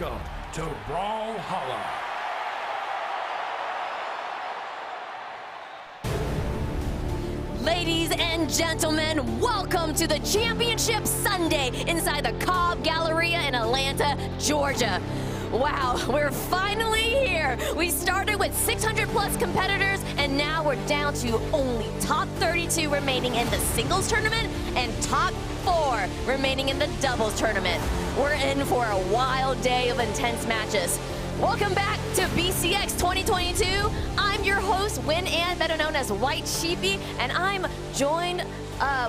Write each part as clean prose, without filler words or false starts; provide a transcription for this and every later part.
Welcome to Brawlhalla. Ladies and gentlemen, welcome to the Championship Sunday inside the Cobb Galleria in Atlanta, Georgia. Wow, we're finally here. We started with 600 plus competitors, and now we're down to only top 32 remaining in the singles tournament and top 4 remaining in the doubles tournament. We're in for a wild day of intense matches. Welcome back to BCX 2022. I'm your host, Win Ann, better known as White Sheepy, and I'm joined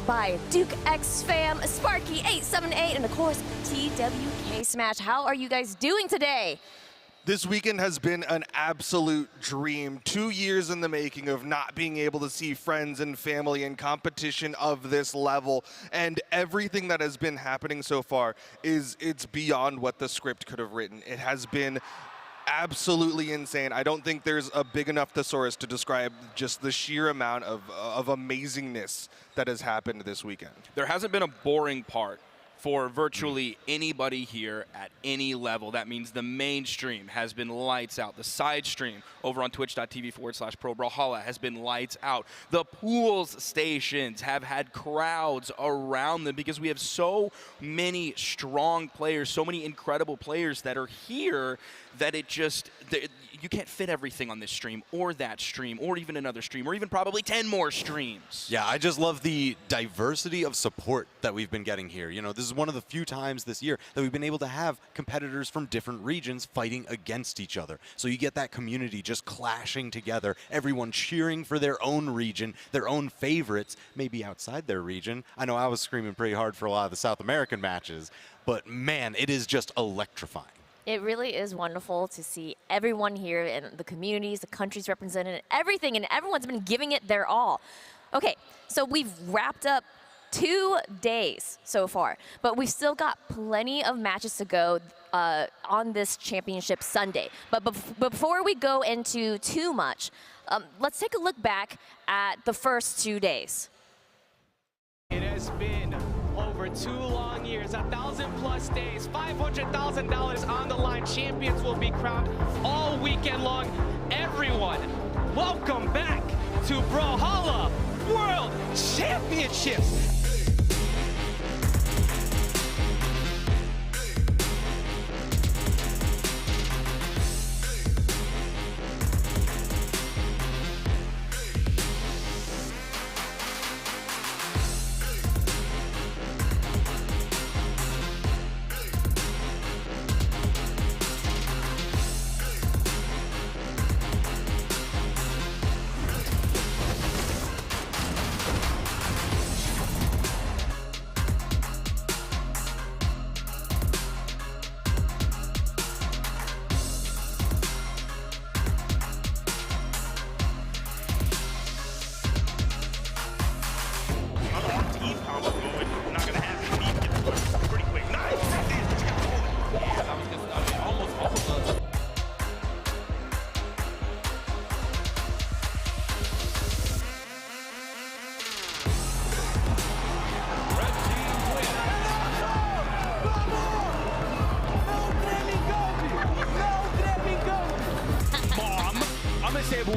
by Duke X Fam, Sparky 878, and of course, TWK Smash. How are you guys doing today? This weekend has been an absolute dream. 2 years in the making of not being able to see friends and family in competition of this level. And everything that has been happening so far it's beyond what the script could have written. It has been absolutely insane. I don't think there's a big enough thesaurus to describe just the sheer amount of amazingness that has happened this weekend. There hasn't been a boring part for virtually anybody here at any level. That means the mainstream has been lights out. The side stream over on twitch.tv/ProBrawlhalla has been lights out. The pools stations have had crowds around them because we have so many strong players, so many incredible players that are here that you can't fit everything on this stream or that stream or even another stream or even probably 10 more streams. Yeah, I just love the diversity of support that we've been getting here. You know, this is one of the few times this year that we've been able to have competitors from different regions fighting against each other. So you get that community just clashing together, everyone cheering for their own region, their own favorites, maybe outside their region. I know I was screaming pretty hard for a lot of the South American matches, but man, it is just electrifying. It really is wonderful to see everyone here and the communities, the countries represented, everything, and everyone's been giving it their all. Okay, so we've wrapped up 2 days so far, but we've still got plenty of matches to go on this Championship Sunday. But before we go into too much, let's take a look back at the first 2 days. It has been over 2 long years, 1,000+ days, $500,000 on the line. Champions will be crowned all weekend long. Everyone, welcome back to Brawlhalla World Championships.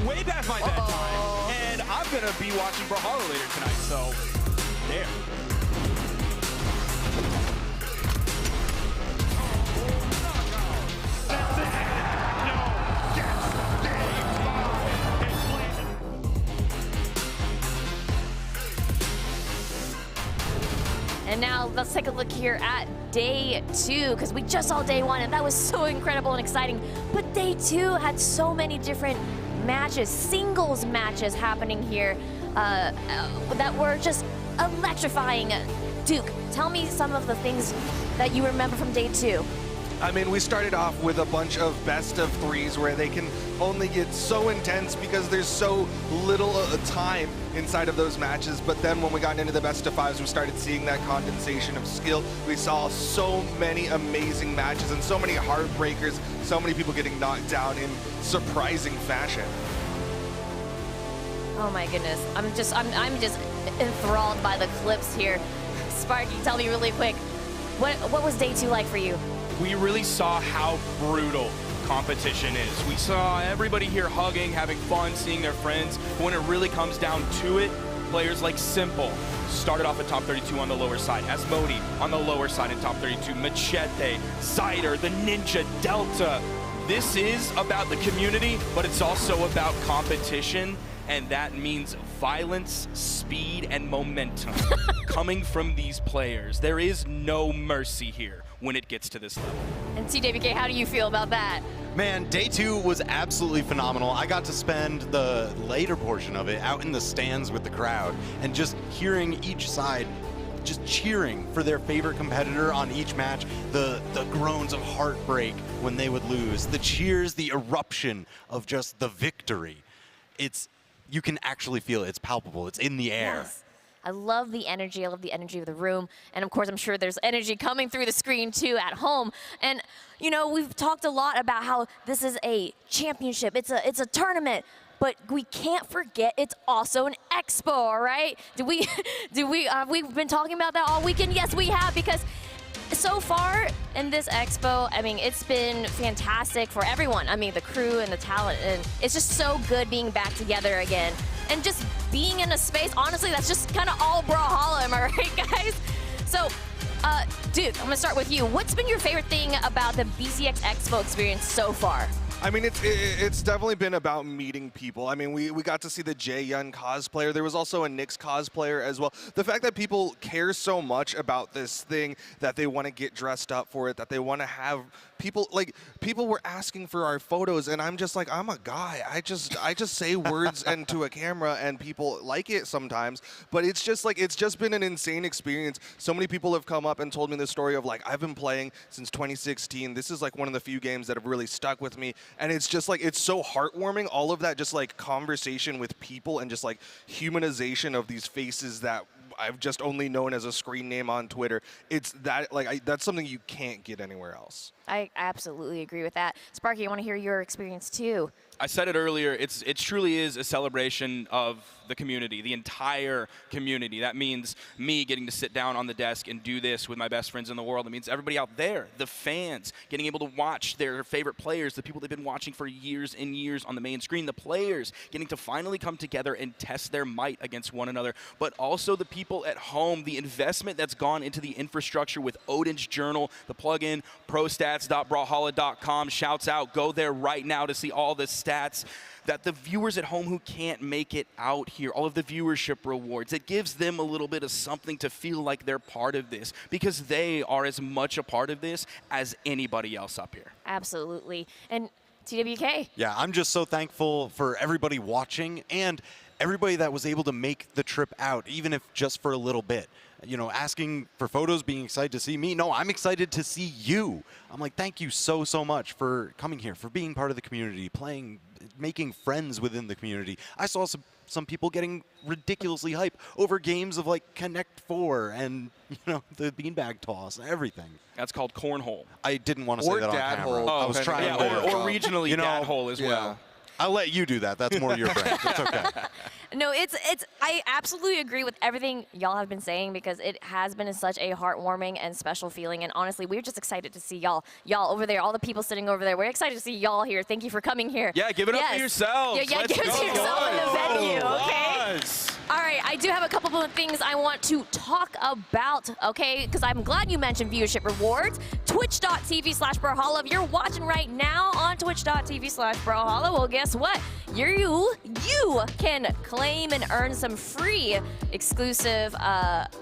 Way past my bedtime, and I'm gonna be watching Brawlhalla later tonight, so there. And now let's take a look here at day 2, because we just saw day 1, and that was so incredible and exciting. But day 2 had so many different matches, singles matches happening here that were just electrifying. Duke, tell me some of the things that you remember from day 2. I mean, we started off with a bunch of best of 3s where they can only get so intense because there's so little time inside of those matches. But then when we got into the best of 5s, we started seeing that condensation of skill. We saw so many amazing matches and so many heartbreakers, so many people getting knocked down in surprising fashion. Oh my goodness, I'm just enthralled by the clips here. Sparky, tell me really quick, what was day 2 like for you? we really saw how brutal competition is. We saw everybody here hugging, having fun, seeing their friends. But when it really comes down to it, players like Simple started off at top 32 on the lower side. Asmodi on the lower side in top 32. Machete, Zyder, the Ninja, Delta. This is about the community, but it's also about competition, and that means violence, speed, and momentum coming from these players. There is no mercy here when it gets to this level. And TWK, how do you feel about that? Man, day 2 was absolutely phenomenal. I got to spend the later portion of it out in the stands with the crowd and just hearing each side just cheering for their favorite competitor on each match, the groans of heartbreak when they would lose, the cheers, the eruption of just the victory. You can actually feel it. It's palpable. It's in the air. Yes. I love the energy. I love the energy of the room. And of course, I'm sure there's energy coming through the screen too at home. And you know, we've talked a lot about how this is a championship. It's a tournament. But we can't forget it's also an expo, all right? Have we been talking about that all weekend? Yes, we have, because so far in this expo, I mean, it's been fantastic for everyone. I mean, the crew and the talent, and it's just so good being back together again. And just being in a space, honestly, that's just kind of all Brawlhalla, am I right, guys? So, Duke, I'm gonna start with you. What's been your favorite thing about the BCX Expo experience so far? I mean, it's definitely been about meeting people. I mean, we got to see the Jae-Yun cosplayer. There was also a Nyx cosplayer as well. The fact that people care so much about this thing, that they want to get dressed up for it, that they want to have people were asking for our photos, and I'm just like, I'm a guy. I just say words into a camera, and people like it sometimes. But it's just like, it's just been an insane experience. So many people have come up and told me the story of like, I've been playing since 2016. This is like one of the few games that have really stuck with me. And it's just like, it's so heartwarming, all of that just like conversation with people and just like humanization of these faces that I've just only known as a screen name on Twitter. It's that, like, that's something you can't get anywhere else. I absolutely agree with that. Sparky, I want to hear your experience too. I said it earlier, it truly is a celebration of the community, the entire community. That means me getting to sit down on the desk and do this with my best friends in the world. It means everybody out there, the fans, getting able to watch their favorite players, the people they've been watching for years and years on the main screen, the players getting to finally come together and test their might against one another, but also the people at home, the investment that's gone into the infrastructure with Odin's Journal, the plugin, prostats.brawlhalla.com. Shouts out, go there right now to see all the stats that the viewers at home who can't make it out here, all of the viewership rewards, it gives them a little bit of something to feel like they're part of this, because they are as much a part of this as anybody else up here. Absolutely. And TWK? Yeah, I'm just so thankful for everybody watching and everybody that was able to make the trip out, even if just for a little bit. You know, asking for photos, being excited to see me. No, I'm excited to see you. I'm like, thank you so much for coming here, for being part of the community, playing, making friends within the community. I saw some people getting ridiculously hype over games of like Connect 4 and, you know, the beanbag toss and everything. That's called cornhole. I didn't want to say that on dad camera. hole. I was trying Yeah, to. or regionally, You know, dad hole as well. I'll let you do that. That's more your brand. It's okay. No, I absolutely agree with everything y'all have been saying, because it has been such a heartwarming and special feeling. And honestly, we're just excited to see y'all over there, all the people sitting over there. We're excited to see y'all here. Thank you for coming here. Yeah, give it up for yourselves. Yeah, Let's give it go. to yourself in the venue, okay? Yes. All right, I do have a couple of things I want to talk about, okay? Because I'm glad you mentioned viewership rewards. Twitch.tv/Brawlhalla. If you're watching right now on Twitch.tv/Brawlhalla, well, guess what? You can claim and earn some free exclusive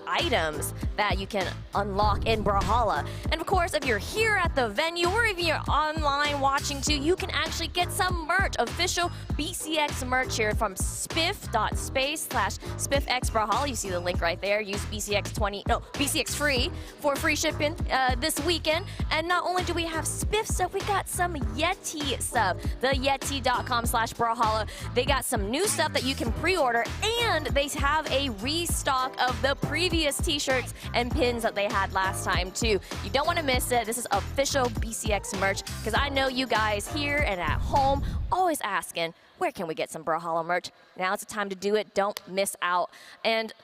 items that you can unlock in Brawlhalla. And of course, if you're here at the venue or if you're online watching too, you can actually get some merch, official BCX merch here from spiff.space/SpiffXBrawlhalla. You see the link right there. Use BCX free for free shipping this weekend. And not only do we have Spiff stuff, we got some Yeti stuff. The Yeti.com/Brawlhalla. They got some new stuff that you can pre-order, and they have a restock of the previous t-shirts and pins that they had last time too. You don't want to miss it. This is official BCX merch, because I know you guys here and at home always asking, where can we get some Brawlhalla merch? Now's the time to do it. Don't miss out. And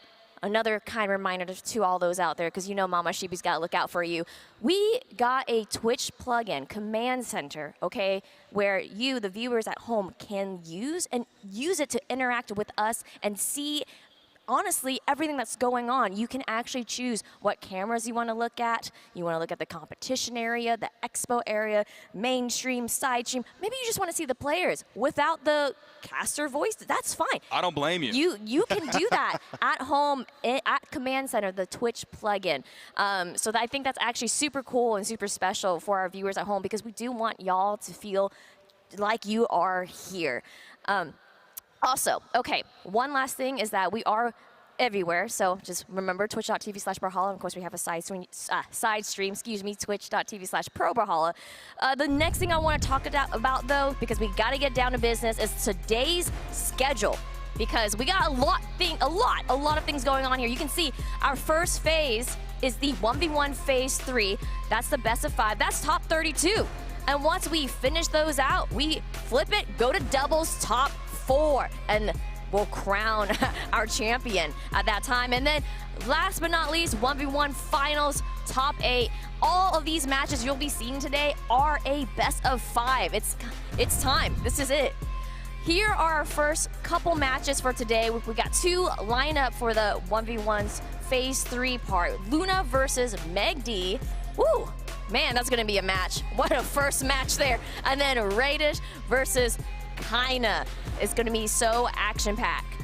another kind reminder to all those out there, because you know Mama Sheepy's got to look out for you. We got a Twitch plugin, Command Center, okay, where you, the viewers at home, can use it to interact with us and see honestly everything that's going on. You can actually choose what cameras you want to look at. You want to look at the competition area, the expo area, mainstream, side stream. Maybe you just want to see the players without the caster voice. That's fine. I don't blame you. You can do that at home at Command Center, the Twitch plugin. So I think that's actually super cool and super special for our viewers at home, because we do want y'all to feel like you are here. Also, okay, one last thing is that we are everywhere, so just remember twitch.tv/Brawlhalla. Of course, we have a side stream, twitch.tv/ProBrawlhalla. The next thing I want to talk about, though, because we got to get down to business, is today's schedule. Because we got a lot of things going on here. You can see our first phase is the 1v1 phase 3. That's the best of 5. That's top 32. And once we finish those out, we flip it, go to doubles, top 4, and we'll crown our champion at that time. And then last but not least, 1v1 finals, top 8. All of these matches you'll be seeing today are a best of 5. It's time. This is it. Here are our first couple matches for today. We got 2 lined up for the 1v1's phase 3 part. Luna versus megd. Woo! Man, that's gonna be a match. What a first match there. And then Radish versus Kinda. It's gonna be so action-packed.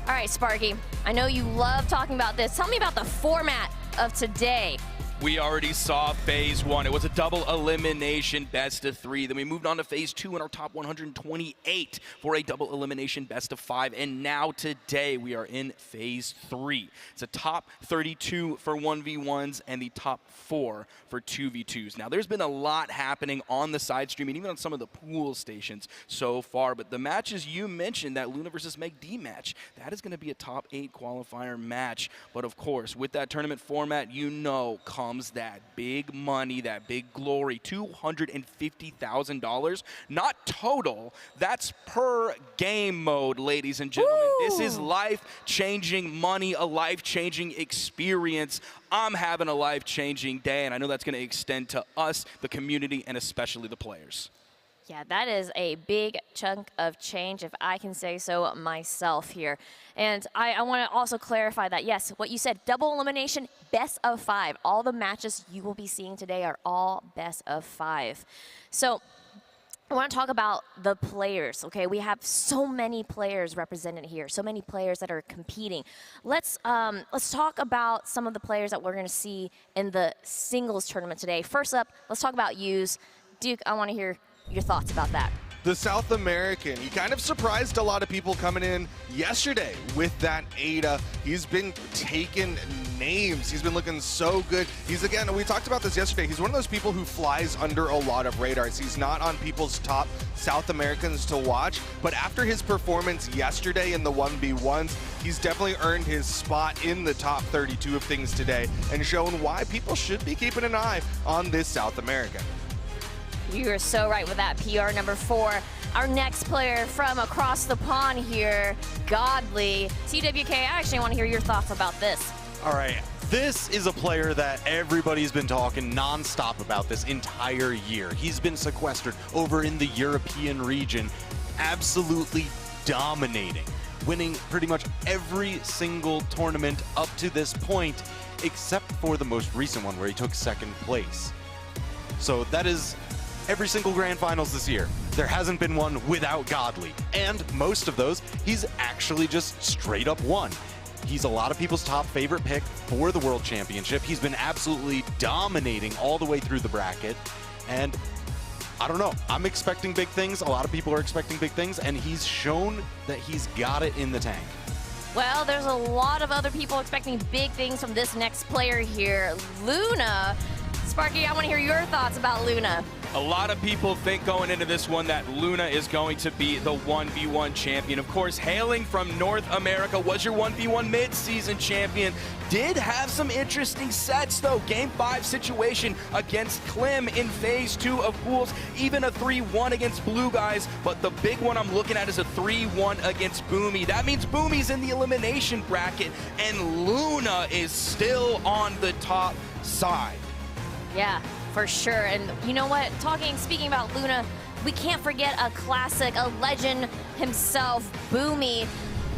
All right, Sparky, I know you love talking about this. Tell me about the format of today. We already saw phase 1. It was a double elimination best of 3. Then we moved on to phase 2 in our top 128 for a double elimination best of 5. And now today we are in phase 3. It's a top 32 for 1v1s and the top 4 for 2v2s. Now there's been a lot happening on the side stream and even on some of the pool stations so far. But the matches you mentioned, that Luna versus megd match, that is going to be a top 8 qualifier match. But of course, with that tournament format, you know, comes that big money, that big glory, $250,000, not total, that's per game mode, ladies and gentlemen. Woo! This is life-changing money, a life-changing experience. I'm having a life-changing day, and I know that's going to extend to us, the community, and especially the players. Yeah, that is a big chunk of change, if I can say so myself here. And I want to also clarify that, yes, what you said, double elimination, best of 5. All the matches you will be seeing today are all best of 5. So I want to talk about the players, okay? We have so many players represented here, so many players that are competing. Let's talk about some of the players that we're going to see in the singles tournament today. First up, let's talk about Yus. Duke, I want to hear your thoughts about that. The South American, he kind of surprised a lot of people coming in yesterday with that Ada. He's been taking names. He's been looking so good. He's, again, we talked about this yesterday, he's one of those people who flies under a lot of radars. He's not on people's top South Americans to watch, but after his performance yesterday in the 1v1s, he's definitely earned his spot in the top 32 of things today and shown why people should be keeping an eye on this South American. You are so right with that, PR number 4. Our next player from across the pond here, Godly. TWK, I actually want to hear your thoughts about this. All right, this is a player that everybody's been talking nonstop about this entire year. He's been sequestered over in the European region, absolutely dominating, winning pretty much every single tournament up to this point, except for the most recent one where he took 2nd place. So that is every single grand finals this year. There hasn't been one without Godly. And most of those, he's actually just straight up won. He's a lot of people's top favorite pick for the World Championship. He's been absolutely dominating all the way through the bracket. And I don't know, I'm expecting big things. A lot of people are expecting big things, and he's shown that he's got it in the tank. Well, there's a lot of other people expecting big things from this next player here. Luna. Sparky, I want to hear your thoughts about Luna. A lot of people think going into this one that Luna is going to be the 1v1 champion. Of course, hailing from North America, was your 1v1 mid-season champion. Did have some interesting sets, though. Game 5 situation against Klim in Phase 2 of pools. Even a 3-1 against Blue Guys. But the big one I'm looking at is a 3-1 against Boomy. That means Boomy's in the elimination bracket, and Luna is still on the top side. Yeah, for sure. And you know what? Speaking about Luna, we can't forget a classic, a legend himself, Boomy.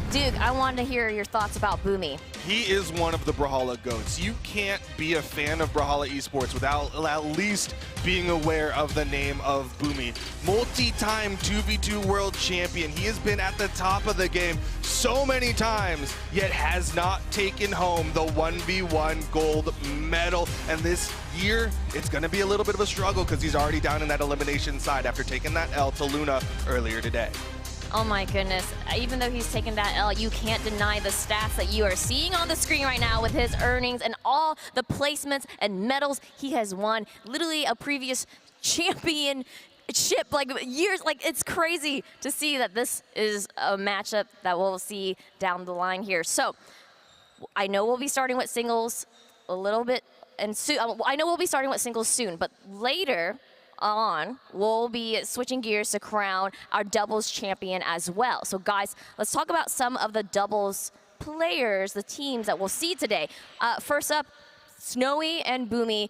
Duke, I wanted to hear your thoughts about Boomy. He is one of the Brawlhalla GOATs. You can't be a fan of Brawlhalla esports without at least being aware of the name of Boomy. Multi-time 2v2 world champion. He has been at the top of the game so many times, yet has not taken home the 1v1 gold medal. And this year, it's going to be a little bit of a struggle because he's already down in that elimination side after taking that L to Luna earlier today. Oh my goodness, even though he's taken that L, you can't deny the stats that you are seeing on the screen right now with his earnings and all the placements and medals he has won. Literally a previous championship, like years, like it's crazy to see that this is a matchup that we'll see down the line here. So I know we'll be starting with singles a little bit, and soon, I know we'll be starting with singles soon, but later on, we'll be switching gears to crown our doubles champion as well. So guys, let's talk about some of the doubles players, the teams that we'll see today. First up, Snowy and Boomy.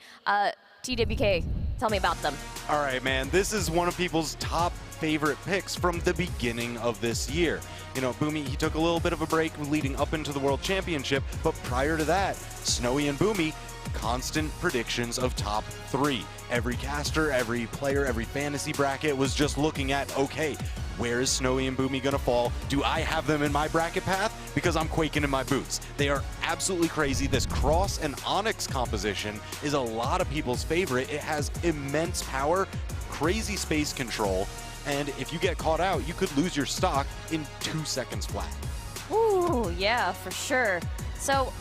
TWK, tell me about them. All right, man, this is one of people's top favorite picks from the beginning of this year. You know, Boomy, he took a little bit of a break leading up into the World Championship, but prior to that, Snowy and Boomy, constant predictions of top 3. Every caster, every player, every fantasy bracket was just looking at, okay, where is Snowy and Boomy gonna fall? Do I have them in my bracket path? Because I'm quaking in my boots. They are absolutely crazy. This Cross and Onyx composition is a lot of people's favorite. It has immense power, crazy space control, and if you get caught out, you could lose your stock in 2 seconds flat. Ooh, yeah, for sure. So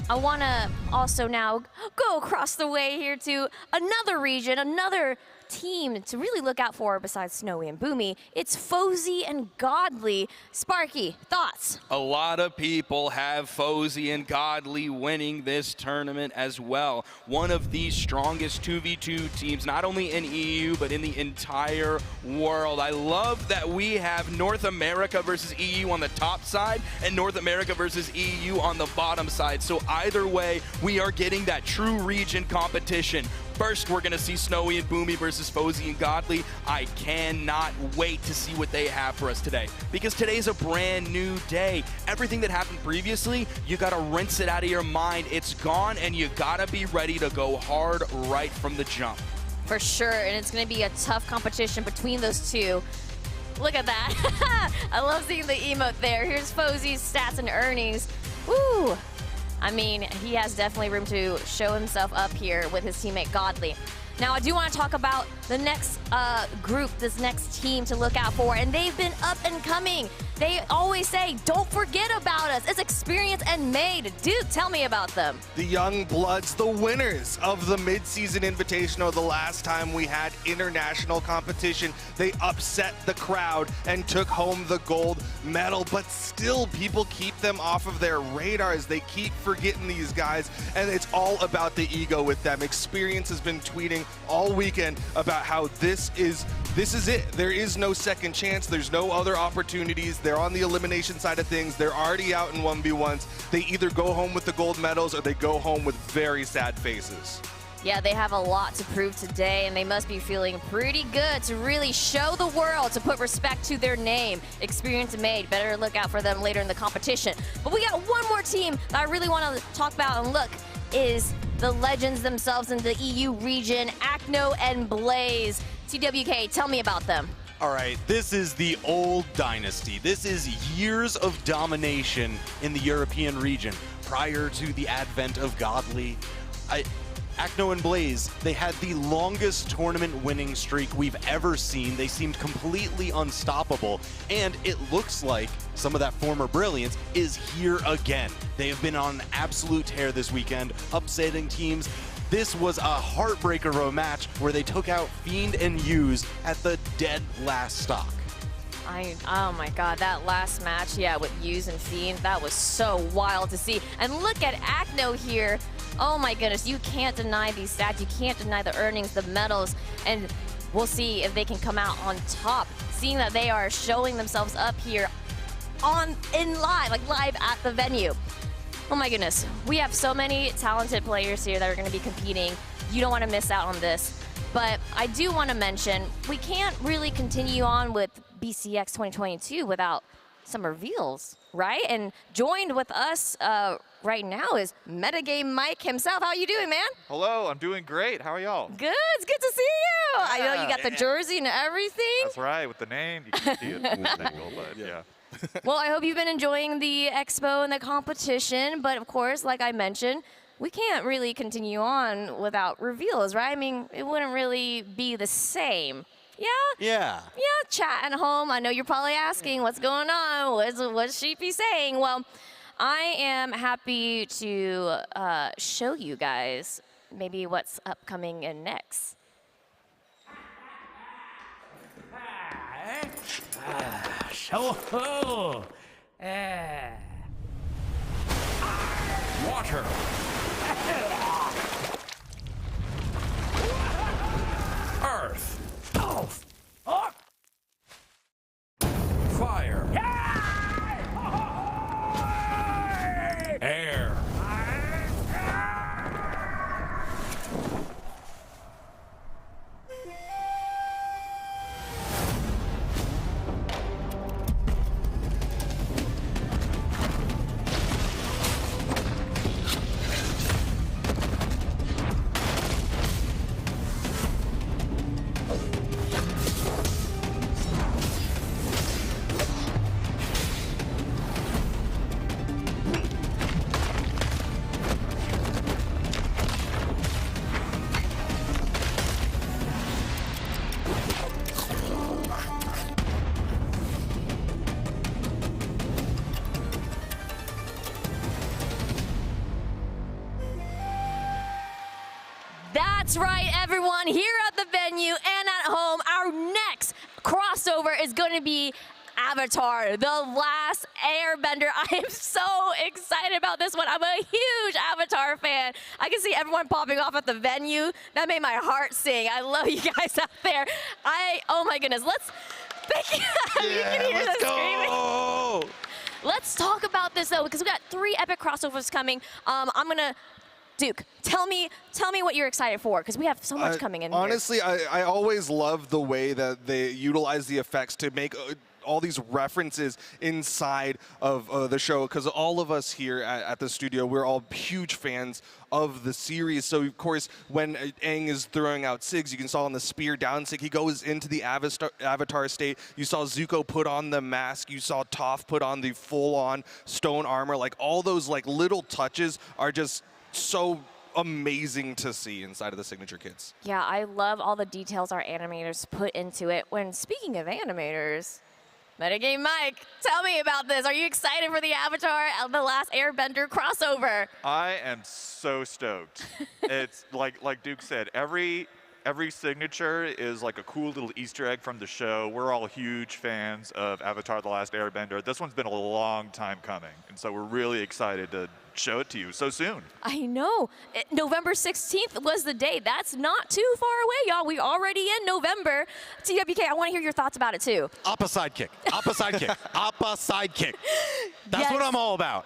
I want to also now go across the way here to another region, another team to really look out for besides Snowy and Boomy. It's Fozy and Godly. Sparky, thoughts? A lot of people have Fozy and Godly winning this tournament as well. One of the strongest 2v2 teams, not only in EU, but in the entire world. I love that we have North America versus EU on the top side and North America versus EU on the bottom side. So either way, we are getting that true region competition. First, we're going to see Snowy and Boomy versus Fozy and Godly. I cannot wait to see what they have for us today, because today's a brand new day. Everything that happened previously, you got to rinse it out of your mind. It's gone, and you got to be ready to go hard right from the jump. For sure, and it's going to be a tough competition between those two. Look at that. I love seeing the emote there. Here's Fozy's stats and earnings. Woo! I mean, he has definitely room to show himself up here with his teammate Godly. Now, I do want to talk about the next group, this next team to look out for, and they've been up and coming. They always say, don't forget about us. It's Experience and Megd. Dude, tell me about them. The Young Bloods, the winners of the mid-season invitational the last time we had international competition. They upset the crowd and took home the gold medal, but still people keep them off of their radars. They keep forgetting these guys, and it's all about the ego with them. Experience has been tweeting all weekend about how this is it. There is no second chance. There's no other opportunities. They're on the elimination side of things. They're already out in 1v1s. They either go home with the gold medals or they go home with very sad faces. Yeah, they have a lot to prove today, and they must be feeling pretty good to really show the world, to put respect to their name. Experience Made. Better look out for them later in the competition. But we got one more team that I really want to talk about and look is the legends themselves in the EU region, Acno and Blaze. TWK, tell me about them. All right, this is the old dynasty. This is years of domination in the European region prior to the advent of Godly. Acno and Blaze, they had the longest tournament winning streak we've ever seen. They seemed completely unstoppable, and it looks like some of that former brilliance is here again. They have been on an absolute tear this weekend, upsetting teams This was a heartbreaker of a match where they took out Fiend and Use at the dead last stock. Oh my God, that last match, yeah, with Use and Fiend, that was so wild to see. And look at Acno here. Oh my goodness, you can't deny these stats. You can't deny the earnings, the medals, and we'll see if they can come out on top, seeing that they are showing themselves up here live at the venue. Oh my goodness, we have so many talented players here that are going to be competing. You don't want to miss out on this. But I do want to mention, we can't really continue on with BCX 2022 without some reveals, right? And joined with us right now is Metagame Mike himself. How are you doing, man? Hello, I'm doing great. How are y'all? Good, it's good to see you. I know you got the jersey and everything. That's right, with the name, you can see it from this angle, but yeah. Well, I hope you've been enjoying the expo and the competition, but of course, like I mentioned, we can't really continue on without reveals, right? I mean, it wouldn't really be the same. Yeah? Yeah. Yeah, chat at home. I know you're probably asking what's going on. What's Sheepy saying? Well, I am happy to show you guys maybe what's upcoming and next. Ho-ho! Water. Earth. Fire. Air. That's right, everyone. Here at the venue and at home, our next crossover is going to be Avatar, The Last Airbender. I am so excited about this one. I'm a huge Avatar fan. I can see everyone popping off at the venue. That made my heart sing. I love you guys out there. Oh my goodness, thank you. You can hear let's them go! screaming. Let's talk about this though, because we've got 3 epic crossovers coming. Duke, tell me what you're excited for, because we have so much coming in. Honestly, I always love the way that they utilize the effects to make all these references inside of the show, because all of us here at the studio, we're all huge fans of the series. So of course, when Aang is throwing out Sigs, you can saw on the spear down Sig, he goes into the Avatar state. You saw Zuko put on the mask. You saw Toph put on the full-on stone armor. Like all those like little touches are just so amazing to see inside of the signature kits. Yeah, I love all the details our animators put into it. When speaking of animators, Metagame Mike, tell me about this. Are you excited for the Avatar The Last Airbender crossover? I am so stoked. It's like Duke said, every signature is like a cool little Easter egg from the show. We're all huge fans of Avatar The Last Airbender. This one's been a long time coming, and so we're really excited to show it to you so soon. I know. November 16th was the day. That's not too far away, y'all. We're already in November. TWK, I want to hear your thoughts about it too. Appa sidekick. Appa sidekick. Appa sidekick. That's Yes. what I'm all about.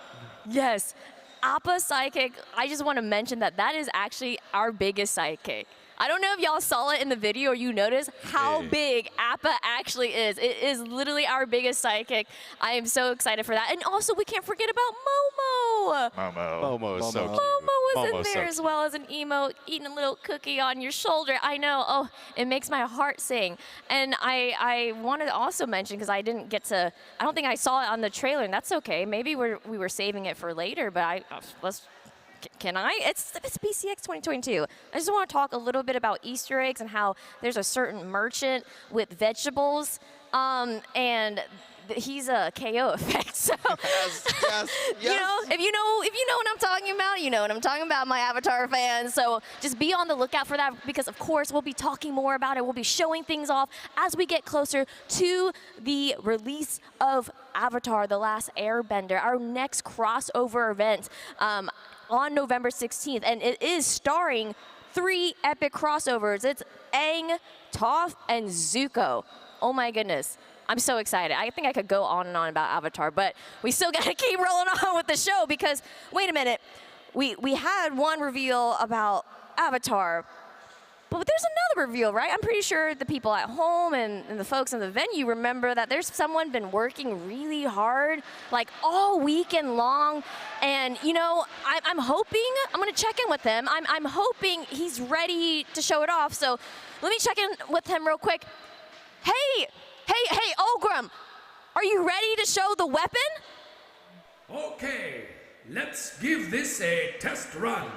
Yes. Appa sidekick, I just want to mention that is actually our biggest sidekick. I don't know if y'all saw it in the video or you noticed how big Appa actually is. It is literally our biggest sidekick. I am so excited for that. And also, we can't forget about Momo. Momo is so cute. Momo was in Momo's so there as well as an emote, eating a little cookie on your shoulder. I know. Oh, it makes my heart sing. And I wanted to also mention, because I didn't get to, I don't think I saw it on the trailer, and that's okay. Maybe we were saving it for later, but can I? It's BCX 2022. I just want to talk a little bit about Easter eggs and how there's a certain merchant with vegetables. And he's a KO effect. So Yes. you know, if you know what I'm talking about, you know what I'm talking about, my Avatar fans. So just be on the lookout for that, because of course we'll be talking more about it. We'll be showing things off as we get closer to the release of Avatar: The Last Airbender, our next crossover event on November 16th, and it is starring 3 epic crossovers. It's Aang, Toph, and Zuko. Oh my goodness. I'm so excited. I think I could go on and on about Avatar, but we still gotta keep rolling on with the show, because, wait a minute, we had one reveal about Avatar, but there's another reveal, right? I'm pretty sure the people at home and the folks in the venue remember that there's someone been working really hard, like all weekend long, and you know, I'm hoping, I'm gonna check in with him, I'm hoping he's ready to show it off, so let me check in with him real quick. Hey, Ogrim, are you ready to show the weapon? Okay, let's give this a test run.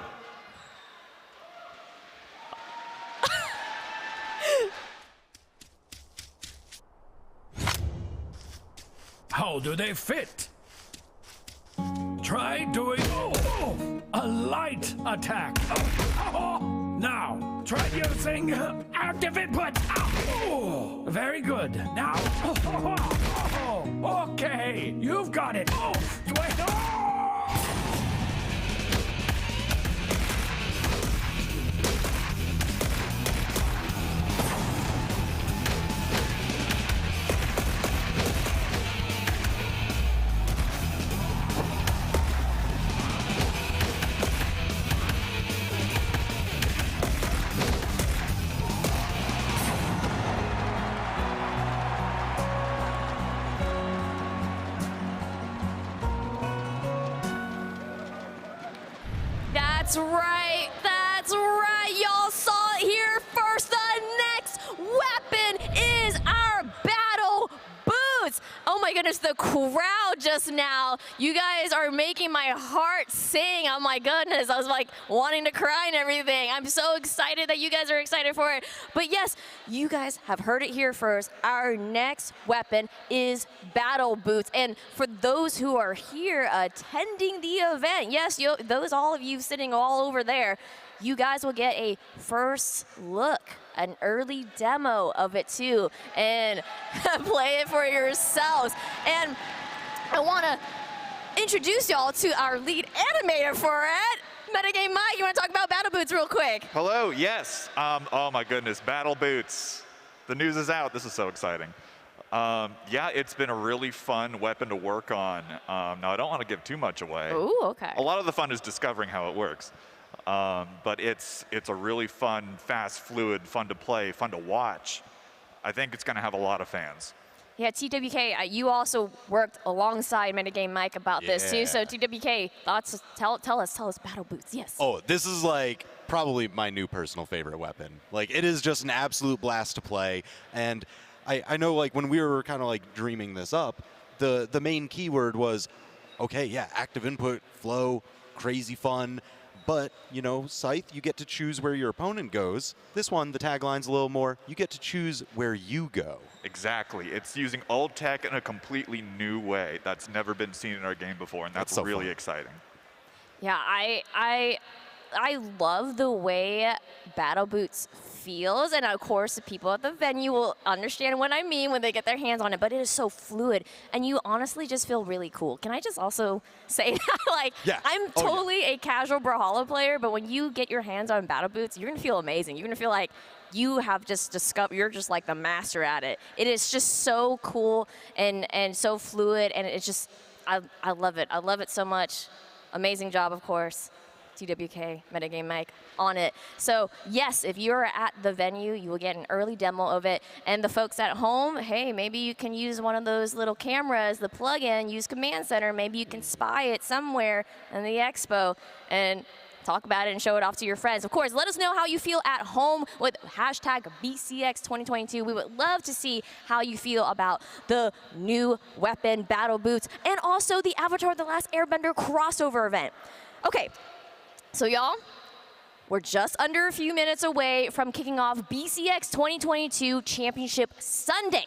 How do they fit? Try doing a light attack. Now, try using active input. Very good. Now, okay, you've got it. That's right, y'all saw it here first. The next weapon is our battle boots. Oh my goodness, the crowd just now, you guys are making my heart sing. Oh my goodness, I was like wanting to cry and everything. I'm so excited that you guys are excited for it. But yes, you guys have heard it here first. Our next weapon is battle boots. And for those who are here attending the event, yes, those all of you sitting all over there, you guys will get a first look, an early demo of it too, and play it for yourselves. And I want to introduce y'all to our lead animator for it. Metagame Mike, you want to talk about battle boots real quick? Hello, yes. Oh my goodness, battle boots. The news is out. This is so exciting. Yeah, it's been a really fun weapon to work on. Now, I don't want to give too much away. Ooh, okay. A lot of the fun is discovering how it works. But it's a really fun, fast, fluid, fun to play, fun to watch. I think it's going to have a lot of fans. Yeah, TWK, you also worked alongside Metagame Mike about this too. So TWK, thoughts? Tell us, battle boots. Yes. Oh, this is like probably my new personal favorite weapon. Like, it is just an absolute blast to play. And I know, like, when we were kind of like dreaming this up, the main keyword was, okay, yeah, active input, flow, crazy fun. But, you know, Scythe, you get to choose where your opponent goes. This one, the tagline's a little more, you get to choose where you go. Exactly. It's using old tech in a completely new way that's never been seen in our game before, and that's so really fun. exciting. Yeah, I love the way battle boots feels, and of course the people at the venue will understand what I mean when they get their hands on it, but it is so fluid and you honestly just feel really cool. Can I just also say that, like, yeah. I'm totally a casual Brawlhalla player, but when you get your hands on battle boots, you're gonna feel amazing. You're gonna feel like you have just discovered, you're just like the master at it. It is just so cool and so fluid, and it's just, I love it. I love it so much. Amazing job, of course. TWK, Metagame Mike, on it. So yes, if you're at the venue, you will get an early demo of it. And the folks at home, hey, maybe you can use one of those little cameras, the plug-in, use Command Center. Maybe you can spy it somewhere in the Expo and talk about it and show it off to your friends. Of course, let us know how you feel at home with hashtag BCX2022. We would love to see how you feel about the new weapon battle boots and also the Avatar: The Last Airbender crossover event. Okay. So y'all, we're just under a few minutes away from kicking off BCX 2022 Championship Sunday.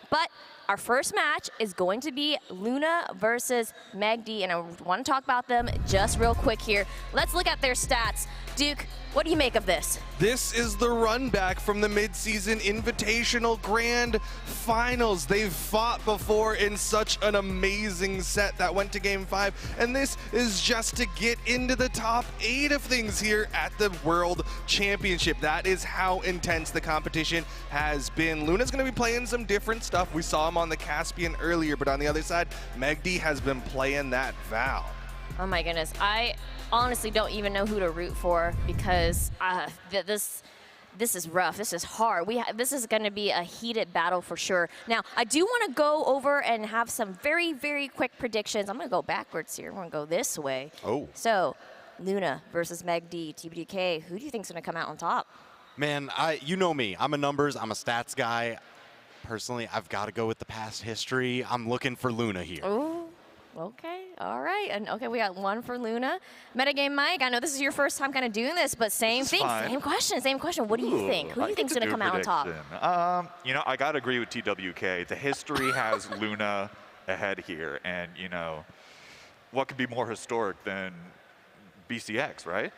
But our first match is going to be Luna versus megd, and I want to talk about them just real quick here. Let's look at their stats. Duke, what do you make of this? This is the run back from the mid-season invitational grand finals. They've fought before in such an amazing set that went to game 5, and this is just to get into the top 8 of things here at the World Championship. That is how intense the competition has been. Luna's going to be playing some different stuff. We saw him on the Caspian earlier, but on the other side, megd has been playing that Val. Oh my goodness, I honestly don't even know who to root for, because this is rough. This is hard. This is going to be a heated battle for sure. Now, I do want to go over and have some very, very quick predictions. I'm going to go backwards here. I'm going to go this way. Oh. So, Luna versus megd, TBDK. Who do you think is going to come out on top? Man, you know me. I'm a numbers, I'm a stats guy. Personally, I've got to go with the past history. I'm looking for Luna here. Ooh. Okay, all right, and okay, we got one for Luna. Metagame Mike, I know this is your first time kind of doing this, but same thing, same question. What do you think? Who do you think is going to come out on top? You know, I got to agree with TWK. The history has Luna ahead here, and, you know, what could be more historic than BCX, right?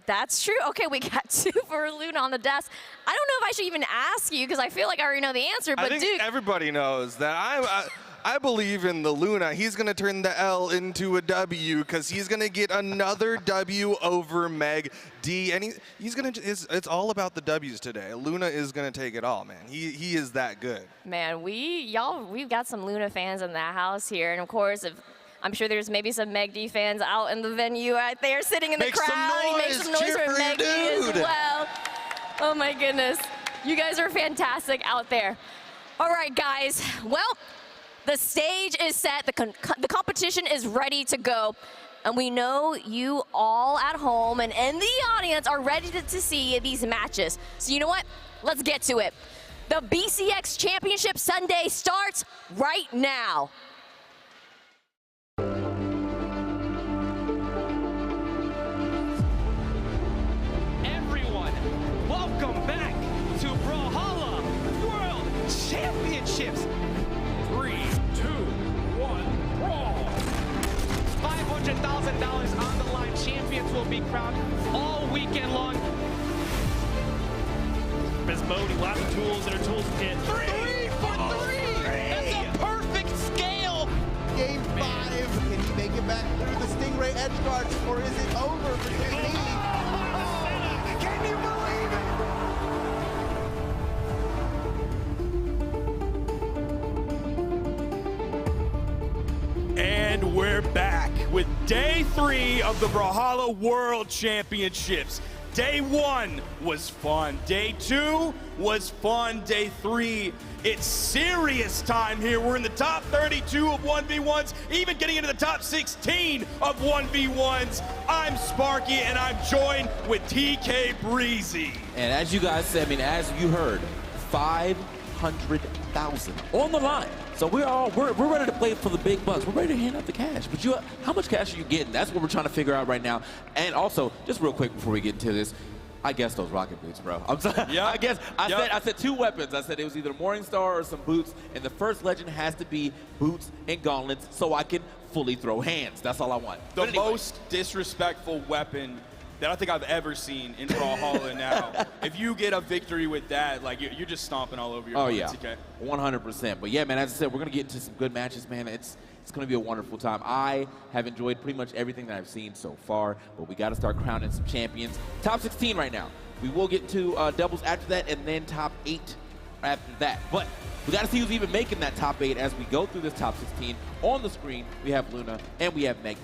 That's true. Okay, we got 2 for Luna on the desk. I don't know if I should even ask you, because I feel like I already know the answer, but I think Duke. everybody knows that I believe in the Luna. He's going to turn the L into a W, because he's going to get another W over megd, and he's going to. It's all about the W's today. Luna is going to take it all, man. He is that good. Man, we've got some Luna fans in the house here, and of course, I'm sure there's maybe some megd fans out in the venue out there sitting in the crowd. Make some noise for for your megd as dude. well. Oh my goodness, you guys are fantastic out there. All right, guys. Well, the stage is set. The competition is ready to go. And we know you all at home and in the audience are ready to see these matches. So you know what? Let's get to it. The BCX Championship Sunday starts right now. Everyone, welcome back to Brawlhalla World Championships. 3, 2, 1, brawl! $500,000 on the line. Champions will be crowned all weekend long. Miss Bodie, lots of tools in her toolkit. 3 for 3! That's a perfect scale! Game 5. Can he make it back through the Stingray edge guards, or is it over for JD? Can you believe it? And we're back with day 3 of the Brawlhalla World Championships. Day 1 was fun. Day 2 was fun. Day 3, it's serious time here. We're in the top 32 of 1v1s, even getting into the top 16 of 1v1s. I'm Sparky, and I'm joined with TK Breezy. And as you guys said, I mean, as you heard, 500,000 on the line. So we're ready to play for the big bucks. We're ready to hand out the cash. But how much cash are you getting? That's what we're trying to figure out right now. And also, just real quick before we get into this, I guess those rocket boots, bro. I'm sorry. Yeah. I said 2 weapons. I said it was either Morningstar or some boots. And the first legend has to be boots and gauntlets so I can fully throw hands. That's all I want. The most disrespectful weapon that I think I've ever seen in Brawlhalla now. If you get a victory with that, like you're just stomping all over your opponents, okay? 100%. But yeah, man, as I said, we're gonna get into some good matches, man. It's gonna be a wonderful time. I have enjoyed pretty much everything that I've seen so far, but we gotta start crowning some champions. Top 16 right now. We will get to doubles after that, and then top 8 after that. But we got to see who's even making that top 8 as we go through this top 16. On the screen, we have Luna and we have megd,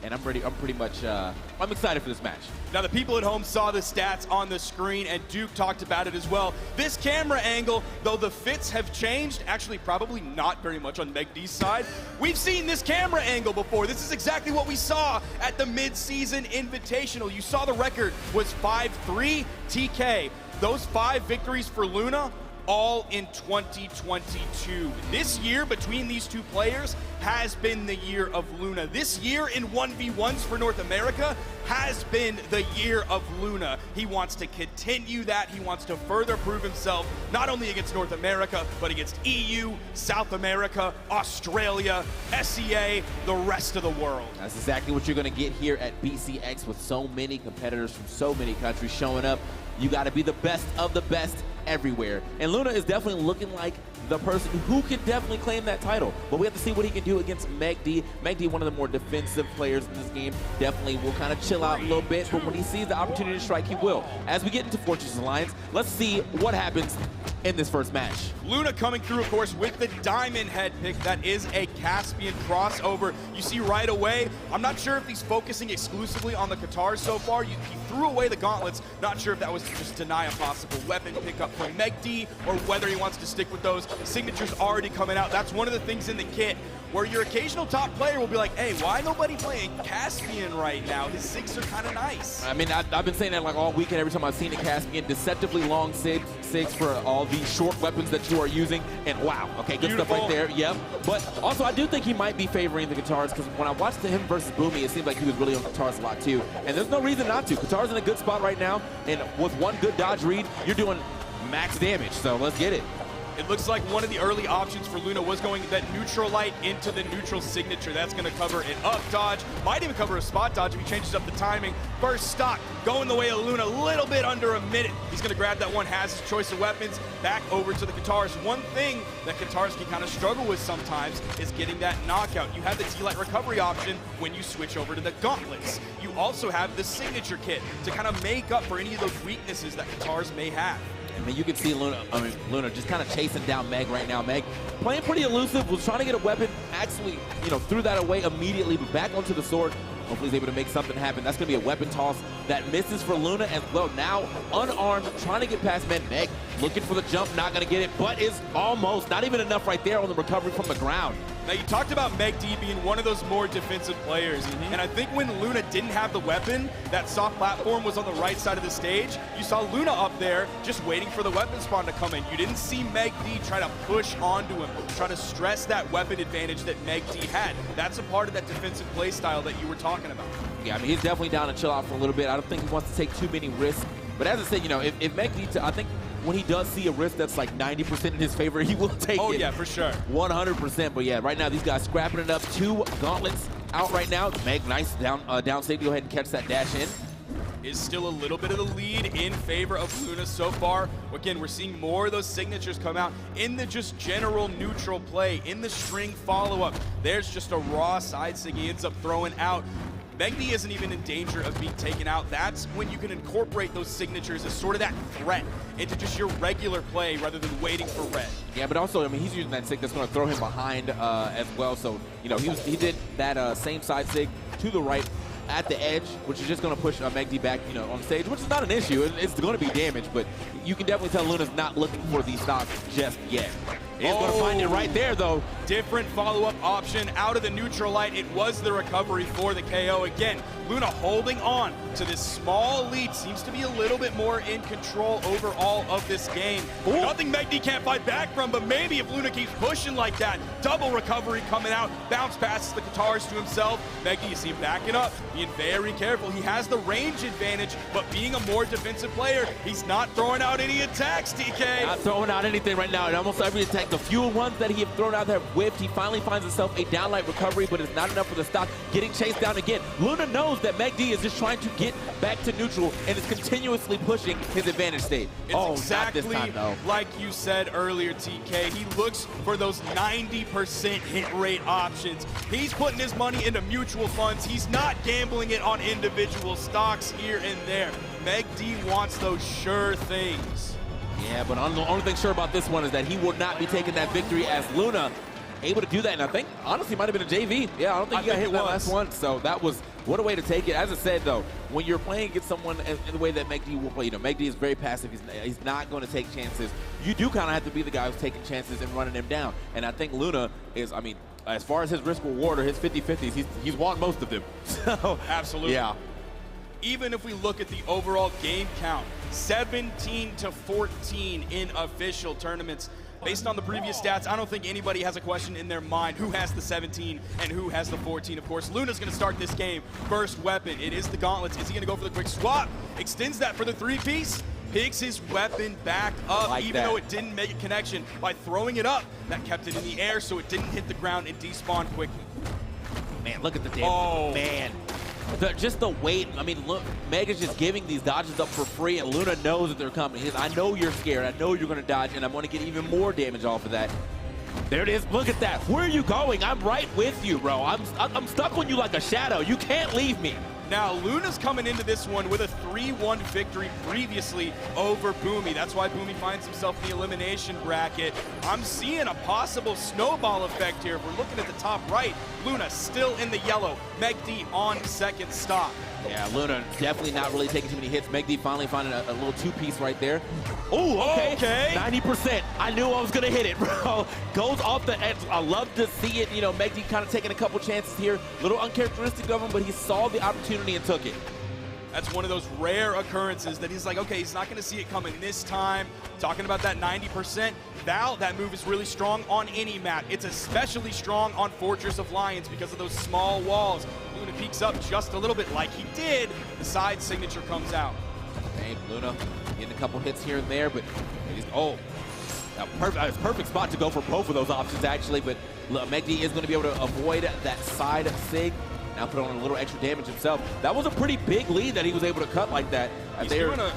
and I'm ready. I'm pretty much, I'm excited for this match. Now, the people at home saw the stats on the screen, and Duke talked about it as well. This camera angle, though the fits have changed, actually probably not very much on megd's side. We've seen this camera angle before. This is exactly what we saw at the mid-season invitational. You saw the record was 5-3 TK. Those 5 victories for Luna all in 2022. This year between these two players has been the year of Luna. This year in 1v1s for North America has been the year of Luna. He wants to continue that. He wants to further prove himself, not only against North America, but against EU, South America, Australia, SEA, the rest of the world. That's exactly what you're going to get here at BCX with so many competitors from so many countries showing up. You got to be the best of the best everywhere. And Luna is definitely looking like the person who can definitely claim that title. But we have to see what he can do against megd. megd, one of the more defensive players in this game, definitely will kind of chill out a little bit. But when he sees the opportunity to strike, he will. As we get into Fortress Alliance, let's see what happens in this first match. Luna coming through, of course, with the diamond head pick. That is a Caspian crossover. You see right away, I'm not sure if he's focusing exclusively on the Qatars so far. He threw away the gauntlets. Not sure if that was to just deny a possible weapon pickup from megd or whether he wants to stick with those. Signatures already coming out. That's one of the things in the kit where your occasional top player will be like, hey, why nobody playing Caspian right now? His SIGs are kind of nice. I mean, I've been saying that like all weekend, every time I've seen a Caspian, deceptively long SIGs for all these short weapons that you are using, and wow, okay, good Beautiful. stuff right there, yep. But also, I do think he might be favoring the Qatars, because when I watched him versus Boomy, it seemed like he was really on Qatars a lot too, and there's no reason not to. Qatars in a good spot right now, and with one good dodge read, you're doing max damage, so let's get it. It looks like one of the early options for Luna was going that neutral light into the neutral signature. That's going to cover an up dodge, might even cover a spot dodge if he changes up the timing. First stock going the way of Luna, a little bit under a minute. He's going to grab that one, has his choice of weapons, back over to the Qatars. One thing that Qatars can kind of struggle with sometimes is getting that knockout. You have the T-Light recovery option when you switch over to the gauntlets. You also have the signature kit to kind of make up for any of those weaknesses that Qatars may have. I mean, you can see Luna just kind of chasing down Meg right now. Meg playing pretty elusive, was trying to get a weapon, actually, threw that away immediately, but back onto the sword. Hopefully he's able to make something happen. That's going to be a weapon toss that misses for Luna as well. Now, unarmed, trying to get past Meg. Meg looking for the jump, not going to get it, but is almost, not even enough right there on the recovery from the ground. Now, you talked about megd being one of those more defensive players, and I think when Luna didn't have the weapon, that soft platform was on the right side of the stage. You saw Luna up there just waiting for the weapon spawn to come in. You didn't see megd try to push onto him, try to stress that weapon advantage that megd had. That's a part of that defensive play style that you were talking about. Yeah, I mean, he's definitely down to chill out for a little bit. I don't think he wants to take too many risks. But as I said, if megd, I think when he does see a risk that's like 90% in his favor, he will take it. Oh, yeah, for sure. 100%. But yeah, right now, these guys scrapping it up. 2 gauntlets out right now. Meg, nice down save. Go ahead and catch that dash in. Is still a little bit of the lead in favor of Luna so far. Again, we're seeing more of those signatures come out in the just general neutral play, in the string follow-up. There's just a raw side sig he ends up throwing out. megd isn't even in danger of being taken out. That's when you can incorporate those signatures as sort of that threat into just your regular play rather than waiting for red. Yeah, but also, I mean, he's using that sig that's going to throw him behind as well. So, he did that same side sig to the right at the edge, which is just going to push megd back, on stage, which is not an issue. It's going to be damage, but you can definitely tell Luna's not looking for these stocks just yet. He's going to find it right there, though. Different follow-up option out of the neutral light. It was the recovery for the KO. Again, Luna holding on to this small lead. Seems to be a little bit more in control over all of this game. Ooh. Nothing megd can't fight back from, but maybe if Luna keeps pushing like that, double recovery coming out, bounce passes the Qatars to himself. megd, you see him backing up, being very careful. He has the range advantage, but being a more defensive player, he's not throwing out any attacks, TK. Not throwing out anything right now. And almost every attack, the few ones that he had thrown out there whiffed. He finally finds himself a downlight recovery, but it's not enough for the stock. Getting chased down again. Luna knows that megd is just trying to get back to neutral and is continuously pushing his advantage state. It's exactly like you said earlier, TK. He looks for those 90% hit rate options. He's putting his money into mutual funds. He's not gambling it on individual stocks here and there. megd wants those sure things. Yeah, but the only thing sure about this one is that he will not be taking that victory as Luna able to do that. And I think, honestly, might have been a JV. Yeah, I don't think he got hit that last one. So that was, what a way to take it. As I said, though, when you're playing against someone in the way that megd will play, megd is very passive. He's not going to take chances. You do kind of have to be the guy who's taking chances and running him down. And I think Luna is, I mean, as far as his risk reward or his 50-50s, he's won most of them. So, absolutely. Yeah. Even if we look at the overall game count, 17 to 14 in official tournaments. Based on the previous stats, I don't think anybody has a question in their mind who has the 17 and who has the 14. Of course, Luna's going to start this game. First weapon, it is the gauntlets. Is he going to go for the quick swap? Extends that for the 3-piece. Picks his weapon back up, even though it didn't make a connection. By throwing it up, that kept it in the air so it didn't hit the ground and despawn quickly. Man, look at the damage. Oh, man. Just the weight. I mean, look, Meg is just giving these dodges up for free, and Luna knows that they're coming. He says, I know you're scared. I know you're going to dodge, and I'm going to get even more damage off of that. There it is. Look at that. Where are you going? I'm right with you, bro. I'm stuck on you like a shadow. You can't leave me. Now, Luna's coming into this one with a 3-1 victory previously over Boomy. That's why Boomy finds himself in the elimination bracket. I'm seeing a possible snowball effect here. If we're looking at the top right, Luna still in the yellow. megd on second stop. Yeah, Luna definitely not really taking too many hits. megd finally finding a little 2-piece right there. Oh, okay. 90%. I knew I was going to hit it, bro. Goes off the edge. I love to see it. You know, megd kind of taking a couple chances here. A little uncharacteristic of him, but he saw the opportunity and took it. That's one of those rare occurrences that he's like, okay, he's not going to see it coming this time. Talking about that 90%. Val, that move is really strong on any map. It's especially strong on Fortress of Lions because of those small walls. Luna peeks up just a little bit like he did. The side signature comes out. Okay, Luna getting a couple hits here and there, but he's, perfect spot to go for both of those options, actually. But megd is going to be able to avoid that side sig. Now put on a little extra damage himself. That was a pretty big lead that he was able to cut like that. He's doing a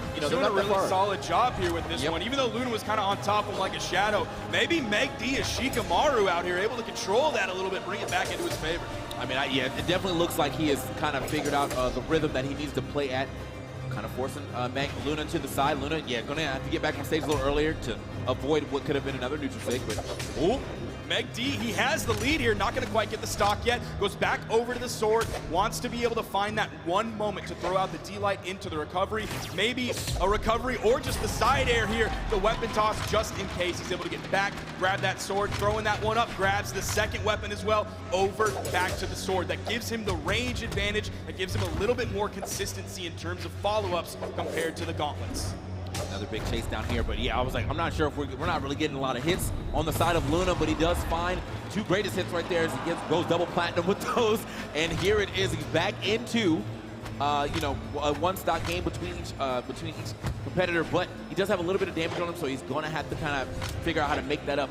really solid job here with this one. Even though Luna was kind of on top of him like a shadow, maybe megd is Shikamaru out here, able to control that a little bit, bring it back into his favor. I mean, yeah, it definitely looks like he has kind of figured out the rhythm that he needs to play at. Kind of forcing Luna to the side. Luna, yeah, going to have to get back on stage a little earlier to avoid what could have been another neutral sig. But, ooh. megd, he has the lead here, not going to quite get the stock yet. Goes back over to the sword, wants to be able to find that one moment to throw out the D-Light into the recovery. Maybe a recovery or just the side air here. The weapon toss just in case. He's able to get back, grab that sword, throwing that one up, grabs the second weapon as well, over back to the sword. That gives him the range advantage, that gives him a little bit more consistency in terms of follow-ups compared to the gauntlets. Another big chase down here, but yeah, I was like, I'm not sure if we're not really getting a lot of hits on the side of Luna, but he does find 2 greatest hits right there as he goes double platinum with those. And here it is, he's back into, you know, a 1-stock game between each competitor, but he does have a little bit of damage on him, so he's going to have to kind of figure out how to make that up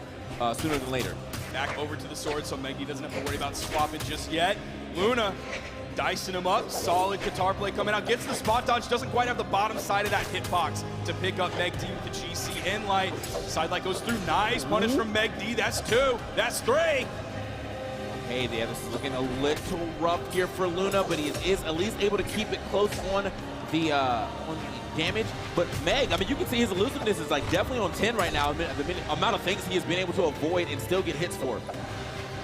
sooner than later. Back over to the sword, so megd doesn't have to worry about swapping just yet. Luna dicing him up, solid guitar play coming out, gets the spot dodge, doesn't quite have the bottom side of that hitbox to pick up megd with the GC in light. Side light goes through, nice punish from megd, that's 2, that's 3. Okay, yeah, this is looking a little rough here for Luna, but he is at least able to keep it close on the damage. But Meg, I mean, you can see his elusiveness is like definitely on 10 right now, the amount of things he has been able to avoid and still get hits for.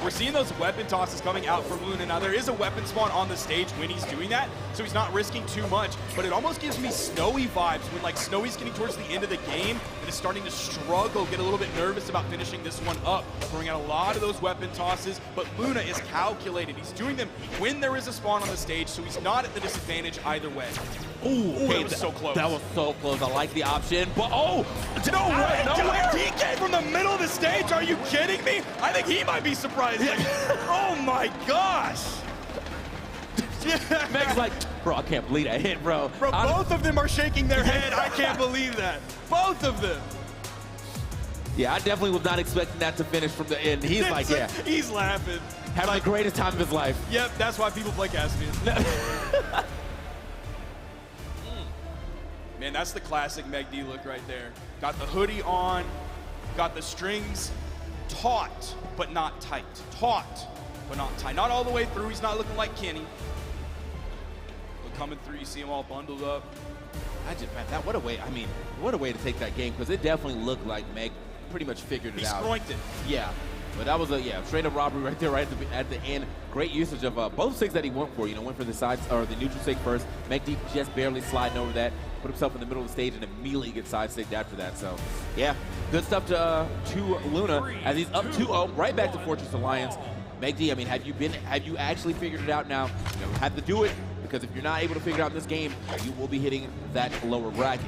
We're seeing those weapon tosses coming out from Luna. Now, there is a weapon spawn on the stage when he's doing that, so he's not risking too much, but it almost gives me Snowy vibes when, like, Snowy's getting towards the end of the game and is starting to struggle, get a little bit nervous about finishing this one up, throwing out a lot of those weapon tosses, but Luna is calculated. He's doing them when there is a spawn on the stage, so he's not at the disadvantage either way. Ooh, okay, that was so close. That was so close. I like the option, but no way, DK from the middle of the stage, are you kidding me? I think he might be surprised. Like, oh my gosh. Meg's like, bro, I can't believe that hit, bro. Bro, both of them are shaking their head. I can't believe that. Both of them. Yeah, I definitely was not expecting that to finish from the end. He's like, yeah. He's laughing. Having the greatest time of his life. Yep, that's why people play Caspian. Man, that's the classic megd look right there. Got the hoodie on, got the strings taut, but not tight. Taut, but not tight. Not all the way through. He's not looking like Kenny. But coming through, you see him all bundled up. Man, what a way, I mean, what a way to take that game, because it definitely looked like Meg pretty much figured it out. He scroinked it. Yeah. But that was a straight up robbery right there, right at the end. Great usage of both sigs that he went for. You know, went for the sides or the neutral sig first. megd just barely sliding over that, put himself in the middle of the stage, and immediately gets side sigged after that. So, yeah, good stuff to Luna as he's up 2-0, right back to Fortress Alliance. megd, I mean, have you actually figured it out now? You know, have to do it, because if you're not able to figure it out in this game, you will be hitting that lower bracket.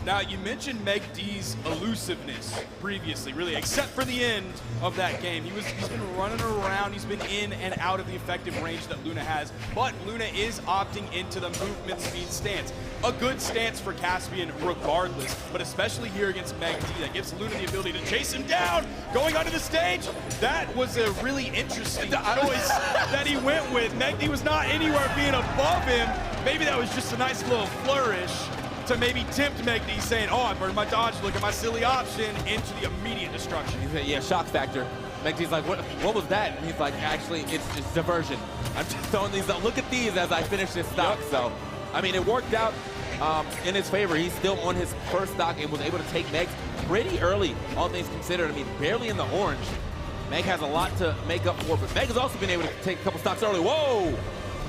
Now, you mentioned megd's elusiveness previously, really, except for the end of that game. He's been running around. He's been in and out of the effective range that Luna has, but Luna is opting into the movement speed stance. A good stance for Caspian regardless, but especially here against megd. That gives Luna the ability to chase him down. Going onto the stage, that was a really interesting choice that he went with. megd was not anywhere being above him. Maybe that was just a nice little flourish to maybe tempt megd, saying, oh, I burned my dodge, look at my silly option, into the immediate destruction. He said, yeah, shock factor. megd's like, what was that? And he's like, actually, it's diversion. I'm just throwing these out. Look at these as I finish this stock. Yep. So, I mean, it worked out in his favor. He's still on his first stock and was able to take megd pretty early, all things considered. I mean, barely in the orange. Meg has a lot to make up for, but Meg has also been able to take a couple stocks early. Whoa!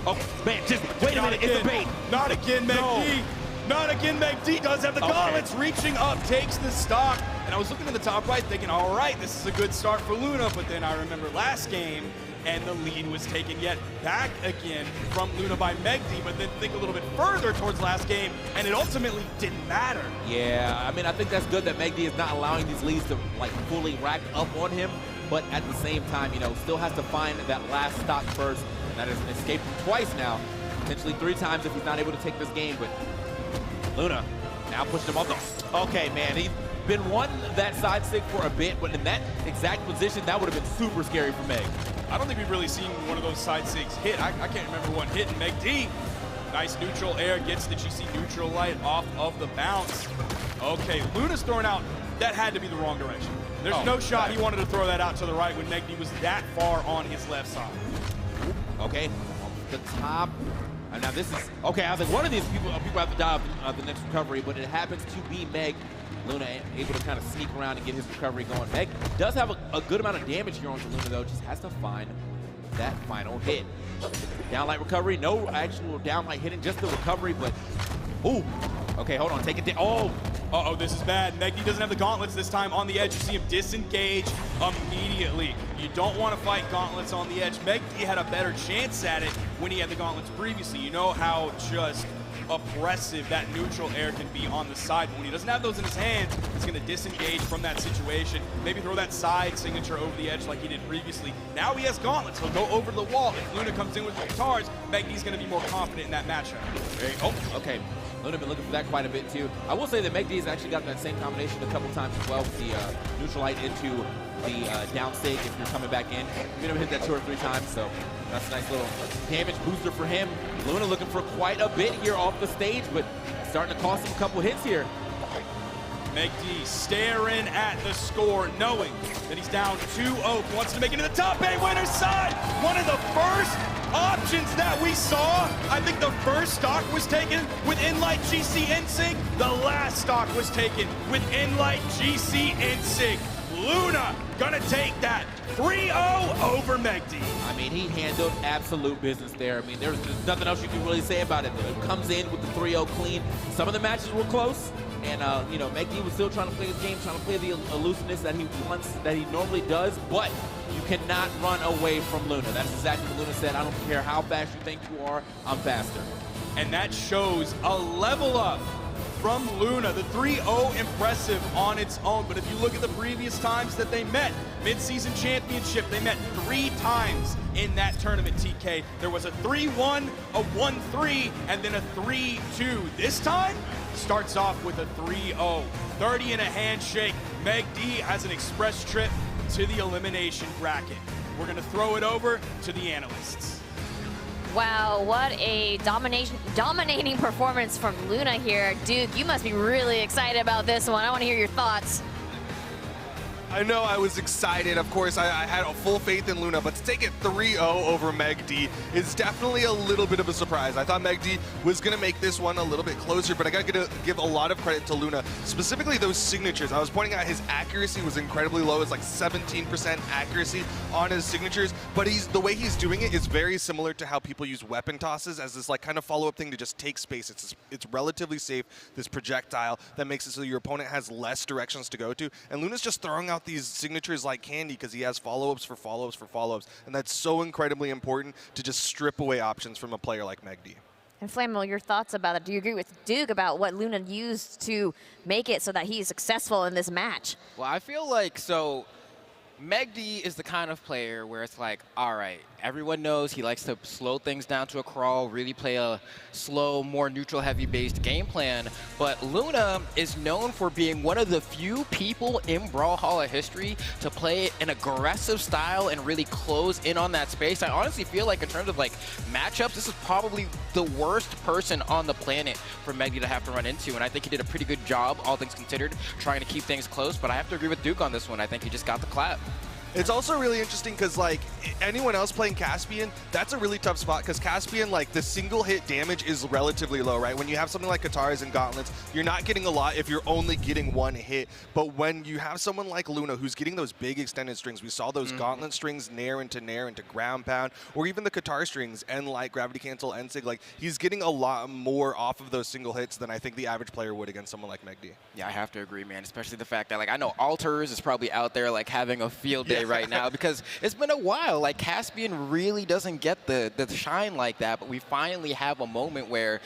Oh, man, just wait a minute, it's a bait. Not again, megd. No. Not again, megd does have the gauntlets, reaching up, takes the stock. And I was looking at the top right thinking, all right, this is a good start for Luna, but then I remember last game, and the lead was taken yet back again from Luna by megd, but then think a little bit further towards last game, and it ultimately didn't matter. Yeah, I mean, I think that's good that megd is not allowing these leads to, like, fully rack up on him, but at the same time, you know, still has to find that last stock first, and that has escaped him twice now, potentially 3 times if he's not able to take this game, but Luna now pushing him off the... Okay, man, he's been wanting that side stick for a bit, but in that exact position, that would have been super scary for megd. I don't think we've really seen one of those side sigs hit. I can't remember one hitting megd. Nice neutral air, gets the GC neutral light off of the bounce. Okay, Luna's throwing out, that had to be the wrong direction. There's no shot he wanted to throw that out to the right when megd was that far on his left side. Okay, off the top. And now this is, okay, I was like, one of these people have to die of the next recovery, but it happens to be megd. Luna able to kind of sneak around and get his recovery going. megd does have a good amount of damage here onto Luna, though. Just has to find that final hit. Downlight recovery, no actual downlight hitting, just the recovery, but, ooh. Okay, hold on, take it down. Oh. Uh-oh, this is bad. megd doesn't have the gauntlets this time on the edge. You see him disengage immediately. You don't want to fight gauntlets on the edge. megd had a better chance at it when he had the gauntlets previously. You know how just oppressive that neutral air can be on the side. But when he doesn't have those in his hands, he's going to disengage from that situation. Maybe throw that side signature over the edge like he did previously. Now he has gauntlets. He'll go over the wall. If Luna comes in with the guitars, megd's going to be more confident in that matchup. Oh, okay. Luna been looking for that quite a bit too. I will say that megd has actually got that same combination a couple times as well with the neutral light into the down stake if you're coming back in. You're gonna hit that 2 or 3 times, so that's a nice little damage booster for him. Luna looking for quite a bit here off the stage, but starting to cost him a couple hits here. megd staring at the score, knowing that he's down 2-0, wants to make it to the top 8 winner's side. One of the first options that we saw. I think the first stock was taken with Inlight GC NSYNC. The last stock was taken with Inlight GC NSYNC. Luna gonna take that 3-0 over megd. I mean, he handled absolute business there. I mean, there's nothing else you can really say about it. It comes in with the 3-0 clean. Some of the matches were close, and you know, megd was still trying to play his game, trying to play the elusiveness that he wants, that he normally does, but you cannot run away from Luna. That's exactly what Luna said. I don't care how fast you think you are, I'm faster. And that shows a level up from Luna. The 3-0 impressive on its own, but if you look at the previous times that they met, mid-season championship, they met 3 times in that tournament, TK. There was a 3-1, a 1-3, and then a 3-2. This time, starts off with a 3-0. 30 in a handshake. megd has an express trip to the elimination bracket. We're gonna throw it over to the analysts. Wow, what a dominating performance from Luna here. Duke, you must be really excited about this one. I want to hear your thoughts. I know I was excited. Of course, I had a full faith in Luna, but to take it 3-0 over megd is definitely a little bit of a surprise. I thought megd was going to make this one a little bit closer, but I got to give a lot of credit to Luna, specifically those signatures. I was pointing out his accuracy was incredibly low. It's like 17% accuracy on his signatures, but the way he's doing it is very similar to how people use weapon tosses as this like kind of follow-up thing to just take space. It's relatively safe, this projectile that makes it so your opponent has less directions to go to, and Luna's just throwing out these signatures like candy because he has follow-ups for follow-ups for follow-ups, and that's so incredibly important to just strip away options from a player like megd. And Flammo, your thoughts about it? Do you agree with Duke about what Luna used to make it so that he's successful in this match? Well, I feel like, so megd is the kind of player where it's like, all right, everyone knows he likes to slow things down to a crawl, really play a slow, more neutral heavy-based game plan. But Luna is known for being one of the few people in Brawlhalla history to play an aggressive style and really close in on that space. I honestly feel like in terms of like matchups, this is probably the worst person on the planet for megd to have to run into. And I think he did a pretty good job, all things considered, trying to keep things close. But I have to agree with Duke on this one. I think he just got the clap. It's also really interesting because, like, anyone else playing Caspian, that's a really tough spot because Caspian, like, the single hit damage is relatively low, right? When you have something like Katars and Gauntlets, you're not getting a lot if you're only getting one hit. But when you have someone like Luna who's getting those big extended strings, we saw those Gauntlet strings nair into ground pound, or even the Katar strings and, like, Gravity Cancel and Sig, like, he's getting a lot more off of those single hits than I think the average player would against someone like megd. Yeah, I have to agree, man, especially the fact that, like, I know Alters is probably out there, like, having a field day right now because it's been a while. Like, Caspian really doesn't get the shine like that, but we finally have a moment where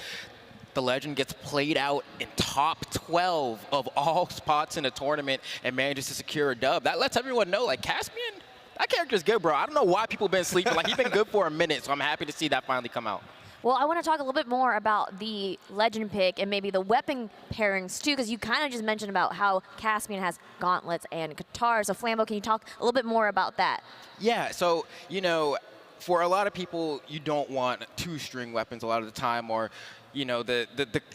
the legend gets played out in top 12 of all spots in a tournament and manages to secure a dub. That lets everyone know, like, Caspian, that character's good, bro. I don't know why people have been sleeping. Like, he's been good for a minute, so I'm happy to see that finally come out. Well, I want to talk a little bit more about the legend pick and maybe the weapon pairings too, because you kind of just mentioned about how Caspian has gauntlets and Katars. So Flammo, can you talk a little bit more about that? Yeah, so, you know, for a lot of people, you don't want two-string weapons a lot of the time, or, you know, the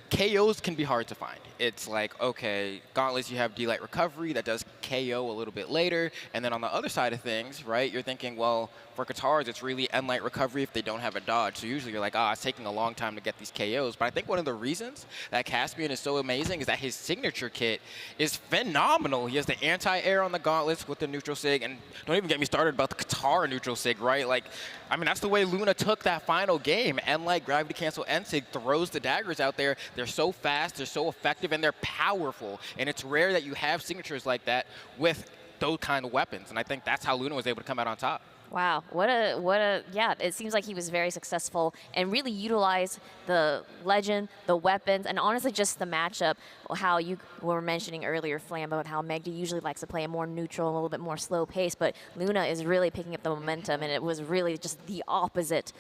KOs can be hard to find. It's like, okay, Gauntlets, you have D-Light Recovery, that does KO a little bit later, and then on the other side of things, right, you're thinking, well, for Katars, it's really N-Light Recovery if they don't have a dodge. So usually you're like, it's taking a long time to get these KOs. But I think one of the reasons that Caspian is so amazing is that his signature kit is phenomenal. He has the anti-air on the Gauntlets with the neutral sig, and don't even get me started about the Katar neutral sig, right? Like, I mean, that's the way Luna took that final game. N-Light, Gravity Cancel, N-Sig throws the daggers out there. They're so fast, they're so effective, and they're powerful. And it's rare that you have signatures like that with those kind of weapons. And I think that's how Luna was able to come out on top. Wow, yeah, it seems like he was very successful and really utilized the legend, the weapons, and honestly just the matchup, how you were mentioning earlier, Flammo, how megd usually likes to play a more neutral, a little bit more slow pace, but Luna is really picking up the momentum, and it was really just the opposite.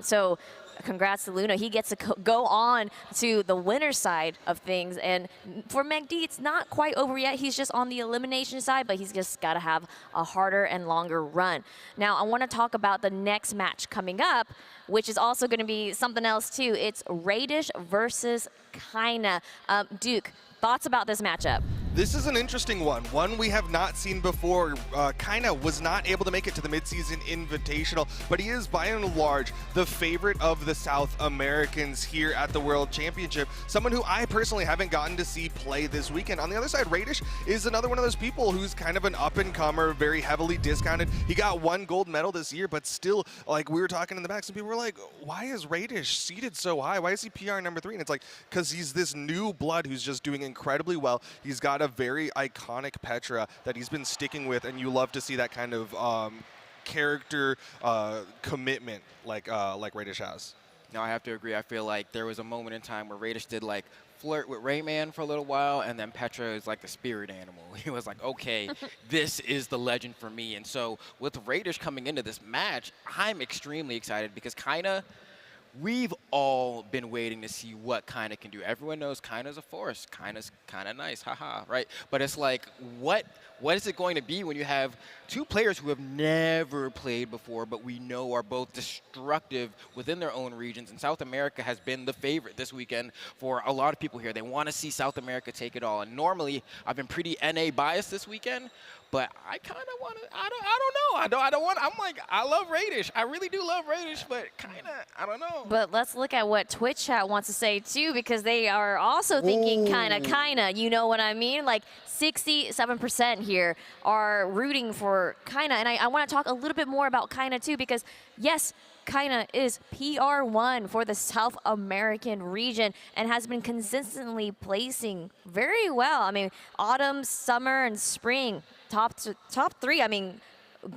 So congrats to Luna. He gets to go on to the winner's side of things. And for megd, it's not quite over yet. He's just on the elimination side, but he's just got to have a harder and longer run. Now, I want to talk about the next match coming up, which is also going to be something else, too. It's Radish versus Kaina. Duke, thoughts about this matchup? This is an interesting one we have not seen before. Kaina was not able to make it to the midseason invitational, but he is by and large the favorite of the South Americans here at the World Championship, someone who I personally haven't gotten to see play this weekend. On the other side, Radish is another one of those people who's kind of an up-and-comer, very heavily discounted. He got 1 gold medal this year, but still, like, we were talking in the back, some people were like, why is Radish seated so high? Why is he PR number 3? And it's like, because he's this new blood who's just doing incredibly well. He's got a very iconic Petra that he's been sticking with, and you love to see that kind of character commitment like Radish has. No, I have to agree. I feel like there was a moment in time where Radish did like flirt with Rayman for a little while, and then Petra is like the spirit animal. He was like, okay, this is the legend for me. And so with Radish coming into this match, I'm extremely excited because Kaina, we've all been waiting to see what Kaina can do. Everyone knows Kaina's a force. Kaina's kind of nice, haha, right? But it's like, what is it going to be when you have 2 players who have never played before, but we know are both destructive within their own regions? And South America has been the favorite this weekend for a lot of people here. They want to see South America take it all. And normally, I've been pretty NA biased this weekend, but I kind of want to, I don't know. I'm like, I love Radish. I really do love Radish, but kind of, I don't know. But let's look at what Twitch chat wants to say, too, because they are also thinking Kaina, you know what I mean? Like, 67% here are rooting for Kaina. And I want to talk a little bit more about Kaina, too, because, yes, Kaina is PR1 for the South American region and has been consistently placing very well. I mean, autumn, summer, and spring, top 3. I mean,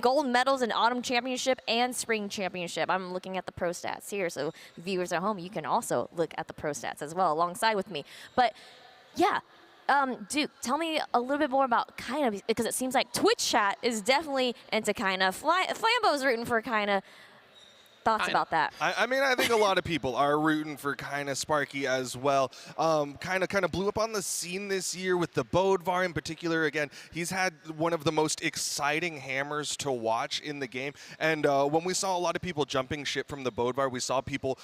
gold medals in Autumn Championship and Spring Championship. I'm looking at the pro stats here, so viewers at home, you can also look at the pro stats as well alongside with me. But yeah, Duke, tell me a little bit more about Kaina, because it seems like Twitch chat is definitely into Kaina. Flambo's rooting for Kaina. Thoughts about that? I mean, I think a lot of people are rooting for kind of Sparky as well. Kind of blew up on the scene this year with the Bodvar in particular. Again, he's had one of the most exciting hammers to watch in the game. And when we saw a lot of people jumping ship from the Bodvar, we saw people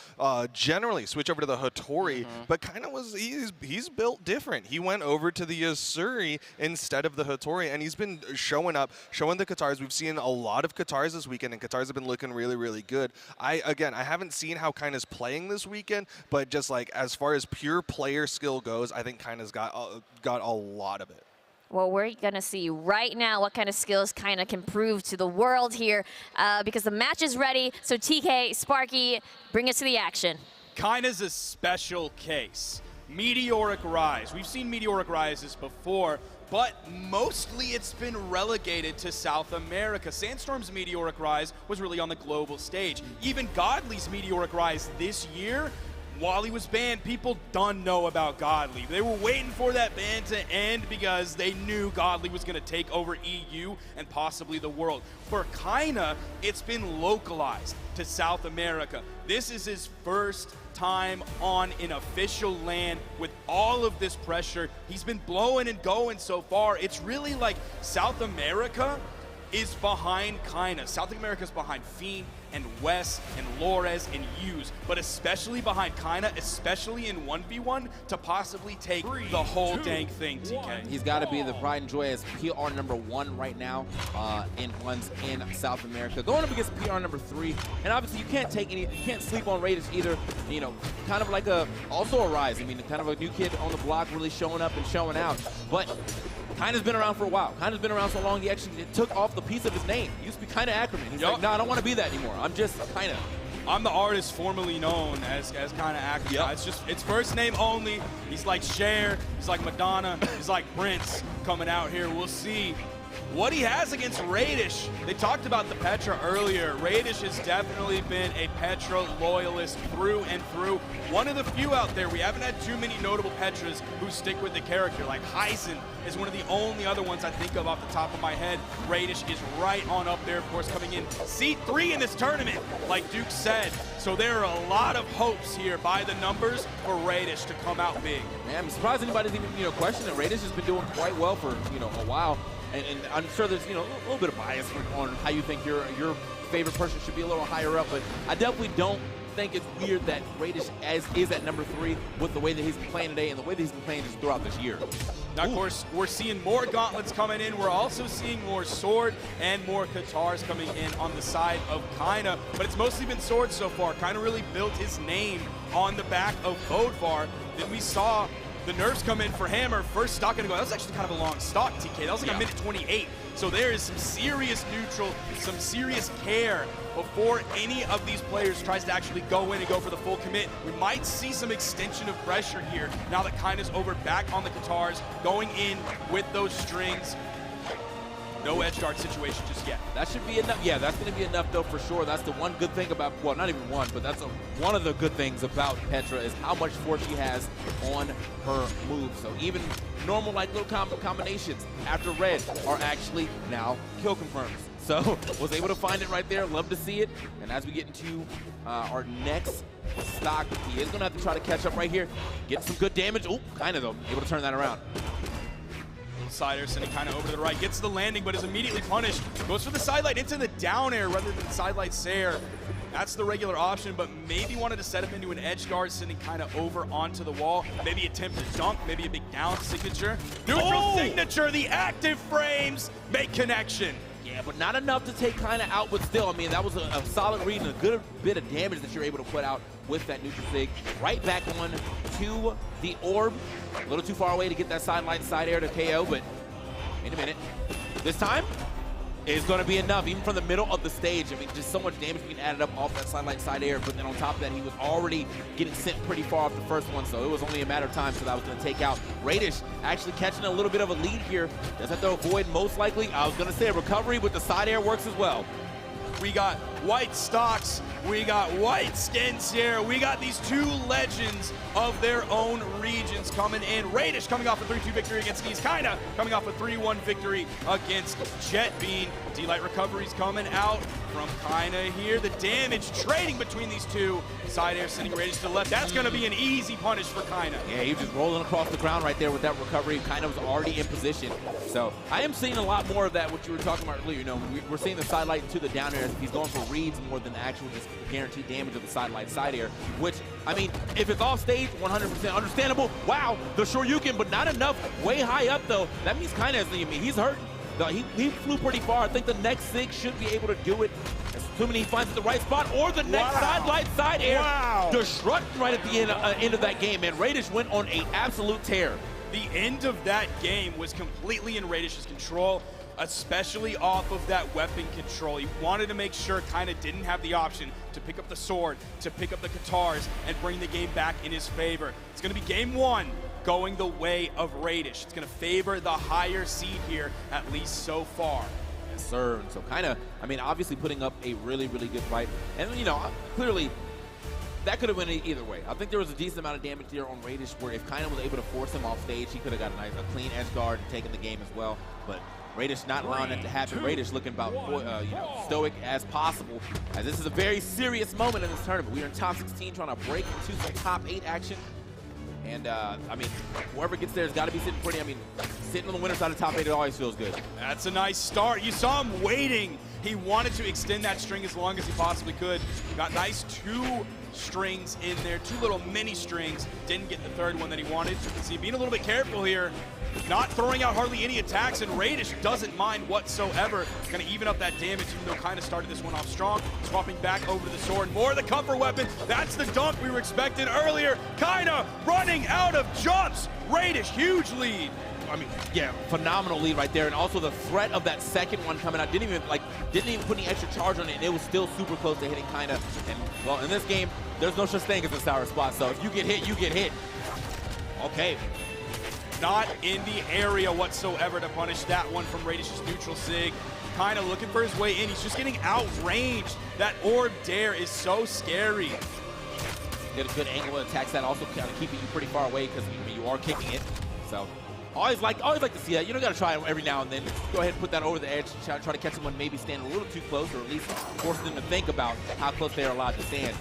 generally switch over to the Hattori. But kind of he's built different. He went over to the Yasuri instead of the Hattori, and he's been showing up, showing the Katars. We've seen a lot of Katars this weekend, and Katars have been looking really, really good. I haven't seen how Kaina's playing this weekend, but just like as far as pure player skill goes, I think Kaina's got a lot of it. Well, we're going to see right now what kind of skills Kaina can prove to the world here, because the match is ready. So TK, Sparky, bring us to the action. Kaina's a special case. Meteoric rise. We've seen meteoric rises before, but mostly it's been relegated to South America. Sandstorm's meteoric rise was really on the global stage. Even Godly's meteoric rise this year, while he was banned, people don't know about Godly. They were waiting for that ban to end because they knew Godly was going to take over EU and possibly the world. For Kaina, it's been localized to South America. This is his first time on an official land with all of this pressure. He's been blowing and going so far. It's really like South America is behind Kaina. South America is behind Fiend and Wes and Lores and Hughes, but especially behind Kaina, especially in 1v1 to possibly take the whole dang thing, TK. He's got to be the pride and joy as PR #1 right now in ones in South America. Going up against PR #3, and obviously you can't sleep on Radish either. You know, kind of like also a rise. I mean, kind of a new kid on the block, really showing up and showing out. But Kaina's been around for a while. Kaina's been around so long, he actually took off the piece of his name. He used to be Kaina Ackerman. He's like, no, I don't want to be that anymore. I'm just Kaina. I'm the artist formerly known as Kaina Ackerman. It's first name only. He's like Cher, he's like Madonna, he's like Prince coming out here. We'll see what he has against Radish. They talked about the Petra earlier. Radish has definitely been a Petra loyalist through and through. One of the few out there. We haven't had too many notable Petras who stick with the character. Like Heisen is one of the only other ones I think of off the top of my head. Radish is right on up there, of course, coming in seed 3 in this tournament, like Duke said. So there are a lot of hopes here by the numbers for Radish to come out big. Man, I'm surprised anybody's even question that Radish has been doing quite well for a while. And I'm sure there's a little bit of bias on how you think your favorite person should be a little higher up, but I definitely don't think it's weird that Radish is at #3 with the way that he's been playing today and the way that he's been playing just throughout this year. Now, of course, we're seeing more gauntlets coming in. We're also seeing more sword and more Katars coming in on the side of Kaina, but it's mostly been sword so far. Kaina really built his name on the back of Bodvar. Then we saw the nerfs come in for Hammer. First stock gonna go. That was actually kind of a long stock, TK. That was like a minute 28. So there is some serious neutral, some serious care before any of these players tries to actually go in and go for the full commit. We might see some extension of pressure here now that Kaina's over back on the Katars, going in with those strings. No edge guard situation just yet. That should be enough. Yeah, that's going to be enough, though, for sure. That's the one good thing about, well, not even one, but that's one of the good things about Petra is how much force she has on her moves. So even normal, like, little combinations after red are actually now kill confirms. So was able to find it right there. Love to see it. And as we get into our next stock, he is going to have to try to catch up right here. Get some good damage. Oh, kind of, though. Able to turn that around. Sider sending kind of over to the right, gets the landing, but is immediately punished. Goes for the sidelight into the down air rather than sidelight Sayer. That's the regular option, but maybe wanted to set him into an edge guard, sending kind of over onto the wall. Maybe attempt to dunk, maybe a big down signature. Neutral signature, the active frames make connection. Yeah, but not enough to take Kaina out, but still, I mean, that was a solid read and a good bit of damage that you're able to put out with that neutral sig. Right back on to the orb. A little too far away to get that sidelight side air to KO, but wait a minute. This time, is going to be enough, even from the middle of the stage. I mean, just so much damage being added up off that sidelight side air, but then on top of that, he was already getting sent pretty far off the first one, so it was only a matter of time so that I was going to take out. Radish actually catching a little bit of a lead here. Does have to avoid most likely. I was going to say recovery with the side air works as well. We got white stocks, we got white skins here, we got these two legends of their own regions coming in. Radish coming off a 3-2 victory against Sneeze, Kinda coming off a 3-1 victory against Jet Bean. D-Light recoveries coming out from Kinda here. The damage trading between these two. Side air sending Radish to the left. That's gonna be an easy punish for Kinda. Yeah, he was just rolling across the ground right there with that recovery. Kinda was already in position. So I am seeing a lot more of that, what you were talking about earlier. You know, we're seeing the sidelight to the down air. He's going for reads more than the actual just guaranteed damage of the sidelight side air, which, I mean, if it's off stage, 100% understandable. Wow, the Shoryuken, but not enough. Way high up, though. That means Kinda is, I mean, he's hurting. He flew pretty far. I think the next SIG should be able to do it, assuming he finds the right spot, or the next sidelight side air. Wow. Destruct right at the end of that game, man. Radish went on an absolute tear. The end of that game was completely in Radish's control, especially off of that weapon control. He wanted to make sure Kinda didn't have the option to pick up the sword, to pick up the guitars, and bring the game back in his favor. It's going to be game one going the way of Radish. It's going to favor the higher seed here, at least so far. Yes, sir. And so Kinda, I mean, obviously putting up a really, really good fight. And, you know, clearly, that could have went either way. I think there was a decent amount of damage there on Radish where if Kinda was able to force him off stage, he could have got a clean edge guard and taken the game as well. But Radish not allowing that to happen. Radish looking about stoic as possible, as this is a very serious moment in this tournament. We are in top 16 trying to break into some top 8 action. And, I mean, whoever gets there has got to be sitting pretty. I mean, sitting on the winner's side of top 8, it always feels good. That's a nice start. You saw him waiting. He wanted to extend that string as long as he possibly could. Got nice 2 strings in there, 2 little mini strings. Didn't get the third one that he wanted. See, being a little bit careful here. Not throwing out hardly any attacks, and Radish doesn't mind whatsoever. Gonna even up that damage, even though Kinda started this one off strong. Swapping back over to the sword. More of the cover weapon. That's the dunk we were expecting earlier. Kinda running out of jumps. Radish, huge lead. I mean, yeah, phenomenal lead right there. And also the threat of that second one coming out didn't even put any extra charge on it, and it was still super close to hitting Kinda. And, well, in this game, there's no such thing as a sour spot, so if you get hit, you get hit. Okay. Not in the area whatsoever to punish that one from Radish's neutral SIG. Kinda looking for his way in. He's just getting outranged. That orb dare is so scary. Get a good angle and attacks that, also kind of keeping you pretty far away because you are kicking it. So always like to see that. You don't got to try it every now and then. Go ahead and put that over the edge. Try to catch someone maybe standing a little too close, or at least force them to think about how close they are allowed to stand.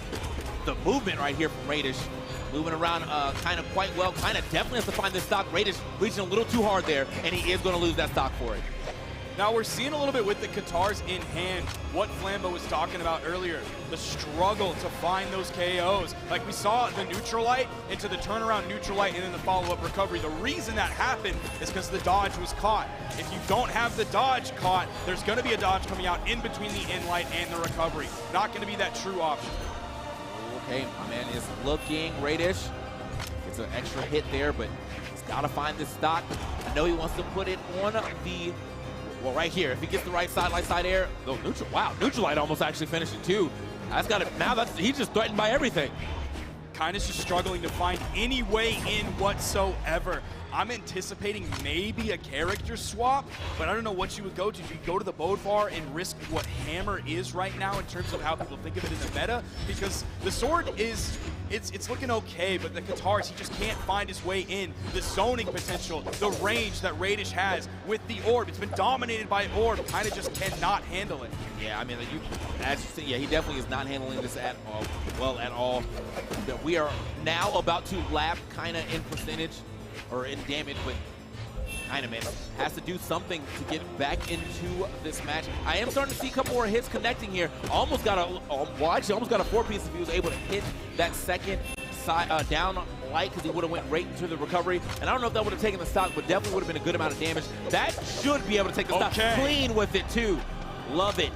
The movement right here from Radish. Moving around kind of quite well. Kinda definitely has to find this stock. Radish reaching a little too hard there, and he is going to lose that stock for it. Now we're seeing a little bit with the guitars in hand what Flambeau was talking about earlier. The struggle to find those KOs. Like we saw the neutral light into the turnaround neutral light and then the follow-up recovery. The reason that happened is because the dodge was caught. If you don't have the dodge caught, there's going to be a dodge coming out in between the in light and the recovery. Not going to be that true option. Okay, my man is looking. Radish gets an extra hit there, but he's got to find this stock. I know he wants to put it on the, well, right here. If he gets the right side air, oh, neutral. Wow, neutral light almost actually finishing too. That's got it. Now he's just threatened by everything. Kinda's just struggling to find any way in whatsoever. I'm anticipating maybe a character swap, but I don't know what you would go to. Do you go to the Bodvar and risk what Hammer is right now in terms of how people think of it in the meta? Because the sword is, it's looking okay, but the guitars, he just can't find his way in. The zoning potential, the range that Radish has with the orb, it's been dominated by orb. Kinda just cannot handle it. Yeah, I mean, as you see, yeah, he definitely is not handling this at all, well at all. We are now about to lap Kinda in percentage, or in damage, but Kinda, man, has to do something to get back into this match. I am starting to see a couple more hits connecting here. Almost got almost got a 4-piece if he was able to hit that second side down light, because he would have went right into the recovery. And I don't know if that would have taken the stock, but definitely would have been a good amount of damage. That should be able to take the stock clean with it too. Love it.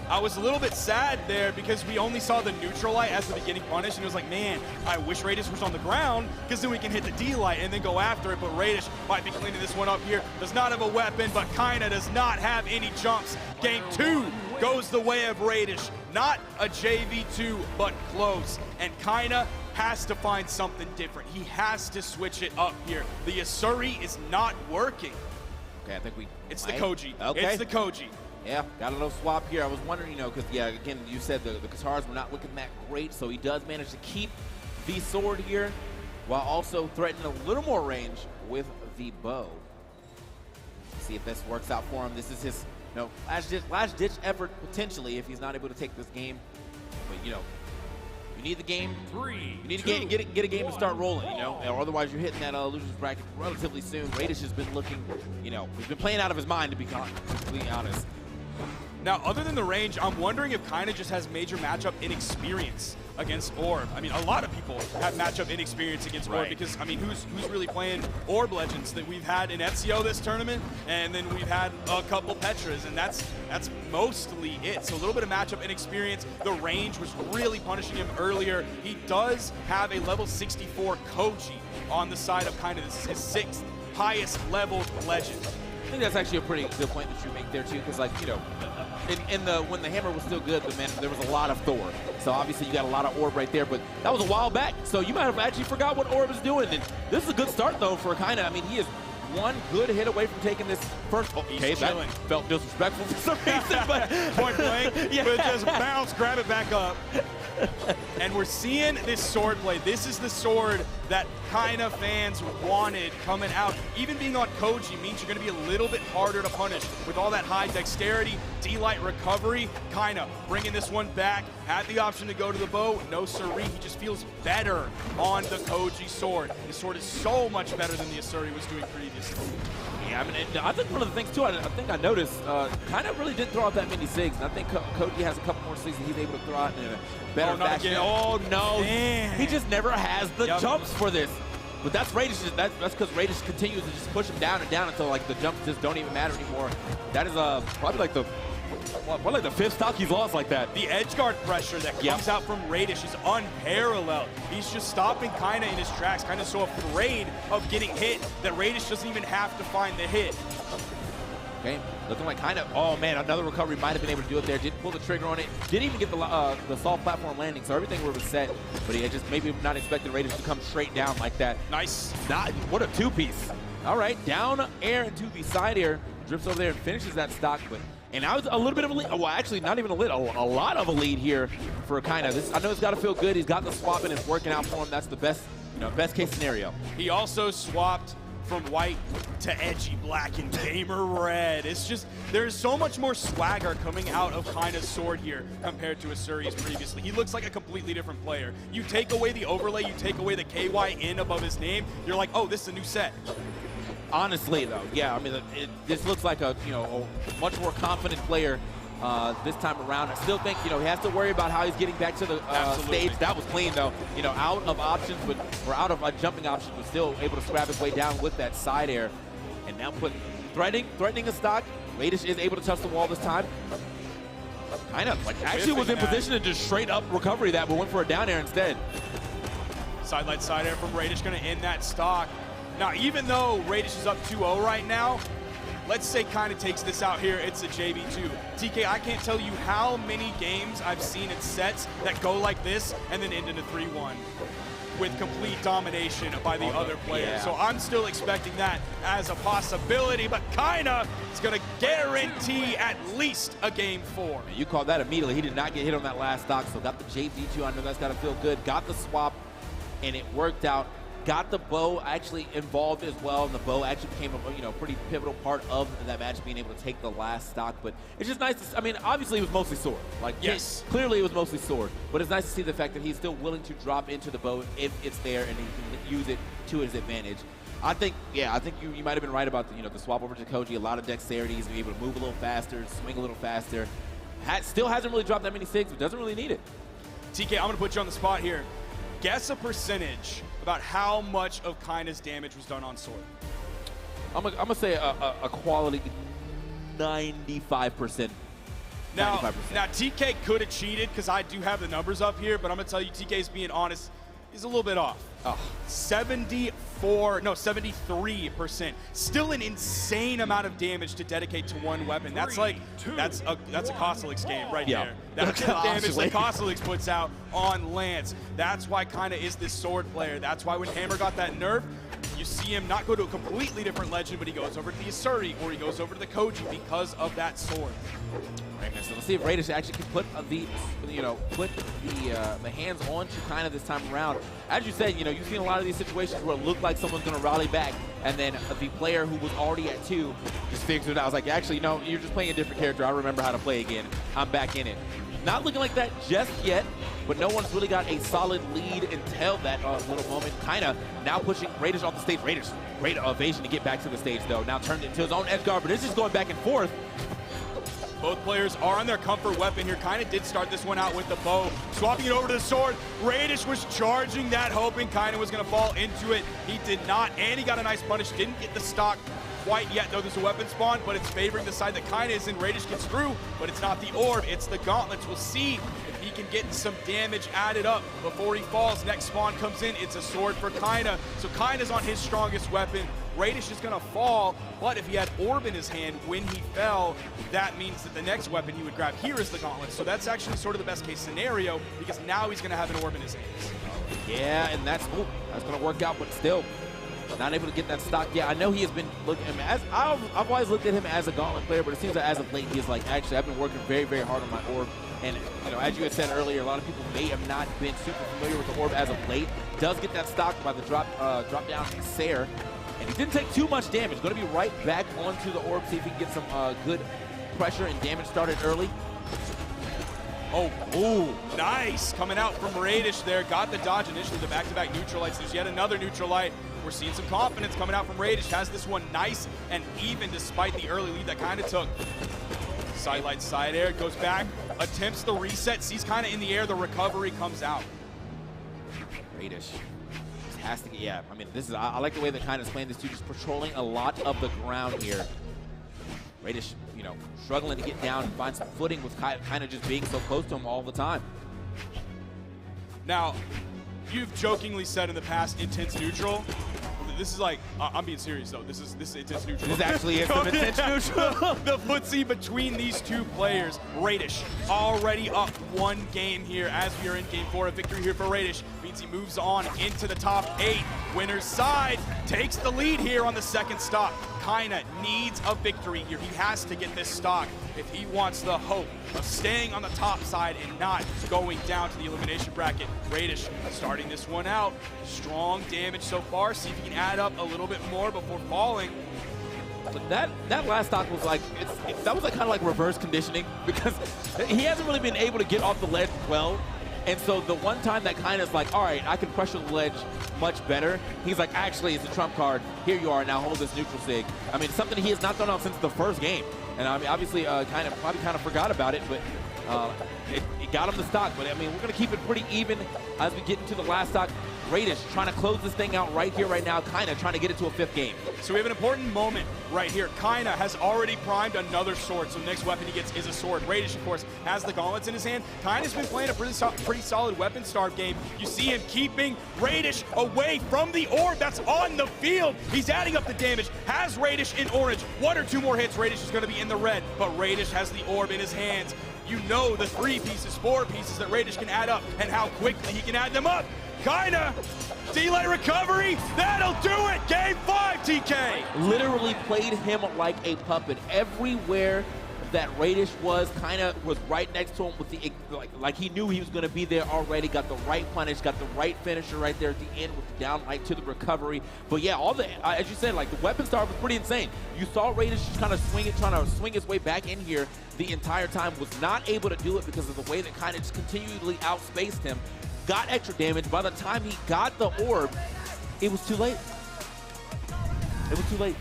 I was a little bit sad there because we only saw the neutral light as the beginning punish, and it was like, man, I wish Radish was on the ground because then we can hit the D light and then go after it. But Radish might be cleaning this one up here. Does not have a weapon, but kinda does not have any jumps. Game 2 goes the way of Radish. Not a JV2, but close. And kinda has to find something different. He has to switch it up here. The Yasuri is not working. Okay, I think we... It's the Koji. Okay. It's the Koji. Yeah, got a little swap here. I was wondering, you know, because, yeah, again, you said the Katars were not looking that great, so he does manage to keep the sword here while also threatening a little more range with the bow. See if this works out for him. This is his, you know, last-ditch effort, potentially, if he's not able to take this game. But, you know, you need the game. You need to get a game to start rolling, you know, or otherwise you're hitting that losers bracket relatively soon. Radish has been looking, you know, he's been playing out of his mind, to be completely honest. Now, other than the range, I'm wondering if Kinda just has major matchup inexperience against Orb. I mean, a lot of people have matchup inexperience against Orb because, I mean, who's really playing Orb Legends that we've had in FCO this tournament, and then we've had a couple Petras, and that's mostly it. So a little bit of matchup inexperience. The range was really punishing him earlier. He does have a level 64 Koji on the side of Kinda. This is his 6th highest leveled legend. I think that's actually a pretty good point that you make there too, because, like, you know, when the hammer was still good, there was a lot of Thor. So obviously you got a lot of Orb right there, but that was a while back. So you might have actually forgot what Orb is doing. And this is a good start though for Kinda. I mean, he is one good hit away from taking this first. Okay, that felt disrespectful for some reason, but point blank, yeah. But just bounce, grab it back up. And we're seeing this sword play. This is the sword that Kinda fans wanted coming out. Even being on Koji means you're going to be a little bit harder to punish with all that high dexterity, D-light recovery. Kinda bringing this one back. Had the option to go to the bow. No siree. He just feels better on the Koji sword. His sword is so much better than the Asuri was doing previously. Yeah, I mean, I think one of the things too, I think I noticed, Kinda really didn't throw out that many SIGs. And I think Koji has a couple more SIGs that he's able to throw out in a better fashion. Oh, no. Damn. He just never has the jumps for this. But that's Radish. That's because Radish continues to just push him down and down until, like, the jumps just don't even matter anymore. That is probably like the 5th stock he's lost like that. The edge guard pressure that comes out from Radish is unparalleled. He's just stopping Kinda in his tracks. Kinda's so afraid of getting hit that Radish doesn't even have to find the hit. Okay, looking like Kinda, oh man, another recovery, might have been able to do it there. Didn't pull the trigger on it. Didn't even get the soft platform landing, so everything was set. But he had just maybe not expected Radish to come straight down like that. Nice. What a two-piece. All right, down air into the side air. Drifts over there and finishes that stock. And now it's a little bit of a lead. Well, actually, not even a lead, a lot of a lead here for Kinda. I know it's got to feel good. He's got the swap and it's working out for him. That's the best, best case scenario. He also swapped from white to edgy black and gamer red. It's just, there's so much more swagger coming out of Kinda's sword here compared to Asuri's previously. He looks like a completely different player. You take away the overlay, you take away the KY in above his name, you're like, oh, this is a new set. Honestly, though, yeah, I mean, this looks like a much more confident player this time around. I still think, he has to worry about how he's getting back to the stage. That was clean, though. Out of options, or out of a jumping option, but still able to scrap his way down with that side air. And now threatening a stock. Radish is able to touch the wall this time. Kinda, actually was in position to just straight up recovery that, but went for a down air instead. Sidelight side air from Radish, going to end that stock. Now, even though Radish is up 2-0 right now, let's say Kinda takes this out here, it's a JV2. TK, I can't tell you how many games I've seen in sets that go like this and then end in a 3-1 with complete domination by the other players. Yeah. So I'm still expecting that as a possibility, but Kinda is going to guarantee at least a game 4. You called that immediately. He did not get hit on that last stock, so got the JV2. I know that's got to feel good. Got the swap, and it worked out. Got the bow actually involved as well, and the bow actually became a pretty pivotal part of that match, being able to take the last stock. But it's just nice to, I mean, obviously it was mostly sword. Yes, clearly it was mostly sword, but it's nice to see the fact that he's still willing to drop into the bow if it's there and he can use it to his advantage. I think you might have been right about the swap over to Koji. A lot of dexterity. He's able to move a little faster, swing a little faster. Still hasn't really dropped that many SIGs, but doesn't really need it. TK, I'm going to put you on the spot here. Guess a percentage about how much of Kinda's damage was done on sword. I'm gonna say a quality 95%. Now, 95%. now TK could have cheated because I do have the numbers up here, but I'm going to tell you TK's being honest. He's a little bit off. Oh. 73%. Still an insane amount of damage to dedicate to one weapon. That's like, that's a Kostelix game right there. That's the damage that Kostelix puts out on Lance. That's why Kaina is this sword player. That's why when Hammer got that nerf, you see him not go to a completely different legend, but he goes over to the Asuri or he goes over to the Koji because of that sword. Right, so let's see if Radish actually can put the hands onto Kaina this time around. As you said, you've seen a lot of these situations where it looked like someone's going to rally back, and then the player who was already at 2 just figures it out. I was like, actually, no, you're just playing a different character. I remember how to play again. I'm back in it. Not looking like that just yet, but no one's really got a solid lead until that little moment. Kaina now pushing Radish off the stage. Radish, great evasion to get back to the stage, though. Now turned into his own edge guard, but this is going back and forth. Both players are on their comfort weapon here. Kaina did start this one out with the bow, swapping it over to the sword. Radish was charging that, hoping Kaina was going to fall into it. He did not, and he got a nice punish. Didn't get the stock quite yet, though. There's a weapon spawn, but it's favoring the side that Kaina is in. Radish gets through, but it's not the orb, it's the gauntlets. We'll see if he can get some damage added up before he falls. Next spawn comes in, it's a sword for Kaina. So Kaina's on his strongest weapon. Radish is going to fall, but if he had orb in his hand when he fell, that means that the next weapon he would grab here is the gauntlet. So that's actually sort of the best case scenario, because now he's going to have an orb in his hands. Yeah, and that's going to work out, but still not able to get that stock. Yeah, I know he has been looking at him as, I've always looked at him as a gauntlet player, but it seems that as of late, he's like, actually, I've been working very, very hard on my orb. And, as you had said earlier, a lot of people may have not been super familiar with the orb as of late. Does get that stock by the drop down Sair. And he didn't take too much damage. Going to be right back onto the orb, see if he can get some good pressure and damage started early. Oh, ooh, nice. Coming out from Radish there. Got the dodge initially, the back-to-back neutralites. There's yet another neutralite. We're seeing some confidence coming out from Radish. Has this one nice and even despite the early lead that Kaina took. Sidelight side air, goes back, attempts the reset, sees Kaina in the air, the recovery comes out. Radish has to, yeah, I mean, this is, I like the way that Kaina's playing this too, just patrolling a lot of the ground here. Radish, struggling to get down and find some footing with Kaina just being so close to him all the time. Now, you've jokingly said in the past, intense neutral. This is like, I'm being serious though. This is intense neutral. This actually is some intense neutral. The footsie between these two players. Radish already up 1 game here as we are in game 4. A victory here for Radish means he moves on into the top 8. Winner's side takes the lead here on the second stop. Kaina needs a victory here. He has to get this stock if he wants the hope of staying on the top side and not going down to the elimination bracket. Radish starting this one out. Strong damage so far. See if he can add up a little bit more before falling. But that last stock was like, that was like kind of like reverse conditioning, because he hasn't really been able to get off the ledge well. And so the one time that Kaina's like, all right, I can pressure the ledge much better, he's like, actually, it's a trump card. Here you are, now hold this neutral sig. I mean, it's something he has not done on since the first game. And I mean, obviously, probably kind of forgot about it, but it got him the stock. But I mean, we're going to keep it pretty even as we get into the last stock. Radish trying to close this thing out right here, right now. Kaina trying to get it to a 5th game. So we have an important moment right here. Kaina has already primed another sword, so the next weapon he gets is a sword. Radish, of course, has the gauntlets in his hand. Kaina's been playing a pretty solid weapon starve game. You see him keeping Radish away from the orb that's on the field. He's adding up the damage. Has Radish in orange. 1 or 2 more hits, Radish is going to be in the red, but Radish has the orb in his hands. You know the 3 pieces, 4 pieces that Radish can add up and how quickly he can add them up. Kaina, delay recovery, that'll do it. Game 5, TK. Literally played him like a puppet. Everywhere that Radish was, Kaina was right next to him with the, like he knew he was going to be there already. Got the right punish, got the right finisher right there at the end with the down right to the recovery. But yeah, all the, as you said, like the weapon star was pretty insane. You saw Radish just kind of trying to swing his way back in here the entire time. Was not able to do it because of the way that Kaina just continually outspaced him. Got extra damage. By the time he got the orb, it was too late. It was too late.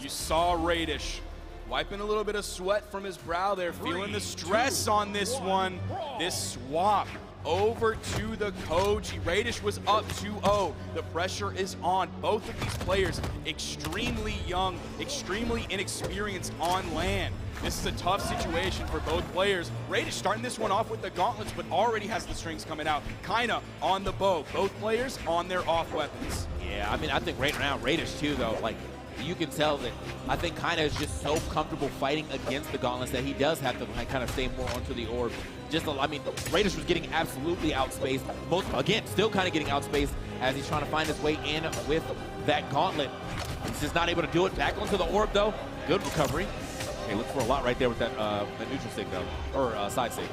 You saw Radish Wiping a little bit of sweat from his brow there, feeling the stress on this one. This swap over to the Koji. Radish was up 2-0. The pressure is on. Both of these players extremely young, extremely inexperienced on land. This is a tough situation for both players. Radish starting this one off with the gauntlets, but already has the strings coming out. Kinda on the bow. Both players on their off weapons. Yeah, I mean, I think right now, Radish too, though, like, you can tell that I think Kinda is just so comfortable fighting against the gauntlets that he does have to kind of stay more onto the orb. I mean, Radish was getting absolutely outspaced. Again, still kind of getting outspaced as he's trying to find his way in with that gauntlet. He's just not able to do it. Back onto the orb, though. Good recovery. Okay, look for a lot right there with that neutral stick, though, or side stick.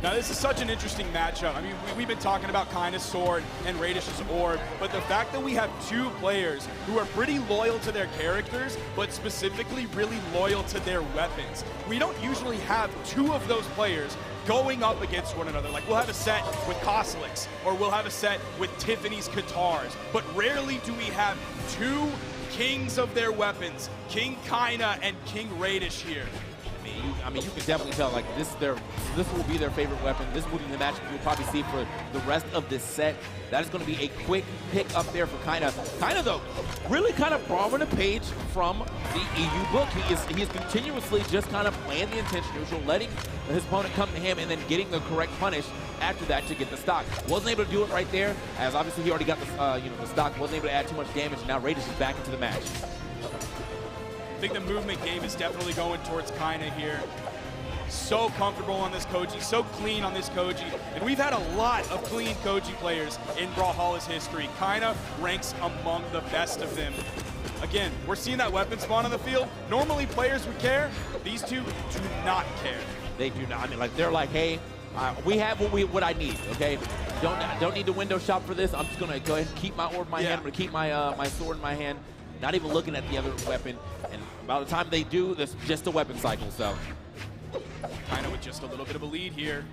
Now, this is such an interesting matchup. I mean, we've been talking about Kinda's sword and Radish's orb, but the fact that we have two players who are pretty loyal to their characters, but specifically really loyal to their weapons. We don't usually have two of those players going up against one another. Like, we'll have a set with Koslix, or we'll have a set with Tiffany's Katars, but rarely do we have two kings of their weapons, King Kinda and King Radish here. I mean, you can definitely tell, like, this will be their favorite weapon. This will be the matchup you'll probably see for the rest of this set. That is going to be a quick pick up there for Kinda. Kinda, though, really kind of borrowing a page from the EU book. He is continuously just kind of playing the intention neutral, letting his opponent come to him, and then getting the correct punish after that to get the stock. Wasn't able to do it right there, as obviously he already got the, the stock. Wasn't able to add too much damage, and now Radish is back into the match. I think the movement game is definitely going towards Kinda here. So comfortable on this Koji, so clean on this Koji. And we've had a lot of clean Koji players in Brawlhalla's history. Kinda ranks among the best of them. Again, we're seeing that weapon spawn on the field. Normally players would care. These two do not care. They do not. I mean, like, they're like, hey, we have what I need, okay? Don't need to window shop for this. I'm just gonna go ahead and keep my orb in my hand. I'm gonna keep my my sword in my hand. Not even looking at the other weapon. And by the time they do, there's just a weapon cycle, so. Kinda with just a little bit of a lead here.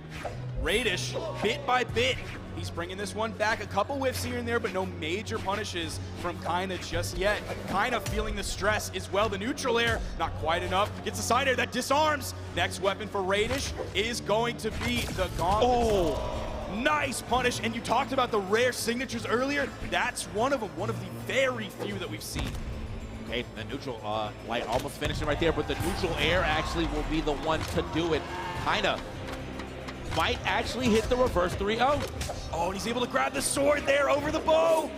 Radish, bit by bit, he's bringing this one back. A couple whiffs here and there, but no major punishes from Kinda just yet. Kinda feeling the stress as well. The neutral air, not quite enough. Gets a side air that disarms. Next weapon for Radish is going to be the gauntlet. Oh! Nice punish, and you talked about the rare signatures earlier. That's one of them, one of the very few that we've seen. Okay, the neutral light almost finishing right there, but the neutral air actually will be the one to do it. Kinda might actually hit the reverse 3-0. Oh, and he's able to grab the sword there over the bow.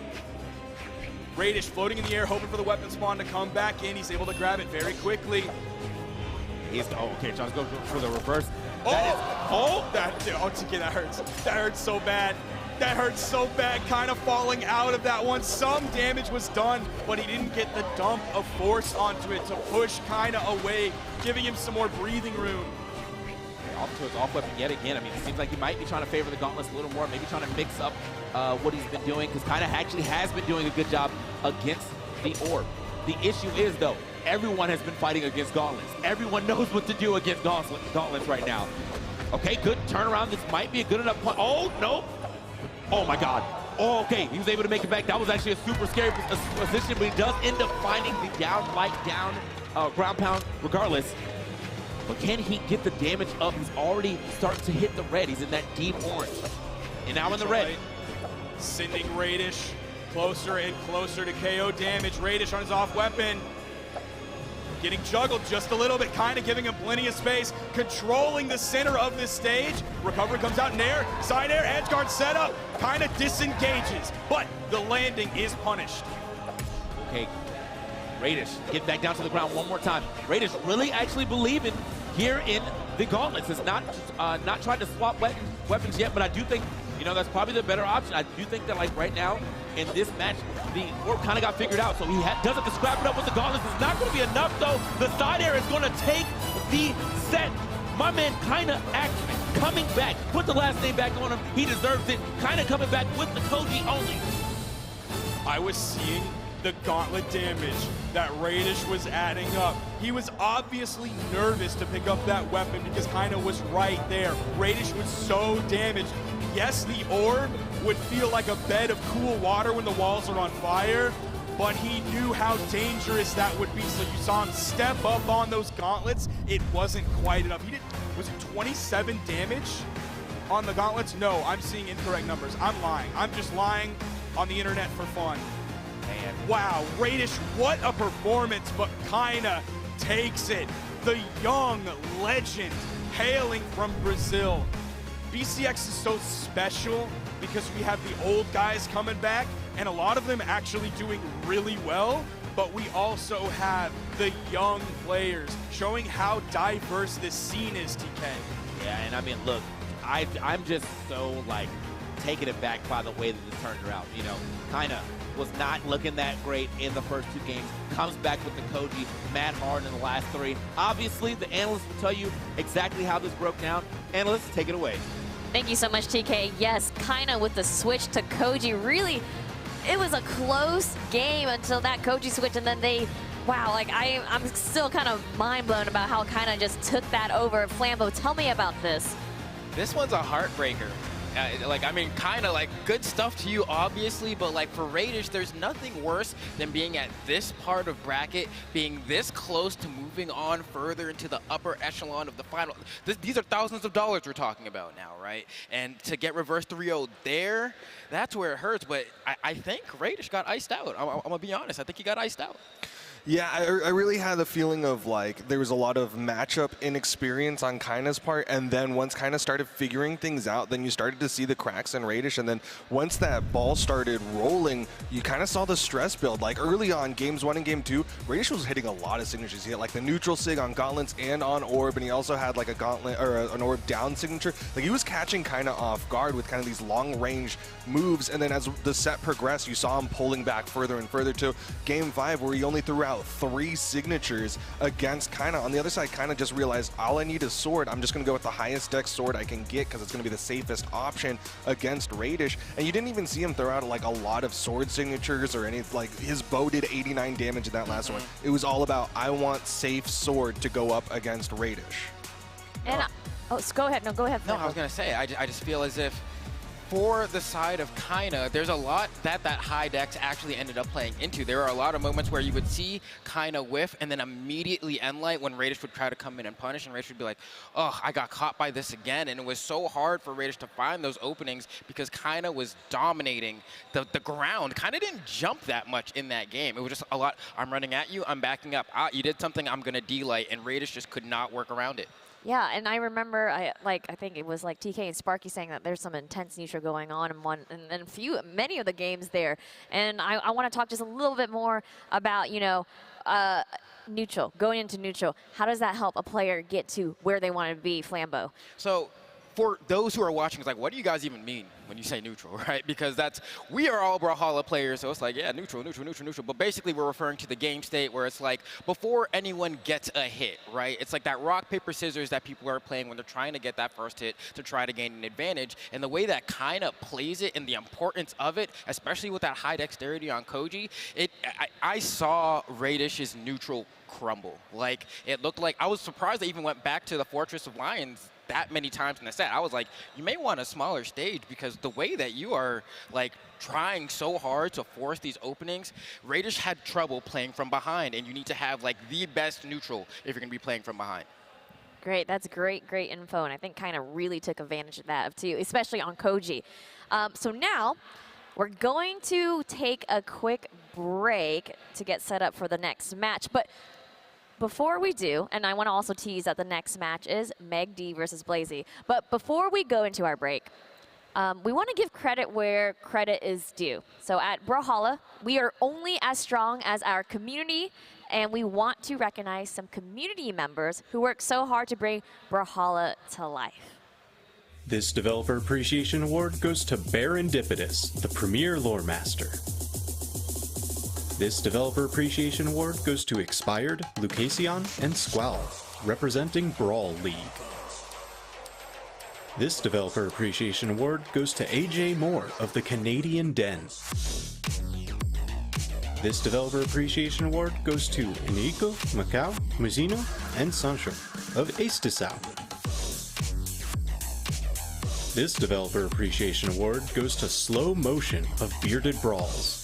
Radish floating in the air, hoping for the weapon spawn to come back in. He's able to grab it very quickly. Okay, John's going for the reverse. That hurts. That hurts so bad. That hurts so bad, kind of falling out of that one. Some damage was done, but he didn't get the dump of force onto it to push Kinda away, giving him some more breathing room. Off to his off weapon yet again. I mean, it seems like he might be trying to favor the gauntlets a little more, maybe trying to mix up what he's been doing, because Kinda actually has been doing a good job against the orb. The issue is, though, everyone has been fighting against gauntlets. Everyone knows what to do against gauntlets right now. Okay, good turnaround. This might be a good enough point. Oh, no. Oh, my God. Oh, okay, he was able to make it back. That was actually a super scary position, but he does end up finding the down ground pound regardless. But can he get the damage up? He's already starting to hit the red. He's in that deep orange. And now in the red. Sending Radish closer and closer to KO damage. Radish on his off weapon. Getting juggled just a little bit, kind of giving him plenty of space, controlling the center of this stage. Recovery comes out in air, side air, edge guard setup, kind of disengages, but the landing is punished. Okay, Radish, get back down to the ground one more time. Radish really actually believing here in the gauntlets. It's not trying to swap weapons yet, but I do think, that's probably the better option. I do think that, like, right now in this match, the orb kind of got figured out, so he does have to scrap it up with the gauntlets. It's not going to be enough, though. The side air is going to take the set. My man kind of actually coming back. Put the last name back on him. He deserves it. Kind of coming back with the Koji only. I was seeing the gauntlet damage that Radish was adding up. He was obviously nervous to pick up that weapon because Kinda was right there. Radish was so damaged. Yes, the orb would feel like a bed of cool water when the walls are on fire, but he knew how dangerous that would be. So you saw him step up on those gauntlets. It wasn't quite enough. He did, was it 27 damage on the gauntlets? No, I'm seeing incorrect numbers. I'm lying. I'm just lying on the internet for fun. And wow, Radish, what a performance, but kinda takes it. The young legend hailing from Brazil. BCX is so special because we have the old guys coming back and a lot of them actually doing really well, but we also have the young players showing how diverse this scene is, TK. Yeah, and I mean, look, I'm just so, like, taken aback by the way that this turned out. You know, kinda was not looking that great in the first 2 games. Comes back with the Koji, mad hard in the last 3. Obviously, the analysts will tell you exactly how this broke down. Analysts, take it away. Thank you so much, TK. Yes, kinda with the switch to Koji, really, it was a close game until that Koji switch, and then they, wow, like I'm still kind of mind blown about how kinda just took that over. Flambeau, tell me about this. This one's a heartbreaker. Like, I mean, kind of like good stuff to you, obviously, but like for Radish, there's nothing worse than being at this part of bracket, being this close to moving on further into the upper echelon of the final. These are thousands of dollars we're talking about now, right? And to get reverse 3-0 there, that's where it hurts. But I think Radish got iced out. I'm gonna be honest. I think he got iced out. Yeah, I really had the feeling of like there was a lot of matchup inexperience on Kaina's part, and then once Kaina started figuring things out, then you started to see the cracks in Radish, and then once that ball started rolling, you kind of saw the stress build. Like early on, games 1 and game 2, Radish was hitting a lot of signatures. He had like the neutral sig on gauntlets and on orb, and he also had like a gauntlet or an orb down signature. Like he was catching Kaina off guard with kind of these long range moves, and then as the set progressed, you saw him pulling back further and further to game 5, where he only threw out 3 signatures against Kaina. On the other side, Kaina just realized, all I need is sword. I'm just going to go with the highest dex sword I can get because it's going to be the safest option against Radish. And you didn't even see him throw out like a lot of sword signatures or any, like his bow did 89 damage in that last one. It was all about, I want safe sword to go up against Radish. And go ahead. No, go ahead. No, I was going to say, I just feel as if for the side of Kaina, there's a lot that high dex actually ended up playing into. There are a lot of moments where you would see Kaina whiff and then immediately end light when Radish would try to come in and punish, and Radish would be like, oh, I got caught by this again. And it was so hard for Radish to find those openings because Kaina was dominating the ground. Kaina didn't jump that much in that game. It was just a lot, I'm running at you, I'm backing up. You did something, I'm going to D-light, and Radish just could not work around it. Yeah, and I remember, I think it was like TK and Sparky saying that there's some intense neutral going on in many of the games there. And I want to talk just a little bit more about, you know, neutral, going into neutral. How does that help a player get to where they want to be, Flambeau? So for those who are watching, it's like, what do you guys even mean when you say neutral, right? Because we are all Brawlhalla players, so it's like, yeah, neutral. But basically, we're referring to the game state where it's like, before anyone gets a hit, right? It's like that rock, paper, scissors that people are playing when they're trying to get that first hit to try to gain an advantage. And the way that Kaina plays it and the importance of it, especially with that high dexterity on Koji, I saw Radish's neutral crumble. Like, it looked like, I was surprised they even went back to the Fortress of Lions that many times in the set. I was like, you may want a smaller stage because the way that you are like trying so hard to force these openings, Radish had trouble playing from behind, and you need to have like the best neutral if you're gonna be playing from behind. Great, that's great info, and I think kind of really took advantage of that too, especially on Koji. So now we're going to take a quick break to get set up for the next match, but before we do, and I want to also tease that the next match is megd versus Blazy. But before we go into our break, we want to give credit where credit is due. So at Brawlhalla, we are only as strong as our community, and we want to recognize some community members who work so hard to bring Brawlhalla to life. This Developer Appreciation Award goes to Barendipitous, the premier lore master. This Developer Appreciation Award goes to Expired, Lucasion, and Squall, representing Brawl League. This Developer Appreciation Award goes to AJ Moore of the Canadian Den. This Developer Appreciation Award goes to Enrico, Macau, Muzzino, and Sancho of Aestisau. This Developer Appreciation Award goes to Slow Motion of Bearded Brawls.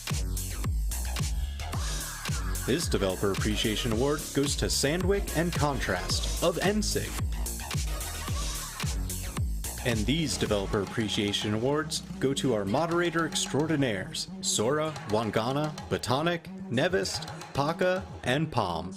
This Developer Appreciation Award goes to Sandwick and Contrast of NSIG. And these Developer Appreciation Awards go to our moderator extraordinaires, Sora, Wangana, Botanic, Nevist, Paka, and Palm.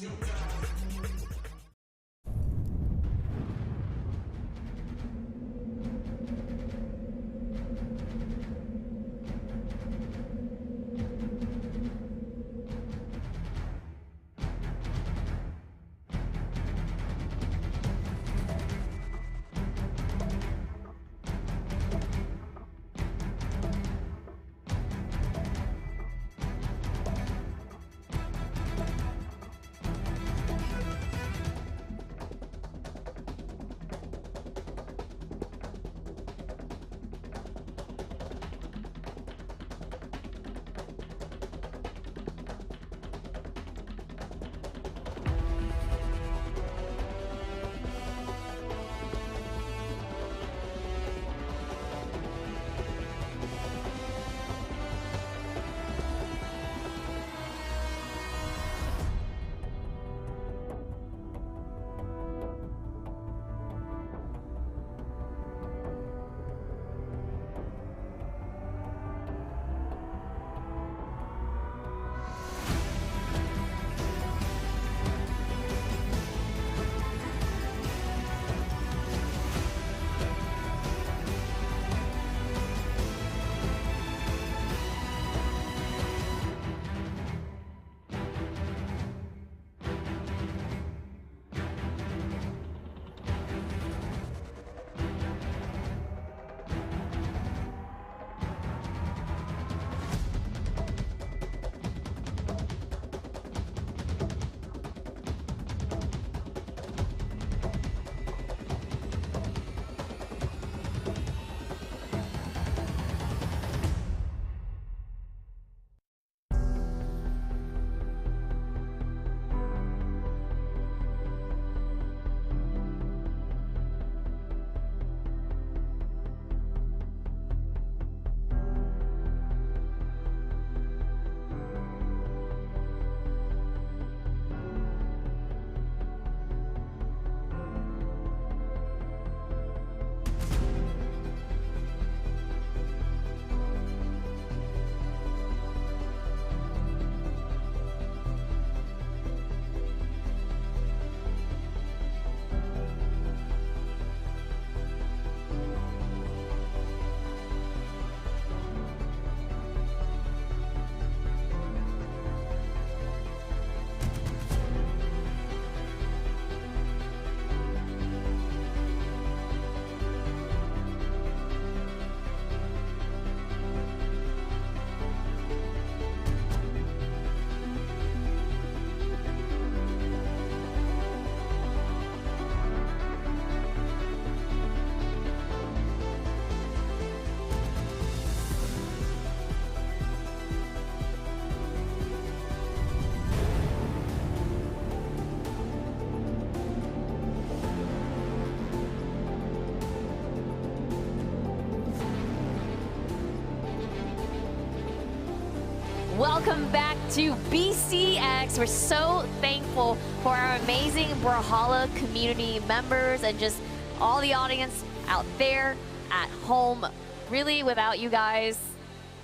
Welcome back to BCX. We're so thankful for our amazing Brawlhalla community members and just all the audience out there at home. Really, without you guys,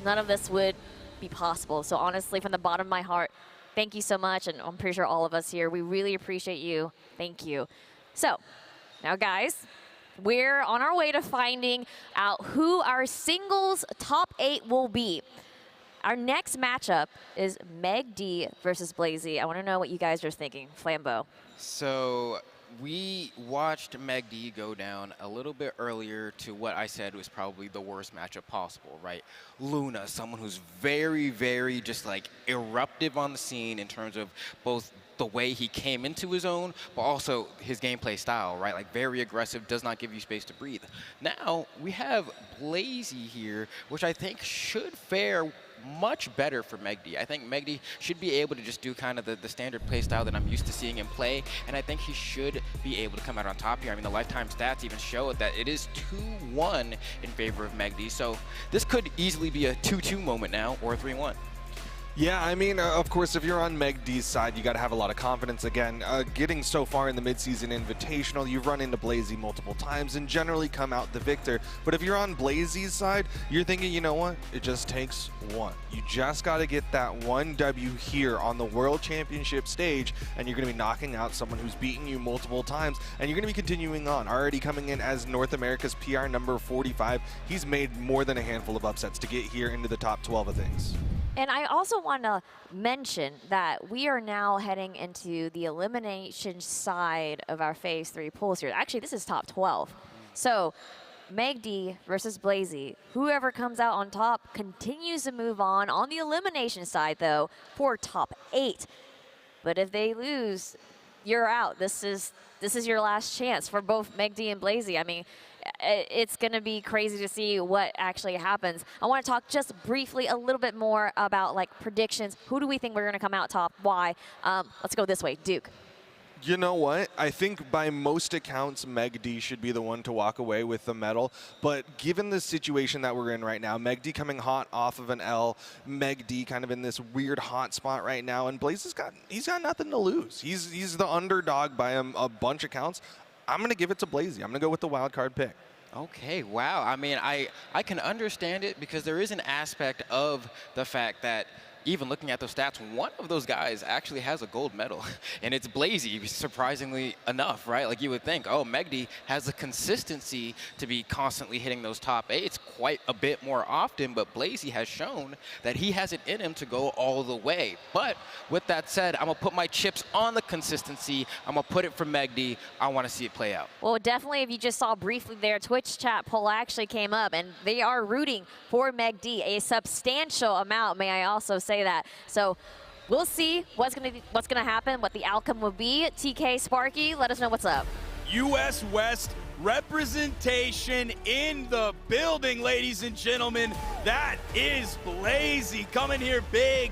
none of this would be possible. So honestly, from the bottom of my heart, thank you so much. And I'm pretty sure all of us here, we really appreciate you. Thank you. So now, guys, we're on our way to finding out who our singles top 8 will be. Our next matchup is megd versus Blazy. I want to know what you guys are thinking. Flambeau. So we watched megd go down a little bit earlier to what I said was probably the worst matchup possible, right? Luna, someone who's very, very just like eruptive on the scene in terms of both the way he came into his own, but also his gameplay style, right? Like very aggressive, does not give you space to breathe. Now we have Blazy here, which I think should fare much better for megd. I think megd should be able to just do kind of the standard play style that I'm used to seeing him play, and I think he should be able to come out on top here. I mean, the lifetime stats even show that it is 2-1 in favor of megd, so this could easily be a 2-2 moment now, or a 3-1. Yeah, I mean, of course, if you're on megd's side, you got to have a lot of confidence. Again, getting so far in the midseason invitational, you've run into Blazy multiple times and generally come out the victor. But if you're on Blazy's side, you're thinking, you know what? It just takes one. You just got to get that one W here on the World Championship stage, and you're going to be knocking out someone who's beaten you multiple times, and you're going to be continuing on. Already coming in as North America's PR number 45, he's made more than a handful of upsets to get here into the top 12 of things. And I also want to mention that we are now heading into the elimination side of our Phase 3 pools here. Actually, this is top 12. So megd versus Blazy. Whoever comes out on top continues to move on. On the elimination side, though, for top 8. But if they lose, you're out. This is your last chance for both megd and Blazy. I mean, it's going to be crazy to see what actually happens. I want to talk just briefly a little bit more about like predictions. Who do we think we're going to come out top? Why? Let's go this way. Duke. You know what? I think by most accounts, megd should be the one to walk away with the medal. But given the situation that we're in right now, megd coming hot off of an L, megd kind of in this weird hot spot right now, and Blaze he's got nothing to lose. He's the underdog by a bunch of counts. I'm going to give it to Blazy. I'm going to go with the wild card pick. Okay, wow. I mean, I can understand it because there is an aspect of the fact that even looking at those stats, one of those guys actually has a gold medal, and it's Blazy, surprisingly enough, right? Like you would think, oh, megd has the consistency to be constantly hitting those top 8s quite a bit more often, but Blazy has shown that he has it in him to go all the way. But with that said, I'm going to put my chips on the consistency. I'm going to put it for megd. I want to see it play out. Well, definitely, if you just saw briefly there, Twitch chat poll actually came up, and they are rooting for megd, a substantial amount, may I also say that. So we'll see what's gonna happen, what the outcome will be. TK, Sparky, let us know what's up. US West representation in the building, ladies and gentlemen. That is Blazy coming here big,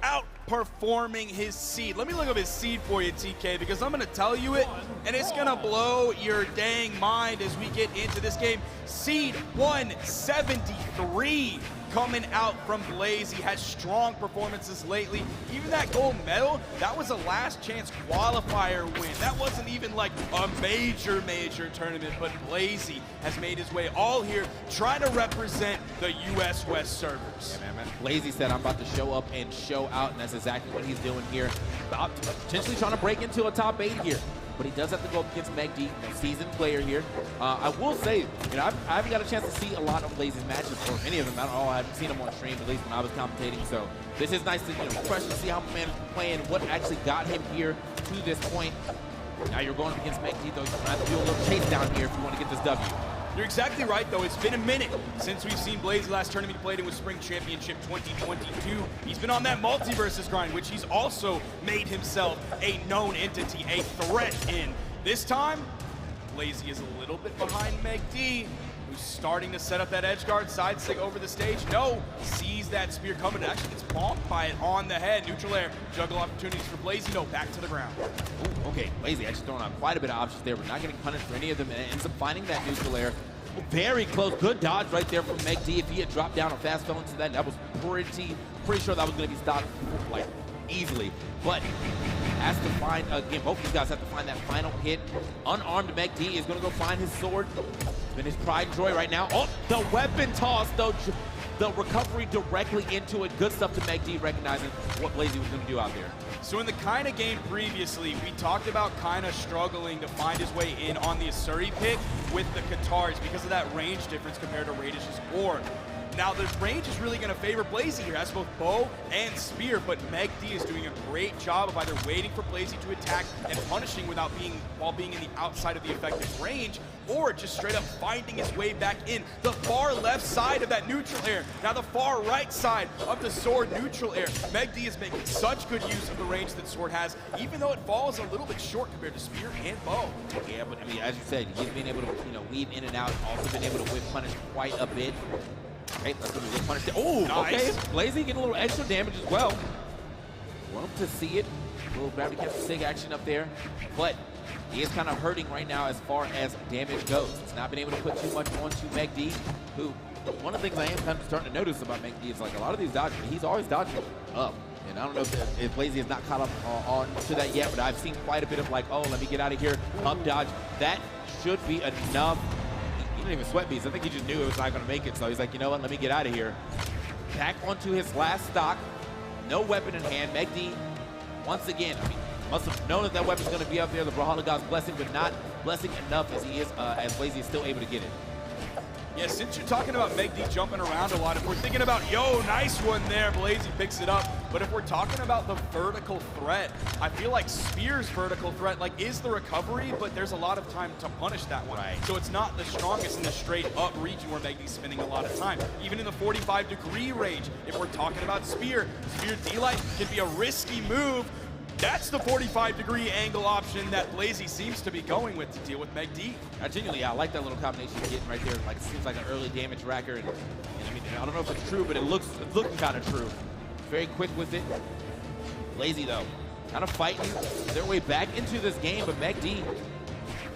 outperforming his seed. Let me look up his seed for you, TK, because I'm going to tell you it, and it's going to blow your dang mind as we get into this game. Seed 173 coming out from Blazy. Has strong performances lately. Even that gold medal, that was a last chance qualifier win. That wasn't even like a major tournament, but Blazy has made his way all here trying to represent the US West servers. Yeah, man. Blazy said, I'm about to show up and show out, and that's exactly what he's doing here. Potentially trying to break into a top 8 here. But he does have to go up against megd, a seasoned player here. I will say, you know, I haven't got a chance to see a lot of Blazy's matches, or any of them. I don't know, I haven't seen them on stream, at least when I was commentating. So this is nice to, you know, fresh to see how my man is playing, what actually got him here to this point. Now you're going up against megd, though. You're going to have to do a little chase down here if you want to get this W. You're exactly right, though. It's been a minute since we've seen Blazy. Last tournament he played in was Spring Championship 2022. He's been on that multiversus grind, which he's also made himself a known entity, a threat in. This time, Blazy is a little bit behind megd, who's starting to set up that edge guard, side stick over the stage. No, sees that spear coming, and actually gets bonked by it on the head. Neutral air, juggle opportunities for Blazy. No, back to the ground. Ooh, okay, Blazy actually throwing out quite a bit of options there, but not getting punished for any of them, and ends up finding that neutral air. Very close, good dodge right there from megd. If he had dropped down or fast fell into that, that was pretty sure that was going to be stopped like easily. But has to find, again, both these guys have to find that final hit. Unarmed megd is going to go find his sword. It's been his pride and joy right now. Oh, the weapon toss, though. The recovery directly into it. Good stuff to megd, recognizing what Blazy was going to do out there. So in the Kaina game previously, we talked about Kaina struggling to find his way in on the Asuri pick with the Katars because of that range difference compared to Radish's orb. Now the range is really going to favor Blazy here. Has both bow and spear, but megd is doing a great job of either waiting for Blazy to attack and punishing while being in the outside of the effective range, or just straight up finding his way back in the far left side of that neutral air. Now the far right side of the sword neutral air. megd is making such good use of the range that sword has, even though it falls a little bit short compared to spear and bow. Yeah, but I mean, as you said, he's been able to, you know, weave in and out, also been able to whip punish quite a bit. Okay, let's go to the punish. Oh, nice. Okay. Blazy getting a little extra damage as well. Love to see it. A little gravity catch sig action up there. But he is kind of hurting right now as far as damage goes. He's not been able to put too much onto megd, who one of the things I am kind of starting to notice about megd is like a lot of these dodges, he's always dodging up. And I don't know if Blazy has not caught up on to that yet, but I've seen quite a bit of like, oh, let me get out of here, up dodge. That should be enough. He didn't even sweat beast. I think he just knew it was not going to make it, so he's like, you know what, let me get out of here. Back onto his last stock. No weapon in hand. megd, once again, I mean, must have known that that weapon's going to be up there. The Brawlhalla God's blessing, but not blessing enough as he is, as Blazy is still able to get it. Yeah, since you're talking about megd jumping around a lot, if we're thinking about, yo, nice one there, Blazy picks it up. But if we're talking about the vertical threat, I feel like Spear's vertical threat, like, is the recovery, but there's a lot of time to punish that one. Right. So it's not the strongest in the straight up region where megd's spending a lot of time. Even in the 45-degree range, if we're talking about Spear D-Light can be a risky move. That's the 45-degree angle option that Blazy seems to be going with to deal with megd. Genuinely, I like that little combination you're getting right there. Like, it seems like an early damage racker. And I mean, I don't know if it's true, but it's looking kind of true. Very quick with it. Blazy, though, kind of fighting their way back into this game, but megd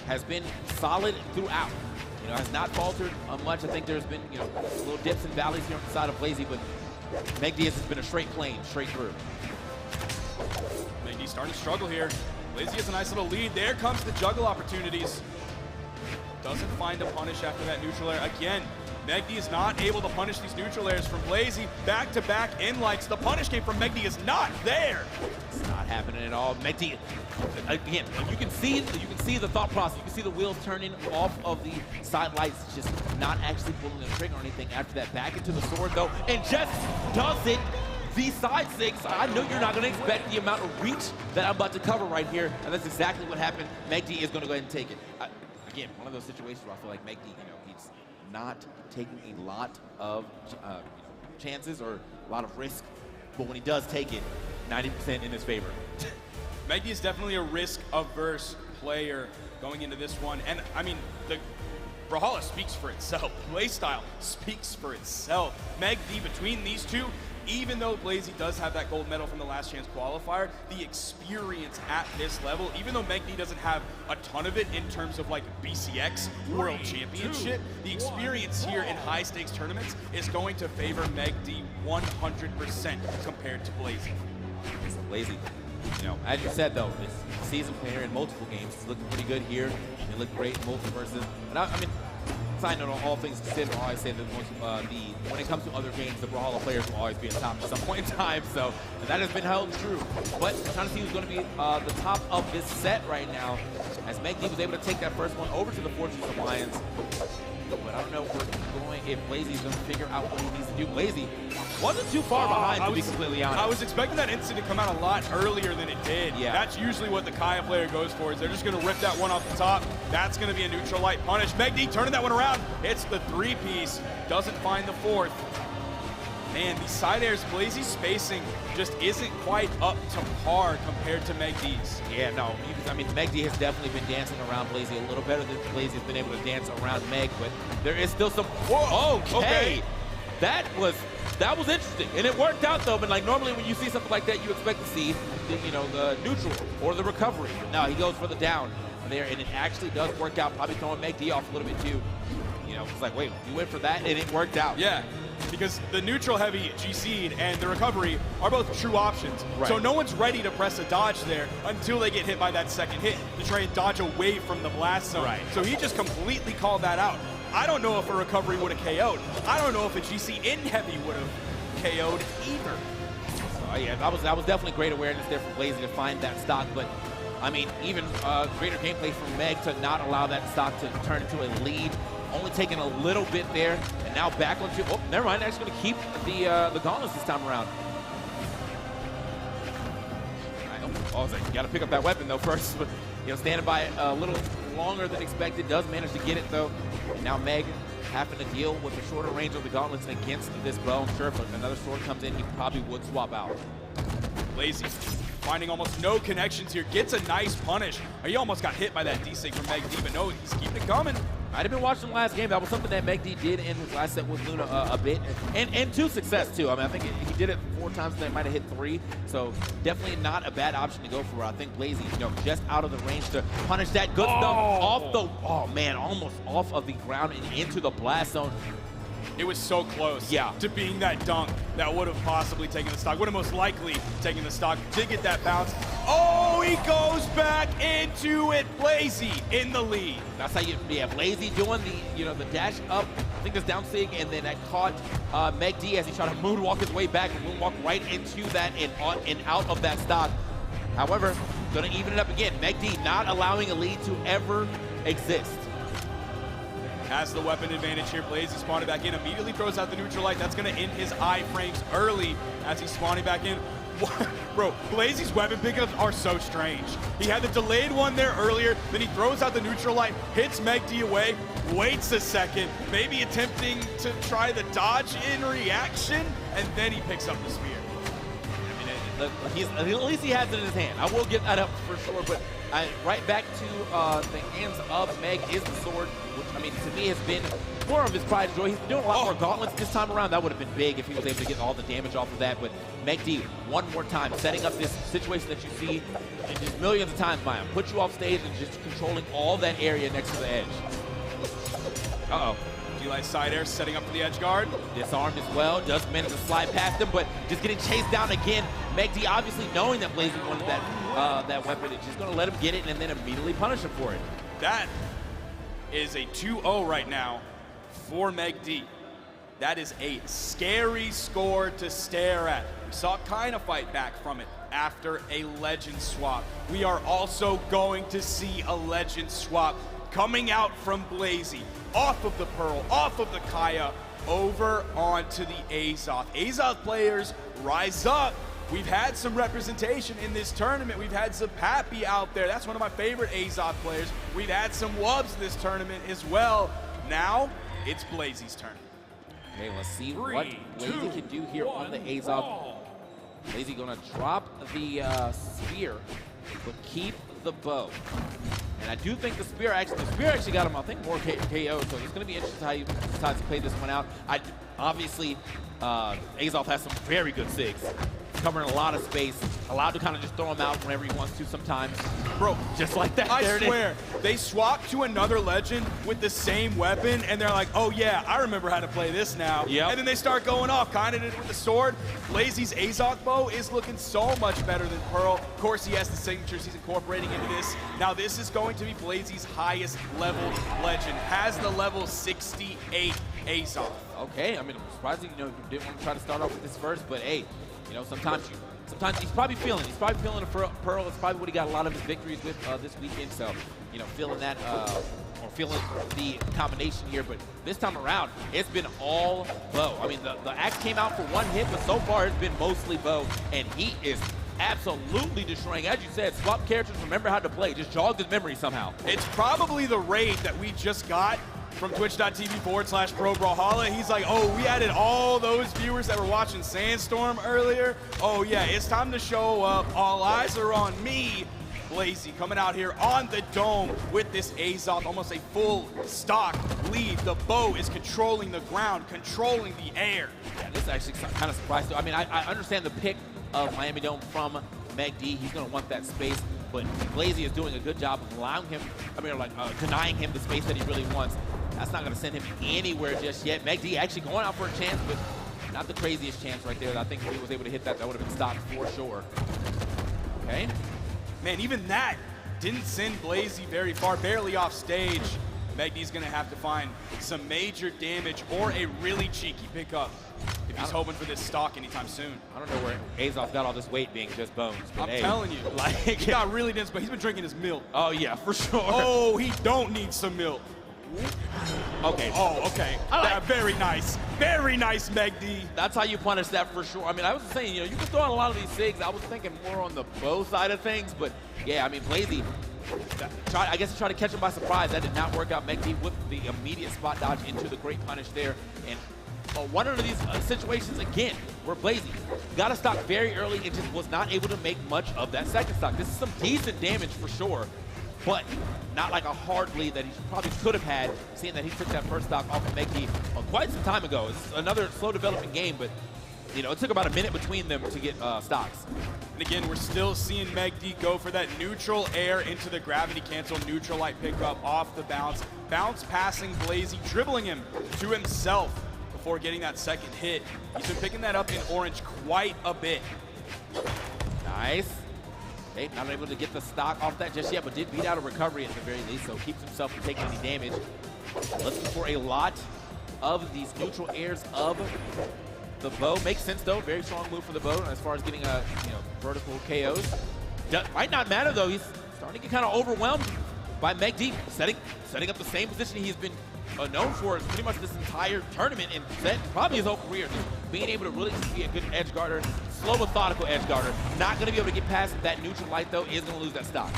has been solid throughout. You know, has not faltered much. I think there's been, you know, little dips and valleys here on the side of Blazy, but megd has been a straight plane, straight through. megd starting to struggle here. Blazy has a nice little lead. There comes the juggle opportunities. Doesn't find a punish after that neutral air. Again, megd is not able to punish these neutral airs from Blazy. Back-to-back in-lights. The punish game from megd is not there. It's not happening at all. megd, again, you can see the thought process. You can see the wheels turning off of the side lights, just not actually pulling the trigger or anything after that. Back into the sword, though, and just does it. The side six, I know you're not going to expect the amount of reach that I'm about to cover right here, and that's exactly what happened. megd is going to go ahead and take it. Again, one of those situations where I feel like megd, you know, he's not taking a lot of chances or a lot of risk, but when he does take it, 90% in his favor. megd is definitely a risk-averse player going into this one, and I mean, the Brawlhalla speaks for itself. Playstyle speaks for itself. megd, between these two, even though Blazy does have that gold medal from the last chance qualifier, the experience at this level, even though megd doesn't have a ton of it in terms of like BCX World Championship, the experience here in high stakes tournaments is going to favor megd 100% compared to Blazy. Blazy, you know, as you said though, this season player in multiple games is looking pretty good here. They look great in multiverses. And I mean, side note on all things considered, I always say that when it comes to other games, the Brawlhalla players will always be at top at some point in time, so that has been held true. But I'm trying to see who's going to be the top of this set right now, as megd was able to take that first one over to the Fortress Alliance. But I don't know if Blazy's going to figure out what he needs to do. Blazy wasn't too far behind, to be completely honest. I was expecting that instant to come out a lot earlier than it did. Yeah. That's usually what the Kaya player goes for, is they're just going to rip that one off the top. That's going to be a neutral light punish. megd turning that one around. It's the three-piece. Doesn't find the fourth. Man, these side airs, Blazy's spacing just isn't quite up to par compared to megd's. Yeah, no, I mean, megd has definitely been dancing around Blazy a little better than Blazy has been able to dance around meg, but there is still some, whoa, okay. That was interesting, and it worked out though, but like normally when you see something like that, you expect to see, the neutral or the recovery. But no, he goes for the down there, and it actually does work out, probably throwing megd off a little bit too. You know, it's like, wait, you went for that, and it worked out. Yeah. Because the neutral heavy G-Seed and the recovery are both true options. Right. So no one's ready to press a dodge there until they get hit by that second hit to try and dodge away from the blast zone. Right. So he just completely called that out. I don't know if a recovery would have KO'd. I don't know if a GC in heavy would have KO'd either. So yeah, that was definitely great awareness there from Blazy to find that stock, but I mean, even greater gameplay from megd to not allow that stock to turn into a lead. Only taking a little bit there, and now back onto, oh, never mind, actually going to keep the gauntlets this time around. Oh, you got to pick up that weapon though first, but standing by a little longer than expected, does manage to get it though. And now megd having to deal with the shorter range of the gauntlets against this bow. I'm sure if another sword comes in, he probably would swap out. Blazy finding almost no connections here, gets a nice punish. He almost got hit by that D-Sig from megd, but no, he's keeping it coming. I'd have been watching the last game. That was something that megd did in his last set with Luna a bit, and to success too. I mean, I think he did it 4 times, and they might have hit 3. So definitely not a bad option to go for. I think Blazy, just out of the range to punish that good stuff off the, oh man, almost off of the ground and into the blast zone. It was so close to being that dunk that would have possibly taken the stock, would have most likely taken the stock. Did get that bounce. Oh, he goes back into it. Blazy in the lead. That's how you, Blazy doing the dash up, I think that's down sig, and then that caught megd as he tried to moonwalk his way back and moonwalk right into that and out of that stock. However, gonna even it up again. megd not allowing a lead to ever exist. Has the weapon advantage here. Blazy spawning back in, immediately throws out the neutral light. That's going to end his iframes early as he's spawning back in. Bro, Blazy's weapon pickups are so strange. He had the delayed one there earlier, then he throws out the neutral light, hits megd away, waits a second, maybe attempting to try the dodge in reaction, and then he picks up the spear. At least he has it in his hand. I will give that up for sure, but right back to the hands of megd is the sword, which, I mean, to me has been more of his pride and joy. He's been doing a lot more gauntlets this time around. That would have been big if he was able to get all the damage off of that, but megd, one more time, setting up this situation that you see just millions of times by him. Put you off stage and just controlling all that area next to the edge. Uh-oh. Eli side air setting up for the edge guard. Disarmed as well, does manage to slide past him, but just getting chased down again. megd obviously knowing that Blazy wanted that weapon, is just gonna let him get it and then immediately punish him for it. That is a 2-0 right now for megd. That is a scary score to stare at. We saw kind of fight back from it after a legend swap. We are also going to see a legend swap coming out from Blazy, off of the Pearl, off of the Kaya, over onto the Azoth. Azoth players, rise up. We've had some representation in this tournament. We've had some Pappy out there. That's one of my favorite Azoth players. We've had some Wubs this tournament as well. Now, it's Blazy's turn. Okay, let's see what Blazy can do here on the Azoth. Blazy gonna drop the spear, but keep the bow. And I do think the spear actually got him, I think, more KO, so it's going to be interesting how he decides to play this one out. Obviously, Azoth has some very good sigs, covering a lot of space, allowed to kind of just throw him out whenever he wants to sometimes. Bro, just like that. I swear, they swapped to another legend with the same weapon, and they're like, oh yeah, I remember how to play this now. Yep. And then they start going off, kind of did it with the sword. Blazy's Azoth bow is looking so much better than Pearl. Of course, he has the signatures he's incorporating into this. Now, this is going to be Blazy's highest level legend. Has the level 68 Azoth. Okay, I mean, I'm surprised you didn't want to try to start off with this first, but hey, sometimes he's probably feeling a Pearl. It's probably what he got a lot of his victories with this weekend. So, feeling that or feeling the combination here. But this time around, it's been all bow. I mean, the axe came out for one hit, but so far it's been mostly bow, and he is absolutely destroying. As you said, swap characters, remember how to play. Just jogged his memory somehow. It's probably the raid that we just got from twitch.tv/Pro Brawlhalla. He's like, oh, we added all those viewers that were watching Sandstorm earlier. Oh yeah, it's time to show up. All eyes are on me. Blazy coming out here on the dome with this Azoth, almost a full stock lead. The bow is controlling the ground, controlling the air. Yeah, this is actually kind of surprising. I mean, I understand the pick of Miami Dome from megd. He's going to want that space, but Blazy is doing a good job of allowing him, denying him the space that he really wants. That's not going to send him anywhere just yet. megd actually going out for a chance, but not the craziest chance right there. I think if he was able to hit that, that would have been stopped for sure. Okay. Man, even that didn't send Blazy very far, barely off stage. megd's going to have to find some major damage or a really cheeky pickup if he's hoping for this stock anytime soon. I don't know where Azoth got all this weight being just bones. I'm telling you, he got really dense, but he's been drinking his milk. Oh yeah, for sure. Oh, he don't need some milk. Okay. Oh, okay. Very nice. Very nice, megd. That's how you punish that for sure. I mean, I was saying, you can throw in a lot of these sigs. I was thinking more on the bow side of things, but yeah, I mean, Blazy, I guess he tried to catch him by surprise. That did not work out. megd with the immediate spot dodge into the great punish there. And one of these situations, again, where Blazy got a stock very early and just was not able to make much of that second stock. This is some decent damage for sure, but not like a hard lead that he probably could have had, seeing that he took that first stock off of megd quite some time ago. It's another slow developing game, but it took about a minute between them to get stocks. And again, we're still seeing megd go for that neutral air into the gravity cancel, neutral light pickup off the bounce. Bounce passing Blazy, dribbling him to himself before getting that second hit. He's been picking that up in orange quite a bit. Nice. Okay, not able to get the stock off that just yet, but did beat out a recovery at the very least, so keeps himself from taking any damage. Looking for a lot of these neutral airs of the bow. Makes sense though, very strong move for the bow as far as getting vertical KOs. Might not matter though, he's starting to get kind of overwhelmed by megd, setting up the same position he's been known for pretty much this entire tournament and probably his whole career. Just being able to really just be a good edge guarder, slow, methodical edge guarder. Not going to be able to get past that neutral light though, is going to lose that stock.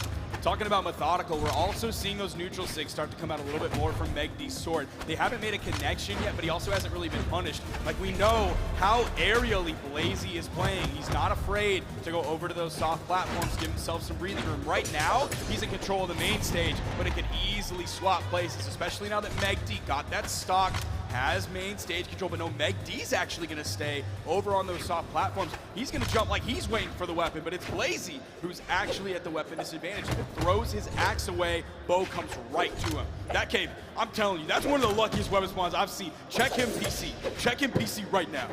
Talking about methodical, we're also seeing those neutral sigs start to come out a little bit more from megd's sword. They haven't made a connection yet, but he also hasn't really been punished. Like, we know how aerially Blazy is playing. He's not afraid to go over to those soft platforms, give himself some breathing room. Right now, he's in control of the main stage, but it can easily swap places, especially now that megd got that stock, has main stage control, but no, megd's actually going to stay over on those soft platforms. He's going to jump like he's waiting for the weapon, but it's Blazy who's actually at the weapon disadvantage. If it throws his axe away, bow comes right to him. That cave, I'm telling you, that's one of the luckiest weapon spawns I've seen. Check him PC. Check him PC right now.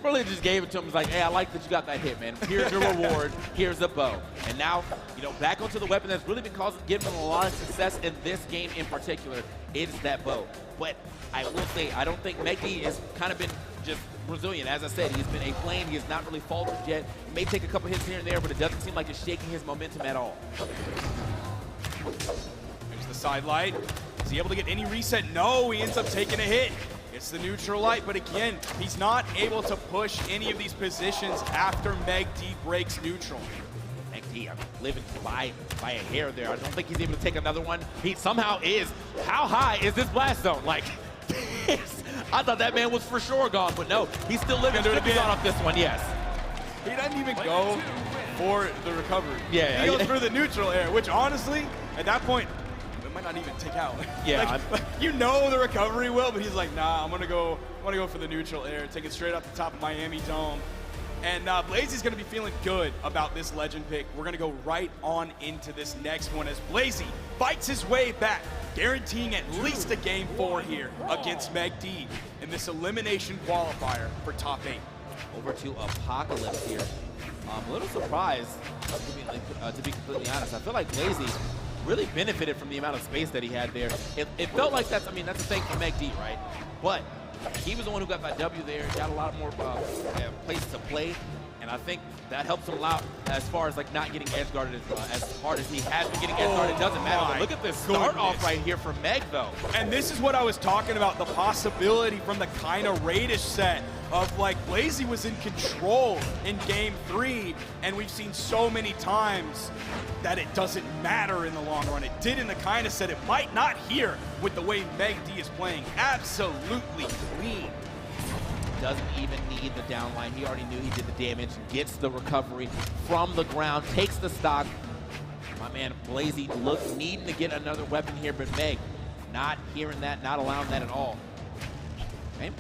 Really just gave it to him. He's like, hey, I like that you got that hit, man. Here's your reward. Here's a bow. And now, back onto the weapon that's really been giving him a lot of success in this game in particular. It's that bow. But I will say, I don't think megd has kind of been just resilient. As I said, he's been a plane. He has not really faltered yet. He may take a couple hits here and there, but it doesn't seem like it's shaking his momentum at all. There's the side light. Is he able to get any reset? No, he ends up taking a hit. It's the neutral light, but again, he's not able to push any of these positions after megd breaks neutral. megd, living by a hair there. I don't think he's able to take another one. He somehow is. How high is this blast zone? Like, I thought that man was for sure gone, but no, he's still living. Should be gone off this one, yes. He doesn't even go for the recovery. Yeah, he goes for the neutral air, which honestly, at that point, it might not even take out. Yeah, you know the recovery will, but he's like, nah, I'm gonna go for the neutral air, take it straight off the top of Miami Dome. And Blazy's gonna be feeling good about this legend pick. We're gonna go right on into this next one as Blazy fights his way back, guaranteeing at least a game 4 here against megd in this elimination qualifier for top 8. Over to Apocalypse here. I'm a little surprised, to be completely honest. I feel like Blazy really benefited from the amount of space that he had there. It felt like that's the thing for megd, right? But he was the one who got that W there, got a lot more places to play, and I think that helps him out as far as not getting edge guarded as hard as he has been getting edge guarded. It doesn't matter. But look at this start off right here for megd though. And this is what I was talking about, the possibility from the kind of Radish set of Blazy was in control in game 3, and we've seen so many times that it doesn't matter in the long run. It did in the kind of set. It might not here with the way megd is playing. Absolutely clean. Doesn't even need the downline. He already knew he did the damage, gets the recovery from the ground, takes the stock. My man Blazy needing to get another weapon here, but megd not hearing that, not allowing that at all. Okay.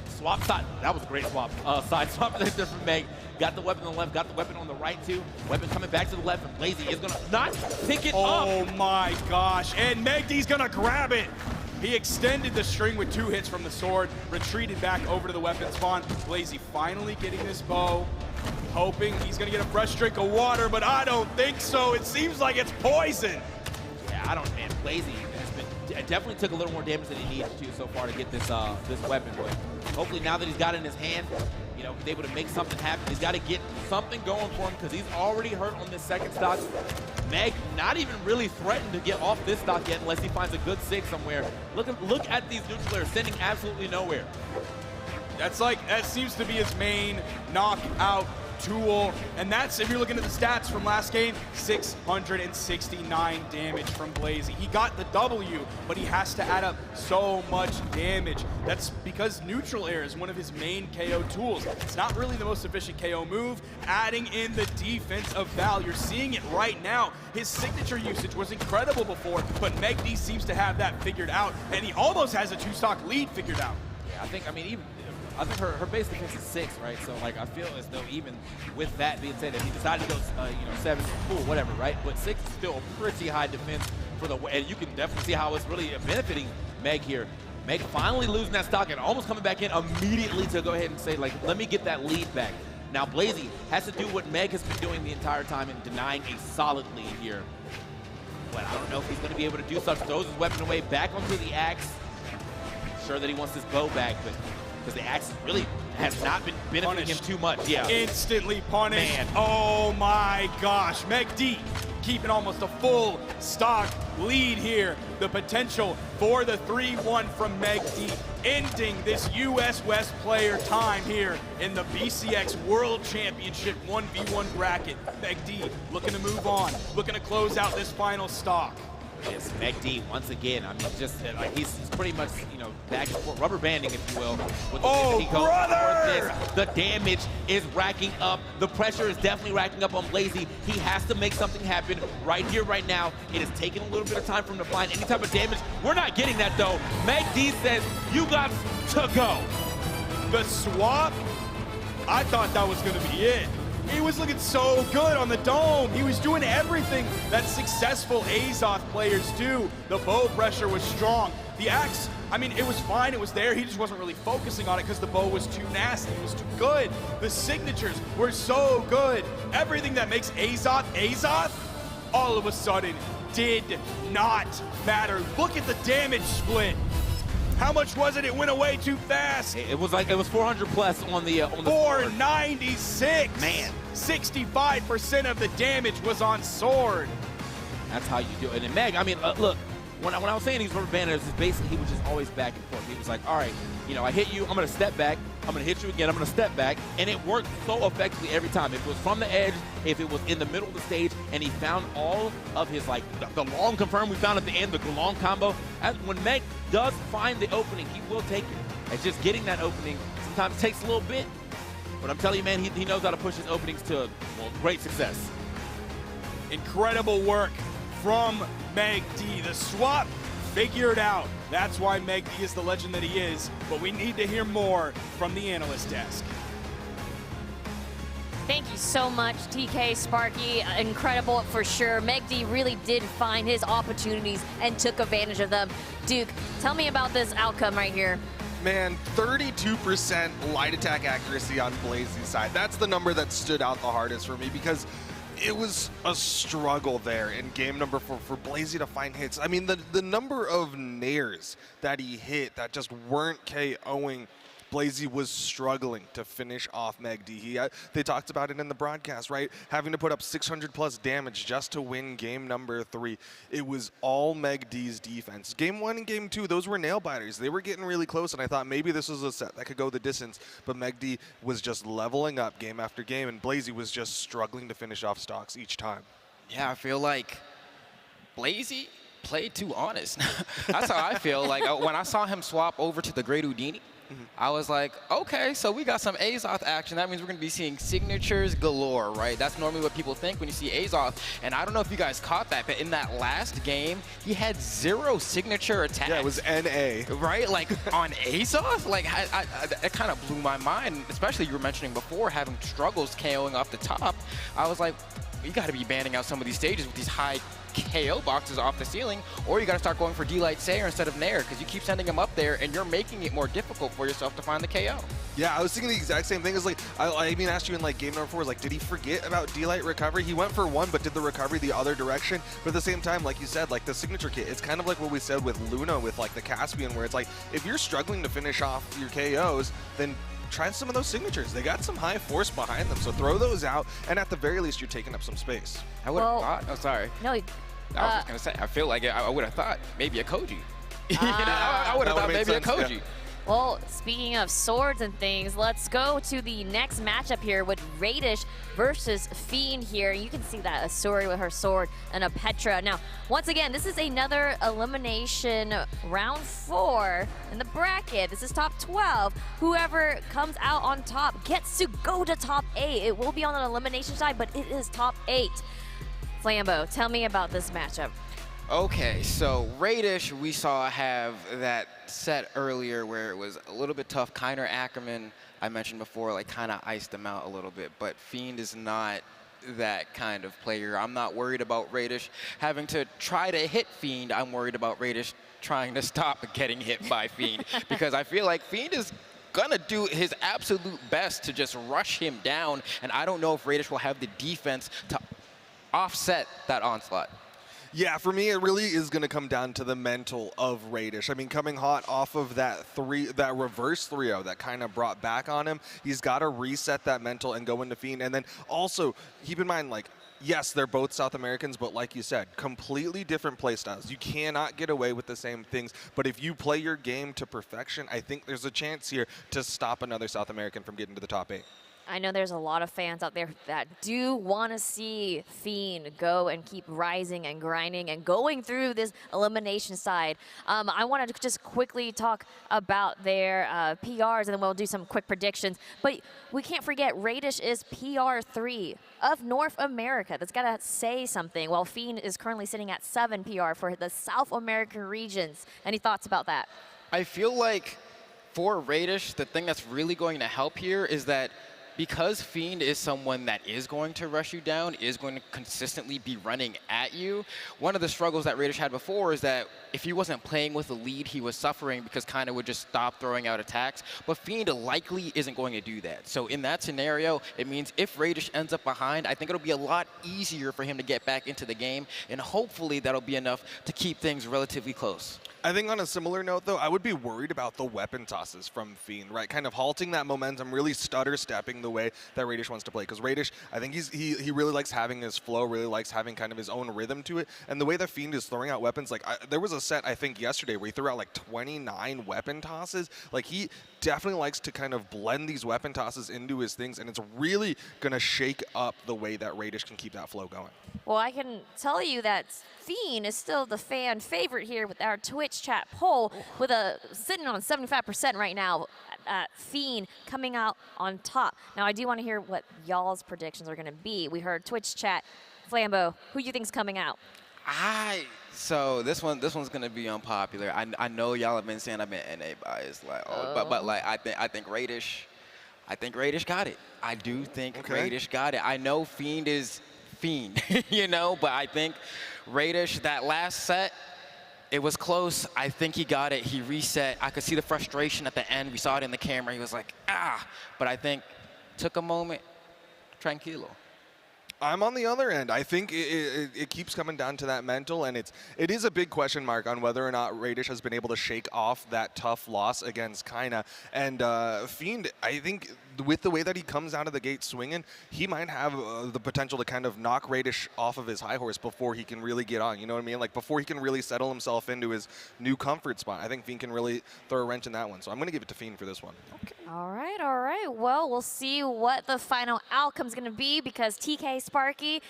Swap side. That was a great swap. Side swap there from megd. Got the weapon on the left, got the weapon on the right too. Weapon coming back to the left, and Blazy is gonna not pick it up. Oh my gosh, and megd's gonna grab it. He extended the string with 2 hits from the sword, retreated back over to the weapon spawn. Blazy finally getting this bow, hoping he's gonna get a fresh drink of water, but I don't think so. It seems like it's poison. Yeah, man, Blazy definitely took a little more damage than he needed to so far to get this weapon, but hopefully now that he's got it in his hand, he's able to make something happen. He's got to get something going for him because he's already hurt on this second stock. megd not even really threatened to get off this stock yet unless he finds a good sig somewhere. Look at these neutral airs, sending absolutely nowhere. That seems to be his main knockout tool, and that's, if you're looking at the stats from last game, 669 damage from Blazy. He got the W, but he has to add up so much damage. That's because neutral air is one of his main KO tools. It's not really the most efficient KO move, adding in the defense of Val. You're seeing it right now. His signature usage was incredible before, but megd seems to have that figured out, and he almost has a 2-stock lead figured out. Yeah, I think her base defense is 6, right? So I feel as though even with that being said, if he decided to go 7, cool, whatever, right? But 6 is still a pretty high defense for and you can definitely see how it's really benefiting megd here. Meg finally losing that stock and almost coming back in immediately to go ahead and say, like, let me get that lead back. Now, Blazy has to do what Meg has been doing the entire time and denying a solid lead here. But I don't know if he's going to be able to do such. Throws his weapon away, back onto the axe. Sure that he wants his bow back, but because the axe really has not been benefiting him too much. Yeah. Instantly punished. Man. Oh my gosh. megd keeping almost a full stock lead here. The potential for the 3-1 from megd, ending this US West player time here in the BCX World Championship 1v1 bracket. megd looking to move on, looking to close out this final stock. Yes, megd once again. I mean, just like he's pretty much, you know, back and forth, rubber banding, if you will. With the brother! The damage is racking up. The pressure is definitely racking up on Blazy. He has to make something happen right here, right now. It has taken a little bit of time for him to find any type of damage. We're not getting that though. megd says, "You got to go." The swap, I thought that was going to be it. He was looking so good on the dome. He was doing everything that successful Azoth players do. The bow pressure was strong. The axe, I mean, it was fine. It was there. He just wasn't really focusing on it because the bow was too nasty. It was too good. The signatures were so good. Everything that makes Azoth Azoth, all of a sudden, did not matter. Look at the damage split. How much was it? It went away too fast. It was like, it was 400 plus on the 496. Man. 65% of the damage was on sword. That's how you do it. And then Meg, I mean, look, when I was saying these rubber banders, basically he was just always back and forth. He was like, all right, you know, I hit you, I'm going to step back. I'm going to hit you again, I'm going to step back. And it worked so effectively every time. If it was from the edge, if it was in the middle of the stage, and he found all of his, like, the long confirm we found at the end, the long combo. When Meg does find the opening, he will take it. It's just getting that opening sometimes takes a little bit. But I'm telling you, man, he knows how to push his openings to, well, great success. Incredible work from megd. The swap figured out. That's why megd is the legend that he is. But we need to hear more from the analyst desk. Thank you so much, TK, Sparky. Incredible for sure. megd really did find his opportunities and took advantage of them. Duke, tell me about this outcome right here. Man, 32% light attack accuracy on Blazy's side. That's the number that stood out the hardest for me because it was a struggle there in game number 4 for Blazy to find hits. I mean, the number of nairs that he hit that just weren't KOing Blazy was struggling to finish off megd. They talked about it in the broadcast, right? Having to put up 600 plus damage just to win game number 3. It was all megd's defense. Game 1 and game 2, those were nail biters. They were getting really close, and I thought maybe this was a set that could go the distance, but megd was just leveling up game after game, and Blazy was just struggling to finish off stocks each time. Yeah, I feel like Blazy played too honest. That's how I feel. Like when I saw him swap over to the Great Houdini, I was like, okay, so we got some Azoth action. That means we're going to be seeing signatures galore, right? That's normally what people think when you see Azoth. And I don't know if you guys caught that, but in that last game, he had 0 signature attacks. Yeah, it was NA. Right? Like, on Azoth? Like, it kind of blew my mind, especially you were mentioning before, having struggles KOing off the top. I was like, you got to be banning out some of these stages with these high KO boxes off the ceiling, or you got to start going for D-Light Sayer instead of Nair, because you keep sending him up there and you're making it more difficult for yourself to find the KO. Yeah, I was thinking the exact same thing. Is like, I even asked you in like game number 4, like, did he forget about D-Light recovery? He went for 1, but did the recovery the other direction. But at the same time, like you said, like the signature kit, it's kind of like what we said with Luna with like the Caspian, where it's like, if you're struggling to finish off your KOs, then try some of those signatures. They got some high force behind them, so throw those out, and at the very least, you're taking up some space. I would have thought, oh, sorry. No, I was just going to say, I feel like I would have thought maybe a Koji. You know, I would have thought maybe sense, a Koji. Yeah. well, speaking of swords and things, let's go to the next matchup here with Radish versus Fiend here. You can see that Asuri with her sword and a Petra. Now, once again, this is another elimination round 4 in the bracket. This is top 12. Whoever comes out on top gets to go to top 8. It will be on an elimination side, but it is top 8. Flambo, tell me about this matchup. Okay, so Radish, we saw have that set earlier where it was a little bit tough. Kiner Ackerman, I mentioned before, like kind of iced them out a little bit, but Fiend is not that kind of player. I'm not worried about Radish having to try to hit Fiend. I'm worried about Radish trying to stop getting hit by Fiend because I feel like Fiend is gonna do his absolute best to just rush him down, and I don't know if Radish will have the defense to offset that onslaught. Yeah, for me, it really is going to come down to the mental of Radish. I mean, coming hot off of that reverse 3-0 that kind of brought back on him, he's got to reset that mental and go into Fiend. And then also, keep in mind, like, yes, they're both South Americans, but like you said, completely different play styles. You cannot get away with the same things. But if you play your game to perfection, I think there's a chance here to stop another South American from getting to the top 8. I know there's a lot of fans out there that do want to see Fiend go and keep rising and grinding and going through this elimination side. I want to just quickly talk about their PRs, and then we'll do some quick predictions. But we can't forget Radish is PR3 of North America. That's got to say something, while Fiend is currently sitting at 7 PR for the South American regions. Any thoughts about that? I feel like for Radish, the thing that's really going to help here is that because Fiend is someone that is going to rush you down, is going to consistently be running at you, one of the struggles that Radish had before is that if he wasn't playing with the lead, he was suffering because kind of would just stop throwing out attacks. But Fiend likely isn't going to do that. So in that scenario, it means if Radish ends up behind, I think it'll be a lot easier for him to get back into the game, and hopefully that'll be enough to keep things relatively close. I think on a similar note, though, I would be worried about the weapon tosses from Fiend, right? Kind of halting that momentum, really stutter-stepping the way that Radish wants to play. Because Radish, I think he really likes having his flow, really likes having kind of his own rhythm to it. And the way that Fiend is throwing out weapons, like there was a set, I think, yesterday where he threw out like 29 weapon tosses. Like he definitely likes to kind of blend these weapon tosses into his things, and it's really going to shake up the way that Radish can keep that flow going. Well, I can tell you that Fiend is still the fan favorite here with our Twitch chat poll, with sitting on 75% right now. Fiend coming out on top. Now, I do want to hear what y'all's predictions are going to be. We heard Twitch chat. Flambeau, who you think's coming out? So this one's gonna be unpopular. I know y'all have been saying I've been NA biased, like, but like I think Radish got it. I do think Radish got it. I know Fiend is Fiend, you know, but I think Radish, that last set, it was close. I think he got it. He reset. I could see the frustration at the end. We saw it in the camera. He was like, ah. But I think took a moment. Tranquilo. I'm on the other end. I think it keeps coming down to that mental, and it is a big question mark on whether or not Radish has been able to shake off that tough loss against Kaina. And Fiend, I think with the way that he comes out of the gate swinging, he might have the potential to kind of knock Radish off of his high horse before he can really get on. You know what I mean? Like before he can really settle himself into his new comfort spot. I think Fiend can really throw a wrench in that one. So I'm going to give it to Fiend for this one. Okay. All right, all right. Well, we'll see what the final outcome's going to be, because TK Sparky,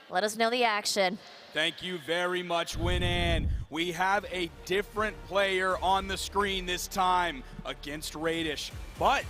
let us know the action. Thank you very much, Winan. We have a different player on the screen this time against Radish, but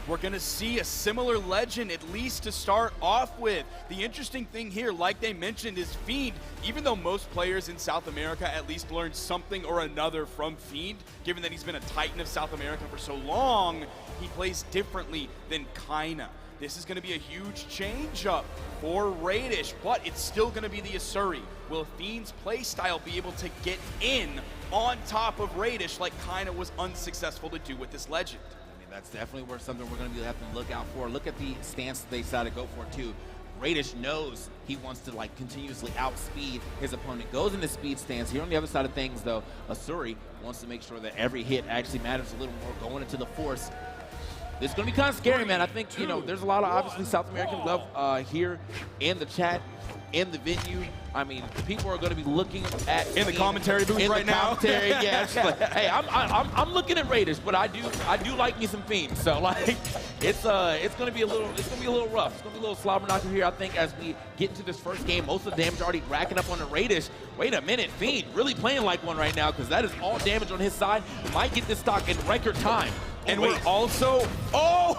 we're going to see a similar legend, at least to start off with. The interesting thing here, like they mentioned, is Fiend, even though most players in South America at least learned something or another from Fiend, given that he's been a titan of South America for so long, he plays differently than Kaina. This is going to be a huge change-up for Radish, but it's still going to be the Asuri. Will Fiend's playstyle be able to get in on top of Radish like Kaina was unsuccessful to do with this legend? I mean, that's definitely something we're going to have to look out for. Look at the stance that they decided to go for, too. Radish knows he wants to like continuously outspeed his opponent. Goes into speed stance. Here on the other side of things, though, Asuri wants to make sure that every hit actually matters a little more, going into the force. It's going to be kind of scary, man. I think, you know, there's a lot of obviously South American love here in the chat, in the venue. I mean, people are going to be looking at in the commentary booth right now. Yeah, it's like, hey, I'm looking at Radish, but I do like me some Fiend. So like, it's going to be a little rough. It's going to be a little slobber knocker here. I think as we get into this first game, most of the damage already racking up on the Radish. Wait a minute, Fiend really playing like one right now, because that is all damage on his side. Might get this stock in record time. And we're also, so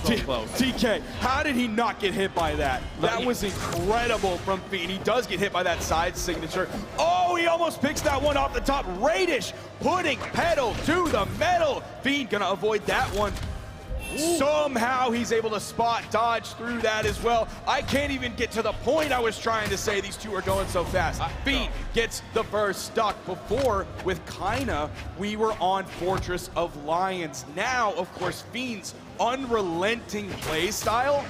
close. TK, how did he not get hit by that? That was incredible from Fiend. He does get hit by that side signature. Oh, he almost picks that one off the top. Radish putting pedal to the metal. Fiend gonna avoid that one. Somehow he's able to spot dodge through that as well. I can't even get to the point I was trying to say. These two are going so fast. Fiend gets the first stock. Before, with Kaina, we were on Fortress of Lions. Now, of course, Fiend's unrelenting play style.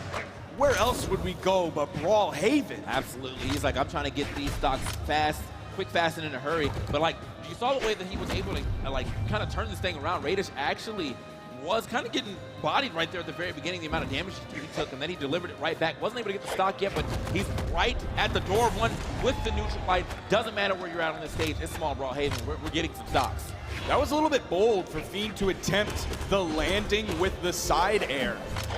Where else would we go but Brawlhalla? Absolutely. He's like, I'm trying to get these stocks fast, quick, fast, and in a hurry. But like, you saw the way that he was able to like kind of turn this thing around. Radish actually was kind of getting bodied right there at the very beginning, the amount of damage he took, and then he delivered it right back. Wasn't able to get the stock yet, but he's right at the door of one with the neutral light. Doesn't matter where you're at on this stage. It's small Brawlhalla. We're getting some stocks. That was a little bit bold for Fiend to attempt the landing with the side air.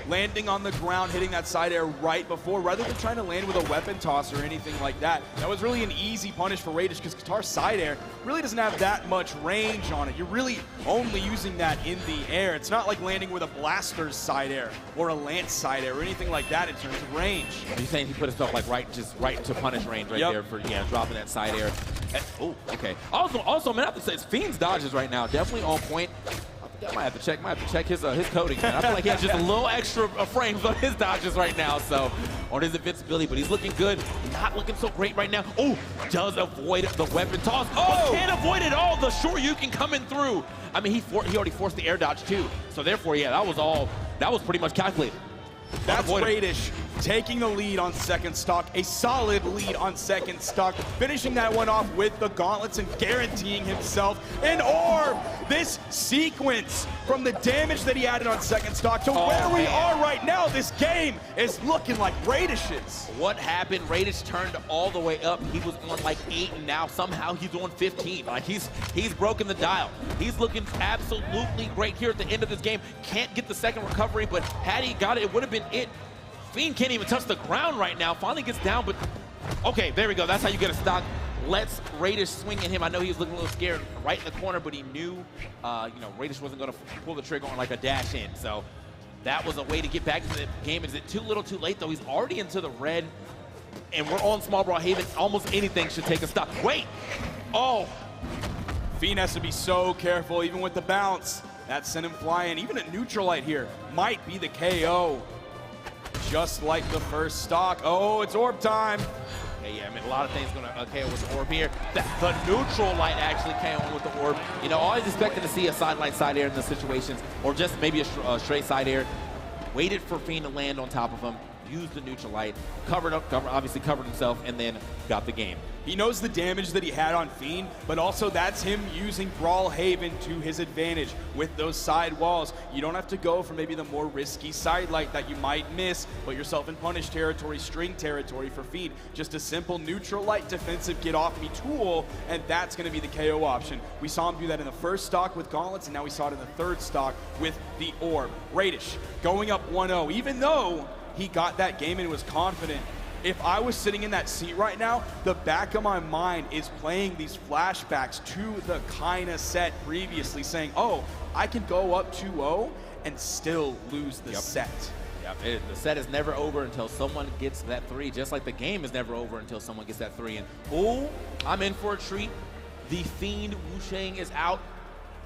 Landing on the ground, hitting that side air right before, rather than trying to land with a weapon toss or anything like that. That was really an easy punish for Radish because Qatar's side air really doesn't have that much range on it. You're really only using that in the air. It's not like landing with a Blaster's side air or a Lance side air or anything like that in terms of range. You're saying he put himself like right into punish range right there for dropping that side air. Oh, okay. Also, man, I have to say, Fiend's dodges right now definitely on point. I might have to check his coding, man. I feel like he has just a little extra frames on his dodges right now, so on his invincibility, but he's looking good. Not looking so great right now. Oh, does avoid the weapon toss. Oh, can't avoid it all. The Shoryuken coming through. I mean, he already forced the air dodge too, so therefore, yeah, that was pretty much calculated. That's Radish taking the lead on second stock, a solid lead on second stock, finishing that one off with the gauntlets and guaranteeing himself an orb. This sequence from the damage that he added on second stock to where we are right now, this game is looking like Radish's. What happened? Radish turned all the way up. He was on like 8 and now somehow he's on 15. Like he's broken the dial. He's looking absolutely great here at the end of this game. Can't get the second recovery, but had he got it, it would have been it. Fiend can't even touch the ground right now. Finally gets down, but okay, there we go. That's how you get a stock. Let's Radish swing at him. I know he was looking a little scared right in the corner, but he knew, Radish wasn't going to pull the trigger on like a dash in. So that was a way to get back into the game. Is it too little, too late though? He's already into the red, and we're on small Brawlhalla. Almost anything should take a stock. Wait, Fiend has to be so careful, even with the bounce. That sent him flying. Even a neutral light here might be the KO. Just like the first stock. Oh, it's orb time. Yeah, I mean, a lot of things going to KO with the orb here. The neutral light actually KO with the orb. You know, always expecting to see a sideline side air in the situations, or just maybe a straight side air. Waited for Fiend to land on top of him, used the neutral light, obviously covered himself, and then got the game. He knows the damage that he had on Fiend, but also that's him using Brawlhalla to his advantage with those side walls. You don't have to go for maybe the more risky side light that you might miss, put yourself in punish territory, string territory for Fiend. Just a simple neutral light defensive get off me tool, and that's going to be the KO option. We saw him do that in the first stock with gauntlets, and now we saw it in the third stock with the orb. Radish going up 1-0, even though he got that game and was confident. If I was sitting in that seat right now, the back of my mind is playing these flashbacks to the Kaina set previously, saying, oh, I can go up 2-0 and still lose the set. Yep, the set is never over until someone gets that 3, just like the game is never over until someone gets that 3. And I'm in for a treat. The Fiend Wushang is out.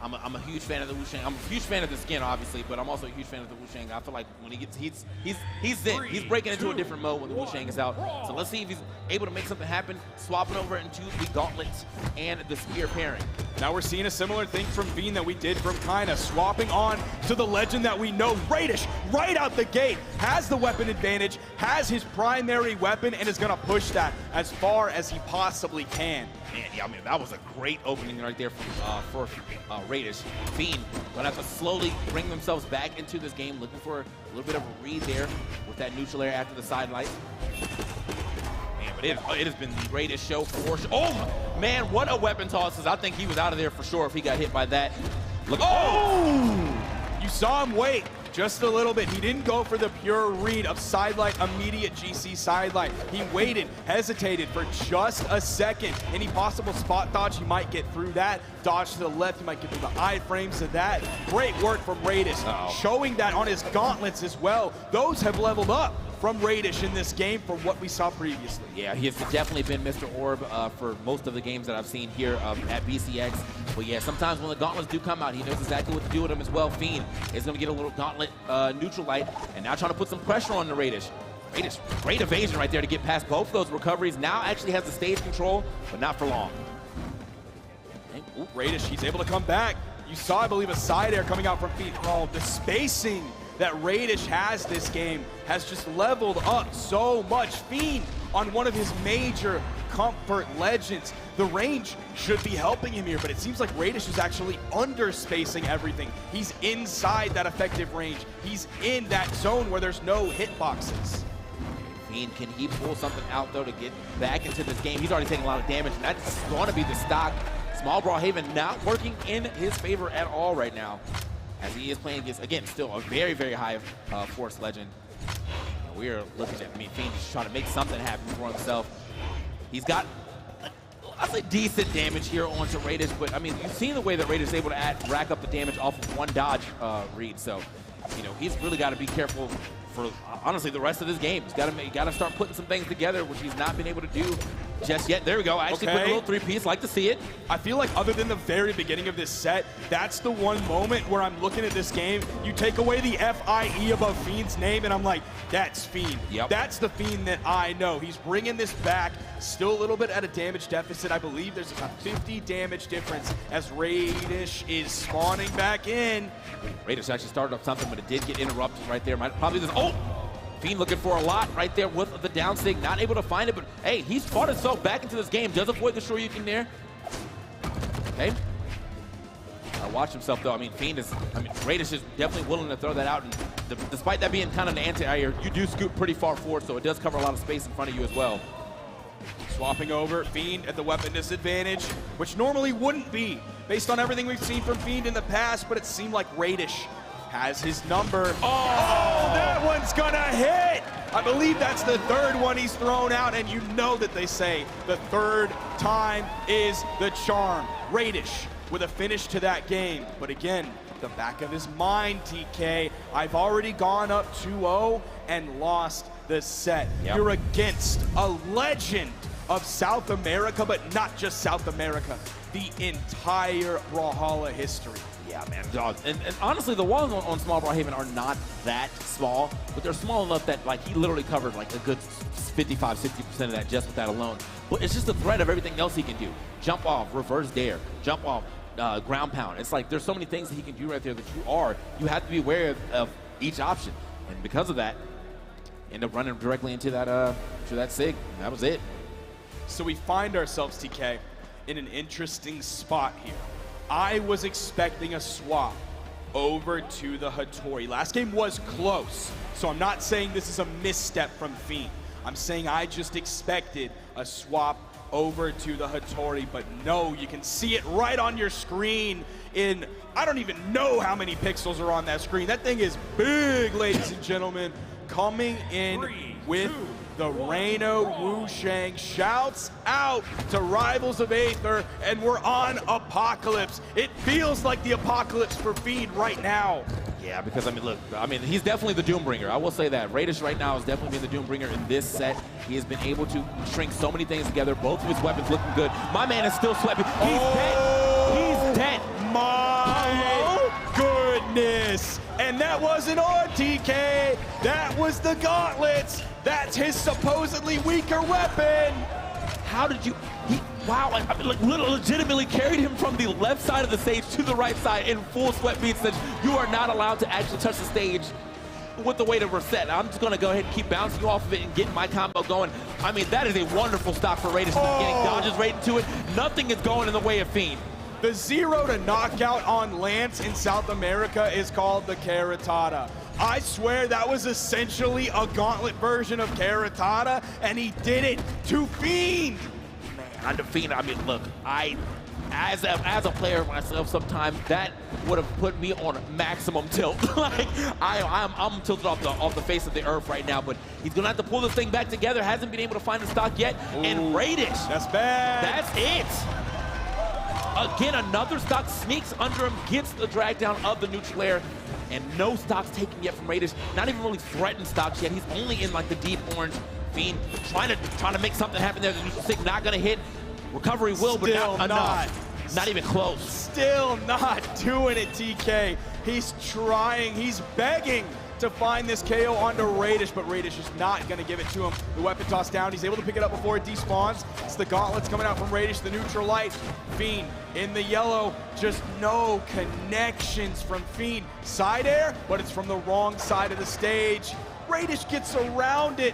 I'm a huge fan of the Wushang. I'm a huge fan of the skin, obviously, but I'm also a huge fan of the Wushang. I feel like when he gets, he's in. He's breaking into a different mode when the Wushang is out. So let's see if he's able to make something happen, swapping over into the gauntlets and the spear pairing. Now we're seeing a similar thing from Fiend that we did from Kaina, swapping on to the legend that we know. Radish, right out the gate, has the weapon advantage, has his primary weapon, and is going to push that as far as he possibly can. Man, yeah, I mean, that was a great opening right there for Radish. Fiend gonna have to slowly bring themselves back into this game, looking for a little bit of a read there with that neutral air after the side light. Man, but it has been the greatest show for sure. Oh, man, what a weapon tosses. I think he was out of there for sure if he got hit by that. Look, You saw him wait just a little bit. He didn't go for the pure read of sidelight, immediate GC sidelight. He waited, hesitated for just a second. Any possible spot dodge, he might get through that. Dodge to the left, he might get through the iframes of that. Great work from Radish, showing that on his gauntlets as well. Those have leveled up. from Radish in this game from what we saw previously. Yeah, he has definitely been Mr. Orb for most of the games that I've seen here at BCX. But yeah, sometimes when the gauntlets do come out, he knows exactly what to do with them as well. Fiend is going to get a little gauntlet neutral light, and now trying to put some pressure on the Radish. Radish, great evasion right there to get past both of those recoveries. Now actually has the stage control, but not for long. Ooh, Radish, he's able to come back. You saw, I believe, a side air coming out from Fiend. Oh, the spacing that Radish has this game has just leveled up so much. Fiend on one of his major comfort legends. The range should be helping him here, but it seems like Radish is actually under-spacing everything. He's inside that effective range. He's in that zone where there's no hitboxes. Fiend, can he pull something out, though, to get back into this game? He's already taking a lot of damage, and that's going to be the stock. Small Brawlhalla not working in his favor at all right now, as he is playing against, again, still a very, very high force legend. And we are looking at, Fiend just trying to make something happen for himself. He's got, I'd say, decent damage here onto Radish, but, you've seen the way that Radish is able to rack up the damage off of one dodge read, so, he's really got to be careful for, honestly, the rest of this game. He's got to start putting some things together, which he's not been able to do just yet. There we go. I actually put a little three-piece. Like to see it. I feel like other than the very beginning of this set, that's the one moment where I'm looking at this game. You take away the F-I-E above Fiend's name, and I'm like, that's Fiend. Yep. That's the Fiend that I know. He's bringing this back. Still a little bit at a damage deficit. I believe there's a 50 damage difference as Radish is spawning back in. Radish actually started up something, but it did get interrupted right there. Probably this. Oh! Fiend looking for a lot right there with the down sig, not able to find it, but hey, he's fought himself back into this game. Does avoid the Shoryuken there. Okay. Watch himself though. Fiend is, Radish is definitely willing to throw that out, and despite that being kind of an anti-air, you do scoot pretty far forward, so it does cover a lot of space in front of you as well. Swapping over, Fiend at the weapon disadvantage, which normally wouldn't be, based on everything we've seen from Fiend in the past, but it seemed like Radish has his number. Oh, that one's gonna hit! I believe that's the third one he's thrown out, and you know that they say the third time is the charm. Radish with a finish to that game. But again, the back of his mind, TK, I've already gone up 2-0 and lost the set. Yep. You're against a legend of South America, but not just South America, the entire Brawlhalla history. Yeah, man, dog. And honestly, the walls on Small Brawlhalla are not that small, but they're small enough that, he literally covered, a good 55, 60% of that just with that alone. But it's just the threat of everything else he can do. Jump off, reverse dare, jump off, ground pound. It's like there's so many things that he can do right there that you have to be aware of each option. And because of that, end up running directly into that sig. And that was it. So we find ourselves, TK, in an interesting spot here. I was expecting a swap over to the Hattori. Last game was close, so I'm not saying this is a misstep from Fiend. I'm saying I just expected a swap over to the Hattori, but no, you can see it right on your screen in, I don't even know how many pixels are on that screen. That thing is big, ladies and gentlemen. Coming in with the Reno Wushang. Shouts out to Rivals of Aether, and we're on Apocalypse. It feels like the Apocalypse for Fiend right now. Yeah, because, look, he's definitely the Doombringer. I will say that. Radish right now has definitely been the Doombringer in this set. He has been able to shrink so many things together. Both of his weapons looking good. My man is still sweating. He's dead. He's dead. My goodness. And that wasn't on, TK. That was the gauntlets. That's his supposedly weaker weapon. How did you... Wow, legitimately carried him from the left side of the stage to the right side in full sweat beats that you are not allowed to actually touch the stage with the way to reset. I'm just going to go ahead and keep bouncing you off of it and getting my combo going. That is a wonderful stock for Radish. Getting dodges right into it. Nothing is going in the way of Fiend. The 0 to knockout on Lance in South America is called the Caratada. I swear that was essentially a gauntlet version of Caratada, and he did it to Fiend. On the Fiend, look, as a player myself, sometimes that would have put me on maximum tilt. I'm tilted off the face of the earth right now, but he's gonna have to pull this thing back together. Hasn't been able to find the stock yet. Ooh, and Radish. That's bad. That's it. Again, another stock sneaks under him, gets the drag down of the neutral air, and no stocks taken yet from Radish. Not even really threatened stocks yet. He's only in like the deep orange. Fiend trying to make something happen there. The neutral stick not gonna hit. Recovery will, but not enough. Not even close. Still not doing it, TK. He's trying, he's begging to find this KO onto Radish, but Radish is not going to give it to him. The weapon toss down, he's able to pick it up before it despawns. It's the gauntlets coming out from Radish, the neutral light. Fiend in the yellow, just no connections from Fiend. Side air, but it's from the wrong side of the stage. Radish gets around it.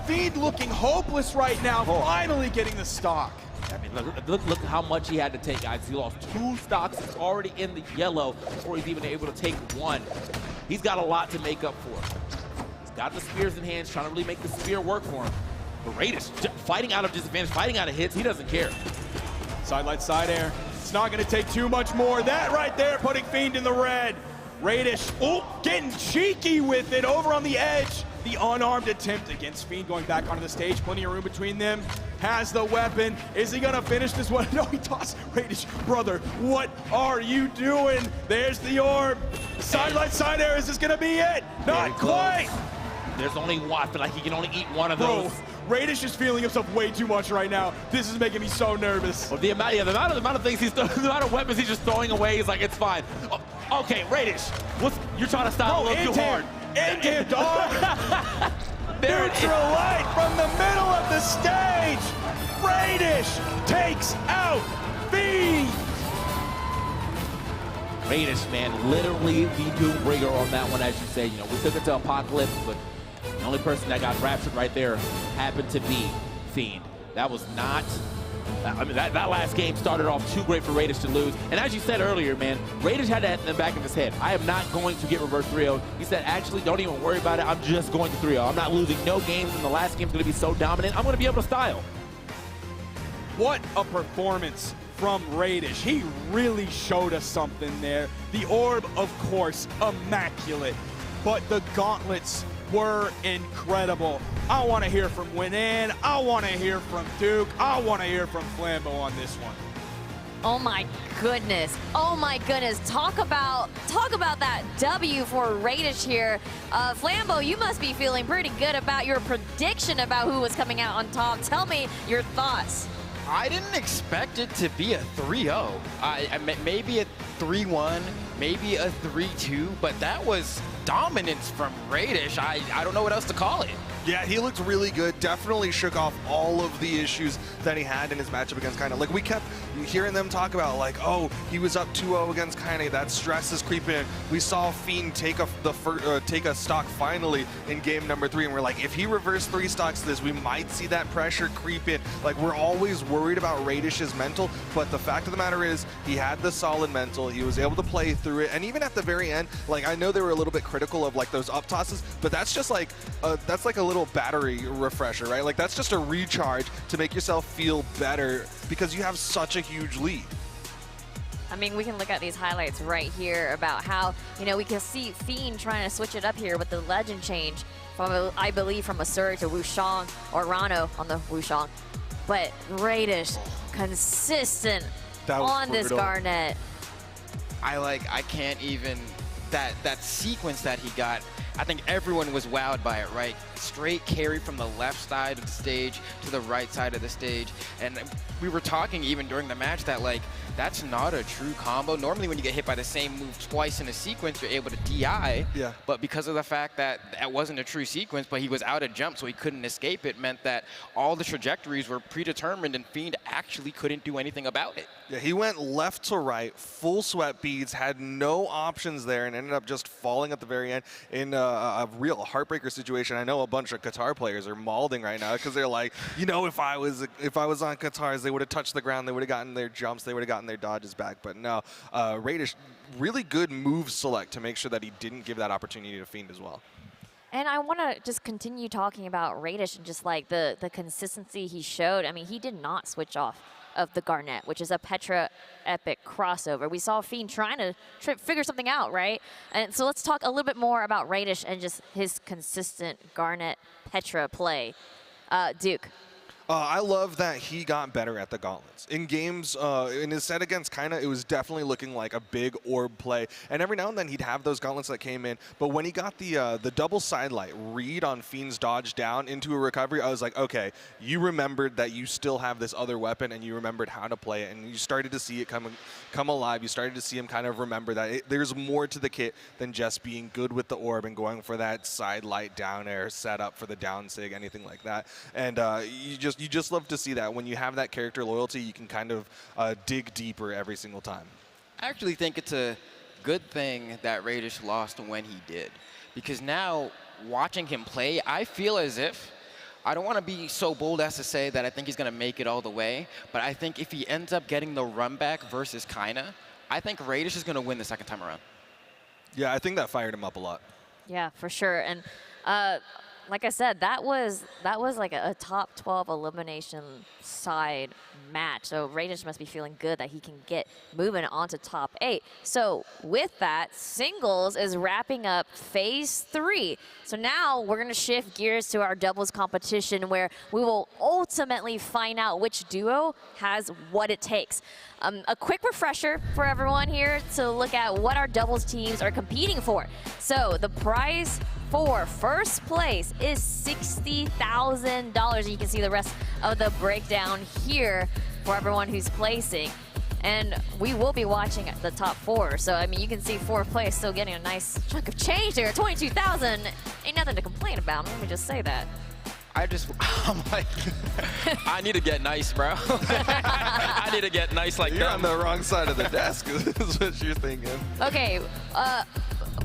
Fiend looking hopeless right now, finally getting the stock. I mean, look how much he had to take, guys. He lost 2 stocks. He's already in the yellow before he's even able to take 1. He's got a lot to make up for. He's got the spears in hands, trying to really make the spear work for him. But Radish, fighting out of disadvantage, fighting out of hits, he doesn't care. Side light, side air. It's not going to take too much more. That right there, putting Fiend in the red. Radish, getting cheeky with it over on the edge. The unarmed attempt against Fiend going back onto the stage. Plenty of room between them. Has the weapon. Is he going to finish this one? No, he tossed. Radish, brother, what are you doing? There's the orb. Side light, side air. Is this going to be it? Not quite. There's only one. I feel like he can only eat one of those. Radish is feeling himself way too much right now. This is making me so nervous. Well, the amount of things he's throwing, the amount of weapons he's just throwing away, he's like, it's fine. Oh, okay, Radish, you're trying to stop a little too hard. End him, dog. Neutral light from the middle of the stage. Radish takes out Fiend. Radish, man, literally the doom bringer on that one, as you say. You know, we took it to Apocalypse, but the only person that got raptured right there happened to be Fiend. That was not, I mean, that last game started off too great for Radish to lose. And as you said earlier, man, Radish had that in the back of his head. I am not going to get reverse 3-0. He said, actually, don't even worry about it. I'm just going to 3-0. I'm not losing no games, and the last game's going to be so dominant. I'm going to be able to style. What a performance from Radish. He really showed us something there. The orb, of course, immaculate. But the gauntlets were incredible. I want to hear from Winan. I want to hear from Duke. I want to hear from Flambeau on this one. Oh my goodness. Oh my goodness. Talk about that W for Radish here. Flambeau, you must be feeling pretty good about your prediction about who was coming out on top. Tell me your thoughts. I didn't expect it to be a 3-0. Maybe a 3-1, maybe a 3-2, but that was dominance from Radish. I don't know what else to call it. Yeah, he looked really good. Definitely shook off all of the issues that he had in his matchup against Kaine. Like, we kept hearing them talk about, like, oh, he was up 2-0 against Kaine. That stress is creeping in. We saw Fiend take a stock finally in game number 3, and we're like, if he reversed 3 stocks to this, we might see that pressure creep in. Like, we're always worried about Radish's mental, but the fact of the matter is, he had the solid mental. He was able to play through it, and even at the very end, like, I know they were a little bit critical of, like, those up tosses, but that's just like, that's like a little battery refresher, right? Like, that's just a recharge to make yourself feel better because you have such a huge lead. I mean, we can look at these highlights right here about how, you know, we can see Fiend trying to switch it up here with the legend change from, I believe, from Asura to Wushang, or Rano on the Wushang. But Radish, consistent on this Garnet. I can't even, that sequence that he got, I think everyone was wowed by it, right? Straight carry from the left side of the stage to the right side of the stage. And we were talking even during the match that, like, that's not a true combo. Normally when you get hit by the same move twice in a sequence, you're able to DI. Yeah. But because of the fact that that wasn't a true sequence, but he was out of jump, so he couldn't escape it, meant that all the trajectories were predetermined and Fiend actually couldn't do anything about it. Yeah, he went left to right, full sweat beads, had no options there, and ended up just falling at the very end in a real heartbreaker situation. I know a bunch of Qatar players are mauling right now because they're like, you know, if I was on Qatar's, they would have touched the ground, they would have gotten their jumps, they would have gotten their dodges back. But no, Radish, really good move select to make sure that he didn't give that opportunity to Fiend as well. And I want to just continue talking about Radish and just like the consistency he showed. I mean, he did not switch off of the Garnet, which is a Petra epic crossover. We saw Fiend trying to figure something out, right? And so let's talk a little bit more about Radish and just his consistent Garnet Petra play. Duke. I love that he got better at the gauntlets. In games, in his set against Kaina, it was definitely looking like a big orb play. And every now and then he'd have those gauntlets that came in. But when he got the double sidelight read on Fiend's dodge down into a recovery, I was like, okay, you remembered that you still have this other weapon and you remembered how to play it. And you started to see it come alive. You started to see him kind of remember that there's more to the kit than just being good with the orb and going for that sidelight down air setup for the down sig, anything like that. And you just love to see that. When you have that character loyalty, you can kind of dig deeper every single time. I actually think it's a good thing that Radish lost when he did. Because now, watching him play, I feel as if, I don't want to be so bold as to say that I think he's going to make it all the way, but I think if he ends up getting the run back versus Kaina, I think Radish is going to win the second time around. Yeah, I think that fired him up a lot. Yeah, for sure. And like I said, that was like a top 12 elimination side match. So Radish must be feeling good that he can get moving onto top 8. So with that, singles is wrapping up phase 3. So now we're going to shift gears to our doubles competition where we will ultimately find out which duo has what it takes. A quick refresher for everyone here to look at what our doubles teams are competing for. So the prize for first place is $60,000. You can see the rest of the breakdown here for everyone who's placing. And we will be watching the top 4. So, I mean, you can see 4th place still getting a nice chunk of change there. 22,000 ain't nothing to complain about. Let me just say that. I'm like, I need to get nice, bro. I need to get nice like that. You're on the wrong side of the desk, is what you're thinking. Okay,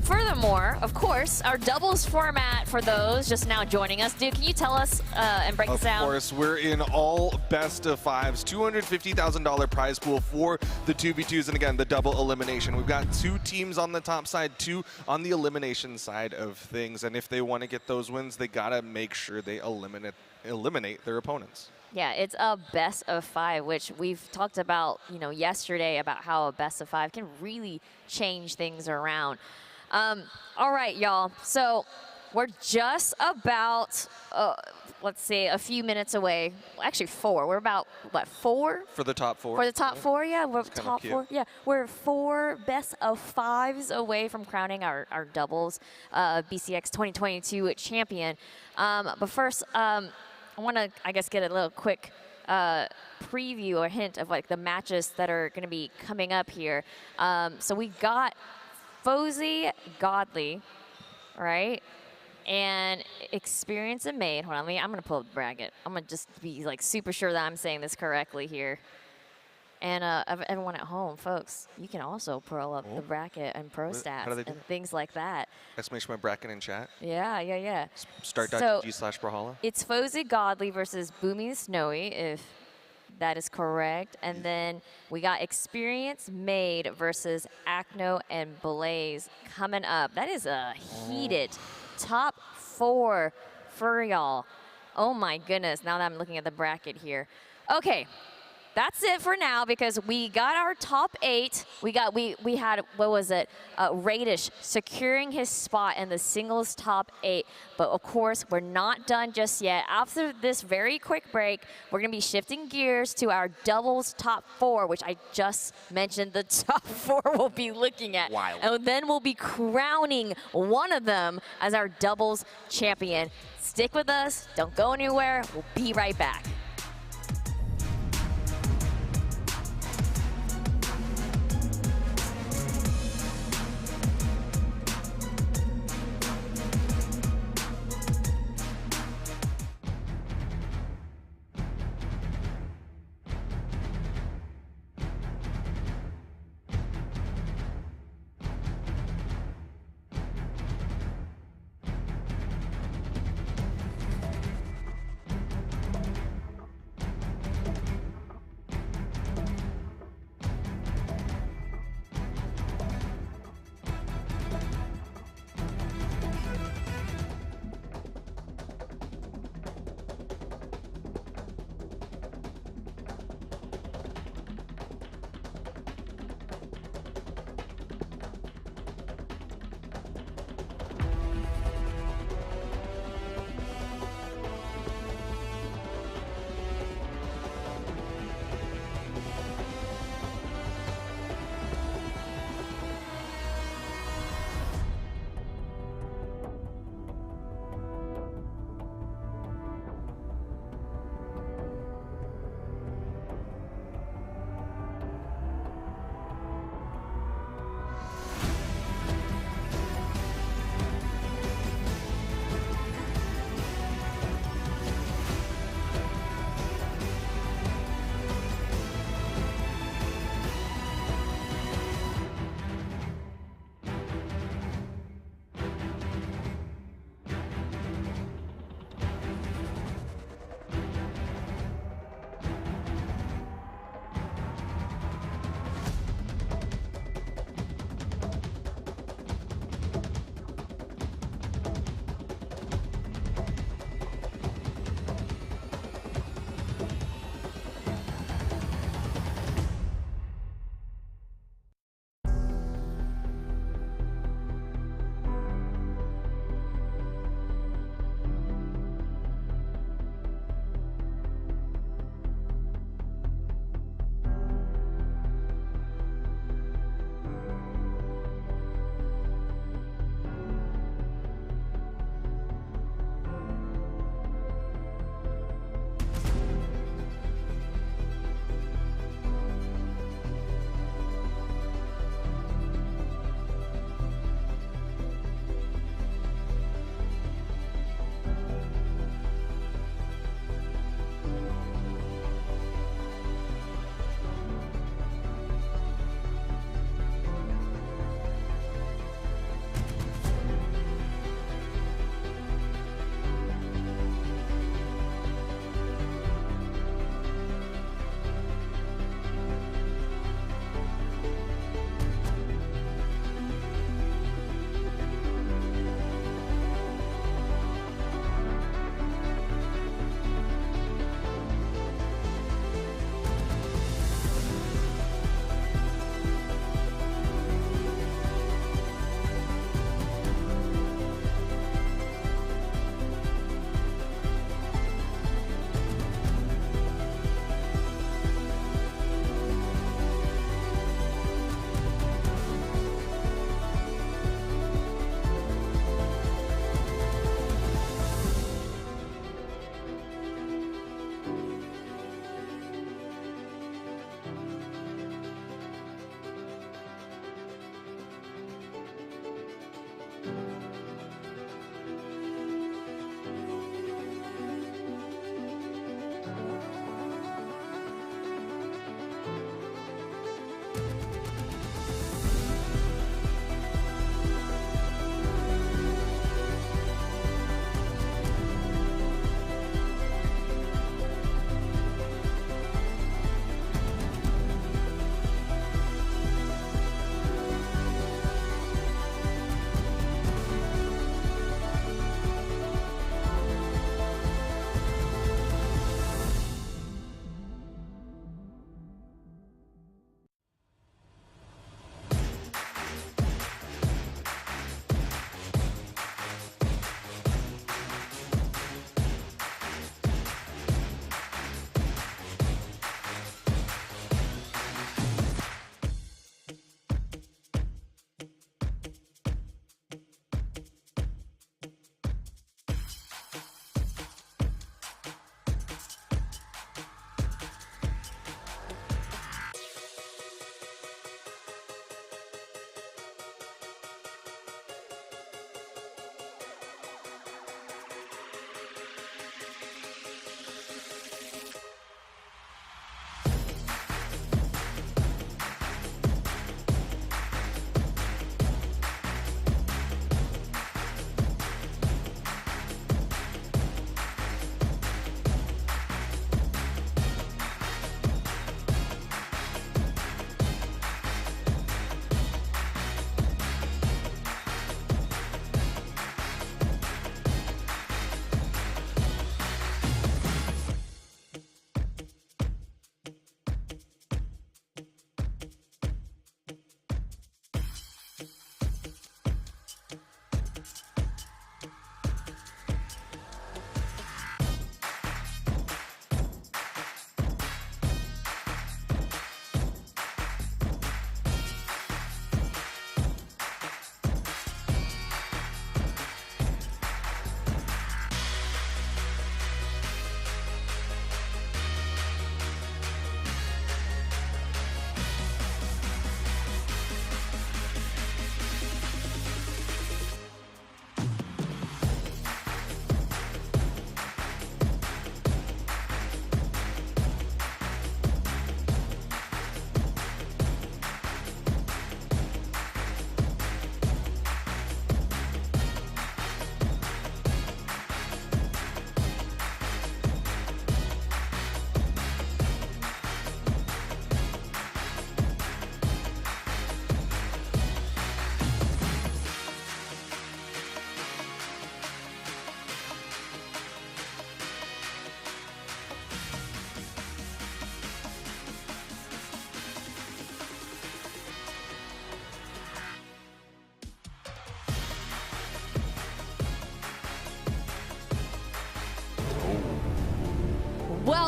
furthermore, of course, our doubles format for those just now joining us. Dude, can you tell us and break this down? Of course, we're in all best of 5s, $250,000 prize pool for the 2v2s, and again, the double elimination. We've got 2 teams on the top side, 2 on the elimination side of things, and if they want to get those wins, they gotta make sure they eliminate their opponents. Yeah, it's a best of 5, which we've talked about, you know, yesterday about how a best of 5 can really change things around. All right, y'all. So we're just about, let's see, a few minutes away. Actually, 4. We're about, what, 4? For the top 4. For the top 4, yeah. We're That's top cute. 4. Yeah, we're 4 best of 5s away from crowning our doubles BCX 2022 champion. But first, I want to, I guess, get a little quick preview or hint of like the matches that are going to be coming up here. So we got Fozy Godly, right? And Experience and Made. Hold on, I'm going to pull up the bracket. I'm going to just be like super sure that I'm saying this correctly here. And everyone at home, folks, you can also pull up the bracket and pro stats and things like that. Exclamation my bracket in chat. Yeah. Start.gg/Brawlhalla. It's Fozy Godly versus Boomy Snowy, if that is correct. And then we got Experience Made versus Acno and Blaze coming up. That is a heated top 4 for y'all. Oh my goodness, now that I'm looking at the bracket here. Okay. That's it for now because we got our top 8. We had, what was it? Radish securing his spot in the singles top 8. But of course, we're not done just yet. After this very quick break, we're going to be shifting gears to our doubles top 4, which I just mentioned the top 4 we'll be looking at. Wild. And then we'll be crowning one of them as our doubles champion. Stick with us. Don't go anywhere. We'll be right back.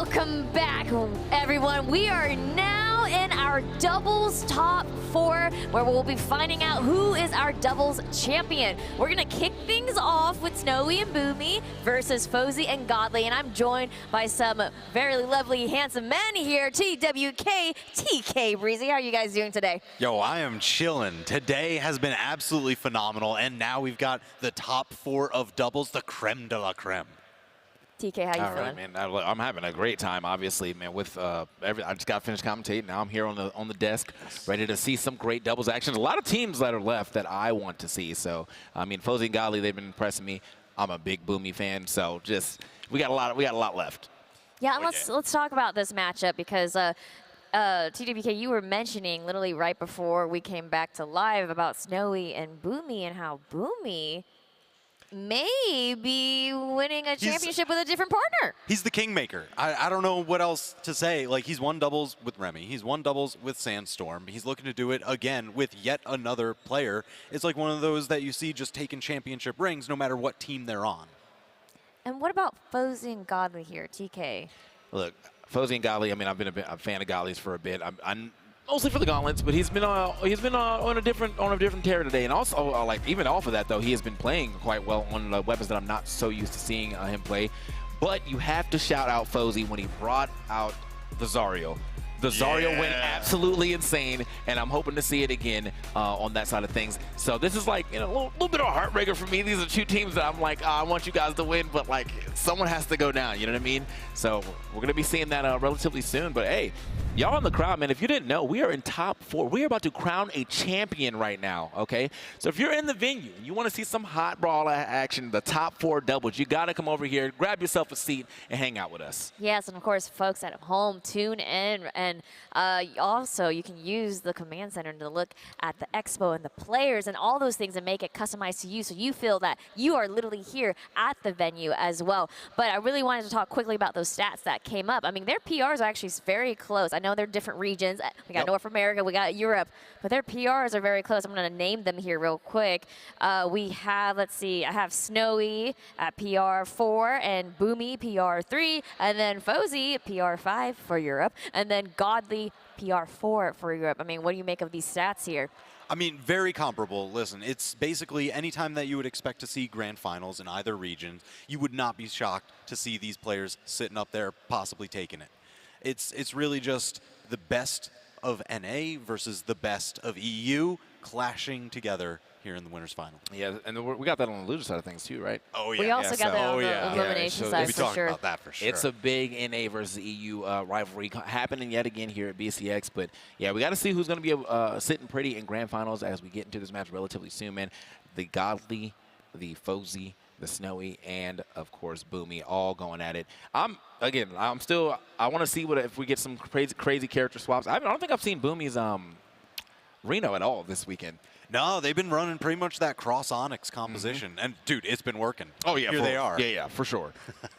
Welcome back, everyone. We are now in our doubles top 4, where we'll be finding out who is our doubles champion. We're gonna kick things off with Snowy and Boomy versus Fozy and Godly, and I'm joined by some very lovely, handsome men here. TWK, TK Breezy. How are you guys doing today? Yo, I am chilling. Today has been absolutely phenomenal, and now we've got the top 4 of doubles, the creme de la creme. TK, how you All feeling? right, man. I'm having a great time, obviously, man. With I just got finished commentating. Now I'm here on the desk, ready to see some great doubles action. A lot of teams that are left that I want to see. So, I mean, Fozy and Godly, they've been impressing me. I'm a big Boomy fan, so just we got a lot left. Yeah, let's talk about this matchup because TWK, you were mentioning literally right before we came back to live about Snowy and Boomy and how Boomy may be winning a championship with a different partner. He's the kingmaker. I don't know what else to say. Like, he's won doubles with Remy. He's won doubles with Sandstorm. He's looking to do it again with yet another player. It's like one of those that you see just taking championship rings no matter what team they're on. And what about Fozy and Godly here, TK? Look, Fozy and Godly, I mean, I've been a fan of Godly's for a bit. I'm mostly for the gauntlets, but he's been on a different tear today, and also like even off of that though, he has been playing quite well on weapons that I'm not so used to seeing him play. But you have to shout out Fozy when he brought out the Zaryo. The Zaryo went absolutely insane, and I'm hoping to see it again on that side of things. So this is like, you know, a little bit of a heartbreaker for me. These are 2 teams that I'm like, I want you guys to win, but like someone has to go down. You know what I mean? So we're gonna be seeing that relatively soon. But hey, y'all in the crowd, man, if you didn't know, we are in top 4. We are about to crown a champion right now. Okay, so if you're in the venue and you want to see some hot Brawlhalla action, the top 4 doubles, you gotta come over here, grab yourself a seat, and hang out with us. Yes, and of course, folks at home, tune in. And also, you can use the command center to look at the expo and the players and all those things and make it customized to you, so you feel that you are literally here at the venue as well. But I really wanted to talk quickly about those stats that came up. I mean, their PRs are actually very close. I know they're different regions. We got North America, we got Europe, but their PRs are very close. I'm going to name them here real quick. We have, let's see, I have Snowy at PR 4 and Boomy PR 3, and then Fozy PR 5 for Europe, and then Godly PR 4 for Europe. I mean, what do you make of these stats here? I mean, very comparable. Listen, it's basically any time that you would expect to see grand finals in either region, you would not be shocked to see these players sitting up there possibly taking it. It's really just the best of NA versus the best of EU clashing together here in the winners final. Yeah, and we got that on the loser side of things too, right? Oh yeah. We also got that on the elimination so side we'll be for talking sure. about that for sure. It's a big NA versus EU rivalry happening yet again here at BCX. But yeah, we got to see who's going to be sitting pretty in grand finals as we get into this match relatively soon, man. The Godly, the Fozy, the Snowy, and of course Boomy, all going at it. I want to see if we get some crazy character swaps. I don't think I've seen Boomy's Reno at all this weekend. No, they've been running pretty much that cross Onyx composition. And, dude, it's been working. Oh, yeah. Here they are. Yeah, for sure.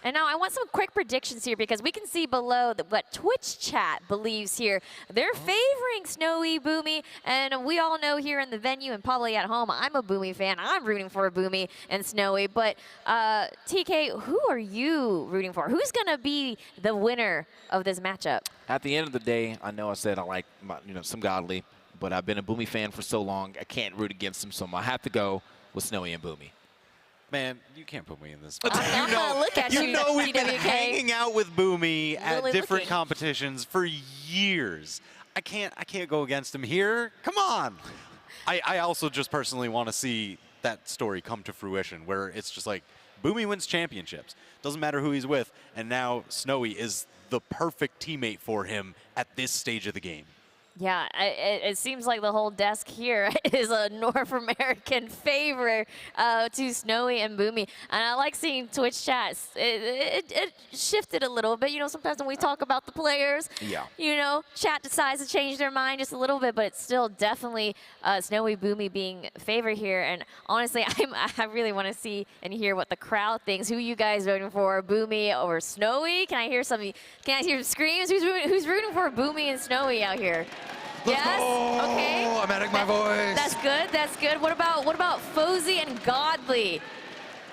And now I want some quick predictions here because we can see below what Twitch chat believes here. They're favoring Snowy, Boomy, and we all know here in the venue and probably at home, I'm a Boomy fan. I'm rooting for Boomy and Snowy. But TK, who are you rooting for? Who's going to be the winner of this matchup? At the end of the day, I know I said I like some Godly, but I've been a Boomy fan for so long, I can't root against him, so I have to go with Snowy and Boomy. Man, you can't put me in this. I'm going to look at you, You know we've been TWK. hanging out with Boomy at Really different looking. competitions for years. I can't go against him here. Come on. I also just personally want to see that story come to fruition where it's just like Boomy wins championships. Doesn't matter who he's with, and now Snowy is the perfect teammate for him at this stage of the game. Yeah, it seems like the whole desk here is a North American favorite to Snowy and Boomy. And I like seeing Twitch chats. It shifted a little bit. You know, sometimes when we talk about the players, you know, chat decides to change their mind just a little bit, but it's still definitely Snowy, Boomy being favorite here. And honestly, I really want to see and hear what the crowd thinks. Who you guys voting for, Boomy or Snowy? Can I hear some screams? Who's rooting for Boomy and Snowy out here? Yes. Okay. I'm adding my voice. That's good. That's good. What about Fozy and Godly?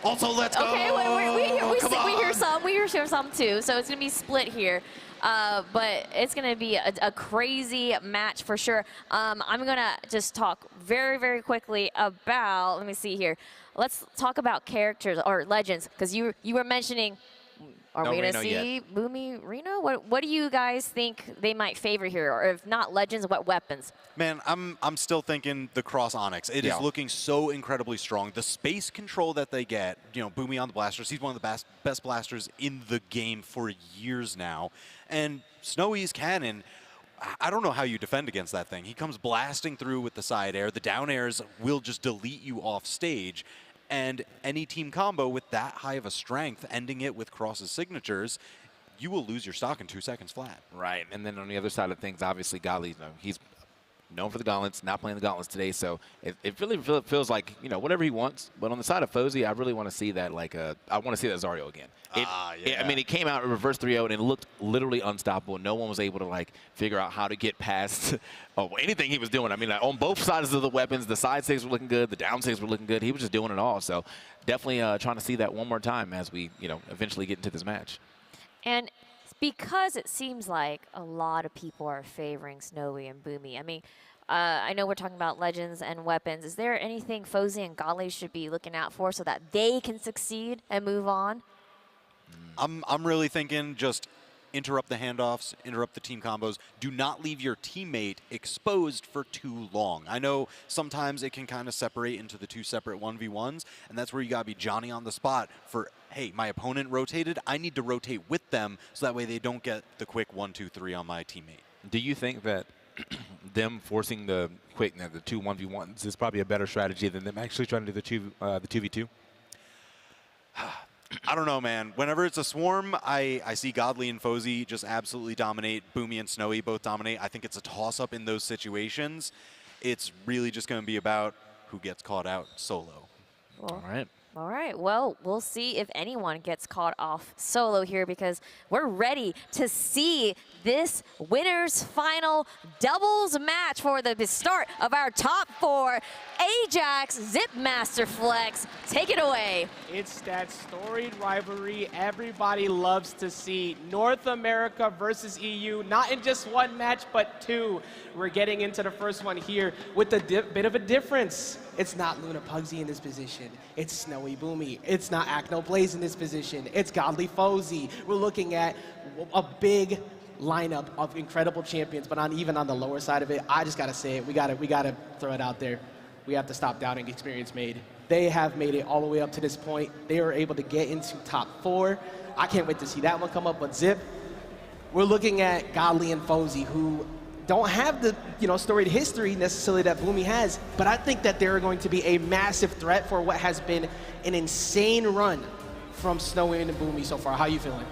Also, let's go. Okay, we hear some. We hear some too. So it's gonna be split here. But it's going to be a crazy match for sure. I'm going to just talk very, very quickly about, let me see here. Let's talk about characters or legends, because you were mentioning, are we going to see Boomy Reno? What do you guys think they might favor here? Or if not legends, what weapons? Man, I'm still thinking the Cross Onyx. It is looking so incredibly strong. The space control that they get, you know, Boomy on the blasters, he's one of the best blasters in the game for years now. And Snowy's cannon, I don't know how you defend against that thing. He comes blasting through with the side air. The down airs will just delete you off stage. And any team combo with that high of a strength, ending it with Cross's signatures, you will lose your stock in 2 seconds flat. Right, and then on the other side of things, obviously, Godly, you know, he's known for the gauntlets, not playing the gauntlets today, so it really feels like, you know, whatever he wants. But on the side of Fozy, I really want to see that, like, I want to see that Zaryo again. I mean, it came out in reverse 3-0, and it looked literally unstoppable. No one was able to, like, figure out how to get past anything he was doing. I mean, like, on both sides of the weapons, the side saves were looking good, the down saves were looking good. He was just doing it all. So definitely trying to see that one more time as we, you know, eventually get into this match. And because it seems like a lot of people are favoring Snowy and Boomy, I mean, I know we're talking about legends and weapons. Is there anything Fozy and Godly should be looking out for so that they can succeed and move on? I'm really thinking just interrupt the handoffs, interrupt the team combos. Do not leave your teammate exposed for too long. I know sometimes it can kind of separate into the 2 separate 1v1s, and that's where you got to be Johnny on the spot for, hey, my opponent rotated, I need to rotate with them so that way they don't get the quick 1, 2, 3 on my teammate. Do you think that them forcing the quick, the 2 1v1s is probably a better strategy than them actually trying to do the 2v2? I don't know, man. Whenever it's a swarm, I see Godly and Fozy just absolutely dominate. Boomy and Snowy both dominate. I think it's a toss-up in those situations. It's really just going to be about who gets caught out solo. All right. All right, well, we'll see if anyone gets caught off solo here, because we're ready to see this winner's final doubles match for the start of our top 4. Ajax, Zipmaster Flex, take it away. It's that storied rivalry everybody loves to see. North America versus EU, not in just one match, but 2. We're getting into the first one here with a bit of a difference. It's not Luna Pugsy in this position. It's Snowy Boomy. It's not Acno Blaze in this position. It's Godly Fozy. We're looking at a big lineup of incredible champions, but even on the lower side of it, I just gotta say it. We gotta throw it out there. We have to stop doubting Experience Made. They have made it all the way up to this point. They were able to get into top 4. I can't wait to see that one come up. But Zip, we're looking at Godly and Fozy, who don't have the storied history necessarily that Boomy has, but I think that they're going to be a massive threat for what has been an insane run from Snowy and Boomy so far. How are you feeling?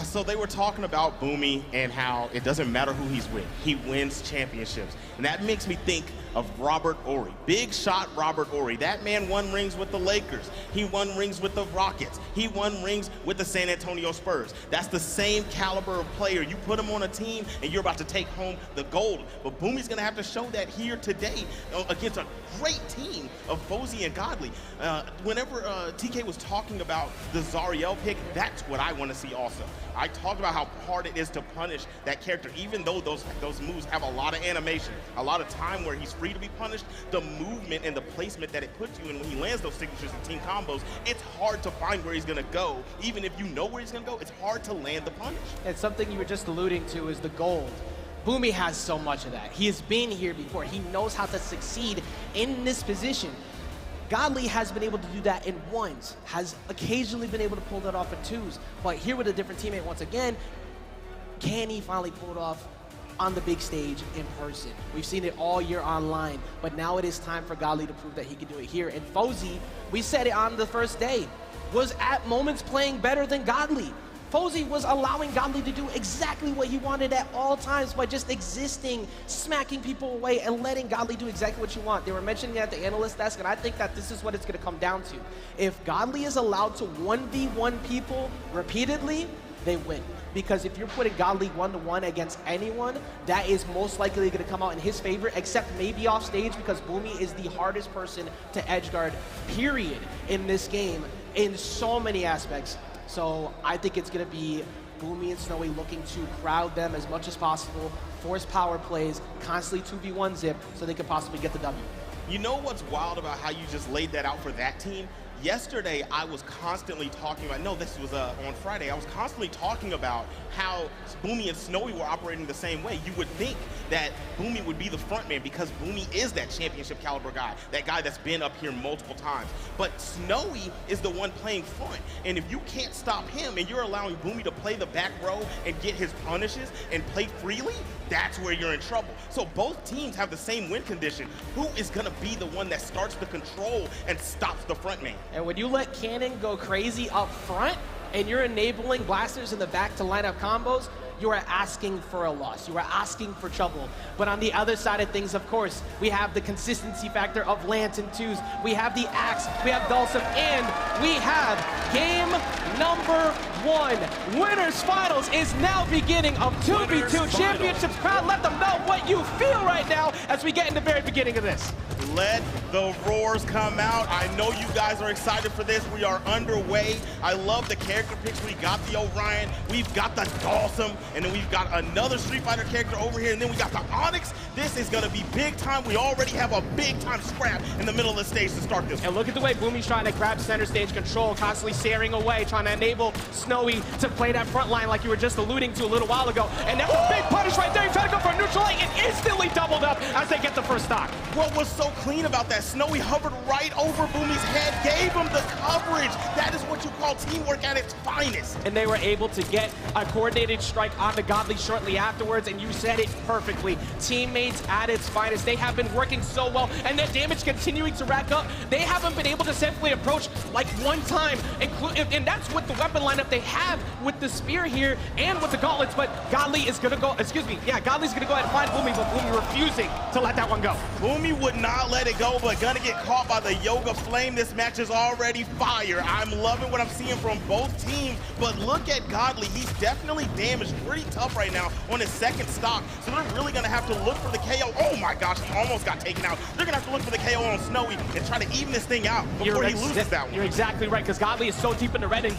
So they were talking about Boomy and how it doesn't matter who he's with. He wins championships. And that makes me think of Robert Horry. Big shot Robert Horry. That man won rings with the Lakers. He won rings with the Rockets. He won rings with the San Antonio Spurs. That's the same caliber of player. You put him on a team and you're about to take home the gold. But Boomy's going to have to show that here today against a great team of Fozy and Godly. Whenever TK was talking about the Zariel pick, that's what I want to see also. I talked about how hard it is to punish that character, even though those moves have a lot of animation, a lot of time where he's free to be punished. The movement and the placement that it puts you in when he lands those signatures and team combos, it's hard to find where he's going to go. Even if you know where he's going to go, it's hard to land the punish. And something you were just alluding to is the gold. Boomy has so much of that. He has been here before. He knows how to succeed in this position. Godly has been able to do that in 1s, has occasionally been able to pull that off in 2s, but here with a different teammate once again, can he finally pull it off on the big stage in person? We've seen it all year online, but now it is time for Godly to prove that he can do it here. And Fozy, we said it on the first day, was at moments playing better than Godly. Fozy was allowing Godly to do exactly what he wanted at all times by just existing, smacking people away, and letting Godly do exactly what you want. They were mentioning it at the analyst desk, and I think that this is what it's going to come down to. If Godly is allowed to 1v1 people repeatedly, they win. Because if you're putting Godly 1-to-1 against anyone, that is most likely going to come out in his favor, except maybe off stage, because Boomy is the hardest person to edgeguard, period, in this game in so many aspects. So I think it's going to be Boomy and Snowy looking to crowd them as much as possible, force power plays, constantly 2v1 Zip, so they can possibly get the W. You know what's wild about how you just laid that out for that team? Yesterday, I was constantly talking about, no, this was on Friday, I was constantly talking about how Boomy and Snowy were operating the same way. You would think that Boomy would be the front man because Boomy is that championship caliber guy, that guy that's been up here multiple times. But Snowy is the one playing front. And if you can't stop him and you're allowing Boomy to play the back row and get his punishes and play freely, that's where you're in trouble. So both teams have the same win condition. Who is going to be the one that starts the control and stops the front man? And when you let Cannon go crazy up front and you're enabling blasters in the back to line up combos, you are asking for a loss. You are asking for trouble. But on the other side of things, of course, we have the consistency factor of Lance and twos. We have the Axe, we have Dulcim, and we have game number 1. Winners Finals is now beginning of 2v2 Championships. Crowd, let them know what you feel right now as we get in the very beginning of this. Let the roars come out. I know you guys are excited for this. We are underway. I love the character picks. We got the Orion, we've got the Dawson, and then we've got another Street Fighter character over here, and then we got the Onyx. This is gonna be big time. We already have a big time scrap in the middle of the stage to start this. And look at the way Boomy's trying to grab center stage control, constantly staring away, trying to enable Snowy to play that front line like you were just alluding to a little while ago. And that's a big punish right there. He tried to go for a neutral light and instantly doubled up as they get the first stock. What was so clean about that? Snowy hovered right over Boomy's head, gave him the coverage. That is what you call teamwork at its finest. And they were able to get a coordinated strike on the Godly shortly afterwards, and you said it perfectly. Teammates at its finest. They have been working so well, and their damage continuing to rack up. They haven't been able to safely approach like one time, and that's with the weapon lineup they have with the spear here and with the gauntlets, but Godly is gonna go, Godly's gonna go ahead and find Boomy, but Boomy refusing to let that one go. Boomy would not let it go, but gonna get caught by the Yoga Flame. This match is already fire. I'm loving what I'm seeing from both teams, but look at Godly. He's definitely damaged pretty tough right now on his second stock, so they're really gonna have to look for the KO. Oh my gosh, he almost got taken out. They're gonna have to look for the KO on Snowy and try to even this thing out before he loses that one. You're exactly right, because Godly is so deep in the red, and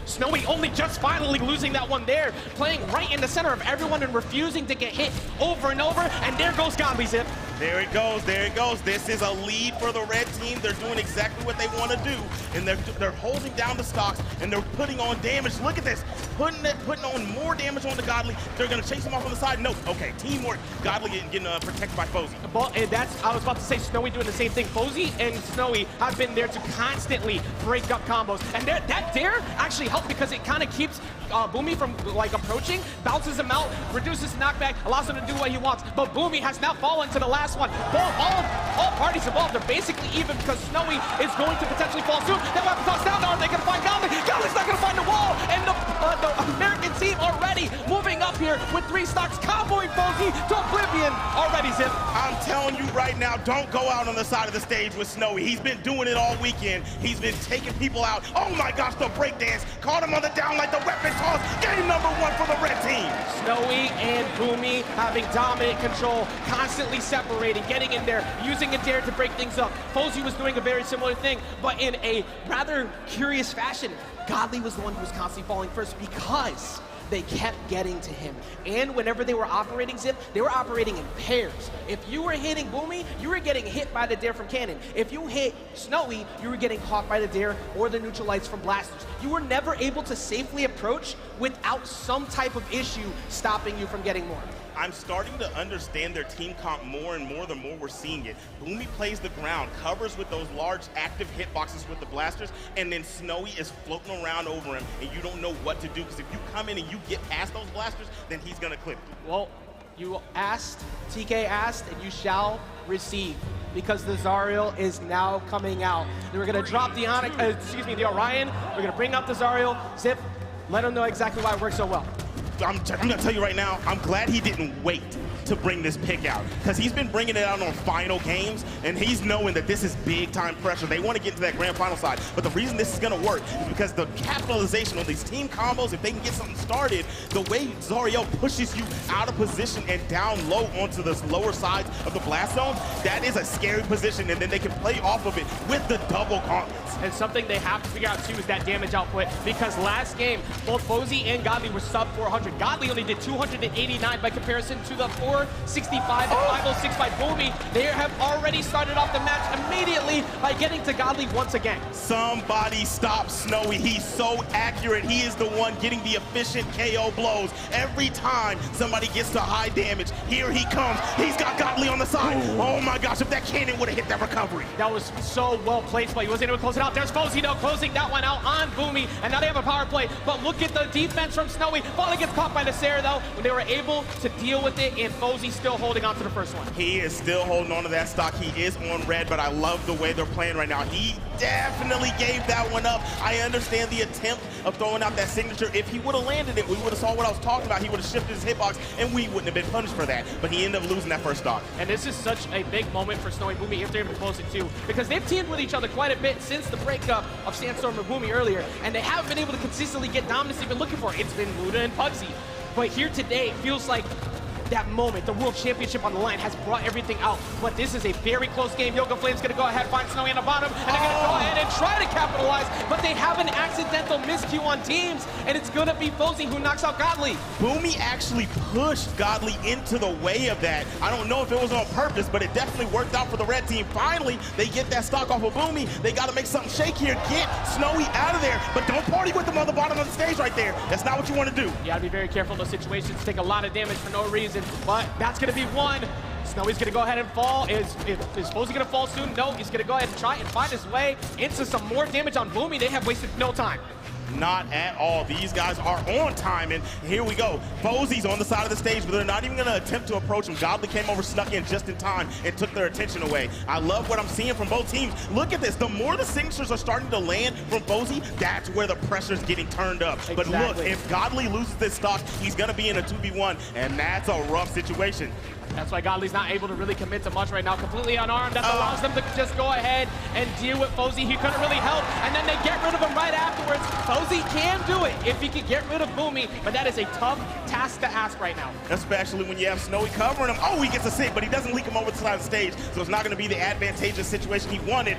Snowy only just finally losing that one there, playing right in the center of everyone and refusing to get hit over and over, and there goes Godly, Zip. There it goes, there it goes. This is a lead for the red team. They're doing exactly what they want to do, and they're holding down the stocks, and they're putting on damage. Look at this, putting on more damage on the Godly. They're gonna chase him off on the side. No, okay, teamwork. Godly getting protected by Fozy. And I was about to say, Snowy doing the same thing. Fozy and Snowy have been there to constantly break up combos, and that dare actually helped because it kind of keeps Boomy from approaching, bounces him out, reduces the knockback, allows him to do what he wants. But Boomy has now fallen to the last one. All parties involved are basically even because Snowy is going to potentially fall soon. That weapon toss down. Are they going to find Godly? Godly's not going to find the wall. And the American team already moving up here with 3 stocks, comboing Fozy to oblivion already, Zip. I'm telling you right now, don't go out on the side of the stage with Snowy. He's been doing it all weekend. He's been taking people out. Oh my gosh, the breakdance. Caught him on the down like the weapon toss. Game number 1 for the red team. Snowy and Boomy having dominant control, constantly separating, getting in there, using a dare to break things up. Fozy was doing a very similar thing, but in a rather curious fashion. Godly was the one who was constantly falling first because they kept getting to him. And whenever they were operating Zip, they were operating in pairs. If you were hitting Boomy, you were getting hit by the dare from Cannon. If you hit Snowy, you were getting caught by the dare or the neutral lights from blasters. You were never able to safely approach without some type of issue stopping you from getting more. I'm starting to understand their team comp more and more the more we're seeing it. Boomy plays the ground, covers with those large active hitboxes with the blasters, and then Snowy is floating around over him, and you don't know what to do, because if you come in and you get past those blasters, then he's gonna clip you. Well, you asked, TK asked, and you shall receive, because the Zariel is now coming out. We're gonna drop the the Orion, we're gonna bring up the Zariel. Zip, let him know exactly why it works so well. I'm gonna tell you right now, I'm glad he didn't wait. to bring this pick out, because he's been bringing it out on final games, and he's knowing that this is big-time pressure. They want to get into that grand final side, but the reason this is going to work is because the capitalization on these team combos, if they can get something started, the way Zariel pushes you out of position and down low onto the lower sides of the blast zone, that is a scary position, and then they can play off of it with the double gauntlets. And something they have to figure out, too, is that damage output, because last game, both Fozy and Godly were sub 400. Godly only did 289 by comparison to the 465 and 506 by Boomy. They have already started off the match immediately by getting to Godly once again. Somebody stop Snowy. He's so accurate. He is the one getting the efficient KO blows every time somebody gets to high damage. Here he comes. He's got Godly on the side. Ooh. Oh my gosh, if that cannon would have hit that recovery. That was so well placed, but he wasn't able to close it out. There's Fozy, though, closing that one out on Boomy, and now they have a power play. But look at the defense from Snowy. Finally gets caught by the Sarah, though, when they were able to deal with it, and Fozy still holding on to the first one. He is still holding on to that stock. He is on red, but I love the way they're playing right now. He definitely gave that one up. I understand the attempt of throwing out that signature. If he would have landed it, we would have saw what I was talking about. He would have shifted his hitbox, and we wouldn't have been punished for that. But he ended up losing that first stock. And this is such a big moment for Snowy Boomy if they're able to close it too, because they've teamed with each other quite a bit since the breakup of Sandstorm and Boomy earlier, and they haven't been able to consistently get dominance they've been looking for. It's been Luda and Pugsy. But here today, it feels like that moment, the World Championship on the line, has brought everything out. But this is a very close game. Yoga Flame's going to go ahead, find Snowy on the bottom, and they're going to go ahead and try to capitalize, but they have an accidental miscue on teams, and it's going to be Fozy who knocks out Godly. Boomy actually pushed Godly into the way of that. I don't know if it was on purpose, but it definitely worked out for the red team. Finally, they get that stock off of Boomy. They got to make something shake here. Get Snowy out of there, but don't party with them on the bottom of the stage right there. That's not what you want to do. You got to be very careful in those situations. Take a lot of damage for no reason, but that's going to be one. Snowy's going to go ahead and fall. Is Fozy going to fall soon? No, he's going to go ahead and try and find his way into some more damage on Boomy. They have wasted no time. Not at all. These guys are on time, and here we go. Fozy's on the side of the stage, but they're not even going to attempt to approach him. Godly came over, snuck in just in time, and took their attention away. I love what I'm seeing from both teams. Look at this. The more the signatures are starting to land from Fozy, that's where the pressure's getting turned up. Exactly. But look, if Godly loses this stock, he's going to be in a 2v1, and that's a rough situation. That's why Godly's not able to really commit to much right now. Completely unarmed. That allows them to just go ahead and deal with Fozy. He couldn't really help, and then they get rid of him right afterwards. Fozy can do it if he can get rid of Boomy, but that is a tough task to ask right now. Especially when you have Snowy covering him. Oh, he gets a sig, but he doesn't leak him over the side of the stage, so it's not going to be the advantageous situation he wanted.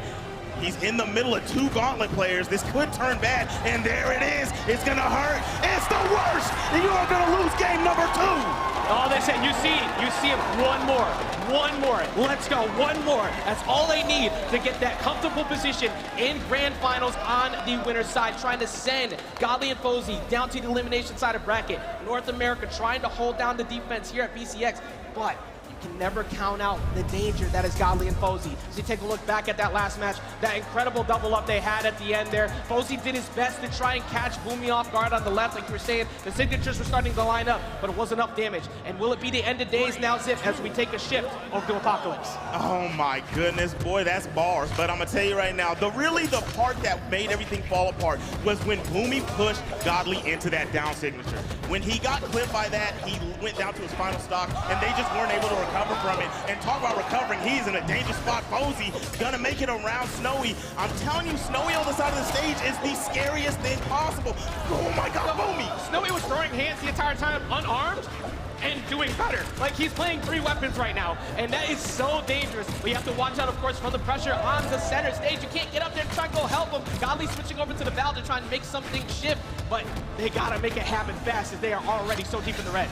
He's in the middle of two gauntlet players. This could turn bad, and there it is. It's going to hurt. It's the worst, and you are going to lose game number 2. Oh, they said, you see him. One more. Let's go, one more. That's all they need to get that comfortable position in grand finals on the winner's side, trying to send Godly and Fozy down to the elimination side of bracket. North America trying to hold down the defense here at BCX, but you can never count out the danger that is Godly and Fozy. So you take a look back at that last match, that incredible double up they had at the end there. Fozy did his best to try and catch Boomy off guard on the left, like you were saying. The signatures were starting to line up, but it wasn't enough damage. And will it be the end of days now, Zip, as we take a shift over to Apocalypse? Oh my goodness, boy, that's bars. But I'm gonna tell you right now, the part that made everything fall apart was when Boomy pushed Godly into that down signature. When he got clipped by that, he went down to his final stock, and they just weren't able to recover from it. And talk about recovering, he's in a dangerous spot. Fozy gonna make it around Snowy. I'm telling you, Snowy on the side of the stage is the scariest thing possible. Oh my God, Boomy! Snowy was throwing hands the entire time, unarmed, and doing better. Like, he's playing 3 weapons right now, and that is so dangerous. We have to watch out, of course, for the pressure on the center stage. You can't get up there and try and go help him. Godly switching over to the valve to try and make something shift, but they gotta make it happen fast as they are already so deep in the red.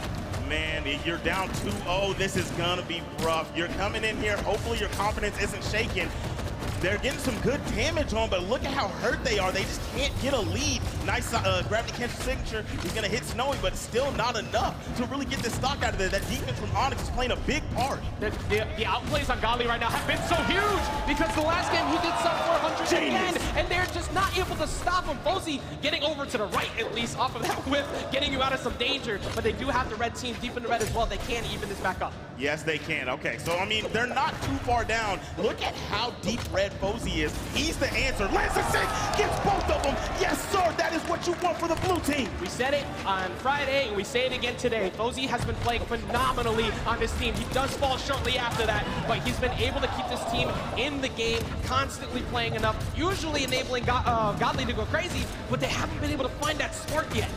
Man, you're down 2-0. This is gonna be rough. You're coming in here, hopefully your confidence isn't shaken. They're getting some good damage on, but look at how hurt they are. They just can't get a lead. Nice gravity cancel signature. He's going to hit Snowy, but still not enough to really get this stock out of there. That defense from Onyx is playing a big part. The outplays on Godly right now have been so huge because the last game he did sub 400 again, and they're just not able to stop him. Fozy getting over to the right, at least, off of that whip, getting you out of some danger, but they do have the red team deep in the red as well. They can even this back up. Yes, they can. Okay, so, I mean, they're not too far down. Look at how deep red Fozy is. He's the answer. Lands a six, gets both of them. Yes, sir, that is what you want for the blue team. We said it on Friday, and we say it again today. Fozy has been playing phenomenally on this team. He does fall shortly after that, but he's been able to keep this team in the game, constantly playing enough, usually enabling Godly to go crazy, but they haven't been able to find that spark yet.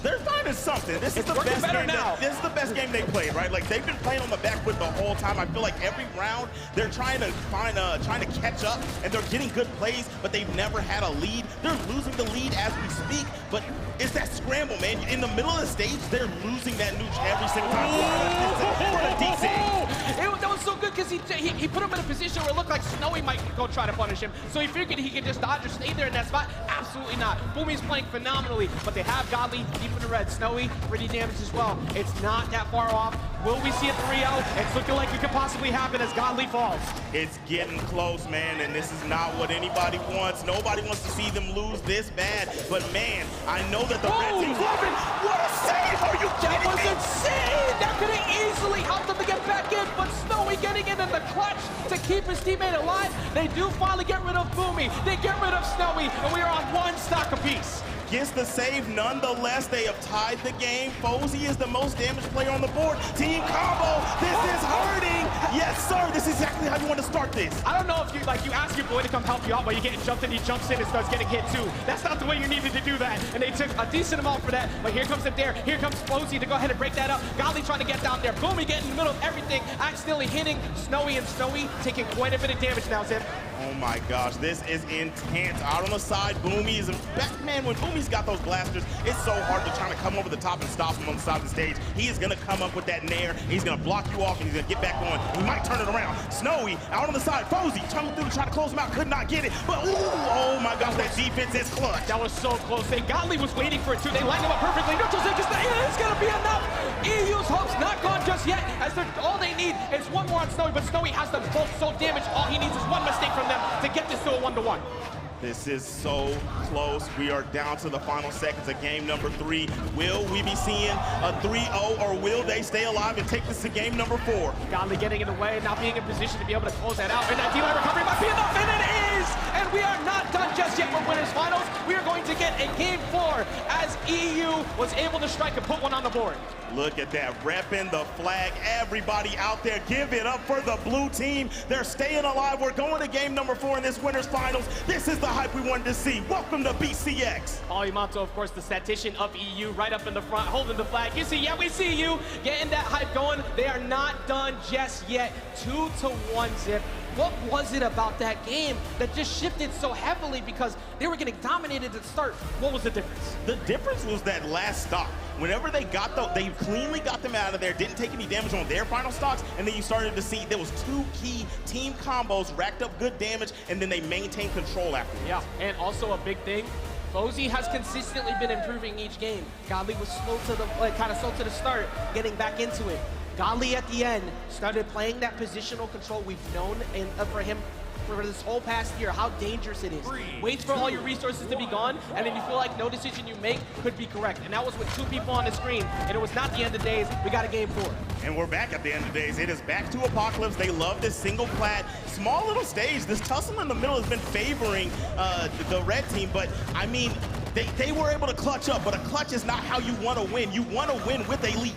They're finding something. This is the best game. This is the best game they played, right? Like they've been playing on the back foot the whole time. I feel like every round they're trying to find, trying to catch up, and they're getting good plays, but they've never had a lead. They're losing the lead as we speak, but it's that scramble, man. In the middle of the stage, they're losing that nooch every single time. That was so good because he put him in a position where it looked like Snowy might go try to punish him. So he figured he could just dodge or stay there in that spot. Absolutely not. Boomy's playing phenomenally, but they have Godly deep in the red. Snowy, pretty damaged as well. It's not that far off. Will we see a 3-0? It's looking like it could possibly happen as Godly falls. It's getting close, man, and this is not what anybody wants. Nobody wants to see them lose this bad, but man, I know that the red team's loving. What a save! Are you kidding me? That was insane! That could have easily helped them to get back in, but Snowy getting in the clutch to keep his teammate alive. They do finally get rid of Boomy. They get rid of Snowy, and we are on one stock apiece. Gets the save nonetheless. They have tied the game. Fozy is the most damaged player on the board. Team combo, this is hurting. Yes, sir, this is exactly how you want to start this. I don't know if you ask your boy to come help you out, but you getting jumped in, he jumps in and starts getting hit too. That's not the way you needed to do that, and they took a decent amount for that, but here comes the dare. Here comes Fozy to go ahead and break that up. Godly trying to get down there. Boomy getting in the middle of everything, accidentally hitting Snowy, and Snowy taking quite a bit of damage now, Zip. Oh my gosh, this is intense. Out on the side, Boomy is back. Man, when Boomy's got those blasters, it's so hard to try to come over the top and stop him on the side of the stage. He is gonna come up with that nair, he's gonna block you off, and he's gonna get back on. He might turn it around. Snowy out on the side, Fozy coming through to try to close him out, could not get it. But ooh, oh my gosh, that defense is clutch. That was so close. Godly was waiting for it too. They lined him up perfectly. Neutral Zig is it's gonna be enough. EU's hopes not gone just yet, as all they need is one more on Snowy, but Snowy has them both so damaged. All he needs is one mistake from them to get this to a 1-1. This is so close. We are down to the final seconds of game number 3. Will we be seeing a 3-0, or will they stay alive and take this to game number 4? Godly getting in the way, not being in position to be able to close that out. And that D-line recovery might be enough, and it is! And we are not done just yet for winners finals. We are going to get a game 4 as EU was able to strike and put one on the board. Look at that, repping the flag. Everybody out there, give it up for the blue team. They're staying alive. We're going to game number 4 in this winners finals. This is the hype we wanted to see. Welcome to BCX. Polymonto, of course, the statistician of EU, right up in the front, holding the flag. You see, yeah, we see you getting that hype going. They are not done just yet. 2-1 Zip. What was it about that game that just shifted so heavily because they were getting dominated at the start? What was the difference? The difference was that last stock. Whenever they got they cleanly got them out of there, didn't take any damage on their final stocks, and then you started to see there was 2 key team combos, racked up good damage, and then they maintained control afterwards. Yeah, and also a big thing, Fozy has consistently been improving each game. Godly was slow to the kind of slow to the start, getting back into it. Godly at the end started playing that positional control we've known for him for this whole past year, how dangerous it is. Wait for all your resources to be gone, and then you feel like no decision you make could be correct. And that was with 2 people on the screen, and it was not the end of days. We got a game 4. And we're back at the end of days. It is back to Apocalypse. They love this single plat, small little stage. This tussle in the middle has been favoring the red team, but I mean, they were able to clutch up, but a clutch is not how you want to win. You want to win with a lead.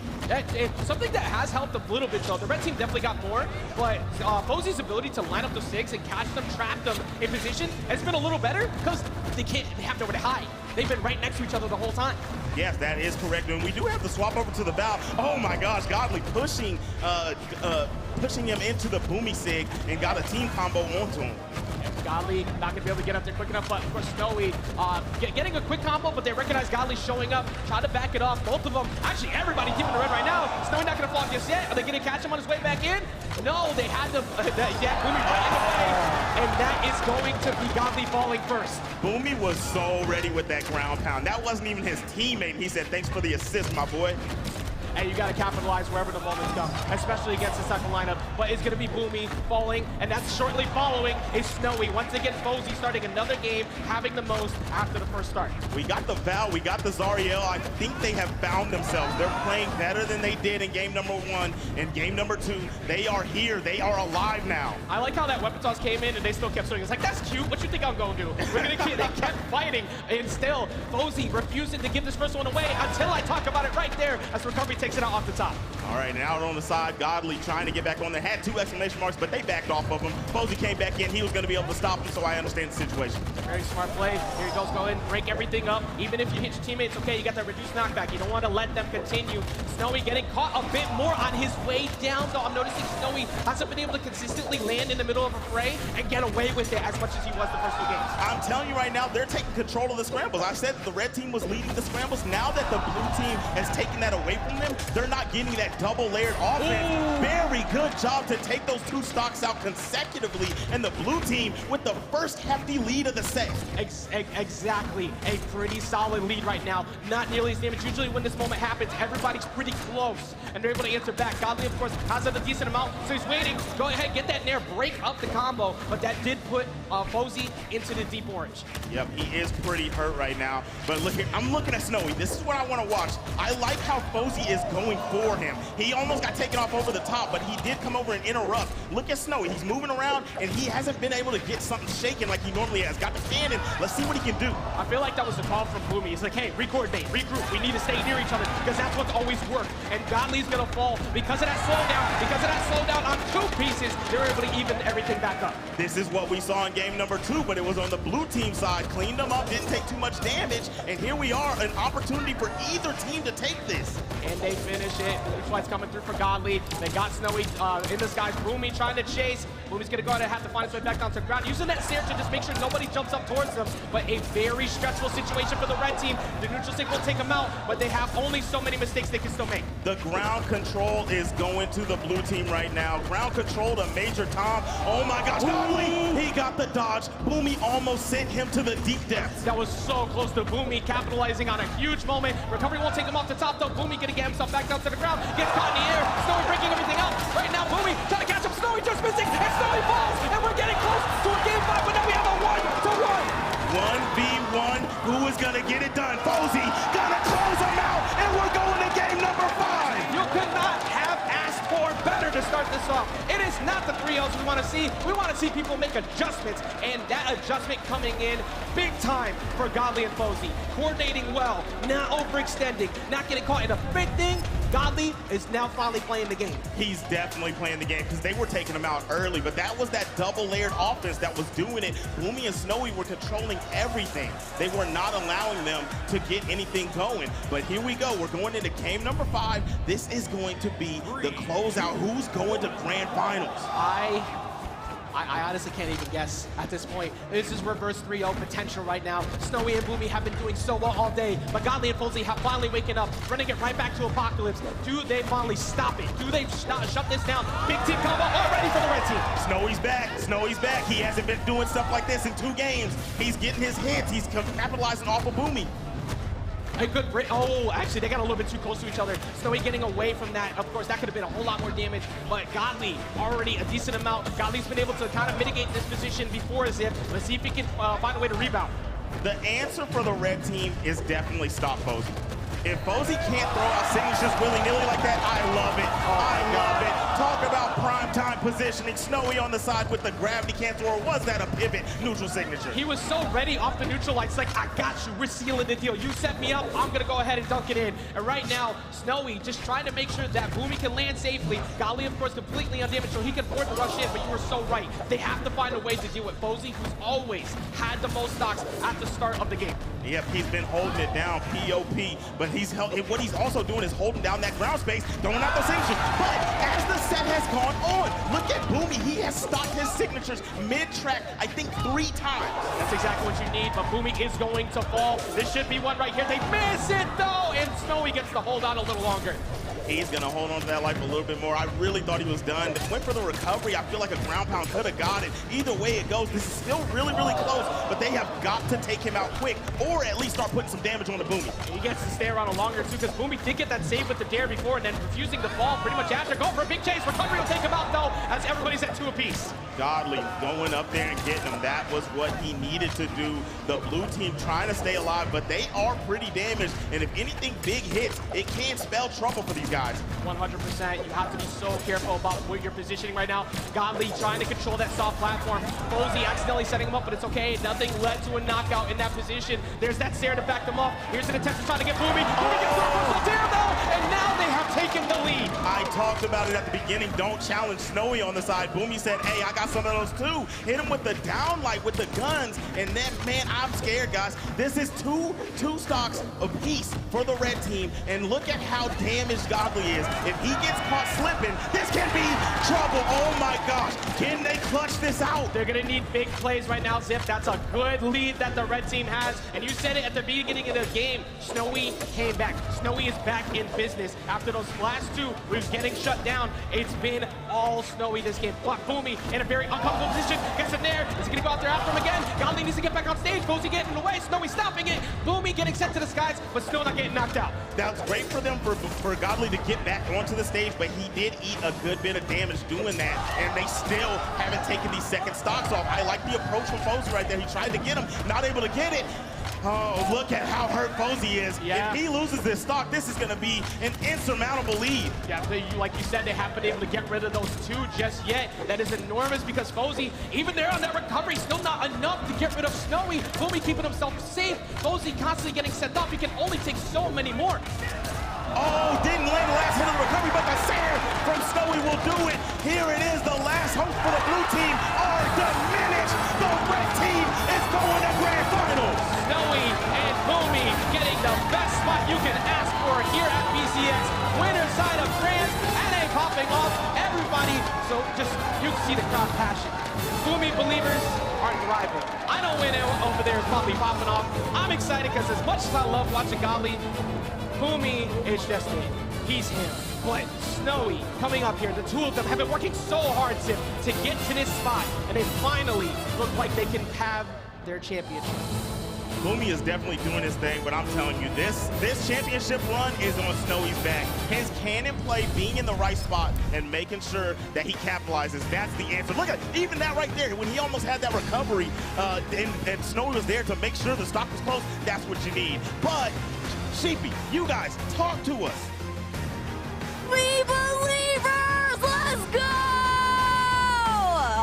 Something that has helped a little bit, though. The red team definitely got more, but Fozy's ability to line up the 6 and catch them, trap them in position has been a little better because they have nowhere to hide. They've been right next to each other the whole time. Yes, that is correct. And we do have the swap over to the bow. Oh my gosh, Godly pushing him into the Boomy Sig and got a team combo onto him. Godly not going to be able to get up there quick enough, but of course Snowy getting a quick combo, but they recognize Godly showing up, try to back it off. Both of them, actually everybody deep in the red right now. Snowy not going to fall just yet. Are they going to catch him on his way back in? No, they had to, Boomy right in the way, and that is going to be Godly falling first. Boomy was so ready with that ground pound. That wasn't even his teammate. He said, thanks for the assist, my boy. and you got to capitalize wherever the moments come, especially against the second lineup. But it's going to be Boomy falling, and that's shortly following is Snowy. Once again, Fozy starting another game, having the most after the first start. We got the Val, we got the Zariel. I think they have found themselves. They're playing better than they did in game number 1 and game number 2. They are here. They are alive now. I like how that weapon toss came in and they still kept swinging. It's like, that's cute. What you think I'm going to do? We're gonna keep, they kept fighting, and still Fozy refusing to give this first one away until I talk about it right there as Recovery takes it out off the top. All right, and out on the side, Godly trying to get back on there. Had 2 exclamation marks, but they backed off of him. Fozy came back in. He was going to be able to stop him, so I understand the situation. Very smart play. Here he goes, go in, break everything up. Even if you hit your teammates, okay, you got that reduced knockback. You don't want to let them continue. Snowy getting caught a bit more on his way down, though. I'm noticing Snowy hasn't been able to consistently land in the middle of a fray and get away with it as much as he was the first 2 games. I'm telling you right now, they're taking control of the scrambles. I said the red team was leading the scrambles. Now that the blue team has taken that away from them, they're not getting that double layered offense. Ooh. Very good job to take those 2 stocks out consecutively, and the blue team with the first hefty lead of the set. Exactly. A pretty solid lead right now. Not nearly as damaged. Usually when this moment happens, everybody's pretty close, and they're able to answer back. Godly, of course, has a decent amount, so he's waiting. Go ahead, get that nair, break up the combo, but that did put Fozy into the deep orange. Yep, he is pretty hurt right now, but look here, I'm looking at Snowy. This is what I want to watch. I like how Fozy is going for him. He almost got taken off over the top, but he did come over and interrupt. Look at Snowy. He's moving around, and he hasn't been able to get something shaken like he normally has. Got the cannon. Let's see what he can do. I feel like that was the call from Boomy. It's like, hey, recoordinate, regroup. We need to stay near each other because that's what's always worked. And Godly's going to fall because of that slowdown. Because of that slowdown on 2 pieces, they're able to even everything back up. This is what we saw in game number 2, but it was on the blue team side. Cleaned them up, didn't take too much damage, and here we are, an opportunity for either team to take this. And they finish it. Blue Flight's coming through for Godly. They got Snowy in this guy's Boomy trying to chase. Boomy's going to go ahead and have to find his way back down to the ground. Using that Sear to just make sure nobody jumps up towards them. But a very stressful situation for the red team. The neutral stick will take them out, but they have only so many mistakes they can still make. The ground control is going to the blue team right now. Ground control to Major Tom. Oh my gosh, Godly! He got the dodge. Boomy almost sent him to the deep depths. That was so close to Boomy capitalizing on a huge moment. Recovery won't take him off the top though. Boomy gonna get himself back down to the ground. Gets caught in the air. Snowy breaking everything up. Right now, Boomy trying to catch him. Snowy just missing, and Snowy falls. And we're getting close to a game 5, but now we have a 1-1. 1v1. Who is gonna get it done? Fozy gonna close him out, and we're going to game number 5. You could not have asked for better to start this off. It is not the 3-0s we want to see. We want to see people make adjustments, and that adjustment coming in big time for Godly and Fozy. Coordinating well, not overextending, not getting caught in a big thing. Godly is now finally playing the game. He's definitely playing the game because they were taking him out early, but that was that double-layered offense that was doing it. Boomy and Snowy were controlling everything. They were not allowing them to get anything going. But here we go. We're going into game number 5. This is going to be the closeout. Who's going to grand finals? I honestly can't even guess at this point. This is reverse 3-0 potential right now. Snowy and Boomy have been doing so well all day, but Godly and Fozy have finally waking up, running it right back to Apocalypse. Do they finally stop it? Do they shut this down? Big team combo already for the red team. Snowy's back. Snowy's back. He hasn't been doing stuff like this in 2 games. He's getting his hits. He's capitalizing off of Boomy. A good break. Oh, actually, they got a little bit too close to each other. Snowy getting away from that. Of course, that could have been a whole lot more damage, but Godly already a decent amount. Godly's been able to kind of mitigate this position before as if. Let's see if he can find a way to rebound. The answer for the red team is definitely stop Fozy. If Fozy can't throw out signatures willy-nilly like that, I love it. I love it. Talk about prime-time positioning. Snowy on the side with the gravity cancel, or was that a pivot neutral signature? He was so ready off the neutral lights, like, I got you. We're sealing the deal. You set me up. I'm going to go ahead and dunk it in. And right now, Snowy just trying to make sure that Boomy can land safely. Godly, of course, completely undamaged, so he can afford to rush in, but you were so right. They have to find a way to deal with Fozy, who's always had the most stocks at the start of the game. Yep, he's been holding it down, POP, but what he's also doing is holding down that ground space, throwing out the signatures. But as the set has gone on, look at Boomy. He has stopped his signatures mid-track, I think 3 times. That's exactly what you need, but Boomy is going to fall. This should be one right here. They miss it, though, and Snowy gets to hold on a little longer. He's going to hold on to that life a little bit more. I really thought he was done. Went for the recovery. I feel like a ground pound could have got it. Either way it goes, this is still really, really close, but they have got to take him out quick or at least start putting some damage on the Boomy. He gets to stay around a longer too because Boomy did get that save with the dare before and then refusing to fall pretty much after. Go for a big chase. Recovery will take him out though as everybody's at 2 apiece. Godly going up there and getting him. That was what he needed to do. The blue team trying to stay alive, but they are pretty damaged. And if anything big hits, it can spell trouble for these guys. 100%. You have to be so careful about where you're positioning right now. Godly trying to control that soft platform. Posey accidentally setting him up, but it's okay. Nothing led to a knockout in that position. There's that Sarah to back them up. Here's an attempt to try to get Boomy. Boomy gets the dare though, and now they have taken the lead. I talked about it at the beginning. Don't challenge Snowy on the side. Boomy said, hey, I got some of those too. Hit him with the downlight with the guns, and then, man, I'm scared, guys. This is two stocks apiece for the red team, and look at how damaged Godly is. If he gets caught slipping, this can be trouble. Oh my gosh, can they clutch this out? They're gonna need big plays right now, Zip. That's a good lead that the red team has, and you said it at the beginning of the game. Snowy came back. Snowy is back in business. After those last two, we was getting shut down. It's been all Snowy this game. But Boomy in a very uncomfortable position. Gets in there. Is he gonna go out there after him again? Godly needs to get back on stage. Posey getting in the way. Snowy stopping it. Boomy getting sent to the skies, but still not getting knocked out. That's great for them, for Godly to get back onto the stage, but he did eat a good bit of damage doing that, and they still haven't taken these second stocks off. I like the approach from Posey right there. He tried to get him, not able to get it. Oh, look at how hurt Posey is. Yeah. If he loses this stock, this is going to be an insurmountable lead. Yeah, like you said, they haven't been able to get rid of those two just yet. That is enormous because Posey, even there on that recovery, still not enough to get rid of Snowy. Boomy keeping himself safe. Posey constantly getting sent off. He can only take so many more. Oh, didn't land the last hit of the recovery, but the Sarah from Snowy will do it. Here it is, the last hope for the blue team are diminished. The red team is going to grand finals. Snowy and Boomy getting the best spot you can ask for here at BCX. Winner side of France, NA popping off. Everybody, so just, you can see the crowd passion. Boomy believers are thriving. I know Win over there is probably popping off. I'm excited because as much as I love watching Godly, Boomy is just it. He's him. But Snowy coming up here, the two of them have been working so hard to get to this spot, and they finally look like they can have their championship. Boomy is definitely doing his thing, but I'm telling you, this championship run is on Snowy's back. His cannon play, being in the right spot and making sure that he capitalizes, that's the answer. Look at even that right there, when he almost had that recovery, and Snowy was there to make sure the stock was close, that's what you need. But Sheepy, you guys, talk to us. We believers, let's go!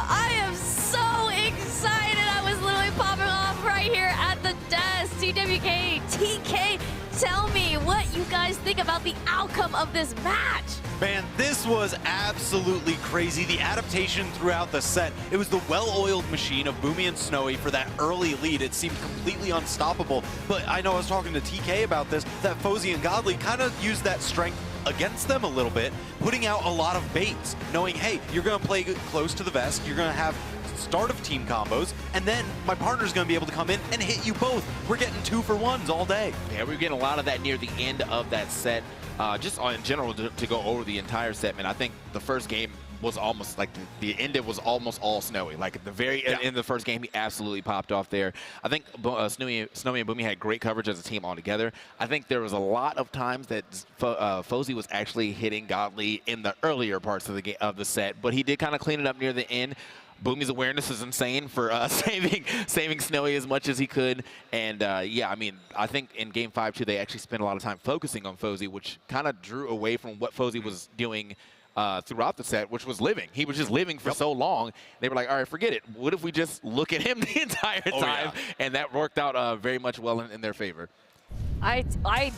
I am so excited. I was literally popping off right here at the desk. TWK, TK, tell me what you guys think about the outcome of this match. Man, this was absolutely crazy. The adaptation throughout the set, it was the well-oiled machine of Boomy and Snowy for that early lead. It seemed completely unstoppable. But I know I was talking to TK about this, that Posey and Godly kind of used that strength against them a little bit, putting out a lot of baits, knowing, hey, you're going to play close to the vest, you're going to have start of team combos, and then my partner's going to be able to come in and hit you both. We're getting 2-for-1s all day. Yeah, we're getting a lot of that near the end of that set. Just in general, to go over the entire set, man, I think the first game was almost like the end. It was almost all Snowy. Like at the very end of the first game, he absolutely popped off there. I think Snowy and Boomy had great coverage as a team altogether. I think there was a lot of times that Posey was actually hitting Godly in the earlier parts of the game, of the set, but he did kind of clean it up near the end. Boomy's awareness is insane for saving Snowy as much as he could. And yeah, I mean, I think in Game 5 too, they actually spent a lot of time focusing on Posey, which kind of drew away from what Posey was doing throughout the set, which was living. He was just living for so long. They were like, all right, forget it. What if we just look at him the entire time? Yeah. And that worked out very much well in their favor. I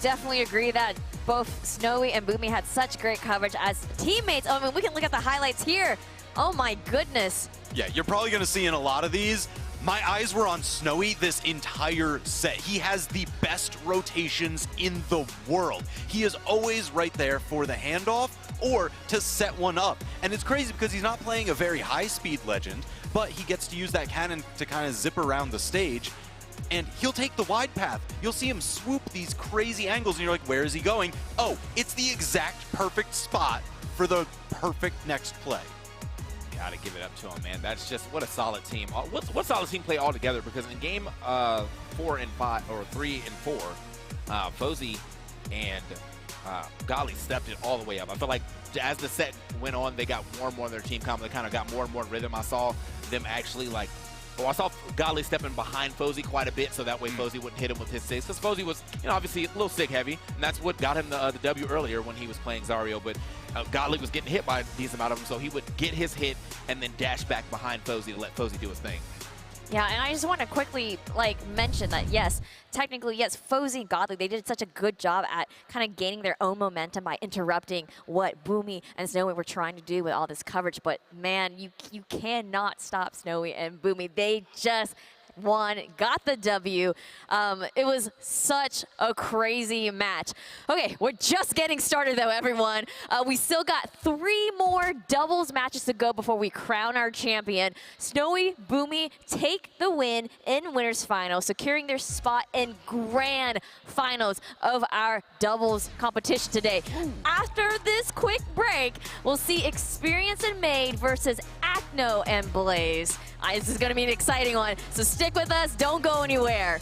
definitely agree that both Snowy and Boomy had such great coverage as teammates. I mean, we can look at the highlights here. Oh my goodness. Yeah, you're probably going to see in a lot of these. My eyes were on Snowy this entire set. He has the best rotations in the world. He is always right there for the handoff or to set one up. And it's crazy because he's not playing a very high-speed legend, but he gets to use that cannon to kind of zip around the stage. and he'll take the wide path. You'll see him swoop these crazy angles, and you're like, where is he going? Oh, it's the exact perfect spot for the perfect next play. Gotta give it up to him, man. That's just what a solid team. What solid team play all together? Because in game 4 and 5 or 3 and 4, Fozy and Golly stepped it all the way up. I feel like as the set went on, they got more and more of their team comp. They kind of got more and more rhythm. I saw them actually like. Oh, I saw Golly stepping behind Fozy quite a bit, so that way Fozy wouldn't hit him with his six. Because Fozy was, obviously a little stick heavy, and that's what got him the W earlier when he was playing Zario. But Golly was getting hit by a decent amount of them, so he would get his hit and then dash back behind Fozy to let Fozy do his thing. Yeah, and I just want to quickly mention that yes, technically yes, Fozy and Godly, they did such a good job at kind of gaining their own momentum by interrupting what Boomy and Snowy were trying to do with all this coverage. But man, you cannot stop Snowy and Boomy. They just won, got the W. It was such a crazy match. Okay, we're just getting started though, everyone. We still got 3 more doubles matches to go before we crown our champion. Snowy, Boomy take the win in winners final, securing their spot in grand finals of our doubles competition today. After this quick break, we'll see Experience and Megd versus Acno and Blaze. This is going to be an exciting one, so stick with us, don't go anywhere.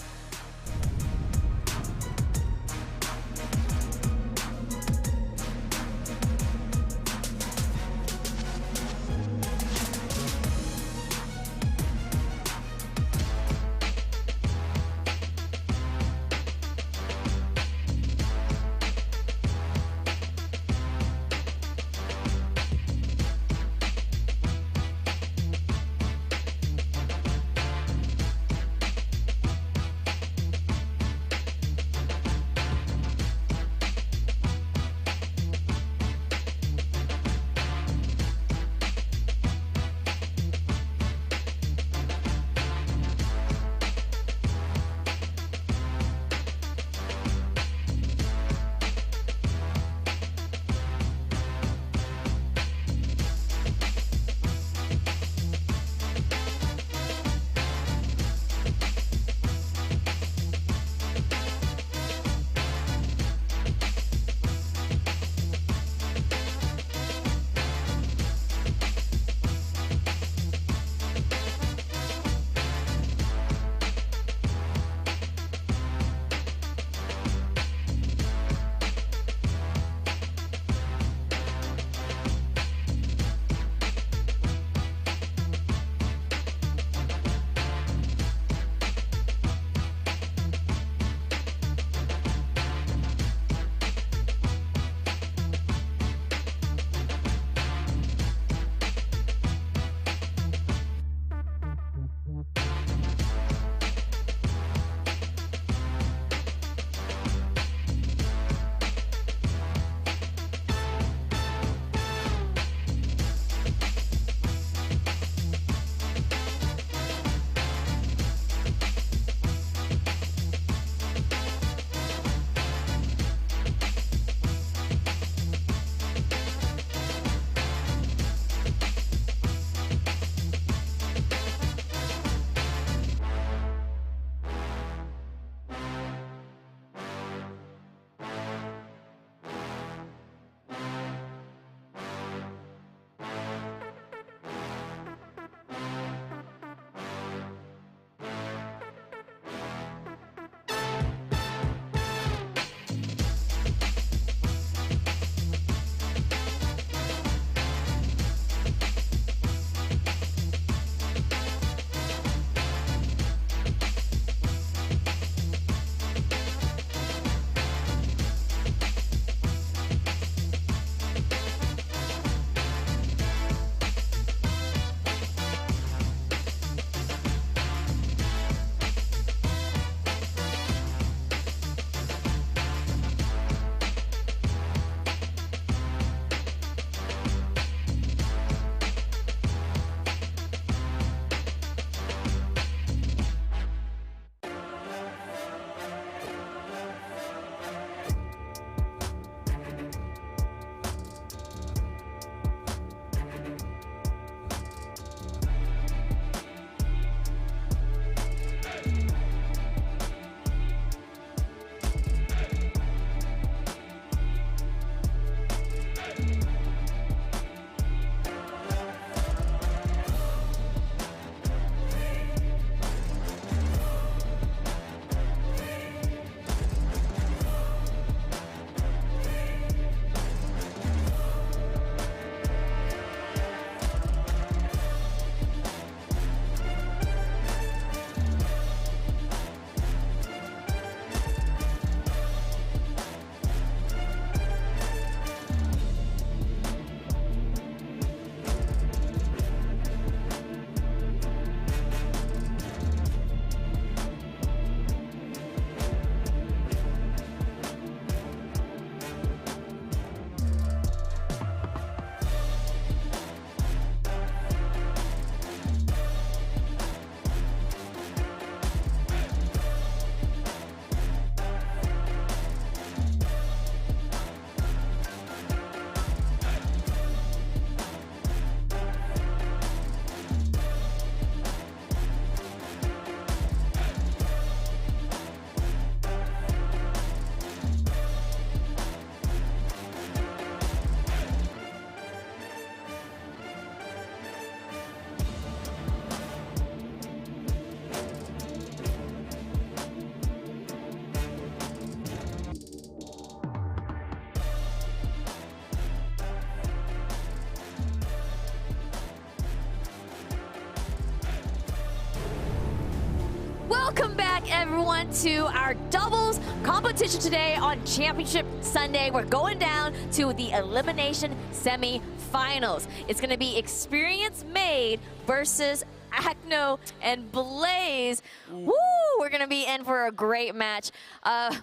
Welcome back, everyone, to our doubles competition today on Championship Sunday. We're going down to the elimination semi-finals. It's going to be Experience Made versus Acno and Blaze. Woo! We're going to be in for a great match.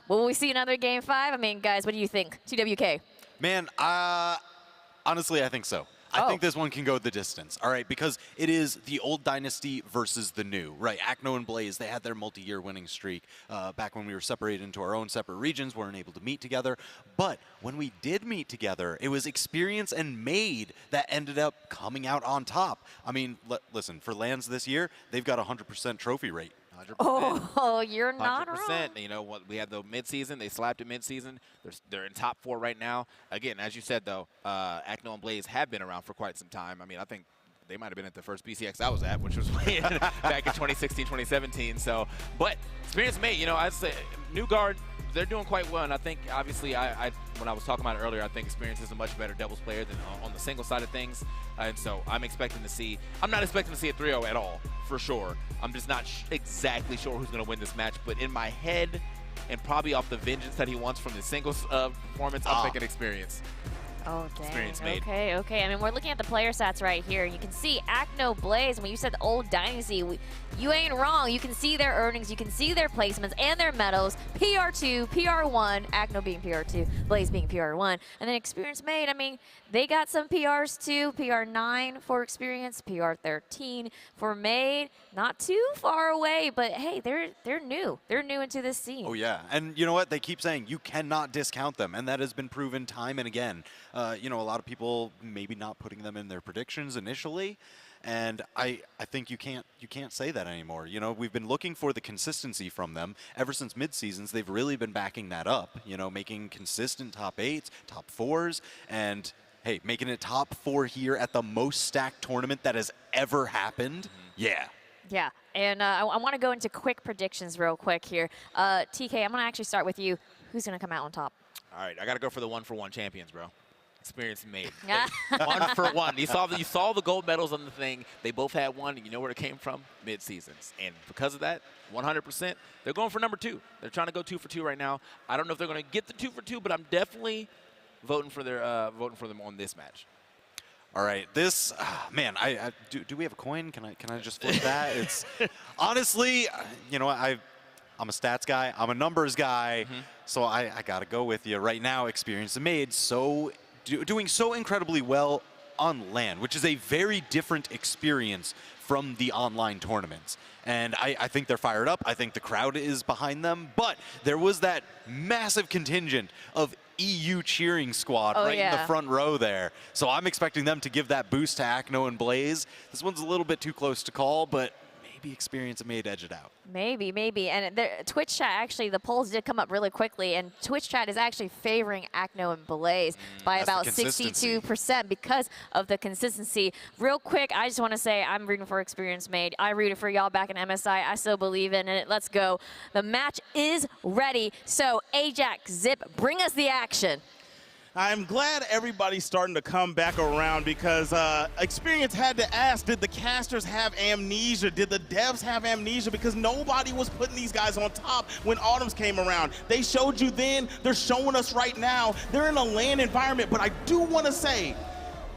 Will we see another Game 5? I mean, guys, what do you think? TWK. Man, honestly, I think so. I think this one can go the distance, all right, because it is the old dynasty versus the new, right? Acno and Blaze, they had their multi-year winning streak back when we were separated into our own separate regions, weren't able to meet together. But when we did meet together, it was Experience and Made that ended up coming out on top. I mean, listen, for LANs this year, they've got a 100% trophy rate. 100%. Oh, you're not 100%. wrong. You know what? We had the midseason. They slapped it midseason. They're in top 4 right now. Again, as you said though, Acno and Blaze have been around for quite some time. I mean, I think they might have been at the first BCX I was at, which was back in 2016, 2017. So, but Experience Made. You know, I'd say New Guard. They're doing quite well, and I think obviously when I was talking about it earlier, I think Experience is a much better doubles player than on the single side of things, and so I'm not expecting to see a 3-0 at all, for sure. I'm just not exactly sure who's going to win this match, but in my head, and probably off the vengeance that he wants from the singles performance, I'm thinking Experience. Oh, dang. Experience Made. Okay. I mean, we're looking at the player stats right here. You can see Acno Blaze. When you said old dynasty, you ain't wrong. You can see their earnings. You can see their placements and their medals. PR2, PR1, Acno being PR2, Blaze being PR1. And then Experience Made, I mean, they got some PRs too. PR9 for Experience, PR13 for Made. Not too far away, but hey, they're new. They're new into this scene. Oh, yeah. And you know what? They keep saying you cannot discount them, and that has been proven time and again. You know, a lot of people maybe not putting them in their predictions initially, and I think you can't say that anymore. You know, we've been looking for the consistency from them ever since mid-seasons. They've really been backing that up, you know, making consistent top 8s, top 4s, and hey, making it top 4 here at the most stacked tournament that has ever happened. Yeah. Yeah, and I want to go into quick predictions real quick here. TK, I'm going to actually start with you. Who's going to come out on top? All right, I got to go for the 1-for-1 champions, bro. Experience Made. 1-for-1. You saw the gold medals on the thing. They both had one, and you know where it came from? Mid-seasons. And because of that, 100%, they're going for number 2. They're trying to go 2-for-2 right now. I don't know if they're going to get the 2-for-2, but I'm definitely voting for them on this match. All right, this man, do we have a coin? Can I just flip that? It's honestly, you know, I'm a stats guy, I'm a numbers guy, so I got to go with you right now. Experience Made doing so incredibly well on LAN, which is a very different experience from the online tournaments. And I think they're fired up. I think the crowd is behind them. But there was that massive contingent of EU cheering squad in the front row there. So I'm expecting them to give that boost to Acno and Blaze. This one's a little bit too close to call, but maybe Experience Made edge it out. Maybe. And Twitch chat, actually, the polls did come up really quickly, and Twitch chat is actually favoring Acno and Blaze by about 62% because of the consistency. Real quick, I just want to say I'm rooting for Experience Made. I rooted for y'all back in MSI. I still believe in it. Let's go. The match is ready. So, Ajax, Zip, bring us the action. I'm glad everybody's starting to come back around because Experience had to ask, did the casters have amnesia? Did the devs have amnesia? Because nobody was putting these guys on top when Autumns came around. They showed you then, they're showing us right now. They're in a LAN environment, but I do want to say,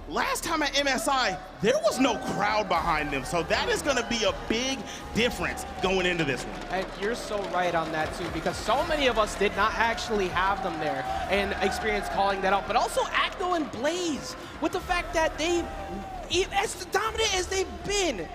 last time at MSI, there was no crowd behind them, so that is going to be a big difference going into this one. And you're so right on that, too, because so many of us did not actually have them there, and Experience calling that out. But also Acno and Blaze, with the fact that they, as dominant as they've been,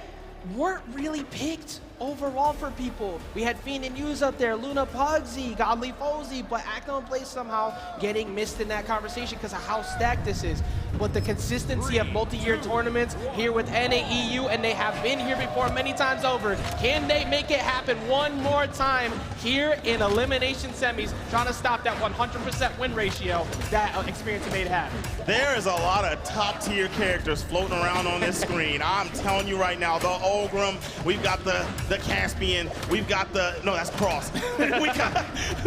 weren't really picked overall for people. We had Fiend and Yuz up there, Luna Pugsy, Godly Fozy, but Acno and Blaze somehow getting missed in that conversation because of how stacked this is. But the consistency of multi-year tournaments here with NAEU, and they have been here before many times over. Can they make it happen one more time here in elimination semis, trying to stop that 100% win ratio that Experience Made have? There is a lot of top-tier characters floating around on this screen. I'm telling you right now, the Ogrim, we've got the Caspian, we've got the, no, that's Cross.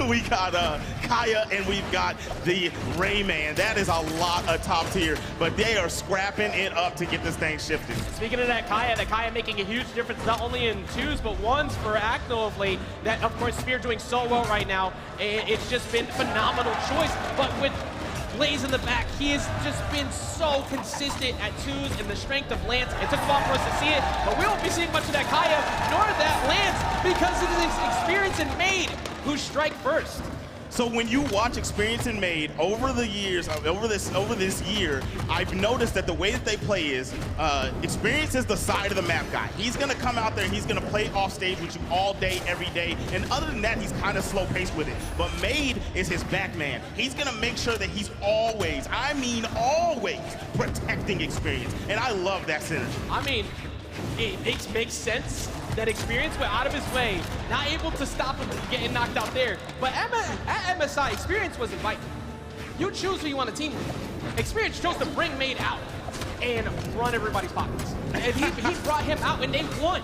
we got Kaya, and we've got the Rayman. That is a lot of top tier. but they are scrapping it up to get this thing shifted. Speaking of that Kaya making a huge difference not only in twos but ones for Acno of late. That, of course, Spear doing so well right now. It's just been a phenomenal choice, but with Blaze in the back, he has just been so consistent at twos and the strength of Lance. It took a while for us to see it, but we won't be seeing much of that Kaya nor that Lance because it is experience and Made who strike first. So when you watch Experience and Made over the years, over this year, I've noticed that the way that they play is Experience is the side of the map guy. He's gonna come out there and he's gonna play off stage with you all day, every day. And other than that, he's kind of slow paced with it. But Made is his back man. He's gonna make sure that he's always, I mean always, protecting Experience. And I love that synergy. I mean, it makes sense that Experience went out of his way, not able to stop him from getting knocked out there. But at MSI, Experience was invited. You choose who you want to team with. Experience chose to bring Made out and run everybody's pockets. And he brought him out and they won.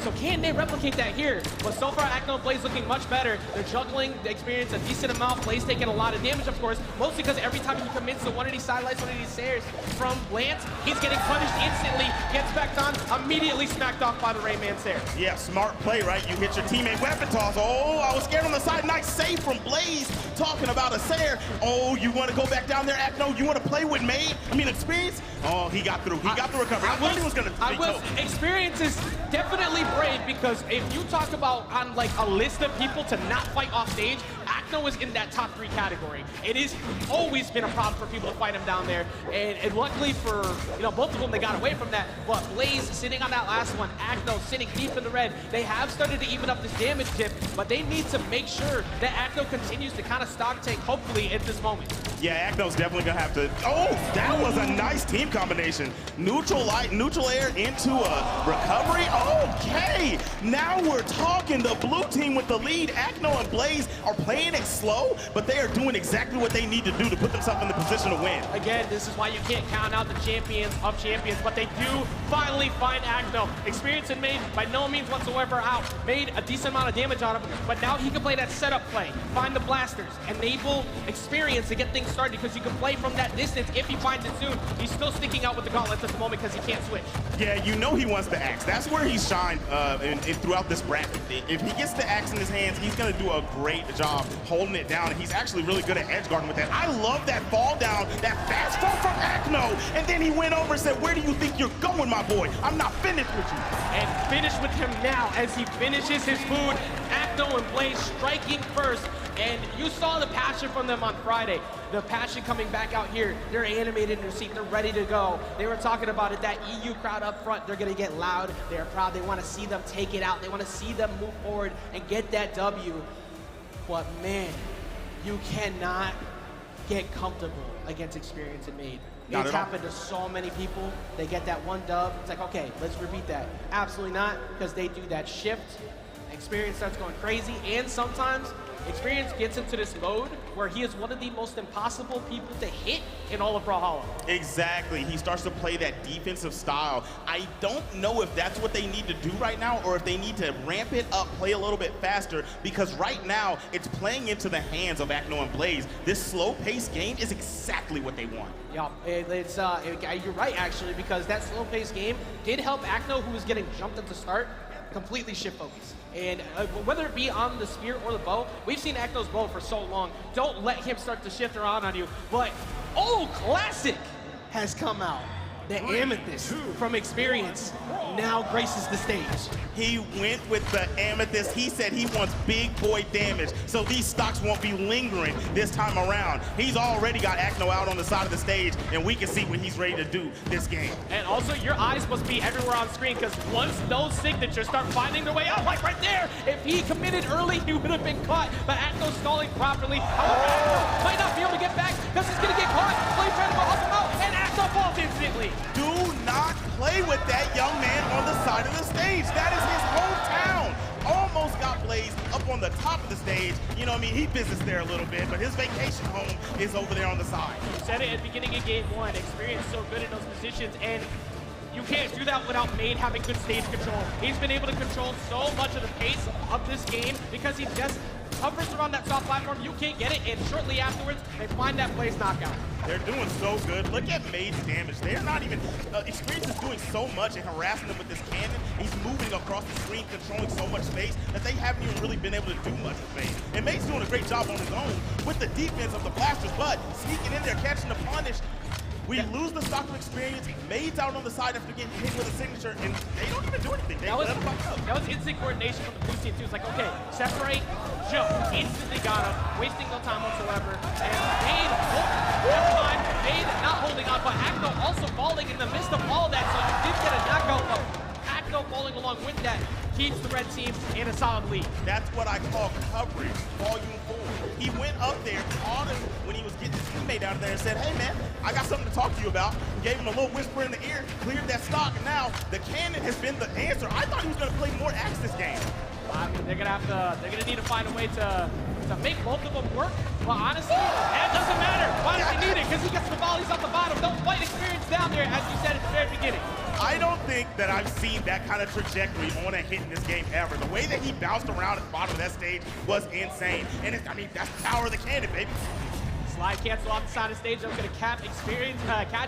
So can they replicate that here? But so far, Acno and Blaze looking much better. They're juggling the Experience a decent amount. Blaze taking a lot of damage, of course, mostly because every time he commits to one of these sidelights, one of these stairs from Lance, he's getting punished instantly, gets back on, immediately smacked off by the Rayman Sair. Yeah, smart play, right? You hit your teammate weapon toss. Oh, I was scared on the side. Nice save from Blaze. Talking about a Sair. Oh, you want to go back down there, Acno? You want to play with Made? I mean, Experience? Oh, he got through. He got the recovery. I thought he was going to Experience is definitely brave because if you talk about on like a list of people to not fight off stage, Acno is in that top 3 category. It has always been a problem for people to fight him down there, and luckily for both of them, they got away from that. But Blaze sitting on that last one, Acno sitting deep in the red. They have started to even up this damage dip, but they need to make sure that Acno continues to kind of stock take, hopefully, at this moment. Yeah, Acno's definitely gonna have to. Oh, that was a nice team combination. Neutral light, neutral air into a recovery. Okay, now we're talking. The blue team with the lead. Acno and Blaze are playing it slow, but they are doing exactly what they need to do to put themselves in the position to win. Again, this is why you can't count out the champions of champions, but they do finally find Acno. Experience and Made by no means whatsoever out. Made a decent amount of damage on him, but now he can play that setup play, find the blasters, enable Experience to get things started because you can play from that distance if he finds it soon. He's still sticking out with the gauntlets at the moment because he can't switch. Yeah, you know he wants the axe. That's where he's shined throughout this bracket. If he gets the axe in his hands, he's going to do a great job holding it down. He's actually really good at edge guarding with that. I love that fall down, that fast fall from Acno. And then he went over and said, "Where do you think you're going, my boy? I'm not finished with you." And finish with him now as he finishes his food. Acno and Blaze striking first. And you saw the passion from them on Friday. The passion coming back out here. They're animated in their seat. They're ready to go. They were talking about it, that EU crowd up front. They're going to get loud. They're proud. They want to see them take it out. They want to see them move forward and get that W. But, man, you cannot get comfortable against Experience and Made. It's happened to so many people. They get that one dub. It's like, okay, let's repeat that. Absolutely not, because they do that shift. Experience starts going crazy, and sometimes Experience gets into this mode where he is one of the most impossible people to hit in all of Brawlhalla. Exactly. He starts to play that defensive style. I don't know if that's what they need to do right now or if they need to ramp it up, play a little bit faster, because right now it's playing into the hands of Acno and Blaze. This slow-paced game is exactly what they want. Yeah, you're right, actually, because that slow-paced game did help Acno, who was getting jumped at the start, completely shift focus. And whether it be on the spear or the bow, we've seen Acno's bow for so long. Don't let him start to shift around on you. But Classic has come out. The Amethyst from Experience now graces the stage. He went with the Amethyst. He said he wants big boy damage, so these stocks won't be lingering this time around. He's already got Acno out on the side of the stage, and we can see what he's ready to do this game. And also, your eyes must be everywhere on screen, because once those signatures start finding their way out, like right there, if he committed early, he would have been caught. But Acno's stalling properly. However, Acno might not be able to get back, because he's going to get caught. Blaze trying to go up him out, and Acno falls instantly. Do not play with that young man on the side of the stage. That is his hometown. Almost got Blaze up on the top of the stage. You know what I mean? He visits there a little bit, but his vacation home is over there on the side. You said it at the beginning of game one. Experience so good in those positions, and you can't can't do that without Megd having good stage control. He's been able to control so much of the pace of this game because he just hovers around that soft platform. You can't get it, and shortly afterwards, they find that Blaze knockout. They're doing so good. Look at Megd's damage. They're not even, Experience is doing so much and harassing them with this cannon. He's moving across the screen, controlling so much space that they haven't even really been able to do much with Megd. And Megd's doing a great job on his own with the defense of the blasters, but sneaking in there, catching the punish. We lose the stock of experience. Megd's out on the side after getting hit with a signature, and they don't even do anything. They let him fuck up. That was instant coordination from the blue team, too. It's like, okay, separate, jump. Instantly got him, wasting no time whatsoever. And Megd, never mind, Megd not holding on, but Acno also falling in the midst of all of that, so you did get a knockout, but Acno falling along with that keeps the red team in a solid lead. That's what I call coverage, volume 4. He went up there, caught him when he was getting his teammate out there and said, hey man, I got something to talk to you about. Gave him a little whisper in the ear, cleared that stock, and now the cannon has been the answer. I thought he was gonna play more axe this game. I mean, they're gonna need to find a way to make both of them work. But honestly, that doesn't matter. Why does he need it? Because he gets the volleys off the bottom. Don't fight experience down there, as you said at the very beginning. I don't think that I've seen that kind of trajectory on a hit in this game ever. The way that he bounced around at the bottom of that stage was insane. And I mean, that's the power of the cannon, baby. Slide cancel off the side of the stage. I'm gonna catch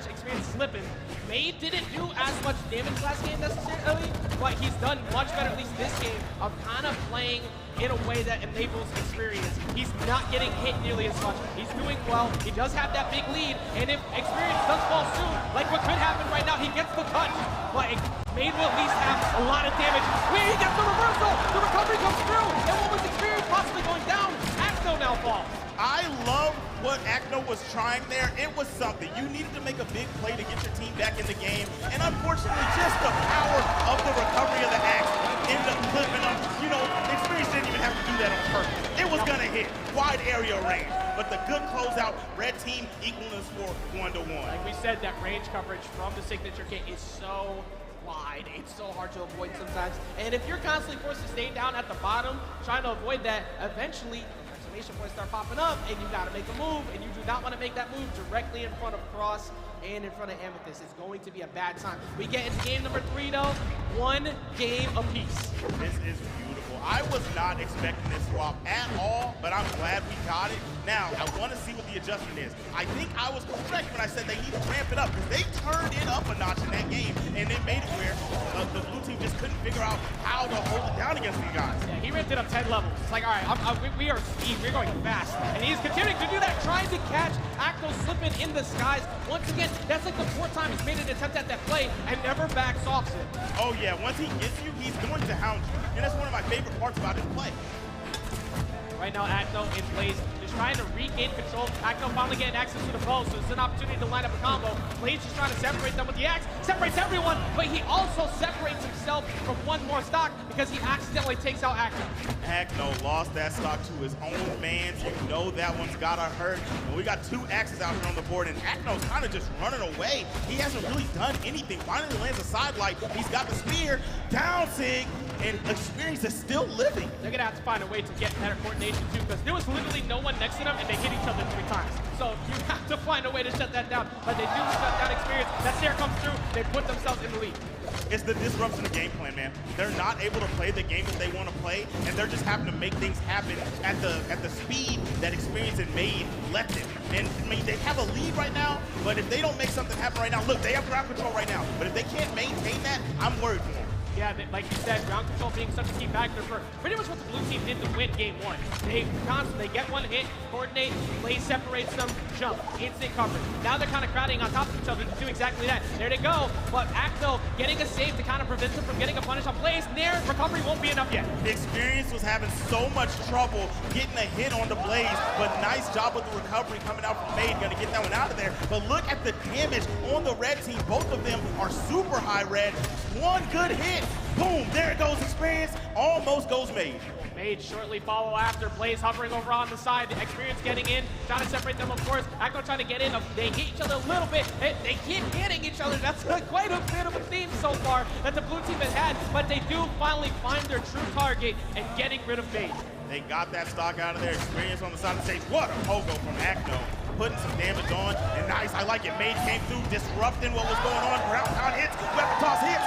experience slipping. Megd didn't do as much damage last game necessarily, but he's done much better, at least this game, of kind of playing in a way that enables experience. He's not getting hit nearly as much. He's doing well. He does have that big lead, and if experience does fall soon, like what could happen right now, he gets the touch, but Megd will at least have a lot of damage. Where he gets the reversal, the recovery comes through, and what was experience possibly going down? Acno now falls. I love what Acno was trying there. It was something. You needed to make a big play to get your team back in the game, and unfortunately, just the power of the recovery of the axe ended up clipping him. You know, experience didn't even have to do that on purpose. It was gonna hit. Wide area range. But the good closeout, red team equaling the score 1-1. Like we said, that range coverage from the signature kit is so wide. It's so hard to avoid sometimes. And if you're constantly forced to stay down at the bottom, trying to avoid that, eventually exclamation points start popping up, and you gotta make a move, and you do not want to make that move directly in front of Cross and in front of Amethyst. It's going to be a bad time. We get into game number 3 though, 1 game apiece. This is beautiful. I was not expecting this swap at all, but I'm glad we got it. Now, I want to see what the adjustment is. I think I was correct when I said they need to ramp it up, because they turned it up a notch in that game, and it made it where the blue team just couldn't figure out how to hold it down against these guys. Yeah, he ramped it up 10 levels. It's like, all right, we are speed, we're going fast. And he's continuing to do that, trying to catch Acno slipping in the skies. Once again, that's like the 4th time he's made an attempt at that play and never backs off it. Oh yeah, once he gets you, he's going to hound you. And that's one of my favorite parts about his play. Right now, Acno in Blaze is trying to regain control. Acno finally getting access to the bow, so it's an opportunity to line up a combo. Blaze just trying to separate them with the axe, separates everyone, but he also separates himself from one more stock because he accidentally takes out Acno. Acno lost that stock to his own man. You know that one's gotta hurt. And we got 2 axes out here on the board, and Acno's kind of just running away. He hasn't really done anything. Finally lands a sidelight. He's got the spear. Down, Sig, and experience is still living. They're gonna have to find a way to get better coordination too, because there was literally no one next to them, and they hit each other 3 times. So you have to find a way to shut that down. But they do shut down experience. That snare comes through. They put themselves in the lead. It's the disruption of game plan, man. They're not able to play the game that they want to play, and they're just having to make things happen at the speed that experience and Megd let them. And I mean, they have a lead right now, but if they don't make something happen right now, look, they have ground control right now. But if they can't maintain that, I'm worried for them. Yeah, like you said, ground control being such a key factor for pretty much what the blue team did to win game 1. They constantly get one hit, coordinate, Blaze separates them, jump, instant coverage. Now they're kind of crowding on top of each other to do exactly that. There they go, but Acno getting a save to kind of prevent them from getting a punish on Blaze. Nair recovery won't be enough yet. Experience was having so much trouble getting a hit on the Blaze, but nice job with the recovery coming out from Megd, gonna get that one out of there. But look at the damage on the red team. Both of them are super high red. One good hit. Boom, there it goes, experience, almost goes Megd. Megd shortly follow after. Blaze hovering over on the side, the experience getting in, trying to separate them, of course. Acno trying to get in, they hit each other a little bit. They keep hitting each other. That's quite a bit of a theme so far that the blue team has had, but they do finally find their true target and getting rid of Megd. They got that stock out of there, experience on the side of the stage. What a pogo from Acno. Putting some damage on, and nice, I like it. Megd came through, disrupting what was going on. Ground pound hits, weapon toss hit.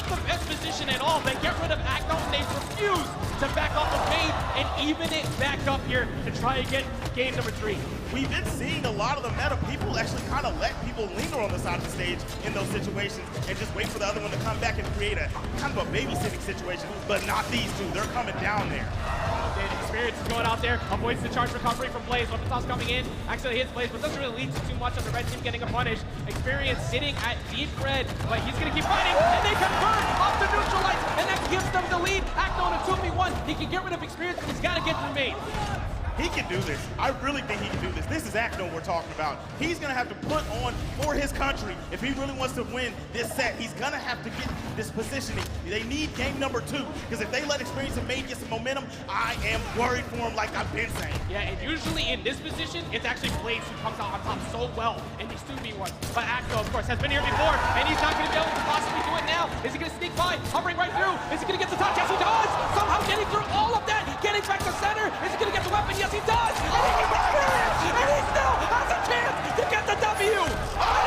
not the best position at all. They get rid of Agno and they refuse to back off of Megd and even it back up here to try and get game number 3. We've been seeing a lot of the meta people actually kind of let people linger on the side of the stage in those situations and just wait for the other one to come back and create a kind of a babysitting situation, but not these two. They're coming down there. Experience is going out there, avoids the charge recovery from Blaze. Weapon toss coming in, actually hits Blaze, but doesn't really lead to too much of the red team getting a punish. Experience sitting at deep red, but he's gonna keep fighting, and they convert off the neutral lights, and that gives them the lead. Acto in a 2v1, he can get rid of Experience, but he's gotta get through Megd. He can do this. I really think he can do this. This is Acno we're talking about. He's going to have to put on for his country. If he really wants to win this set, he's going to have to get this positioning. They need game number 2, because if they let Experience and Megd get some momentum, I am worried for him like I've been saying. Yeah, and usually in this position, it's actually Blaze who comes out on top so well in these 2v1s. But Acno, of course, has been here before, and he's not going to be able to possibly do it now. Is he going to sneak by, hovering right through? Is he going to get the touch? Yes, he does! Somehow getting through all of that, getting back to center. Is he going to get the weapon? Yes, he does! And he gets Experience! And he still has a chance to get the W! Are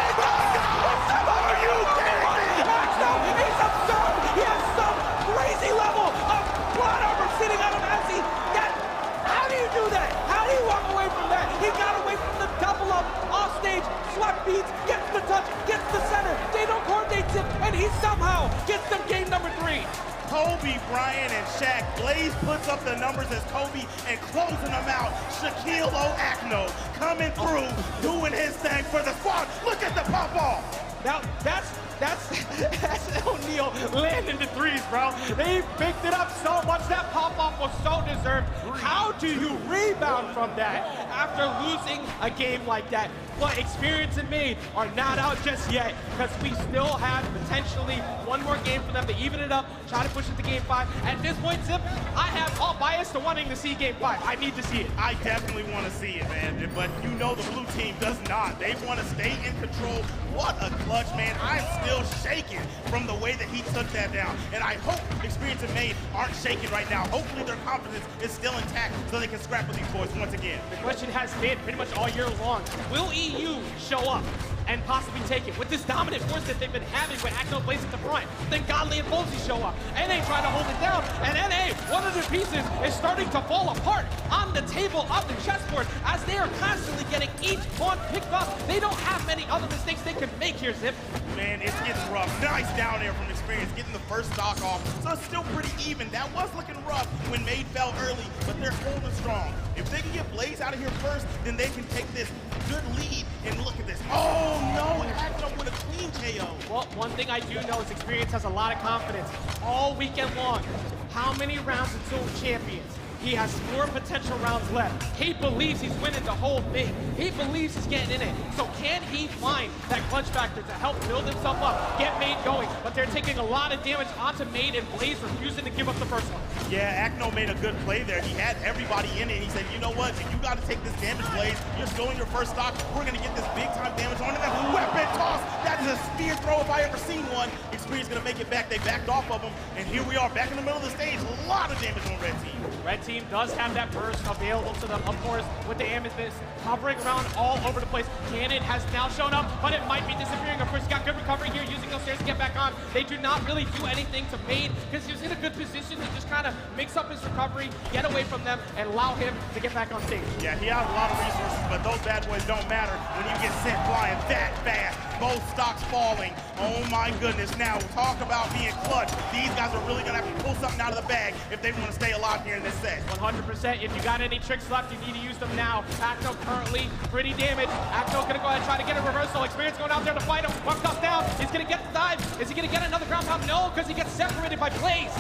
you kidding me? Acno is absurd! He has some crazy level of plot armor sitting on him as he gets. How do you do that? How do you walk away from that? He got away from the double up off stage, swept beats, gets the touch, gets the center. They don't coordinate it, and he somehow gets them game number 3. Kobe, Brian, and Shaq. Blaze puts up the numbers as Kobe and closing them out. Shaquille O'Acno coming through, doing his thing for the squad. Look at the pop off. Now, that's O'Neal landing the 3s, bro. They picked it up so much. That pop-off was so deserved. How do you rebound from that after losing a game like that? But Experience and Megd are not out just yet, because we still have potentially one more game for them to even it up, try to push it to game 5. At this point, Zip, I have all bias to wanting to see game 5. I need to see it. I definitely want to see it, man. But you know the blue team does not. They want to stay in control. What a clutch, man. I'm still shaking from the way that he took that down. And I hope Experience and Megd aren't shaking right now. Hopefully their confidence is still intact so they can scrap with these boys once again. The question has been pretty much all year long, will EU show up and possibly take it? With this dominant force that they've been having with Acno Blaze at the front, then Godly and Bolsey show up. NA trying to hold it down, and NA, one of their pieces is starting to fall apart on the table of the chessboard as they are constantly getting each pawn picked up. They don't have many other mistakes they can make here, Zip. Man, it's getting rough. Nice down there from Experience, getting the first stock off. So it's still pretty even. That was looking rough when Megd fell early, but they're holding strong. If they can get Blaze out of here first, then they can take this good lead. And look at this. Oh no, Acno with a clean KO. Well, one thing I do know is Experience has a lot of confidence all weekend long. How many rounds until champions? He has 4 potential rounds left. He believes he's winning the whole thing. He believes he's getting in it. So can he find that clutch factor to help build himself up, get Megd going? But they're taking a lot of damage onto Megd, and Blaze refusing to give up the first one. Yeah, Acno made a good play there. He had everybody in it. He said, you know what? If you got to take this damage, Blaze, you're stealing your first stock. We're going to get this big-time damage on it. That weapon toss. That is a spear throw if I ever seen one. Experience going to make it back. They backed off of him. And here we are back in the middle of the stage. A lot of damage on Red Team. Red Team does have that burst available to them, of course, with the Amethyst hovering around all over the place. Cannon has now shown up, but it might be disappearing. Of course, he got good recovery here, using those stairs to get back on. They do not really do anything to Megd, because he was in a good position to just kind of mix up his recovery, get away from them, and allow him to get back on stage. Yeah, he has a lot of resources, but those bad boys don't matter when you get sent flying that fast. Both stocks falling. Oh my goodness. Now, talk about being clutch. These guys are really going to have to pull something out of the bag if they want to stay alive here in this set. 100%. If you got any tricks left, you need to use them now. Acno currently pretty damaged. Acno's going to go ahead and try to get a reversal. Experience going out there to fight him. One toss down. He's going to get the dive. Is he going to get another ground pound? No, because he gets separated by Blaze.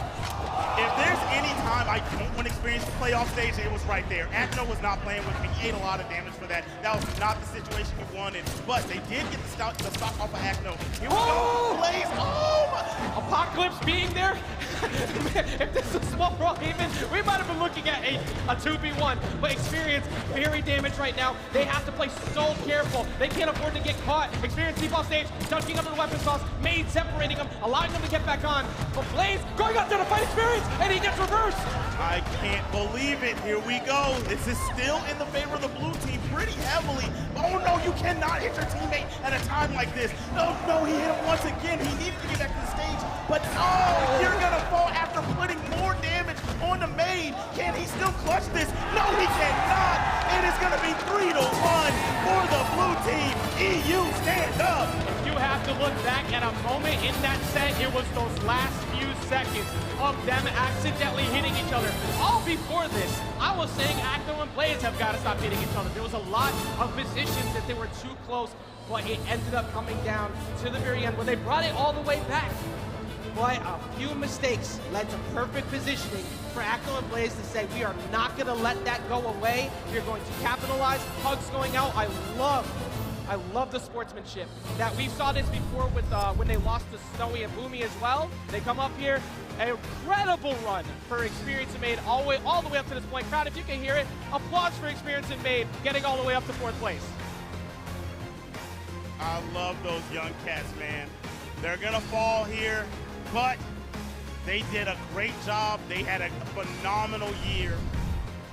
If there's any time I don't want Experience to play off stage, it was right there. Acno was not playing with me. He ate a lot of damage for that. That was not the situation you wanted. But they did get the stock off of Acno. Here we go. Blaze. Oh! Apocalypse being there. If this was small brawl even, we might have been looking at a 2v1. But Experience very damaged right now. They have to play so careful. They can't afford to get caught. Experience deep off stage, dunking under the weapon toss. Megd separating him, allowing them to get back on. But Blaze going out there to fight Experience, and he gets reversed. I can't believe it. Here we go. This is still in the favor of the blue team pretty heavily. Oh no, you cannot hit your teammate at a time like this. No, he hit him once again. He needed to get back to the stage, but oh, you're gonna fall after putting more damage on the maid. Can he still clutch this? No, he cannot. It is gonna be 3-1 for the blue team. EU, stand up. If you have to look back at a moment in that set, it was those last few seconds of them accidentally hitting each other. All before this, I was saying Acno and Blaze have got to stop hitting each other. There was a lot of positions that they were too close, but it ended up coming down to the very end when they brought it all the way back. But a few mistakes led to perfect positioning for Acno and Blaze to say, we are not going to let that go away. We're going to capitalize. Hugs going out. I love the sportsmanship. That we saw this before with when they lost to Snowy and Boomy as well. They come up here, an incredible run for Experience and Made all the way up to this point. Crowd, if you can hear it, applause for Experience and Made getting all the way up to 4th place. I love those young cats, man. They're gonna fall here, but they did a great job. They had a phenomenal year.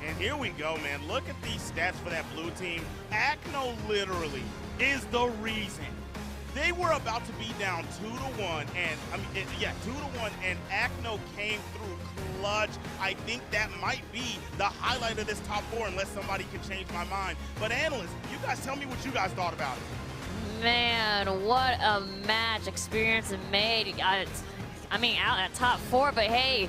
And here we go, man. Look at these stats for that blue team. Acno literally is the reason. They were about to be down 2-1, and 2-1, and Acno came through clutch. I think that might be the highlight of this top 4, unless somebody can change my mind. But analysts, you guys tell me what you guys thought about it. Man, what a match Experience and Made. I mean, out at top 4, but hey,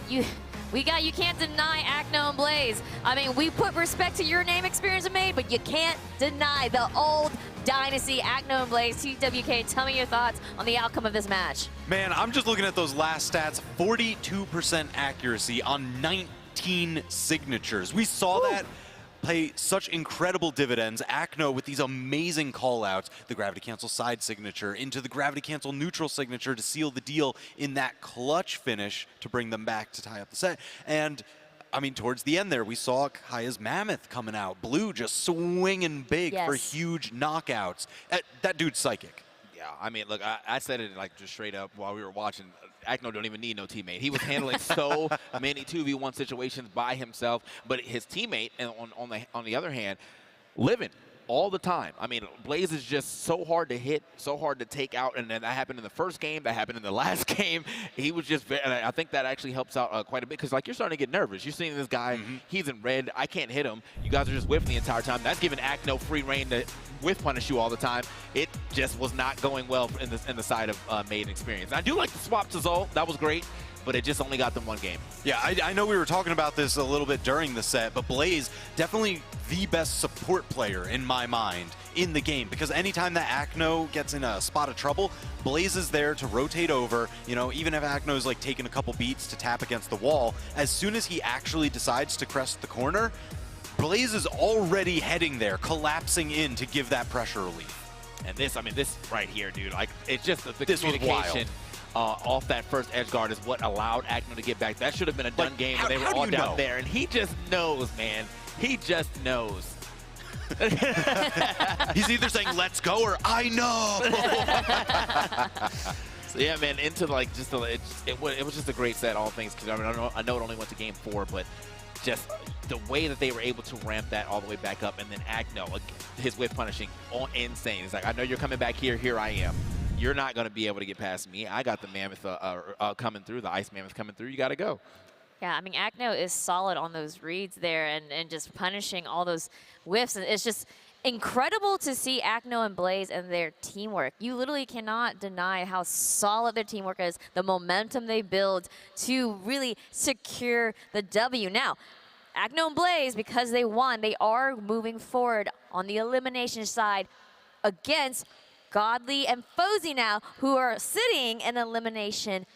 you can't deny Acno and Blaze. I mean, we put respect to your name, Experience and Made, but you can't deny the old dynasty, Acno and Blaze. TWK, tell me your thoughts on the outcome of this match. Man, I'm just looking at those last stats. 42% accuracy on 19 signatures. We saw that pay such incredible dividends. Acno with these amazing call-outs, the gravity cancel side signature into the gravity cancel neutral signature to seal the deal in that clutch finish to bring them back to tie up the set. And I mean, towards the end there, we saw Kaya's Mammoth coming out. Blue just swinging big for huge knockouts. That dude's psychic. Yeah, I mean, look, I said it like just straight up while we were watching. Acno don't even need no teammate. He was handling so many 2v1 situations by himself, but his teammate, on the other hand, living all the time. I mean, Blaze is just so hard to hit, so hard to take out, and then that happened in the first game, that happened in the last game. He was just very, and I think that actually helps out quite a bit, because like you're starting to get nervous. You're seeing this guy, he's in red, I can't hit him. You guys are just whiffing the entire time. That's giving Acno free reign to whiff punish you all the time. It just was not going well in the side of Made Experience. I do like the swap to Zol, that was great, but it just only got them one game. Yeah, I know we were talking about this a little bit during the set, but Blaze, definitely the best support player in my mind in the game, because anytime that Acno gets in a spot of trouble, Blaze is there to rotate over. You know, even if Acno's like taking a couple beats to tap against the wall, as soon as he actually decides to crest the corner, Blaze is already heading there, collapsing in to give that pressure relief. And this, I mean, this right here, dude, like, it's just the communication off that first edge guard is what allowed Acno to get back. That should have been a done game when they were all down there. And he just knows, man. He just knows. He's either saying, let's go, or I know. So, yeah, man, into like just it was just a great set, all things. Because I mean, I know it only went to game 4, but just the way that they were able to ramp that all the way back up, and then Acno, his whip punishing, insane. It's like, I know you're coming back here. Here I am. You're not going to be able to get past me. I got the Mammoth coming through, the Ice Mammoth coming through. You got to go. Yeah, I mean, Acno is solid on those reads there and just punishing all those whiffs. And it's just incredible to see Acno and Blaze and their teamwork. You literally cannot deny how solid their teamwork is, the momentum they build to really secure the W. Now, Acno and Blaze, because they won, they are moving forward on the elimination side against Godly and Fozy now, who are sitting in elimination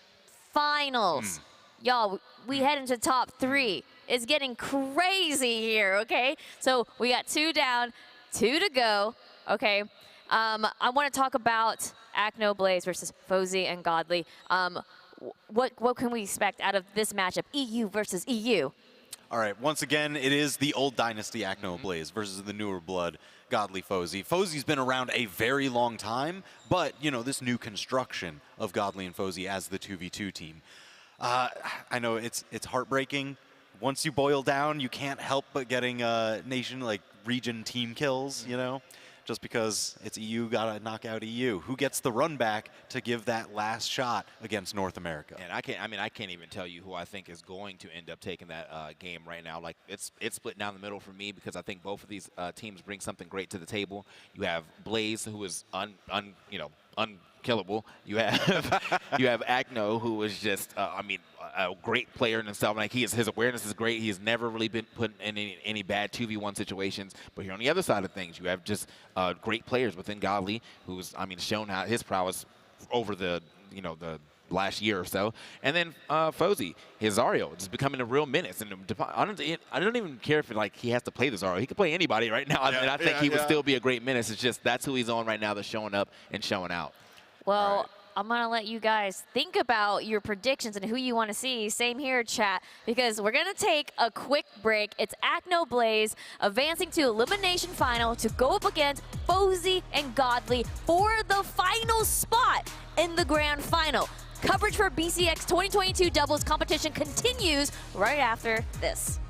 finals. Y'all, we head into top 3. It's getting crazy here, okay? So we got 2 down, 2 to go, okay? I want to talk about Acno Blaze versus Fozy and Godly. What can we expect out of this matchup, EU versus EU? All right, once again, it is the old dynasty Acno Blaze versus the newer blood Godly Fozy. Fozy's been around a very long time, but, you know, this new construction of Godly and Fozy as the 2v2 team. I know it's heartbreaking. once you boil down, you can't help but getting nation, like, region team kills, you know? Just because it's EU, gotta knock out EU. Who gets the run back to give that last shot against North America? And I can't even tell you who I think is going to end up taking that game right now. Like, it's split down the middle for me because I think both of these teams bring something great to the table. You have Blaze, who is unkillable. You have Acno, who is just a great player in himself. Like, his awareness is great. He's never really been put in any bad 2v1 situations. But here on the other side of things, you have just great players within Godly, who's shown how his prowess over the last year or so. And then Fozy, his Zario, is becoming a real menace. And I don't even care if he has to play the Zario. He could play anybody right now, and I think he would still be a great menace. It's just that's who he's on right now, that's showing up and showing out. Well, I'm going to let you guys think about your predictions and who you want to see. Same here, chat, because we're going to take a quick break. It's Acno Blaze advancing to Elimination Final to go up against Fozy and Godly for the final spot in the Grand Final. Coverage for BCX 2022 doubles competition continues right after this.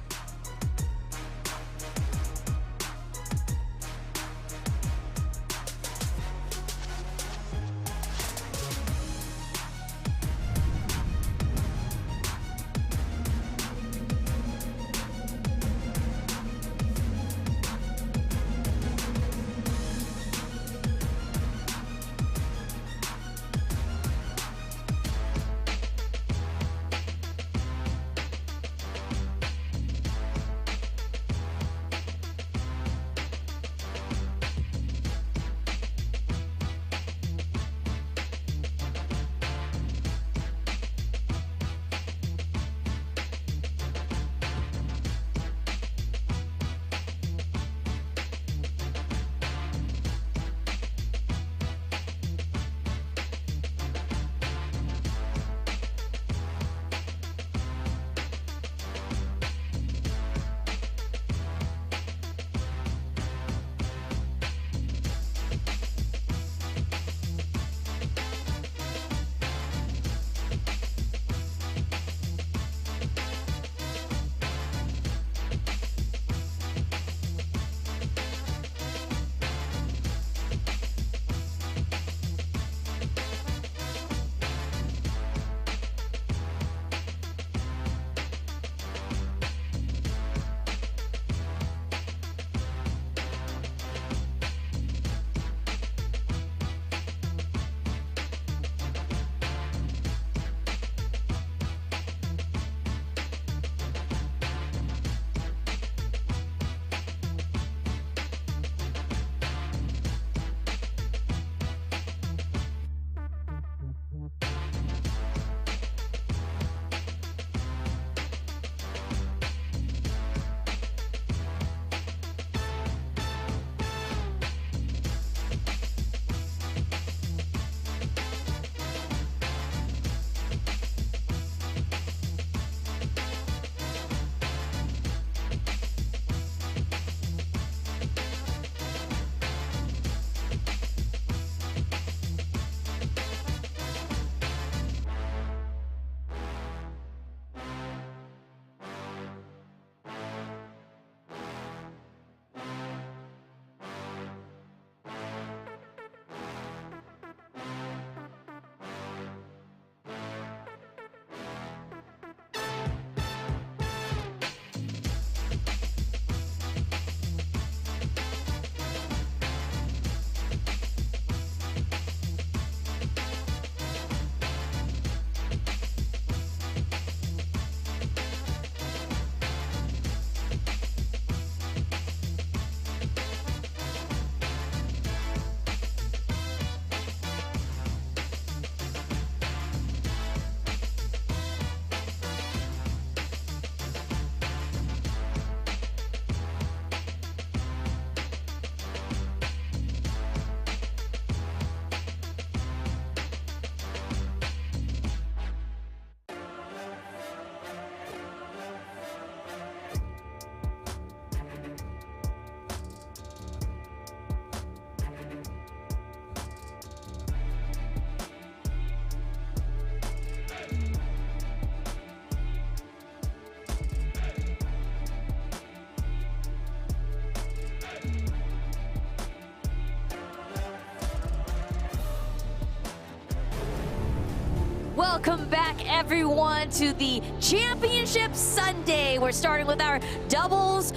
Welcome back, everyone, to the Championship Sunday. We're starting with our doubles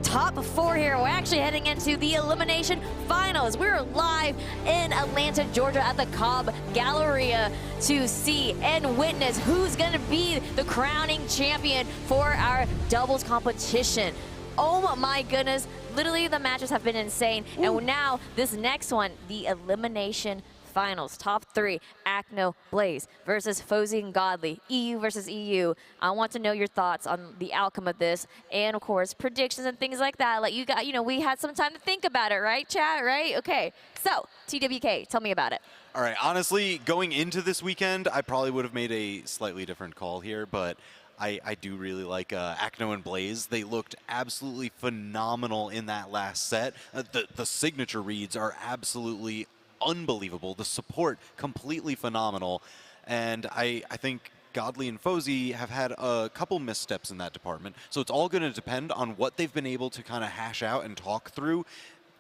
top 4 here. We're actually heading into the elimination finals. We're live in Atlanta, Georgia at the Cobb Galleria to see and witness who's going to be the crowning champion for our doubles competition. Oh my goodness, literally the matches have been insane. Ooh. And now this next one, the elimination finals, top 3, Akno, Blaze versus Fozy and Godly, EU versus EU. I want to know your thoughts on the outcome of this, and of course, predictions and things like that. Like you got, we had some time to think about it, right, chat? Right? Okay. So, TWK, tell me about it. All right. Honestly, going into this weekend, I probably would have made a slightly different call here, but I do really like Akno and Blaze. They looked absolutely phenomenal in that last set. The signature reads are absolutely unbelievable. The support completely phenomenal, and I think Godly and Fozy have had a couple missteps in that department, so it's all going to depend on what they've been able to kind of hash out and talk through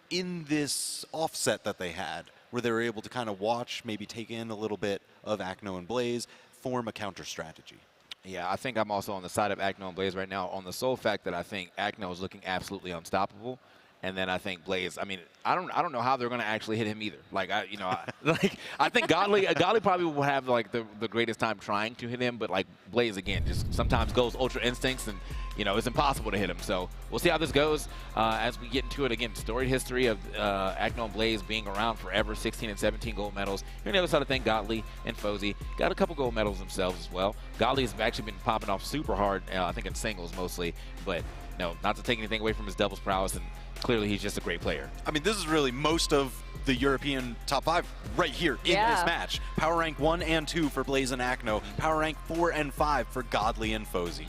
in this offset that they had, where they were able to kind of watch, maybe take in a little bit of Akno and Blaze, form a counter strategy. Yeah, I think I'm also on the side of Akno and Blaze right now, on the sole fact that I think Akno is looking absolutely unstoppable. And then I think Blaze, I mean, I don't know how they're going to actually hit him either. Like, I think Godly probably will have, like, the greatest time trying to hit him. But, like, Blaze, again, just sometimes goes Ultra Instincts and, it's impossible to hit him. So we'll see how this goes as we get into it. Again, storied history of Akno and Blaze being around forever, 16 and 17 gold medals. Here on the other side of the thing, Godly and Fozy got a couple gold medals themselves as well. Godly has actually been popping off super hard, I think in singles mostly. But, no, not to take anything away from his doubles prowess, and clearly he's just a great player. I mean, this is really most of the European top 5 right here in this match. Power rank 1 and 2 for Blaze and Akno. Power rank 4 and 5 for Godly and Fozy.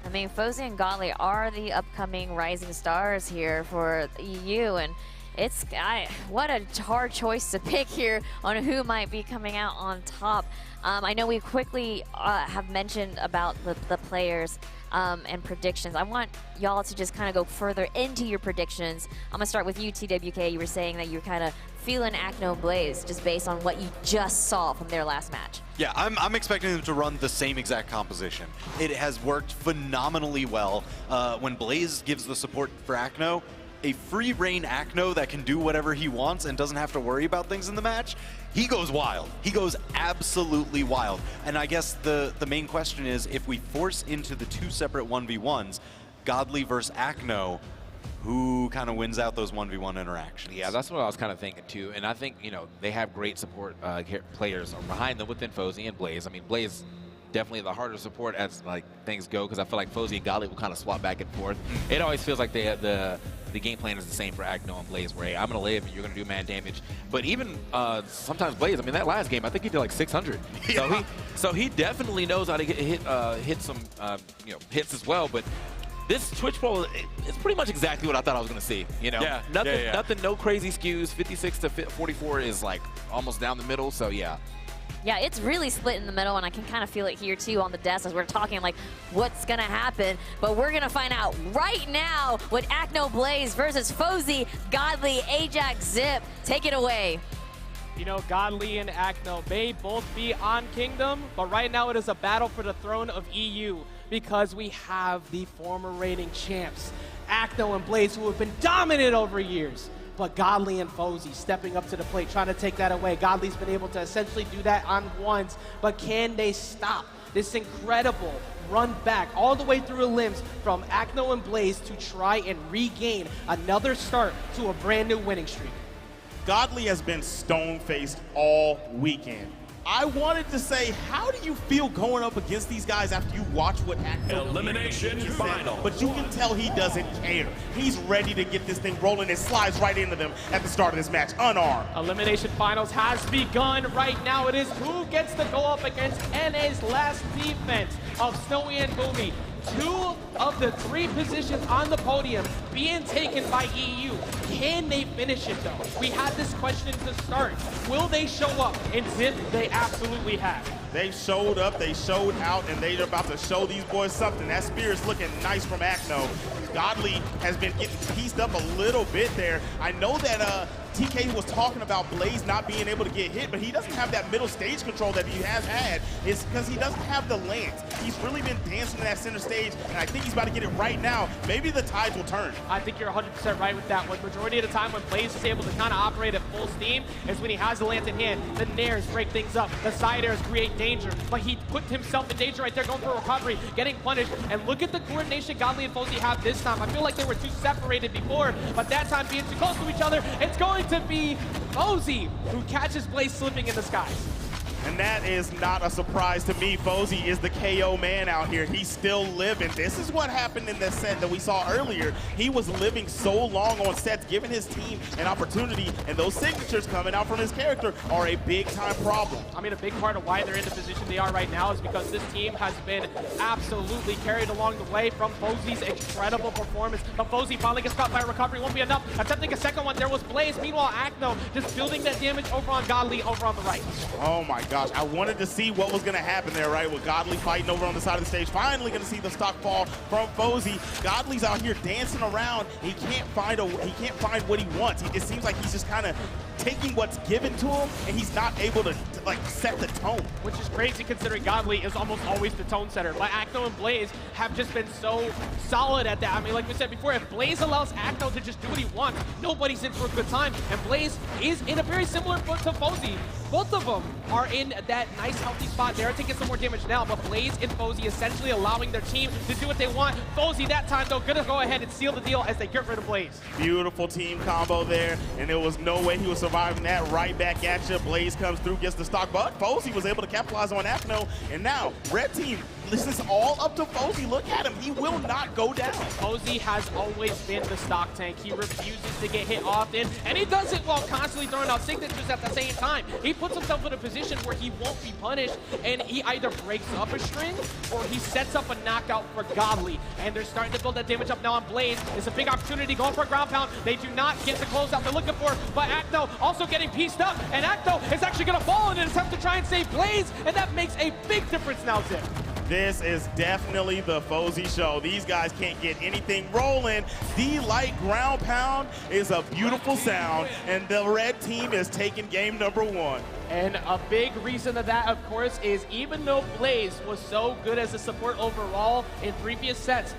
I mean, Fozy and Godly are the upcoming rising stars here for the EU, and what a hard choice to pick here on who might be coming out on top. I know we quickly have mentioned about the players and predictions. I want y'all to just kind of go further into your predictions. I'm going to start with you, TWK. You were saying that you're kind of feeling Akno and Blaze just based on what you just saw from their last match. Yeah, I'm expecting them to run the same exact composition. It has worked phenomenally well. When Blaze gives the support for Akno, a free reign Akno that can do whatever he wants and doesn't have to worry about things in the match, he goes wild. He goes absolutely wild. And I guess the main question is, if we force into the 2 separate 1v1s, Godly versus Akno, who kind of wins out those 1v1 interactions? Yeah, that's what I was kind of thinking too. And I think, they have great support players behind them within Fozy and Blaze. I mean, Blaze definitely the harder support as things go, because I feel like Fozy and Godly will kind of swap back and forth. It always feels like the game plan is the same for Akno and Blaze, where hey, I'm going to live and you're going to do man damage. But even sometimes Blaze, I mean, that last game, I think he did like 600. Yeah. So he definitely knows how to hit some hits as well. But this Twitch Pro is pretty much exactly what I thought I was going to see. Yeah. Nothing, no crazy skews. 56 to 44 is like almost down the middle. So yeah. Yeah, it's really split in the middle, and I can kind of feel it here, too, on the desk as we're talking, like, what's going to happen. But we're going to find out right now with Akno Blaze versus Fozy, Godly, Ajax, Zip. Take it away. Godly and Akno may both be on Kingdom, but right now it is a battle for the throne of EU because we have the former reigning champs, Akno and Blaze, who have been dominant over years. But Godly and Fozy stepping up to the plate, trying to take that away. Godly's been able to essentially do that on ones, but can they stop this incredible run back all the way through the limbs from Akno and Blaze to try and regain another start to a brand new winning streak? Godly has been stone-faced all weekend. I wanted to say, how do you feel going up against these guys after you watch what Akno Elimination final. But you can tell he doesn't care. He's ready to get this thing rolling and slides right into them at the start of this match, unarmed. Elimination finals has begun. Right now it is who gets to go up against NA's last defense of Snowy and Boomy. 2 of the 3 positions on the podium being taken by EU. Can they finish it, though? We had this question to start. Will they show up? And Zip, they absolutely have. They showed up, they showed out, and they're about to show these boys something. That spear is looking nice from Akno. Godly has been getting pieced up a little bit there. I know that TK was talking about Blaze not being able to get hit, but he doesn't have that middle stage control that he has had. It's because he doesn't have the lance. He's really been dancing in that center stage, and I think he's about to get it right now. Maybe the tides will turn. I think you're 100% right with that one. Majority of the time when Blaze is able to kind of operate at full steam is when he has the lance in hand. The nairs break things up. The side airs create danger, but he put himself in danger right there, going for a recovery, getting punished. And look at the coordination Godly and Fozy have this time. I feel like they were too separated before, but that time being too close to each other, it's going to be Fozy who catches Blaze slipping in the skies. And that is not a surprise to me. Fozy is the KO man out here. He's still living. This is what happened in the set that we saw earlier. He was living so long on sets, giving his team an opportunity, and those signatures coming out from his character are a big-time problem. I mean, a big part of why they're in the position they are right now is because this team has been absolutely carried along the way from Fozy's incredible performance. But Fozy finally gets caught by a recovery. Won't be enough. Attempting a second one. There was Blaze. Meanwhile, Acno just building that damage over on Godly over on the right. Oh, my gosh. I wanted to see what was going to happen there, right? With Godly fighting over on the side of the stage. Finally going to see the stock fall from Fozy. Godly's out here dancing around. He can't find what he wants. It seems like he's just kind of taking what's given to him, and he's not able to like set the tone. Which is crazy considering Godly is almost always the tone setter. But Acno and Blaze have just been so solid at that. I mean, like we said before, if Blaze allows Acno to just do what he wants, nobody's in for a good time. And Blaze is in a very similar foot to Fozy. Both of them are in that nice healthy spot. They're taking some more damage now, but Blaze and Fozy essentially allowing their team to do what they want. Fozy that time though gonna go ahead and seal the deal as they get rid of Blaze. Beautiful team combo there, and there was no way he was surviving that. Right back at you. Blaze comes through, gets the stock, but Fozy was able to capitalize on Acno, and now red team, this is all up to Fozy. Look at him, he will not go down. Fozy has always been the stock tank. He refuses to get hit often, and he does it while constantly throwing out signatures at the same time. He puts himself in a position where he won't be punished, and he either breaks up a string or he sets up a knockout for Godly. And they're starting to build that damage up now on Blaze. It's a big opportunity going for a ground pound. They do not get the closeout they're looking for, but Acno also getting pieced up, and Acno is actually going to fall in an attempt to try and save Blaze, and that makes a big difference now, Zip. This is definitely the Fozy show. These guys can't get anything rolling. The light ground pound is a beautiful sound, and the red team is taking game number one. And a big reason of that, of course, is even though Blaze was so good as a support overall in previous sets,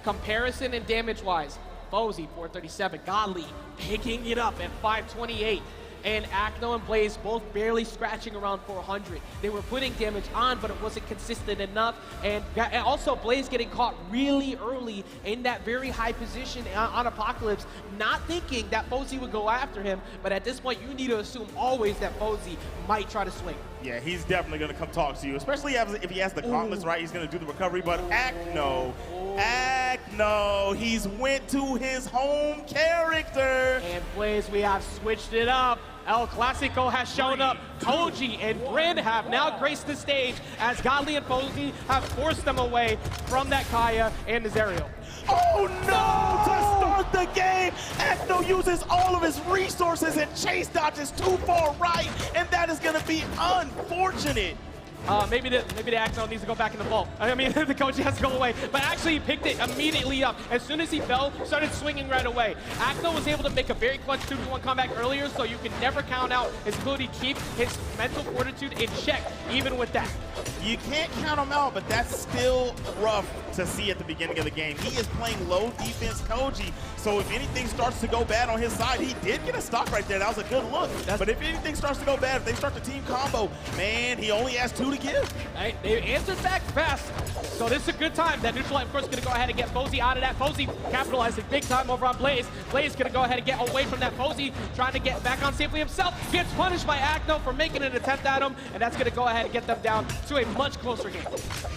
comparison and damage-wise, Fozy 437, Godly picking it up at 528. And Acno and Blaze both barely scratching around 400. They were putting damage on, but it wasn't consistent enough. And also Blaze getting caught really early in that very high position on Apocalypse, not thinking that Fozy would go after him. But at this point, you need to assume always that Fozy might try to swing. Yeah, he's definitely going to come talk to you, especially if he has the gauntlets, right? He's going to do the recovery, but Acno, he's went to his home character. And Blaze, we have switched it up. El Clasico has shown up. Koji and Bryn have now graced the stage as Godly and Fozy have forced them away from that Kaya and Nazario. Oh no! To start the game, Acno uses all of his resources and chase dodges too far right, and that is going to be unfortunate. Maybe the Acno needs to go back in the vault. I mean, the Koji has to go away. But actually, he picked it immediately up. As soon as he fell, started swinging right away. Acno was able to make a very clutch 2-1 comeback earlier, so you can never count out his ability to keep his mental fortitude in check, even with that. You can't count him out, but that's still rough to see at the beginning of the game. He is playing low defense Koji, so if anything starts to go bad on his side, he did get a stock right there. That was a good look. But if anything starts to go bad, if they start the team combo, man, he only has 2 to give. Right, they answered back fast, so this is a good time. That neutral, of course, going to go ahead and get Fozy out of that. Fozy capitalizing big time over on Blaze. Blaze going to go ahead and get away from that. Fozy trying to get back on safely himself. Gets punished by Acno for making an attempt at him, and that's going to go ahead and get them down to a much closer game.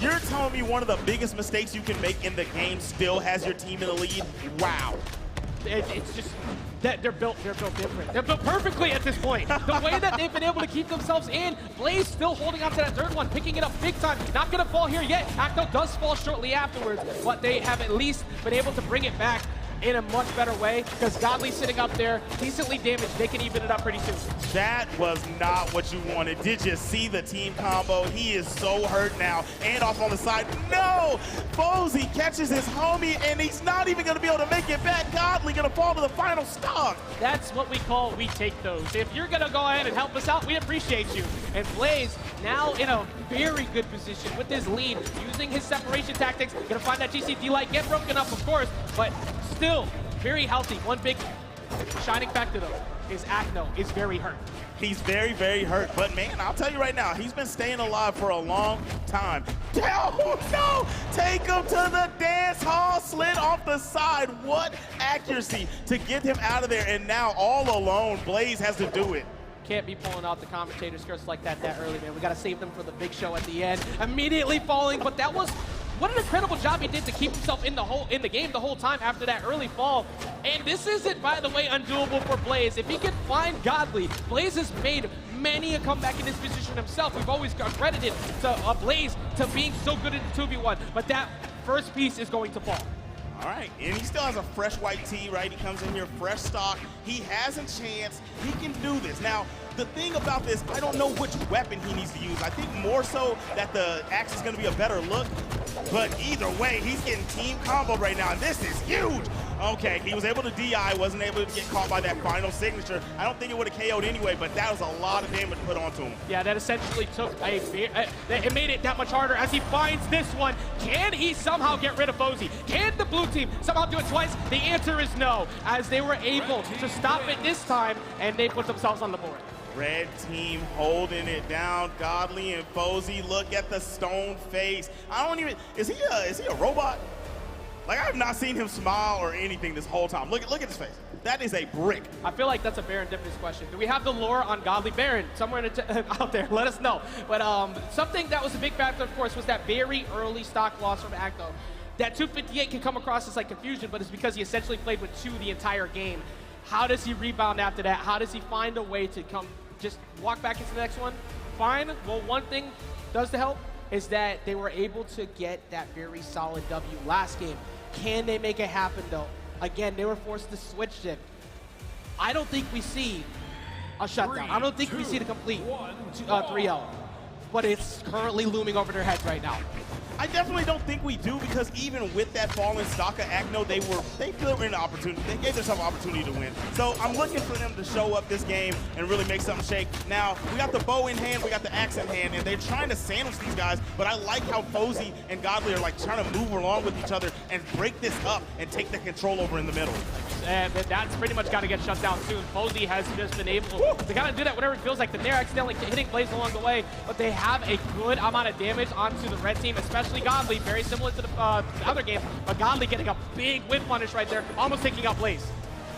You're telling me one of the biggest mistakes you can make in the game still has your team in the lead? Wow. It's just that they're built different. They're built perfectly at this point. The way that they've been able to keep themselves in, Blaze still holding on to that third one, picking it up big time. Not gonna fall here yet. Acno does fall shortly afterwards, but they have at least been able to bring it back. in a much better way because Godly's sitting up there, decently damaged. They can even it up pretty soon. That was not what you wanted. Did you see the team combo? He is so hurt now. And off on the side. No! Fozy catches his homie, and he's not even going to be able to make it back. Godly going to fall to the final stock. That's what we call we take those. If you're going to go ahead and help us out, we appreciate you. And Blaze now in a very good position with his lead, using his separation tactics. Going to find that GCD light, get broken up, of course, but still very healthy. One big shining factor, though, is Acno is very hurt. He's very, very hurt. But, man, I'll tell you right now, he's been staying alive for a long time. Oh, no! Take him to the dance hall, slid off the side. What accuracy to get him out of there. And now, all alone, Blaze has to do it. Can't be pulling out the commentator's curse like that early, man. We got to save them for the big show at the end. Immediately falling, but that was... What an incredible job he did to keep himself in the game the whole time after that early fall. And this isn't, by the way, undoable for Blaze. If he can find Godly, Blaze has made many a comeback in this position himself. We've always credited to Blaze to being so good in the 2v1, but that first piece is going to fall. All right, and he still has a fresh white tee, right? He comes in here fresh stock. He has a chance. He can do this. Now, the thing about this, I don't know which weapon he needs to use. I think more so that the axe is going to be a better look. But either way, he's getting team combo right now, and this is huge. Okay, he was able to DI, wasn't able to get caught by that final signature. I don't think it would have KO'd anyway, but that was a lot of damage put onto him. Yeah, that essentially took it made it that much harder as he finds this one. Can he somehow get rid of Fozy? Can the blue team somehow do it twice? The answer is no, as they were able to stop it this time, and they put themselves on the board. Red team holding it down. Godly and Fozy, look at the stone face. I don't even, is he a robot? Like, I have not seen him smile or anything this whole time. Look at his face. That is a brick. I feel like that's a Baron difference question. Do we have the lore on Godly Baron somewhere out there? Let us know. But something that was a big factor, of course, was that very early stock loss from Acto. That 258 can come across as like confusion, but it's because he essentially played with 2 the entire game. How does he rebound after that? How does he find a way to just walk back into the next one? Fine. Well, one thing does to help is that they were able to get that very solid W last game. Can they make it happen, though? Again, they were forced to switch it. I don't think we see a shutdown. I don't think we see the complete 3-0. But it's currently looming over their heads right now. I definitely don't think we do, because even with that fallen stock of Acno, they were in an opportunity. They gave themselves an opportunity to win. So I'm looking for them to show up this game and really make something shake. Now, we got the bow in hand, we got the axe in hand, and they're trying to sandwich these guys, but I like how Fozy and Godly are like trying to move along with each other and break this up and take the control over in the middle. And that's pretty much got to get shut down soon. Fozy has just been able to kind of do that whenever it feels like the Nair accidentally hitting Blaze along the way, but they have a good amount of damage onto the red team, especially Godly, very similar to the other games, but Godly getting a big whip punish right there, almost taking out Blaze.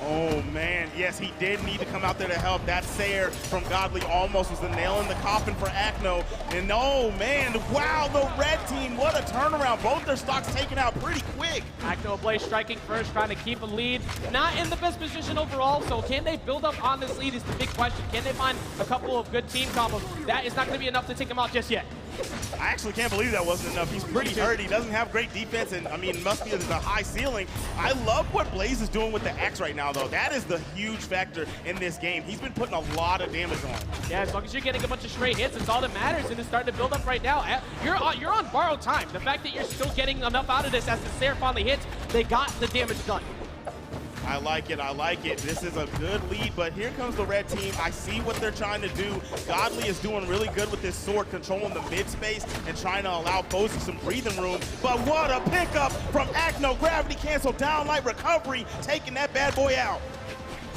Oh, man, yes, he did need to come out there to help. That Sayer from Godly almost was the nail in the coffin for Acno. And, oh, man, wow, the red team, what a turnaround. Both their stocks taken out pretty quick. Acno Blaze striking first, trying to keep a lead. Not in the best position overall, so can they build up on this lead is the big question. Can they find a couple of good team combos? That is not going to be enough to take him out just yet. I actually can't believe that wasn't enough. He's pretty hurt. He doesn't have great defense, and I mean, must be the high ceiling. I love what Blaze is doing with the axe right now, though. That is the huge factor in this game. He's been putting a lot of damage on. Yeah, as long as you're getting a bunch of straight hits, it's all that matters, and it's starting to build up right now. You're on borrowed time. The fact that you're still getting enough out of this as the Sayer finally hits, they got the damage done. I like it, I like it. This is a good lead, but here comes the red team. I see what they're trying to do. Godly is doing really good with this sword, controlling the mid space and trying to allow Fozy some breathing room. But what a pickup from Acno. Gravity cancel, downlight recovery, taking that bad boy out.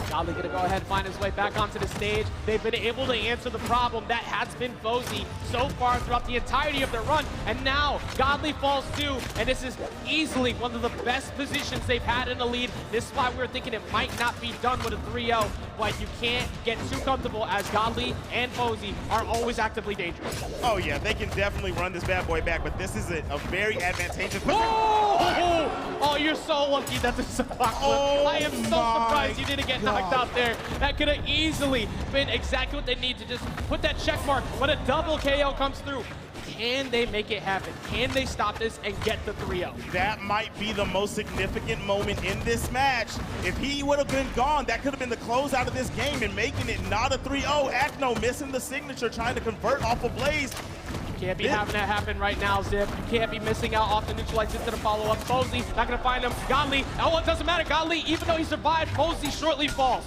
Godly gonna go ahead and find his way back onto the stage. They've been able to answer the problem that has been Fozy so far throughout the entirety of their run. And now Godly falls too, and this is easily one of the best positions they've had in the lead. This is why we're thinking it might not be done with a 3-0, but you can't get too comfortable as Godly and Fozy are always actively dangerous. Oh yeah, they can definitely run this bad boy back, but this is a very advantageous position. Oh! Oh, you're so lucky that this is a box flip. I am so surprised you didn't get knocked out there. That could have easily been exactly what they need to just put that check mark when a double KO comes through. Can they make it happen? Can they stop this and get the 3-0? That might be the most significant moment in this match. If he would have been gone, that could have been the closeout of this game and making it not a 3-0. Acno missing the signature, trying to convert off of Blaze. You can't be having that happen right now, Zip. You can't be missing out off the neutralize into the follow-up. Posey, not going to find him. Godly, oh, it doesn't matter. Godly, even though he survived, Posey shortly falls.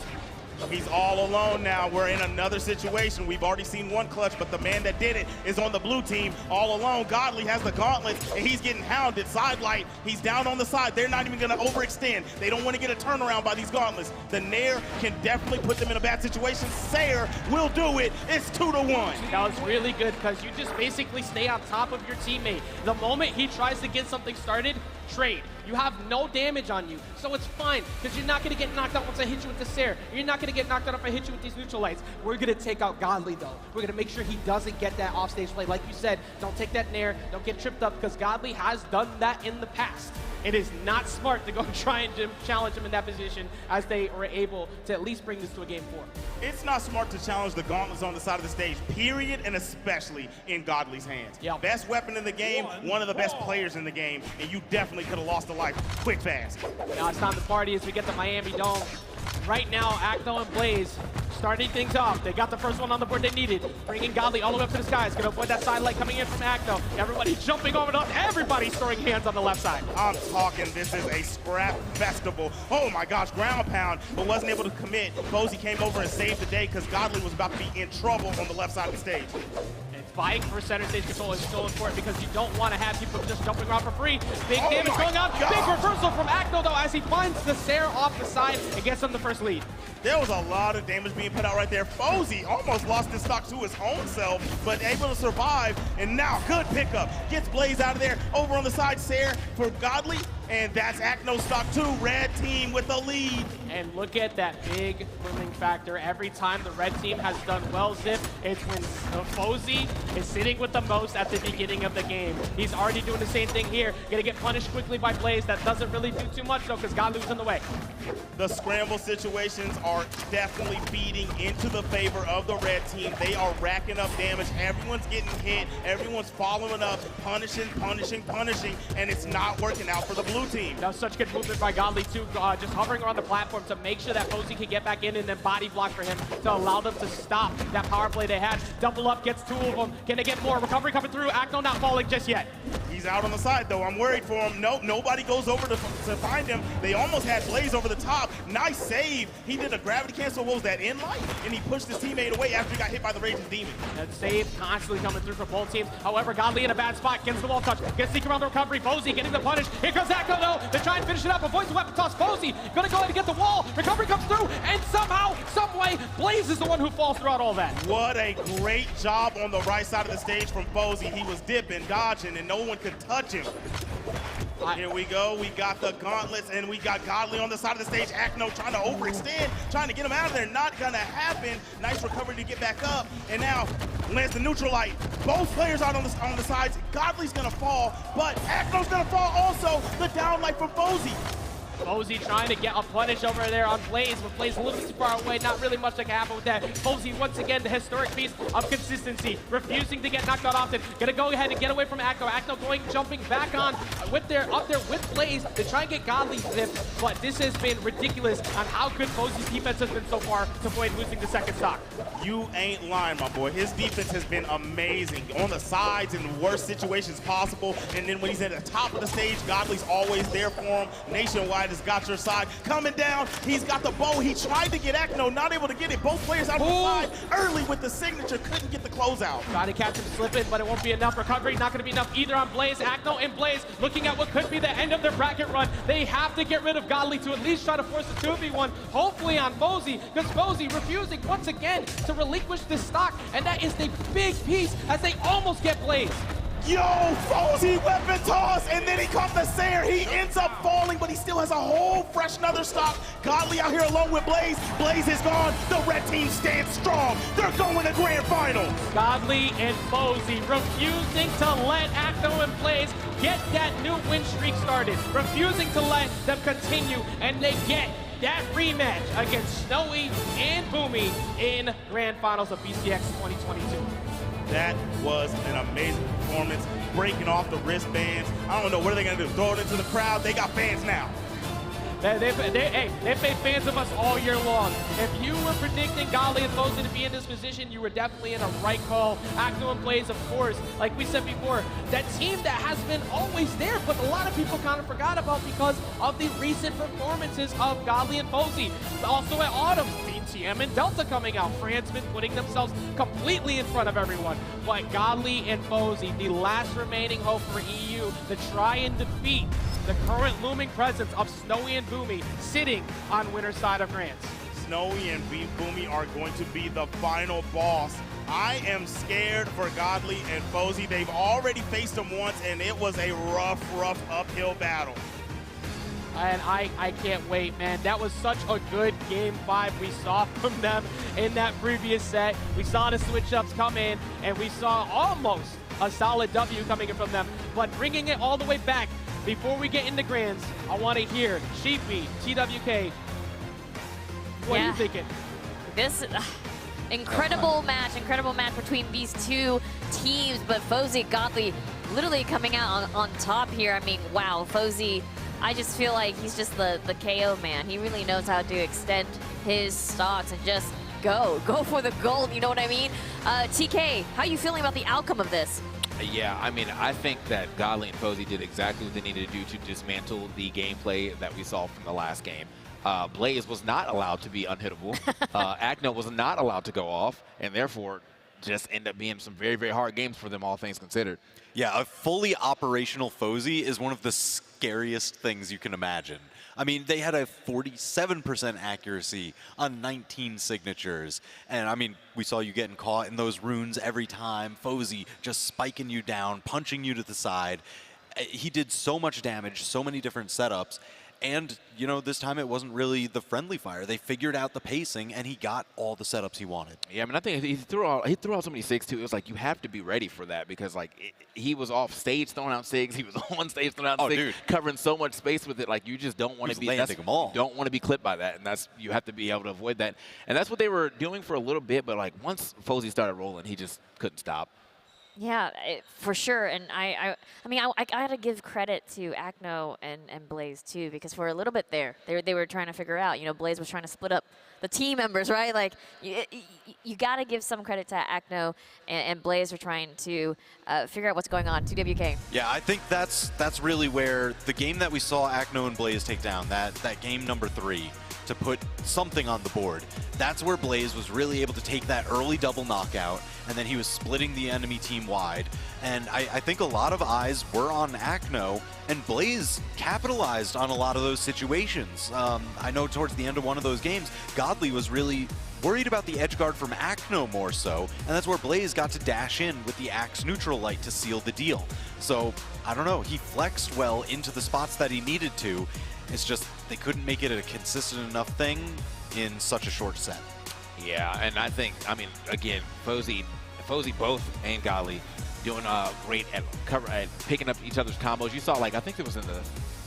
He's all alone now. We're in another situation. We've already seen one clutch, but the man that did it is on the blue team all alone. Godly has the gauntlet, and he's getting hounded. Sidelight, he's down on the side. They're not even going to overextend. They don't want to get a turnaround by these gauntlets. The Nair can definitely put them in a bad situation. Sayer will do it. It's 2-1. That was really good because you just basically stay on top of your teammate. The moment he tries to get something started, trade. You have no damage on you, so it's fine, because you're not going to get knocked out once I hit you with the Sayer. You're not going to get knocked out if I hit you with these neutral lights. We're going to take out Godly, though. We're going to make sure he doesn't get that offstage play. Like you said, don't take that Nair, don't get tripped up, because Godly has done that in the past. It is not smart to go and try and challenge him in that position, as they were able to at least bring this to a game 4. It's not smart to challenge the gauntlets on the side of the stage, period, and especially in Godly's hands. Yep. Best weapon in the game, one of the best players in the game, and you definitely could have lost a life quick, fast. Now it's time to party as we get to Miami Dome. Right now, Acno and Blaze starting things off. They got the first one on the board they needed. Bringing Godly all the way up to the skies. Gonna avoid that side light coming in from Acno. Everybody jumping over to everybody throwing hands on the left side. I'm talking, this is a scrap festival. Oh my gosh, ground pound, but wasn't able to commit. Posey came over and saved the day because Godly was about to be in trouble on the left side of the stage. Fighting for center stage control is so important because you don't want to have people just jumping around for free. Big damage going on. God. Big reversal from Acno, though, as he finds the Sayer off the side and gets him the first lead. There was a lot of damage being put out right there. Posey almost lost his stock to his own self, but able to survive. And now, good pickup. Gets Blaze out of there. Over on the side, Sayer for Godly. And that's Acno stock 2. Red team with the lead. And look at that big booming factor. Every time the red team has done well, Zip, it's when Posey is sitting with the most at the beginning of the game. He's already doing the same thing here. Gonna get punished quickly by Blaze. That doesn't really do too much, though, because Godly's in the way. The scramble situations are definitely feeding into the favor of the red team. They are racking up damage. Everyone's getting hit. Everyone's following up, punishing, and it's not working out for the blue team. That was such good movement by Godly, too, just hovering around the platform to make sure that Posey can get back in and then body block for him to allow them to stop that power play they had. Double up, gets 2 of them. Can they get more? Recovery coming through. Acno not falling just yet. He's out on the side, though. I'm worried for him. Nope, nobody goes over to find him. They almost had Blaze over the top. Nice save. He did a gravity cancel. What was that, in light? And he pushed his teammate away after he got hit by the Raging Demon. That save constantly coming through for both teams. However, Godly in a bad spot. Gets the wall touch. Gets sneak around the recovery. Posey getting the punish. Here comes Acno, though. They try and finish it up. Avoids the weapon toss. Posey gonna go ahead and get the wall. Recovery comes through. And somehow, some way, Blaze is the one who falls throughout all that. What a great job on the right side of the stage from Posey. He was dipping, dodging, and no one could touch him. Here we go. We got the gauntlets, and we got Godly on the side of the stage. Acno trying to overextend, trying to get him out of there. Not going to happen. Nice recovery to get back up. And now lands the neutral light. Both players out on the sides. Godly's going to fall, but Acno's going to fall also. The down light from Posey. Posey trying to get a punish over there on Blaze, but Blaze a little bit too far away. Not really much that can happen with that. Posey, once again, the historic piece of consistency, refusing to get knocked out often. Gonna go ahead and get away from Acno. Acno jumping back on up there with Blaze to try and get Godly Zip, but this has been ridiculous on how good Posey's defense has been so far to avoid losing the second stock. You ain't lying, my boy. His defense has been amazing. On the sides in the worst situations possible, and then when he's at the top of the stage, Godly's always there for him. Nationwide has got your side. Coming down, he's got the bow. He tried to get Acno, not able to get it. Both players out on the side early with the signature, couldn't get the closeout. Try to catch him slipping, but it won't be enough. Recovery not going to be enough either on Blaze. Acno and Blaze looking at what could be the end of their bracket run. They have to get rid of Godly to at least try to force a 2v1, hopefully on Posey, because Posey refusing once again to relinquish this stock, and that is the big piece as they almost get Blaze. Yo, Fozy weapon toss, and then he caught the Sayer. He ends up falling, but he still has a whole fresh another stock. Godly out here along with Blaze. Blaze is gone. The red team stands strong. They're going to grand final. Godly and Fozy refusing to let Acno and Blaze get that new win streak started. Refusing to let them continue, and they get that rematch against Snowy and Boomy in grand finals of BCX 2022. That was an amazing performance, breaking off the wristbands. I don't know, what are they gonna do? Throw it into the crowd? They got fans now. They've been fans of us all year long. If you were predicting Godly and Fozy to be in this position, you were definitely in a right call. Acno and Blaze, of course, like we said before, that team that has been always there, but a lot of people kind of forgot about because of the recent performances of Godly and Fozy. Also at Autumn, TM and Delta coming out. Fransman putting themselves completely in front of everyone. But Godly and Fozy, the last remaining hope for EU to try and defeat the current looming presence of Snowy and Boomy sitting on winner's side of Grants. Snowy and Boomy are going to be the final boss. I am scared for Godly and Fozy. They've already faced them once, and it was a rough uphill battle. And I can't wait, man. That was such a good Game 5 we saw from them in that previous set. We saw the switch-ups come in, and we saw almost a solid W coming in from them. But bringing it all the way back, before we get into Grands, I want to hear Sheepy, TWK, what are you thinking? This incredible match between these two teams, but Fozy, Godly literally coming out on top here. I mean, wow, Fozy, I just feel like he's just the KO man. He really knows how to extend his stocks and just go for the gold, you know what I mean? TK, how are you feeling about the outcome of this? Yeah, I mean, I think that Godly and Fozy did exactly what they needed to do to dismantle the gameplay that we saw from the last game. Blaze was not allowed to be unhittable. Acno was not allowed to go off, and therefore just end up being some very, very hard games for them, all things considered. Yeah, a fully operational Fozy is one of the scariest things you can imagine. I mean, they had a 47% accuracy on 19 signatures. And I mean, we saw you getting caught in those runes every time. Fozy just spiking you down, punching you to the side. He did so much damage, so many different setups. And, you know, this time it wasn't really the friendly fire. They figured out the pacing, and he got all the setups he wanted. Yeah, I mean, I think he threw out so many SIGs, too. It was like, you have to be ready for that because, like, he was off stage throwing out SIGs. He was on stage throwing out SIGs, dude, covering so much space with it. Like, you just don't want to be landing them all. You don't want to be clipped by that, and you have to be able to avoid that. And that's what they were doing for a little bit, but, like, once Fozy started rolling, he just couldn't stop. Yeah, for sure. And I mean, I gotta give credit to Acno and Blaze too, because for a little bit there, they were trying to figure out. You know, Blaze was trying to split up the team members, right? Like, you gotta give some credit to Acno and Blaze were trying to figure out what's going on. 2WK. Yeah, I think that's really where the game that we saw Acno and Blaze take down, that game number 3, to put something on the board. That's where Blaze was really able to take that early double knockout, and then he was splitting the enemy team wide. And I think a lot of eyes were on Acno, and Blaze capitalized on a lot of those situations. I know towards the end of one of those games, Godly was really worried about the edge guard from Acno more so, and that's where Blaze got to dash in with the Axe neutral light to seal the deal. So, I don't know, he flexed well into the spots that he needed to. It's just they couldn't make it a consistent enough thing in such a short set. Yeah, and I think, I mean, again, Fozy both and Godly doing great at picking up each other's combos. You saw, like, I think it was in the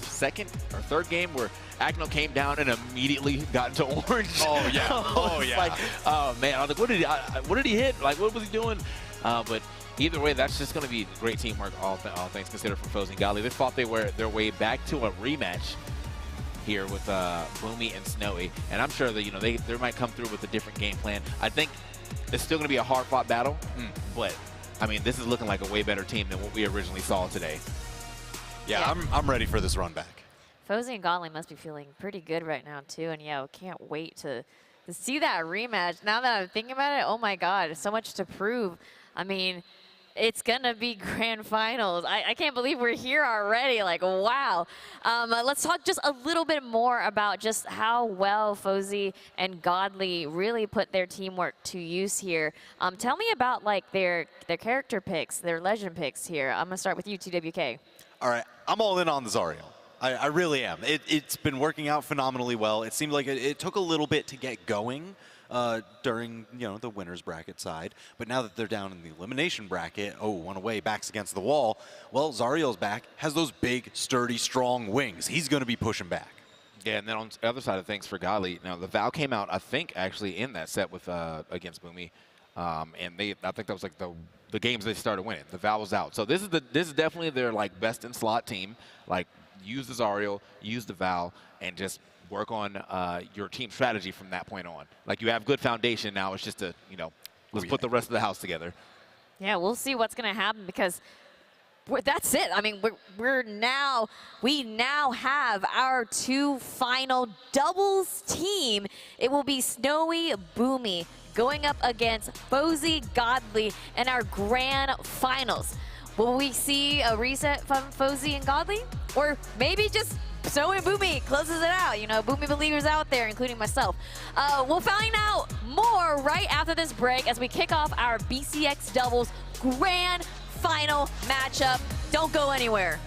second or third game where Acno came down and immediately got into orange. Oh yeah, oh yeah. Like, oh man, I was like, what did he hit? Like, what was he doing? But either way, that's just going to be great teamwork, all things considered, from Fozy and Godly. They thought they were their way back to a rematch here with Boomy and Snowy, and I'm sure that, you know, they might come through with a different game plan. I think it's still going to be a hard-fought battle, but I mean, this is looking like a way better team than what we originally saw today. Yeah, I'm ready for this run back. Fozy and Godly must be feeling pretty good right now too, and yeah, can't wait to see that rematch. Now that I'm thinking about it, oh my God, so much to prove. I mean, It's gonna be grand finals. I can't believe we're here already. Like, wow. Let's talk just a little bit more about just how well Fozy and Godly really put their teamwork to use here. Tell me about like their character picks, their legend picks here. I'm gonna start with you, TWK. All right, I'm all in on the Zariel. I really am. It's been working out phenomenally well. It seemed like it took a little bit to get going during the winners bracket side, but now that they're down in the elimination bracket, one away, backs against the wall. Well, Zariel's back, has those big, sturdy, strong wings. He's going to be pushing back. Yeah, and then on the other side of things for Godly, now the Val came out, I think, actually in that set with against Boomy, and I think that was like the games they started winning. The Val was out, so this is definitely their like best in slot team. Like, use the Zariel, use the Val, and just work on your team strategy from that point on. Like, you have good foundation now. It's just to, let's put the rest of the house together. Yeah, we'll see what's going to happen because that's it. I mean, we now have our 2 final doubles team. It will be Snowy Boomy going up against Fozy Godly in our grand finals. Will we see a reset from Fozy and Godly? Or maybe just Snowy and Boomy closes it out. Boomy believers out there, including myself. We'll find out more right after this break as we kick off our BCX doubles grand final matchup. Don't go anywhere.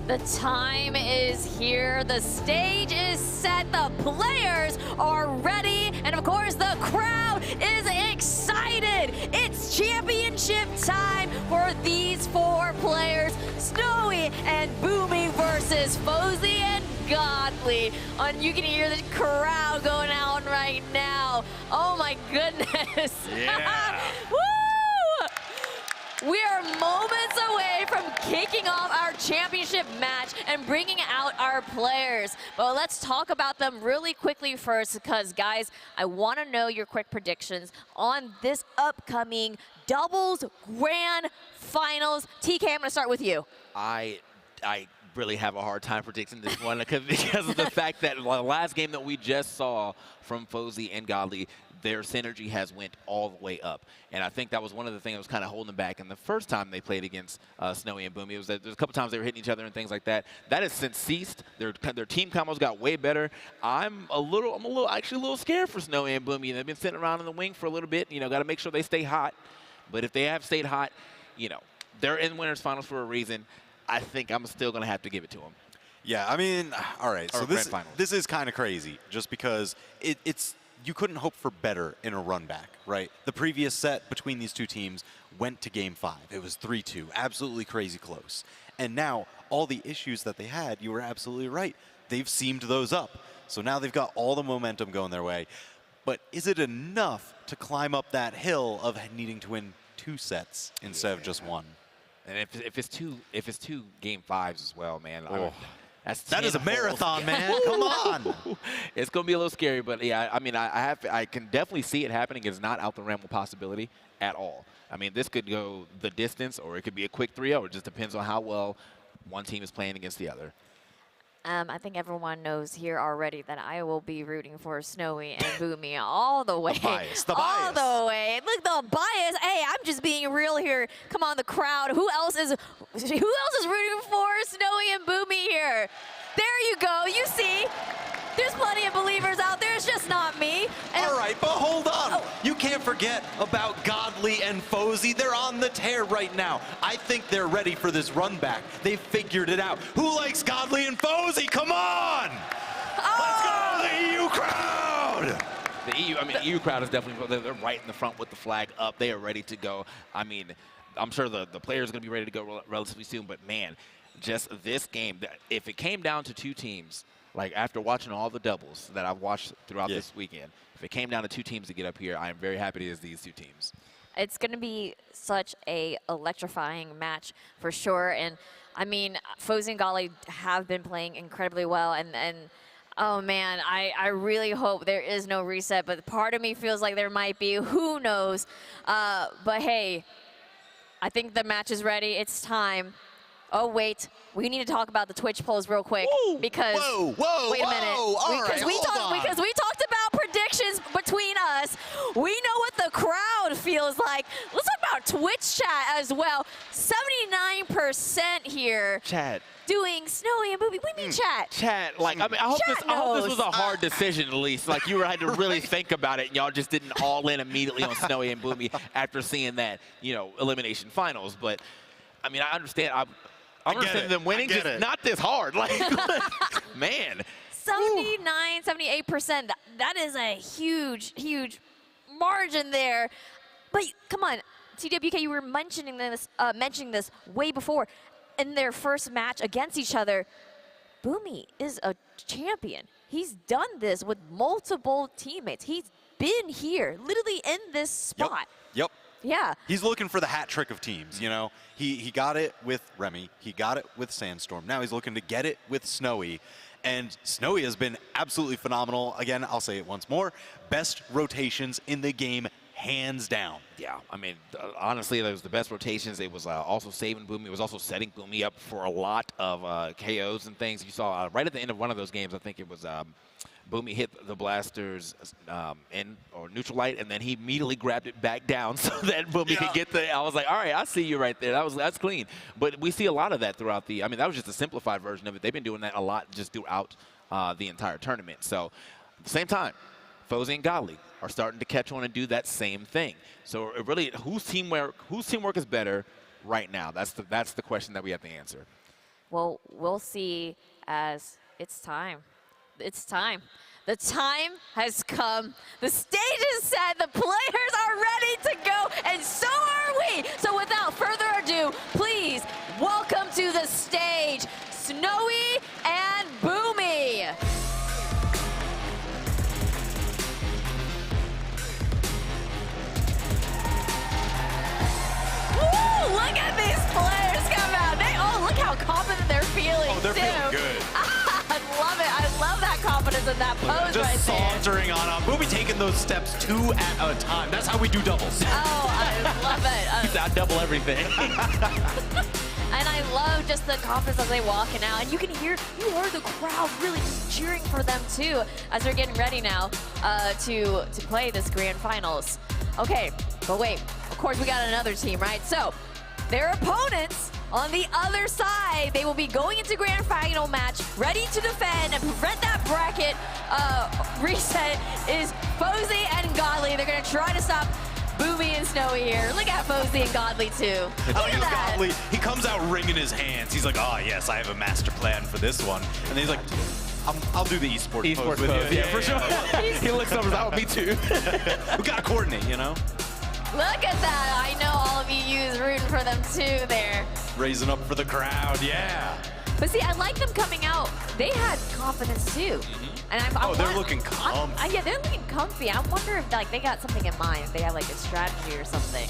The time is here, the stage is set, the players are ready, and of course the crowd is excited. It's championship time for these 4 players, Snowy and Boomy versus Fozy and Godly. And you can hear the crowd going out right now. Oh my goodness. Yeah. Woo! We are moments away from kicking off our championship match and bringing out our players. But let's talk about them really quickly first, because guys, I want to know your quick predictions on this upcoming doubles grand finals. TK, I'm going to start with you. I really have a hard time predicting this one because of the fact that the last game that we just saw from Fozy and Godly, their synergy has went all the way up. And I think that was one of the things that was kind of holding them back. And the first time they played against Snowy and Boomy, it was that there's a couple times they were hitting each other and things like that. That has since ceased. Their team combos got way better. I'm actually a little scared for Snowy and Boomy. They've been sitting around in the wing for a little bit. You know, got to make sure they stay hot. But if they have stayed hot, you know, they're in winners finals for a reason. I think I'm still going to have to give it to them. Yeah, I mean, all right. So this is kind of crazy just because it's you couldn't hope for better in a run back, right? The previous set between these two teams went to Game 5. It was 3-2, absolutely crazy close. And now all the issues that they had, you were absolutely right. They've seamed those up. So now they've got all the momentum going their way. But is it enough to climb up that hill of needing to win 2 sets instead of just 1? And if it's two Game 5s as well, man. Oh. That is a marathon, man. Come on. It's going to be a little scary, but yeah, I mean, I can definitely see it happening. It's not out the realm of possibility at all. I mean, this could go the distance, or it could be a quick 3-0. It just depends on how well one team is playing against the other. I think everyone knows here already that I will be rooting for Snowy and Boomy all the way. The bias. All the way. Look, the bias. Hey, I'm just being real here. Come on, the crowd. Who else is rooting for Snowy and Boomy here? There you go. You see, there's plenty of believers out there. It's just not me. And all right, but hold on. You can't forget about Godly and Fozy. They're on the tear right now. I think they're ready for this run back. They've figured it out. Who likes Godly and Fozy? Come on! Let's go, the EU crowd! The EU crowd is definitely, they're right in the front with the flag up. They are ready to go. I mean, I'm sure the players are going to be ready to go relatively soon, but man, just this game, if it came down to 2 teams, like after watching all the doubles that I've watched throughout this weekend, if it came down to 2 teams to get up here, I am very happy it is these 2 teams. It's going to be such a electrifying match for sure. And I mean, Fozy and Godly have been playing incredibly well. And oh man, I really hope there is no reset. But part of me feels like there might be. Who knows? But hey, I think the match is ready. It's time. Oh, wait. We need to talk about the Twitch polls real quick. Because wait a minute. Because we talked about predictions between us. We know what the crowd feels like. Let's talk about Twitch chat as well. 79% here. Chat. Doing Snowy and Boomy. What do you mean chat? Chat. Like, I mean, I hope this was a hard decision at least. Like, you had to really think about it, and y'all just didn't all in immediately on Snowy and Boomy after seeing that, you know, elimination finals. But, I mean, I understand. I understand them winning, just not this hard. Like, man. 79, 78%. That is a huge, huge margin there. But come on, TWK, you were mentioning this way before. In their first match against each other, Boomy is a champion. He's done this with multiple teammates. He's been here, literally in this spot. Yep. Yeah. He's looking for the hat trick of teams, you know. He got it with Remy. He got it with Sandstorm. Now he's looking to get it with Snowy. And Snowy has been absolutely phenomenal. Again, I'll say it once more. Best rotations in the game, hands down. Yeah, I mean, honestly, that was the best rotations. It was also saving Boomy. It was also setting Boomy up for a lot of KOs and things. You saw right at the end of one of those games, I think it was Boomy hit the blasters or neutral light, and then he immediately grabbed it back down so that Boomy could get the. I was like, all right, I see you right there. That's clean. But we see a lot of that throughout the. I mean, that was just a simplified version of it. They've been doing that a lot just throughout the entire tournament. So at the same time, Fozy and Godly are starting to catch on and do that same thing. So it really, whose teamwork is better right now? That's the question that we have to answer. Well, we'll see as it's time. It's time. The time has come. The stage is set. The players are ready to go, and so are we. So without further ado, please welcome to the stage, Snowy and Boomy. Woo, look at these players come out. Look how confident they're feeling, Oh, they're feeling good. I love it. I love that confidence in that pose Just right there. sauntering on. Boomy taking those steps 2 at a time. That's how we do doubles. Oh, I love it. I double everything. And I love just the confidence as they walking out. And you hear the crowd really just cheering for them too as they're getting ready now to play this grand finals. Okay, but wait, of course we got another team, right? So their opponents on the other side, they will be going into grand final match, ready to defend and prevent that bracket reset is Fozy and Godly. They're gonna try to stop Boomy and Snowy here. Look at Fozy and Godly too. Look at that. Godly, he comes out wringing his hands. He's like, oh yes, I have a master plan for this one. And then he's like, I'll do the esports pose with you. Yeah, for sure. He looks over, oh, me too. We gotta coordinate, you know? Look at that. I know all of you use rooting for them too there. Raising up for the crowd, yeah. But see, I like them coming out. They had confidence too. And they're looking comfy. Yeah, they're looking comfy. I wonder if like they got something in mind, if they have like a strategy or something.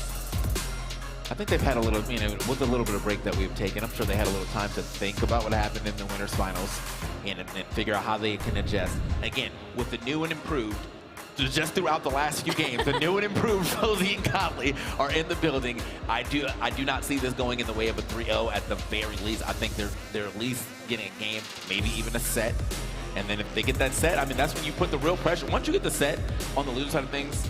I think they've had a little, with a little bit of break that we've taken, I'm sure they had a little time to think about what happened in the winners finals and figure out how they can adjust. Again, with the new and improved, just throughout the last few games, the new and improved Fozy and Godly are in the building. I do not see this going in the way of a 3-0 at the very least. I think they're at least getting a game, maybe even a set. And then if they get that set, I mean, that's when you put the real pressure. Once you get the set on the loser side of things,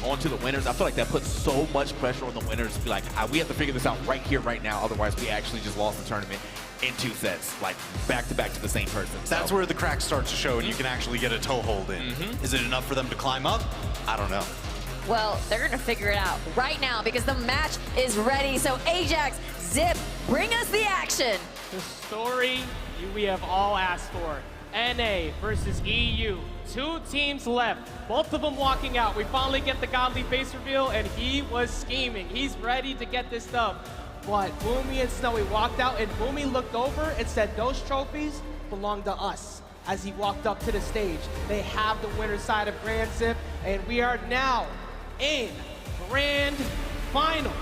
onto the winners, I feel like that puts so much pressure on the winners to be like, we have to figure this out right here, right now. Otherwise, we actually just lost the tournament in 2 sets, like back-to-back to the same person. That's where the crack starts to show and you can actually get a toehold in. Is it enough for them to climb up? I don't know. Well, they're gonna figure it out right now because the match is ready. So Ajax, Zip, bring us the action. The story we have all asked for. NA versus EU. 2 teams left, both of them walking out. We finally get the Godly face reveal, and he was scheming. He's ready to get this dub. But Boomy and Snowy walked out, and Boomy looked over and said, those trophies belong to us. As he walked up to the stage, they have the winner's side of Grand Zip, and we are now in Grand Finals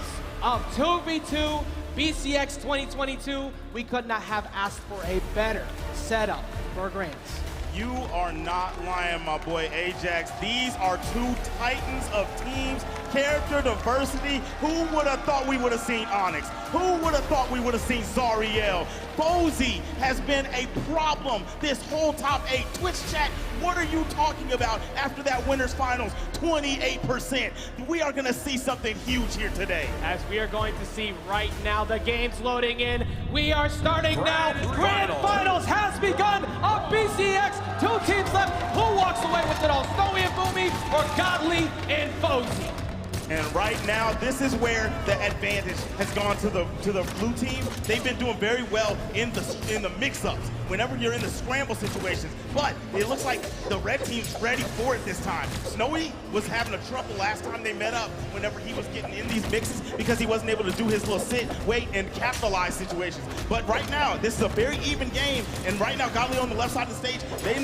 of 2v2 BCX 2022. We could not have asked for a better setup for Grands. You are not lying, my boy Ajax. These are 2 titans of teams. Character diversity. Who would have thought we would have seen Onyx? Who would have thought we would have seen Zariel? Fozy has been a problem this whole top 8. Twitch chat, what are you talking about after that winners finals? 28%. We are going to see something huge here today. As we are going to see right now, the game's loading in. We are starting now. Grand Finals has begun of BCX. 2 teams left. Who walks away with it all? Snowy and Boomy or Godly and Fozy? And right now, this is where the advantage has gone to the blue team. They've been doing very well in the mix-ups, whenever you're in the scramble situations. But it looks like the red team's ready for it this time. Snowy was having a trouble last time they met up whenever he was getting in these mixes because he wasn't able to do his little sit, wait, and capitalize situations. But right now, this is a very even game. And right now, Godly on the left side of the stage,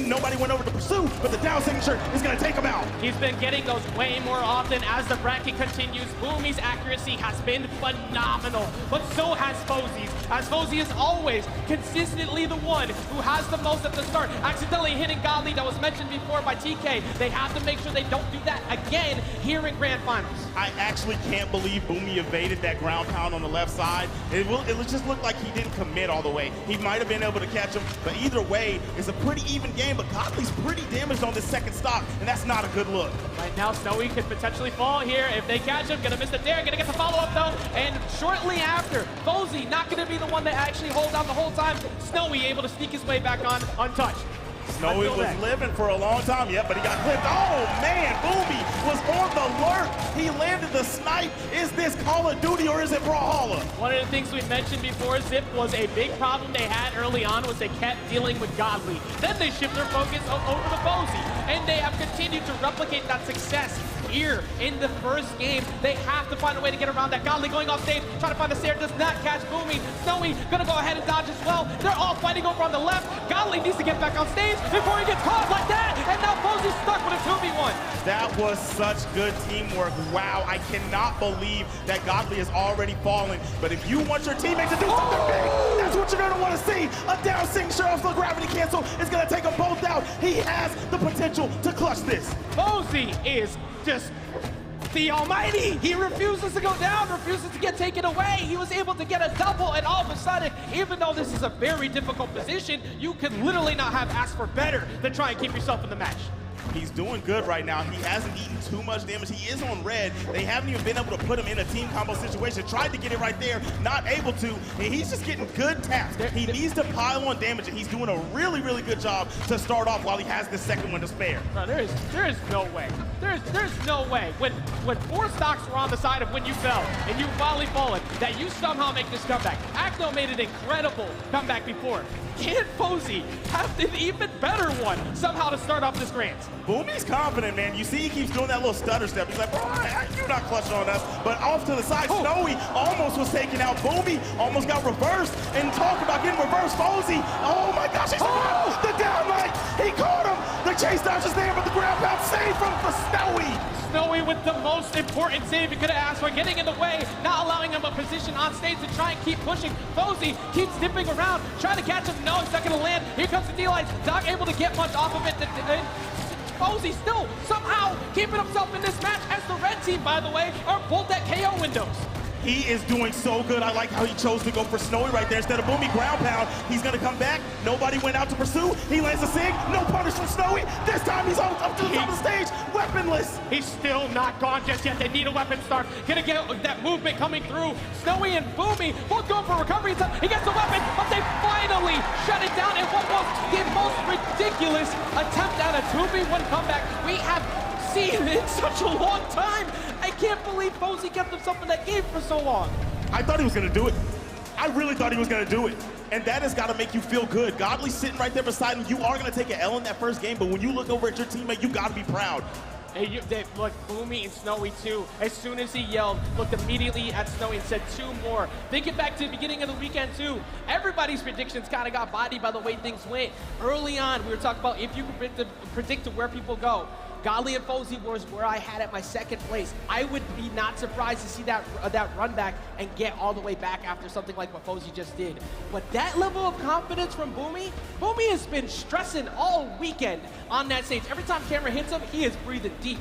nobody went over to pursue, but the down signature is going to take him out. He's been getting those way more often as the bracket continues. Boomy's accuracy has been phenomenal, but so has Fozy's, as Fozy is always consistently the one who has the most at the start, accidentally hitting Godly that was mentioned before by TK. They have to make sure they don't do that again here in Grand Finals. I actually can't believe Boomy evaded that ground pound on the left side. It just looked like he didn't commit all the way. He might have been able to catch him, but either way, it's a pretty even game, but Godly's pretty damaged on this second stock, and that's not a good look. Right now, Snowy could potentially fall here if they catch him. Gonna miss the dare, gonna get the follow-up though, and shortly after, Fozy not gonna be the one that actually holds out the whole time. Snowy able to sneak his way back on untouched. Snowy was living for a long time, but he got clipped. Oh, man, Boomy was on the alert. He landed the snipe. Is this Call of Duty or is it Brawlhalla? One of the things we mentioned before, Zip, was a big problem they had early on was they kept dealing with Godly. Then they shift their focus over to Bozy, and they have continued to replicate that success here in the first game. They have to find a way to get around that. Godly going off stage, trying to find a stair, does not catch Boomy. Snowy gonna go ahead and dodge as well. They're all fighting over on the left. Godly needs to get back on stage before he gets caught like that, and now Bozy's stuck with a 2v1. That was such good teamwork. Wow, I cannot believe that Godly is already falling. But if you want your teammate to do something big, that's what you're gonna want to see. A down signature off the gravity cancel is gonna take them both out. He has the potential to clutch this. Bozy is just the almighty. He refuses to go down, refuses to get taken away. He was able to get a double, and all of a sudden, even though this is a very difficult position, you can literally not have asked for better than try and keep yourself in the match. He's doing good right now. He hasn't eaten too much damage. He is on red. They haven't even been able to put him in a team combo situation. Tried to get it right there, not able to, and he's just getting good taps. He needs to pile on damage, and he's doing a really, really good job to start off while he has the second one to spare. No, there is no way. There's no way. When 4 stocks were on the side of when you fell, and you finally fallen, that you somehow make this comeback. Acno made an incredible comeback before. Can Bozy have an even better one somehow to start off this grand? Boomy's confident, man. You see he keeps doing that little stutter step. He's like, bro, you're not clutching on us. But off to the side, Snowy almost was taken out. Boomy almost got reversed. And talk about getting reversed, Bozy. Oh my gosh, he's the down right. He caught him. The chase dodge is there, but the ground pound save from Snowy. Snowy with the most important save he could have asked for, getting in the way, not allowing him a position on stage to try and keep pushing. Bozy keeps dipping around, trying to catch him. No, it's not going to land. Here comes the D-Light. Not able to get much off of it. Bozy still somehow keeping himself in this match as the red team, by the way, are both at KO windows. He is doing so good. I like how he chose to go for Snowy right there instead of Boomy ground pound. He's going to come back. Nobody went out to pursue. He lands a sig. No punish from Snowy. This time he's up to the top of the stage, weaponless. He's still not gone just yet. They need a weapon start. Gonna get that movement coming through. Snowy and Boomy both going for recovery. He gets the weapon, but they finally shut it down in what was the most ridiculous attempt at a 2v1 comeback we have seen in such a long time. I can't believe Bozy kept himself in that game for so long. I thought he was going to do it. I really thought he was going to do it. And that has got to make you feel good. Godly's sitting right there beside him. You are going to take an L in that first game, but when you look over at your teammate, you got to be proud. Hey, look, Boomy and Snowy too, as soon as he yelled, looked immediately at Snowy and said 2 more. Thinking back to the beginning of the weekend too, everybody's predictions kind of got bodied by the way things went. Early on, we were talking about if you could predict where people go. Godly and Bozy was where I had at my second place. I would be not surprised to see that run back and get all the way back after something like what Bozy just did. But that level of confidence from Boomy has been stressing all weekend on that stage. Every time camera hits him, he is breathing deep.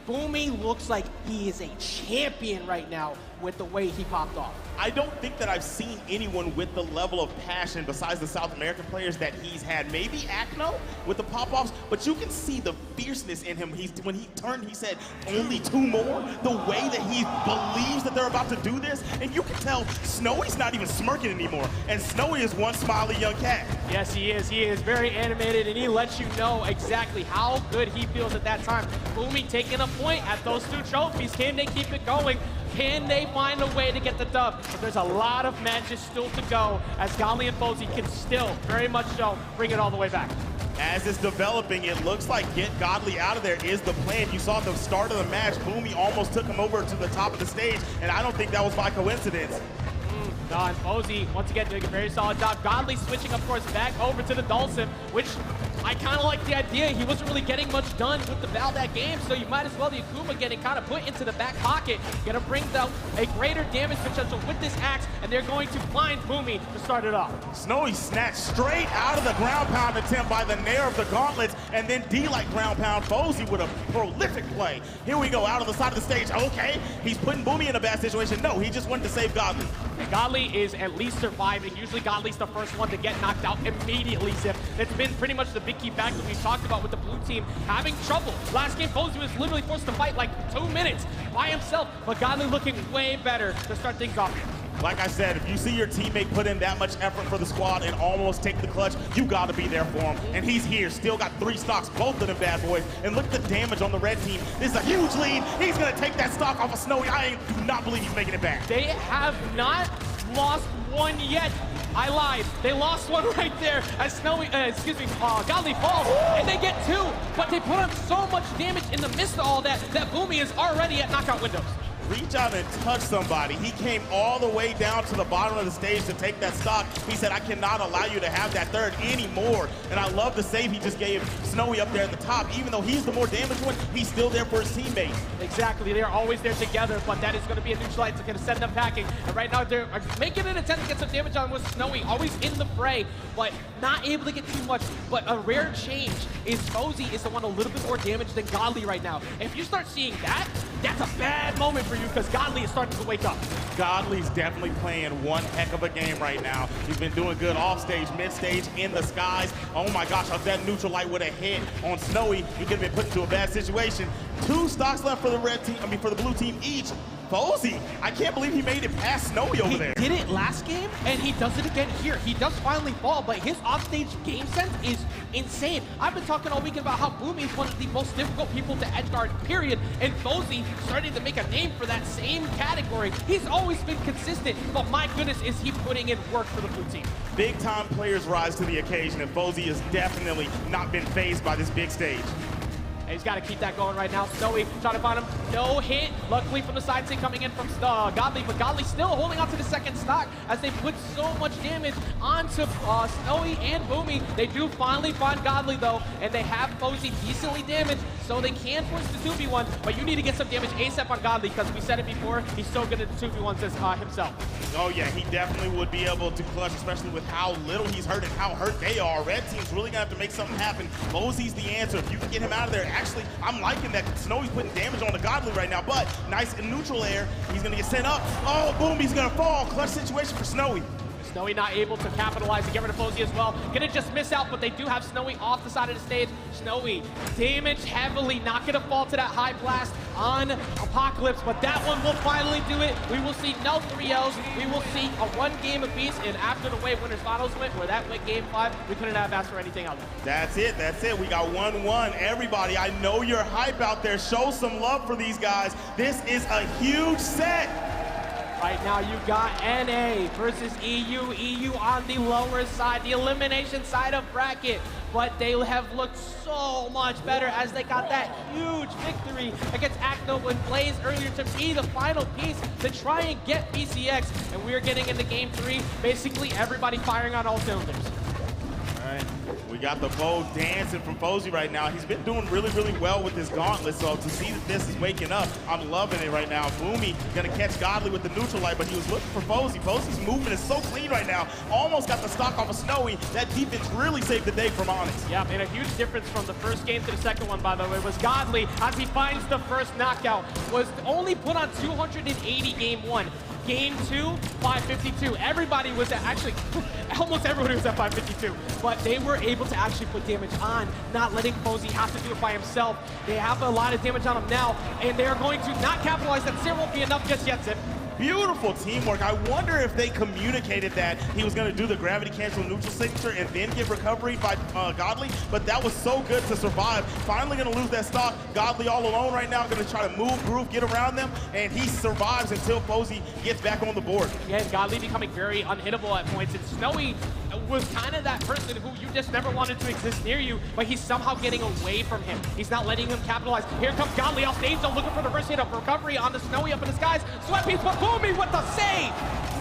Boomy looks like he is a champion right now with the way he popped off. I don't think that I've seen anyone with the level of passion besides the South American players that he's had. Maybe Acno with the pop-offs, but you can see the fierceness in him. When he turned, he said, only 2 more. The way that he believes that they're about to do this, and you can tell Snowy's not even smirking anymore, and Snowy is one smiley young cat. Yes, he is. He is very animated, and he lets you know exactly how good he feels at that time. Boomy taking a point at those 2 trophies. Can they keep it going? Can they find a way to get the dub? But there's a lot of matches still to go as Godly and Bozy can still, very much so, bring it all the way back. As it's developing, it looks like get Godly out of there is the plan. You saw at the start of the match, Boomy almost took him over to the top of the stage, and I don't think that was by coincidence. And Bozy, once again, doing a very solid job. Godly switching, of course, back over to the Dulcim, which I kind of like the idea. He wasn't really getting much done with the Val that game, so you might as well, the Akuma getting kind of put into the back pocket. Gonna bring down a greater damage potential with this axe, and they're going to find Boomy to start it off. Snowy snatched straight out of the ground pound attempt by the Nair of the gauntlets, and then D-like ground pound. Bozy with a prolific play. Here we go, out of the side of the stage. Okay, he's putting Boomy in a bad situation. No, he just wanted to save Godly. And Godly is at least surviving. Usually Godly's the first one to get knocked out immediately, Zip. That's been pretty much the big key factor we've talked about with the blue team having trouble. Last game, Bozy was literally forced to fight like 2 minutes by himself, but Godly looking way better to start things off. Like I said, if you see your teammate put in that much effort for the squad and almost take the clutch, you got to be there for him. And he's here, still got 3 stocks, both of them bad boys. And look at the damage on the red team. This is a huge lead. He's going to take that stock off of Snowy. I do not believe he's making it back. They have not lost one yet. I lied. They lost one right there as Snowy, Godly falls, and they get 2. But they put on so much damage in the midst of all that, that Boomy is already at knockout windows. Reach out and touch somebody. He came all the way down to the bottom of the stage to take that stock. He said, I cannot allow you to have that third anymore. And I love the save he just gave Snowy up there at the top. Even though he's the more damaged one, he's still there for his teammate. Exactly. They're always there together, but that is going to be a neutral light. It's going to send them packing. And right now, they're making an attempt to get some damage on with Snowy, always in the fray, but not able to get too much. But a rare change is Fozy is the one a little bit more damage than Godly right now. If you start seeing that, that's a bad moment for you because Godly is starting to wake up. Godly's definitely playing one heck of a game right now. He's been doing good off stage, mid stage, in the skies. Oh my gosh, if that neutral light would have hit on Snowy, he could have been put into a bad situation. 2 stocks left for the red team, for the blue team each. Fozy, I can't believe he made it past Snowy over there. He did it last game, and he does it again here. He does finally fall, but his offstage game sense is insane. I've been talking all weekend about how Boomy is one of the most difficult people to edgeguard, period. And Fozy starting to make a name for that same category. He's always been consistent, but my goodness, is he putting in work for the blue team. Big time players rise to the occasion, and Fozy has definitely not been fazed by this big stage. And he's got to keep that going right now. Snowy trying to find him. No hit. Luckily from the side stick coming in from Godly, but Godly still holding on to the second stock as they put so much damage onto Snowy and Boomy. They do finally find Godly though, and they have Fozy decently damaged, so they can force the 2v1, but you need to get some damage ASAP on Godly because we said it before, he's so good at the 2v1s himself. Oh yeah, he definitely would be able to clutch, especially with how little he's hurt and how hurt they are. Red team's really gonna have to make something happen. Fozy's the answer. If you can get him out of there, actually, I'm liking that Snowy's putting damage on the Godly right now, but nice in neutral air. He's gonna get sent up. Oh, boom, he's gonna fall. Clutch situation for Snowy. Snowy not able to capitalize and get rid of Fozy as well. Gonna just miss out, but they do have Snowy off the side of the stage. Snowy damaged heavily, not gonna fall to that high blast on Apocalypse, but that one will finally do it. We will see no 3Ls. We will see a 1 game apiece, and after the way Winners Finals went, where that went game 5, we couldn't have asked for anything else. That's it, that's it. We got 1-1. Everybody, I know you're hype out there. Show some love for these guys. This is a huge set. Right now you got NA versus EU. EU on the lower side, the elimination side of bracket. But they have looked so much better as they got that huge victory against Acno and Blaze earlier to be the final piece to try and get BCX. And we are getting into game 3, basically everybody firing on all cylinders. All right, we got the bow dancing from Fozy right now. He's been doing really, really well with this gauntlet, so to see that this is waking up, I'm loving it right now. Boomy gonna catch Godly with the neutral light, but he was looking for Fozy. Fozy's movement is so clean right now. Almost got the stock off of Snowy. That defense really saved the day from Onyx. Yeah, and a huge difference from the first game to the second one, by the way, was Godly, as he finds the first knockout, was only put on 280 game 1. Game 2, 552. Everybody was at, actually, almost everybody was at 552, but they were able to actually put damage on, not letting Fozy have to do it by himself. They have a lot of damage on him now, and they are going to not capitalize that. There won't be enough just yet, Zip. Beautiful teamwork. I wonder if they communicated that he was going to do the gravity cancel neutral signature and then get recovery by Godly, but that was so good to survive. Finally going to lose that stock. Godly all alone right now, going to try to move, groove, get around them, and he survives until Fozy gets back on the board. Yeah, and Godly becoming very unhittable at points, and Snowy was kind of that person who you just never wanted to exist near you, but he's somehow getting away from him. He's not letting him capitalize. Here comes Godly off stage, though, looking for the first hit of recovery on the Snowy up in the skies. Sweat piece, but Boomy with the save!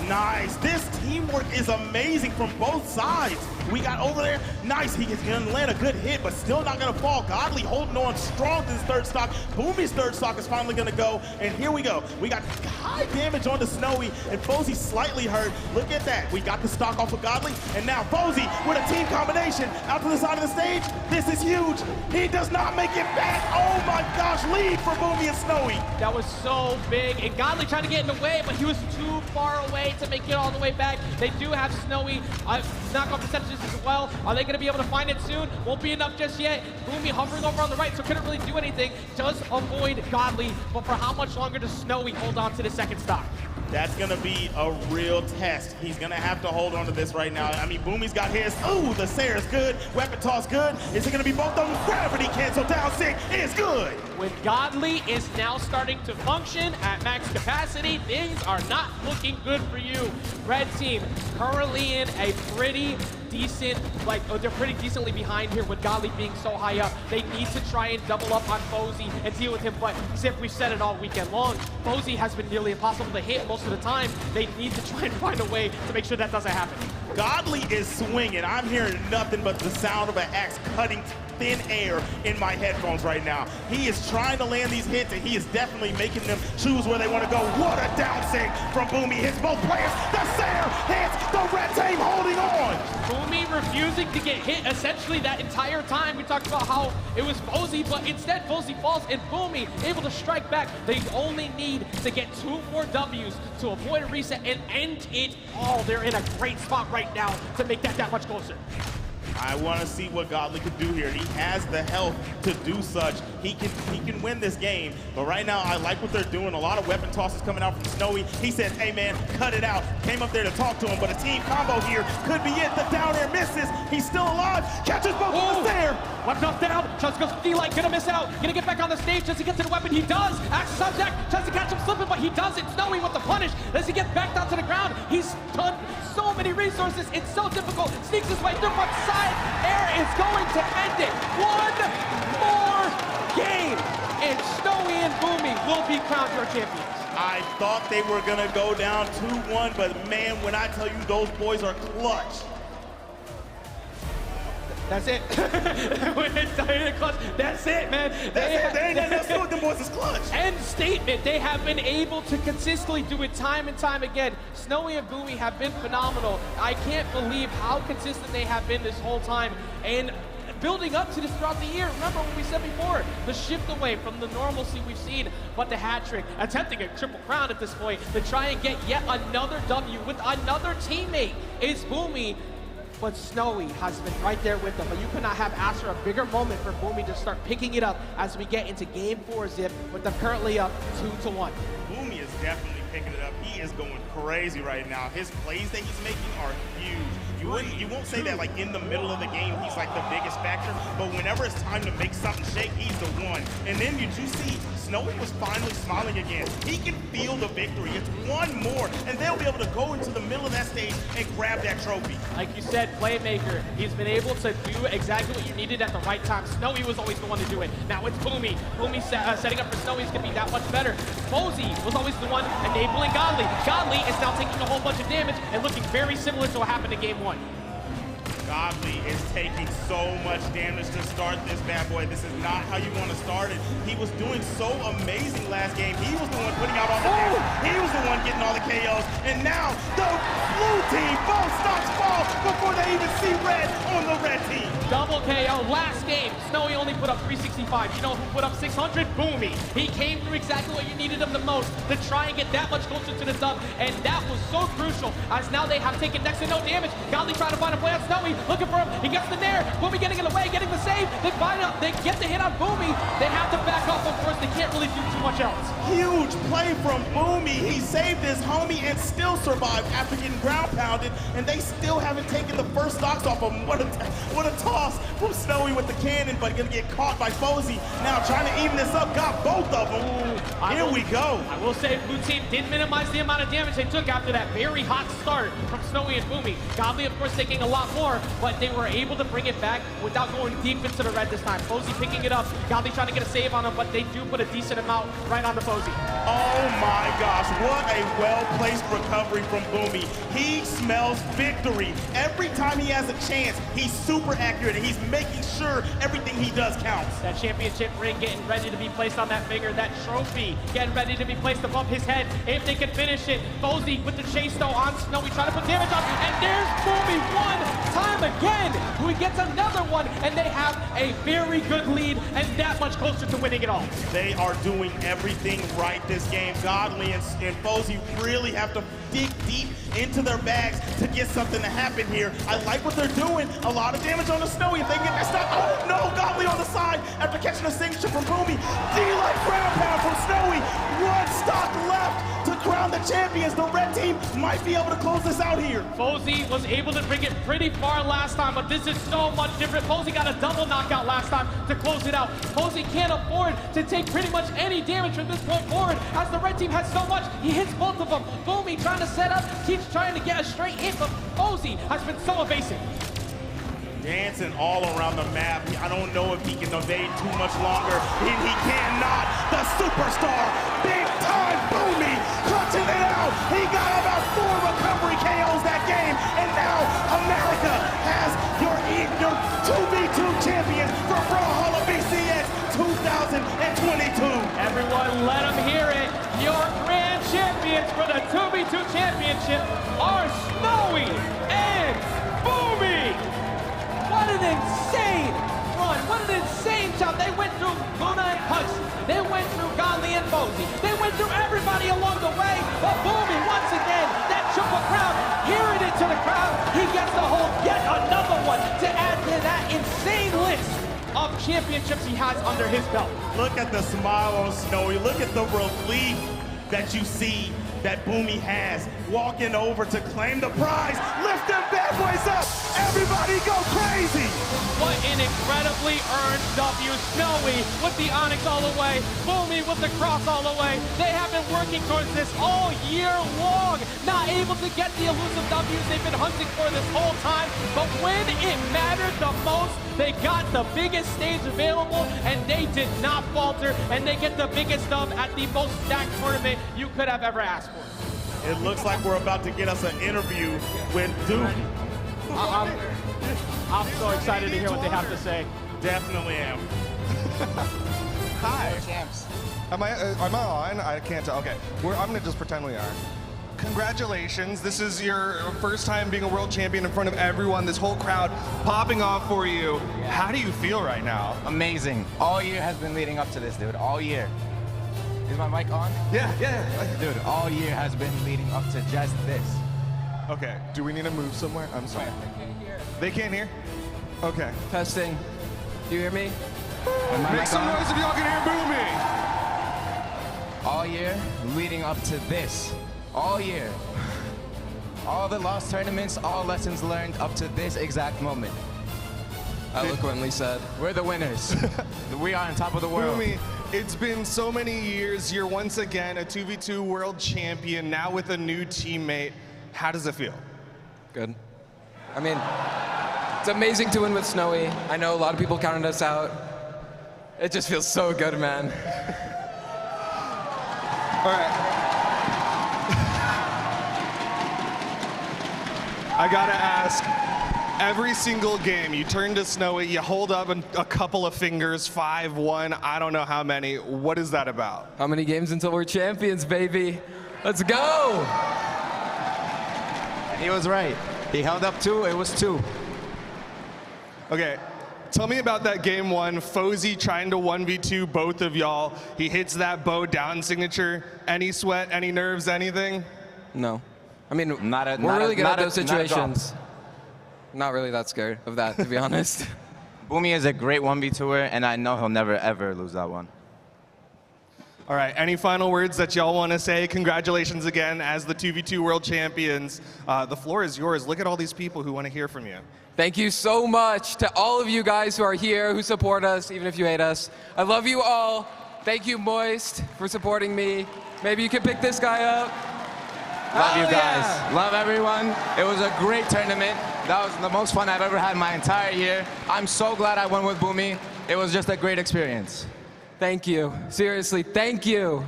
Nice. This teamwork is amazing from both sides. We got over there. Nice. He's going to land a good hit, but still not going to fall. Godly holding on strong to his third stock. Boomy's third stock is finally going to go. And here we go. We got high damage on the Snowy, and Fozy slightly hurt. Look at that. We got the stock off of Godly, and now Fozy with a team combination out to the side of the stage. This is huge. He does not make it back. Oh my gosh. Lead for Boomy and Snowy. That was so big. And Godly trying to get in the way, but he was too far away to make it all the way back. They do have Snowy knockoff percentages as well. Are they going to be able to find it soon? Won't be enough just yet. Boomy hovering over on the right, so couldn't really do anything. Does avoid Godly, but for how much longer does Snowy hold on to the second stock? That's going to be a real test. He's going to have to hold on to this right now. I mean, Boomy's got his. Ooh, the Sayer's good. Weapon toss good. Is it going to be both of them? Gravity cancel down sick is good. When Godly is now starting to function at max capacity, things are not looking good for you. Red team currently in a pretty decent, they're pretty decently behind here with Godly being so high up. They need to try and double up on Fozy and deal with him, but Zip, we've said it all weekend long, Fozy has been nearly impossible to hit most of the time. They need to try and find a way to make sure that doesn't happen. Godly is swinging. I'm hearing nothing but the sound of an axe cutting thin air in my headphones right now. He is trying to land these hits, and he is definitely making them choose where they want to go. What a down sync from Boomy. Hits both players. The Sayer hits the red team holding on. Boomy refusing to get hit essentially that entire time. We talked about how it was Fozy, but instead Fozy falls and Boomy able to strike back. They only need to get 2 more W's to avoid a reset and end it all. They're in a great spot right now to make that much closer. I want to see what Godly can do here. He has the health to do such. He can win this game. But right now, I like what they're doing. A lot of weapon tosses coming out from Snowy. He says, hey, man, cut it out. Came up there to talk to him, but a team combo here could be it. The down air misses. He's still alive. Catches both of us there. Weapon off down. Tries to go D-Light. Gonna miss out. Gonna get back on the stage. Does he get to the weapon? He does. Axis on Jack. Tries to catch him slipping, but he doesn't. Snowy with the punish. Does he get back down to the ground? He's done so many resources. It's so difficult. Sneaks his way through, but side air is going to end it. One more game, and Snowy and Boomy will be crowned your champions. I thought they were going to go down 2-1, but man, when I tell you those boys are clutch. That's it. When it's clutch, that's it, man. There ain't nothing else to do with them boys is clutch. End statement. They have been able to consistently do it time and time again. Snowy and Boomy have been phenomenal. I can't believe how consistent they have been this whole time. And building up to this throughout the year. Remember what we said before, the shift away from the normalcy we've seen, but the hat trick, attempting a triple crown at this point to try and get yet another W with another teammate is Boomy. But Snowy has been right there with them. But you could not have asked for a bigger moment for Boomy to start picking it up as we get into Game 4, Zip, with them currently up 2-1. Boomy is definitely picking it up. He is going crazy right now. His plays that he's making are huge. You won't say that like in the middle of the game he's like the biggest factor, but whenever it's time to make something shake, he's the one. And then you see Snowy was finally smiling again. He can feel the victory. It's one more, and they'll be able to go into the middle of that stage and grab that trophy. Like you said, playmaker. He's been able to do exactly what you needed at the right time. Snowy was always the one to do it. Now it's Boomy. Boomy setting up for Snowy is going to be that much better. Fozy was always the one enabling Godly. Godly is now taking a whole bunch of damage and looking very similar to what happened in Game 1. Godly is taking so much damage to start this bad boy. This is not how you want to start it. He was doing so amazing last game. He was the one putting out all the damage. He was the one getting all the KOs. And now the blue team, both stocks fall before they even see red on the red team. Double KO last game. Snowy only put up 365. You know who put up 600? Boomy. He came through exactly what you needed him the most to try and get that much closer to the dub. And that was so crucial as now they have taken next to no damage. Godly trying to find a play on Snowy. Looking for him. He gets the nair. Boomy getting it away, getting the save. They find out. They get the hit on Boomy. They have to back off him first. They can't really do too much else. Huge play from Boomy. He saved his homie and still survived after getting ground pounded. And they still haven't taken the first stocks off him. What a toss from Snowy with the cannon, but gonna get caught by Fozy. Now trying to even this up. Got both of them. Here we go. I will say blue team did minimize the amount of damage they took after that very hot start from Snowy and Boomy. Godly, of course, taking a lot more, but they were able to bring it back without going deep into the red this time. Fozy picking it up. Godly trying to get a save on him, but they do put a decent amount right on the Fozy. Oh my gosh, what a well-placed recovery from Boomy. He smells victory. Every time he has a chance, he's super accurate, and he's making sure everything he does counts. That championship ring getting ready to be placed on that finger. That trophy getting ready to be placed above his head. If they can finish it, Fozy with the chase though on Snowy trying to put damage on, and there's Boomy one time again, who gets another one, and they have a very good lead and that much closer to winning it all. They are doing everything right this game. Godly and Fozy really have to dig deep into their bags to get something to happen here. I like what they're doing. A lot of damage on the Snowy. If they can get that stop. Oh no, Godly on the side after catching a signature from Boomy. D-like ground pound from Snowy. One stock left to crown the champions. The red team might be able to close this out here. Posey was able to bring it pretty far last time, but this is so much different. Posey got a double knockout last time to close it out. Posey can't afford to take pretty much any damage from this point forward, as the red team has so much. He hits both of them. Boomy trying to set up, keeps trying to get a straight hit, but Posey has been so evasive. Dancing all around the map. I don't know if he can evade too much longer. And he cannot. The superstar, big time Boomy, clutching it out. He got about 4 recovery KOs that game. And now America has your 2v2 champion for Brawlhalla BCS 2022. Everyone let him hear it. Your grand champions for the 2v2 championship are Snowy and Boomy. What an insane run. What an insane job. They went through Luna and Punch. They went through Godly and Posey. They went through everybody along the way. But Boomy, once again, that triple crown, hearing it to the crowd, he gets to hold yet another one to add to that insane list of championships he has under his belt. Look at the smile on Snowy. Look at the relief that you see that Boomy has, walking over to claim the prize. Lift them bad boys up. Everybody go crazy. What an incredibly earned W. Snowy with the Onyx all the way. Boomy with the cross all the way. They have been working towards this all year long. Not able to get the elusive W's they've been hunting for this whole time. But when it mattered the most, they got the biggest stage available, and they did not falter, and they get the biggest dub at the most stacked tournament you could have ever asked for. It looks like we're about to get us an interview with Duke. I'm so excited to hear what they have to say. Definitely am. Hi. Champs. Am I on? I can't tell. Okay. I'm going to just pretend we are. Congratulations. This is your first time being a world champion in front of everyone, this whole crowd popping off for you. How do you feel right now? Amazing. All year has been leading up to this, dude. All year. Is my mic on? Yeah. Dude, all year has been leading up to just this. Okay. Do we need to move somewhere? I'm sorry. They can't hear? Okay. Testing. Do you hear me? Make some noise if y'all can hear Boomy. All year leading up to this. All year. All the lost tournaments, all lessons learned up to this exact moment. Eloquently said. We're the winners. We are on top of the world. Boomy, it's been so many years. You're once again a 2v2 world champion, now with a new teammate. How does it feel? Good. I mean, it's amazing to win with Snowy. I know a lot of people counted us out. It just feels so good, man. All right. I gotta ask, every single game, you turn to Snowy, you hold up a couple of fingers, 5-1, I don't know how many. What is that about? How many games until we're champions, baby? Let's go! He was right. He held up 2, it was 2. Okay, tell me about that game 1, Fozzy trying to 1v2 both of y'all. He hits that bow down signature. Any sweat, any nerves, anything? No. I mean, we're really good at those situations. Not really that scared of that, to be honest. Boomy is a great 1v2er, and I know he'll never, ever lose that one. All right, any final words that y'all want to say? Congratulations again as the 2v2 world champions. The floor is yours. Look at all these people who want to hear from you. Thank you so much to all of you guys who are here, who support us, even if you hate us. I love you all. Thank you, Moist, for supporting me. Maybe you can pick this guy up. Love you guys. Love everyone. It was a great tournament. That was the most fun I've ever had my entire year. I'm so glad I went with Boomy. It was just a great experience. Thank you. Seriously, thank you.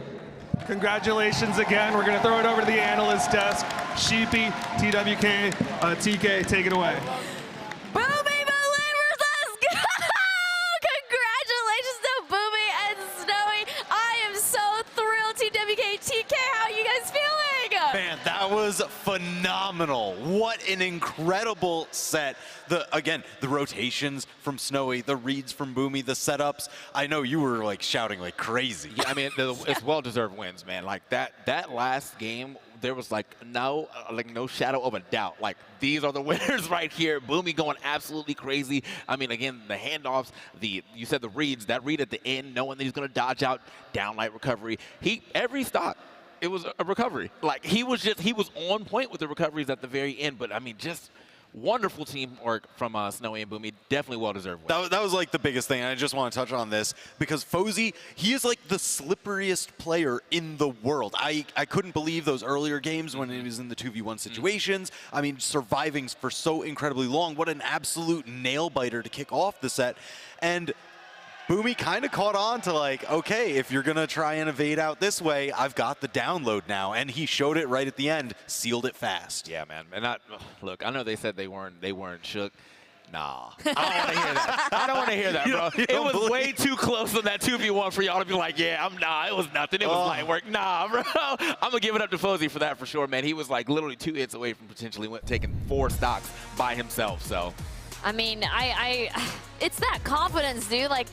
Congratulations again. We're going to throw it over to the analyst desk. Sheepy, TWK, TK, take it away. Boomy Believers, let's go! Congratulations to Boomy and Snowy. I am so thrilled. TWK, TK, how are you guys feeling? Man, that was phenomenal. What an incredible set. Again, the rotations from Snowy, the reads from Boomy, the setups. I know you were like shouting like crazy. Yeah, I mean, it's well-deserved wins, man. Like that last game, there was like no shadow of a doubt. Like, these are the winners right here. Boomy going absolutely crazy. I mean, again, the handoffs, you said the reads, that read at the end, knowing that he's going to dodge out down light recovery. Every stock, it was a recovery. Like, he was on point with the recoveries at the very end, but I mean, just wonderful teamwork from Snowy and Boomy. Definitely well-deserved win. That was like the biggest thing, and I just want to touch on this because Fozzy, he is like the slipperiest player in the world. I couldn't believe those earlier games when he was in the 2v1 situations. I mean, surviving for so incredibly long. What an absolute nail-biter to kick off the set. And Boomy kind of caught on to like, okay, if you're going to try and evade out this way, I've got the download now. And he showed it right at the end, sealed it fast. Yeah, man. And look, I know they said they weren't shook. Nah. I don't want to hear that. I don't want to hear that, bro. It was way too close on that 2v1 for y'all to be like, yeah, it was nothing. It was light work. Nah, bro. I'm going to give it up to Fozzy for that for sure, man. He was like literally 2 hits away from potentially taking 4 stocks by himself, so. I mean, it's that confidence, dude. Like,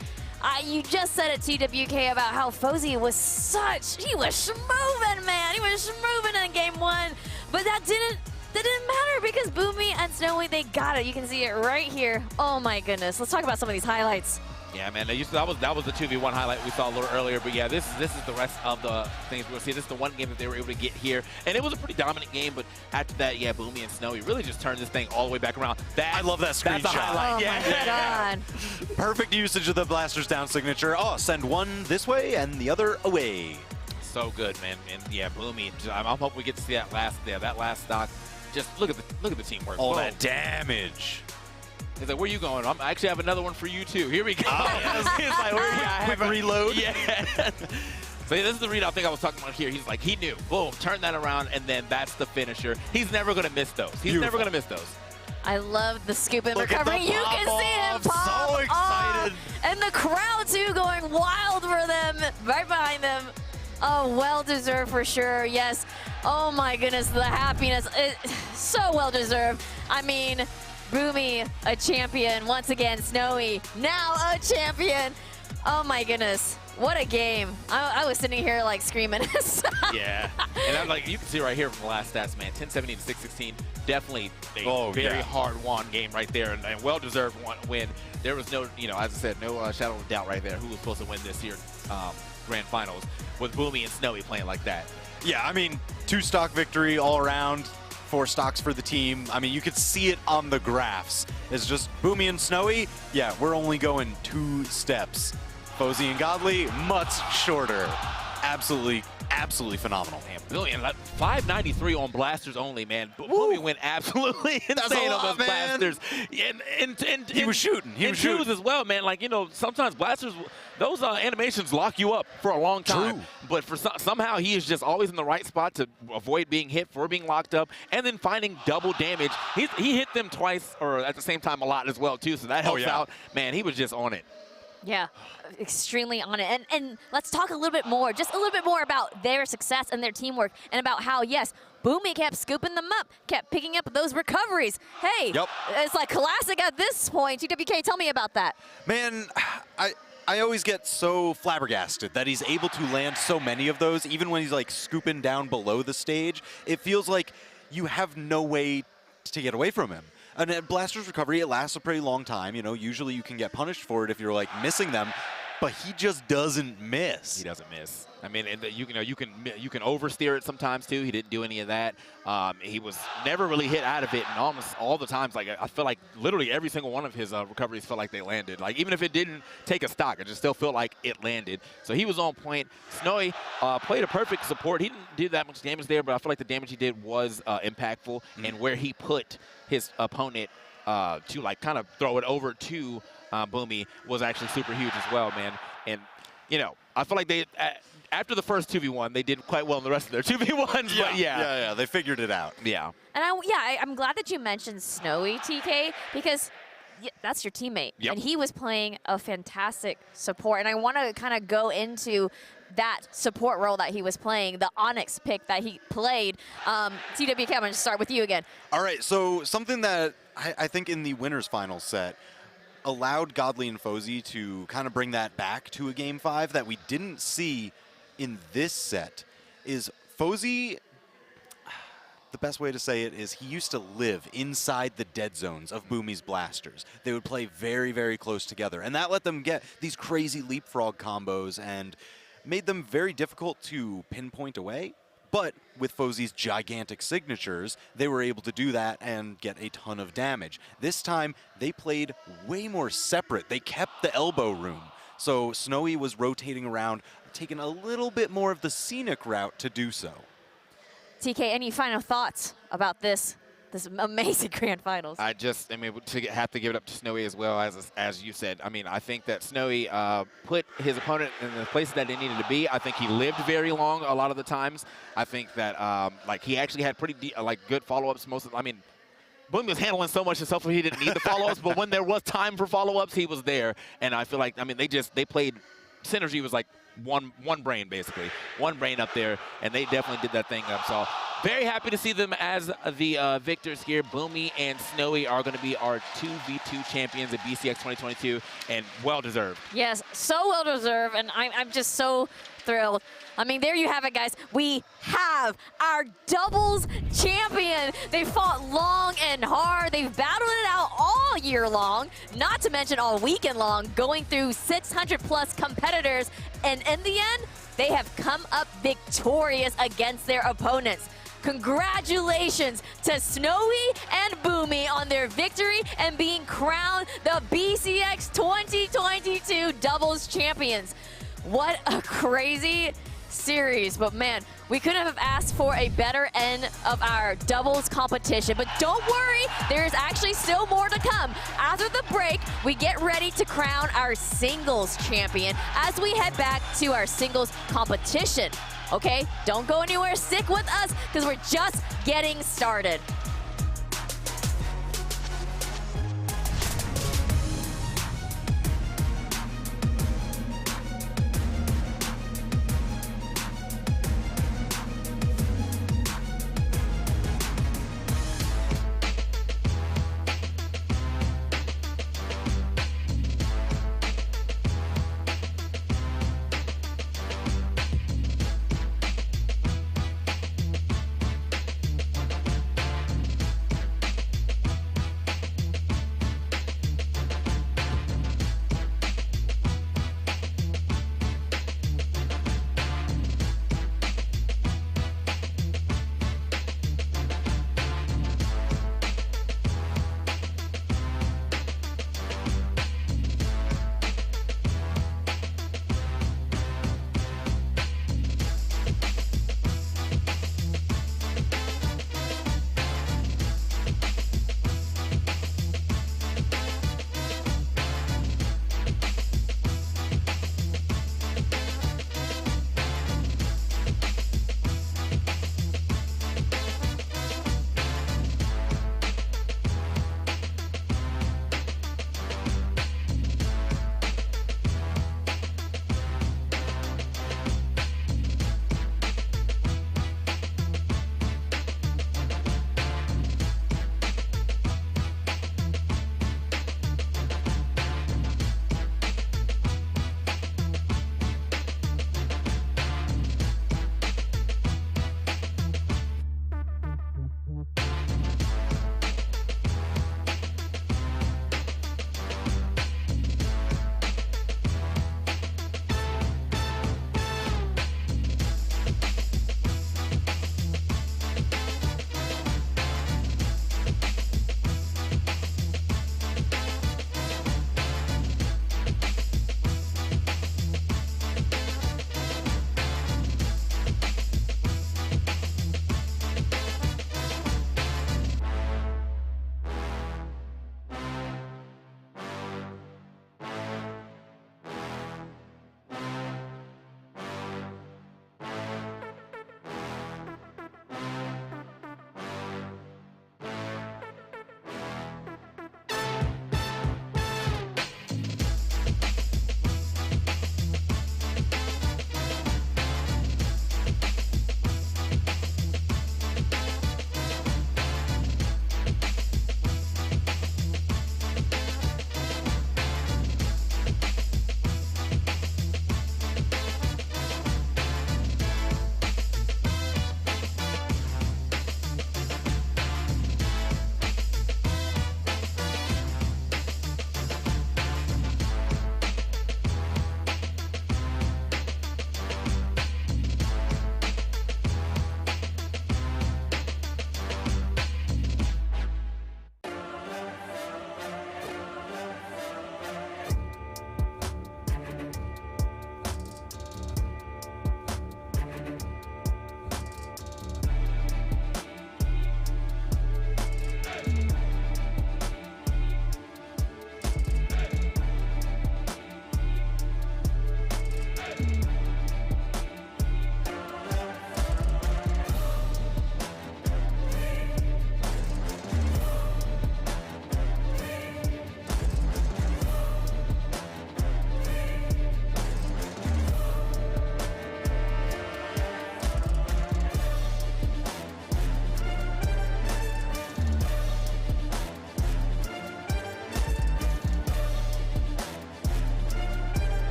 you just said at TWK about how Fozzy was he was schmoving, man. He was schmoving in game 1. But that didn't matter because Boomy and Snowy, they got it. You can see it right here. Oh my goodness. Let's talk about some of these highlights. Yeah, man, that was the 2v1 highlight we saw a little earlier. But yeah, this is the rest of the things we're going to see. This is the one game that they were able to get here. And it was a pretty dominant game, but after that, yeah, Boomy and Snowy really just turned this thing all the way back around. I love that screenshot. That's a highlight. Oh my God. Perfect usage of the Blasters down signature. Oh, send one this way and the other away. So good, man. And yeah, Boomy, I'm hoping we get to see that last stock. Just look at the teamwork. All that damage. He's like, where are you going? I actually have another one for you, too. Here we go. Oh, He's like, where are you? Quick reload. Yeah. So this is the readout thing I was talking about here. He's like, he knew. Boom, turn that around, and then that's the finisher. He's never going to miss those. He's never going to miss those. I love the scoop and recovery. You can see him pop so excited. Off. And the crowd, too, going wild for them, right behind them. Oh, well-deserved for sure, yes. Oh, my goodness, the happiness. So well-deserved. I mean, Boomy, a champion. Once again, Snowy, now a champion. Oh, my goodness. What a game. I was sitting here, like, screaming. Yeah. And I'm like, you can see right here from the last stats, man. 10-17 to 6-16. Definitely a very hard-won game right there, and well-deserved win. There was no, as I said, no shadow of doubt right there who was supposed to win this year Grand Finals with Boomy and Snowy playing like that. Yeah, I mean, 2-stock victory all around. 4 stocks for the team. I mean, you could see it on the graphs. It's just Boomy and Snowy. Yeah, we're only going 2 steps. Fozzy and Godly, much shorter. Absolutely phenomenal. Man, brilliant. 593 on blasters only, man. Boomy went absolutely insane on those blasters. And he was shooting. He was shooting as well, man. Like, sometimes blasters, those animations lock you up for a long time. True. But for somehow he is just always in the right spot to avoid being hit, for being locked up, and then finding double damage. He hit them twice, or at the same time a lot as well, too, so that helps out. Man, he was just on it. Yeah, extremely on it. And let's talk a little bit more, just a little bit more about their success and their teamwork, and about how, yes, Boomy kept scooping them up, kept picking up those recoveries. Hey, it's like classic at this point. TWK, tell me about that. Man, I always get so flabbergasted that he's able to land so many of those, even when he's like scooping down below the stage. It feels like you have no way to get away from him. And at Blaster's recovery, it lasts a pretty long time. Usually you can get punished for it if you're like missing them, but he just doesn't miss. He doesn't miss. I mean, and you can oversteer it sometimes too. He didn't do any of that. He was never really hit out of it, and almost all the times, like I feel like literally every single one of his recoveries felt like they landed. Like even if it didn't take a stock, it just still felt like it landed. So he was on point. Snowy played a perfect support. He didn't do that much damage there, but I feel like the damage he did was impactful, and where he put his opponent to like kind of throw it over to Boomy was actually super huge as well, man. And I feel like they after the first 2v1, they did quite well in the rest of their 2v1s. But yeah, they figured it out. Yeah. And I'm glad that you mentioned Snowy, TK, because that's your teammate. Yep. And he was playing a fantastic support. And I want to kind of go into that support role that he was playing, the Onyx pick that he played. TWK, I'm going to start with you again. All right, so something that I think in the winners final set allowed Godly and Fozzy to kind of bring that back to a Game 5 that we didn't see in this set is Fozzy. The best way to say it is he used to live inside the dead zones of Boomy's blasters. They would play very, very close together, and that let them get these crazy leapfrog combos and made them very difficult to pinpoint away. But with Fozzy's gigantic signatures, they were able to do that and get a ton of damage. This time, they played way more separate. They kept the elbow room. So Snowy was rotating around, taking a little bit more of the scenic route to do so. TK, any final thoughts about this amazing Grand Finals? I mean, have to give it up to Snowy as well, as you said. I mean, I think that Snowy put his opponent in the places that they needed to be. I think he lived very long a lot of the times. I think that like he actually had pretty good follow-ups most of. I mean, Boom was handling so much himself, he didn't need the follow-ups. But when there was time for follow-ups, he was there. And I feel like, I mean, they played. Synergy was like one brain, basically. One brain up there, and they definitely did that thing up. So very happy to see them as the victors here. Boomy and Snowy are going to be our 2v2 champions at BCX 2022, and well-deserved. Yes, so well-deserved, and I'm just so thrilled. I mean, there you have it, guys. We have our doubles champion. They fought long and hard. They've battled it out all year long, not to mention all weekend long, going through 600-plus competitors. And in the end, they have come up victorious against their opponents. Congratulations to Snowy and Boomy on their victory and being crowned the BCX 2022 doubles champions. What a crazy series, but man, we couldn't have asked for a better end of our doubles competition. But don't worry, there's actually still more to come. After the break, we get ready to crown our singles champion as we head back to our singles competition. Okay, don't go anywhere, stick with us because we're just getting started.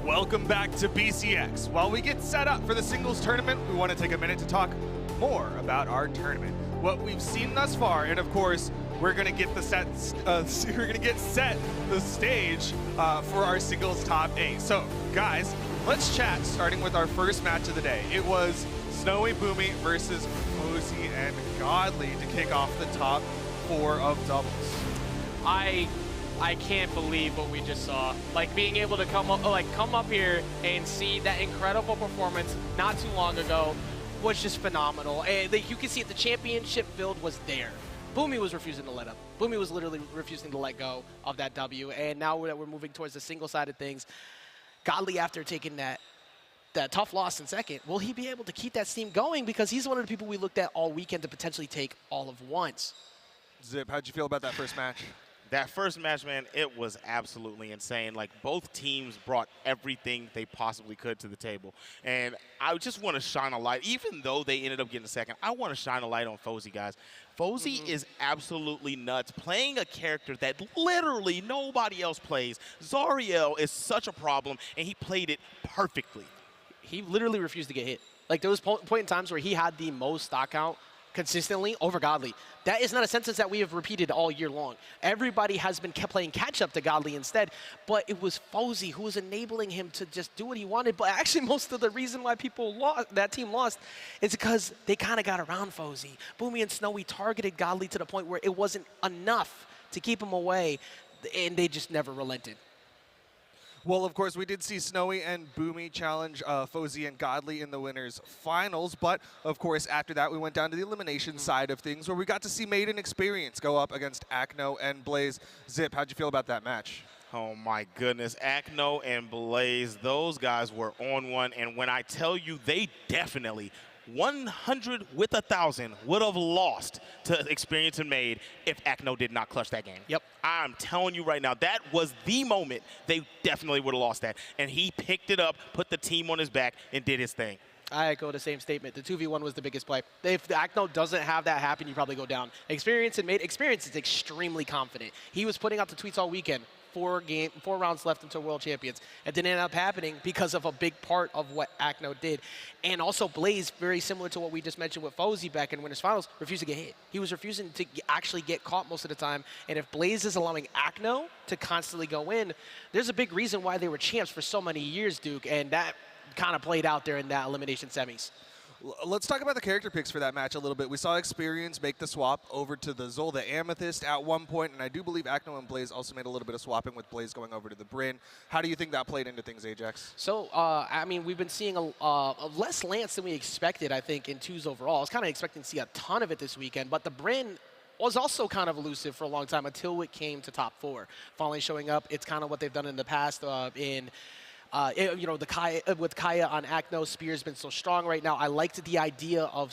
Welcome back to BCX. While we get set up for the singles tournament, we want to take a minute to talk more about our tournament. What we've seen thus far, and of course, we're gonna get the set the stage for our singles top 8. So, guys, let's chat. Starting with our first match of the day, it was Snowy Boomy versus Mosey and Godly to kick off the top 4 of doubles. I can't believe what we just saw. Like being able to come up here and see that incredible performance not too long ago was just phenomenal. And you can see it, the championship build was there. Boomy was refusing to let up. Boomy was literally refusing to let go of that W. And now that we're moving towards the single-sided things, Godly, after taking that tough loss in second, will he be able to keep that steam going? Because he's one of the people we looked at all weekend to potentially take all of once. Zip, how'd you feel about that first match? That first match, man, it was absolutely insane. Like, both teams brought everything they possibly could to the table. And I just want to shine a light. Even though they ended up getting second, I want to shine a light on Fozy, guys. Fozy is absolutely nuts, playing a character that literally nobody else plays. Zariel is such a problem, and he played it perfectly. He literally refused to get hit. Like, there was point in times where he had the most stock count consistently over Godly. That is not a sentence that we have repeated all year long. Everybody has been kept playing catch-up to Godly instead, but it was Fozy who was enabling him to just do what he wanted. But actually, most of the reason why that team lost is because they kind of got around Fozy. Boomy and Snowy targeted Godly to the point where it wasn't enough to keep him away, and they just never relented. Well, of course, we did see Snowy and Boomy challenge Fozy and Godly in the winners finals, but of course, after that, we went down to the elimination side of things, where we got to see Made in Experience go up against Acno and Blaze. Zip, how'd you feel about that match? Oh my goodness, Acno and Blaze, those guys were on one, and when I tell you, they definitely 100 with 1,000 would have lost to Experience and Made if Acno did not clutch that game. Yep. I'm telling you right now, that was the moment they definitely would have lost that. And he picked it up, put the team on his back, and did his thing. I echo the same statement. The 2v1 was the biggest play. If the Acno doesn't have that happen, you probably go down. Experience and Made. Experience is extremely confident. He was putting out the tweets all weekend. 4 rounds left until World Champions. It didn't end up happening because of a big part of what Acno did. And also Blaze, very similar to what we just mentioned with Fozy back in Winners Finals, refused to get hit. He was refusing to actually get caught most of the time. And if Blaze is allowing Acno to constantly go in, there's a big reason why they were champs for so many years, Duke. And that kind of played out there in that elimination semis. Let's talk about the character picks for that match a little bit. We saw Experience make the swap over to the Zol, the Amethyst at one point, and I do believe Acno and Blaze also made a little bit of swapping with Blaze going over to the Bryn. How do you think that played into things, Ajax? So, I mean, we've been seeing a less Lance than we expected, I think, in 2s overall. I was kind of expecting to see a ton of it this weekend, but the Bryn was also kind of elusive for a long time until it came to top 4. Finally showing up, it's kind of what they've done in the past in You know, with Kaya on Acno, Spear's been so strong right now. I liked the idea of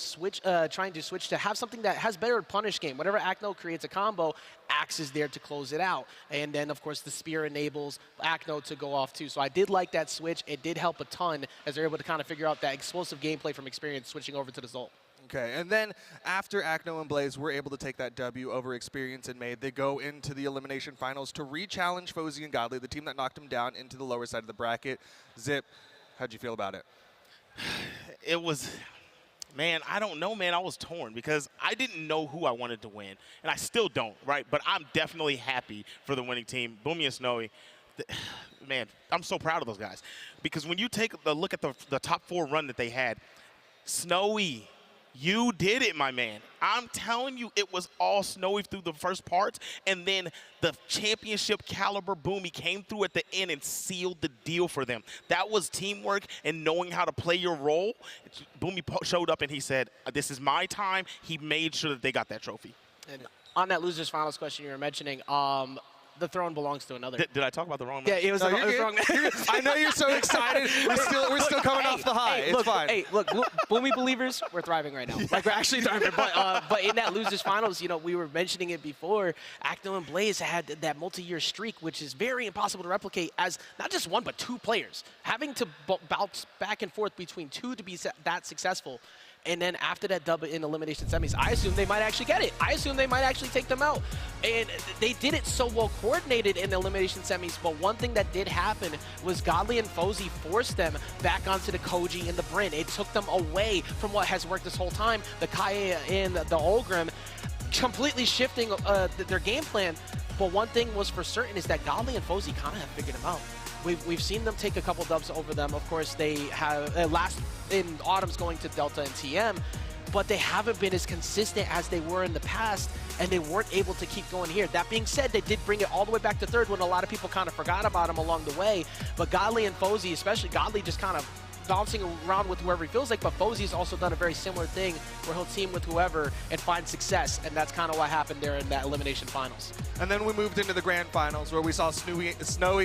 trying to switch to have something that has better punish game. Whenever Acno creates a combo, Axe is there to close it out. And then, of course, the Spear enables Acno to go off, too. So I did like that switch. It did help a ton as they're able to kind of figure out that explosive gameplay from Experience switching over to the Zolt. Okay, and then after Acno and Blaze were able to take that W over Experience and Megd, they go into the elimination finals to re-challenge Fozy and Godly, the team that knocked them down into the lower side of the bracket. Zip, how'd you feel about it? It was, man, I don't know, man. I was torn because I didn't know who I wanted to win, and I still don't, right? But I'm definitely happy for the winning team, Boomy and Snowy. Man, I'm so proud of those guys because when you take a look at the top 4 run that they had, Snowy, you did it, my man. I'm telling you, it was all Snowy through the first parts, and then the championship caliber Boomy came through at the end and sealed the deal for them. That was teamwork and knowing how to play your role. Boomy showed up and he said, this is my time. He made sure that they got that trophy. And on that losers finals question you were mentioning, the throne belongs to another. Did I talk about the wrong match? Yeah, it was, no, it was wrong. I know you're so excited. We're still coming off the high. It's fine. Hey, look, Boomy believers, we're thriving right now. Like, we're actually thriving. But in that losers finals, you know, we were mentioning it before, Acno and Blaze had that multi-year streak, which is very impossible to replicate as not just one, but 2 players. Having to bounce back and forth between 2 to be that successful. And then after that dub in elimination semis, I assume they might actually get it. I assume they might actually take them out. And they did it so well coordinated in the elimination semis, but one thing that did happen was Godly and Fozy forced them back onto the Koji and the Bryn. It took them away from what has worked this whole time, the Kaya and the Olgrim, completely shifting their game plan. But one thing was for certain is that Godly and Fozy kind of have figured them out. We've seen them take a couple dubs over them. Of course, they have last in Autumn's going to Delta and TM, but they haven't been as consistent as they were in the past, and they weren't able to keep going here. That being said, they did bring it all the way back to 3rd when a lot of people kind of forgot about them along the way. But Godly and Fozy, especially Godly, just kind of bouncing around with whoever he feels like, but Fozy's also done a very similar thing where he'll team with whoever and find success, and that's kind of what happened there in that elimination finals. And then we moved into the grand finals where we saw Snowy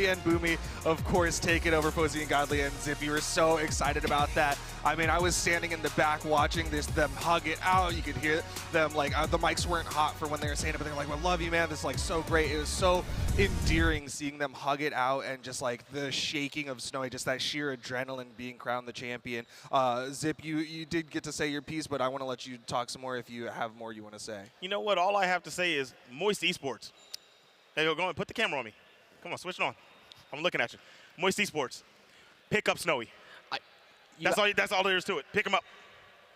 and Boomy, of course, take it over Fozy and Godly and Zip. You were so excited about that. I mean, I was standing in the back watching them hug it out. You could hear them, like, the mics weren't hot for when they were saying it, but they were like, I love you, man. This is, like, so great. It was so endearing seeing them hug it out and just, like, the shaking of Snowy, just that sheer adrenaline being crowned the champion. Zip, you did get to say your piece, but I want to let you talk some more if you have more you want to say. You know what? All I have to say is Moist Esports. Hey, go and put the camera on me. Come on, switch it on. I'm looking at you. Moist Esports. Pick up Snowy. That's all there is to it. Pick him up.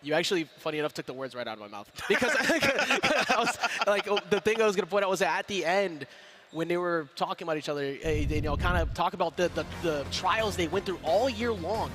You actually, funny enough, took the words right out of my mouth. Because I was, like, the thing I was going to point out was that at the end, when they were talking about each other, you know, kind of talk about the trials they went through all year long.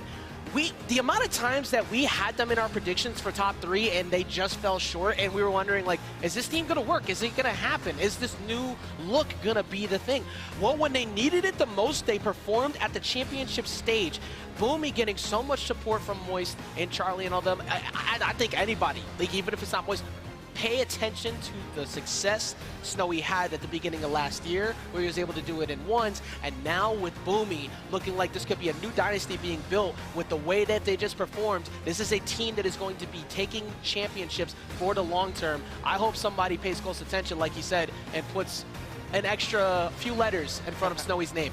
The amount of times that we had them in our predictions for top 3 and they just fell short, and we were wondering, like, is this team going to work? Is it going to happen? Is this new look going to be the thing? Well, when they needed it the most, they performed at the championship stage. Boomy getting so much support from Moist and Charlie and all them. I think anybody, like, even if it's not Moist, pay attention to the success Snowy had at the beginning of last year, where he was able to do it in ones, and now with Boomy looking like this could be a new dynasty being built with the way that they just performed. This is a team that is going to be taking championships for the long term. I hope somebody pays close attention, like he said, and puts an extra few letters in front of Snowy's name.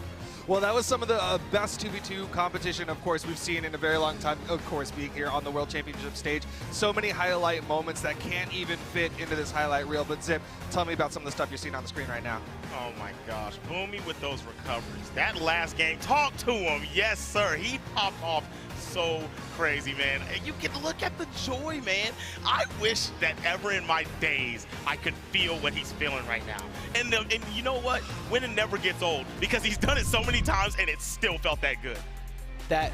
Well, that was some of the best 2v2 competition, of course, we've seen in a very long time, of course, being here on the World Championship stage. So many highlight moments that can't even fit into this highlight reel. But Zip, tell me about some of the stuff you're seeing on the screen right now. Oh my gosh, Boomy with those recoveries. That last game, talk to him. Yes, sir. He popped off so crazy, man. And you can look at the joy, man. I wish that ever in my days I could feel what he's feeling right now. And you know what? Winning never gets old because he's done it so many times and it still felt that good. That,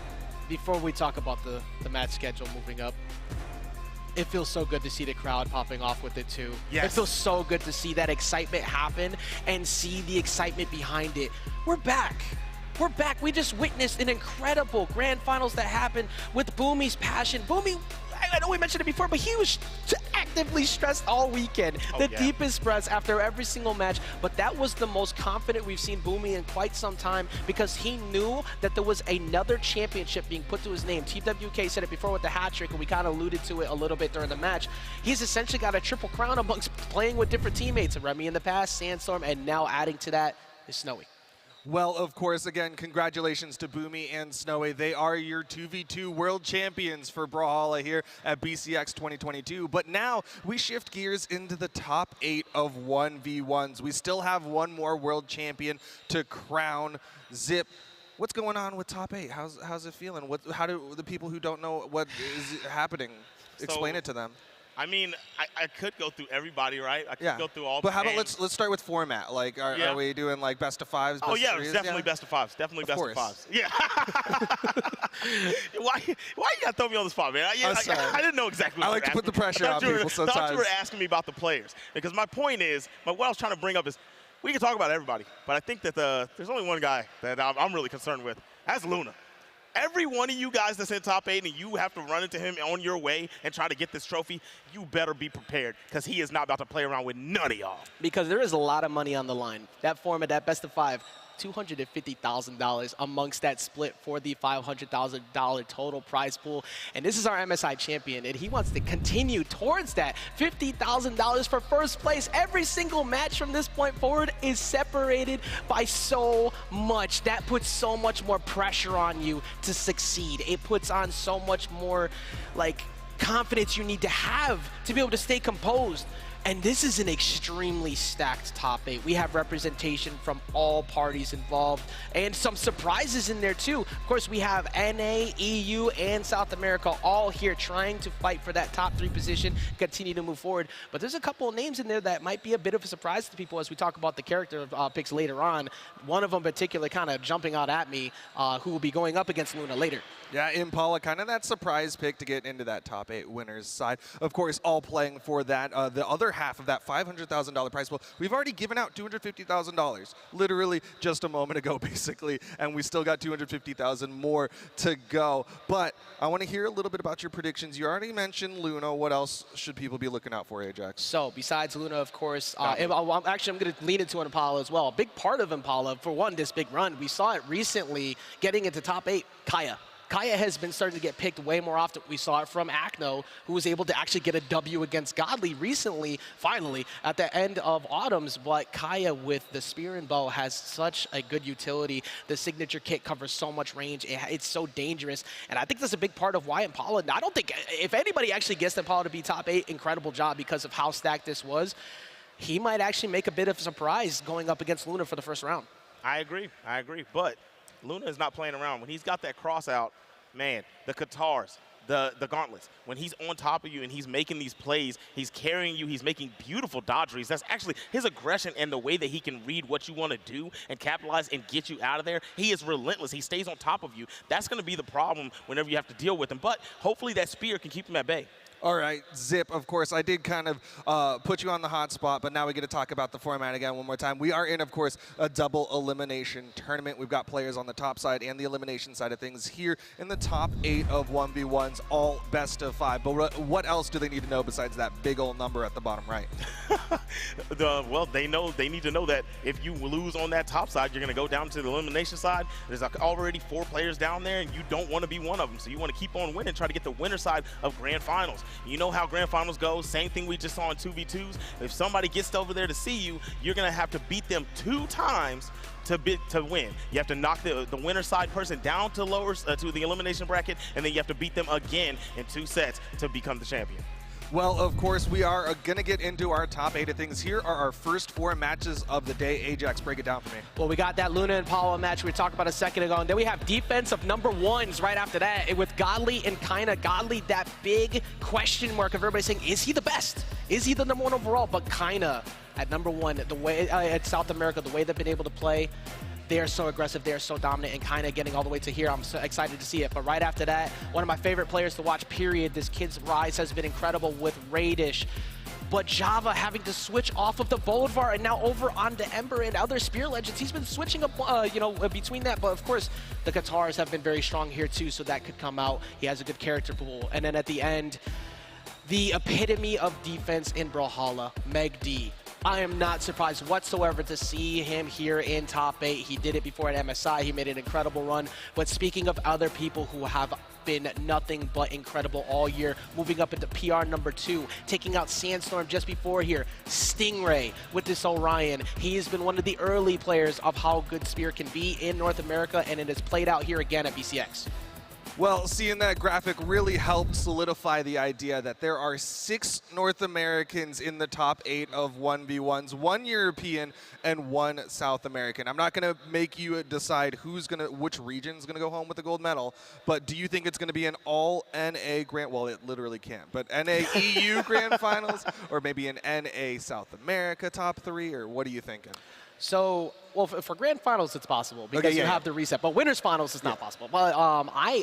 before we talk about the match schedule moving up, it feels so good to see the crowd popping off with it too. Yes. It feels so good to see that excitement happen and see the excitement behind it. We're back. We're back. We just witnessed an incredible grand finals that happened with Boomy's passion. Boomy, I know we mentioned it before, but he was actively stressed all weekend. The deepest breaths after every single match, but that was the most confident we've seen Boomy in quite some time because he knew that there was another championship being put to his name. TWK said it before with the hat trick, and we kind of alluded to it a little bit during the match. He's essentially got a triple crown amongst playing with different teammates. Remy in the past, Sandstorm, and now adding to that is Snowy. Well, of course, again, congratulations to Boomy and Snowy. They are your 2v2 world champions for Brawlhalla here at BCX 2022. But now we shift gears into the top 8 of 1v1s. We still have one more world champion to crown. Zip, what's going on with top 8? How's it feeling? How do the people who don't know what is happening, explain it to them? I mean, I could go through everybody, right? I could go through all. But how about let's start with format? Like, are we doing like best of fives? Oh yeah, it's definitely best of fives. Definitely best of fives. Yeah. why you gotta throw me on the spot, man? I didn't know exactly. I like to put the pressure on people sometimes. I thought you were asking me about the players because my point is, what I was trying to bring up is, we can talk about everybody, but I think that there's only one guy that I'm really concerned with. That's Luna. Every one of you guys that's in top 8 and you have to run into him on your way and try to get this trophy, you better be prepared because he is not about to play around with none of y'all. Because there is a lot of money on the line. That format, that best of 5, $250,000 amongst that split for the $500,000 total prize pool. And this is our MSI champion, and he wants to continue towards that $50,000 for first place. Every single match from this point forward is separated by so much. That puts so much more pressure on you to succeed. It puts on so much more like confidence you need to have to be able to stay composed. And this is an extremely stacked top 8. We have representation from all parties involved and some surprises in there too. Of course, we have NA, EU, and South America all here trying to fight for that top 3 position, continue to move forward. But there's a couple of names in there that might be a bit of a surprise to people as we talk about the character picks later on. One of them in particular kind of jumping out at me, who will be going up against Luna later. Yeah, Impala, kind of that surprise pick to get into that top 8 winners side. Of course, all playing for that, the other half of that $500,000 prize pool. We've already given out $250,000, literally just a moment ago, basically, and we still got $250,000 more to go. But I want to hear a little bit about your predictions. You already mentioned Luna. What else should people be looking out for, Ajax? So, besides Luna, of course, I'm going to lean into Impala as well. A big part of Impala, for one, this big run, we saw it recently getting into top 8, Kaya. Kaya has been starting to get picked way more often. We saw it from Acno, who was able to actually get a W against Godly recently, finally, at the end of Autumn's. But Kaya with the Spear and Bow has such a good utility. The signature kit covers so much range. It's so dangerous. And I think that's a big part of why Impala, I don't think, if anybody actually gets Impala to be top 8, incredible job because of how stacked this was. He might actually make a bit of a surprise going up against Luna for the first round. I agree. But Luna is not playing around. When he's got that cross out, man, the Katars, the gauntlets, when he's on top of you and he's making these plays, he's carrying you, he's making beautiful dodgeries. That's actually his aggression and the way that he can read what you want to do and capitalize and get you out of there. He is relentless. He stays on top of you. That's going to be the problem whenever you have to deal with him. But hopefully that spear can keep him at bay. All right, Zip, of course, I did kind of put you on the hot spot, but now we get to talk about the format again one more time. We are in, of course, a double elimination tournament. We've got players on the top side and the elimination side of things here in the top 8 of 1v1s, all best of 5. But what else do they need to know besides that big old number at the bottom right? Well, they need to know that if you lose on that top side, you're going to go down to the elimination side. There's already 4 players down there, and you don't want to be one of them. So you want to keep on winning, try to get the winner side of grand finals. You know how grand finals go. Same thing we just saw in 2v2s. If somebody gets over there to see you, you're going to have to beat them 2 times to win. You have to knock the winner side person down to to the elimination bracket, and then you have to beat them again in 2 sets to become the champion. Well, of course, we are going to get into our top 8 of things. Here are our first 4 matches of the day. Ajax, break it down for me. Well, we got that Luna and Paula match we talked about a second ago, and then we have defensive number 1s right after that with Godly and Kinda. Godly, that big question mark of everybody saying, is he the best? Is he the number 1 overall? But Kinda at number 1, the way at South America, the way they've been able to play, they are so aggressive, they are so dominant, and kind of getting all the way to here. I'm so excited to see it. But right after that, one of my favorite players to watch, period. This kid's rise has been incredible with Radish. But Java having to switch off of the Bolivar and now over onto Ember and other Spear Legends. He's been switching up, between that. But of course, the Katars have been very strong here too, so that could come out. He has a good character pool. And then at the end, The epitome of defense in Brawlhalla, megd. I am not surprised whatsoever to see him here in top 8. He did it before at MSI. He made an incredible run. But speaking of other people who have been nothing but incredible all year, moving up into PR number 2, taking out Sandstorm just before here, Stingray with this Orion. He has been one of the early players of how good Spear can be in North America, and it has played out here again at BCX. Well, seeing that graphic really helped solidify the idea that there are 6 North Americans in the top 8 of 1v1s, 1 European and 1 South American. I'm not going to make you decide which region's going to go home with the gold medal, but do you think it's going to be an all NA Grand, well, it literally can't, but NA EU Grand Finals, or maybe an NA South America top 3, or what are you thinking? So, well, for grand finals, it's possible because you have the reset. But winners finals is not possible. But I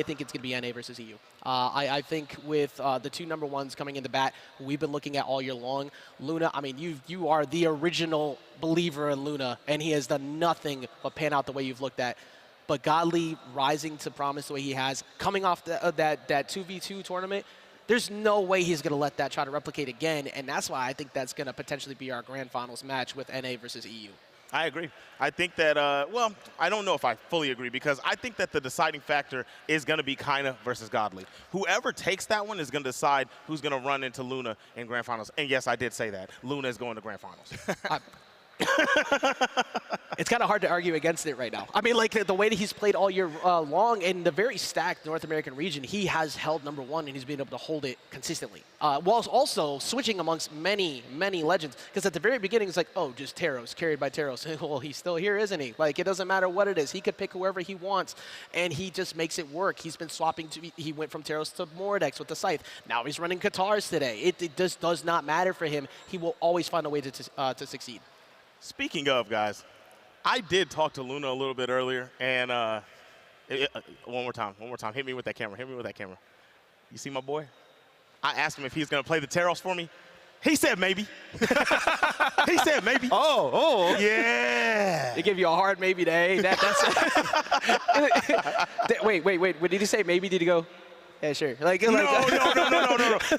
think it's going to be NA versus EU. I think with the 2 number 1s coming in the bat, we've been looking at all year long. Luna, I mean, you are the original believer in Luna, and he has done nothing but pan out the way you've looked at. But Godly rising to promise the way he has, coming off that 2v2 tournament, there's no way he's going to let that try to replicate again, and that's why I think that's going to potentially be our grand finals match with NA versus EU. I agree. I think that, well, I don't know if I fully agree, because I think that the deciding factor is going to be Kaina versus Godly. Whoever takes that one is going to decide who's going to run into Luna in grand finals. And yes, I did say that. Luna is going to grand finals. It's kind of hard to argue against it right now. I mean, like, the way that he's played all year long in the very stacked North American region, he has held number 1, and he's been able to hold it consistently. Whilst also switching amongst many, many legends. Because at the very beginning, it's like, oh, just Taros, carried by Taros. Well, he's still here, isn't he? Like, it doesn't matter what it is. He could pick whoever he wants, and he just makes it work. He's been swapping he went from Taros to Mordex with the Scythe. Now he's running Katars today. It just does not matter for him. He will always find a way to succeed. Speaking of, guys, I did talk to Luna a little bit earlier, and one more time. Hit me with that camera. You see my boy? I asked him if he's going to play the Taros for me. He said maybe. He said maybe. Oh. Yeah. They give you a hard maybe day. Wait. What did he say? Maybe? Did he go? Yeah, sure. No.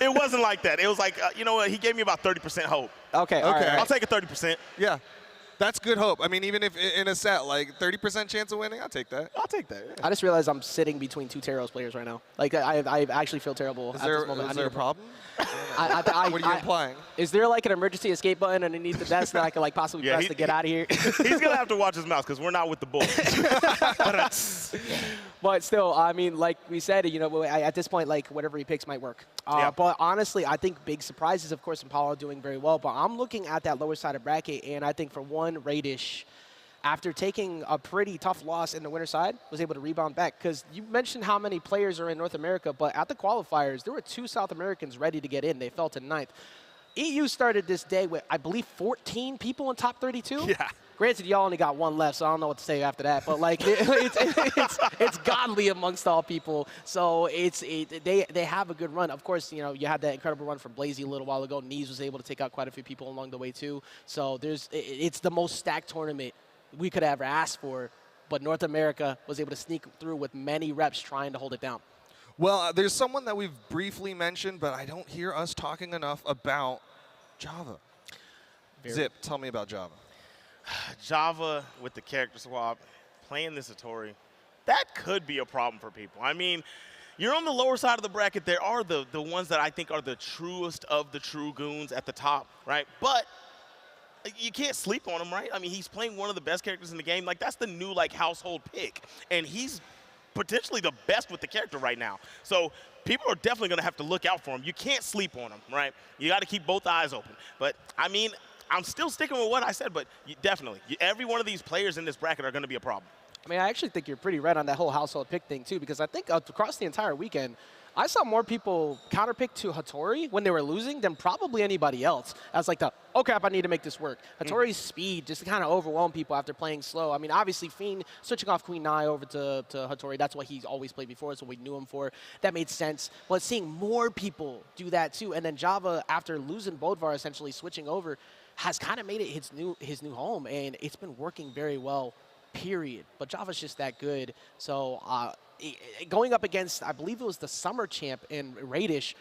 It wasn't like that. It was like, you know what? He gave me about 30% hope. Okay. All right. I'll take a 30%. Yeah. That's good hope. I mean, even if in a set, like 30% chance of winning, I'll take that. Yeah. I just realized I'm sitting between 2 Taros players right now. Like, I actually feel terrible at this moment. Is there a problem? What are you implying? Is there like an emergency escape button underneath the desk that I could like possibly press to get out of here? He's going to have to watch his mouth because we're not with the Bulls. But still, I mean, like we said, you know, at this point, like whatever he picks might work. But honestly, I think big surprises, of course, Impala doing very well. But I'm looking at that lower side of bracket, and I think for one, Radish, after taking a pretty tough loss in the winner side, was able to rebound back. Because you mentioned how many players are in North America, but at the qualifiers, there were 2 South Americans ready to get in. They fell to 9th. EU started this day with, I believe, 14 people in top 32. Yeah. Granted, y'all only got 1 left, so I don't know what to say after that. But like, it's godly amongst all people. So they have a good run. Of course, you know, you had that incredible run from Blazy a little while ago. Knees was able to take out quite a few people along the way too. So it's the most stacked tournament we could ever ask for. But North America was able to sneak through with many reps trying to hold it down. Well, there's someone that we've briefly mentioned, but I don't hear us talking enough about Java. Zip, tell me about Java. Java with the character swap, playing this Satori, that could be a problem for people. I mean, you're on the lower side of the bracket. There are the ones that I think are the truest of the true goons at the top, right? But you can't sleep on him, right? I mean, he's playing one of the best characters in the game. Like, that's the new, like, household pick. And he's potentially the best with the character right now. So people are definitely going to have to look out for him. You can't sleep on him, right? You got to keep both eyes open. But, I mean, I'm still sticking with what I said, but definitely. Every one of these players in this bracket are going to be a problem. I mean, I actually think you're pretty right on that whole household pick thing, too, because I think across the entire weekend, I saw more people counterpick to Hattori when they were losing than probably anybody else. I was like, oh crap, I need to make this work. Hattori's speed just kind of overwhelmed people after playing slow. I mean, obviously, Fiend switching off Queen Nai over to Hattori, that's what he's always played before, so we knew him for. That made sense. But seeing more people do that, too, and then Java, after losing Bodvar, essentially switching over, has kind of made it his new home, and it's been working very well, period. But Java's just that good. So going up against, I believe it was the summer champ in Radish,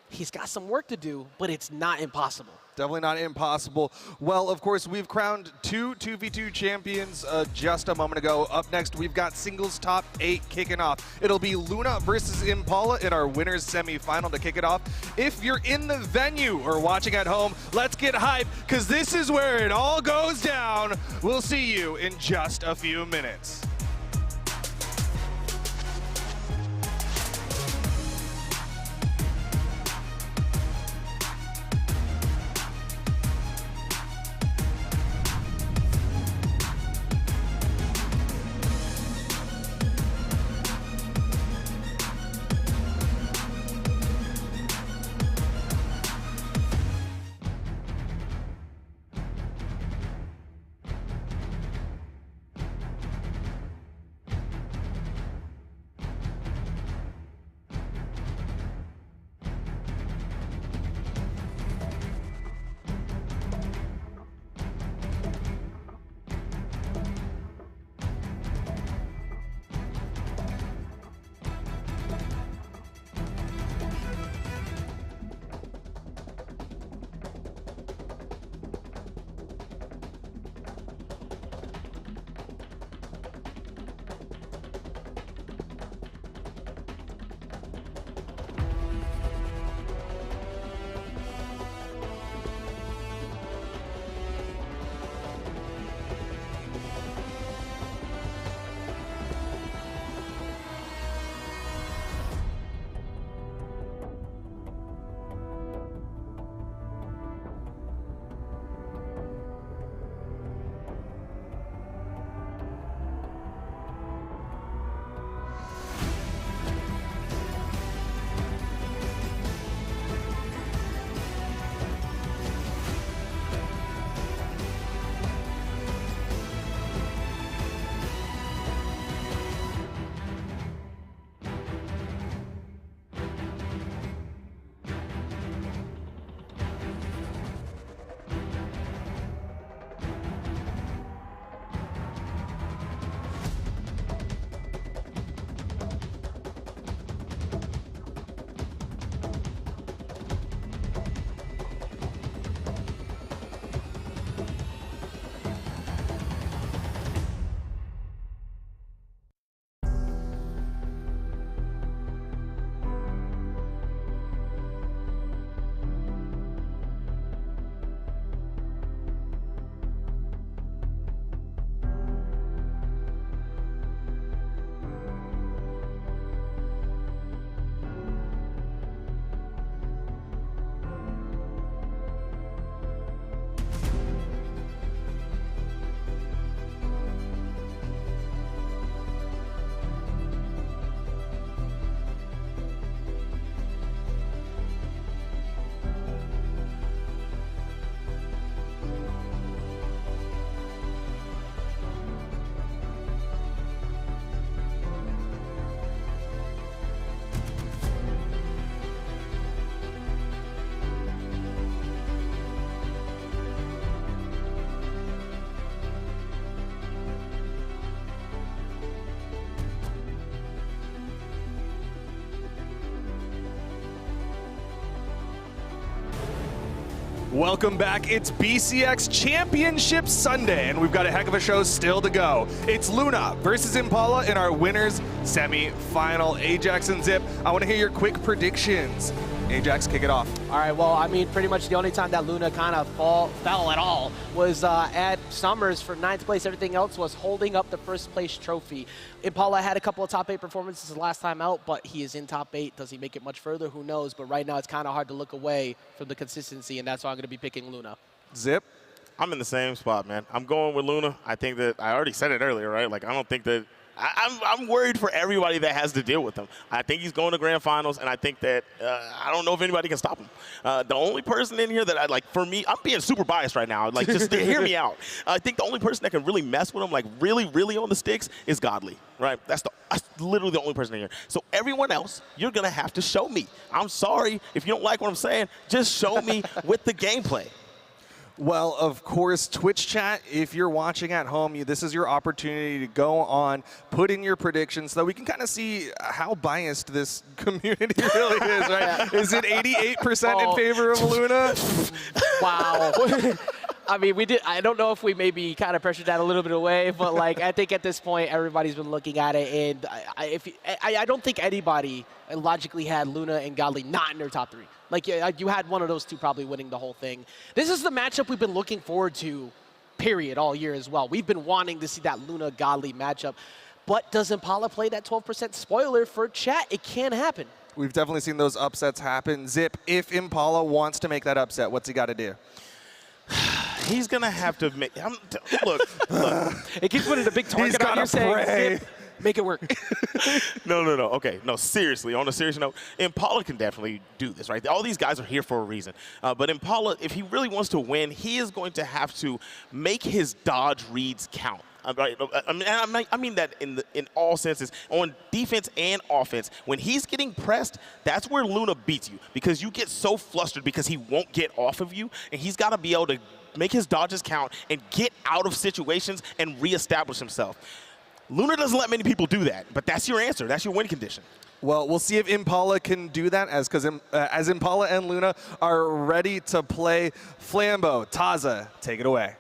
he's got some work to do, but it's not impossible. Definitely not impossible. Well, of course, we've crowned two 2v2 champions just a moment ago. Up next, we've got singles top 8 kicking off. It'll be Luna versus Impala in our winners semifinal to kick it off. If you're in the venue or watching at home, let's get hyped, because this is where it all goes down. We'll see you in just a few minutes. Welcome back. It's BCX Championship Sunday, and we've got a heck of a show still to go. It's Luna versus Impala in our winners semi-final. Ajax and Zip, I want to hear your quick predictions. Ajax, kick it off. All right, well, I mean, pretty much the only time that Luna kind of fell at all was at Summers for 9th place. Everything else was holding up the first place trophy. Impala had a couple of top 8 performances the last time out, but he is in top 8. Does he make it much further? Who knows? But right now it's kind of hard to look away from the consistency, and that's why I'm going to be picking Luna. Zip? I'm in the same spot, man. I'm going with Luna. I think that, I already said it earlier, right? Like, I don't think that, I'm worried for everybody that has to deal with him. I think he's going to grand finals, and I think that I don't know if anybody can stop him. The only person in here that I like, for me, I'm being super biased right now. Like, just hear me out. I think the only person that can really mess with him, like really, really on the sticks, is Godly, right? That's literally the only person in here. So everyone else, you're going to have to show me. I'm sorry if you don't like what I'm saying. Just show me with the gameplay. Well, of course, Twitch chat, if you're watching at home, this is your opportunity to go on, put in your predictions so that we can kind of see how biased this community really is, right? Is it 88% in favor of Luna? Wow. I mean, I don't know if we maybe kind of pressured that a little bit away, but like I think at this point everybody's been looking at it, and I don't think anybody logically had Luna and Godly not in their top 3. Like you had one of those two probably winning the whole thing. This is the matchup we've been looking forward to, period, all year as well. We've been wanting to see that Luna Godly matchup, but does Impala play that 12%? Spoiler for chat, it can happen. We've definitely seen those upsets happen. Zip, if Impala wants to make that upset, what's he got to do? He's going to have to make... Look. It keeps putting a big target on you saying, make it work. No. Okay, no, seriously, on a serious note, Impala can definitely do this, right? All these guys are here for a reason. But Impala, if he really wants to win, he is going to have to make his dodge reads count. Right? I mean that in all senses, on defense and offense. When he's getting pressed, that's where Luna beats you, because you get so flustered because he won't get off of you, and he's got to be able to make his dodges count and get out of situations and reestablish himself. Luna doesn't let many people do that, but that's your answer. That's your win condition. Well, we'll see if Impala can do that as Impala and Luna are ready to play Flambeau. Taza, take it away.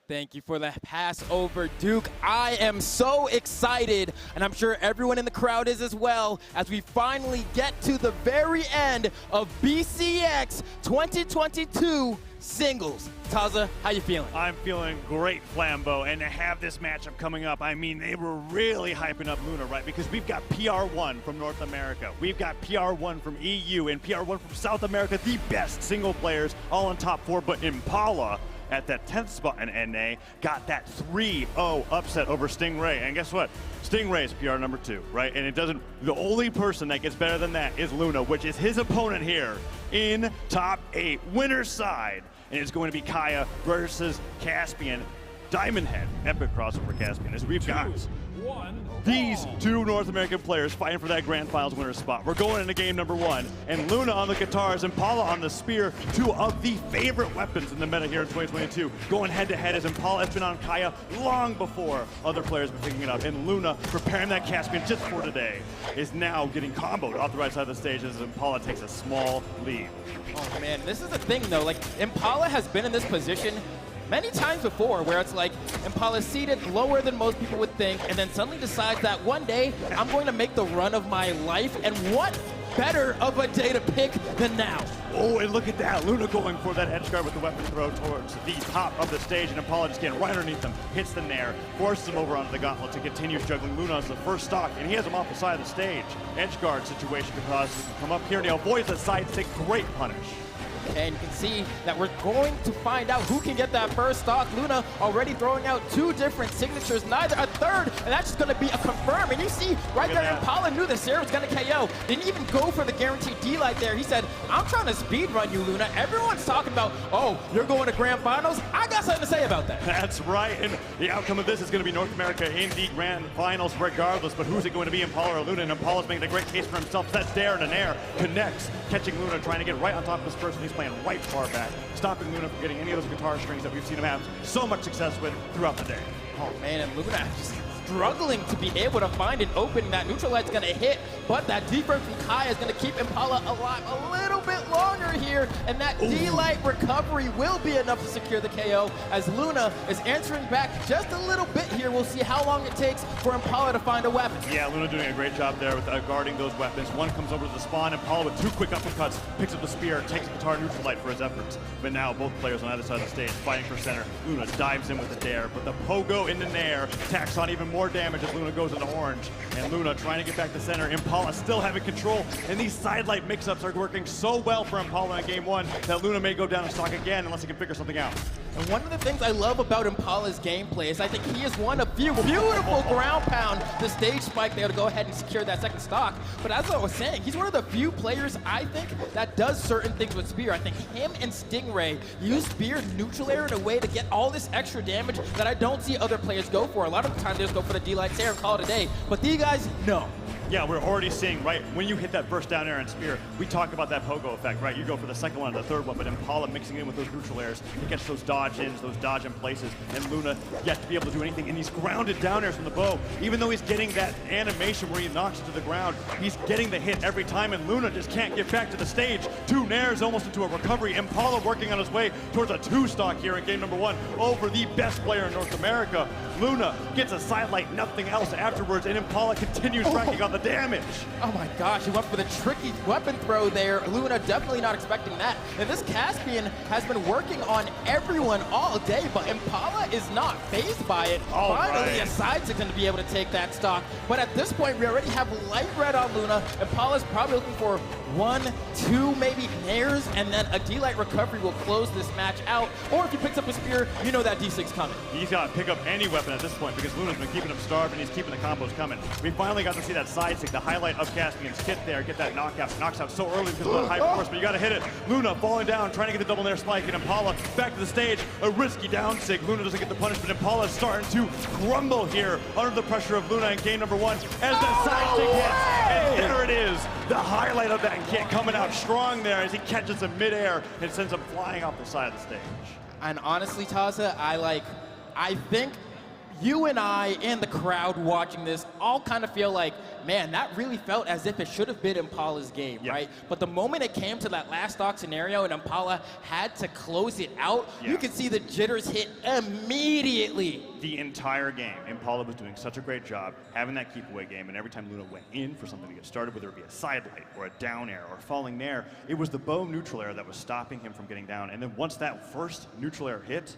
Thank you for the pass over, Duke. I am so excited, and I'm sure everyone in the crowd is as well, as we finally get to the very end of BCX 2022 singles. Taza, how you feeling? I'm feeling great, Flambeau, and to have this matchup coming up, I mean, they were really hyping up Luna, right? Because we've got PR1 from North America, we've got PR1 from EU, and PR1 from South America, the best single players, all in top 4, but Impala at that 10th spot in NA got that 3-0 upset over Stingray, and guess what? Stingray is PR number 2, right? And the only person that gets better than that is Luna, which is his opponent here in top 8, winner's side. And it's going to be Kaya versus Caspian. Diamond Head, epic crossover Caspian, as we've got these two North American players fighting for that Grand Finals winner spot. We're going into game number 1, and Luna on the guitars, Impala on the spear, 2 of the favorite weapons in the meta here in 2022. Going head-to-head as Impala has been on Kaya long before other players have been picking it up, and Luna, preparing that Caspian just for today, is now getting comboed off the right side of the stage as Impala takes a small lead. Oh man, this is the thing though, like Impala has been in this position many times before, where it's like Impala's seated lower than most people would think, and then suddenly decides that one day I'm going to make the run of my life, and what better of a day to pick than now? Oh, and look at that. Luna going for that edge guard with the weapon throw towards the top of the stage, and Impala just getting right underneath him, hits the nair, forces him over onto the gauntlet to continue juggling Luna as the first stock, and he has him off the side of the stage. Edge guard situation could cause him to come up here, and he avoids that side stick. Great punish. And you can see that we're going to find out who can get that first stock. Luna already throwing out 2 different signatures, neither a third, and that's just going to be a confirm. And you see right there, Impala knew the Sarah was going to KO. Didn't even go for the guaranteed D-Light there. He said, I'm trying to speed run you, Luna. Everyone's talking about, oh, you're going to Grand Finals. I got something to say about that. That's right, and the outcome of this is going to be North America in the Grand Finals regardless, but who's it going to be, Impala or Luna? And Impala's making a great case for himself. That's there and an air, connects, catching Luna, trying to get right on top of this person. He's playing right far back, stopping Luna from getting any of those guitar strings that we've seen him have so much success with throughout the day. Oh man, and Luna just struggling to be able to find an opening. That neutral light's going to hit, but that defense from Kaya is going to keep Impala alive a little bit longer here, and that D-Light recovery will be enough to secure the KO as Luna is answering back just a little bit here. We'll see how long it takes for Impala to find a weapon. Yeah, Luna doing a great job there with guarding those weapons. One comes over to the spawn, Impala with 2 quick uppercuts, picks up the spear, takes the guitar neutral light for his efforts. But now both players on either side of the stage fighting for center. Luna dives in with the dare, but the pogo into nair tacks on even more damage as Luna goes into orange. And Luna trying to get back to center. Impala still having control, and these sidelight mix-ups are working so well for Impala in game 1 that Luna may go down and stock again unless he can figure something out. And one of the things I love about Impala's gameplay is I think he is one of few beautiful ground pound, the stage spike there to go ahead and secure that second stock. But as I was saying, he's one of the few players I think that does certain things with Spear. I think him and Stingray use Spear neutral air in a way to get all this extra damage that I don't see other players go for. A lot of the time they just go for the D-Light Sarah and call it a day. But these guys, no. Yeah, we're already seeing, right, when you hit that first down air and spear, we talk about that pogo effect, right? You go for the second one and the third one, but Impala mixing in with those neutral airs to catch those dodge ins, those dodge in places, and Luna yet to be able to do anything. And these grounded down airs from the bow, even though he's getting that animation where he knocks it to the ground, he's getting the hit every time, and Luna just can't get back to the stage. 2 nairs almost into a recovery. Impala working on his way towards a 2-stock here in game number 1 over the best player in North America. Luna gets a sidelight, nothing else afterwards, and Impala continues racking on the damage. Oh my gosh, he went for the tricky weapon throw there. Luna definitely not expecting that. And this Caspian has been working on everyone all day, but Impala is not fazed by it. Finally, a side stick to be able to take that stock. But at this point, we already have light red on Luna. Impala's probably looking for 1, 2, maybe nairs, and then a D-Light recovery will close this match out. Or if he picks up a spear, you know that D6 coming. He's got to pick up any weapon at this point because Luna's been keeping him starved and he's keeping the combos coming. We finally got to see that side stick, the highlight of Caspian's kit there, get that knockout. Knocks out so early because of the high force, but you got to hit it. Luna falling down, trying to get the double nair spike, and Impala back to the stage. A risky down sig. Luna doesn't get the punishment. Impala is starting to crumble here under the pressure of Luna in game number 1 as the side stick hits. And there it is, the highlight of that kit coming out strong there as he catches him midair and sends him flying off the side of the stage. And honestly, Taza, I think you and I and the crowd watching this all kind of feel like, man, that really felt as if it should have been Impala's game, right? But the moment it came to that last stock scenario and Impala had to close it out, you could see the jitters hit immediately. The entire game, Impala was doing such a great job having that keep away game, and every time Luna went in for something to get started, whether it be a side light or a down air or a falling nair, it was the bow neutral air that was stopping him from getting down. And then once that first neutral air hit,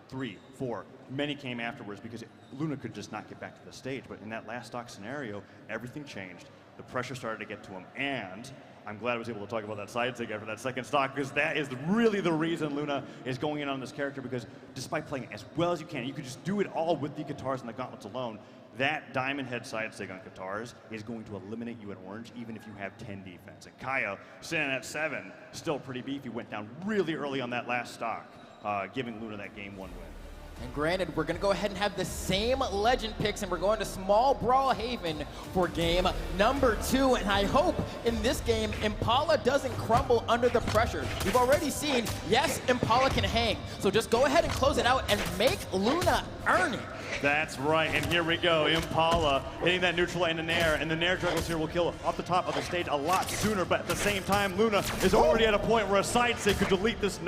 3, 4, many came afterwards because Luna could just not get back to the stage. But in that last stock scenario, everything changed. The pressure started to get to him, and I'm glad I was able to talk about that side sig after that second stock because that is really the reason Luna is going in on this character, because despite playing as well as you could just do it all with the guitars and the gauntlets alone. That diamond head side sig on guitars is going to eliminate you at orange even if you have 10 defense. And Kaya, sitting at 7, still pretty beefy, went down really early on that last stock, giving Luna that game 1 win. And granted, we're going to go ahead and have the same legend picks, and we're going to small Brawlhaven for game number 2. And I hope in this game, Impala doesn't crumble under the pressure. We've already seen, yes, Impala can hang. So just go ahead and close it out and make Luna earn it. That's right, and here we go. Impala hitting that neutral and the nair, and the nair juggles here will kill off the top of the stage a lot sooner, but at the same time, Luna is already at a point where a side sig could delete this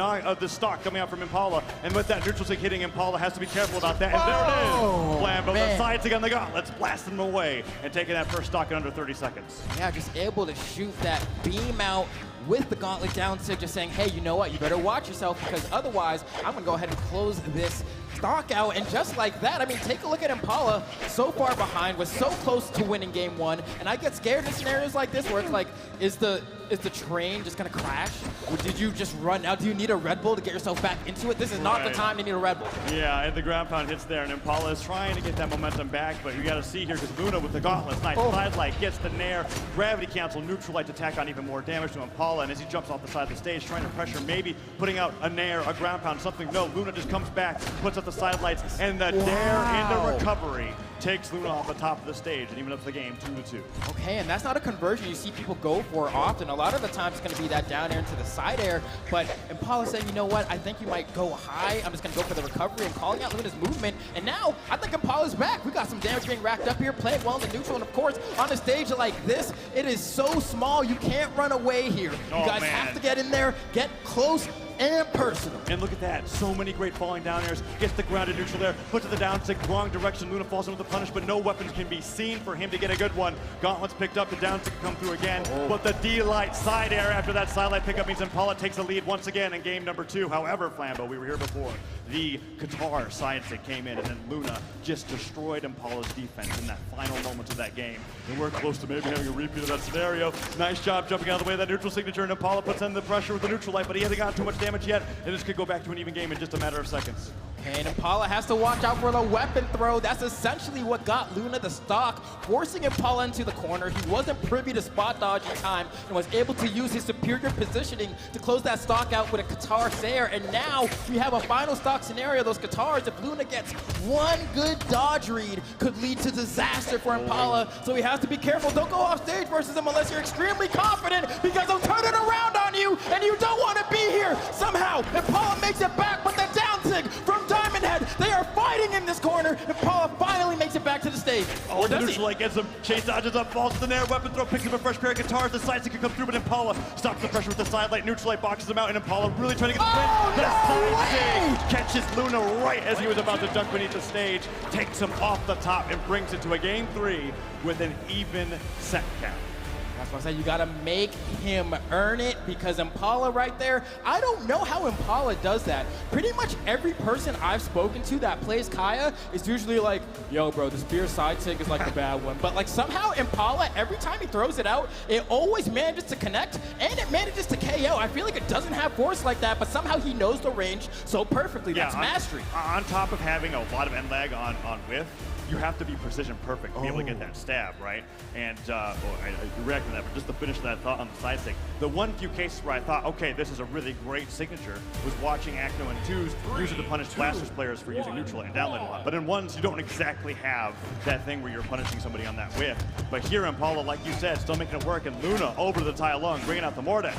stock coming out from Impala, and with that neutral sig hitting, Impala has to be careful about that, and there it is! Flambo, the side sig on the gauntlets, blasting them away, and taking that first stock in under 30 seconds. Yeah, just able to shoot that beam out with the gauntlet down sig, just saying, hey, you know what, you better watch yourself, because otherwise, I'm going to go ahead and close this stock out. And just like that, I mean, take a look at Impala, so far behind, was so close to winning game 1, and I get scared in scenarios like this where it's like, is the train just gonna crash? Or did you just run out? Do you need a Red Bull to get yourself back into it? This is not the time to need a Red Bull. Yeah, and the ground pound hits there, and Impala is trying to get that momentum back, but you gotta see here, because Luna with the gauntlets, nice side light, gets the nair, gravity cancel, neutral light to tack on even more damage to Impala, and as he jumps off the side of the stage, trying to pressure, maybe putting out a nair, a ground pound, something. No, Luna just comes back, puts up the side lights, and the nair in the recovery takes Luna off the top of the stage and even up the game 2-2. Okay, and that's not a conversion you see people go for often. A lot of the time it's going to be that down air into the side air, but Impala said, you know what, I think you might go high. I'm just going to go for the recovery and calling out Luna's movement. And now I think Impala's back. We got some damage being racked up here, playing well in the neutral, and of course on a stage like this, it is so small you can't run away here. You guys have to get in there, get close and personal. And look at that, so many great falling down airs, gets the grounded neutral there, puts it the down stick, wrong direction, Luna falls into the punish, but no weapons can be seen for him to get a good one. Gauntlets picked up, the down stick come through again, but the D-Light side air after that side light pickup means Impala takes the lead once again in game number 2. However, Flambo, we were here before, the guitar side stick came in, and then Luna just destroyed Impala's defense in that final moments of that game. And we're close to maybe having a repeat of that scenario. Nice job jumping out of the way of that neutral signature, and Impala puts in the pressure with the neutral light, but he hasn't gotten too much damage yet, and this could go back to an even game in just a matter of seconds. And Impala has to watch out for the weapon throw. That's essentially what got Luna the stock, forcing Impala into the corner. He wasn't privy to spot dodge in time and was able to use his superior positioning to close that stock out with a Qatar Sayer. And now we have a final stock scenario. Those Qatars, if Luna gets one good dodge read, could lead to disaster for Impala. So he has to be careful. Don't go off stage versus him unless you're extremely confident, because he'll turn it around on you and you don't want to be here. Somehow, Impala makes it back, but the down sig from Diamond Head. They are fighting in this corner. Impala finally makes it back to the stage. Oh, the neutral light gets him. Chase dodges up, falls to the nair, weapon throw, picks up a fresh pair of guitars. The side stick can come through, but Impala stops the pressure with the side light. Neutral light boxes him out, and Impala really trying to get the win. That side stage catches Luna right as he was about to duck beneath the stage, takes him off the top, and brings it to a game 3 with an even set count. That's why I say you gotta make him earn it, because Impala right there, I don't know how Impala does that. Pretty much every person I've spoken to that plays Kaya is usually like, yo bro, the spear side sig is like the bad one. But like somehow Impala, every time he throws it out, it always manages to connect and it manages to KO. I feel like it doesn't have force like that, but somehow he knows the range so perfectly. That's mastery. On top of having a lot of end lag on whiff, you have to be precision perfect to be able to get that stab, right? And I reacted to that, but just to finish that thought on the side stick, the one few cases where I thought, okay, this is a really great signature, was watching Acno and 2s use it to punish Blasters players for using neutral and downlight a lot. But in 1s, you don't exactly have that thing where you're punishing somebody on that whiff. But here Impala, like you said, still making it work, and Luna over to the Tai Lung, bringing out the Mordex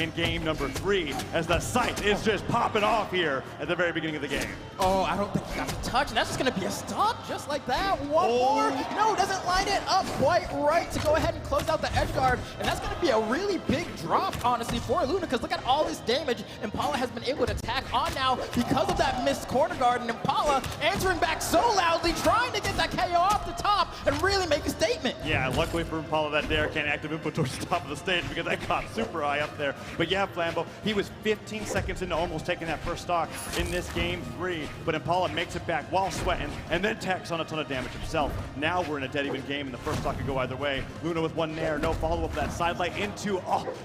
in game number 3, as the sight is just popping off here at the very beginning of the game. Oh, I don't think he got the touch, and that's just gonna be a stock just like that. One more. No, doesn't line it up quite right to go ahead and close out the edge guard. And that's going to be a really big drop, honestly, for Luna, because look at all this damage Impala has been able to tack on now because of that missed corner guard. And Impala answering back so loudly, trying to get that KO off the top and really make a statement. Yeah, luckily for Impala, that dare can't active input towards the top of the stage because that caught super high up there. But yeah, Flambo, he was 15 seconds into almost taking that first stock in this game 3. But Impala makes it back while sweating and then tacks on a ton of damage himself. Now we're in a dead even game, and the first stock could go either way. Luna with one nair, no follow-up for that side light into,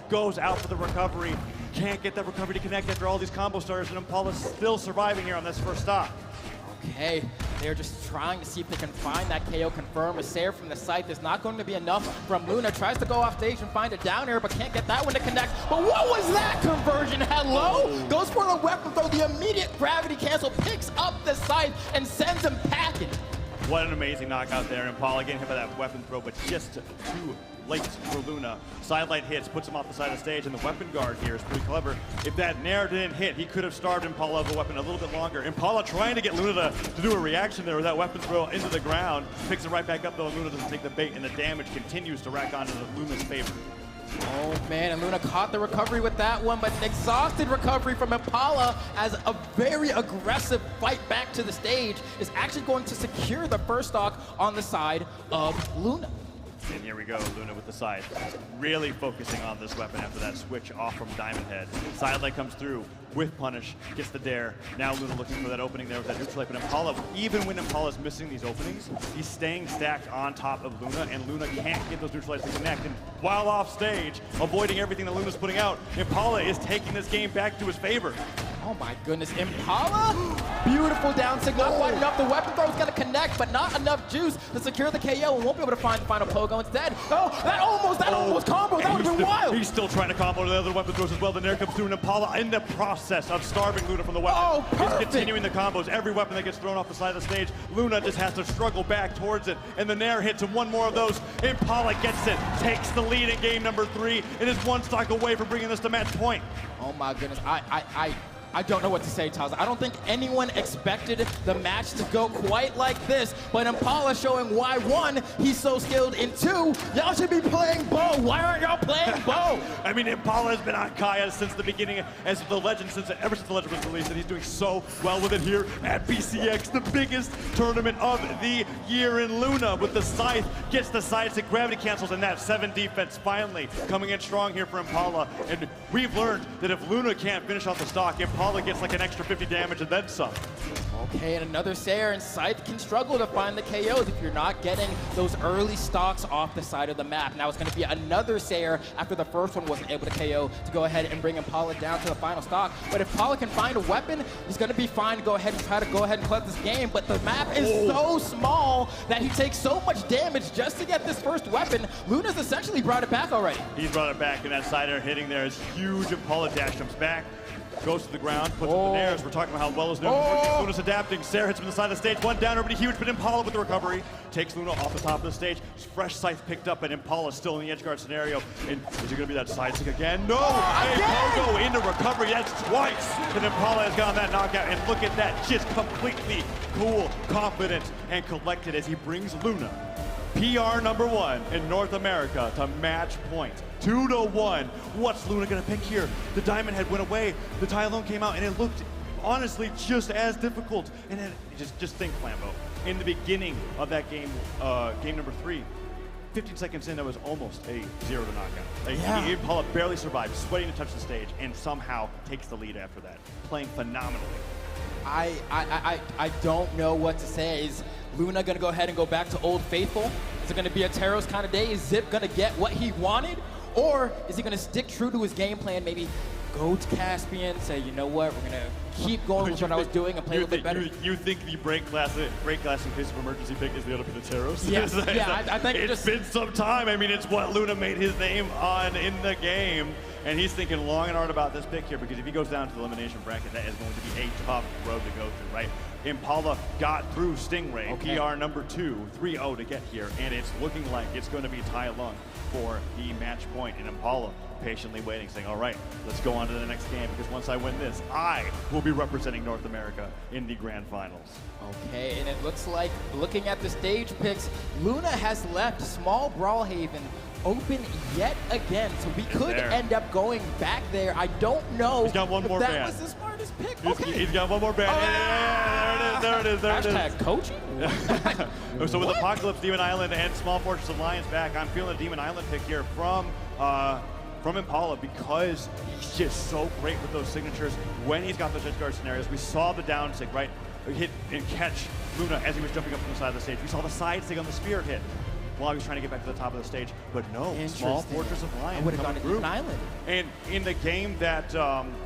goes out for the recovery. Can't get that recovery to connect after all these combo starters, and Impala's still surviving here on this first stock. Okay, they're just trying to see if they can find that KO confirm. A Sayer from the site is not going to be enough from Luna. Tries to go off stage and find a down air, but can't get that one to connect. But what was that conversion? Hello? Goes for the weapon throw, the immediate gravity cancel, picks up the site and sends him packing. What an amazing knockout there. Impala getting hit by that weapon throw, but just too late for Luna. Sidelight hits, puts him off the side of the stage, and the weapon guard here is pretty clever. If that nair didn't hit, he could have starved Impala of the weapon a little bit longer. Impala trying to get Luna to do a reaction there with that weapon throw into the ground. Picks it right back up, though, and Luna doesn't take the bait, and the damage continues to rack on to Luna's favor. Oh man, and Luna caught the recovery with that one, but an exhausted recovery from Impala as a very aggressive fight back to the stage is actually going to secure the first stock on the side of Luna. And here we go, Luna with the side. Really focusing on this weapon after that switch off from Diamond Head. Sidelight comes through with punish, gets the dare. Now Luna looking for that opening there with that neutral light. But Impala, even when Impala's missing these openings, he's staying stacked on top of Luna, and Luna can't get those neutral lights to connect. And while off stage, avoiding everything that Luna's putting out, Impala is taking this game back to his favor. Oh my goodness, Impala, beautiful down sig, not quite enough. The weapon throw's gonna connect, but not enough juice to secure the KO, and won't be able to find the final pogo instead. Oh, that almost combo, that would've been wild. He's still trying to combo the other weapon throws as well. The nair comes through, and Impala in the process of starving Luna from the weapon. Oh, perfect. He's continuing the combos. Every weapon that gets thrown off the side of the stage, Luna just has to struggle back towards it, and the nair hits him one more of those. Impala gets it, takes the lead in game number 3, and is one stock away from bringing this to match point. Oh my goodness, I don't know what to say, Taz. I don't think anyone expected the match to go quite like this, but Impala showing why, 1, he's so skilled, and 2, y'all should be playing Bo. Why aren't y'all playing Bo? I mean, Impala has been on Kaya since the beginning, as the legend, ever since the legend was released, and he's doing so well with it here at BCX, the biggest tournament of the year. In Luna with the scythe, gets the side stick, gravity cancels, and that 7 defense finally coming in strong here for Impala. And we've learned that if Luna can't finish off the stock, Impala Impala gets like an extra 50 damage and then some. Okay, and another Sayer, and Scythe can struggle to find the KOs if you're not getting those early stocks off the side of the map. Now it's going to be another Sayer after the first one wasn't able to KO to go ahead and bring Impala down to the final stock. But if Impala can find a weapon, he's going to be fine to go ahead and try to go ahead and collect this game. But the map is so small that he takes so much damage just to get this first weapon. Luna's essentially brought it back already. He's brought it back, and that side air hitting there is huge. Impala dash jumps back, goes to the ground, puts up the nairs. We're talking about how well is known. Luna's adapting. Sarah hits from the side of the stage. One down, everybody huge, but Impala with the recovery takes Luna off the top of the stage. Fresh Scythe picked up, and Impala still in the edge guard scenario. And is it going to be that side stick again? No! Pogo into recovery. That's twice. And Impala has gotten that knockout. And look at that, just completely cool, confident, and collected as he brings Luna, PR #1 in North America, to match point. 2-1. What's Luna gonna pick here? The Diamond Head went away. The Tylone came out, and it looked honestly just as difficult. And then just think, Flambeau, in the beginning of that game, game #3, 15 seconds in, that was almost a 0 to knockout. Impala barely survived, sweating to touch the stage, and somehow takes the lead after that, playing phenomenally. I don't know what to say. Is Luna gonna go ahead and go back to Old Faithful? Is it gonna be a Taros kind of day? Is Zip gonna get what he wanted? Or is he gonna stick true to his game plan, maybe go to Caspian, say, you know what, we're gonna keep going with what I was doing and play a little bit better? You think the break glass in case of emergency pick is the other bit of Taros? Yes, I think it's been some time. I mean, it's what Luna made his name on in the game. And he's thinking long and hard about this pick here, because if he goes down to the elimination bracket, that is going to be a tough road to go through, right? Impala got through Stingray, PR #2, 3-0 to get here, and it's looking like it's going to be Tai Lung for the match point. And Impala patiently waiting, saying, all right, let's go on to the next game, because once I win this, I will be representing North America in the grand finals. Okay, and it looks like, looking at the stage picks, Luna has left Small Brawlhaven open yet again, so we could end up going back there. I don't know He's got one more that ban. was the smartest pick. He's got one more ban. There it is. Hashtag coaching? So with Apocalypse, Demon Island, and Small Fortress Alliance back, I'm feeling a Demon Island pick here from Impala, because he's just so great with those signatures when he's got those edge guard scenarios. We saw the down stick, right? Hit and catch Luna as he was jumping up from the side of the stage. We saw the side stick on the spear hit while he was trying to get back to the top of the stage. But no, Small Fortress of Lion. I would have gone to Demon Island. And in the game that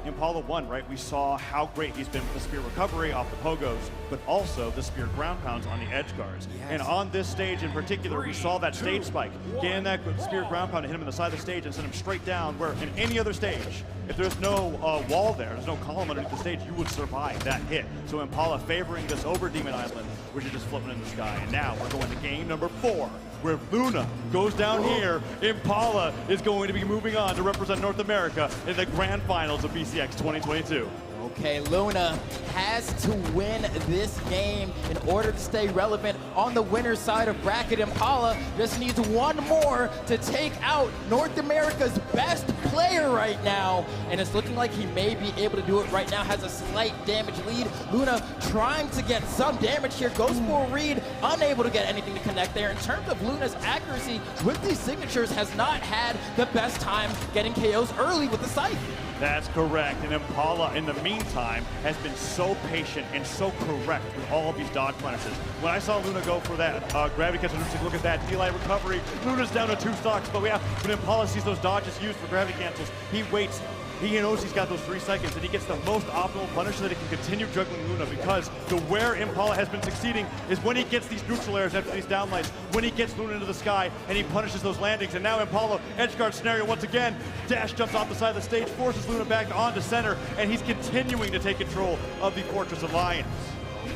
Impala won, right, we saw how great he's been with the spear recovery off the pogos, but also the spear ground pounds on the edge guards. Yes. And on this stage in particular, we saw that stage spike. Getting that spear ground pound to hit him in the side of the stage and send him straight down, where in any other stage, if there's no wall there's no column underneath the stage, you would survive that hit. So Impala favoring this over Demon Island, which is just floating in the sky. And now we're going to game #4, where Luna goes down here. Impala is going to be moving on to represent North America in the grand finals of BCX 2022. Okay, Luna has to win this game in order to stay relevant on the winner's side of bracket. Impala just needs one more to take out North America's best player right now, and it's looking like he may be able to do it right now. Has a slight damage lead. Luna trying to get some damage here, goes for a read, unable to get anything to connect there. In terms of Luna's accuracy with these signatures, has not had the best time getting KOs early with the Scythe. That's correct, and Impala, in the meantime, has been so patient and so correct with all of these dodge punishes. When I saw Luna go for that gravity catch, look at that D-Light recovery. Luna's down to 2 stocks, but when Impala sees those dodges used for gravity cancels, he waits. He knows he's got those 3 seconds, and he gets the most optimal punish so that he can continue juggling Luna, because the where Impala has been succeeding is when he gets these neutral airs after these downlights, when he gets Luna into the sky, and he punishes those landings. And now Impala, edge guard scenario once again, dash jumps off the side of the stage, forces Luna back onto center, and he's continuing to take control of the Fortress Alliance.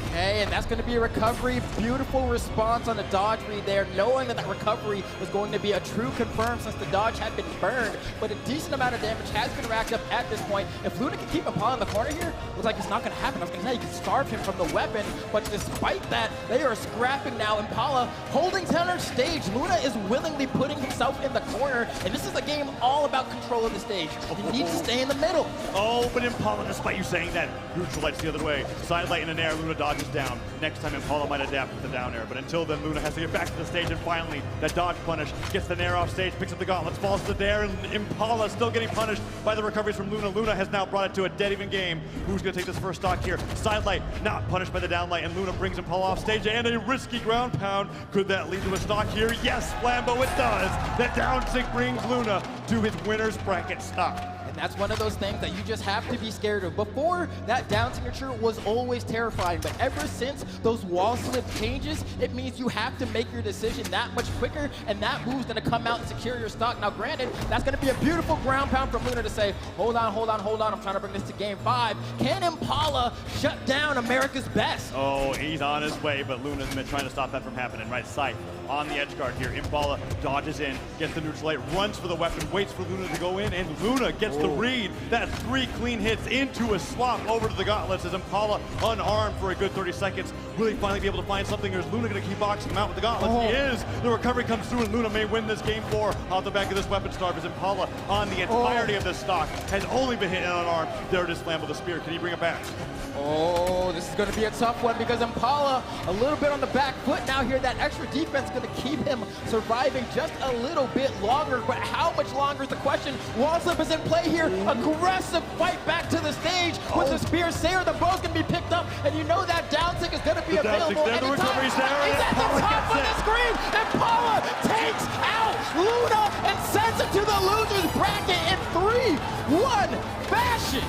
Okay, and that's going to be a recovery. Beautiful response on the dodge read there, knowing that that recovery was going to be a true confirm since the dodge had been burned. But a decent amount of damage has been racked up at this point. If Luna can keep Impala in the corner here, looks like it's not going to happen. I was going to say you can starve him from the weapon, but despite that, they are scrapping now. Impala holding center stage. Luna is willingly putting himself in the corner, and this is a game all about control of the stage. He needs to stay in the middle. Oh, but Impala, despite you saying that, neutral lights the other way. Side light in the air, Luna dodges down. Next time Impala might adapt with the down air, but until then Luna has to get back to the stage, and finally that dodge punish gets the nair off stage, picks up the gauntlets, falls to the dare, and Impala still getting punished by the recoveries from Luna. Luna has now brought it to a dead even game. Who's going to take this first stock here? Sidelight not punished by the downlight, and Luna brings Impala off stage, and a risky ground pound. Could that lead to a stock here? Yes, Flambo, it does. That down sig brings Luna to his winner's bracket stock. That's one of those things that you just have to be scared of. Before, that down signature was always terrifying, but ever since those wall slip changes, it means you have to make your decision that much quicker, and that move's gonna come out and secure your stock. Now granted, that's gonna be a beautiful ground pound from Luna to say, hold on, I'm trying to bring this to game 5. Can Impala shut down America's best? Oh, he's on his way, but Luna's been trying to stop that from happening. Right side on the edge guard here. Impala dodges in, gets the neutral light, runs for the weapon, waits for Luna to go in, and Luna gets the read. That's 3 clean hits into a swap over to the gauntlets as Impala unarmed for a good 30 seconds. Will he finally be able to find something, or is Luna going to keep boxing him out with the gauntlets? He is. The recovery comes through, and Luna may win this game 4 off the back of this weapon starve as Impala on the entirety of this stock has only been hit unarmed. There it is, Flambo the spear. Can he bring it back? Oh, this is going to be a tough one because Impala a little bit on the back foot now here. That extra defense is going to keep him surviving just a little bit longer, but how much longer is the question. Wall slip is in play here. Aggressive fight back to the stage with the spear. Sayer, the bow's going to be picked up, and you know that down stick is going to be available anytime. The recovery's there. He's at the top of the screen. Impala takes out Luna and sends it to the loser's bracket in 3-1 fashion.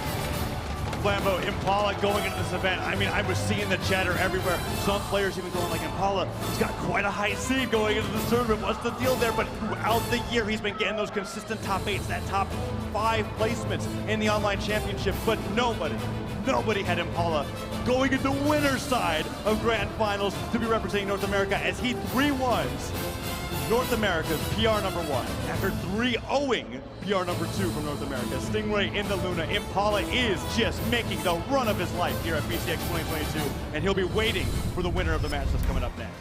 Flambo, Impala going into this event. I mean, I was seeing the chatter everywhere. Some players even going like, Impala, he's got quite a high seed going into the tournament. What's the deal there? But throughout the year, he's been getting those consistent top 8s, that top 5 placements in the online championship. But nobody had Impala going into winner's side of grand finals to be representing North America as he 3-1s North America's PR number 1 after 3-0ing PR number 2 from North America. Stingray into Luna. Impala is just making the run of his life here at BCX 2022, and he'll be waiting for the winner of the match that's coming up next.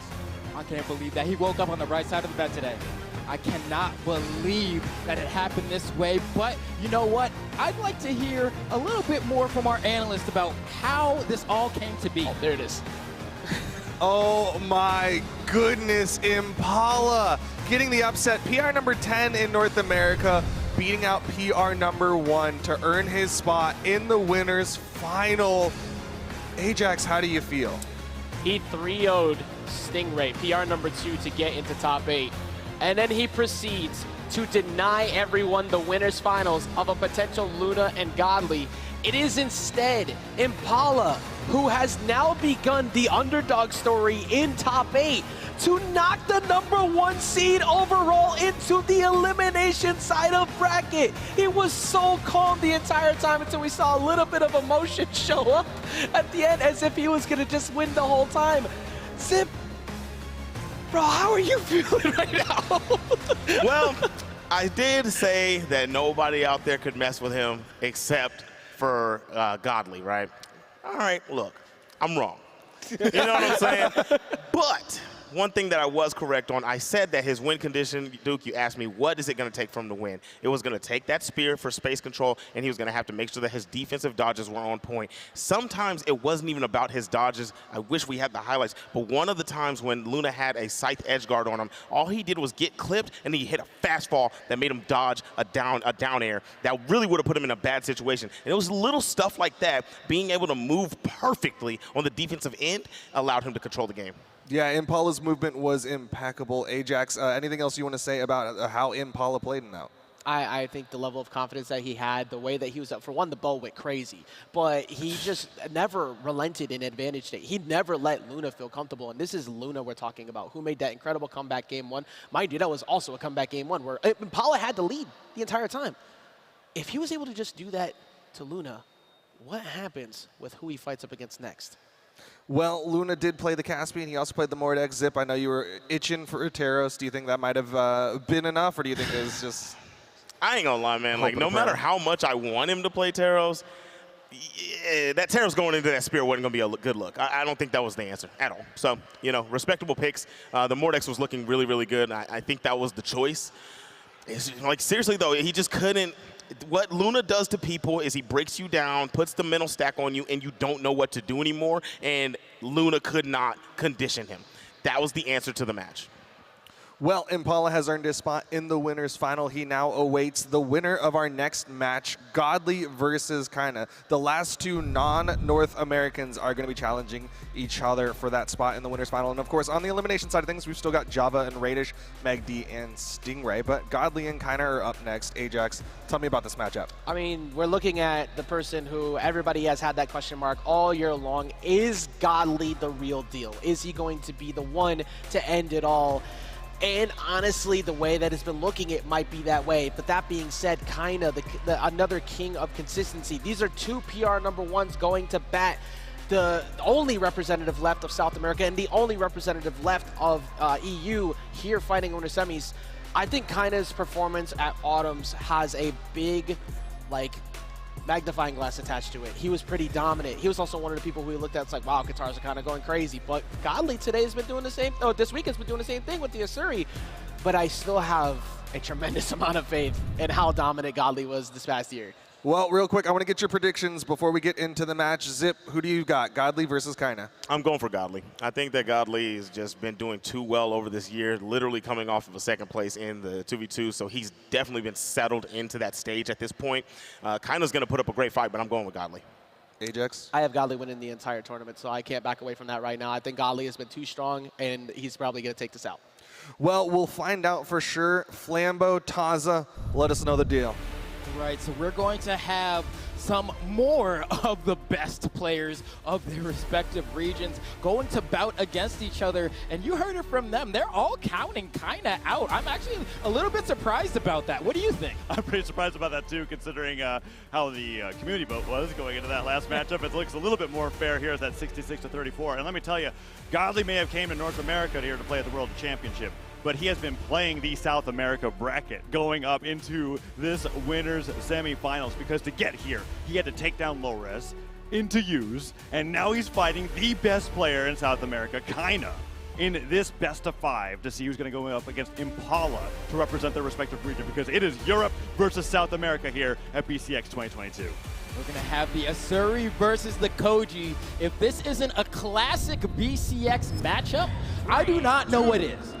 I can't believe that he woke up on the right side of the bed today. I cannot believe that it happened this way, but you know what? I'd like to hear a little bit more from our analyst about how this all came to be. Oh, there it is. Oh my goodness, Impala getting the upset. PR number 10 in North America, beating out PR number 1 to earn his spot in the winners final. Ajax, how do you feel? He 3-0'd Stingray, PR number 2, to get into top 8. And then he proceeds to deny everyone the winners finals of a potential Luna and Godly. It is instead Impala, who has now begun the underdog story in top 8 to knock the number 1 seed overall into the elimination side of bracket. He was so calm the entire time until we saw a little bit of emotion show up at the end, as if he was gonna just win the whole time. Zip, bro, how are you feeling right now? Well, I did say that nobody out there could mess with him except for Godly, right? All right, look, I'm wrong. You know what I'm saying? But one thing that I was correct on, I said that his win condition, Duke, you asked me, what is it going to take for him to win? It was going to take that spear for space control, and he was going to have to make sure that his defensive dodges were on point. Sometimes it wasn't even about his dodges. I wish we had the highlights, but one of the times when Luna had a scythe edge guard on him, all he did was get clipped, and he hit a fast fall that made him dodge a down air that really would have put him in a bad situation. And it was little stuff like that, being able to move perfectly on the defensive end allowed him to control the game. Yeah, Impala's movement was impeccable. Ajax, anything else you want to say about how Impala played in that? I think the level of confidence that he had, the way that he was up, for one, the bow went crazy, but he just never relented in advantage state. He never let Luna feel comfortable, and this is Luna we're talking about, who made that incredible comeback game 1. Mind you, that was also a comeback game 1 where Impala had the lead the entire time. If he was able to just do that to Luna, what happens with who he fights up against next? Well, Luna did play the Caspian. He also played the Mordex Zip. I know you were itching for a Teros. Do you think that might have been enough, or do you think it was just... I ain't gonna lie, man. Like, no matter how much I want him to play Teros, yeah, that Teros going into that spear wasn't gonna be a good look. I don't think that was the answer at all. So, you know, respectable picks. The Mordex was looking really, really good. I think that was the choice. It's, like, seriously, though, he just couldn't what Luna does to people is he breaks you down, puts the mental stack on you, and you don't know what to do anymore, and Luna could not condition him. That was the answer to the match. Well, Impala has earned his spot in the winner's final. He now awaits the winner of our next match, Godly versus Kaina. The last two non-North Americans are going to be challenging each other for that spot in the winner's final. And of course, on the elimination side of things, we've still got Java and Radish, megd and Stingray. But Godly and Kaina are up next. Ajax, tell me about this matchup. I mean, we're looking at the person who everybody has had that question mark all year long. Is Godly the real deal? Is he going to be the one to end it all? And honestly, the way that it's been looking, it might be that way. But that being said, Kaina, another king of consistency. These are two PR #1s going to bat. The only representative left of South America and the only representative left of EU here fighting on the semis. I think Kaina's performance at Autumn's has a big, magnifying glass attached to it. He was pretty dominant. He was also one of the people who we looked at, it's like, wow, guitars are kind of going crazy. But Godly today has been doing the same, this week has been doing the same thing with the Asuri. But I still have a tremendous amount of faith in how dominant Godly was this past year. Well, real quick, I want to get your predictions before we get into the match. Zip, who do you got, Godly versus Kaina? I'm going for Godly. I think that Godly has just been doing too well over this year, literally coming off of a second place in the 2v2, so he's definitely been settled into that stage at this point. Kaina's going to put up a great fight, but I'm going with Godly. Ajax? I have Godly winning the entire tournament, so I can't back away from that right now. I think Godly has been too strong, and he's probably going to take this out. Well, we'll find out for sure. Flambeau, Taza, let us know the deal. Right, so we're going to have some more of the best players of their respective regions going to bout against each other, and you heard it from them. They're all counting Kaina out. I'm actually a little bit surprised about that. What do you think? I'm pretty surprised about that too, considering how the community vote was going into that last matchup. It looks a little bit more fair here at that 66-34. And let me tell you, Godly may have came to North America here to play at the World Championship, but he has been playing the South America bracket going up into this winner's semifinals, because to get here, he had to take down Low-Res into use, and now he's fighting the best player in South America, Kaina, in this best-of-5 to see who's going to go up against Impala to represent their respective region, because it is Europe versus South America here at BCX 2022. We're going to have the Asuri versus the Koji. If this isn't a classic BCX matchup, I do not know what is.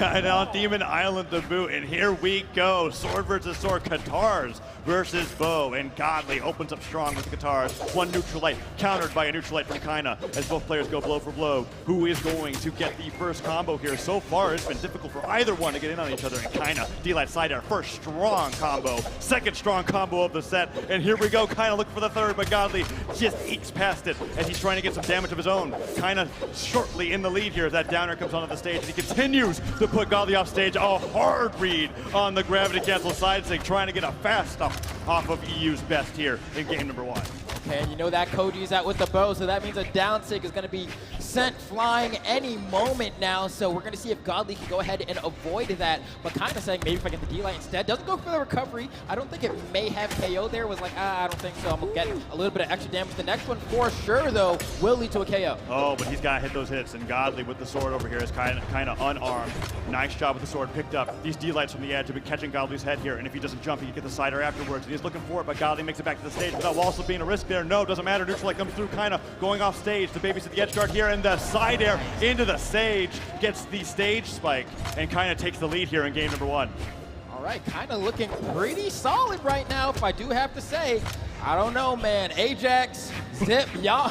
And on Demon Island to boot, and here we go. Sword versus sword, Katars versus Bow, and Godly opens up strong with Katars. One neutral light, countered by a neutral light from Kaina, as both players go blow for blow. Who is going to get the first combo here? So far, it's been difficult for either one to get in on each other, and Kaina, D-Light side air, first strong combo, second strong combo of the set, and here we go. Kaina looking for the third, but Godly just ekes past it as he's trying to get some damage of his own. Kaina shortly in the lead here as that downer comes onto the stage, and he continues to put Godly off stage. A hard read on the gravity cancel side stick, trying to get a fast stuff off of EU's best here in game #1. Okay, and you know that Koji's out with the bow, so that means a down sig is going to be sent flying any moment now. So we're going to see if Godly can go ahead and avoid that. But kind of saying maybe if I get the D-Light instead. Doesn't go for the recovery. I don't think it may have KO there. Was like, I don't think so. I'm going to get a little bit of extra damage. The next one for sure, though, will lead to a KO. Oh, but he's got to hit those hits. And Godly with the sword over here is kind of unarmed. Nice job with the sword. Picked up these D-Lights from the edge. Have been catching Godly's head here. And if he doesn't jump, he can get the side air afterwards. And he's looking for it, but Godly makes it back to the stage without also being a risk there. No, doesn't matter. Neutral light comes through, Kaina going off stage. The babies at the edge guard here, and the side air into the stage gets the stage spike, and Kaina takes the lead here in game #1. All right, Kaina looking pretty solid right now, if I do have to say. I don't know, man. Ajax, Zip, y'all.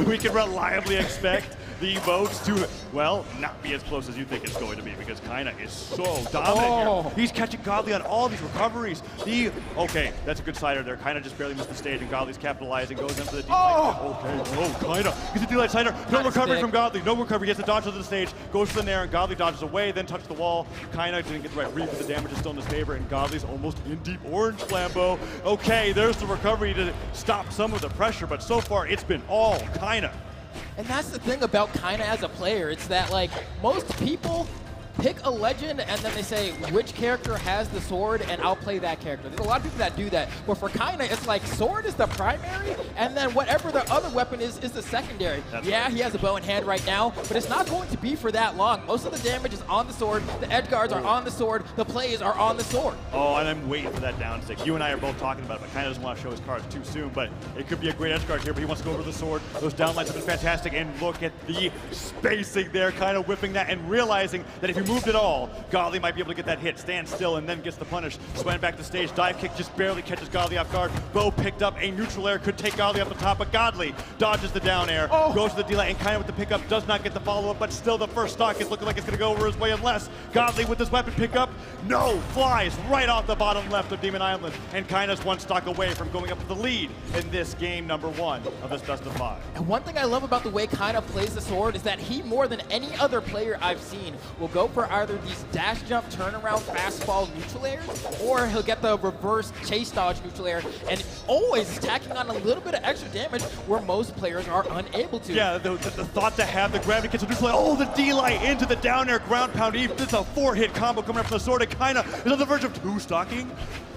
We can reliably expect the votes to, well, not be as close as you think it's going to be, because Kaina is so dominant here. He's catching Godly on all these recoveries. Okay, that's a good sider there. Kaina just barely missed the stage, and Godly's capitalizing, goes in for the D-Light. Okay, Kaina gets the D-Light sider. No recovery from Godly. No recovery. He has to dodge to the stage, goes to the nair, and Godly dodges away, then touches the wall. Kaina didn't get the right read, but the damage is still in his favor, and Godly's almost in deep orange Flambeau. Okay, there's the recovery to stop some of the pressure, but so far it's been all Kaina. And that's the thing about Kaina as a player. It's that, like, most people pick a legend, and then they say, which character has the sword, and I'll play that character. There's a lot of people that do that. But for Kaina, it's like sword is the primary, and then whatever the other weapon is the secondary. Yeah, he has a bow in hand right now, but it's not going to be for that long. Most of the damage is on the sword, the edge guards are on the sword, the plays are on the sword. Oh, and I'm waiting for that down stick. You and I are both talking about it, but Kaina doesn't want to show his cards too soon, but it could be a great edge guard here, but he wants to go over the sword. Those downlines have been fantastic, and look at the spacing there, kind of whipping that and realizing that if he moved at all, Godly might be able to get that hit, stand still, and then gets the punish. Swan back to stage, dive kick just barely catches Godly off guard. Bo picked up a neutral air, could take Godly off the top, but Godly dodges the down air, goes to the delay, and kind of with the pickup does not get the follow-up, but still the first stock is looking like it's going to go over his way unless Godly with this weapon pickup, no, flies right off the bottom left of Demon Island, and Kaina's one stock away from going up to the lead in this game number 1 of this best of 5. And one thing I love about the way Kaina plays the sword is that he, more than any other player I've seen, will go for either these dash jump, turnaround, fastball neutral airs, or he'll get the reverse chase dodge neutral air, and always tacking on a little bit of extra damage where most players are unable to. Yeah, the thought to have the gravity cancel neutral air, oh, the D-light into the down air ground pound, even it's a 4-hit combo coming up from the sword, and Kaina is on the verge of 2-stocking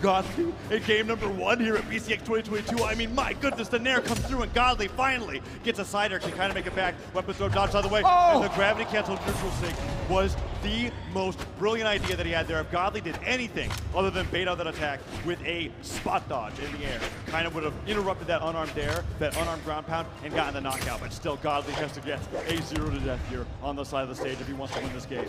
Godly in game number 1 here at BCX 2022. I mean, my goodness, the Nair comes through, and Godly finally gets a side air, can kind of make it back. Weapon throw dodge out of the way, and the gravity cancel neutral sync was the most brilliant idea that he had there. If Godly did anything other than bait out that attack with a spot dodge in the air, kind of would have interrupted that unarmed air, that unarmed ground pound, and gotten the knockout. But still, Godly has to get a 0 to death here on the side of the stage if he wants to win this game.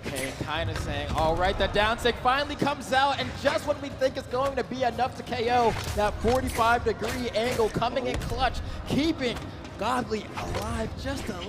Okay, kind of saying, all right, the down stick finally comes out, and just when we think it's going to be enough to KO, that 45-degree angle coming in clutch, keeping Godly alive just a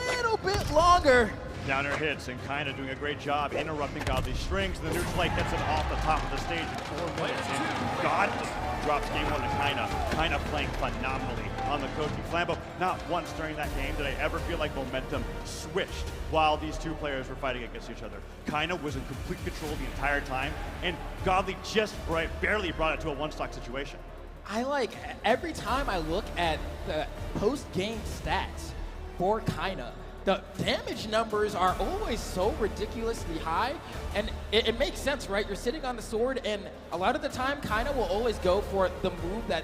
little bit longer. Down air hits, and Kaina doing a great job interrupting Godly's strings. The neutral light gets him off the top of the stage in 4 minutes, and Godly drops game 1 to Kaina. Kaina playing phenomenally on the coaching. Flambo, not once during that game did I ever feel like momentum switched while these two players were fighting against each other. Kaina was in complete control the entire time, and Godly just barely brought it to a 1-stock situation. I like, every time I look at the post-game stats for Kaina, the damage numbers are always so ridiculously high, and it makes sense, right? You're sitting on the sword, and a lot of the time, Kaina will always go for the move that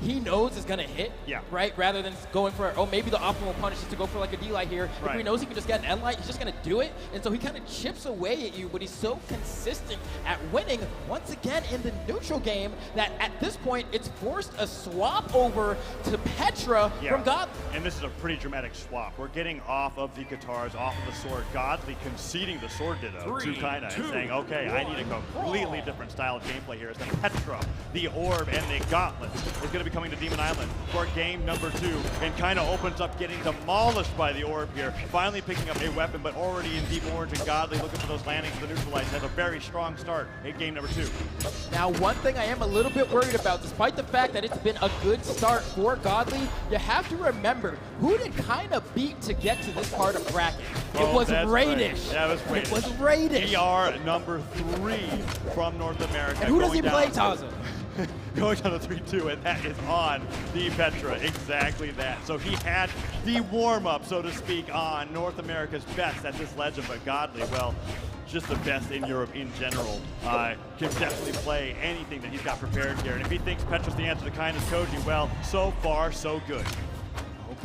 he knows is going to hit, right? Rather than going for, oh, maybe the optimal punish is to go for like a D-light here. Right. If he knows he can just get an N-light, he's just going to do it. And so he kind of chips away at you, but he's so consistent at winning, once again, in the neutral game, that at this point, it's forced a swap over to Petra from Godly. And this is a pretty dramatic swap. We're getting off of the guitars, off of the sword. Godly conceding the sword ditto to Kaina and saying, okay, I need a completely different style of gameplay here. As the Petra, the orb, and the gauntlet is going to be coming to Demon Island for game number 2, and Kaina opens up getting demolished by the orb here, finally picking up a weapon, but already in deep orange, and Godly looking for those landings. The neutralize has a very strong start in game number 2. Now, one thing I am a little bit worried about, despite the fact that it's been a good start for Godly, you have to remember, who did Kaina beat to get to this part of bracket? It was Radish. That was Radish. It was Radish. PR number 3 from North America. And who does he play, Taza? Going down to 3-2, and that is on the Petra. Exactly that. So he had the warm-up, so to speak, on North America's best at this legend, but Godly, well, just the best in Europe in general. Can definitely play anything that he's got prepared here. And if he thinks Petra's the answer to Kaina's Koji, well, so far, so good.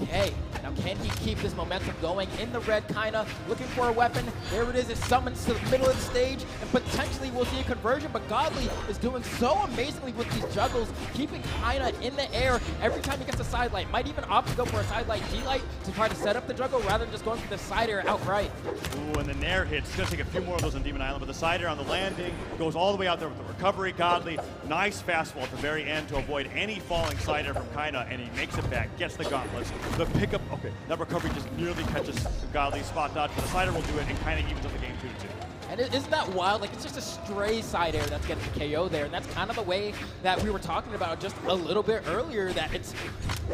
Okay, now can he keep this momentum going in the red? Kaina looking for a weapon. There it is. It summons to the middle of the stage, and potentially we'll see a conversion, but Godly is doing so amazingly with these juggles, keeping Kaina in the air every time he gets a side light. Might even opt to go for a side light D-light to try to set up the juggle rather than just going for the side air outright. Ooh, and the Nair hits. It's going to take a few more of those on Demon Island, but the side air on the landing goes all the way out there with the recovery. Godly, nice fastball at the very end to avoid any falling side air from Kaina, and he makes it back, gets the gauntlets. The pickup, okay, that recovery just nearly catches Godly's spot dodge, but the side air will do it and kind of evens up the game 2-2. And isn't that wild? Like, it's just a stray side air that's getting the KO there, and that's kind of the way that we were talking about just a little bit earlier, that it's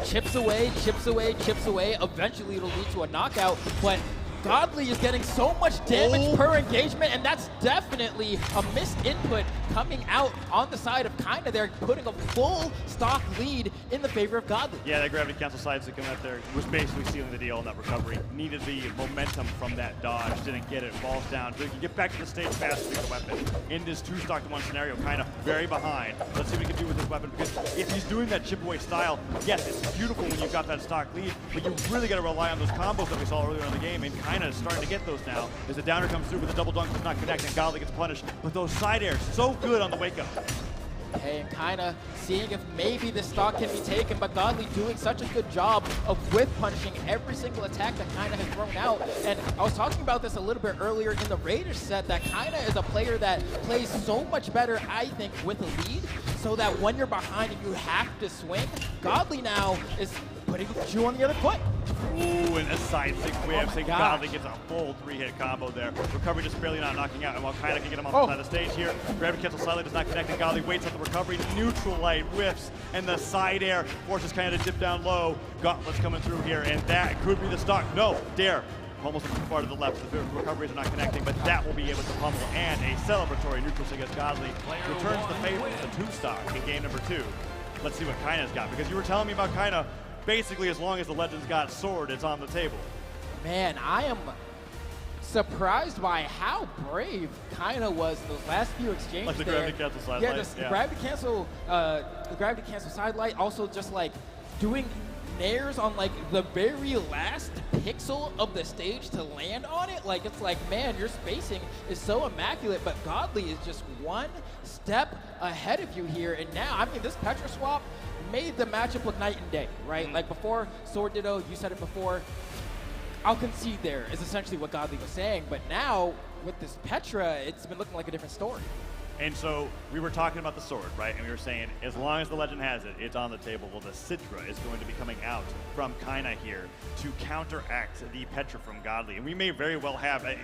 chips away, chips away, chips away. Eventually it'll lead to a knockout, but Godly is getting so much damage per engagement, and that's definitely a missed input coming out on the side of Kinda there, putting a full stock lead in the favor of Godly. Yeah, that gravity cancel side stick coming out there was basically sealing the deal on that recovery. Needed the momentum from that dodge, didn't get it, falls down. So you can get back to the stage fast with the weapon. In this 2-stock-to-1 scenario, kind of very behind. Let's see what he can do with this weapon, because if he's doing that chip away style, yes, it's beautiful when you've got that stock lead, but you really got to rely on those combos that we saw earlier in the game, and kind of starting to get those now. As the downer comes through with the double dunk, does not connect, and Godly gets punished. But those side airs, so good on the wake up. Okay, and Kinda seeing if maybe this stock can be taken, but Godly doing such a good job of whiff punishing every single attack that Kinda has thrown out. And I was talking about this a little bit earlier in the Radish set, that Kinda is a player that plays so much better, I think, with a lead, so that when you're behind and you have to swing, Godly now is putting the shoe on the other foot. Ooh, and a side stick whip. So Godly gets a full 3-hit combo there. Recovery just barely not knocking out, and while Kinda can get him off the side of the stage here, gravity cancel slightly does not connect, and Godly waits on the recovery. Neutral light whiffs, and the side air forces Kinda to dip down low. Gauntlets coming through here, and that could be the stock. No, Dare. Almost too far to the left, so the recoveries are not connecting, but that will be able to pummel, and a celebratory neutral against Godly returns the favor to 2-stock in game number 2. Let's see what Kinda's got, because you were telling me about Kinda. Basically, as long as the Legends got sword, it's on the table. Man, I am surprised by how brave Kinda was in those last few exchanges. Like the there. gravity cancel side yeah, light. The gravity cancel side light. Also, just like doing nairs on like the very last pixel of the stage to land on it. Like, it's like, man, your spacing is so immaculate, but Godly is just one step ahead of you here. And now, I mean, this Petra swap made the matchup look night and day, right? Like before, Sword Ditto, you said it before, I'll concede there is essentially what Godly was saying, but now with this Petra, it's been looking like a different story. And so we were talking about the sword, right? And we were saying, as long as the Legend has it, it's on the table. Well, the Sidra is going to be coming out from Kinda here to counteract the Petra from Godly. And we may very well have a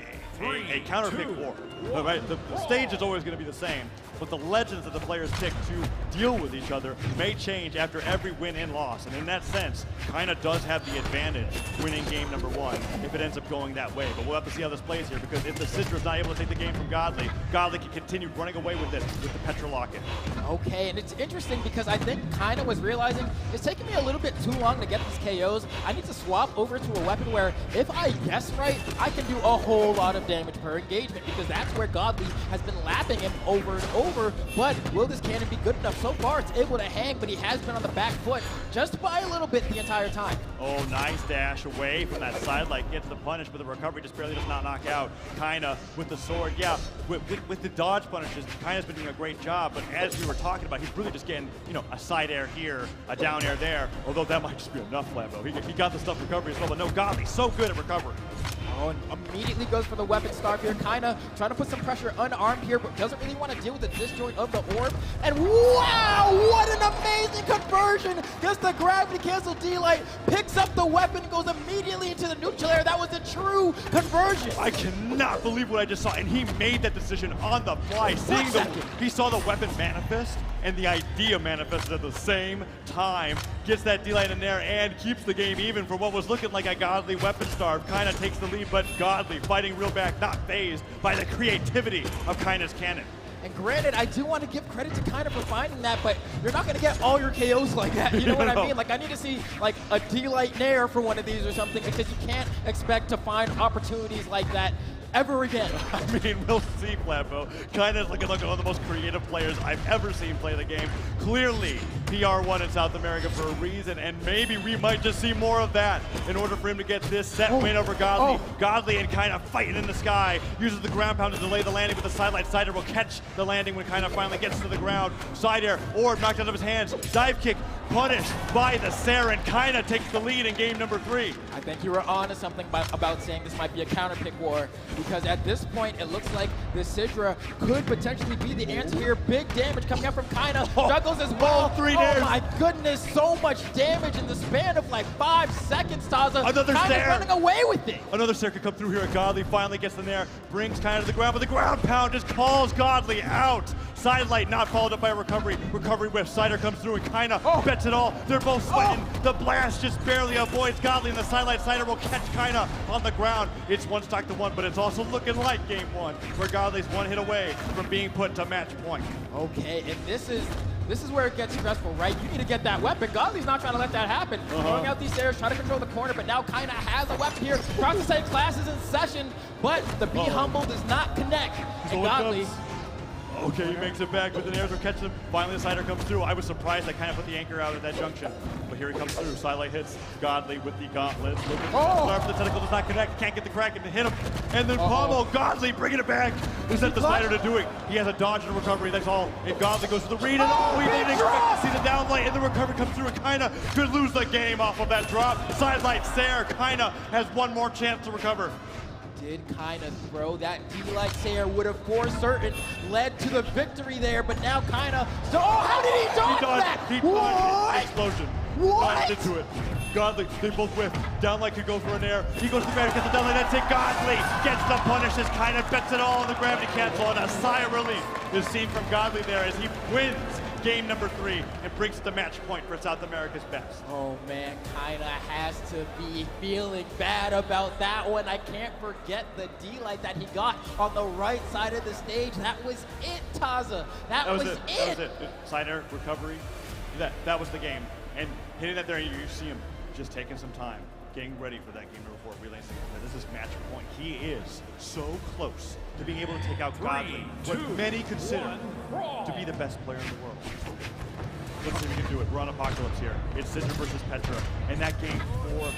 counter-pick war, right? The stage is always going to be the same, but the Legends that the players pick to deal with each other may change after every win and loss. And in that sense, Kinda does have the advantage winning game number 1 if it ends up going that way. But we'll have to see how this plays here, because if the Sidra is not able to take the game from Godly, Godly can continue running away with it with the Petra Locket. Okay, and it's interesting because I think Kinda was realizing it's taking me a little bit too long to get these KOs. I need to swap over to a weapon where if I guess right, I can do a whole lot of damage per engagement, because that's where Godly has been lapping him over and over. But will this cannon be good enough? So far, it's able to hang, but he has been on the back foot just by a little bit the entire time. Oh, nice dash away from that side light, gets the punish, but the recovery just barely does not knock out. Kinda with the sword, yeah, with the dodge punishes, Kinda's been doing a great job, but as we were talking about, he's really just getting, you know, a side air here, a down air there, although that might just be enough, Flambeau. He got the stuff recovery as well, but no, Godly, so good at recovery. Oh, and immediately goes for the weapon starve here. Kinda trying to put some pressure unarmed here, but doesn't really want to deal with the disjoint of the orb. And wow, what an amazing conversion! Gets the gravity cancel D-Light, picks up the weapon, goes immediately into the neutral air. That was a true conversion. I cannot believe what I just saw, and he made that decision on the fly. He saw the weapon manifest, and the idea manifested at the same time. Gets that D-Light in there and keeps the game even for what was looking like a Godly weapon starve. Kinda takes the lead, but Godly fighting real back, not phased by the creativity of Kinda's cannon. And granted, I do want to give credit to Kinda for finding that, but you're not going to get all your KOs like that. You know what I mean? Like, I need to see like a D-Light Nair for one of these or something, because you can't expect to find opportunities like that ever again. I mean, we'll see, Flambeau. Kinda's looking like one of the most creative players I've ever seen play the game. Clearly, PR1 in South America for a reason, and maybe we might just see more of that in order for him to get this set win over Godly. Godly and Kinda fighting in the sky, uses the ground pound to delay the landing with the side light. Side air will catch the landing when Kinda finally gets to the ground. Side air, orb knocked out of his hands. Dive kick, punished by the Saren. Kinda takes the lead in game number 3. I think you were on to something about saying this might be a counter-pick war, because at this point, it looks like the Sidra could potentially be the answer here. Big damage coming out from Kinda. Juggles as well. All 3 airs. Oh my goodness, so much damage in the span of like 5 seconds, Taza. Another kind Nair. of running away with it. Another Nair could come through here. Godly finally gets the Nair, brings Kaina to the ground, but the ground pound just calls Godly out. Sidelight not followed up by a recovery. Recovery whiff. Cider comes through and Kaina bets it all. They're both sweating. The blast just barely avoids Godly, and the sidelight Cider will catch Kaina on the ground. It's 1-1, but it's also looking like game 1, where Godly's 1 hit away from being put to match point. Okay, and this is where it gets stressful, right? You need to get that weapon. Godly's not trying to let that happen. Throwing out these stairs, trying to control the corner, but now Kaina has a weapon here. Cross the class is in session, but the Be Humble does not connect. And Godly. Okay, he makes it back, but the Nairs are catching him. Finally, the Cider comes through. I was surprised I kind of put the anchor out at that junction, but here he comes through. Sidelight hits Godly with the gauntlet. Looking for the tentacle does not connect. Can't get the crack and hit him. And then Pommel, Godly bringing it back. He sent the Cider to do it. He has a dodge and a recovery. That's all. And Godly goes to the read. And we didn't expect to see the downlight. And the recovery comes through. And Kaina could lose the game off of that drop. Sidelight Sair. Kaina has one more chance to recover. Did Kaina throw that D-Light Sair would have for certain led to the victory there, but now Kaina, how did he dodge that? He dodged the explosion. What? Dodged into it. Godly, they both whiff. Downlight could go for an air. He goes to the ground, gets the downlight, that's it. Godly gets the punish as Kaina bets it all on the gravity cancel, and a sigh of relief is seen from Godly there as he wins game number 3 and brings the match point for South America's best. Oh man, Kaina has to be feeling bad about that one. I can't forget the D-Light that he got on the right side of the stage. That was it, Taza. That was it. That was it. Cider, recovery. That was the game. And hitting that there, you see him just taking some time, getting ready for that game number 4, realizing that this is match point. He is so close to being able to take out Godly, what many consider to be the best player in the world. Let's see if we can do it. We're on Apocalypse here. It's Sidra versus Petra. And that game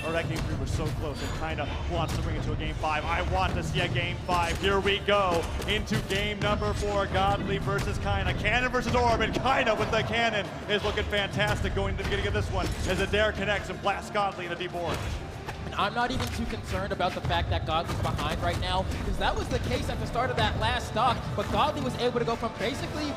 3 was so close. It kind of wants to bring it to a game 5. I want to see a game 5. Here we go into game number 4. Godly versus Kaina. Cannon versus Orb. And Kaina with the cannon is looking fantastic going to the beginning of this one as Adair connects and blasts Godly in a deep orb. I'm not even too concerned about the fact that Godly's behind right now, because that was the case at the start of that last stock, but Godly was able to go from basically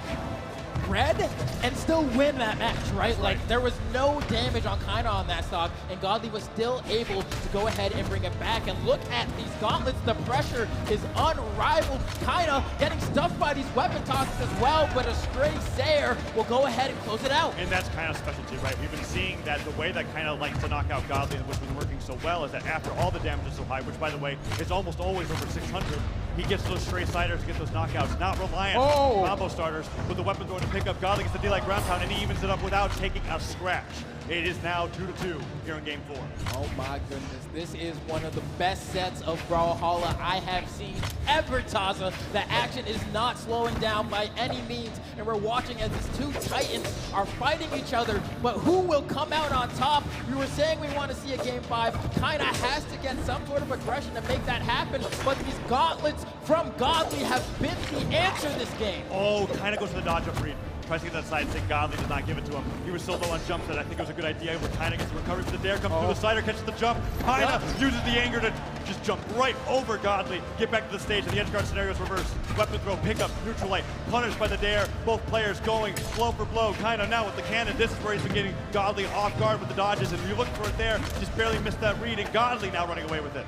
red and still win that match, right? Like, there was no damage on Kaina on that stock, and Godly was still able to go ahead and bring it back. And look at these gauntlets. The pressure is unrivaled. Kaina getting stuffed by these weapon tosses as well, but a stray Sair will go ahead and close it out. And that's Kaina's specialty, right? We've been seeing that the way that Kaina likes to knock out Godly, and what's been working so well, is that after all the damage is so high, which, by the way, is almost always over 600, he gets those stray Ciders to get those knockouts, not reliant on combo starters with the weapon going to pick up. Godly gets the D-Light ground pound, and he evens it up without taking a scratch. It is now 2-2 here in game 4. Oh my goodness, this is one of the best sets of Brawlhalla I have seen ever, Taza. The action is not slowing down by any means, and we're watching as these two titans are fighting each other, but who will come out on top? We were saying we want to see a game 5. Kaina has to get some sort of aggression to make that happen, but these gauntlets from Godly have been the answer this game. Oh, Kaina goes to the dodge up read. Tries to get that side stick. Godly does not give it to him. He was so low on jumps that I think it was a good idea. Where Kaina gets the recovery for the dare, comes through the Cider, catches the jump. Kaina uses the anger to just jump right over Godly, get back to the stage, and the edge guard scenario is reversed. Weapon throw, pick up, neutral light, punished by the dare. Both players going blow for blow. Kaina now with the cannon. This is where he's been getting Godly off guard with the dodges, and you look for it there, just barely missed that read, and Godly now running away with it.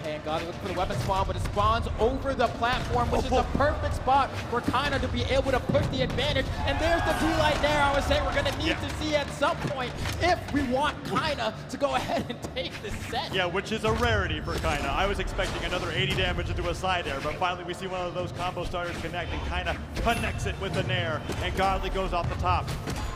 And Godly looking for the weapon spawn, but it spawns over the platform, which is the perfect spot for Kaina to be able to push the advantage. And there's the D-Light there. I was saying we're going to need to see at some point if we want Kaina to go ahead and take the set. Yeah, which is a rarity for Kaina. I was expecting another 80 damage into a side air, but finally we see one of those combo starters connect, and Kaina connects it with the Nair, and Godly goes off the top.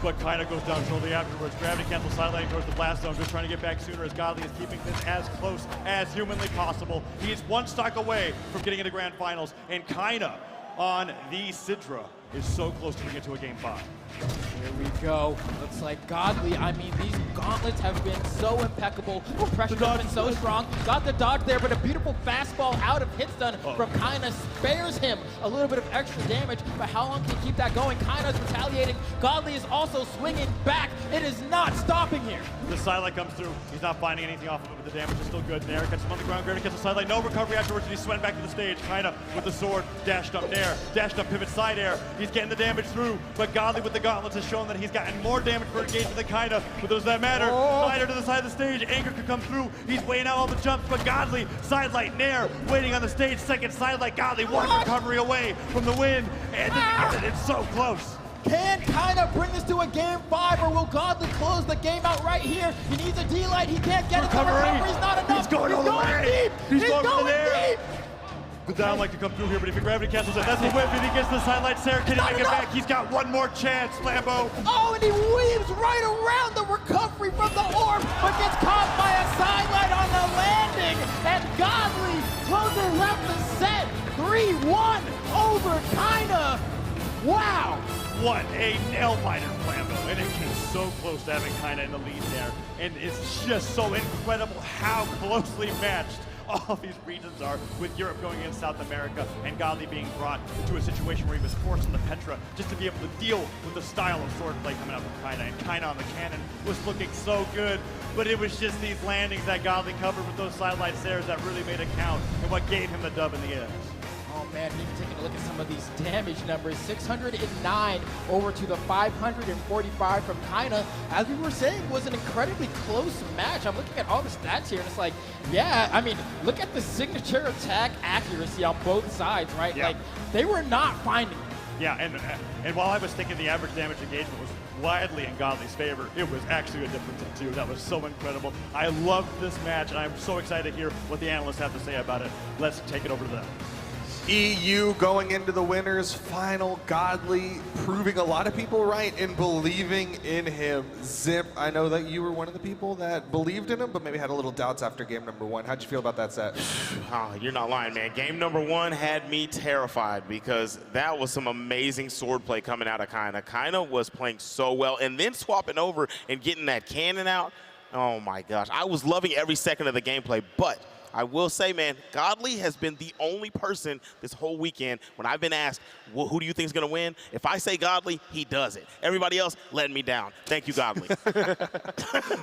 But Kaina goes down shortly afterwards. Gravity cancel sidelining towards the blast zone, just trying to get back sooner as Godly is keeping this as close as humanly possible. He is one stock away from getting into grand finals, and Kaina on the Sidra is so close to bringing it to a game 5. Here we go. Looks like Godly. I mean, these gauntlets have been so impeccable. The pressure has been so strong. Got the dodge there, but a beautiful fastball out of hit stun from Kaina spares him a little bit of extra damage. But how long can he keep that going? Kaina's retaliating. Godly is also swinging back. It is not stopping here. The sidelight comes through. He's not finding anything off of it, but the damage is still good. Nair catches him on the ground. Gravity catches the sidelight. No recovery afterwards, and he's sweating back to the stage. Kaina with the sword. Dashed up Nair. Dashed up pivot side air. He's getting the damage through, but Godly with the gauntlets is shown that he's gotten more damage per engagement than Kaina, but does that matter? Slider to the side of the stage, Anger could come through. He's weighing out all the jumps, but Godly, sidelight, Nair, waiting on the stage, second sidelight, Godly, one recovery away from the win, and it's so close. Can Kaina bring this to a game 5, or will Godly close the game out right here? He needs a D-light, he can't get it, the recovery's not enough. He's going all the way. Deep. He's going going there. deep. The down like to come through here, but if he gravity cancels it, that's the whip, and he gets the sidelight. Sarah, can he make it back? He's got one more chance, Flambeau. Oh, and he weaves right around the recovery from the orb, but gets caught by a sidelight on the landing, and Godly closes out the set. 3-1 over Kaina. Wow. What a nail-biter, Flambeau, and it came so close to having Kaina in the lead there, and it's just so incredible how closely matched all these regions are, with Europe going against South America and Godly being brought into a situation where he was forced on the Petra just to be able to deal with the style of swordplay coming out from Kaina. And Kaina on the cannon was looking so good, but it was just these landings that Godly covered with those sidelight stairs that really made it count and what gave him the dub in the end. Oh man, even taking a look at some of these damage numbers, 609 over to the 545 from Kaina. As we were saying, was an incredibly close match. I'm looking at all the stats here, and it's like, yeah, I mean, look at the signature attack accuracy on both sides, right? Yeah. Like, they were not finding it. Yeah, and while I was thinking the average damage engagement was widely in Godly's favor, it was actually a difference of 2. That was so incredible. I loved this match, and I'm so excited to hear what the analysts have to say about it. Let's take it over to them. EU going into the winners final, Godly proving a lot of people right and believing in him. Zip, I know that you were one of the people that believed in him, but maybe had a little doubts after game number 1. How'd you feel about that set? Oh, you're not lying, man. Game number 1 had me terrified because that was some amazing swordplay coming out of Kaina. Kaina was playing so well, and then swapping over and getting that cannon out. Oh my gosh, I was loving every second of the gameplay, but I will say, man, Godly has been the only person this whole weekend when I've been asked, well, who do you think is going to win? If I say Godly, he does it. Everybody else letting me down. Thank you, Godly.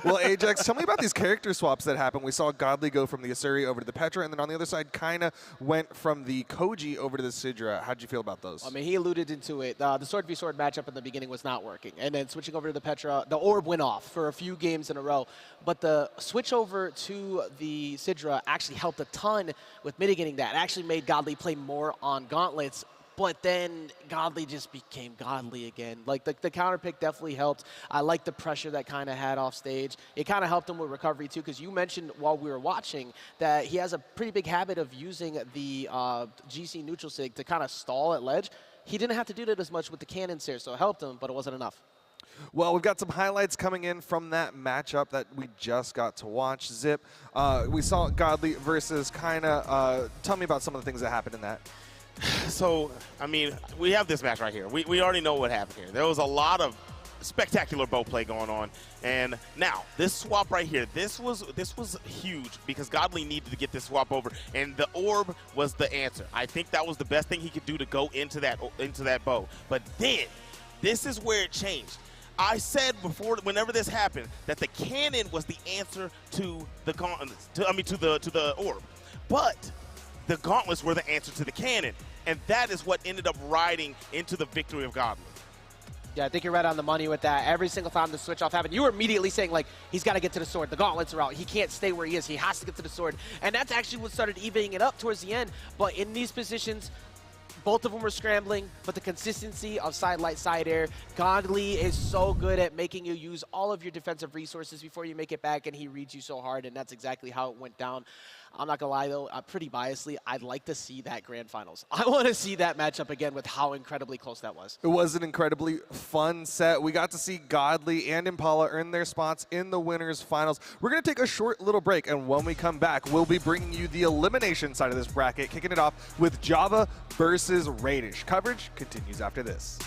Well, Ajax, tell me about these character swaps that happened. We saw Godly go from the Asuri over to the Petra, and then on the other side, Kaina went from the Koji over to the Sidra. How'd you feel about those? I mean, he alluded into it. The sword v sword matchup in the beginning was not working, and then switching over to the Petra, the orb went off for a few games in a row. But the switch over to the Sidra actually helped a ton with mitigating that. It actually made Godly play more on gauntlets, but then Godly just became Godly again. Like, the counter pick definitely helped. I like the pressure that kind of had off stage. It kind of helped him with recovery too, because you mentioned while we were watching that he has a pretty big habit of using the GC neutral sig to kind of stall at ledge. He didn't have to do that as much with the cannons here, so it helped him, but it wasn't enough. Well, we've got some highlights coming in from that matchup that we just got to watch. Zip, we saw Godly versus Kaina. Tell me about some of the things that happened in that. So, I mean, we have this match right here. We already know what happened here. There was a lot of spectacular bow play going on. And now, this swap right here, this was huge because Godly needed to get this swap over, and the orb was the answer. I think that was the best thing he could do to go into that bow. But then, this is where it changed. I said before, whenever this happened, that the cannon was the answer to the gauntlets, to the orb. But the gauntlets were the answer to the cannon, and that is what ended up riding into the victory of Godly. Yeah, I think you're right on the money with that. Every single time the switch off happened, you were immediately saying, like, he's got to get to the sword. The gauntlets are out. He can't stay where he is. He has to get to the sword. And that's actually what started evening it up towards the end. But in these positions, both of them were scrambling, but the consistency of side light, side air, Godly is so good at making you use all of your defensive resources before you make it back, and he reads you so hard, and that's exactly how it went down. I'm not going to lie, though, pretty biasly, I'd like to see that grand finals. I want to see that matchup again with how incredibly close that was. It was an incredibly fun set. We got to see Godly and Impala earn their spots in the winners finals. We're going to take a short little break, and when we come back, we'll be bringing you the elimination side of this bracket, kicking it off with Java versus Radish. Coverage continues after this.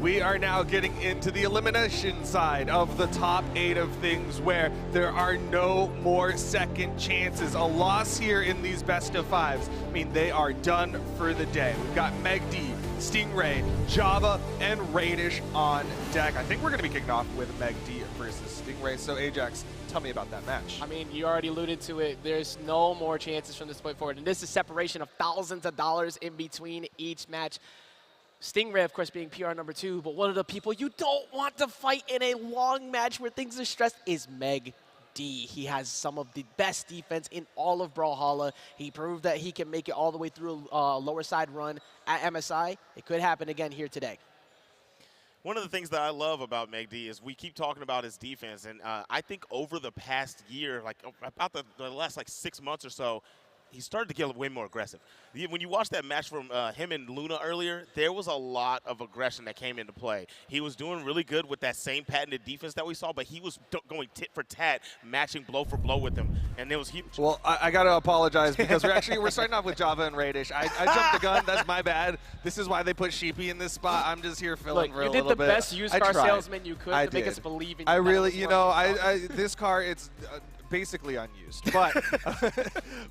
We are now getting into the elimination side of the top 8 of things, where there are no more second chances. A loss here in these best of 5s, I mean, they are done for the day. We've got megd, Stingray, Java, and Radish on deck. I think we're going to be kicking off with megd versus Stingray. So Ajax, tell me about that match. I mean, you already alluded to it. There's no more chances from this point forward. And this is separation of thousands of dollars in between each match. Stingray, of course, being PR number 2, but one of the people you don't want to fight in a long match where things are stressed is megd. He has some of the best defense in all of Brawlhalla. He proved that he can make it all the way through a lower side run at MSI. It could happen again here today. One of the things that I love about megd is we keep talking about his defense, and I think over the past year, like about the last like 6 months or so, he started to get way more aggressive. When you watch that match from him and Luna earlier, there was a lot of aggression that came into play. He was doing really good with that same patented defense that we saw, but he was going tit for tat, matching blow for blow with him, and it was huge. Well, I got to apologize because we're starting off with Java and Radish. I jumped the gun. That's my bad. This is why they put Sheepy in this spot. I'm just here filling for a little bit. You did the best used car salesman you could to make us believe in you. I really, you know, this car, it's basically unused. But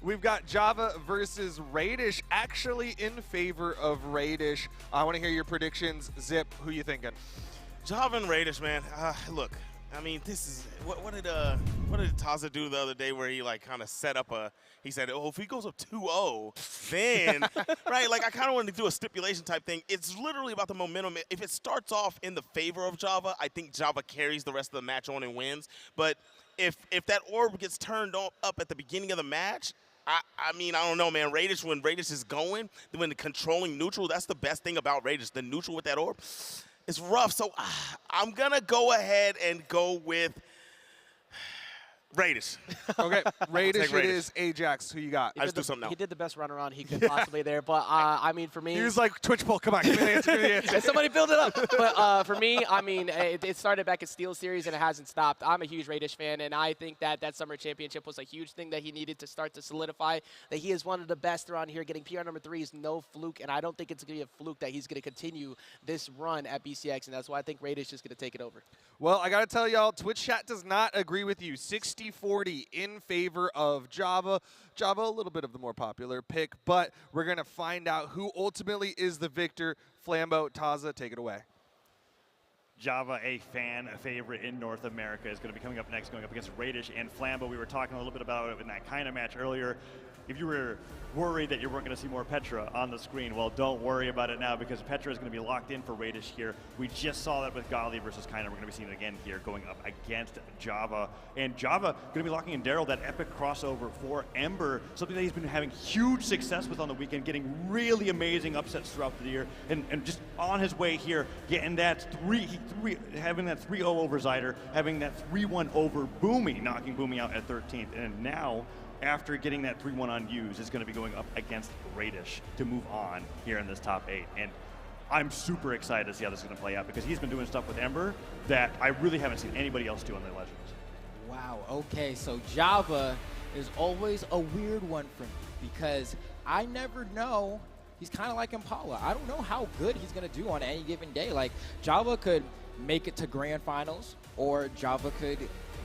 we've got Java versus Radish, actually in favor of Radish. I want to hear your predictions. Zip, who you thinking? Java and Radish, man. Look, I mean, this is what did Taza do the other day where he like kind of set up he said, oh, if he goes up 2-0, then right, like I kind of wanted to do a stipulation type thing. It's literally about the momentum. If it starts off in the favor of Java, I think Java carries the rest of the match on and wins. But if that orb gets turned up at the beginning of the match, I mean, I don't know, man. Radish, when Radish is going, when controlling neutral, that's the best thing about Radish. The neutral with that orb, it's rough. So I'm going to go ahead and go with Radish. Okay, Radish it is. Ajax, who you got? I just do something else. He did the best run around he could possibly there, but I mean, for me, he was like, Twitch poll, come on, give me the answer, give me the answer. Somebody build it up. But for me, I mean, it started back at Steel Series and it hasn't stopped. I'm a huge Radish fan, and I think that Summer Championship was a huge thing that he needed to start to solidify that he is one of the best around here. Getting PR number 3 is no fluke, and I don't think it's going to be a fluke that he's going to continue this run at BCX, and that's why I think Radish is going to take it over. Well, I got to tell y'all, Twitch chat does not agree with you. 60-40 in favor of Java. Java, a little bit of the more popular pick, but we're going to find out who ultimately is the victor. Flambeau, Taza, take it away. Java, a fan favorite in North America, is going to be coming up next, going up against Radish and Flambeau. We were talking a little bit about it in that kind of match earlier. If you were worried that you weren't going to see more Petra on the screen, well, don't worry about it now, because Petra is going to be locked in for Radish here. We just saw that with Godly versus Kaina. We're going to be seeing it again here, going up against Java. And Java going to be locking in Daryl, that epic crossover for Ember, something that he's been having huge success with on the weekend, getting really amazing upsets throughout the year, and just on his way here, getting that having that 3-0 over Zyder, having that 3-1 over Boomy, knocking Boomy out at 13th, and now, after getting that 3-1 on Hughes, is going to be going up against Radish to move on here in this top 8. And I'm super excited to see how this is going to play out, because he's been doing stuff with Ember that I really haven't seen anybody else do on the Legends. Wow, okay, so Java is always a weird one for me, because I never know. He's kind of like Impala. I don't know how good he's going to do on any given day. Like, Java could make it to grand finals, or Java could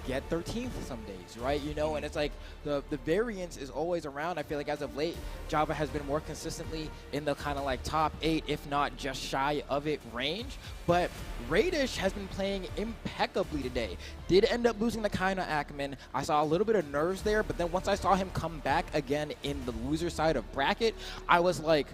get 13th some days, right? You know, and it's like the variance is always around. I feel like as of late, Java has been more consistently in the kind of like top 8, if not just shy of it range. But Radish has been playing impeccably today. Did end up losing the Kaina Ackerman. I saw a little bit of nerves there, but then once I saw him come back again in the loser side of bracket, I was like,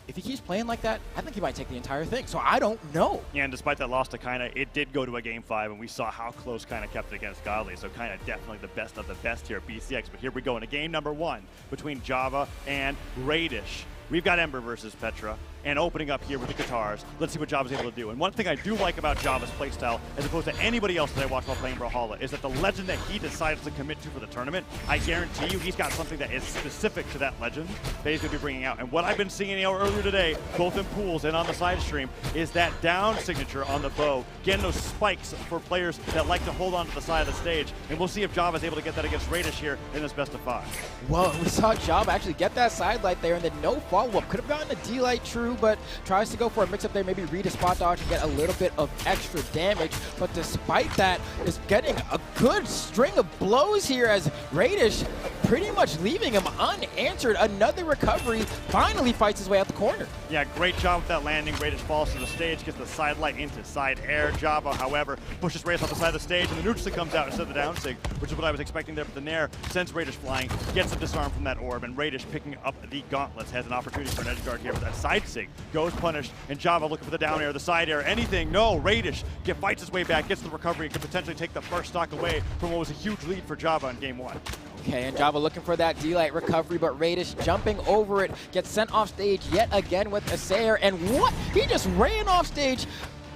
if he keeps playing like that, I think he might take the entire thing. So I don't know. Yeah, and despite that loss to Kaina, it did go to a Game 5, and we saw how close Kaina kept it against Godly. So Kaina definitely the best of the best here at BCX. But here we go in a game number 1 between Java and Radish. We've got Ember versus Petra, and opening up here with the guitars. Let's see what Java's able to do. And one thing I do like about Java's playstyle, as opposed to anybody else that I watch while playing Brawlhalla, is that the legend that he decides to commit to for the tournament, I guarantee you he's got something that is specific to that legend that he's going to be bringing out. And what I've been seeing earlier today, both in pools and on the side stream, is that down signature on the bow, getting those spikes for players that like to hold on to the side of the stage. And we'll see if Java's able to get that against Radish here in this best of 5. Well, we saw Java actually get that side light there, and then no fall follow-up. Could have gotten a D-Light, true, but tries to go for a mix-up there, maybe read a spot dodge and get a little bit of extra damage. But despite that, is getting a good string of blows here as Radish pretty much leaving him unanswered. Another recovery, finally fights his way out the corner. Yeah, great job with that landing. Radish falls to the stage, gets the side light into side air. Java, however, pushes Radish off the side of the stage, and the neutral sig comes out instead of the down sig, which is what I was expecting there. But the Nair sends Radish flying, gets the disarm from that orb, and Radish picking up the gauntlets has an opportunity for an edge guard here with that side sig. Goes punished, and Java looking for the down air, the side air, anything. No, Radish fights his way back, gets the recovery, and could potentially take the first stock away from what was a huge lead for Java in game 1. Okay, and Java looking for that D-Light recovery, but Radish jumping over it, gets sent off stage yet again with a Sayer, and what? He just ran off stage,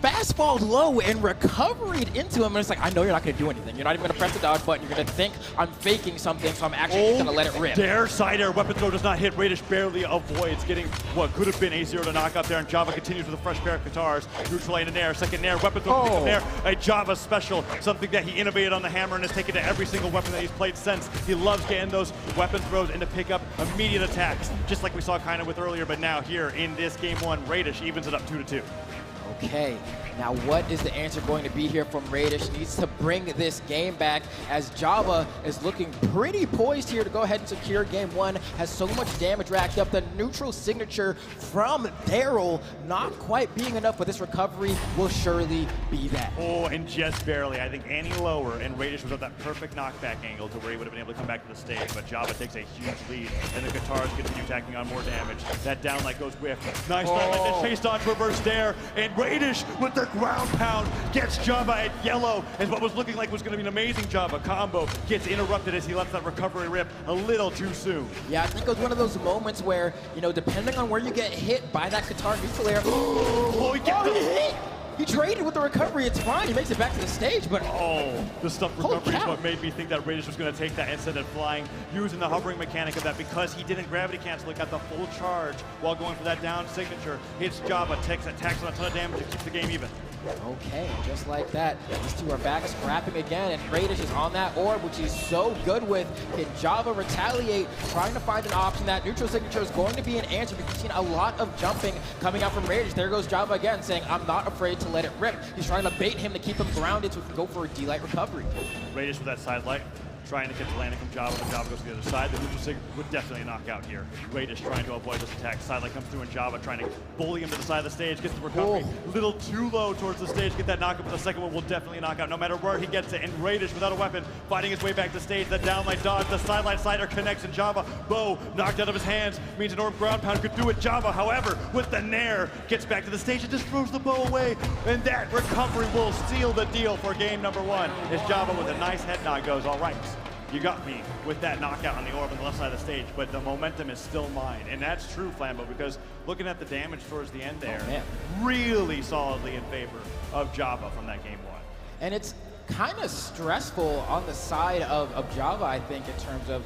fastballed low and recovered into him, and it's like, I know you're not going to do anything. You're not even going to press the dodge button. You're going to think I'm faking something, so I'm actually just going to let it rip. Dare side air weapon throw does not hit. Radish barely avoids getting what could have been a 0 to knock out there, and Java continues with a fresh pair of guitars. Neutral lane and Nair, second Nair, weapon throw, Nair, a Java special, something that he innovated on the hammer and has taken to every single weapon that he's played since. He loves getting those weapon throws in to pick up immediate attacks, just like we saw kind of with earlier, but now here in this game 1, Radish evens it up 2-2. Okay, now what is the answer going to be here from Radish? Needs to bring this game back as Java is looking pretty poised here to go ahead and secure game 1. Has so much damage racked up. The neutral signature from Daryl not quite being enough, but this recovery will surely be that. Oh, and just barely. I think any lower, and Radish was at that perfect knockback angle to where he would have been able to come back to the stage, but Java takes a huge lead, and the guitars continue tacking on more damage. That downlight goes whiff. Nice downlight, then chase dodge, reverse dare, and Radish with the ground pound gets Java at yellow, and what was looking like was going to be an amazing Java combo gets interrupted as he lets that recovery rip a little too soon. Yeah, I think it was one of those moments where, you know, depending on where you get hit by that guitar neutral air, he traded with the recovery. It's fine. He makes it back to the stage, but the stuff recovery is what made me think that Radish was going to take that instead of flying, using the hovering mechanic of that because he didn't gravity cancel. It got the full charge while going for that down signature. Hits Java, attacks on a ton of damage and keeps the game even. Okay, just like that, these two are back scrapping again, and Radish is on that orb, which he's so good with. Can Java retaliate, trying to find an option? That neutral signature is going to be an answer because we've seen a lot of jumping coming out from Radish. There goes Java again, saying, I'm not afraid to let it rip. He's trying to bait him to keep him grounded so he can go for a D-Light recovery. Radish with that side light, trying to get the landing from Java, but Java goes to the other side. The neutral sig would definitely knock out here. Radish trying to avoid this attack. Sidelight comes through, and Java trying to bully him to the side of the stage, gets the recovery. Little too low towards the stage, get that knockup, but the second one will definitely knock out no matter where he gets it. And Radish without a weapon, fighting his way back to stage. That downlight dodge, the sideline slider connects, and Java, bow knocked out of his hands, means an orb ground pound could do it. Java, however, with the Nair, gets back to the stage and just throws the bow away. And that recovery will seal the deal for game number 1 as Java with a nice head nod goes, all right. You got me with that knockout on the orb on the left side of the stage, but the momentum is still mine. And that's true, Flambeau, because looking at the damage towards the end there, really solidly in favor of Java from that game 1. And it's kind of stressful on the side of Java, I think, in terms of,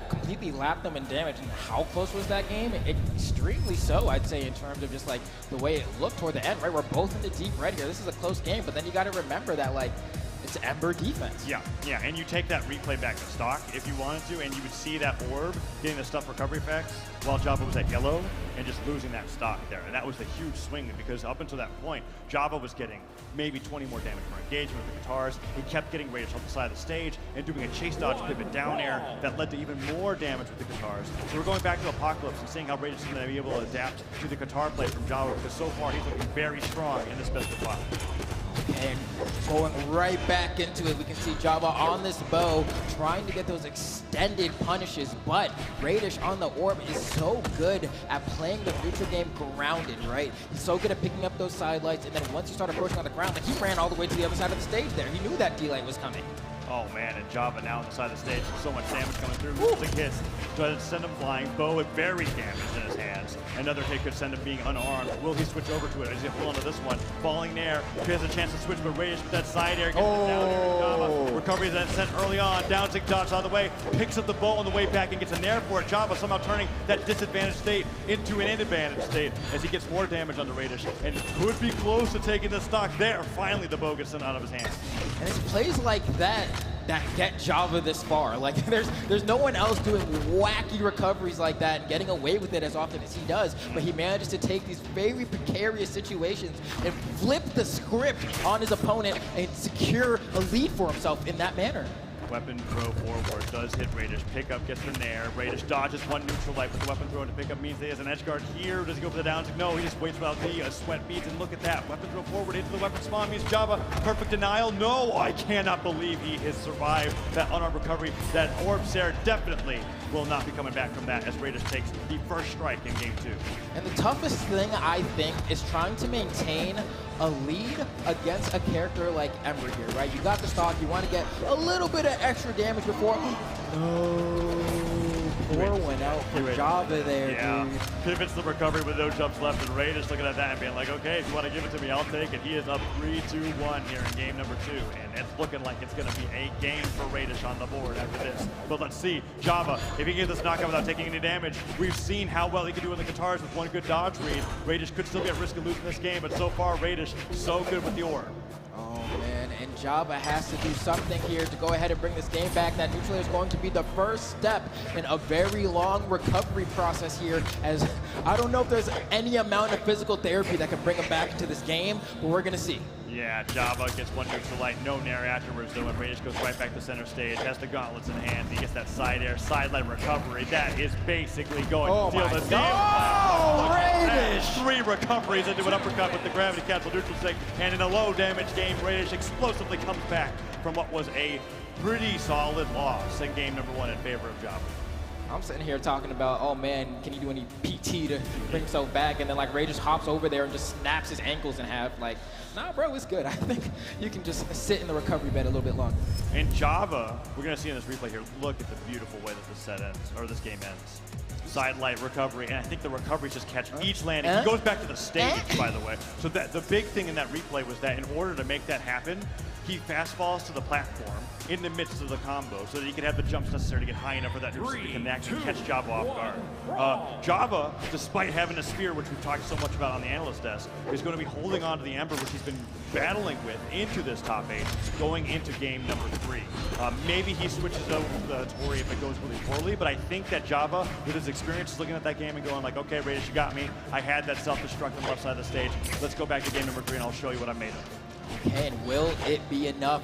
completely lapped them in damage. And how close was that game? Extremely so, I'd say, in terms of just like the way it looked toward the end, right? We're both in the deep red here. This is a close game, but then you got to remember that, like, it's Ember defense. Yeah, and you take that replay back to stock if you wanted to, and you would see that orb getting the stuff recovery effects while Java was at yellow and just losing that stock there. And that was the huge swing because up until that point, Java was getting maybe 20 more damage per engagement with the guitars. He kept getting Radish off the side of the stage and doing a chase dodge pivot down air that led to even more damage with the guitars. So we're going back to Apocalypse and seeing how Radish is going to be able to adapt to the guitar play from Java because so far he's looking very strong in this best of 5. And going right back into it, we can see Java on this bow, trying to get those extended punishes, but Radish on the orb is so good at playing the neutral game grounded, right? He's so good at picking up those side lights, and then once you start approaching on the ground, like he ran all the way to the other side of the stage there. He knew that D-Light was coming. Oh man, and Java now on the side of the stage, so much damage coming through. The hits does send him flying. Bow with very damaged in his hands. Another hit could send him being unarmed. Will he switch over to it? Is he full onto this one? Falling Nair. He has a chance to switch, but Radish with that side air gets it down there. Java recovery is then sent early on. Down sig dodge on the way. Picks up the bow on the way back and gets a Nair for it. Java somehow turning that disadvantaged state into an advantage state as he gets more damage on the Radish and could be close to taking the stock there. Finally, the bow gets sent out of his hands. And it's plays like that that get Java this far. Like, there's no one else doing wacky recoveries like that and getting away with it as often as he does, but he manages to take these very precarious situations and flip the script on his opponent and secure a lead for himself in that manner. Weapon throw forward does hit Radish. Pickup gets the nair. Radish dodges one neutral light, but the weapon throw to pickup means he has an edge guard here. Does he go for the down? No, he just waits without the sweat beads, and look at that. Weapon throw forward into the weapon spawn means Java. Perfect denial. No, I cannot believe he has survived that unarmed recovery. That orb Sarah definitely will not be coming back from that as Radish takes the first strike in game 2. And the toughest thing, I think, is trying to maintain a lead against a character like Ember here, right? You got the stock, you want to get a little bit of extra damage before. Poor one out for Java there, yeah. dude. Pivots the recovery with no jumps left, and Radish looking at that and being like, okay, if you want to give it to me, I'll take it. He is up 3-2-1 here in game number 2, and it's looking like it's going to be a game for Radish on the board after this. But let's see, Java, if he can get this knockout without taking any damage, we've seen how well he can do in the guitars with one good dodge read. Radish could still be at risk of losing this game, but so far, Radish so good with the orb. Oh man, and Java has to do something here to go ahead and bring this game back. That neutral is going to be the first step in a very long recovery process here, as I don't know if there's any amount of physical therapy that can bring him back into this game, but we're gonna see. Yeah, Java gets one neutral light, no nair afterwards though, and Radish goes right back to center stage, has the gauntlets in hand, he gets that side air, sideline recovery. That is basically going to steal the game. Oh, Radish! 3 recoveries into an uppercut with the gravity cancel neutral stick, and in a low damage game, Radish explosively comes back from what was a pretty solid loss in game number 1 in favor of Java. I'm sitting here talking about, oh man, can he do any PT to bring himself back? And then like Radish hops over there and just snaps his ankles in half. Like, nah, bro, it's good. I think you can just sit in the recovery bed a little bit longer. In Java, we're gonna see in this replay here, look at the beautiful way that this set ends, or this game ends. Side light recovery, and I think the recoveries just catch each landing. He goes back to the stage, by the way. So that the big thing in that replay was that in order to make that happen, he fast falls to the platform in the midst of the combo so that he can have the jumps necessary to get high enough for that neutral to connect and catch Java off guard. Java, despite having a spear, which we've talked so much about on the analyst desk, is going to be holding on to the Ember, which he's been battling with into this top 8, going into game number 3. Maybe he switches over to the Tori if it goes really poorly, but I think that Java, with his experience, is looking at that game and going like, okay, Radish, you got me. I had that self-destruct on the left side of the stage. Let's go back to game number 3 and I'll show you what I'm made of. Okay, and will it be enough?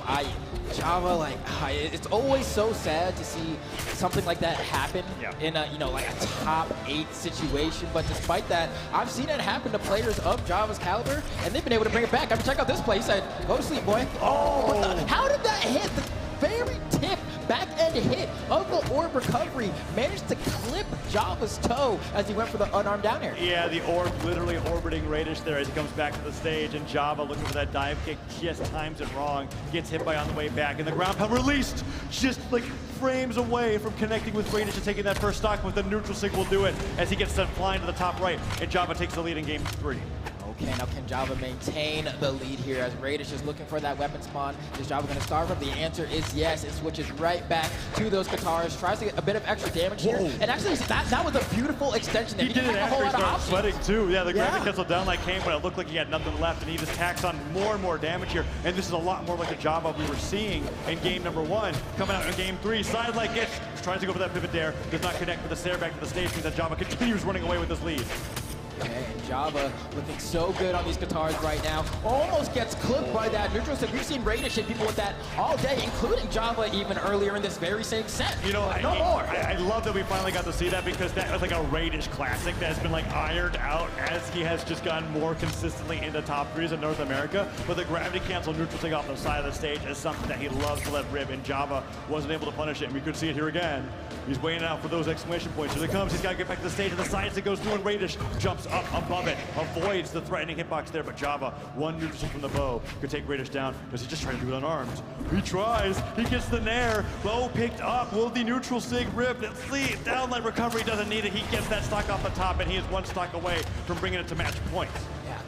Java, like, it's always so sad to see something like that happen in a, like a top 8 situation. But despite that, I've seen it happen to players of Java's caliber, and they've been able to bring it back. I mean, check out this play. He said, go to sleep, boy. Oh, how did that hit? The very tip back-end hit of the orb recovery managed to clip Java's toe as he went for the unarmed down air. Yeah, the orb literally orbiting Radish there as he comes back to the stage, and Java looking for that dive kick, just times it wrong, gets hit by on the way back, and the ground pound released, just like frames away from connecting with Radish and taking that first stock, with the neutral sig will do it as he gets sent flying to the top right, and Java takes the lead in game 3. Okay, now can Java maintain the lead here as Radish is looking for that weapon spawn? Is Java going to starve him? The answer is yes. It switches right back to those guitars, tries to get a bit of extra damage here. And actually, that was a beautiful extension there. He did it after he started sweating too. Yeah, the gravity cancel down light came when it looked like he had nothing left, and he just tacks on more and more damage here. And this is a lot more like the Java we were seeing in game number 1. Coming out in game 3, side light gets, tries to go for that pivot dare, does not connect with the Sair back to the stage, means that Java continues running away with this lead. Okay, and Java looking so good on these guitars right now. Almost gets clipped by that neutral stick. We've seen Radish hit people with that all day, including Java even earlier in this very same set. You know, I love that we finally got to see that, because that was like a Radish classic that has been like ironed out as he has just gotten more consistently into top 3s in North America. But the gravity cancel neutral stick off the side of the stage is something that he loves to let rip, and Java wasn't able to punish it, and we could see it here again. He's waiting out for those exclamation points. Here it comes. He's got to get back to the stage, and the side stick goes through, and Radish jumps up above it, avoids the threatening hitbox there, but Java, one neutral stick from the bow, could take Radish down. Does he just try to do it unarmed? He tries, he gets the nair, bow picked up, will the neutral sig rip? Let's see, downlight recovery doesn't need it, he gets that stock off the top, and he is one stock away from bringing it to match points.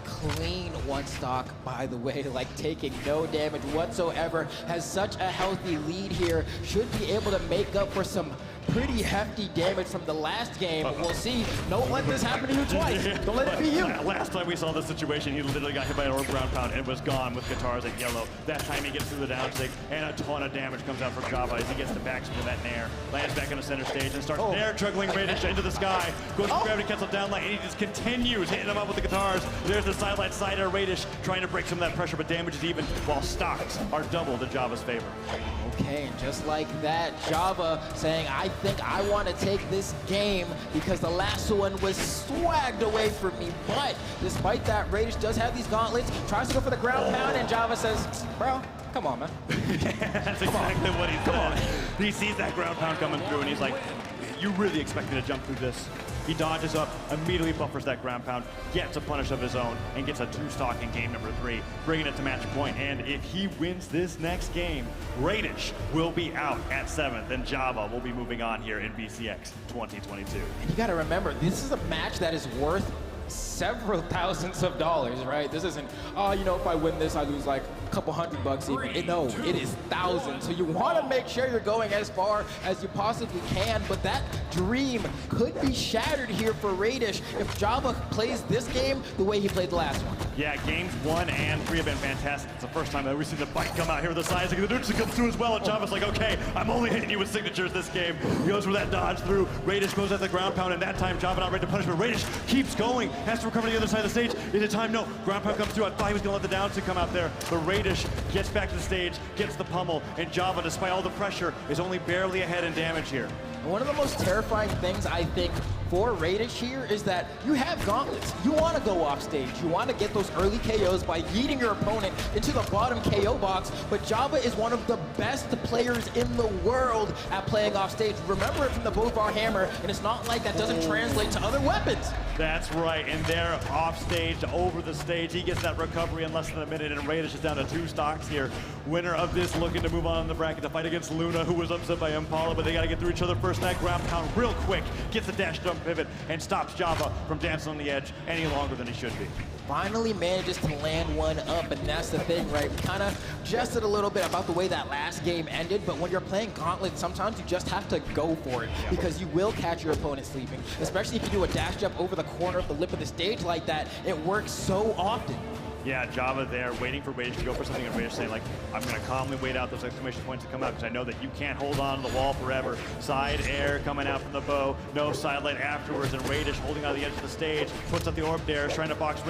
Clean one stock, by the way, like taking no damage whatsoever, has such a healthy lead here, should be able to make up for some pretty hefty damage from the last game. We'll see. Don't let this happen to you twice. Don't let it be you. Last time we saw this situation, he literally got hit by an orb ground pound and was gone with guitars at yellow. That time he gets through the down stick, and a ton of damage comes out from Java as he gets the backspin of that Nair. Lands back on the center stage and starts Nair juggling Radish into the sky. Goes for gravity cancel down line, and he just continues hitting him up with the guitars. There's the sideline side air Radish trying to break some of that pressure, but damage is even, while stocks are double to Java's favor. Okay, and just like that, Java saying, I think I want to take this game because the last one was swagged away from me. But despite that, Radish does have these gauntlets, tries to go for the ground pound, and Java says, bro, come on, man. That's exactly what he said. He sees that ground pound coming through, and he's like, you really expect me to jump through this? He dodges up, immediately buffers that ground pound, gets a punish of his own, and gets a 2-stock in game number 3, bringing it to match point. And if he wins this next game, Radish will be out at 7th, and Java will be moving on here in BCX 2022. And you got to remember, this is a match that is worth several thousands of dollars, right? This isn't, oh, you know, if I win this, I lose like a couple $100 even. No, it is thousands. So you want to make sure you're going as far as you possibly can, but that dream could be shattered here for Radish if Java plays this game the way he played the last one. Yeah, games 1 and 3 have been fantastic. It's the first time that we've seen the bite come out here with the size. The neutral comes through as well, and Java's like, okay, I'm only hitting you with signatures this game. He goes for that dodge through. Radish goes at the ground pound, and that time Java not ready to punish, but Radish keeps going, has to recover to the other side of the stage. Is it time? No. Ground pound comes through. I thought he was going to let the down stick come out there, but Radish gets back to the stage, gets the pummel, and Java, despite all the pressure, is only barely ahead in damage here. One of the most terrifying things, I think, for Radish here is that you have gauntlets. You want to go off stage. You want to get those early KOs by yeeting your opponent into the bottom KO box, but Java is one of the best players in the world at playing off stage. Remember it from the Bovar Hammer, and it's not like that doesn't translate to other weapons. That's right, and they're off stage, over the stage. He gets that recovery in less than a minute, and Radish is down to 2 stocks here. Winner of this looking to move on in the bracket to fight against Luna, who was upset by Impala, but they got to get through each other first. That ground pound real quick, gets the dash jump pivot, and stops Java from dancing on the edge any longer than he should be. Finally manages to land one up, and that's the thing, right? We kind of jested a little bit about the way that last game ended, but when you're playing Gauntlet, sometimes you just have to go for it because you will catch your opponent sleeping, especially if you do a dash jump over the corner of the lip of the stage like that. It works so often. Yeah, Java there waiting for Radish to go for something, and Radish saying, like, I'm going to calmly wait out those exclamation points to come out because I know that you can't hold on to the wall forever. Side air coming out from the bow, no sidelight afterwards, and Radish holding out the edge of the stage, puts up the orb dares, trying to box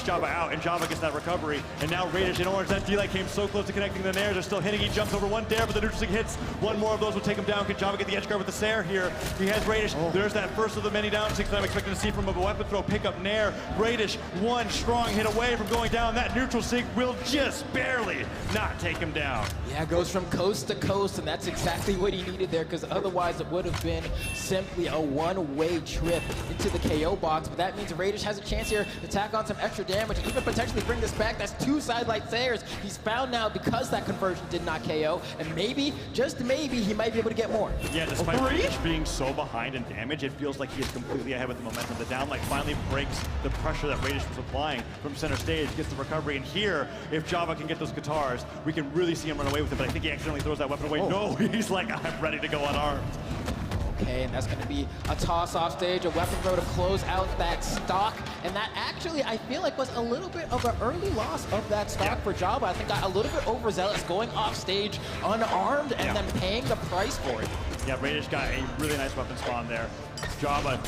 Java out, and Java gets that recovery. And now Radish in orange, that D-light came so close to connecting the nairs, they're still hitting. He jumps over one dare, but the neutral stick hits. One more of those will take him down. Can Java get the edge guard with the Sair here? He has Radish. There's that first of the many down sticks that I'm expecting to see from a weapon throw, pick up Nair. Radish, one strong hit away from going down. That neutral sig will just barely not take him down. Yeah, it goes from coast to coast, and that's exactly what he needed there, because otherwise it would have been simply a one-way trip into the KO box. But that means Radish has a chance here to tack on some extra damage and even potentially bring this back. That's 2 sidelight Sairs he's found now because that conversion did not KO, and maybe, just maybe, he might be able to get more. Yeah, despite Radish being so behind in damage, it feels like he is completely ahead with the momentum. The downlight finally breaks the pressure that Radish was applying from center stage, gets the recovery, and here, if Java can get those guitars, we can really see him run away with it, but I think he accidentally throws that weapon away. No, he's like, I'm ready to go unarmed. Okay, and that's going to be a toss off stage, a weapon throw to close out that stock, and that actually, I feel like, was a little bit of an early loss of that stock for Java. I think got a little bit overzealous, going off stage unarmed and then paying the price for it. Yeah, Radish got a really nice weapon spawn there. Java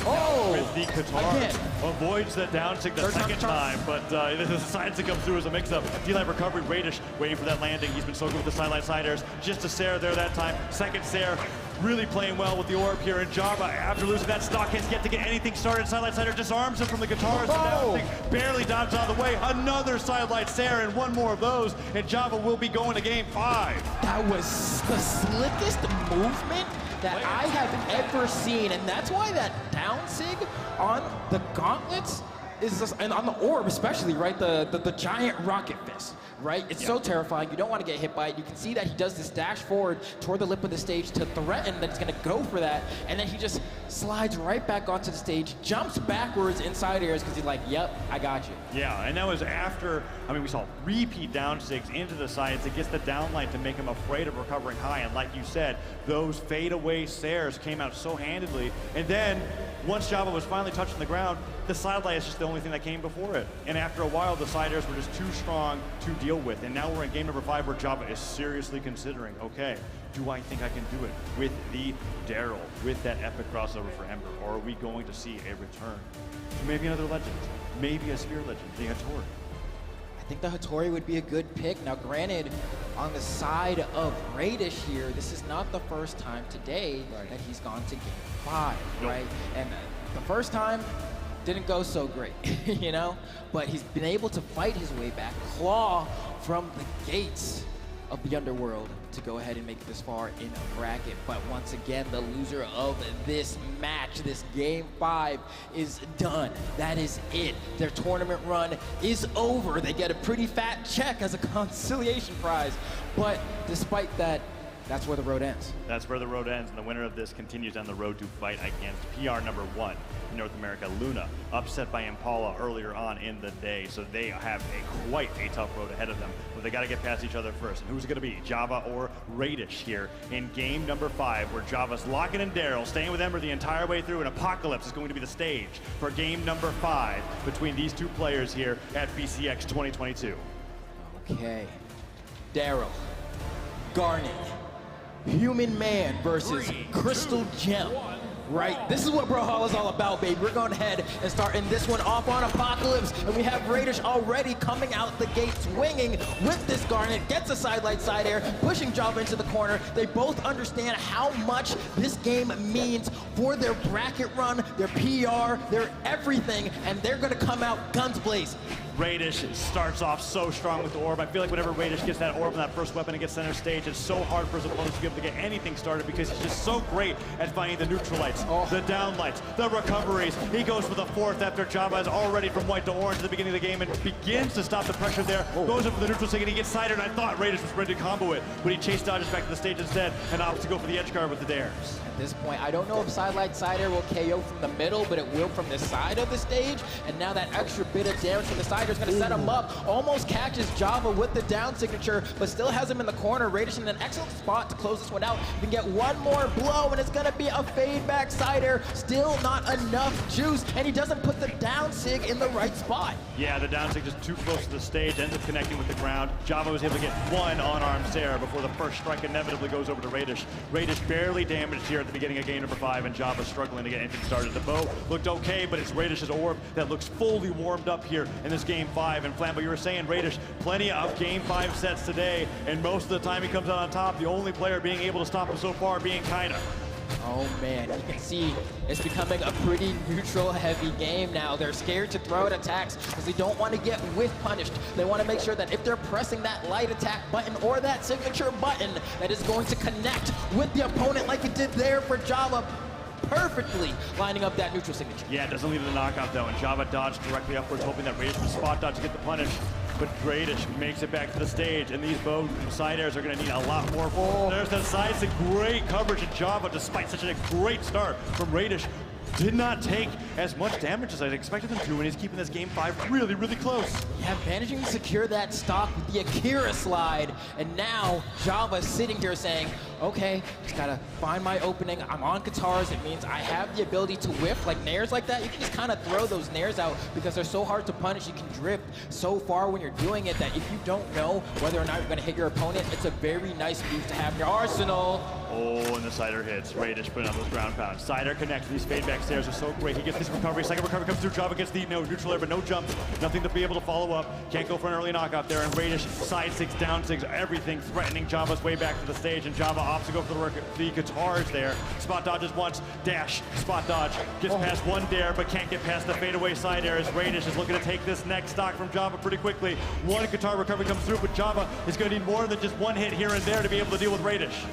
with the guitar avoids the down stick the second time, but the side stick comes through as a mix-up. D-light recovery, Radish waiting for that landing. He's been so good with the sideline side airs. Just a Sair there that time. Second Sair, really playing well with the orb here. And Java, after losing that stock, has yet to get anything started. Sideline Sair disarms him from the guitars. The down stick barely dodges out of the way. Another sideline Sair and one more of those, and Java will be going to game 5. That was the slickest movement that I have ever seen, and that's why that down sig on the gauntlets is just, and on the orb especially, right? The giant rocket fist. right? It's so terrifying. You don't want to get hit by it. You can see that he does this dash forward toward the lip of the stage to threaten that he's going to go for that, and then he just slides right back onto the stage, jumps backwards inside airs because he's like, yep, I got you. Yeah, and that was after, I mean, we saw repeat down sigs into the sides. It gets the downlight to make him afraid of recovering high, and like you said, those fadeaway Sairs came out so handedly, and then once Java was finally touching the ground, the side light is just the only thing that came before it. And after a while, the side airs were just too strong to deal with. And now we're in game number 5 where Java is seriously considering, okay, do I think I can do it with the Daryl, with that epic crossover for Ember? Or are we going to see a return to maybe another legend, maybe a Spear legend, the Hattori? I think the Hattori would be a good pick. Now, granted, on the side of Radish here, this is not the first time today that he's gone to game 5, right? And the first time didn't go so great, you know? But he's been able to fight his way back, claw from the gates of the underworld to go ahead and make it this far in a bracket. But once again, the loser of this match, this game 5, is done. That is it. Their tournament run is over. They get a pretty fat check as a conciliation prize. But despite that, that's where the road ends. That's where the road ends, and the winner of this continues on the road to fight against PR number 1 in North America, Luna, upset by Impala earlier on in the day. So they have quite a tough road ahead of them, but they got to get past each other first. And who's it going to be, Java or Radish here in game number 5, where Java's locking in Daryl, staying with Ember the entire way through, and Apocalypse is going to be the stage for game number 5 between these two players here at BCX 2022. Okay, Daryl, Garnet, Human Man versus Crystal Gem, right? This is what Brawlhalla is all about, baby. We're going ahead and starting this one off on Apocalypse, and we have Radish already coming out the gate swinging with this Garnet, gets a sidelight side air, pushing Java into the corner. They both understand how much this game means for their bracket run, their PR, their everything, and they're going to come out guns blazing. Radish starts off so strong with the orb. I feel like whenever Radish gets that orb and that first weapon and gets center stage, it's so hard for his opponents to be able to get anything started because he's just so great at finding the neutral lights, the down lights, the recoveries. He goes for the 4th after Java is already from white to orange at the beginning of the game and begins to stop the pressure there. Goes up for the neutral sig and he gets sided, and I thought Radish was ready to combo it, but he chase dodges back to the stage instead and opts to go for the edge guard with the dares. At this point, I don't know if sidelight side air will KO from the middle, but it will from the side of the stage. And now that extra bit of damage from the side is going to set him up. Almost catches Java with the down signature, but still has him in the corner. Radish in an excellent spot to close this one out. You can get one more blow, and it's going to be a fade back side air. Still not enough juice, and he doesn't put the down sig in the right spot. Yeah, the down sig just too close to the stage, ends up connecting with the ground. Java was able to get one unarmed Sarah before the first strike inevitably goes over to Radish. Radish barely damaged here at the beginning of game number 5, and Java struggling to get anything started. The bow looked okay, but it's Radish's orb that looks fully warmed up here in this game 5. And Flambo, you were saying Radish, plenty of game 5 sets today, and most of the time he comes out on top. The only player being able to stop him so far being Kaina. Oh man, you can see it's becoming a pretty neutral heavy game now. They're scared to throw out attacks because they don't want to get whiff punished. They want to make sure that if they're pressing that light attack button or that signature button, that is going to connect with the opponent like it did there for Java, perfectly lining up that neutral signature. Yeah, it doesn't leave the knockout though, and Java dodged directly upwards, hoping that Radish would spot dodge to get the punish. But Radish makes it back to the stage, and these bow side airs are going to need a lot more. There's that side, some great coverage in Java, despite such a great start from Radish. Did not take as much damage as I expected them to, and he's keeping this game 5 really, really close. Yeah, managing to secure that stock with the Akira slide, and now Java's sitting here saying, okay, just gotta find my opening. I'm on guitars. It means I have the ability to whiff, like nairs like that. You can just kind of throw those nairs out because they're so hard to punish. You can drift so far when you're doing it that if you don't know whether or not you're gonna hit your opponent, it's a very nice move to have in your arsenal. Oh, and the Cider hits. Radish putting on those ground pounds. Cider connects. These fade back stairs are so great. He gets this recovery. Second recovery comes through. Java gets the neutral air, but no jump. Nothing to be able to follow up. Can't go for an early knockout there. And Radish side sigs, down sigs, everything threatening Java's way back to the stage. And Java opts to go for the guitars there. Spot dodges once. Dash. Spot dodge. Gets past one dare, but can't get past the fadeaway side air as Radish is looking to take this next stock from Java pretty quickly. One guitar recovery comes through, but Java is going to need more than just one hit here and there to be able to deal with Radish.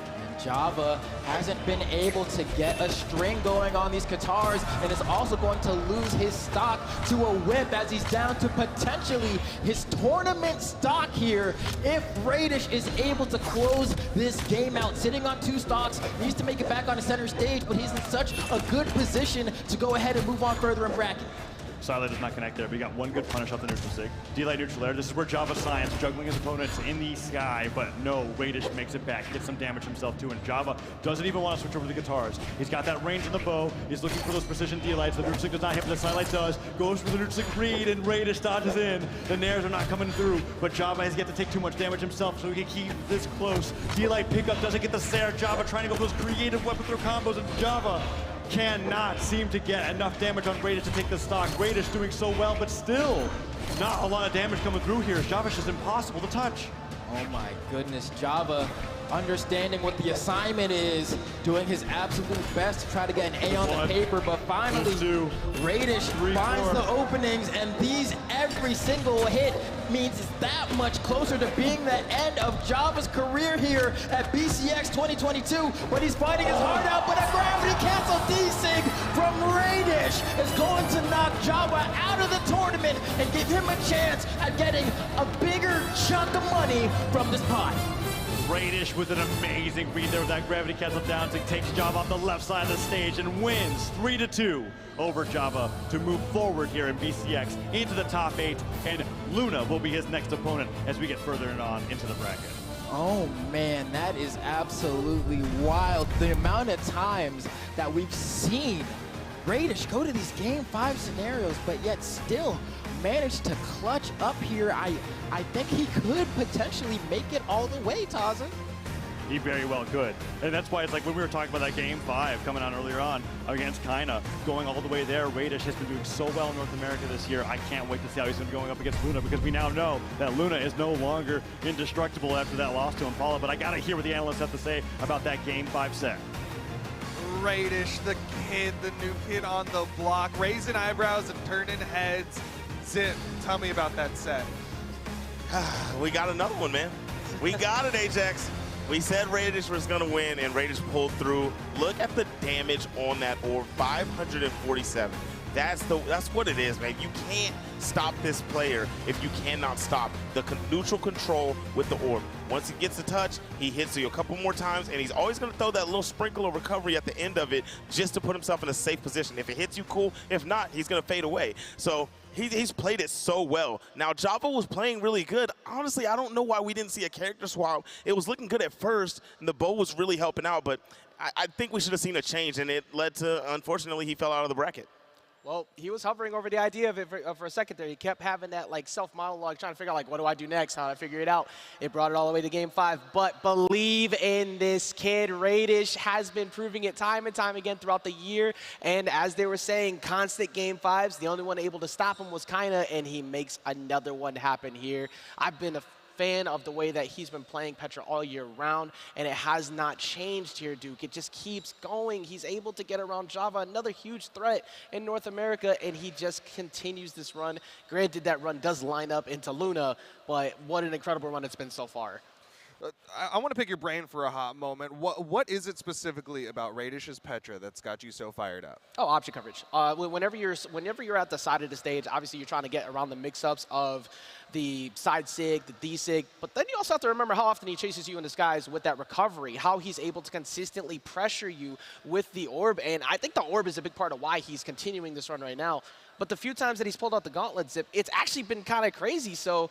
Java hasn't been able to get a string going on these Katars and is also going to lose his stock to a whip as he's down to potentially his tournament stock here if Radish is able to close this game out. Sitting on 2 stocks, needs to make it back on the center stage, but he's in such a good position to go ahead and move on further in bracket. Silent does not connect there, but he got one good punish off the neutral sig. D-Light neutral air. This is where Java Science juggling his opponents in the sky, but no, Radish makes it back, gets some damage himself too, and Java doesn't even want to switch over to the guitars. He's got that range in the bow. He's looking for those precision D-Lights. The neutral sig does not hit, but the Silent does. Goes for the neutral sig read, and Radish dodges in. The nairs are not coming through, but Java has yet to take too much damage himself, so he can keep this close. D-Light pickup doesn't get the Sair. Java trying to go for those creative weapon throw combos, and Java cannot seem to get enough damage on Radish to take the stock. Radish doing so well, but still not a lot of damage coming through here. Java's just impossible to touch. Oh my goodness, Java understanding what the assignment is, doing his absolute best to try to get an A on the paper, but finally Radish finds the openings, and these every single hit means it's that much closer to being the end of Java's career here at BCX 2022, but he's fighting his heart out, but a gravity cancel D-Sig from Radish is going to knock Java out of the tournament and give him a chance at getting a bigger chunk of money from this pot. Radish with an amazing read there with that gravity cancel down to takes Java off the left side of the stage and wins 3-2 over Java to move forward here in BCX into the top 8, and Luna will be his next opponent as we get further and on into the bracket. Oh man, that is absolutely wild. The amount of times that we've seen Radish go to these Game 5 scenarios, but yet still managed to clutch up here. I think he could potentially make it all the way, Taza. He very well could. And that's why it's like when we were talking about that Game 5 coming on earlier on against Kaina, going all the way there, Radish has been doing so well in North America this year. I can't wait to see how he's been going up against Luna, because we now know that Luna is no longer indestructible after that loss to Impala. But I gotta hear what the analysts have to say about that Game 5 set. Radish, the kid, the new kid on the block, raising eyebrows and turning heads. Zip, tell me about that set. We got another one, man. We got it, Ajax. We said Radish was going to win, and Radish pulled through. Look at the damage on that orb, 547. That's what it is, man. You can't stop this player if you cannot stop the neutral control with the orb. Once he gets the touch, he hits you a couple more times, and he's always going to throw that little sprinkle of recovery at the end of it just to put himself in a safe position. If it hits you, cool. If not, he's going to fade away. So he's played it so well. Now, Java was playing really good. Honestly, I don't know why we didn't see a character swap. It was looking good at first, and the bow was really helping out, but I think we should have seen a change, and it led to, unfortunately, he fell out of the bracket. Well, he was hovering over the idea of it for a second there. He kept having that like self-monologue, trying to figure out like, what do I do next? How do I figure it out? It brought it all the way to Game 5. But believe in this kid. Radish has been proving it time and time again throughout the year. And as they were saying, constant Game 5s. The only one able to stop him was Kaina, and he makes another one happen here. I've been a fan of the way that he's been playing Petra all year round, and it has not changed here, Duke. It just keeps going. He's able to get around Java, another huge threat in North America, and he just continues this run. Granted, that run does line up into Luna, but what an incredible run it's been so far. I want to pick your brain for a hot moment. What is it specifically about Radish's Petra that's got you so fired up? Oh, option coverage. Whenever you're at the side of the stage, obviously you're trying to get around the mix-ups of the side sig, the D sig, but then you also have to remember how often he chases you in the skies with that recovery, how he's able to consistently pressure you with the orb, and I think the orb is a big part of why he's continuing this run right now. But the few times that he's pulled out the gauntlet zip, it's actually been kind of crazy. So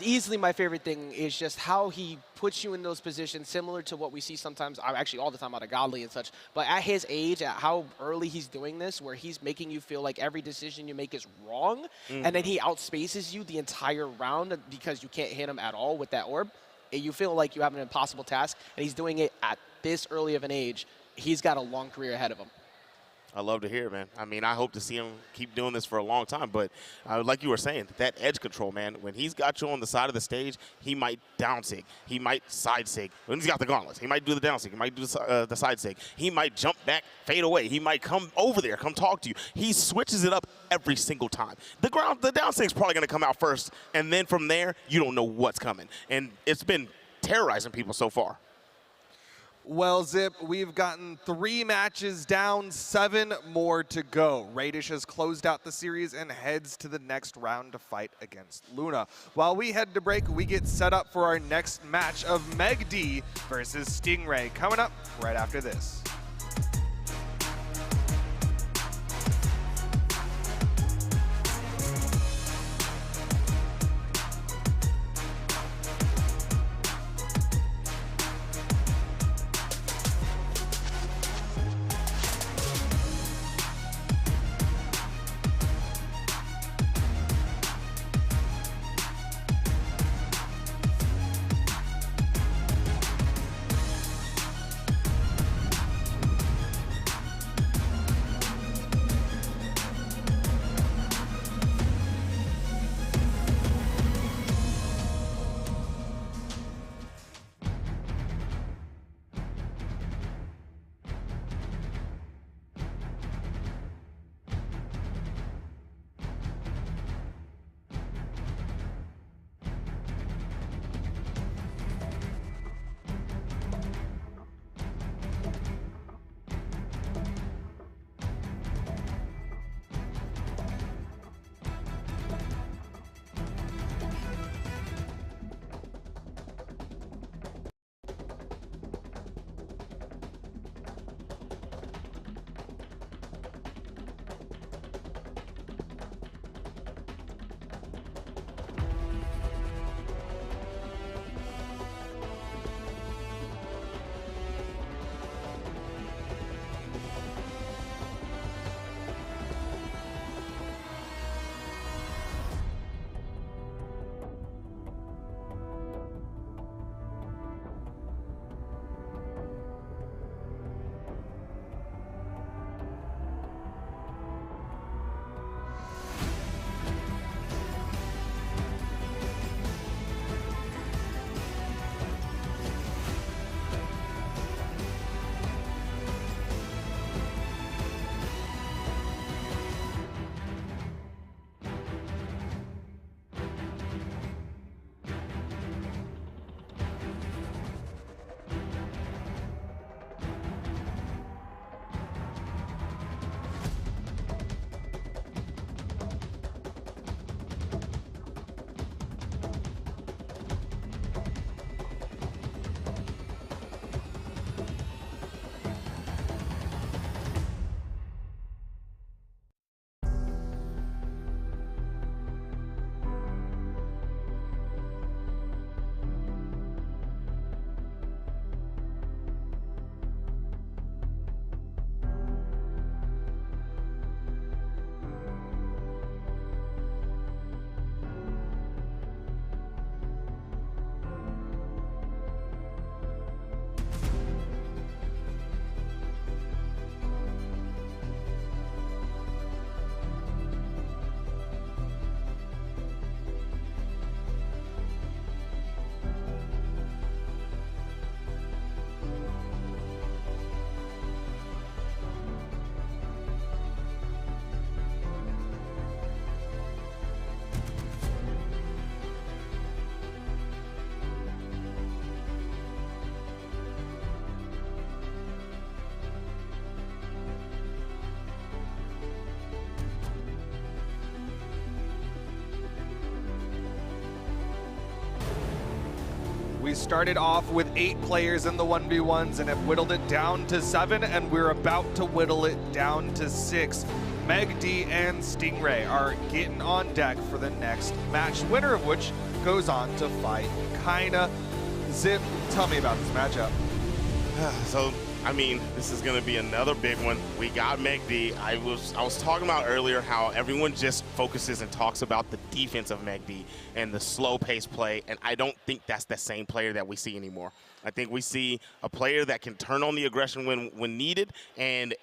easily my favorite thing is just how he puts you in those positions, similar to what we see sometimes, actually all the time out of Godly and such. But at his age, at how early he's doing this, where he's making you feel like every decision you make is wrong, and then he outspaces you the entire round because you can't hit him at all with that orb. You feel like you have an impossible task, and he's doing it at this early of an age. He's got a long career ahead of him. I love to hear it, man. I mean, I hope to see him keep doing this for a long time. But like you were saying, that edge control, man, when he's got you on the side of the stage, he might down sig. He might side sig. When he's got the gauntlets, he might do the down sig. He might do the side sig. He might jump back, fade away. He might come over there, come talk to you. He switches it up every single time. The down sig is probably going to come out first. And then from there, you don't know what's coming. And it's been terrorizing people so far. Well, Zip, we've gotten 3 matches down, 7 more to go. Radish has closed out the series and heads to the next round to fight against Luna. While we head to break, we get set up for our next match of megd versus Stingray, coming up right after this. We started off with 8 players in the 1v1s and have whittled it down to 7, and we're about to whittle it down to 6. megd and Stingray are getting on deck for the next match, winner of which goes on to fight Kaina. Zip, tell me about this matchup. So, I mean, this is going to be another big one. We got megd. I was talking about earlier how everyone just focuses and talks about the defense of megd and the slow-paced play, and I don't think that's the same player that we see anymore. I think we see a player that can turn on the aggression when needed, and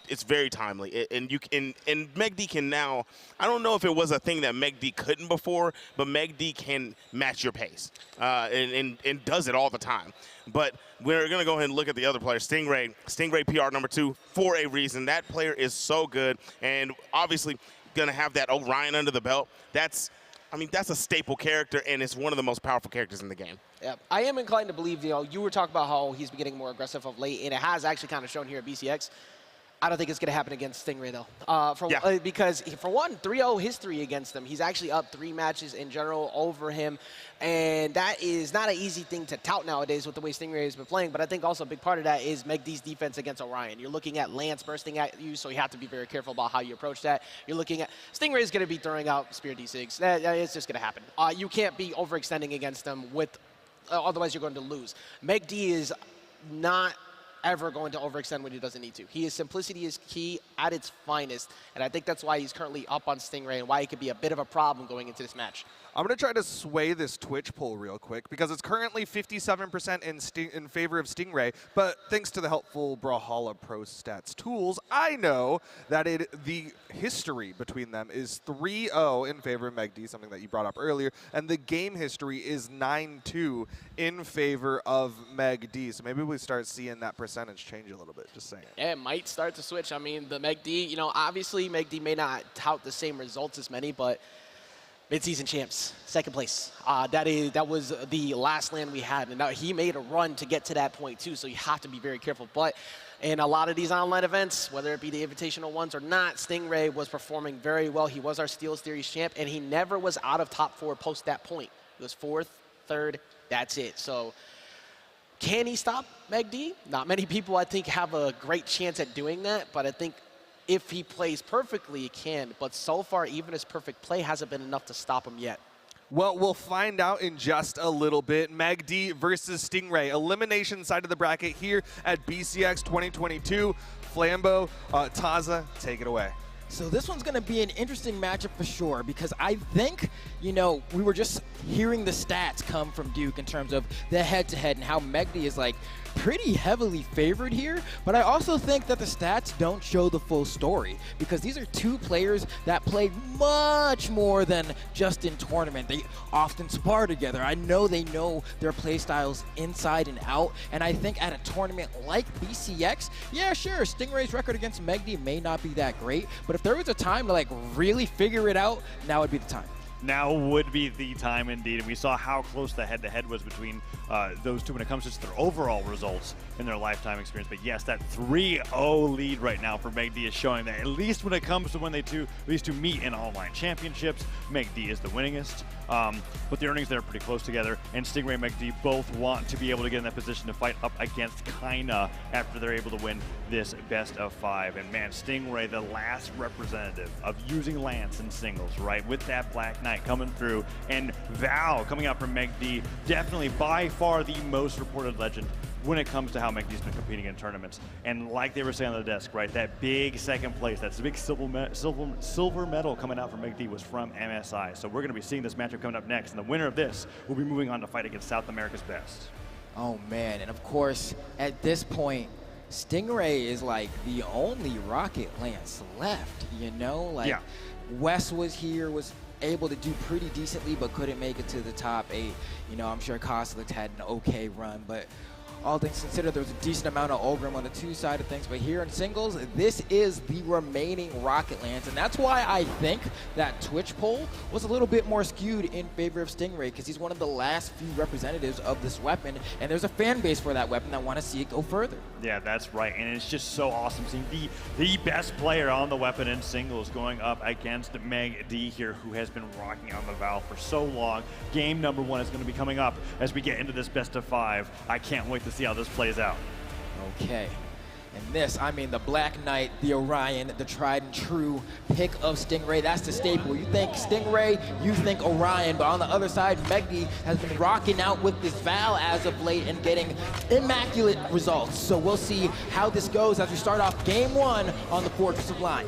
it's very timely. And megd can now, I don't know if it was a thing that megd couldn't before, but megd can match your pace and does it all the time. But we're going to go ahead and look at the other player, Stingray. Stingray PR number 2 for a reason. That player is so good, and obviously going to have that Orion under the belt. That's I mean, that's a staple character, and it's one of the most powerful characters in the game. Yeah, I am inclined to believe, you were talking about how he's been getting more aggressive of late, and it has actually kind of shown here at BCX. I don't think it's going to happen against Stingray, though. Because, for one, 3-0 history against him. He's actually up 3 matches in general over him, and that is not an easy thing to tout nowadays with the way Stingray has been playing, but I think also a big part of that is megd's defense against Orion. You're looking at Lance bursting at you, so you have to be very careful about how you approach that. You're looking at Stingray is going to be throwing out Spear D6. It's just going to happen. You can't be overextending against them with, otherwise you're going to lose. megd is not ever going to overextend when he doesn't need to. Simplicity is key at its finest, and I think that's why he's currently up on Stingray and why he could be a bit of a problem going into this match. I'm going to try to sway this Twitch poll real quick because it's currently 57% in favor of Stingray, but thanks to the helpful Brawlhalla Pro Stats tools, I know that the history between them is 3-0 in favor of megd, something that you brought up earlier, and the game history is 9-2 in favor of megd. So maybe we start seeing that percentage change a little bit, just saying. Yeah, it might start to switch. I mean, the megd, obviously megd may not tout the same results as many, but mid-season champs, 2nd place. That was the last land we had, and now he made a run to get to that point too, so you have to be very careful. But in a lot of these online events, whether it be the invitational ones or not, Stingray was performing very well. He was our Steel Series champ, and he never was out of top 4 post that point. He was 4th, 3rd, that's it. So can he stop megd? Not many people, I think, have a great chance at doing that, but I think if he plays perfectly, he can. But so far, even his perfect play hasn't been enough to stop him yet. Well, we'll find out in just a little bit. megd versus Stingray. Elimination side of the bracket here at BCX 2022. Flambeau, Taza, take it away. So this one's going to be an interesting matchup for sure because I think, we were just hearing the stats come from Duke in terms of the head-to-head and how megd is like pretty heavily favored here, but I also think that the stats don't show the full story because these are 2 players that play much more than just in tournament. They often spar together. I know they know their play styles inside and out, and I think at a tournament like BCX, yeah, sure, Stingray's record against megd may not be that great, but if there was a time to really figure it out, now would be the time. Now would be the time indeed, and we saw how close the head-to-head was between those 2 when it comes to their overall results in their lifetime experience. But yes, that 3-0 lead right now for megd is showing that at least when it comes to when these two meet in online championships, megd is the winningest. But the earnings there are pretty close together, and Stingray and megd both want to be able to get in that position to fight up against Kaina after they're able to win this best of 5. And man, Stingray, the last representative of using Lance in singles, right, with that Black Knight coming through, and Val coming out from megd, definitely by far the most reported legend when it comes to how megd's been competing in tournaments. And like they were saying on the desk, right, that big 2nd place, that's the big silver medal coming out from megd was from MSI. So we're going to be seeing this matchup coming up next, and the winner of this will be moving on to fight against South America's best. Oh man, and of course, at this point, Stingray is like the only Rocket Lance left, Yeah. Wes was here, was able to do pretty decently, but couldn't make it to the top 8. I'm sure Koslick had an okay run, but all things considered, there was a decent amount of Ogrim on the 2 side of things, but here in singles, this is the remaining Rocket Lance, and that's why I think that Twitch poll was a little bit more skewed in favor of Stingray, because he's one of the last few representatives of this weapon, and there's a fan base for that weapon that want to see it go further. Yeah, that's right, and it's just so awesome seeing the best player on the weapon in singles going up against megd here, who has been rocking on the Val for so long. Game number 1 is going to be coming up as we get into this best of 5. I can't wait to see how this plays out. Okay. And this, the Black Knight, the Orion, the tried and true pick of Stingray. That's the staple. You think Stingray, you think Orion. But on the other side, megd has been rocking out with this Val as of late and getting immaculate results. So we'll see how this goes as we start off game 1 on the Fortress of Lion.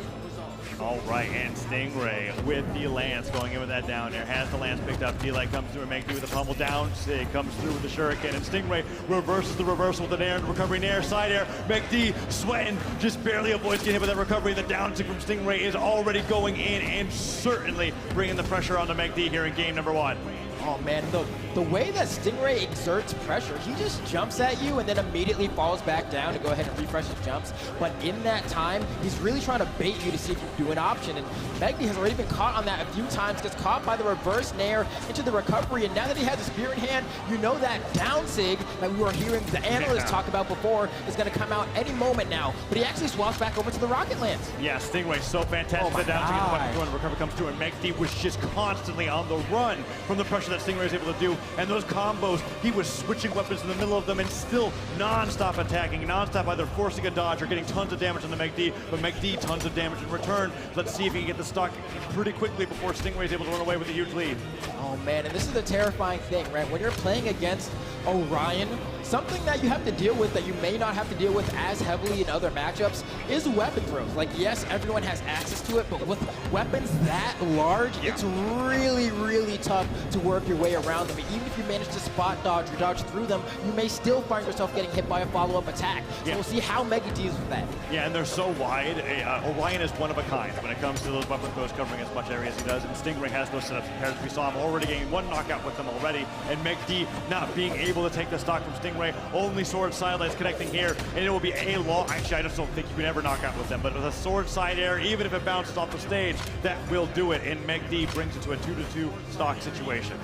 All right, and Stingray with the Lance going in with that down air. Has the Lance picked up. D-Light comes through and megd with the pummel down. Sig comes through with the Shuriken, and Stingray reverses the reversal with an air, recovery nair, side air. megd sweating, just barely avoids getting hit with that recovery. The down tick from Stingray is already going in and certainly bringing the pressure onto megd here in game number 1. Oh man, the way that Stingray exerts pressure, he just jumps at you and then immediately falls back down to go ahead and refresh his jumps. But in that time, he's really trying to bait you to see if you do an option. And megd has already been caught on that a few times, gets caught by the reverse nair into the recovery. And now that he has a spear in hand, you know that down sig that we were hearing the analysts talk about before is going to come out any moment now. But he actually swaps back over to the rocket lance. Yeah, Stingray so fantastic. The down sig, the weapon going, recovery comes through, and megd was just constantly on the run from the pressure that Stingray was able to do. And those combos, he was switching weapons in the middle of them and still non-stop attacking, non-stop either forcing a dodge or getting tons of damage on the megd, but megd tons of damage in return. Let's see if he can get the stock pretty quickly before Stingray is able to run away with a huge lead. Oh man, and this is the terrifying thing, right? When you're playing against Orion, something that you have to deal with that you may not have to deal with as heavily in other matchups is weapon throws. Like, yes, everyone has access to it, but with weapons that large, it's really, really tough to work your way around them. Even if you manage to spot dodge or dodge through them, you may still find yourself getting hit by a follow-up attack. So we'll see how megd deals with that. Yeah, and they're so wide. Orion is one of a kind when it comes to those weapon throws covering as much area as he does, and Stingray has those setups prepared. We saw him already getting one knockout with them already, and megd not being able to take the stock from Stingray. Only sword sidelines connecting here, and it will be a long. Actually, I just don't think you can ever knock out with them, but with a sword side air, even if it bounces off the stage, that will do it, and megd brings it to a 2-2 stock situation.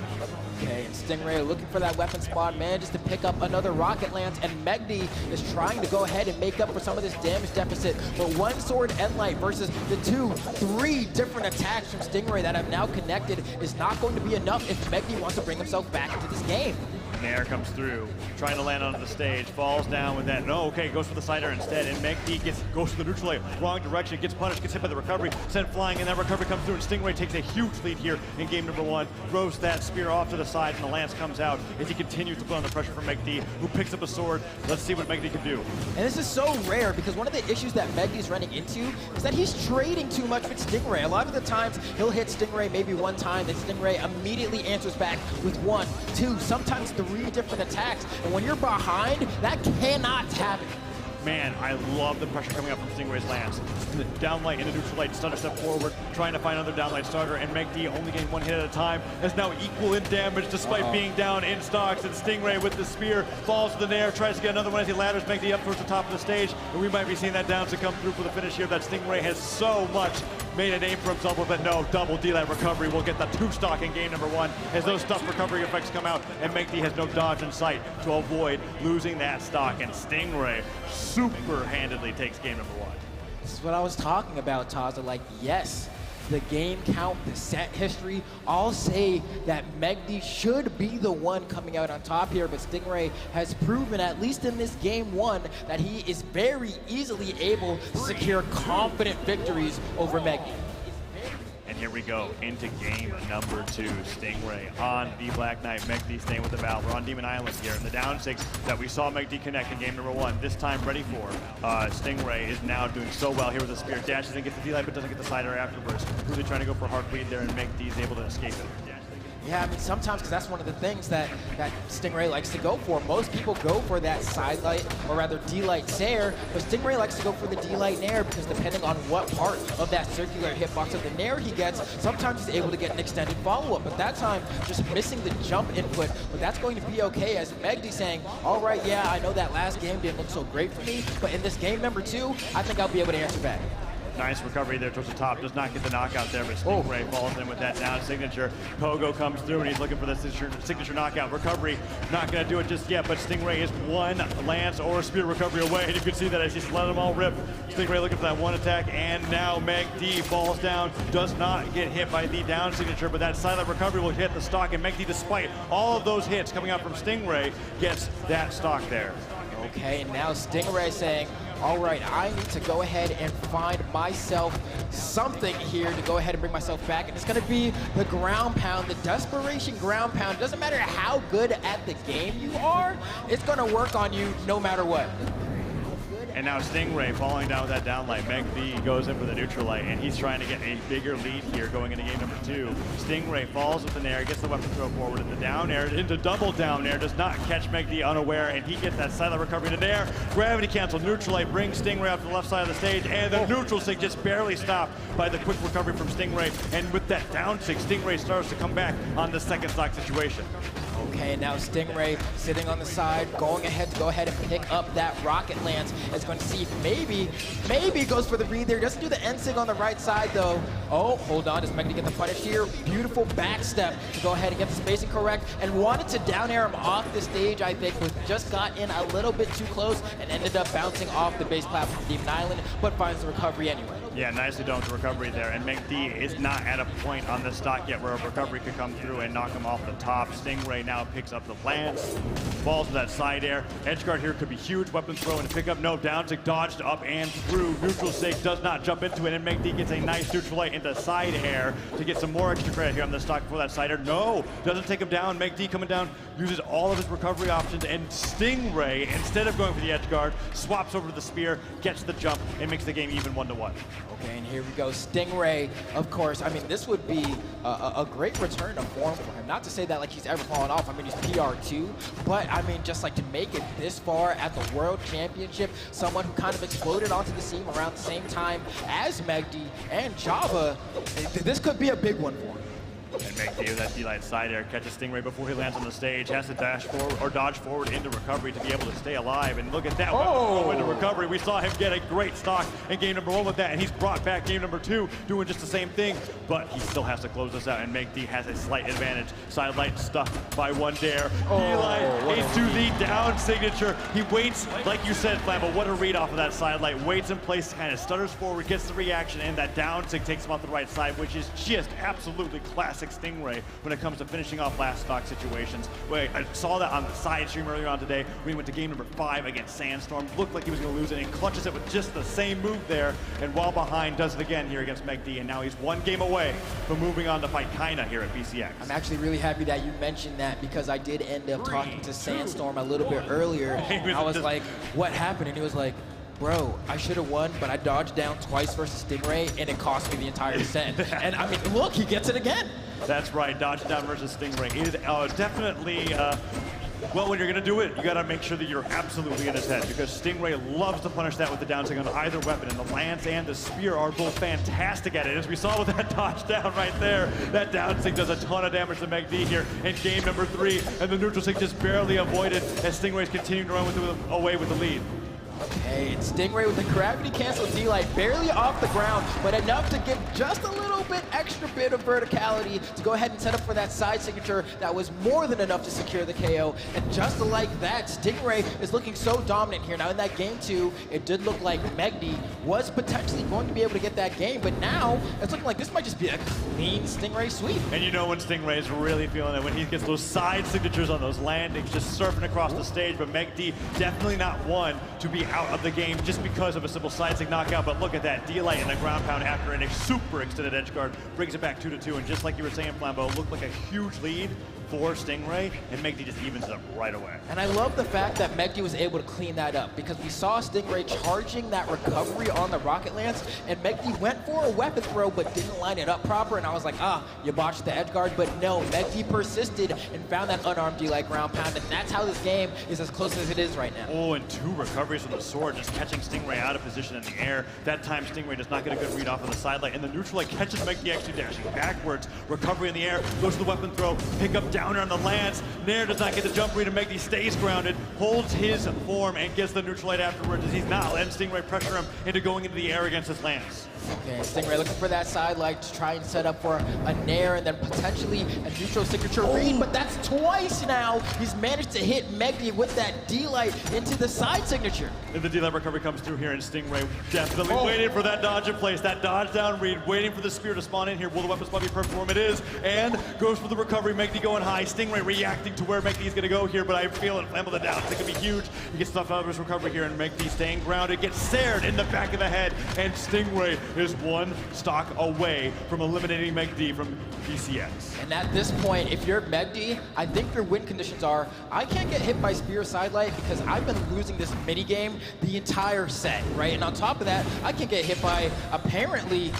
Okay, and Stingray looking for that weapon spot, manages to pick up another rocket lance, and megd is trying to go ahead and make up for some of this damage deficit. But one sword endlight versus the 3 different attacks from Stingray that have now connected is not going to be enough if megd wants to bring himself back into this game. Nair comes through, trying to land onto the stage, falls down with that. No, okay, goes for the side air instead, and megd goes for the neutral air, wrong direction, gets punished, gets hit by the recovery, sent flying, and that recovery comes through, and Stingray takes a huge lead here in game number 1, throws that spear off to the side, and the lance comes out as he continues to put on the pressure from megd, who picks up a sword. Let's see what megd can do. And this is so rare because one of the issues that megd is running into is that he's trading too much with Stingray. A lot of the times, he'll hit Stingray maybe one time, then Stingray immediately answers back with 1, 2, sometimes 3 different attacks, and when you're behind, that cannot happen. Man, I love the pressure coming up from Stingray's lance. The downlight and the neutral light, stutter step forward, trying to find another downlight starter, and megd only getting 1 hit at a time, is now equal in damage despite being down in stocks, and Stingray with the spear falls to the nair, tries to get another one as he ladders megd up towards the top of the stage, and we might be seeing that down to come through for the finish here that Stingray has so much made a name for himself with, but no, double D-Light recovery will get the 2 stock in game number 1 as those stuff recovery effects come out, and megd has no dodge in sight to avoid losing that stock, and Stingray super handedly takes game number 1. This is what I was talking about, Taza. Like, yes, the game count, the set history, all say that megd should be the one coming out on top here, but Stingray has proven, at least in this game 1, that he is very easily able to secure confident victories over megd. And here we go into game number 2. Stingray on the Black Knight, megd staying with the battle. We're on Demon Island here, and the down 6 that we saw megd connect in game number 1, this time ready for. Stingray is now doing so well here with the spear. Dashes and gets the D-Light, but doesn't get the side air afterwards. Really trying to go for a hard bleed there, and megd is able to escape it. Yeah, I mean, sometimes, because that's one of the things that Stingray likes to go for. Most people go for that side light, or rather D-Light Nair, but Stingray likes to go for the D-Light Nair because depending on what part of that circular hitbox of the Nair he gets, sometimes he's able to get an extended follow-up. But that time, just missing the jump input, but that's going to be okay as megd saying, all right, yeah, I know that last game didn't look so great for me, but in this game number 2, I think I'll be able to answer back. Nice recovery there towards the top. Does not get the knockout there, but Stingray falls in with that down signature. Pogo comes through, and he's looking for the signature knockout. Recovery, not going to do it just yet, but Stingray is 1 lance or spear recovery away, and you can see that as he's letting them all rip. Stingray looking for that 1 attack, and now megd falls down. Does not get hit by the down signature, but that silent recovery will hit the stock, and megd, despite all of those hits coming out from Stingray, gets that stock there. Okay, and now Stingray saying, all right, I need to go ahead and find myself something here to go ahead and bring myself back. And it's going to be the ground pound, the desperation ground pound. It doesn't matter how good at the game you are, it's going to work on you no matter what. How good And now Stingray falling down with that down light. megd goes in for the neutral light, and he's trying to get a bigger lead here going into game number 2. Stingray falls with an air, gets the weapon throw forward in the down air, into double down air, does not catch megd unaware, and he gets that silent recovery in the air. Gravity cancel, neutral light brings Stingray up to the left side of the stage, and the neutral sig just barely stopped by the quick recovery from Stingray. And with that down sig, Stingray starts to come back on the second stock situation. Okay, now Stingray sitting on the side, going ahead to go ahead and pick up that rocket lance. Is going to see if maybe goes for the read there. Doesn't do the end sig on the right side though. Oh, hold on, does megd get the punish here? Beautiful back step to go ahead and get the spacing correct, and wanted to down air him off the stage, I think, but just got in a little bit too close and ended up bouncing off the base platform of Demon Island, but finds the recovery anyway. Yeah, nicely done with the recovery there, and megd is not at a point on this stock yet where a recovery could come through and knock him off the top. Stingray now picks up the lance, falls with that side air. Edgeguard here could be huge, weapon throw and pick up, no, down sig dodged up and through. Neutral sig does not jump into it, and megd gets a nice neutral light into side air to get some more extra credit here on this stock before that side air. No, doesn't take him down. megd coming down, uses all of his recovery options, and Stingray, instead of going for the edgeguard, swaps over to the spear, gets the jump, and makes the game even 1-1. Okay, and here we go. Stingray, of course. I mean, this would be a great return to form for him. Not to say that like he's ever fallen off. I mean, he's PR2, but I mean, just like to make it this far at the World Championship, someone who kind of exploded onto the scene around the same time as megd and Java, this could be a big one for him. And megd with that D-Light side air catches Stingray before he lands on the stage, has to dash forward or dodge forward into recovery to be able to stay alive. And look at that throw into recovery. We saw him get a great stock in game number 1 with that, and he's brought back game number 2 doing just the same thing, but he still has to close this out, and megd has a slight advantage. Side light stuck by one dare. D-Light into the down signature. He waits, like you said, Flambo, what a read off of that side light. Waits in place, kind of stutters forward, gets the reaction, and that down sig takes him off the right side, which is just absolutely classic Stingray when it comes to finishing off last stock situations. I saw that on the side stream earlier on today. We went to game number 5 against Sandstorm. Looked like he was going to lose it, and clutches it with just the same move there. And while behind, does it again here against megd, and now he's 1 game away from moving on to fight Kaina here at BCX. I'm actually really happy that you mentioned that, because I did end up talking to Sandstorm a little bit earlier. I was like, what happened? And he was like, bro, I should have won, but I dodged down twice versus Stingray, and it cost me the entire set. And I mean, look, he gets it again. That's right, dodge down versus Stingray is definitely, well, when you're going to do it, you got to make sure that you're absolutely in his head, because Stingray loves to punish that with the down sig on either weapon, and the lance and the spear are both fantastic at it. As we saw with that dodge down right there, that down sig does a ton of damage to megd here in game number 3, and the neutral sig just barely avoided as Stingray's continuing to run away with the lead. Okay, it's Stingray with the gravity cancel D-Light, barely off the ground, but enough to give just a little bit extra bit of verticality to go ahead and set up for that side signature that was more than enough to secure the KO. And just like that, Stingray is looking so dominant here. Now in that game 2, it did look like megd was potentially going to be able to get that game, but now it's looking like this might just be a clean Stingray sweep. And you know when Stingray is really feeling it, when he gets those side signatures on those landings, just surfing across the stage, but megd definitely not one to be out of the game just because of a simple side sig knockout. But look at that, D-Light and the ground pound after a super extended edge guard brings it back 2-2, and just like you were saying, Flambeau, looked like a huge lead for Stingray, and megd just evens it up right away. And I love the fact that megd was able to clean that up, because we saw Stingray charging that recovery on the rocket lance, and megd went for a weapon throw but didn't line it up proper, and I was like, you botched the edge guard. But no, megd persisted and found that unarmed D-Light ground pound, and that's how this game is as close as it is right now. Oh, and 2 recoveries from the sword, just catching Stingray out of position in the air. That time Stingray does not get a good read off of the side light, and the neutral light catches megd actually dashing backwards. Recovery in the air, goes to the weapon throw, pick up downer on the lance. Nair does not get the jump read, and megd stays grounded, holds his form, and gets the neutral light afterwards, as he's not letting Stingray pressure him into going into the air against his lance. Okay, Stingray looking for that side light to try and set up for a Nair and then potentially a neutral signature read, but that's twice now. He's managed to hit megd with that D-Light into the side signature. And the D-Light recovery comes through here, and Stingray definitely waiting for that dodge in place, that dodge down read, waiting for the spear to spawn in here. Will the weapon spot be perfect for him? It is, and goes for the recovery. megd going high, Stingray reacting to where megd is going to go here, but I feel it. Flamble the down, it's going to be huge. He gets stuff out of his recovery here, and megd staying grounded, gets sared in the back of the head, and Stingray is 1 stock away from eliminating megd from BCX. And at this point, if you're megd, I think your win conditions are, I can't get hit by spear sidelight because I've been losing this mini game the entire set, right? And on top of that, I can get hit by apparently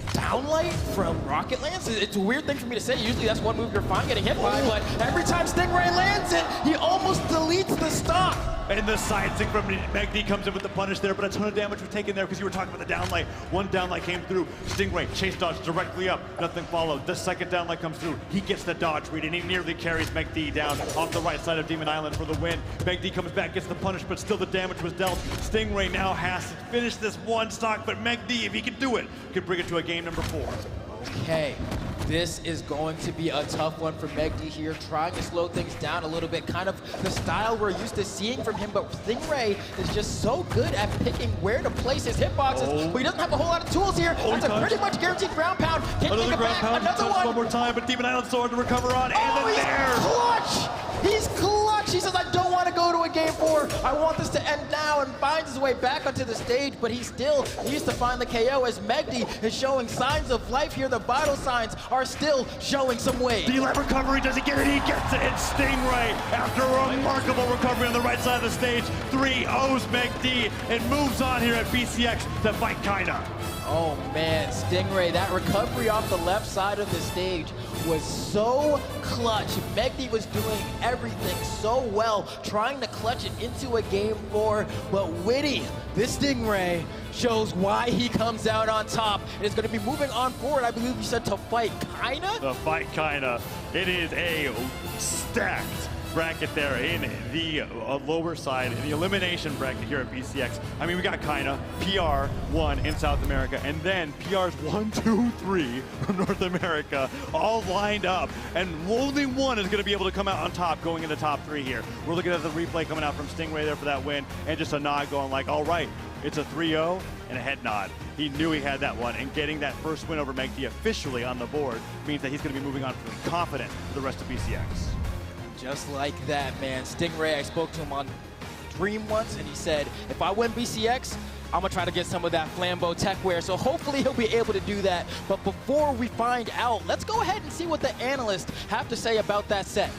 downlight from Rocket Lance. It's a weird thing for me to say. Usually that's one move you're fine getting hit by, but every time Stingray lands it, he almost deletes the stock. And the side stick from megd comes in with the punish there, but a ton of damage was taken there because you were talking about the downlight. One downlight came through. Stingray chase dodge directly up. Nothing followed. The second downlight comes through. He gets the dodge read, and he nearly carries megd down off the right side of Demon Island for the win. megd comes back, gets the punish, but still the damage was dealt. Stingray now has to finish this one stock, but megd, if he can do it, could bring it to a game number 4. Okay, this is going to be a tough one for megd here, trying to slow things down a little bit, kind of the style we're used to seeing from him, but Stingray is just so good at picking where to place his hitboxes, but he doesn't have a whole lot of tools here. That's a pretty much guaranteed ground pound. Can he take it back? Another one more time, but Demon Island sword to recover on, and then he's there! Clutch! He's clutch! He says, I don't want to go to a game 4. I want this to end now, and finds his way back onto the stage, but he still needs to find the KO as megd is showing signs of life here. The vital signs are still showing some weight. D-Lab recovery, does he get it? He gets it. It's Stingray after a remarkable recovery on the right side of the stage. 3-0s megd and moves on here at BCX to fight Kaina. Oh man, Stingray, that recovery off the left side of the stage was so clutch. megd was doing everything so well, trying to clutch it into a game 4, but Witty, this Stingray, shows why he comes out on top and is going to be moving on forward. I believe you said to fight Kaina? To fight Kaina. It is a stacked bracket there in the lower side, in the elimination bracket here at BCX. I mean, we got Kaina, PR 1 in South America, and then PRs 1, 2, 3 from North America, all lined up, and only one is going to be able to come out on top going into top 3 here. We're looking at the replay coming out from Stingray there for that win, and just a nod going like, all right, it's a 3-0 and a head nod. He knew he had that one, and getting that first win over megd officially on the board means that he's going to be moving on feeling confident for the rest of BCX. Just like that, man. Stingray, I spoke to him on Dream once, and he said, if I win BCX, I'm going to try to get some of that Flambeau techwear, so hopefully he'll be able to do that. But before we find out, let's go ahead and see what the analysts have to say about that set.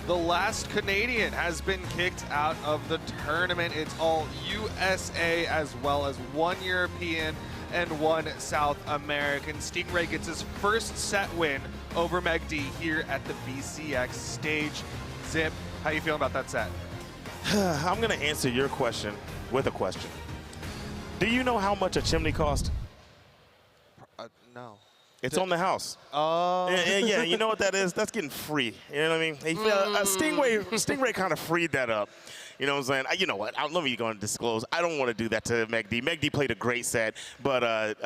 The last Canadian has been kicked out of the tournament. It's all USA as well as 1 European and 1 South American. Stingray gets his first set win over megd here at the BCX stage. Zip, how you feeling about that set? I'm going to answer your question with a question. Do you know how much a chimney cost? No. It's on the house. Oh. Yeah, you know what that is? That's getting free. You know what I mean? Stingray kind of freed that up. You know what I'm saying? You know what? Let me go and disclose. I don't want to do that to megd. megd played a great set, but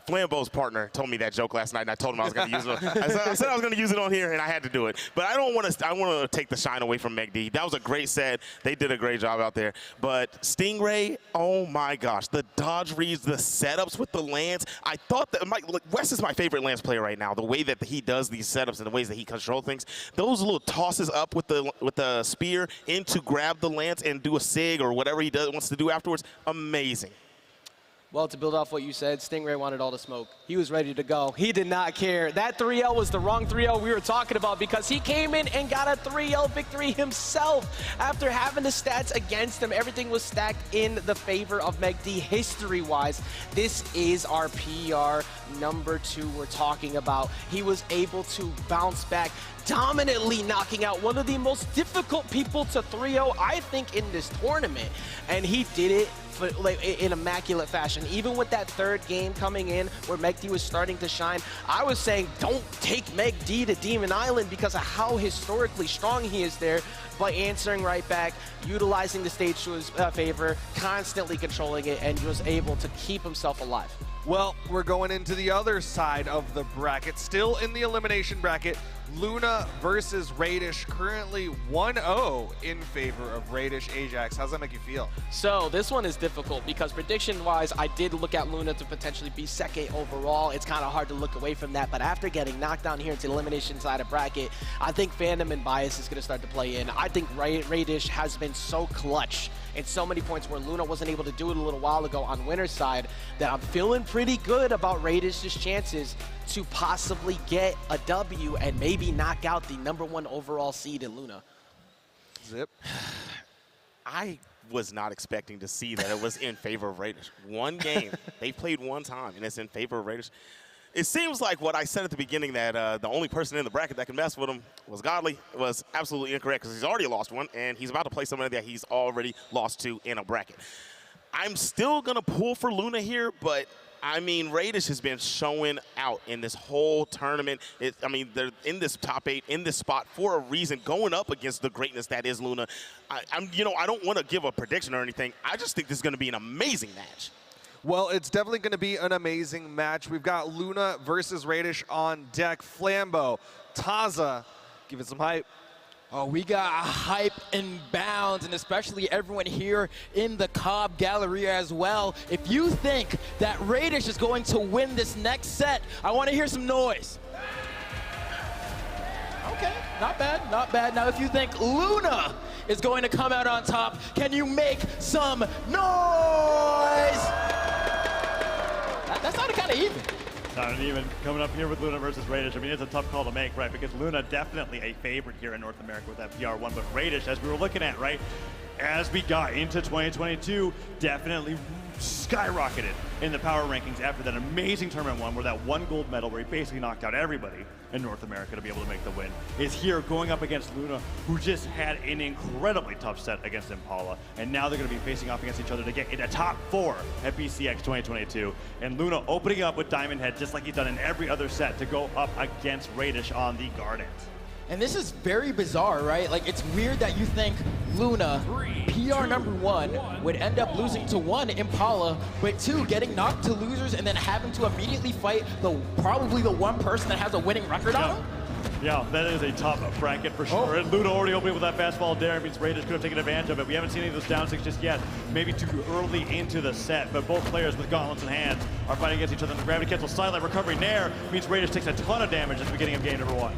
Flambeau's partner told me that joke last night, and I told him I was going to use it. I said I was going to use it on here, and I had to do it. But I don't want to. I want to take the shine away from megd. That was a great set. They did a great job out there. But Stingray, oh my gosh, the dodge reads, the setups with the lands. I thought that Wes is my favorite Lance player right now. The way that he does these setups and the ways that he controls things, those little tosses up with the spear in to grab the lance and do a sig or whatever he wants to do afterwards, amazing. Well, to build off what you said, Stingray wanted all the smoke. He was ready to go. He did not care. That 3-0 was the wrong 3-0 we were talking about because he came in and got a 3-0 victory himself. After having the stats against him, everything was stacked in the favor of megd history-wise. This is our PR number 2 we're talking about. He was able to bounce back, dominantly knocking out one of the most difficult people to 3-0, I think, in this tournament. And he did it in immaculate fashion. Even with that third game coming in where megd was starting to shine, I was saying don't take megd to Demon Island because of how historically strong he is there, but answering right back, utilizing the stage to his favor, constantly controlling it, and was able to keep himself alive. Well, we're going into the other side of the bracket. Still in the elimination bracket, Luna versus Radish, currently 1-0 in favor of Radish. Ajax, how's that make you feel? So this one is difficult because prediction-wise, I did look at Luna to potentially be second overall. It's kind of hard to look away from that, but after getting knocked down here into the elimination side of bracket, I think fandom and bias is going to start to play in. I think Radish has been so clutch in so many points where Luna wasn't able to do it a little while ago on winner's side that I'm feeling pretty good about Radish's chances to possibly get a W and maybe knock out the #1 overall seed in Luna. Zip. I was not expecting to see that it was in favor of Radish. One game, they played one time, and it's in favor of Radish. It seems like what I said at the beginning, that the only person in the bracket that can mess with him was Godly, was absolutely incorrect, because he's already lost one, and he's about to play somebody that he's already lost to in a bracket. I'm still going to pull for Luna here, but I mean, Radish has been showing out in this whole tournament. I mean, they're in this top 8, in this spot for a reason, going up against the greatness that is Luna. I don't want to give a prediction or anything. I just think this is going to be an amazing match. Well, it's definitely going to be an amazing match. We've got Luna versus Radish on deck. Flambeau, Taza, give it some hype. Oh, we got hype and bounds, and especially everyone here in the Cobb Galleria as well. If you think that Radish is going to win this next set, I want to hear some noise. Okay, not bad, not bad. Now, if you think Luna is going to come out on top, can you make some noise? That sounded kind of even. Not even coming up here with Luna versus Radish. I mean, it's a tough call to make, right? Because Luna definitely a favorite here in North America with that PR1, but Radish, as we were looking at, right, as we got into 2022, definitely skyrocketed in the power rankings after that amazing tournament one, where that one gold medal where he basically knocked out everybody in North America to be able to make the win, is here going up against Luna, who just had an incredibly tough set against Impala, and now they're going to be facing off against each other to get in a top 4 at BCX 2022, and Luna opening up with Diamond Head just like he's done in every other set to go up against Radish on the Gardens. And this is very bizarre, right? Like, it's weird that you think Luna, PR number 1, would end up losing to 1, Impala, but 2, getting knocked to losers and then having to immediately fight probably the one person that has a winning record on him? Yeah, that is a tough bracket for sure. And Luna already opening with that fastball there. It means Radish could have taken advantage of it. We haven't seen any of those down 6 just yet. Maybe too early into the set, but both players with gauntlets in hand are fighting against each other. The gravity cancel silent recovery nair means Radish takes a ton of damage at the beginning of game number 1.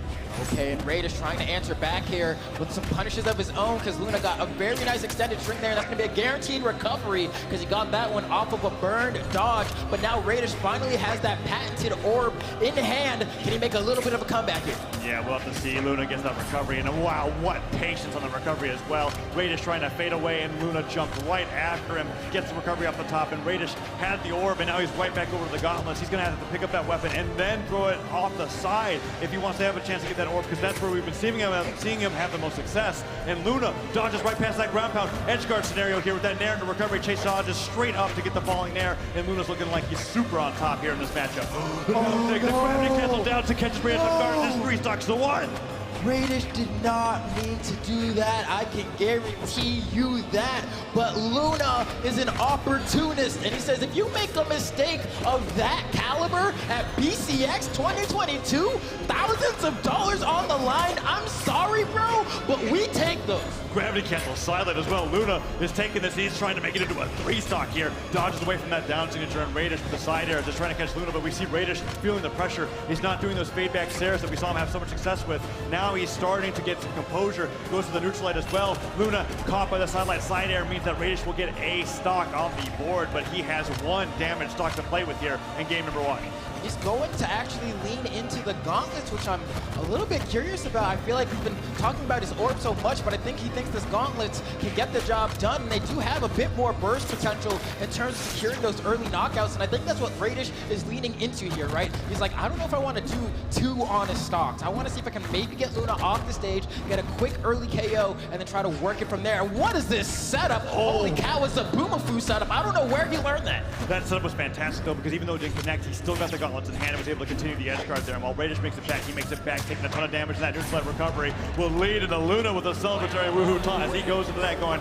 Okay, and Radish trying to answer back here with some punishes of his own, because Luna got a very nice extended string there, and that's going to be a guaranteed recovery because he got that one off of a burned dodge. But now Radish finally has that patented orb in hand. Can he make a little bit of a comeback here? Yeah, we'll have to see. Luna gets that recovery, and wow, what patience on the recovery as well. Radish trying to fade away, and Luna jumped right after him, gets the recovery off the top, and Radish had the orb, and now he's right back over to the gauntlets. He's going to have to pick up that weapon and then throw it off the side if he wants to have a chance to get that orb, because that's where we've been seeing him have the most success. And Luna dodges right past that ground pound edge guard scenario here with that nair into recovery. Chase dodges straight up to get the falling nair, and Luna's looking like he's super on top here in this matchup. Oh, the gravity cancel down to catch his range on guard. This 3 stocks to 1. Radish did not mean to do that, I can guarantee you that. But Luna is an opportunist, and he says if you make a mistake of that caliber at BCX 2022, thousands of dollars on the line, I'm sorry, bro, but we take those. Gravity cancel silent as well. Luna is taking this. He's trying to make it into a 3-stock here. Dodges away from that down signature, and Radish with the side air just trying to catch Luna, but we see Radish feeling the pressure. He's not doing those fade back stairs that we saw him have so much success with. Now he's starting to get some composure. Goes to the neutral light as well. Luna caught by the sidelight side air means that Radish will get a stock on the board, but he has 1 damage stock to play with here in game number 1. He's going to actually lean into the gauntlets, which I'm a little bit curious about. I feel like we've been talking about his orb so much, but I think he thinks this gauntlets can get the job done, and they do have a bit more burst potential in terms of securing those early knockouts, and I think that's what Radish is leaning into here, right? He's like, I don't know if I want to do 2 honest stocks. I want to see if I can maybe get Luna off the stage, get a quick early KO, and then try to work it from there. And what is this setup? Holy cow, it's a Boomafu setup. I don't know where he learned that. That setup was fantastic, though, because even though it didn't connect, he still got the gauntlets in hand and was able to continue the edge guard there. And while Radish makes it back, he makes it back, taking a ton of damage. And that neutral light recovery will lead into Luna with a celebratory woohoo taunt as he goes into that going,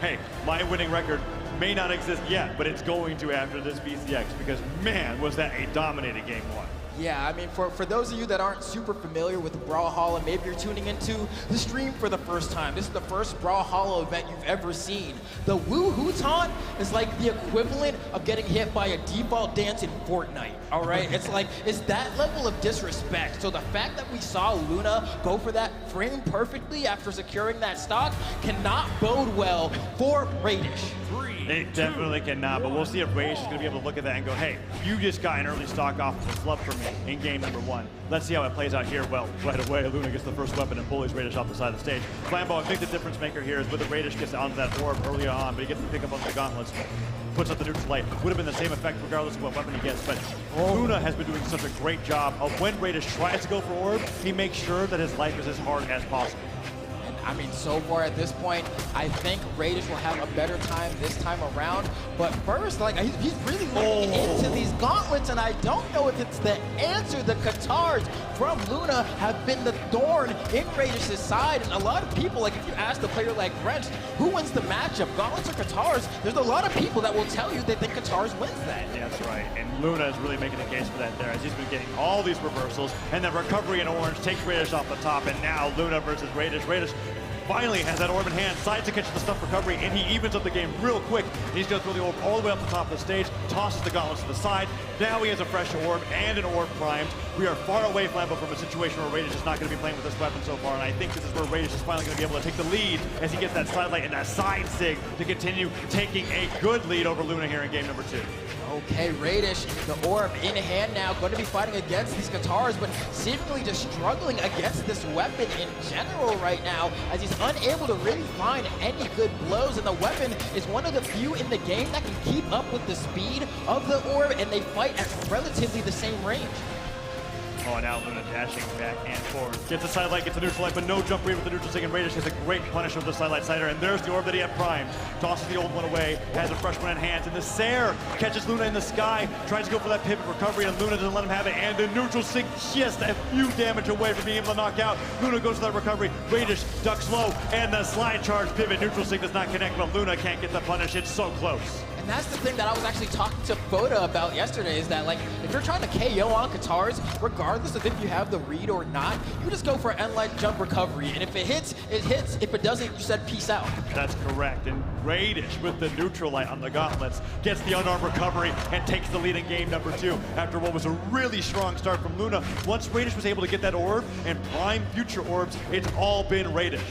hey, my winning record may not exist yet, but it's going to after this BCX, because man, was that a dominated game 1. Yeah, I mean, for those of you that aren't super familiar with Brawlhalla, maybe you're tuning into the stream for the first time. This is the first Brawlhalla event you've ever seen. The woohoo taunt is like the equivalent of getting hit by a default dance in Fortnite, all right? It's like, it's that level of disrespect. So the fact that we saw Luna go for that frame perfectly after securing that stock cannot bode well for Radish. 3, It definitely cannot, but we'll see if Radish is going to be able to look at that and go, hey, you just got an early stock off of a flub for me in game number 1. Let's see how it plays out here. Well, right away, Luna gets the first weapon and bullies Radish off the side of the stage. Flambeau, I think the difference maker here is whether Radish gets onto that orb early on, but he gets to pick up on the gauntlets, puts up the neutral light. Would have been the same effect regardless of what weapon he gets, but Luna has been doing such a great job of when Radish tries to go for orb, he makes sure that his life is as hard as possible. I mean, so far at this point, I think Radish will have a better time this time around. But first, like, he's really looking into these gauntlets, and I don't know if it's the answer. The Katars from Luna have been the thorn in Radish's side. And a lot of people, like, if you ask a player like Wrench, who wins the matchup, gauntlets or Katars, there's a lot of people that will tell you they think Katars wins that. Yeah, that's right. And Luna is really making a case for that there, as he's been getting all these reversals. And then recovery in orange takes Radish off the top, and now Luna versus Radish. Radish finally has that orb in hand, sides to catch the stuff recovery, and he evens up the game real quick. He's going to throw the orb all the way up the top of the stage, tosses the gauntlets to the side. Now he has a fresh orb and an orb primed. We are far away, Flambeau, from a situation where Radish is not going to be playing with this weapon so far, and I think this is where Radish is finally going to be able to take the lead as he gets that side light and that side sig to continue taking a good lead over Luna here in game number 2. Okay, Radish, the orb in hand now, going to be fighting against these Katars, but seemingly just struggling against this weapon in general right now, as he's unable to really find any good blows, and the weapon is one of the few in the game that can keep up with the speed of the orb, and they fight at relatively the same range. Oh, now Luna dashing back and forward. Gets the side light, gets the neutral light, but no jump read with the neutral sig, and Radish has a great punish with the side light sider, and there's the orb that he had primed. Tosses the old one away, has a fresh one in hands, and the Sair catches Luna in the sky, tries to go for that pivot recovery, and Luna doesn't let him have it, and the neutral sig just a few damage away from being able to knock out. Luna goes for that recovery, Radish ducks low, and the slide charge pivot. Neutral sig does not connect, but Luna can't get the punish. It's so close. And that's the thing that I was actually talking to Boda about yesterday, is that, like, if you're trying to KO on Katars, regardless of if you have the read or not, you just go for end-light jump recovery. And if it hits, it hits. If it doesn't, you said peace out. That's correct. And Radish, with the neutral light on the gauntlets, gets the unarmed recovery and takes the lead in game number 2 after what was a really strong start from Luna. Once Radish was able to get that orb and prime future orbs, it's all been Radish.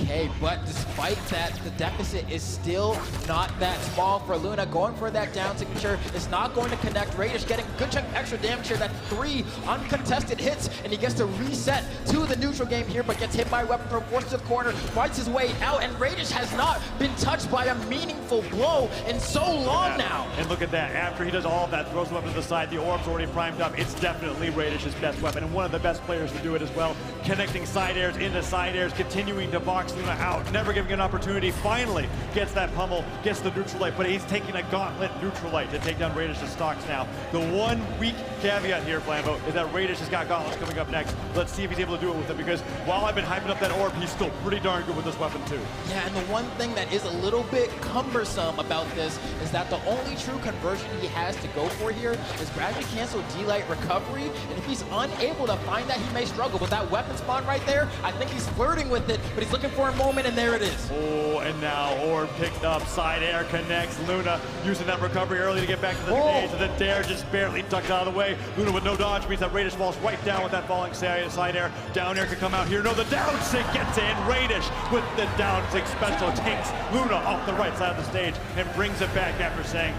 Okay, but despite that, the deficit is still not that small for Luna. Going for that down signature is not going to connect. Radish getting a good chunk of extra damage here. That's 3 uncontested hits, and he gets to reset to the neutral game here, but gets hit by a weapon throw, forced to the corner, fights his way out, and Radish has not been touched by a meaningful blow in so long now. And look at that. After he does all of that, throws the weapon to the side, the orb's already primed up. It's definitely Radish's best weapon, and one of the best players to do it as well. Connecting side airs into side airs, continuing to box Luna out, never giving an opportunity. Finally gets that pummel, gets the neutral light, but he's taking a gauntlet neutral light to take down Radish's stocks now. The one weak caveat here, Flambeau, is that Radish has got gauntlets coming up next. Let's see if he's able to do it with them, because while I've been hyping up that orb, he's still pretty darn good with this weapon too. Yeah, and the one thing that is a little bit cumbersome about this is that the only true conversion he has to go for here is gravity cancel D-light recovery, and if he's unable to find that, he may struggle. But that weapon spawn right there, I think he's flirting with it, but he's looking for a moment, and there it is. Oh, and now orb picked up, side air connects. Luna using that recovery early to get back to the stage, and the dare just barely ducked out of the way. Luna with no dodge means that Radish falls right down with that falling side air. Down air could come out here. No, the down sig gets in. Radish with the down sig special takes Luna off the right side of the stage and brings it back after saying,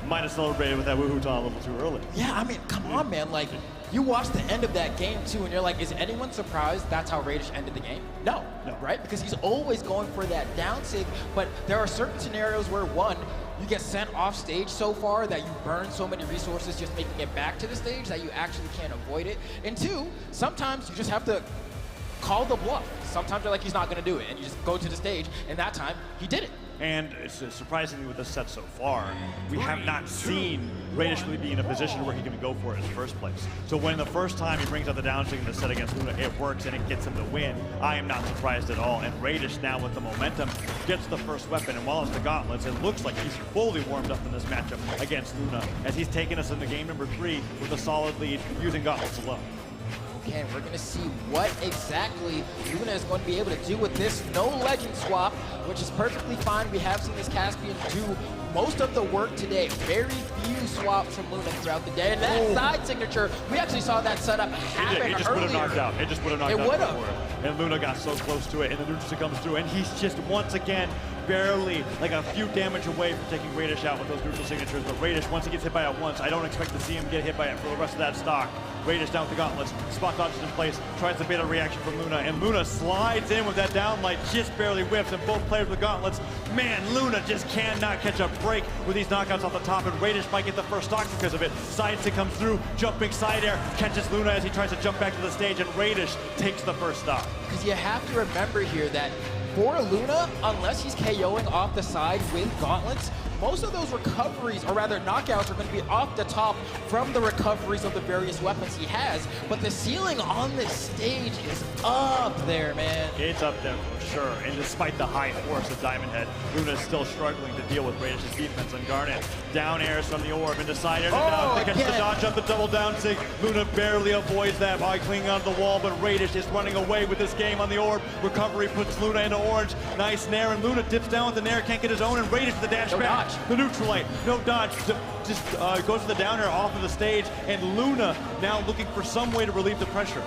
might have celebrated with that woohoo a little too early. Yeah, I mean, come on, man. Like, you watch the end of that game too, and you're like, is anyone surprised that's how Radish ended the game? No, right? Because he's always going for that down sig, but there are certain scenarios where, one, you get sent off stage so far that you burn so many resources just making it back to the stage that you actually can't avoid it. And 2, sometimes you just have to call the bluff. Sometimes you're like, he's not going to do it, and you just go to the stage, and that time, he did it. And surprisingly with this set so far, we have not seen Radish really be in a position where he can go for it in the first place. So when the first time he brings out the down stick in the set against Luna, it works and it gets him the win. I am not surprised at all. And Radish now with the momentum gets the first weapon. And while it's the gauntlets, it looks like he's fully warmed up in this matchup against Luna, as he's taken us into game number 3 with a solid lead using gauntlets alone. Okay, we're going to see what exactly Luna is going to be able to do with this no legend swap, which is perfectly fine. We have seen this Caspian do most of the work today. Very few swaps from Luna throughout the day. And that side signature, we actually saw that setup happen earlier. It just would have knocked out. It just would have knocked out. It would have. And Luna got so close to it, and the neutral comes through, and he's just once again barely like a few damage away from taking Radish out with those neutral signatures, but Radish, once he gets hit by it once, I don't expect to see him get hit by it for the rest of that stock. Radish down with the gauntlets, spot dodges in place, tries to bait a reaction from Luna, and Luna slides in with that downlight, just barely whiffs, and both players with gauntlets. Man, Luna just cannot catch a break with these knockouts off the top, and Radish might get the first stock because of it. Side stick comes through, jumping side air, catches Luna as he tries to jump back to the stage, and Radish takes the first stock. Because you have to remember here that for Luna, unless he's KOing off the side with gauntlets, most of those recoveries, or rather knockouts, are going to be off the top from the recoveries of the various weapons he has. But the ceiling on this stage is up there, man. It's up there for sure. And despite the high force of Diamond Head, Luna is still struggling to deal with Radish's defense on Garnet. Down airs from the orb into side air. Catches the dodge up, the double down sig. Luna barely avoids that by clinging onto the wall, but Radish is running away with this game on the orb. Recovery puts Luna into orange. Nice nair, and Luna dips down with the nair, can't get his own, and Radish with the dash back. The neutralite, no dodge, just goes to the down air off of the stage, and Luna now looking for some way to relieve the pressure.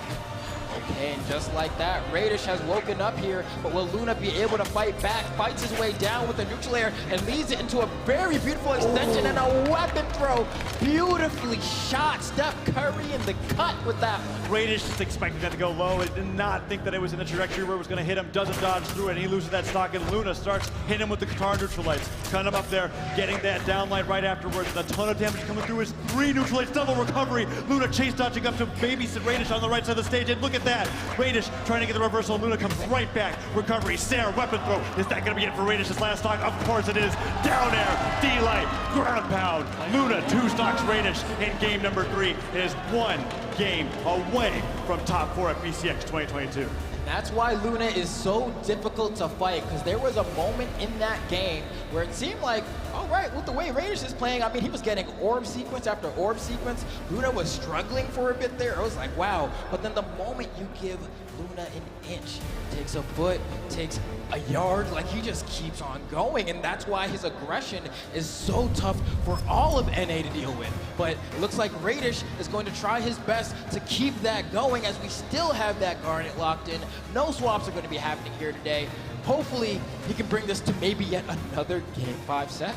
Okay, and just like that, Radish has woken up here, but will Luna be able to fight back? Fights his way down with the neutral air and leads it into a very beautiful extension and a weapon throw. Beautifully shot. Steph Curry in the cut with that one. Radish just expecting that to go low and did not think that it was in the trajectory where it was going to hit him. Doesn't dodge through it, and he loses that stock, and Luna starts hitting him with the guitar neutralites. Cut him up there, getting that downlight right afterwards. A ton of damage coming through his 3 neutralites, double recovery. Luna chase dodging up to babysit Radish on the right side of the stage, and look at that. Radish trying to get the reversal. Luna comes right back. Recovery, Sarah, weapon throw. Is that going to be it for Radish's last stock? Of course it is. Down air, D-light, ground pound. Luna 2 stocks Radish in game number 3. It is 1 game away from top 4 at BCX 2022. That's why Luna is so difficult to fight, because there was a moment in that game where it seemed like, all right, with the way Radish is playing, I mean, he was getting orb sequence after orb sequence. Luna was struggling for a bit there. I was like, wow. But then the moment you give Luna an inch, takes a foot, takes a yard, like he just keeps on going, and that's why his aggression is so tough for all of NA to deal with. But it looks like Radish is going to try his best to keep that going, as we still have that Garnet locked in. No swaps are going to be happening here today. Hopefully he can bring this to maybe yet another Game 5 set.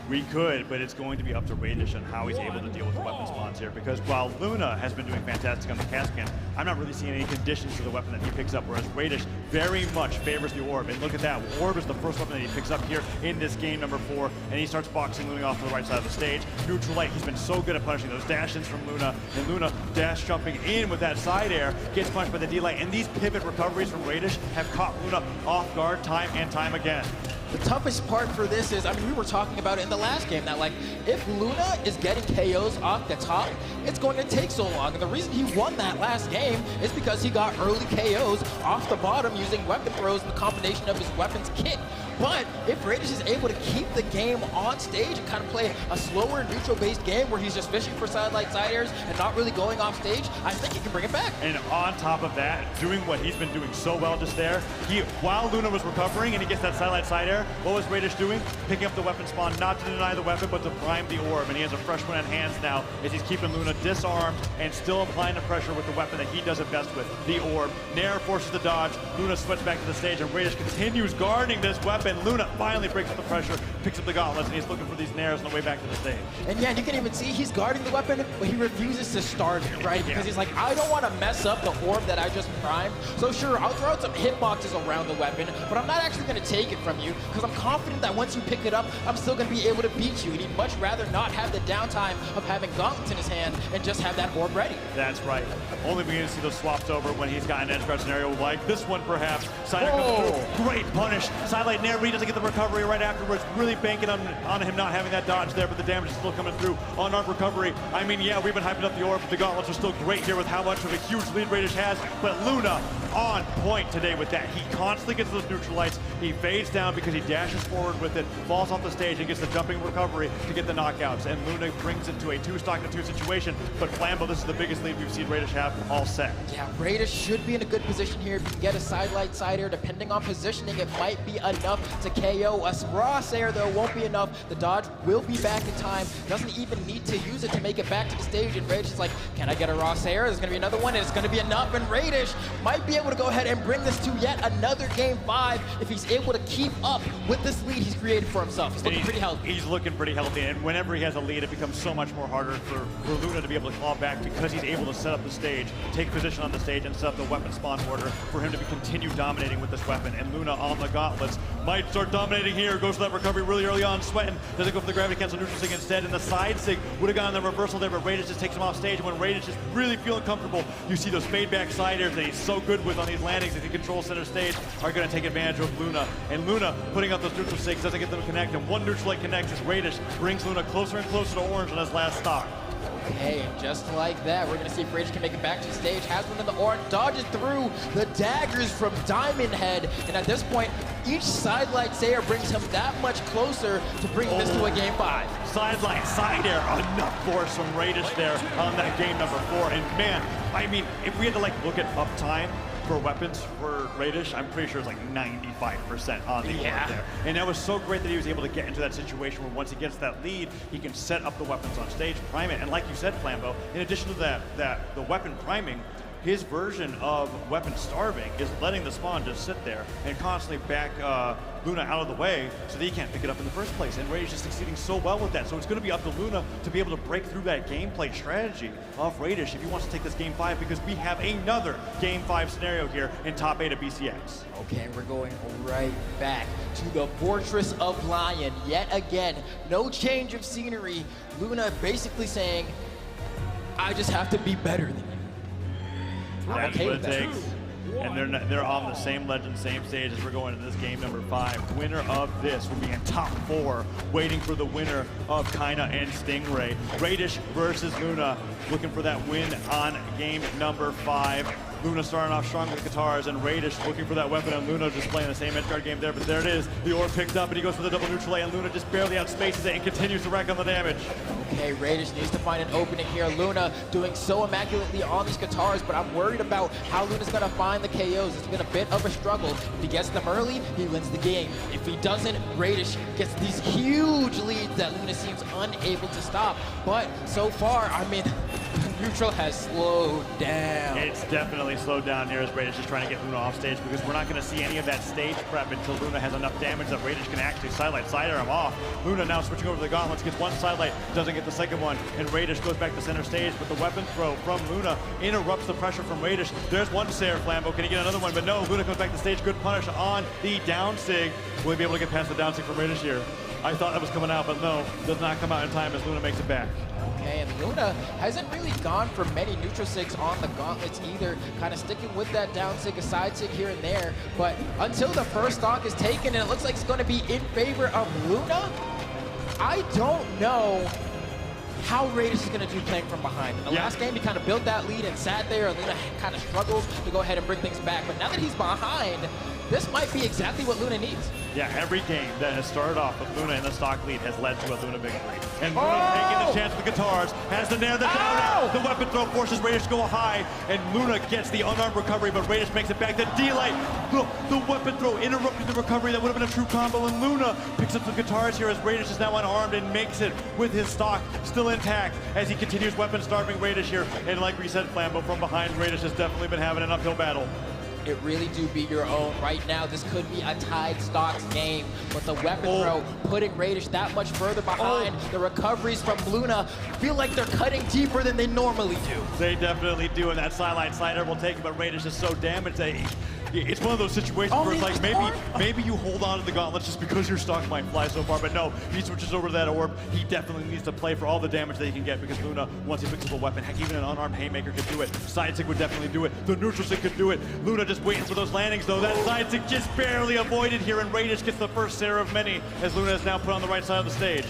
We could, but it's going to be up to Radish on how he's able to deal with the weapon spawns here, because while Luna has been doing fantastic on the Caspian, I'm not really seeing any conditions to the weapon that he picks up, whereas Radish very much favors the orb. And look at that, orb is the first weapon that he picks up here in this game number 4, and he starts boxing Luna off to the right side of the stage. Neutral light, he's been so good at punishing those dash-ins from Luna, and Luna dash jumping in with that side air, gets punished by the D-light, and these pivot recoveries from Radish have caught Luna off guard time and time again. The toughest part for this is, I mean, we were talking about it in the last game, that like, if Luna is getting KOs off the top, it's going to take so long. And the reason he won that last game is because he got early KOs off the bottom using weapon throws and the combination of his weapons kit. But if Radish is able to keep the game on stage and kind of play a slower neutral-based game where he's just fishing for sidelight side airs and not really going off stage, I think he can bring it back. And on top of that, doing what he's been doing so well just there, while Luna was recovering and he gets that sidelight side air, what was Radish doing? Picking up the weapon spawn, not to deny the weapon, but to prime the orb. And he has a fresh one in hands now as he's keeping Luna disarmed and still applying the pressure with the weapon that he does it best with, the orb. Nair forces the dodge. Luna sweats back to the stage, and Radish continues guarding this weapon. Luna finally breaks up the pressure, picks up the gauntlets, and he's looking for these nairs on the way back to the stage. And yeah, you can even see he's guarding the weapon, but he refuses to start it, right? Because he's like, I don't want to mess up the orb that I just primed. So sure, I'll throw out some hitboxes around the weapon, but I'm not actually going to take it from you, because I'm confident that once you pick it up, I'm still going to be able to beat you. And he'd much rather not have the downtime of having gauntlets in his hand and just have that orb ready. That's right. Only beginning to see those swaps over when he's got an edge guard scenario like this one, perhaps. Sider comes through. Great punish. Sidelight Nair, he doesn't get the recovery right afterwards. Really banking on him not having that dodge there, but the damage is still coming through on our recovery. I mean, yeah, we've been hyping up the orb, but the gauntlets are still great here with how much of a huge lead Radish has. But Luna on point today with that. He constantly gets those neutralites. He fades down because he dashes forward with it, falls off the stage, and gets the jumping recovery to get the knockouts. And Luna brings it to a 2-stock-to-2 situation. But Flambo, this is the biggest lead we've seen Radish have all set. Yeah, Radish should be in a good position here. If you can get a sidelight side air, depending on positioning, it might be enough to KO. A raw Sayer, though, won't be enough. The dodge will be back in time. Doesn't even need to use it to make it back to the stage. And Radish is like, can I get a raw Sayer? There's going to be another one, and it's going to be enough. And Radish might be able to go ahead and bring this to yet another Game 5 if he's able to keep up with this lead he's created for himself. He's looking pretty healthy. He's looking pretty healthy, and whenever he has a lead, it becomes so much more harder for Luna to be able to claw back because he's able to set up the stage, take position on the stage, and set up the weapon spawn order for him to continue dominating with this weapon. And Luna on the gauntlets might start dominating here, goes for that recovery really early on, sweating, doesn't go for the gravity cancel neutral sig instead, and the side sig would have gotten the reversal there, but Radish just takes him off stage. And when Radish is really feeling comfortable, you see those fade back side airs that he's so good with on these landings as he controls center stage are going to take advantage of Luna. And Luna putting up those neutral sigs doesn't get them to connect, and one neutral leg connects as Radish brings Luna closer and closer to orange on his last stock. Okay, and just like that, we're going to see if Radish can make it back to the stage. Has one in the orange, dodges through the daggers from Diamond Head. And at this point, each sidelight Sayer brings him that much closer to bringing this to a Game 5. Sidelight, side air, enough force from Radish there on that game number 4. And man, I mean, if we had to like look at uptime for weapons for Radish, I'm pretty sure it's like 95% on the board there. And that was so great that he was able to get into that situation where once he gets that lead, he can set up the weapons on stage, prime it. And like you said, Flambeau, in addition to the weapon priming, his version of weapon starving is letting the spawn just sit there and constantly back Luna out of the way so that he can't pick it up in the first place. And Radish is succeeding so well with that. So it's going to be up to Luna to be able to break through that gameplay strategy of Radish if he wants to take this Game 5, because we have another Game 5 scenario here in top 8 of BCX. Okay, we're going right back to the Fortress of Lion yet again. No change of scenery. Luna basically saying, I just have to be better than you. That's what it takes. And they're on the same legend, same stage as we're going into this game number 5. Winner of this will be in top 4, waiting for the winner of Kaina and Stingray. Radish versus Luna, looking for that win on game number 5. Luna starting off strong with the guitars, and Radish looking for that weapon, and Luna just playing the same edgeguard game there, but there it is. The orb picked up, and he goes for the double neutral A, and Luna just barely outspaces it and continues to rack on the damage. Okay, Radish needs to find an opening here. Luna doing so immaculately on these guitars, but I'm worried about how Luna's gonna find the KOs. It's been a bit of a struggle. If he gets them early, he wins the game. If he doesn't, Radish gets these huge leads that Luna seems unable to stop. But so far, I mean, neutral has slowed down. It's definitely slowed down here as Radish is trying to get Luna off stage, because we're not going to see any of that stage prep until Luna has enough damage that Radish can actually sidelight side air him off. Luna now switching over to the gauntlets, gets one sidelight, doesn't get the second one, and Radish goes back to center stage, but the weapon throw from Luna interrupts the pressure from Radish. There's one Sayer Flambeau. Can he get another one? But no, Luna comes back to stage. Good punish on the down sig. Will he be able to get past the down sig from Radish here? I thought that was coming out, but no, does not come out in time as Luna makes it back. Okay, and Luna hasn't really gone for many neutral sigs on the gauntlets either, kind of sticking with that down sig, a side sig here and there, but until the first stock is taken and it looks like it's going to be in favor of Luna, I don't know how Radish is going to do playing from behind. In the last game, he kind of built that lead and sat there, and Luna kind of struggled to go ahead and bring things back, but now that he's behind, this might be exactly what Luna needs. Yeah, every game that has started off with Luna in the stock lead has led to a Luna victory. And Luna taking the chance with the guitars, has the nair, the down air, the weapon throw forces Radish to go high, and Luna gets the unarmed recovery, but Radish makes it back. The D-Light, the weapon throw interrupted the recovery. That would have been a true combo, and Luna picks up the guitars here as Radish is now unarmed and makes it with his stock still intact as he continues weapon starving Radish here. And like we said, Flambeau, from behind, Radish has definitely been having an uphill battle. It really do be your own. Right now, this could be a tied stocks game, but the weapon throw putting Radish that much further behind. The recoveries from Luna feel like they're cutting deeper than they normally do. They definitely do, and that sideline slider will take it, but Radish is so damaged that it's one of those situations where it's like maybe you hold on to the gauntlets just because your stock might fly so far, but no, he switches over to that orb. He definitely needs to play for all the damage that he can get, because Luna, once he picks up a weapon, heck, even an unarmed haymaker could do it. Side sig would definitely do it. The neutral sig could do it. Luna just waiting for those landings, though. That side sig just barely avoided here, and Radish gets the first Sayer of many as Luna is now put on the right side of the stage.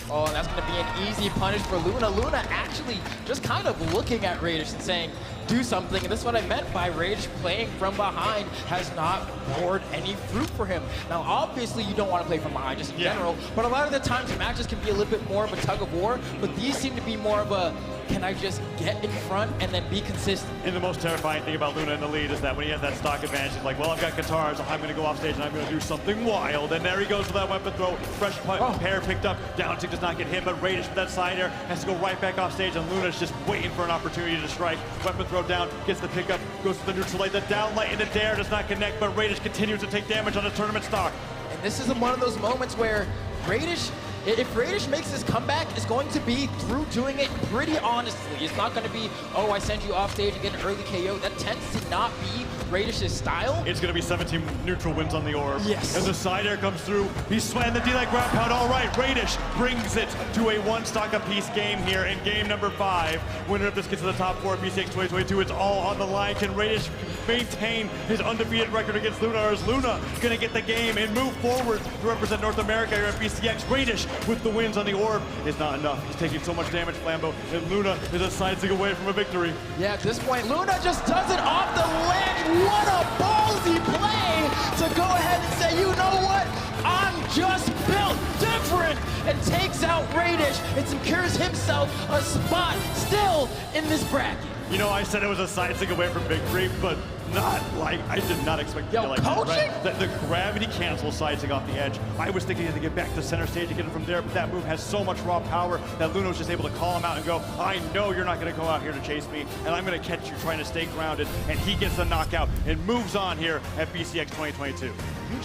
Oh, and that's going to be an easy punish for Luna. Luna actually just kind of looking at Radish and saying, do something. And this is what I meant by Radish playing from behind has not borne any fruit for him. Now, obviously, you don't want to play from behind just in general, but a lot of the times matches can be a little bit more of a tug of war, but these seem to be more of a, can I just get in front and then be consistent? And the most terrifying thing about Luna in the lead is that when he has that stock advantage, he's like, well, I've got guitars, I'm going to go off stage and I'm going to do something wild. And there he goes with that weapon throw. Fresh pair picked up. Down tick does not get hit, but Radish with that side air has to go right back off stage, and Luna's just waiting for an opportunity to strike. Weapon throw down, gets the pickup, goes to the neutral light. The down light into dare does not connect, but Radish continues to take damage on his tournament stock. And this is one of those moments where Radish, if Radish makes his comeback, it's going to be through doing it pretty honestly. It's not going to be, oh, I send you off stage and get an early KO. That tends to not be Radish's style. It's going to be 17 neutral wins on the orb. Yes. As the side air comes through, he's sweating the D-like ground pound. All right, Radish brings it to a one stock apiece game here in game number 5. Winner of this gets to the top 4 BCX 2022. It's all on the line. Can Radish maintain his undefeated record against Luna, or is Luna going to get the game and move forward to represent North America here at BCX? Radish with the wins on the orb is not enough. He's taking so much damage, Flambeau, and Luna is a side stick away from a victory. Yeah, at this point, Luna just does it off the ledge. What a ballsy play to go ahead and say, you know what? I'm just built different, and takes out Radish and secures himself a spot still in this bracket. You know, I said it was a side stick away from victory, but not like, I did not expect to get like that. The gravity cancel side stick off the edge. I was thinking to get back to center stage and get him from there, but that move has so much raw power that Luna was just able to call him out and go, I know you're not going to go out here to chase me, and I'm going to catch you trying to stay grounded, and he gets the knockout and moves on here at BCX 2022. You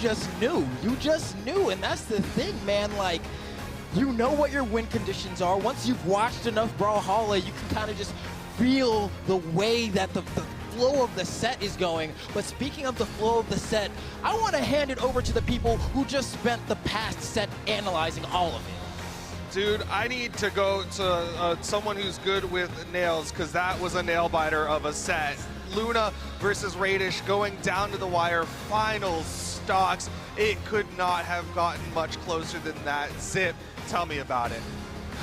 just knew, and that's the thing, man. Like, you know what your win conditions are. Once you've watched enough Brawlhalla, you can kind of just feel the way that the flow of the set is going. But speaking of the flow of the set, I want to hand it over to the people who just spent the past set analyzing all of it. Dude, I need to go to someone who's good with nails, because that was a nail biter of a set. Luna versus Radish going down to the wire, final stocks. It could not have gotten much closer than that. Zip, tell me about it.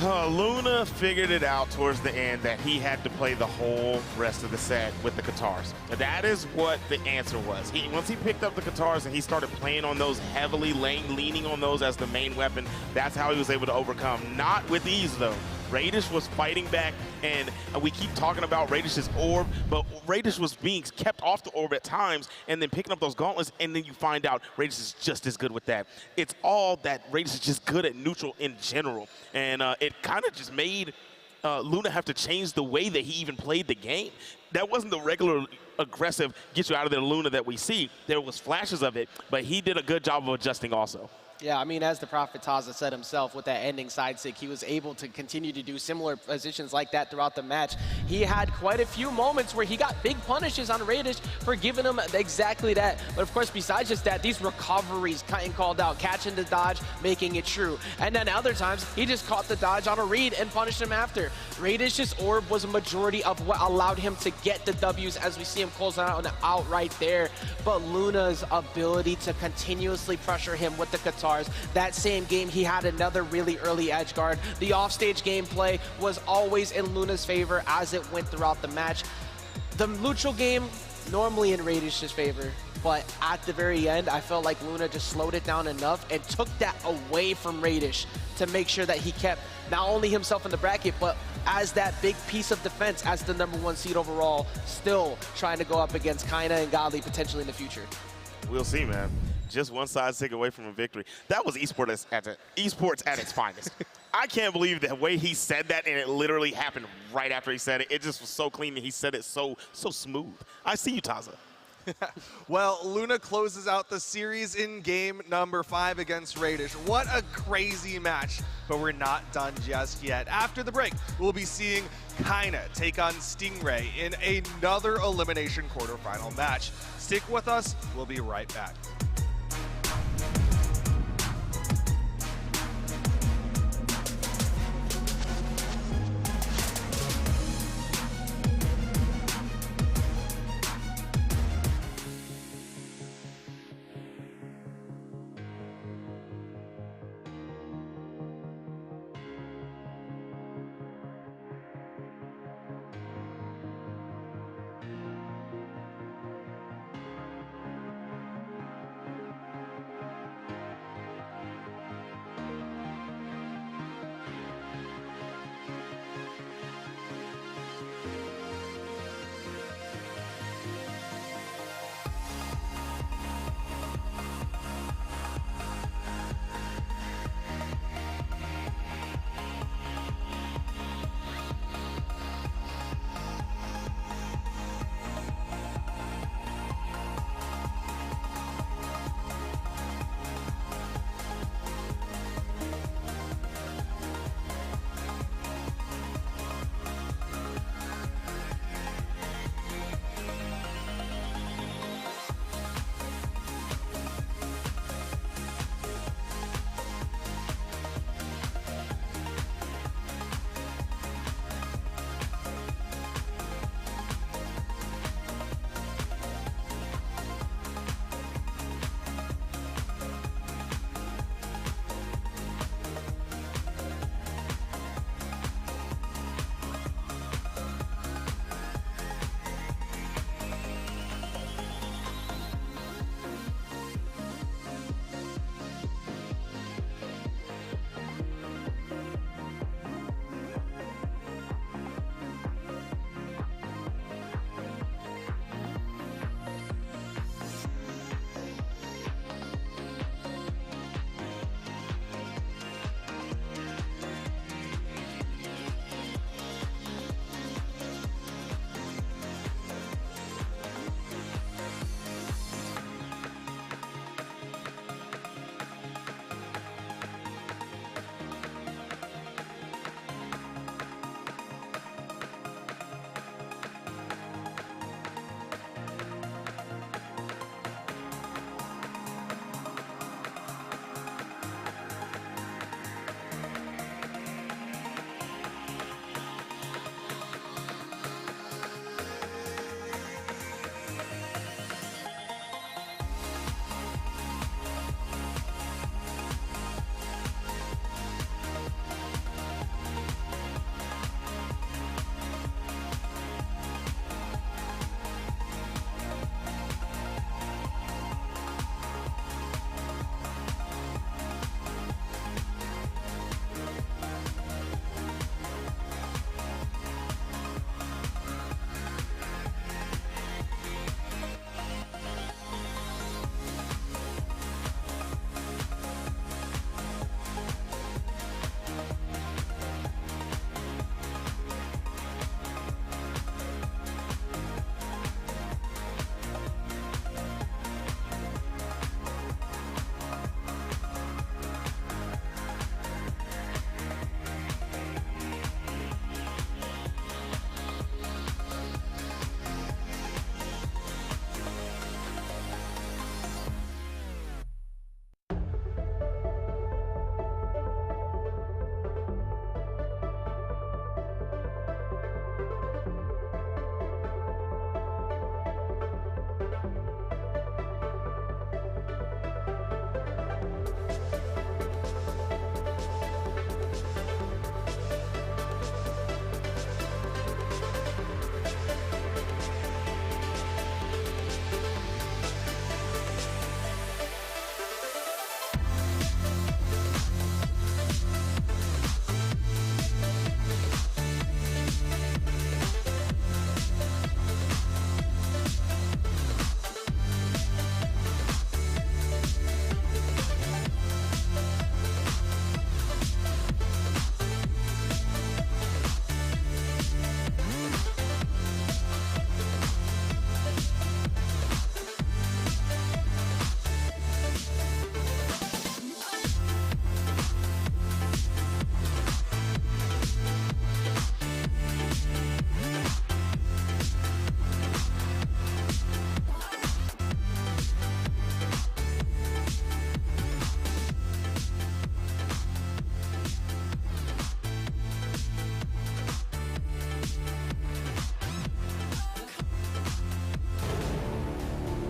Luna figured it out towards the end that he had to play the whole rest of the set with the guitars. That is what the answer was. Once he picked up the guitars and he started playing on those heavily, leaning on those as the main weapon, that's how he was able to overcome. Not with ease, though. Radish was fighting back, and we keep talking about Radish's orb, but Radish was being kept off the orb at times and then picking up those gauntlets, and then you find out Radish is just as good with that. It's all that Radish is just good at neutral in general, and it kind of just made Luna have to change the way that he even played the game. That wasn't the regular aggressive, get you out of there Luna that we see. There was flashes of it, but he did a good job of adjusting also. Yeah, I mean, as the Prophet Taza said himself with that ending side stick, he was able to continue to do similar positions like that throughout the match. He had quite a few moments where he got big punishes on Radish for giving him exactly that. But of course, besides just that, these recoveries, getting called out, catching the dodge, making it true. And then other times, he just caught the dodge on a read and punished him after. Radish's orb was a majority of what allowed him to get the W's, as we see him close out right there. But Luna's ability to continuously pressure him with the guitar. That same game, he had another really early edge guard. The offstage gameplay was always in Luna's favor as it went throughout the match. The neutral game, normally in Radish's favor, but at the very end, I felt like Luna just slowed it down enough and took that away from Radish to make sure that he kept not only himself in the bracket, but as that big piece of defense, as the #1 seed overall, still trying to go up against Kaina and Godly potentially in the future. We'll see, man. Just one side stick away from a victory. That was esports at its finest. I can't believe the way he said that, and it literally happened right after he said it. It just was so clean, and he said it so smooth. I see you, Taza. Well, Luna closes out the series in game number 5 against Radish. What a crazy match, but we're not done just yet. After the break, we'll be seeing Kaina take on Stingray in another elimination quarterfinal match. Stick with us, we'll be right back.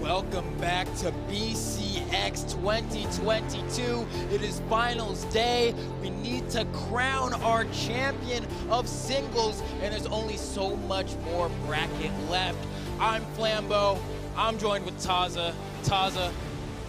Welcome back to BCX 2022. It is finals day. We need to crown our champion of singles, and there's only so much more bracket left. I'm Flambeau. I'm joined with Taza. Taza,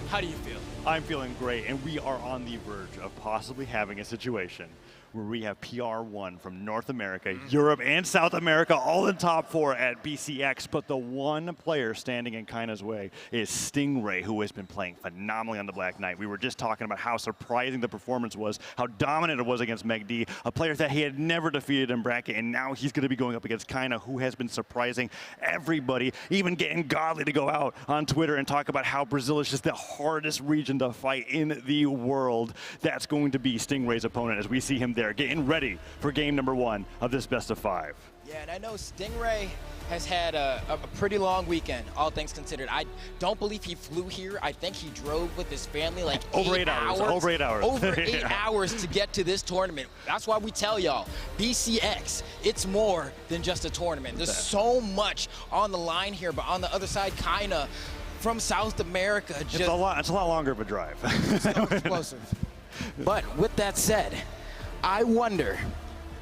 how do you feel? I'm feeling great, and we are on the verge of possibly having a situation where we have PR1 from North America, Europe, and South America all in top 4 at BCX, but the one player standing in Kaina's way is Stingray, who has been playing phenomenally on the Black Knight. We were just talking about how surprising the performance was, how dominant it was against megd, a player that he had never defeated in bracket, and now he's going to be going up against Kaina, who has been surprising everybody, even getting Godly to go out on Twitter and talk about how Brazil is just the hardest region to fight in the world. That's going to be Stingray's opponent as we see him there, getting ready for game number 1 of this best of 5. Yeah, and I know Stingray has had a pretty long weekend, all things considered. I don't believe he flew here. I think he drove with his family like over 8 hours. Over 8 hours. Over 8 hours to get to this tournament. That's why we tell y'all, BCX, it's more than just a tournament. There's so much on the line here, but on the other side, Kaina from South America. It's a lot longer of a drive. So explosive. But with that said, I wonder,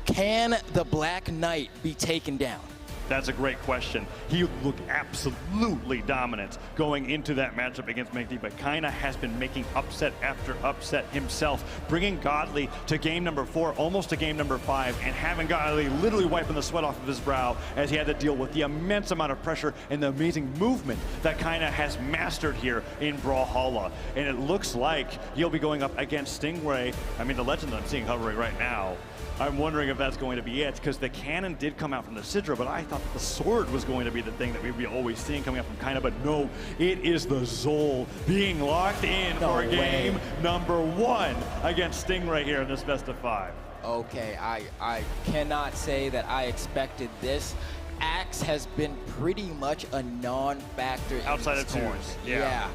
can the Black Knight be taken down? That's a great question. He looked absolutely dominant going into that matchup against megd, but Kaina has been making upset after upset himself, bringing Godly to game number 4, almost to game number 5, and having Godly literally wiping the sweat off of his brow as he had to deal with the immense amount of pressure and the amazing movement that Kaina has mastered here in Brawlhalla. And it looks like he'll be going up against Stingray. I mean, the legend that I'm seeing hovering right now, I'm wondering if that's going to be it, because the cannon did come out from the Sidra, but I thought that the sword was going to be the thing that we'd be always seeing coming out from Kaina, but no, it is the Zol being locked in for game number 1 against Stingray here in this best of 5. Okay, I cannot say that I expected this. Axe has been pretty much a non-factor outside of 2s. Yeah.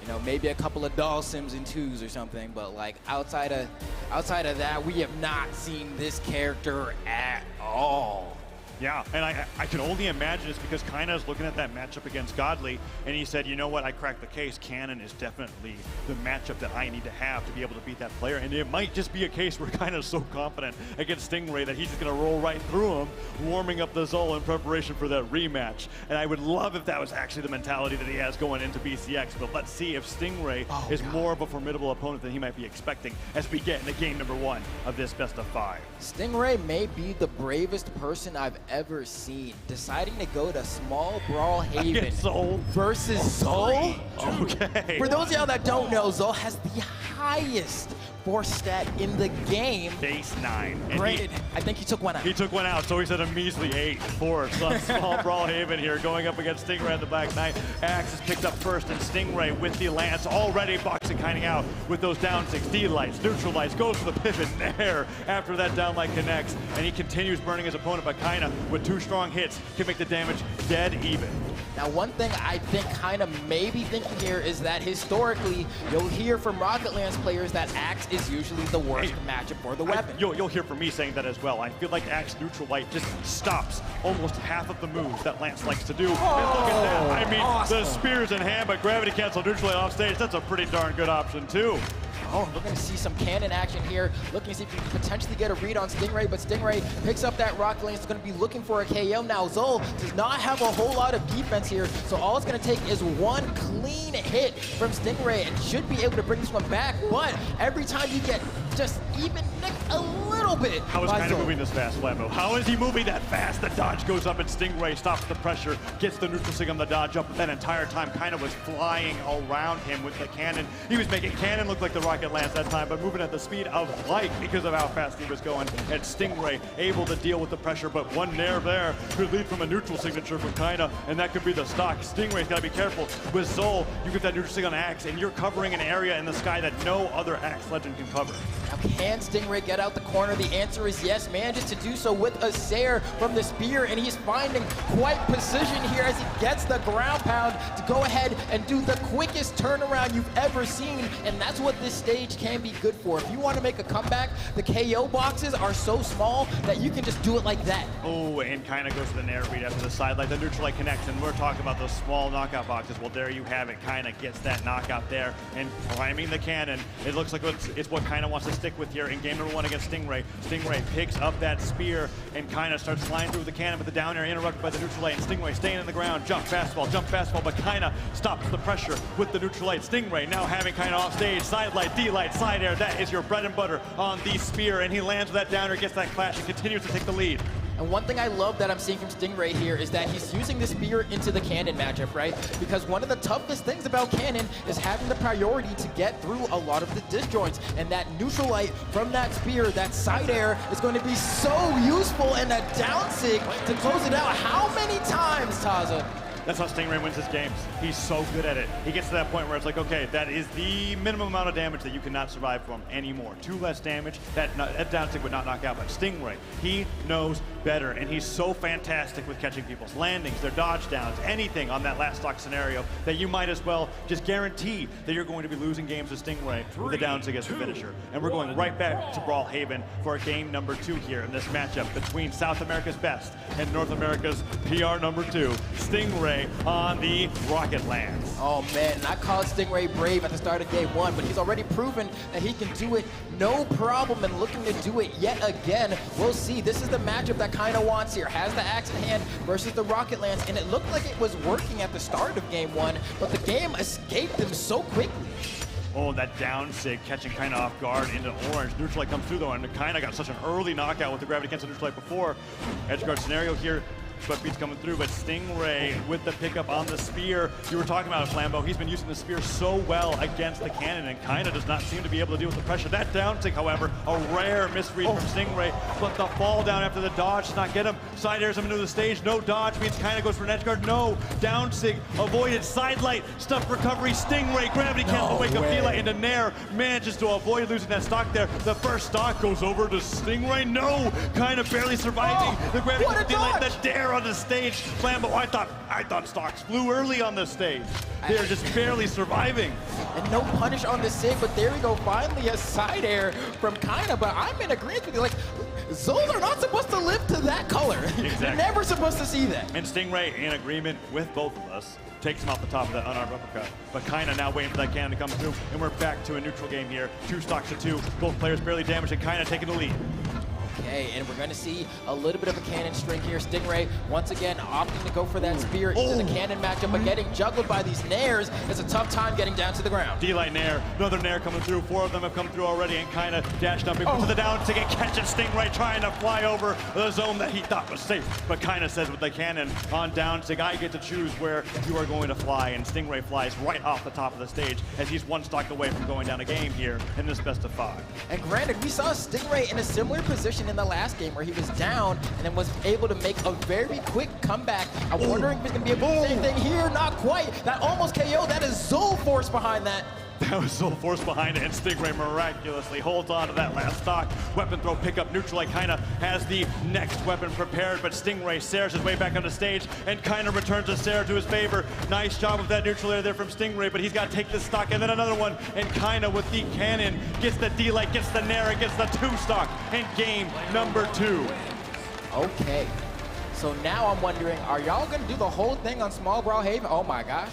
You know, maybe a couple of doll sims in 2s or something, but like outside of that, we have not seen this character at all. Yeah, and I can only imagine it's because Kaina is looking at that matchup against Godly, and he said, you know what, I cracked the case. Cannon is definitely the matchup that I need to have to be able to beat that player, and it might just be a case where Kaina is so confident against Stingray that he's just going to roll right through him, warming up the Zol in preparation for that rematch. And I would love if that was actually the mentality that he has going into BCX, but let's see if Stingray is more of a formidable opponent than he might be expecting as we get into game number 1 of this best of 5. Stingray may be the bravest person I've ever seen, deciding to go to small Brawlhaven versus Zol. Okay. For those of y'all that don't know, Zol has the highest force stat in the game. Base 9. Granted, I think he took one out. He took one out, so he's at a measly 8 force on small Brawlhaven here, going up against Stingray and the Black Knight. Axe is picked up first, and Stingray with the lance already boxing Kaina out with those down 6 D-lights, neutral lights, goes for the pivot there after that down light connects, and he continues burning his opponent, but Kaina with 2 strong hits can make the damage dead even. Now, one thing I think Kaina may be thinking here is that historically, you'll hear from Rocket Lance players that Axe is usually the worst matchup for the weapon. You'll hear from me saying that as well. I feel like Axe neutral light just stops almost half of the moves that Lance likes to do. And look at that. I mean, the spears in hand, but gravity cancel neutral light off stage. That's a pretty darn good option too. Oh, we're going to see some cannon action here, looking to see if he can potentially get a read on Stingray, but Stingray picks up that Rocket Lance. He's going to be looking for a KO now. Zol does not have a whole lot of defense here, so all it's going to take is one clean hit from Stingray and should be able to bring this one back, but every time you get just even nicked a little bit. How is Kaina moving this fast, Lambo? How is he moving that fast? The dodge goes up and Stingray stops the pressure, gets the neutral sig on the dodge up, but that entire time Kaina was flying around him with the cannon. He was making cannon look like the Rocket Lance that time, but moving at the speed of light because of how fast he was going. And Stingray able to deal with the pressure, but one nair there could lead from a neutral signature from Kaina, and that could be the stock. Stingray's got to be careful. With Zol, you get that neutral sig on Axe, and you're covering an area in the sky that no other Axe legend can cover. Now, can Stingray get out the corner The answer is yes. Manages to do so with a Sair from the spear, and he's finding quite position here as he gets the ground pound to go ahead and do the quickest turnaround you've ever seen, and that's what this stage can be good for. If you want to make a comeback, the KO boxes are so small that you can just do it like that. Oh, and kind of goes to the nair read after the side, like the neutral light connection. We're talking about those small knockout boxes. Well, there you have it. Kind of gets that knockout there and priming the cannon. It looks like it's what kind of wants to stick with here in game number 1 against Stingray. Stingray picks up that spear and kind of starts flying through the cannon, but the down air interrupted by the neutral light, and Stingray staying in the ground. Jump fastball, but kind of stops the pressure with the neutral light. Stingray now having kind of off stage, side light, D-light, side air. That is your bread and butter on the spear, and he lands with that down air, gets that clash, and continues to take the lead. And one thing I love that I'm seeing from Stingray here is that he's using the spear into the cannon matchup, right? Because one of the toughest things about cannon is having the priority to get through a lot of the disjoints. And that neutral light from that spear, that side air, is going to be so useful, and that down sig to close it out. How many times, Taza? That's how Stingray wins his games. He's so good at it. He gets to that point where it's like, okay, that is the minimum amount of damage that you cannot survive from anymore. 2 less damage, that down stick would not knock out. But Stingray, he knows better, and he's so fantastic with catching people's landings, their dodge downs, anything on that last stock scenario that you might as well just guarantee that you're going to be losing games with Stingray with the down stick as the finisher. And we're going right back to Brawlhalla for game number 2 here in this matchup between South America's best and North America's PR number 2, Stingray on the Rocket Lands. Oh man, and I called Stingray brave at the start of game 1, but he's already proven that he can do it no problem, and looking to do it yet again. We'll see. This is the matchup that kind of wants here. Has the axe in hand versus the Rocket Lands, and it looked like it was working at the start of game 1, but the game escaped him so quickly. Oh, that down sig catching kind of off guard into orange. Neutral light comes through though, and it kind of got such an early knockout with the gravity against the neutral light before. Edge guard scenario here. But beats coming through, but Stingray with the pickup on the spear. You were talking about it, Flambeau. He's been using the spear so well against the cannon and kind of does not seem to be able to deal with the pressure. That down tick, however, a rare misread from Stingray, but the fall down after the dodge does not get him. Side airs him into the stage. No dodge means kind of goes for an edge guard. No, down sig avoided. Side light, stuff recovery. Stingray, gravity cancel, wake up D-light into Nair. Manages to avoid losing that stock there. The first stock goes over to Stingray. No, kind of barely surviving. The gravity D-light, the dare on the stage. Flambeau, I thought stocks flew early on the stage. They're just barely surviving. And no punish on the sig, but there we go. Finally a side air from Kaina, but I'm in agreement with you. Like, Zols are not supposed to live to that color. Exactly. You're never supposed to see that. And Stingray, in agreement with both of us, takes him off the top of that unarmed uppercut. But Kaina now waiting for that cannon to come through, and we're back to a neutral game here. 2 stocks to 2. Both players barely damaged, and Kaina taking the lead. Okay, and we're going to see a little bit of a cannon string here. Stingray, once again, opting to go for that spear into the cannon matchup, but getting juggled by these nairs. It's a tough time getting down to the ground. D-light nair, another nair coming through. 4 of them have come through already, and kind of dash dumping to the down to get catching Stingray, trying to fly over the zone that he thought was safe. But kind of says with the cannon on down, sig, I get to choose where you are going to fly, and Stingray flies right off the top of the stage as he's 1 stock away from going down a game here in this best of 5. And granted, we saw Stingray in a similar position in the last game where he was down and then was able to make a very quick comeback. I'm wondering if he's going to be able to do the same thing here. Not quite. That almost KO. That is Zol force behind that. That was Zol force behind it, and Stingray miraculously holds on to that last stock. Weapon throw pickup neutral, kind of has the next weapon prepared, but Stingray Sairs his way back on the stage and kind of returns the Sair to his favor. Nice job with that neutral air there from Stingray, but he's got to take this stock and then another one, and kind of with the cannon gets the D-light, gets the Nair, gets the 2 stock in game number 2. Okay, so now I'm wondering, are y'all going to do the whole thing on small Brawlhalla? Oh my gosh.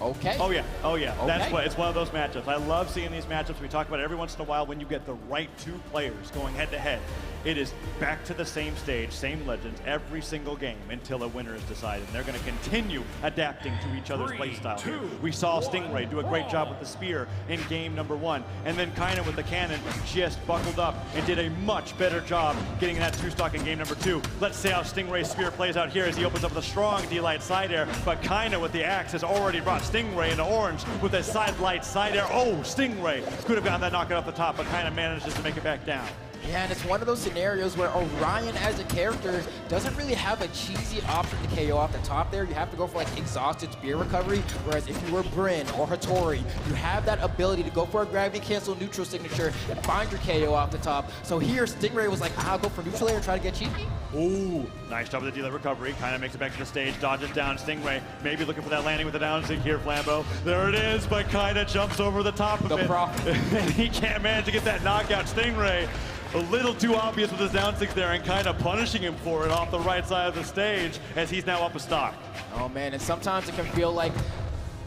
Okay. Oh yeah. Okay. That's what it's one of those matchups. I love seeing these matchups. We talk about it every once in a while when you get the right 2 players going head to head. It is back to the same stage, same legends, every single game until a winner is decided. And they're going to continue adapting to each other's playstyle. We saw Stingray do a great job with the spear in game number 1, and then kind of with the cannon just buckled up and did a much better job getting that 2 stock in game number 2. Let's see how Stingray's spear plays out here as he opens up with a strong D-light side air, but kind of with the axe has already brought Stingray into orange with a side light side air. Oh, Stingray could have gotten that knockout off the top, but kind of manages to make it back down. Yeah, and it's one of those scenarios where Orion as a character doesn't really have a cheesy option to KO off the top there. You have to go for like exhausted spear recovery, whereas if you were Bryn or Hattori, you have that ability to go for a gravity cancel neutral signature and find your KO off the top. So here, Stingray was like, I'll go for neutral air and try to get cheeky. Ooh, nice job with the delay recovery. Kind of makes it back to the stage, dodges down. Stingray maybe looking for that landing with the down sig here, Flambeau. There it is, but kind of jumps over the top of it. And he can't manage to get that knockout. Stingray a little too obvious with his down six there and kind of punishing him for it off the right side of the stage as he's now up a stock. Oh man, and sometimes it can feel like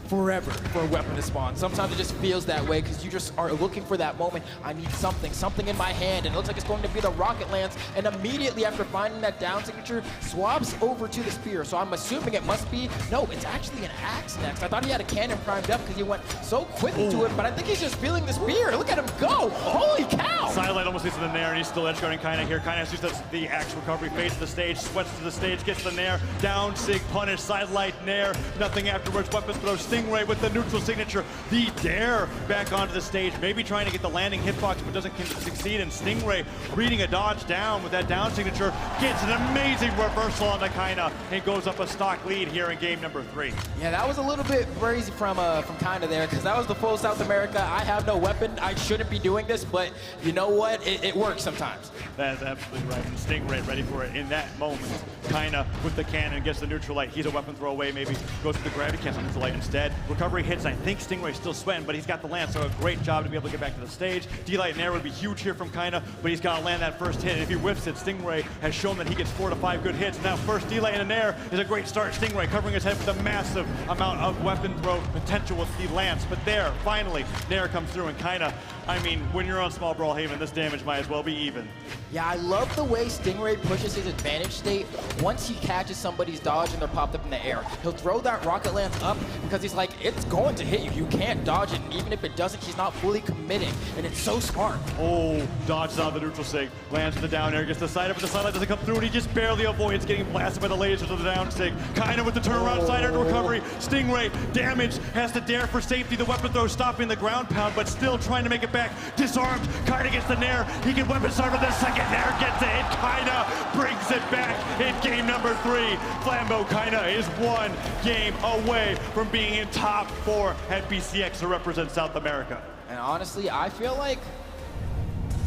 forever for a weapon to spawn. Sometimes it just feels that way because you just are looking for that moment. I need something in my hand, and it looks like it's going to be the rocket lance, and immediately after finding that down signature, swaps over to the spear. So I'm assuming it must be, no, it's actually an axe next. I thought he had a cannon primed up because he went so quickly to it, but I think he's just feeling the spear. Look at him go! Holy cow! Sidelight almost gets to the nair, and he's still edge guarding Kaina here. Kaina uses the axe recovery, face to the stage, sweats to the stage, gets the nair, down sig, punish, sidelight, nair, nothing afterwards, weapon throw, Stingray with the neutral signature, the dare back onto the stage, maybe trying to get the landing hitbox, but doesn't succeed, and Stingray reading a dodge down with that down signature, gets an amazing reversal on the Kaina, and goes up a stock lead here in game number 3. Yeah, that was a little bit crazy from Kaina there, because that was the full South America, I have no weapon, I shouldn't be doing this, but you know what, it works sometimes. That is absolutely right, and Stingray ready for it in that moment. Kaina with the cannon gets the neutral light, he's a weapon throw away, maybe goes for the gravity cancel neutral light instead. Recovery hits, I think Stingray's still sweating, but he's got the land, so a great job to be able to get back to the stage. D-Light and air would be huge here from Kaina, but he's got to land that first hit, and if he whiffs it, Stingray has shown that he gets 4 to 5 good hits. Now first D-Light and an air is a great start. Stingray covering his head with a massive amount of weapon throw potential with the lance, but there, finally, Nair comes through, and Kaina, I mean, when you're on small Brawlhaven, this damage might as well be even. Yeah, I love the way Stingray pushes his advantage state once he catches somebody's dodge and they're popped up in the air. He'll throw that rocket lance up because he's like, it's going to hit you. You can't dodge it, and even if it doesn't, he's not fully committing, and it's so smart. Oh, dodges out the neutral sig, lands with the down air, gets the side up, but the sidelight doesn't come through, and he just barely avoids getting blasted by the lasers of the down sig. Kaina with the turnaround side air to recovery. Stingray, damage, has to dare for safety. The weapon throw stopping the ground pound, but still trying to make it back. Disarmed, Kaina gets the nair. He can weapon start with the second nair, gets it. Kaina brings it back in game number 3. Flambeau Kaina is 1 game away from being in top 4 at BCX to represent South America. And honestly, I feel like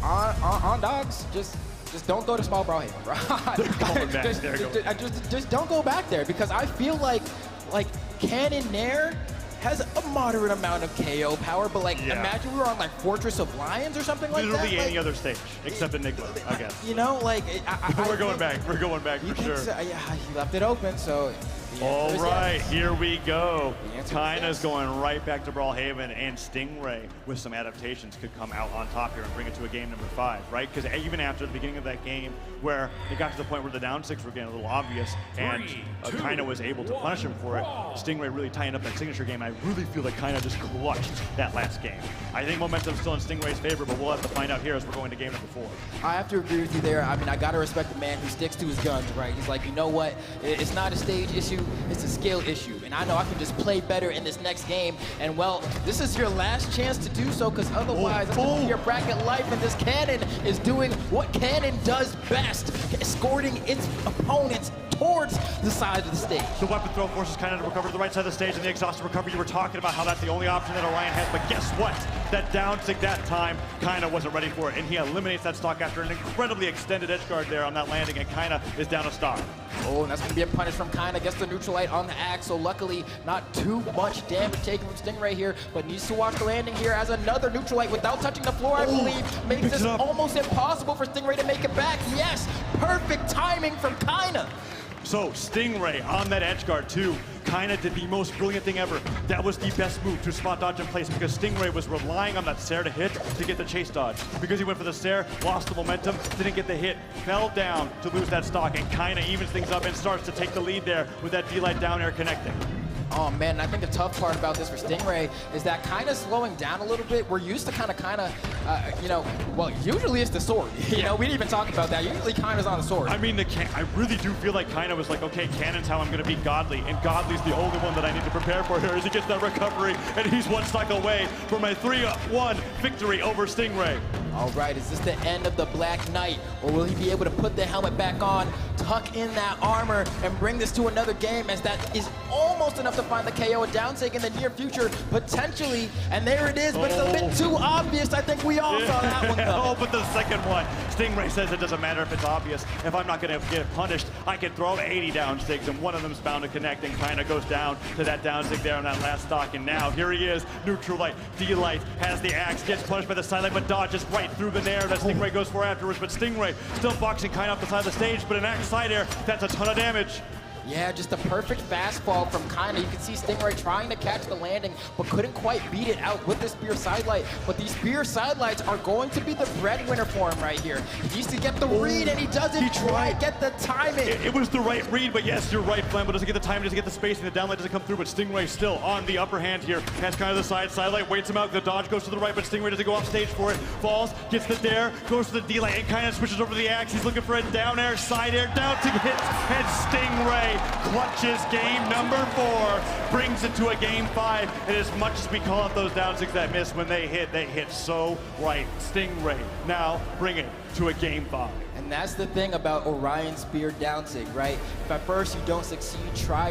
on dogs, just don't go to small Brawlhaven, bro. just don't go back there, because I feel like Cannon Nair has a moderate amount of KO power, but imagine we were on like Fortress of Lions or something like that. Literally any other stage except Enigma, I guess. You know, we're going back. We're going back for sure. So, yeah, he left it open, so. All right, here we go. Kaina's going right back to Brawlhaven, and Stingray with some adaptations could come out on top here and bring it to a game number 5, right? Because even after the beginning of that game, where it got to the point where the down 6 were getting a little obvious, and Kaina was able to punish him for it, Stingray really tightened up that signature game. I really feel like Kaina just clutched that last game. I think momentum's still in Stingray's favor, but we'll have to find out here as we're going to game number 4. I have to agree with you there. I mean, I got to respect the man who sticks to his guns, right? He's like, you know what? It's not a stage issue. It's a skill issue, and I know I can just play better in this next game, and well, this is your last chance to do so, because otherwise it's going to be your bracket life, and this cannon is doing what cannon does best, escorting its opponents towards the side of the stage. The weapon throw forces Kaina to recover to the right side of the stage, and the exhausted recovery, you were talking about how that's the only option that Orion has, but guess what? That down sig that time, Kaina wasn't ready for it, and he eliminates that stock after an incredibly extended edge guard there on that landing, and Kaina is down a stock. Oh, and that's going to be a punish from Kaina. Gets the neutral light on the axe, so luckily not too much damage taken from Stingray here, but needs to watch the landing here as another neutral light without touching the floor, I believe, makes this almost impossible for Stingray to make it back. Yes, perfect timing from Kaina. So Stingray on that edge guard too. Kaina did the most brilliant thing ever. That was the best move to spot dodge in place, because Stingray was relying on that Sair to hit to get the chase dodge. Because he went for the Sair, lost the momentum, didn't get the hit, fell down to lose that stock, and Kaina evens things up and starts to take the lead there with that D-Light down air connecting. Oh man, I think the tough part about this for Stingray is that Kaina's slowing down a little bit. We're used to kind of, you know, well, usually it's the sword. You know, we didn't even talk about that. Usually Kaina's on the sword. I mean, I really do feel like Kaina was like, okay, Cannon's how I'm going to beat Godly, and Godly's the only one that I need to prepare for here as he gets that recovery, and he's 1 stock away from a 3-1 victory over Stingray. All right, is this the end of the Black Knight, or will he be able to put the helmet back on, tuck in that armor, and bring this to another game, as that is almost enough to find the KO. A down sig in the near future, potentially, and there it is, but it's a bit too obvious. I think we all saw that one though. Oh, but the second one, Stingray says it doesn't matter if it's obvious. If I'm not going to get punished, I can throw 80 down sigs, and one of them's bound to connect, and kind of goes down to that down sig there on that last stock. And now here he is, neutral light, D-Light has the axe, gets punished by the sidelight, but dodges right through the nair that Stingray goes for afterwards. But Stingray still boxing kind of off the side of the stage, but an axe side air, that's a ton of damage. Yeah, just a perfect fastball from Kinda. You can see Stingray trying to catch the landing, but couldn't quite beat it out with the spear sidelight. But these spear sidelights are going to be the breadwinner for him right here. He needs to get the read, and he doesn't quite get the timing. It was the right read, but yes, you're right, Flambo doesn't get the timing, doesn't get the spacing, the downlight doesn't come through, but Stingray still on the upper hand here. Has kind of the sidelight, waits him out, the dodge goes to the right, but Stingray doesn't go off stage for it. Falls, gets the dare, goes to the D-light, and kind of switches over to the axe. He's looking for a down air, side air, down to hits, and Stingray clutches game number 4, brings it to a game 5. And as much as we call out those down sigs that miss, when they hit so right. Stingray now bring it to a game 5. And that's the thing about Orion Spear down sig, right? If at first you don't succeed, try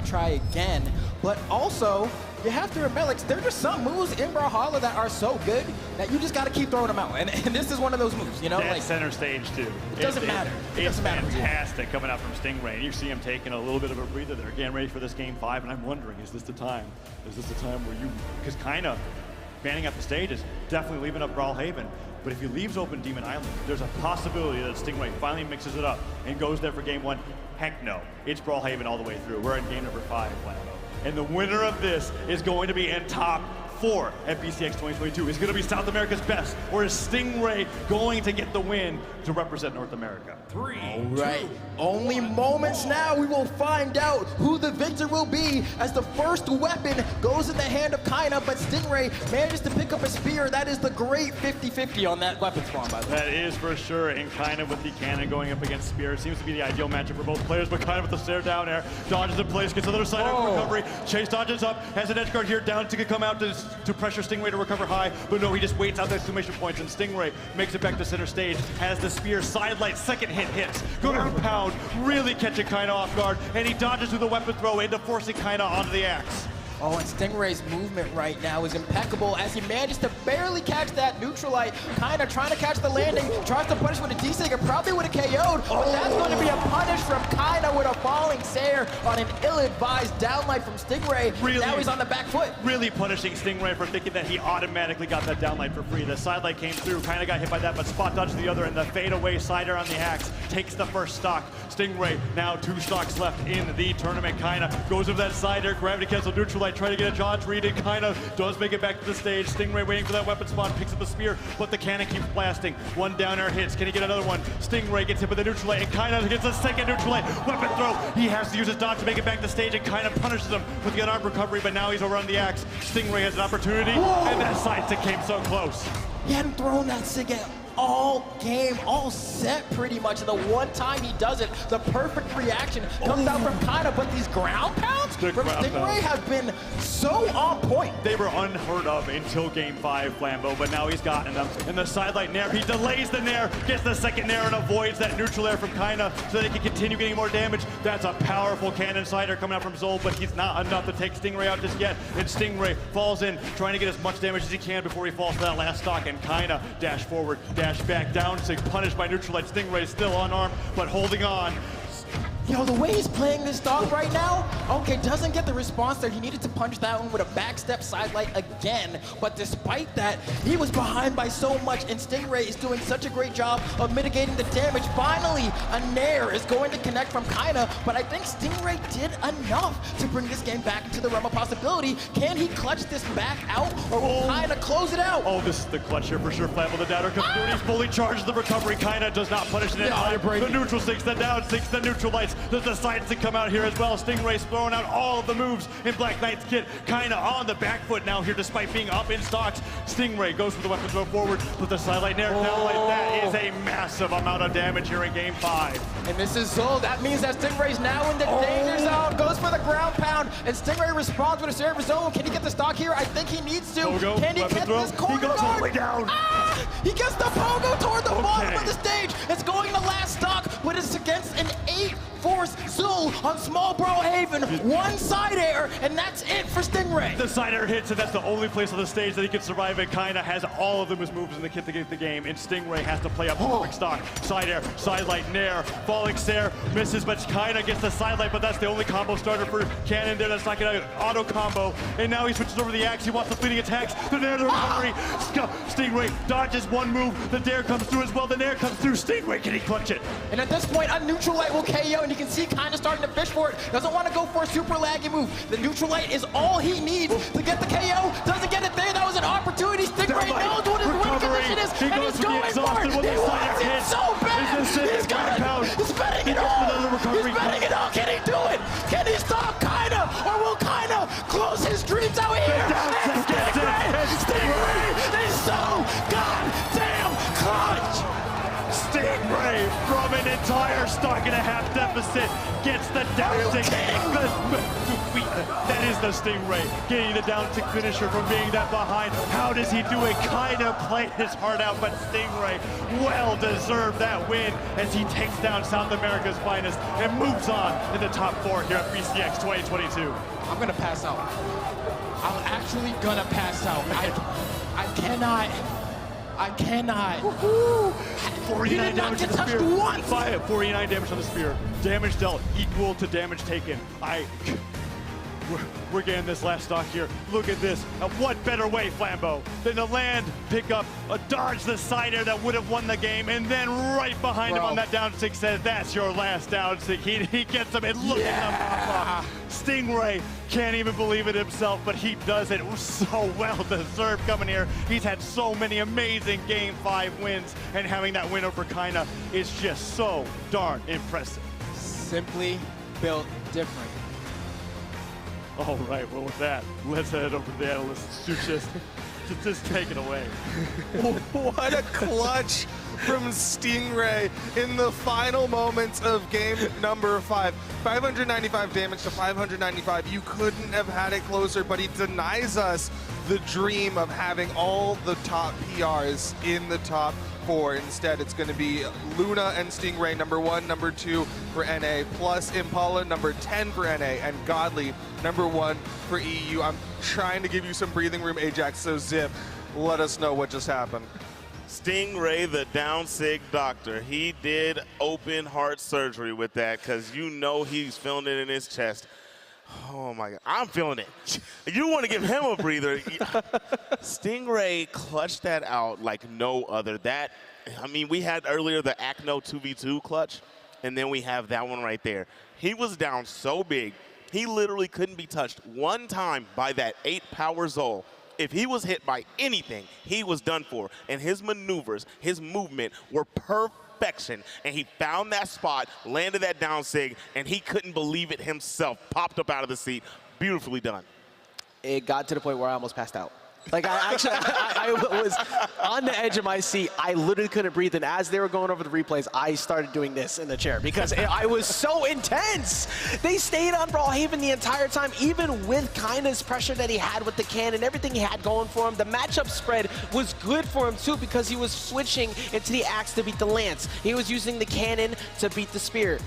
again. But also, you have to remember, like, there are just some moves in Brawlhalla that are so good that you just got to keep throwing them out. And this is one of those moves, you know? Dead like center stage, too. It doesn't matter. It doesn't matter. It's fantastic coming out from Stingray. And you see him taking a little bit of a breather there, getting ready for this game 5. And I'm wondering, is this the time? Is this the time where you, because kind of banning up the stage is definitely leaving up Brawlhaven. But if he leaves open Demon Island, there's a possibility that Stingray finally mixes it up and goes there for game 1. Heck no. It's Brawlhaven all the way through. We're in game number 5, Flambo. And the winner of this is going to be in top 4 at BCX 2022. Is going to be South America's best, or is Stingray going to get the win to represent North America? 3, all right. Only moments now, we will find out who the victor will be, as the first weapon goes in the hand of Kaina, but Stingray manages to pick up a spear. That is the great 50-50 on that weapon spawn, by the way. That is for sure, and Kaina with the cannon going up against spear. It seems to be the ideal matchup for both players, but Kaina with the stare down air, dodges in place, gets the other side of recovery. Chase dodges up, has an edge guard here, down to come out to pressure Stingray to recover high, but no, he just waits out the exclamation points, and Stingray makes it back to center stage, has the spear, sidelight, second hits, ground pound, really catching Kaina off guard, and he dodges through the weapon throw into forcing Kaina onto the axe. Oh, and Stingray's movement right now is impeccable as he manages to barely catch that neutral light. Kinda trying to catch the landing, tries to punish with a D-Sig, probably would have KO'd, but that's going to be a punish from Kinda with a falling Sayer on an ill-advised downlight from Stingray. Really, now he's on the back foot. Really punishing Stingray for thinking that he automatically got that downlight for free. The sidelight came through, Kinda got hit by that, but spot dodged the other, and the fadeaway sider on the axe takes the first stock. Stingray now 2 stocks left in the tournament. Kinda goes over that sider, gravity cancel, neutral light, trying to get a dodge read, and Kinda does make it back to the stage. Stingray waiting for that weapon spawn, picks up the spear, but the cannon keeps blasting. One down air hits. Can he get another one? Stingray gets hit with the neutral light, and Kinda gets a second neutral light. Weapon throw. He has to use his dodge to make it back to the stage, and Kinda punishes him with the unarmed recovery, but now he's over on the axe. Stingray has an opportunity, and that side stick came so close. He hadn't thrown that sig at all game, all set pretty much. And the one time he does it, the perfect reaction comes out from Kinda, but these ground pounds from Stingray have been so on point. They were unheard of until game 5, Flambo, but now he's gotten them. And the sidelight nair, he delays the nair, gets the second nair, and avoids that neutral air from Kinda so that he can continue getting more damage. That's a powerful cannon sider coming out from Zol, but he's not enough to take Stingray out just yet. And Stingray falls in, trying to get as much damage as he can before he falls to that last stock, and Kinda dash forward, dash back, down sig, punished by neutral light. Stingray still unarmed, but holding on. Yo, the way he's playing this dog right now, okay, doesn't get the response there. He needed to punch that one with a backstep sidelight again, but despite that, he was behind by so much, and Stingray is doing such a great job of mitigating the damage. Finally, a nair is going to connect from Kinda, but I think Stingray did enough to bring this game back into the realm of possibility. Can he clutch this back out, or will Kinda close it out? Oh, this is the clutch here for sure. Flambo the doubter comes through, and he's fully charged the recovery. Kinda does not punish it. The neutral six, the down six, the neutral light. chance. There's decided to come out here as well. Stingray's throwing out all of the moves in Black Knight's kit. Kinda on the back foot now here despite being up in stocks. Stingray goes for the weapon throw forward, but the sidelight nair down like that is a massive amount of damage here in game 5. And this is Zol. That means that Stingray's now in the danger zone. Goes for the ground pound, and Stingray responds with a server zone. Can he get the stock here? I think he needs to. Pogo, can he get this corner He goes all the way down. He gets the pogo toward the bottom of the stage. It's going to last stock, but it's against an 8-force Zul on small Brawlhaven. One side air, and that's it for Stingray. The side air hits, and that's the only place on the stage that he can survive it. Kinda has all of them as moves in the kit to get the game, and Stingray has to play up perfect stock. Side air, side light, nair, falling stare, misses, but Kinda gets the side light, but that's the only combo starter for Cannon there. That's not gonna auto combo, and now he switches over the axe. He wants the fleeting attacks. The nair, the recovery. Stingray dodges one move. The dare comes through as well. The nair comes through. Stingray, can he clutch it? And at this point, a neutral light will KO, and you can see Kinda starting to fish for it. Doesn't want to go for a super laggy move. The neutral light is all he needs to get the KO. Doesn't get it there. That was an opportunity. Stingray knows what his win condition is, and he's going for it. He wants it so bad. He's got it. He's betting it all. He's betting it all. Can he do it? Can he stop Kinda, or will Kinda close his dreams out here? Stingray is so goddamn clutch. Stingray from an entire stock and a half deficit gets the down tick. That is the Stingray getting the down tick finisher from being that behind. How does he do it? Kinda played his heart out, but Stingray well deserved that win as he takes down South America's finest and moves on in the top 4 here at BCX 2022. I'm gonna pass out. I'm actually gonna pass out. I cannot. 49 damage on the spear. Once. 49 damage on the spear. Damage dealt equal to damage taken. We're getting this last stock here. Look at this. What better way, Flambeau, than to land, pick up, dodge the side air that would have won the game, and then right behind him on that down six says, that's your last down six. He gets him, and look at him. Stingray can't even believe it himself, but he does it. It was so well deserved coming here. He's had so many amazing game 5 wins, and having that win over Kinda is just so darn impressive. Simply built different. All right, well with that, let's head over to the analysts. Just take it away. What a clutch from Stingray in the final moments of game number 5. 595 damage to 595. You couldn't have had it closer, but he denies us the dream of having all the top PRs in the top 4. Instead, it's going to be Luna and Stingray, number 1, number 2 for NA, plus Impala, number 10 for NA, and Godly, number 1 for EU. I'm trying to give you some breathing room, Ajax, so Zip, let us know what just happened. Stingray, the down sig doctor, he did open heart surgery with that because you know he's feeling it in his chest. Oh my God, I'm feeling it. You want to give him a breather. Stingray clutched that out like no other. I mean, we had earlier the Acno 2v2 clutch, and then we have that one right there. He was down so big, he literally couldn't be touched one time by that 8-power Zol. If he was hit by anything, he was done for. And his maneuvers, his movement were perfection. And he found that spot, landed that down sig, and he couldn't believe it himself. Popped up out of the seat. Beautifully done. It got to the point where I almost passed out. Like, I was on the edge of my seat. I literally couldn't breathe. And as they were going over the replays, I started doing this in the chair because I was so intense. They stayed on Brawlhaven the entire time, even with Kinda's pressure that he had with the cannon, everything he had going for him. The matchup spread was good for him, too, because he was switching into the axe to beat the lance. He was using the cannon to beat the spear.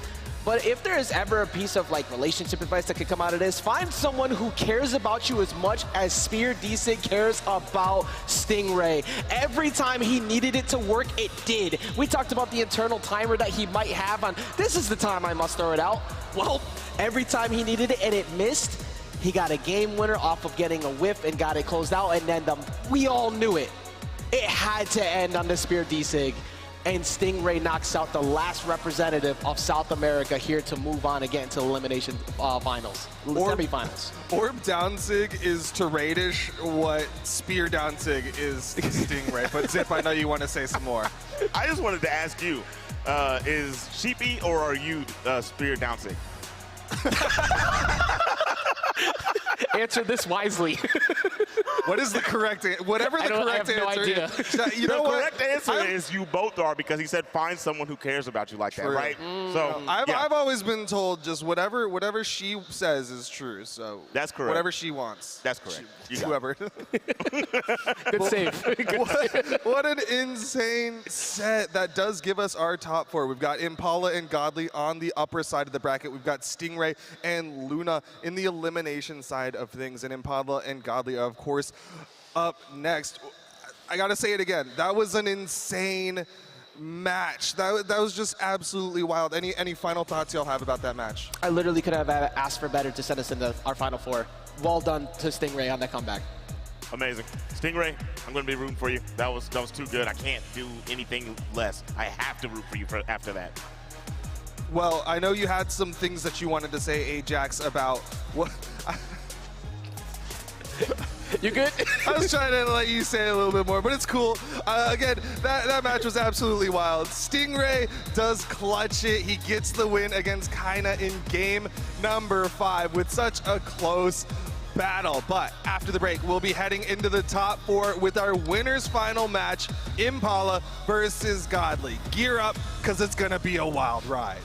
But if there is ever a piece of like relationship advice that could come out of this, find someone who cares about you as much as Spear DC cares about Stingray. Every time he needed it to work, it did. We talked about the internal timer that he might have on, this is the time I must throw it out. Well, every time he needed it and it missed, he got a game winner off of getting a whiff and got it closed out, and then we all knew it. It had to end on the Spear DC. And Stingray knocks out the last representative of South America here to move on and get into the elimination finals, semifinals. Orb Downsig is to Radish what Spear Downsig is to Stingray. But Zip, I know you want to say some more. I just wanted to ask you, is Sheepy or are you Spear down sig? Answer this wisely. What is the correct answer? Whatever the correct answer is. You know the what? correct answer is you both are, because he said find someone who cares about you like that, right? So I've always been told just whatever she says is true. So that's correct. Whatever she wants. That's correct. Whoever. Good save. What an insane set. That does give us our top four. We've got Impala and Godly on the upper side of the bracket. We've got Stingray and Luna in the elimination side of things. And Impala and Godly, of course, up next. I got to say it again. That was an insane match. That was just absolutely wild. Any final thoughts y'all have about that match? I literally could have asked for better to send us into our Final Four. Well done to Stingray on that comeback. Amazing. Stingray, I'm going to be rooting for you. That was too good. I can't do anything less. I have to root for you after that. Well, I know you had some things that you wanted to say, Ajax, about what... You good? I was trying to let you say a little bit more, but it's cool. Again, that match was absolutely wild. Stingray does clutch it. He gets the win against Kaina in game number 5 with such a close battle. But after the break, we'll be heading into the top 4 with our winner's final match, Impala versus Godly. Gear up, because it's going to be a wild ride.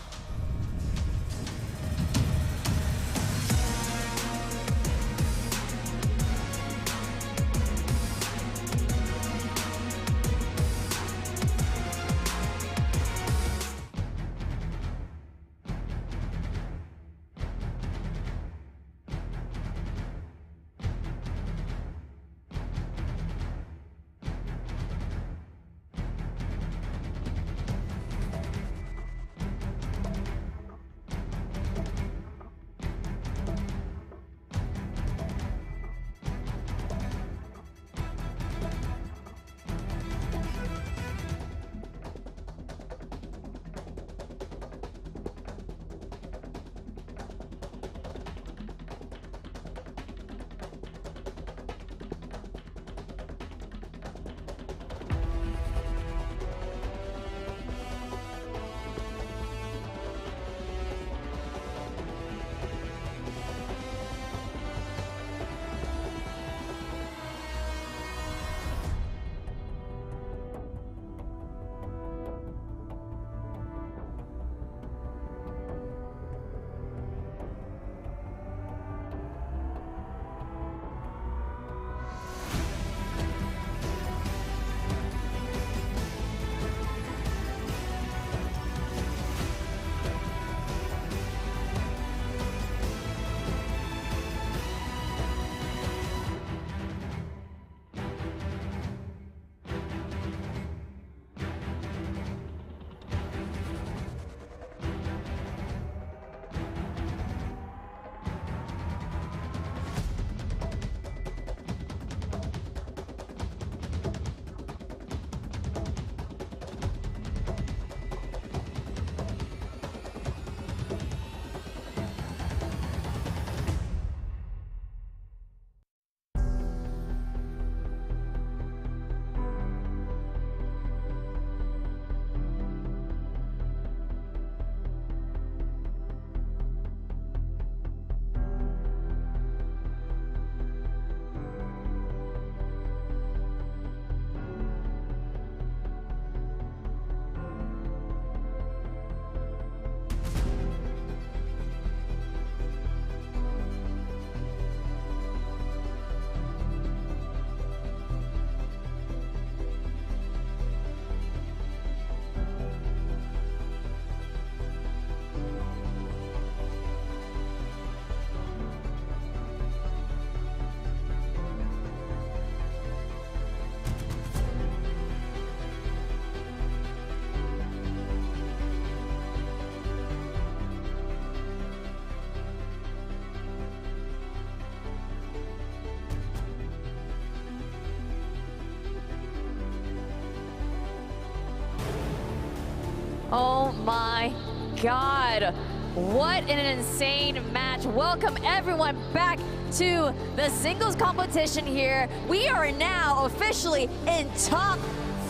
Oh my God. What an insane match. Welcome everyone back to the singles competition here. We are now officially in top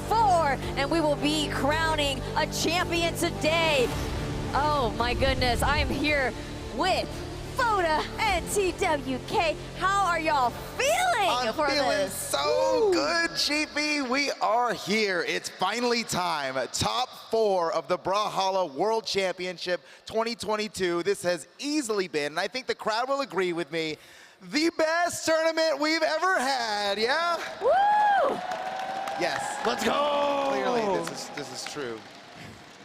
4, and we will be crowning a champion today. Oh my goodness, I am here with Foda and TWK. How are y'all feeling I'm for feeling this? so good, Chiefy. We are here. It's finally time. Top 4 of the Brawlhalla World Championship 2022. This has easily been, and I think the crowd will agree with me, the best tournament we've ever had, yeah? Woo! Yes. Let's go! Clearly, this is true.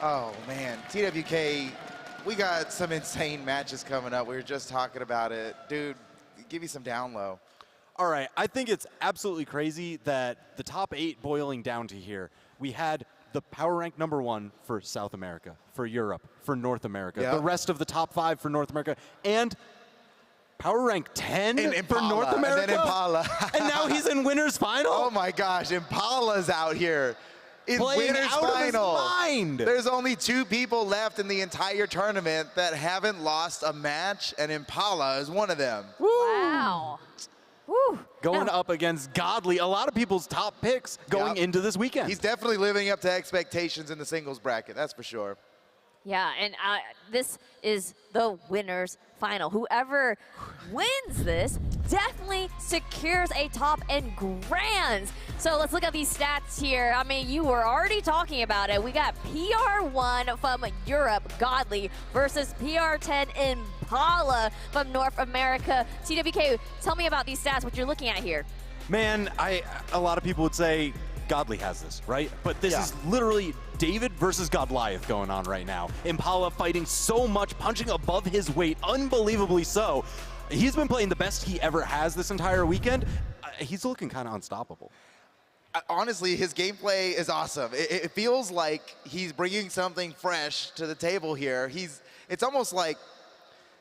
Oh, man. TWK, we got some insane matches coming up. We were just talking about it. Dude, give me some down low. All right, I think it's absolutely crazy that the top 8 boiling down to here, we had the power rank #1 for South America, for Europe, for North America, Yep. the rest of the top 5 for North America, and power rank 10 for North America. And then Impala. And now he's in winner's final? Oh my gosh, Impala's out here. In Playing winner's out of his final. mind. There's only 2 people left in the entire tournament that haven't lost a match, and Impala is one of them. Wow. Woo. Going up against Godly, a lot of people's top picks going into this weekend. He's definitely living up to expectations in the singles bracket, that's for sure. Yeah, and this is the winner's final. Whoever wins this definitely secures a top and grands. So let's look at these stats here. I mean, you were already talking about it. We got PR1 from Europe, Godly, versus PR10 Impala from North America. TWK, tell me about these stats, what you're looking at here. Man, a lot of people would say Godly has this, right? But this is literally David versus Godliath going on right now. Impala fighting so much, punching above his weight, unbelievably so. He's been playing the best he ever has this entire weekend. He's looking kind of unstoppable. Honestly, his gameplay is awesome. It feels like he's bringing something fresh to the table here. It's almost like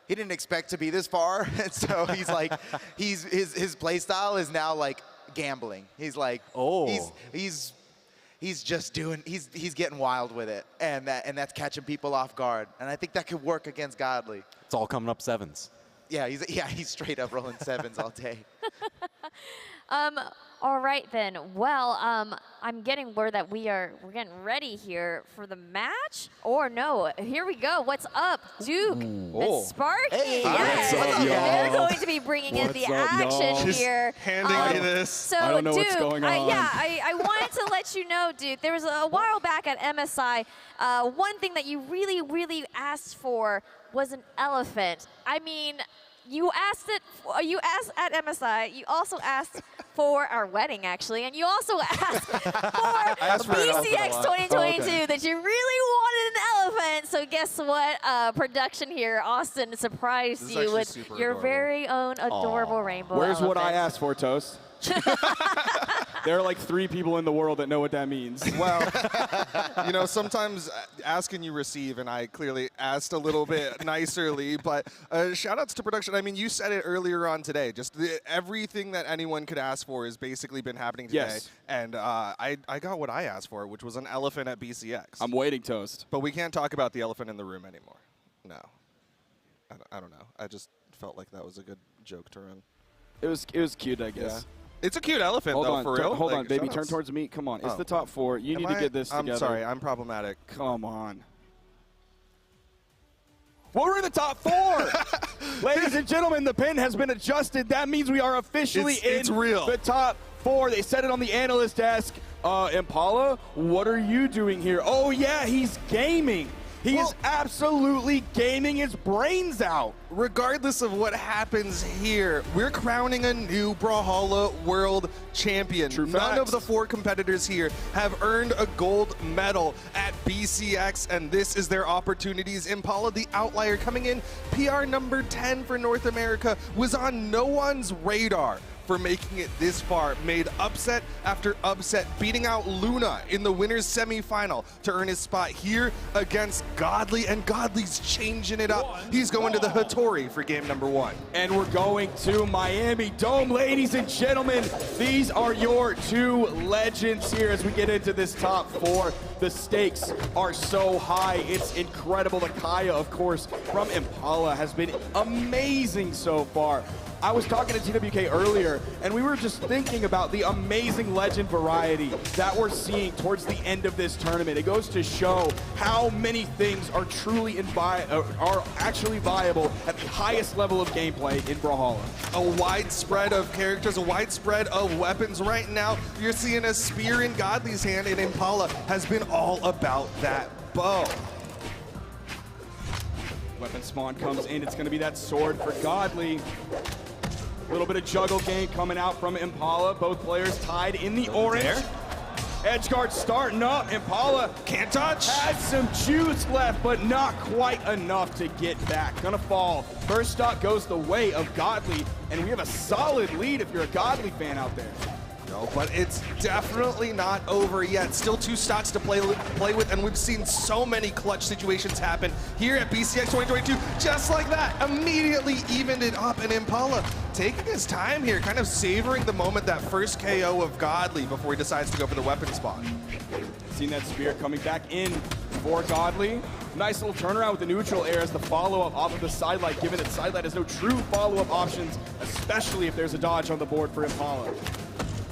he didn't expect to be this far, and so he's like, his play style is now like gambling. He's like, he's just doing, he's getting wild with it, and that's catching people off guard. And I think that could work against Godly. It's all coming up 7s. Yeah, he's straight up rolling 7s all day. All right then. Well, I'm getting word that we're getting ready here for the match. Or no, here we go. What's up, Duke and Sparky? Hey, yes, what's up, y'all? they're going to be bringing in the action here. Handing me this. So, I don't know Duke, what's going on. I wanted to let you know, Duke. There was a while back at MSI, one thing that you really, really asked for was an elephant. I mean, you asked at MSI, you also asked for our wedding, actually, and you also asked for BCX 2022 that you really wanted an elephant. So guess what? Production here, Austin, surprised you with your very own adorable rainbow Where's elephant. what I asked for, Toast? There are like 3 people in the world that know what that means. Well, you know, sometimes asking you receive, and I clearly asked a little bit nicerly, but shout outs to production. I mean, you said it earlier on today. Just everything that anyone could ask for has basically been happening today. Yes. And I got what I asked for, which was an elephant at BCX. I'm waiting, Toast. But we can't talk about the elephant in the room anymore. No. I don't know. I just felt like that was a good joke to run. It was cute, I guess. Yeah. It's a cute elephant, Hold though, on, for real. Hold Like, on, baby. shout Turn outs. towards me. Come on. It's Oh. the top 4. You need to get this together. I'm sorry. I'm problematic. Come on. Well, we're in the top 4. Ladies and gentlemen, the pin has been adjusted. That means we are officially It's in real. the top 4. They said it on the analyst desk. Impala, what are you doing here? Oh, yeah, he's gaming. He is absolutely gaming his brains out. Regardless of what happens here, we're crowning a new Brawlhalla World Champion. True None facts. of the 4 competitors here have earned a gold medal at BCX, and this is their opportunities. Impala, the outlier, coming in PR number 10 for North America, was on no one's radar for making it this far, made upset after upset, beating out Luna in the winner's semifinal to earn his spot here against Godly, and Godly's changing it up. He's going to the Hattori for game number 1. And we're going to Miami Dome, ladies and gentlemen. These are your 2 legends here as we get into this top 4. The stakes are so high. It's incredible. The Kaya, of course, from Impala has been amazing so far. I was talking to TWK earlier, and we were just thinking about the amazing legend variety that we're seeing towards the end of this tournament. It goes to show how many things are truly are actually viable at the highest level of gameplay in Brawlhalla. A widespread of characters, a widespread of weapons. Right now, you're seeing a spear in Godly's hand, and Impala has been all about that bow. Weapon spawn comes in. It's going to be that sword for Godly. A little bit of juggle game coming out from Impala. Both players tied in the orange. Edgeguard starting up. Impala can't touch. Has some juice left, but not quite enough to get back. Gonna fall. First stock goes the way of Godly, and we have a solid lead if you're a Godly fan out there. No, but it's definitely not over yet. Still 2 stocks to play with, and we've seen so many clutch situations happen here at BCX 2022. Just like that, immediately evened it up, and Impala taking his time here, kind of savoring the moment, that first KO of Godly before he decides to go for the weapon spot. Seen that spear coming back in for Godly. Nice little turnaround with the neutral air as the follow-up off of the sidelight, given that sidelight has no true follow-up options, especially if there's a dodge on the board for Impala.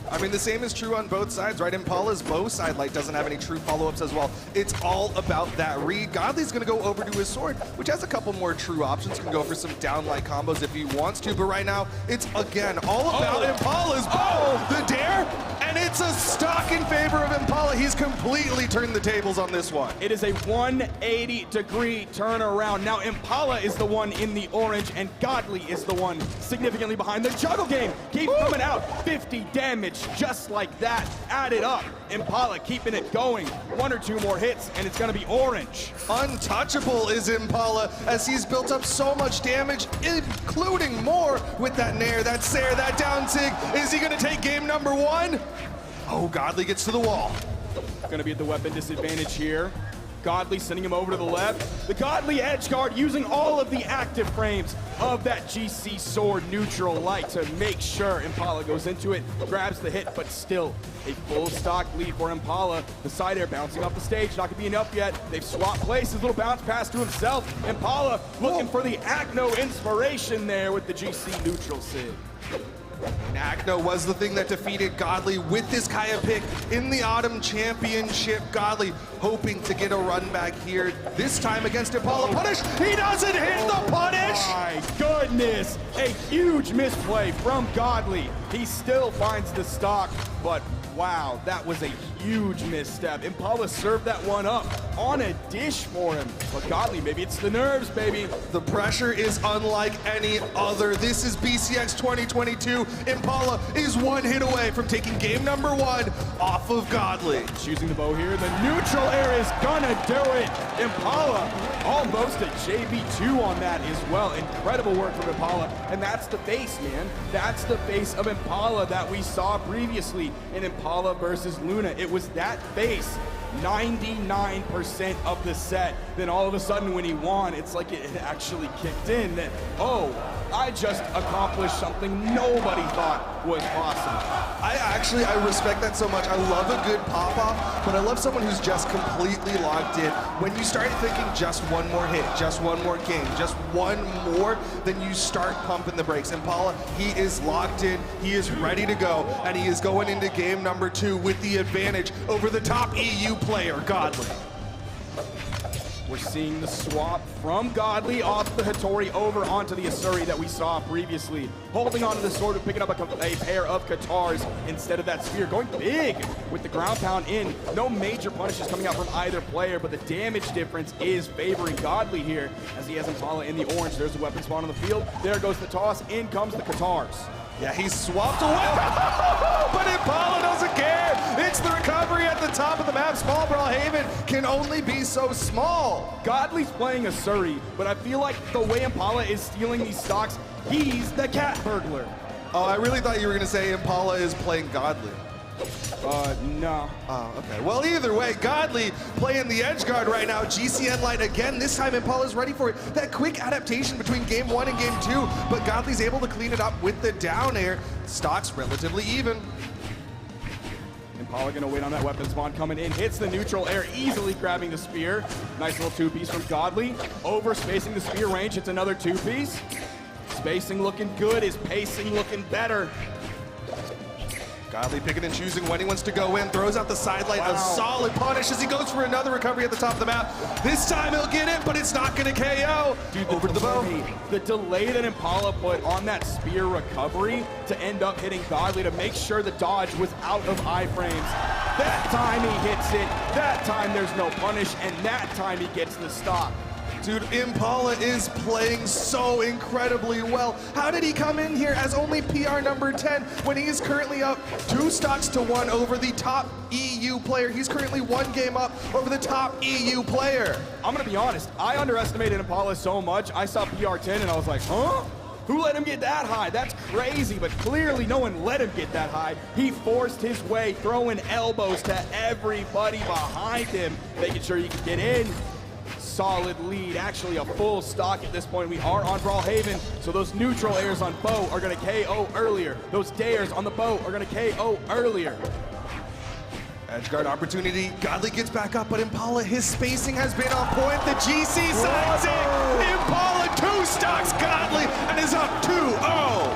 I mean, the same is true on both sides, right? Impala's bow sidelight doesn't have any true follow-ups as well. It's all about that read. Godly's gonna go over to his sword, which has a couple more true options. Can go for some downlight combos if he wants to, but right now, it's again all about Impala's bow. The dare, and it's a stock in favor of Impala. He's completely turned the tables on this one. It is a 180-degree turnaround. Now Impala is the one in the orange, and Godly is the one significantly behind. The juggle game keeps coming out. 50 damage. Just like that, added up. Impala keeping it going. 1 or 2 more hits, and it's gonna be orange. Untouchable is Impala, as he's built up so much damage, including more with that nair, that sair, that down sig. Is he gonna take game number 1? Oh, Godly gets to the wall. Gonna be at the weapon disadvantage here. Godly sending him over to the left. The Godly Edgeguard using all of the active frames of that GC sword neutral light to make sure Impala goes into it, grabs the hit, but still a full stock lead for Impala. The side air bouncing off the stage, not gonna be enough yet. They've swapped places, little bounce pass to himself. Impala looking for the Acno inspiration there with the GC neutral sig. And Acno was the thing that defeated Godly with this Kaya pick in the Autumn Championship. Godly hoping to get a run back here, this time against Impala. Punish, he doesn't hit the punish! My goodness, a huge misplay from Godly. He still finds the stock, but wow, that was a huge misstep. Impala served that one up on a dish for him. But Godly, maybe it's the nerves, baby. The pressure is unlike any other. This is BCX 2022. Impala is 1 hit away from taking game number 1 off of Godly. Choosing the bow here. The neutral air is gonna do it. Impala almost a JB2 on that as well. Incredible work from Impala. And that's the face, man. That's the face of Impala that we saw previously in Impala versus Luna. It was that face 99% of the set. Then all of a sudden when he won, it's like it actually kicked in that, oh, I just accomplished something nobody thought was possible. I respect that so much. I love a good pop-off, but I love someone who's just completely locked in. When you start thinking just one more hit, just one more game, just one more, then you start pumping the brakes. Impala, he is locked in, he is ready to go, and he is going into game number 2 with the advantage over the top EU player, Godly. We're seeing the swap from Godly off the Hattori over onto the Asuri that we saw previously. Holding onto the sword and picking up a pair of Katars instead of that spear. Going big with the ground pound in. No major punishes coming out from either player, but the damage difference is favoring Godly here as he has Impala in the orange. There's a weapon spawn on the field. There goes the toss. In comes the Katars. Yeah, he swapped away, but Impala doesn't care. It's the recovery at the top of the map. Small Brawlhaven can only be so small. Godly's playing Asuri, but I feel like the way Impala is stealing these stocks, he's the cat burglar. Oh, I really thought you were going to say Impala is playing Godly. No. Oh, okay. Well, either way, Godly playing the Edgeguard right now. GCN Light again. This time Impala's ready for it. That quick adaptation between game 1 and game 2, but Godly's able to clean it up with the down air. Stock's relatively even. Impala gonna wait on that weapon spawn coming in. Hits the neutral air, easily grabbing the spear. Nice little 2-piece from Godly. Over spacing the spear range. It's another 2-piece. spacing looking good, his pacing looking better. Godly picking and choosing when he wants to go in, throws out the sidelight, a solid punish as he goes for another recovery at the top of the map. This time he'll get it, but it's not gonna KO. Dude, over to the bow. The delay that Impala put on that spear recovery to end up hitting Godly to make sure the dodge was out of iframes. That time he hits it, that time there's no punish, and that time he gets the stop. Dude, Impala is playing so incredibly well. How did he come in here as only PR number 10 when he is currently up 2 stocks to 1 over the top EU player? He's currently 1 game up over the top EU player. I'm gonna be honest, I underestimated Impala so much. I saw PR 10 and I was like, huh? Who let him get that high? That's crazy, but clearly no one let him get that high. He forced his way, throwing elbows to everybody behind him, making sure he could get in. Solid lead, actually a full stock at this point. We are on Brawlhaven, so those neutral airs on bow are gonna KO earlier. Those dares on the bow are gonna KO earlier. Edgeguard opportunity, Godly gets back up, but Impala, his spacing has been on point. The GC signs it! Impala 2 stocks Godly and is up 2-0.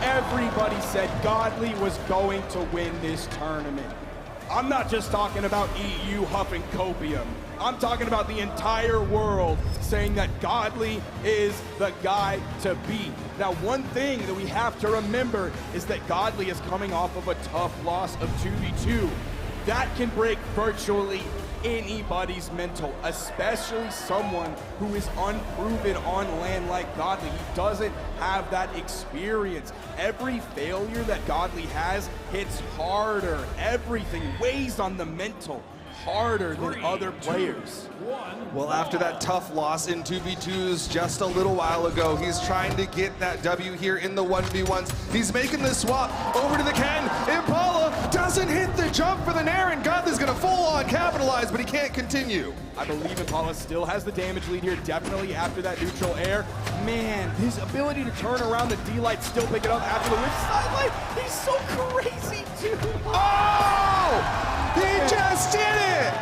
Everybody said Godly was going to win this tournament. I'm not just talking about EU huffing copium. I'm talking about the entire world saying that Godly is the guy to beat. Now, one thing that we have to remember is that Godly is coming off of a tough loss of 2v2. That can break virtually anybody's mental, especially someone who is unproven on land like Godly. He doesn't have that experience. Every failure that Godly has hits harder. Everything weighs on the mental harder than other players. Well, after that tough loss in 2v2s just a little while ago, he's trying to get that W here in the 1v1s. He's making the swap over to the Ken. Impala doesn't hit the jump for the Nair, and Godly's gonna full on capitalize, but he can't continue. I believe Impala still has the damage lead here, definitely after that neutral air. Man, his ability to turn around the D-Light, still pick it up after the whip sidelight, he's so crazy, dude. Oh! He just did it!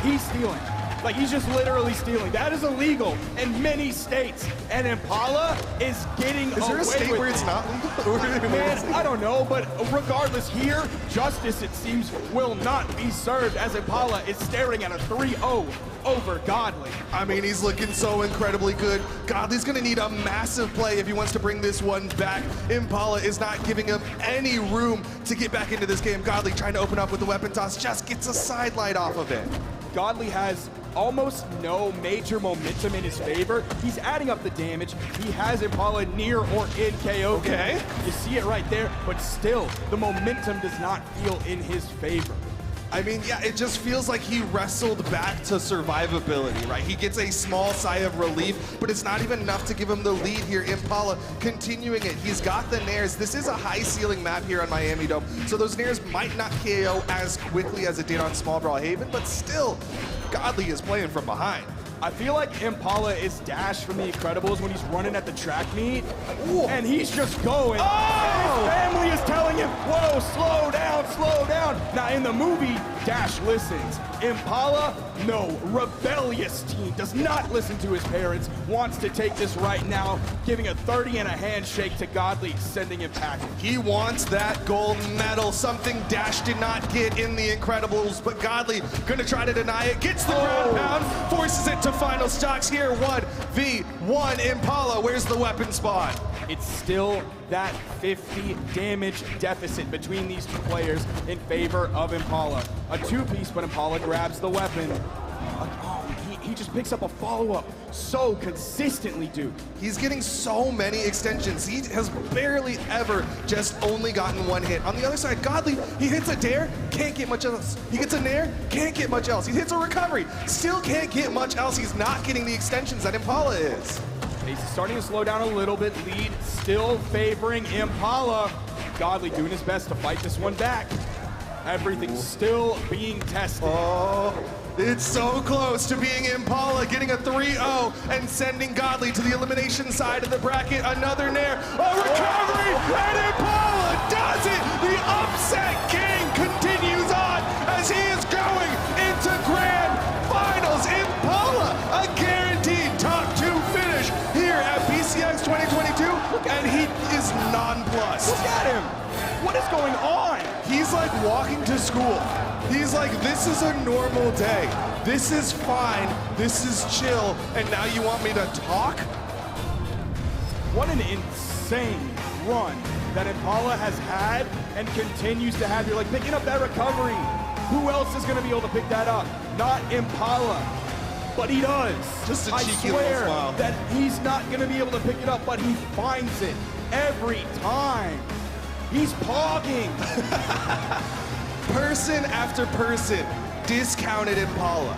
He's stealing. Like, he's just literally stealing. That is illegal in many states. And Impala is getting away with it. Is there a state where it's not legal? Man, I don't know, but regardless here, justice, it seems, will not be served as Impala is staring at a 3-0 over Godly. I mean, he's looking so incredibly good. Godly's gonna need a massive play if he wants to bring this one back. Impala is not giving him any room to get back into this game. Godly trying to open up with the weapon toss, just gets a sidelight off of it. Godly has almost no major momentum in his favor. He's adding up the damage. He has Impala near or in KO. Okay. You see it right there, but still, the momentum does not feel in his favor. I mean, yeah, it just feels like he wrestled back to survivability, right? He gets a small sigh of relief, but it's not even enough to give him the lead here. Impala continuing it. He's got the nairs. This is a high ceiling map here on Miami Dome, so those nairs might not KO as quickly as it did on Small Brawlhaven, but still, Godly is playing from behind. I feel like Impala is Dash from The Incredibles when he's running at the track meet, and he's just going. And his family is telling him, whoa, slow down, slow down. Now, in the movie, Dash listens. Impala, no, rebellious teen, does not listen to his parents, wants to take this right now, giving a 30 and a handshake to Godly, sending him packing. He wants that gold medal, something Dash did not get in The Incredibles, but Godly gonna try to deny it, gets the ground pound, forces it to final stocks here. 1v1 Impala, where's the weapon spot? It's still that 50 damage deficit between these two players in favor of Impala. A two-piece, but Impala grabs the weapon. He just picks up a follow-up so consistently, dude. He's getting so many extensions. He has barely ever just only gotten one hit. On the other side, Godly, he hits a dare, can't get much else. He gets a nair, can't get much else. He hits a recovery, still can't get much else. He's not getting the extensions that Impala is. He's starting to slow down a little bit. Lead still favoring Impala. Godly doing his best to fight this one back. Everything's still being tested. Oh, it's so close to being Impala, getting a 3-0 and sending Godly to the elimination side of the bracket. Another nair, a recovery, and Impala does it! The upset game continues on as he is going into grand finals. Impala, a guaranteed top 2 finish here at BCX 2022. He's like walking to school. He's like, this is a normal day. This is fine. This is chill. And now you want me to talk? What an insane run that Impala has had and continues to have. You're like picking up that recovery. Who else is going to be able to pick that up? Not Impala. But he does. Just a I cheeky swear little smile. that he's not going to be able to pick it up, but he finds it every time. He's pogging. Person after person discounted Impala.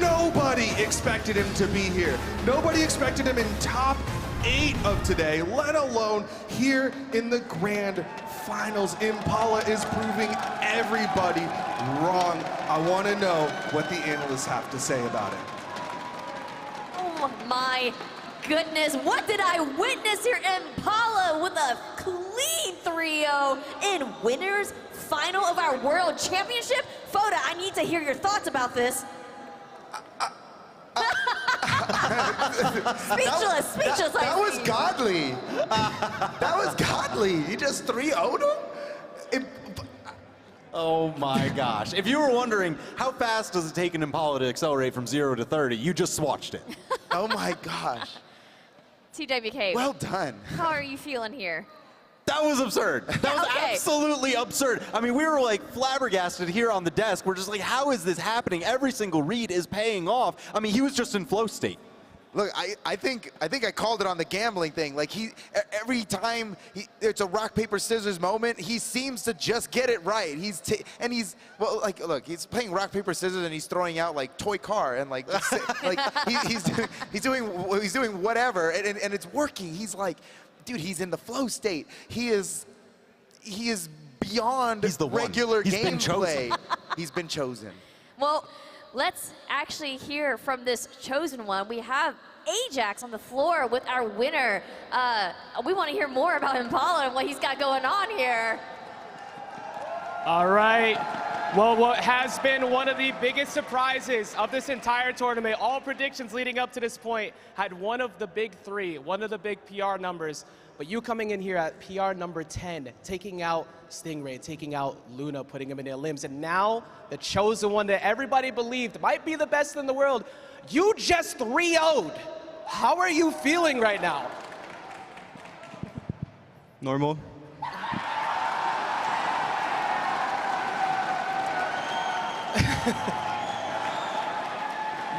Nobody expected him to be here. Nobody expected him in top 8 of today, let alone here in the grand finals. Impala is proving everybody wrong. I want to know what the analysts have to say about it. Oh my goodness, what did I witness here? Impala with a clean 3-0 in winners final of our world championship. Foda, I need to hear your thoughts about this. Speechless. That was godly. That was godly. You just 3-0'd him? Oh my gosh. If you were wondering how fast does it take an Impala to accelerate from 0 to 30, you just swatched it. Oh my gosh. TWK. Well done. How are you feeling here? That was absurd. That was Okay. absolutely absurd. I mean, we were like flabbergasted here on the desk. We're just like, how is this happening? Every single read is paying off. I mean, he was just in flow state. Look, I think I called it on the gambling thing. Like every time it's a rock paper scissors moment, he seems to just get it right. He's playing rock paper scissors and he's throwing out like toy car and like he's doing whatever and it's working. He's like, dude, he's in the flow state. He is beyond regular gameplay. He's been chosen. Well, let's actually hear from this chosen one. We have Ajax on the floor with our winner. We want to hear more about Impala and what he's got going on here. All right. Well, what has been one of the biggest surprises of this entire tournament, all predictions leading up to this point, had one of the big 3, one of the big PR numbers. But you coming in here at PR number 10, taking out Stingray, taking out Luna, putting him in their limbs, and now the chosen one that everybody believed might be the best in the world, you just 3-0'd. How are you feeling right now? Normal.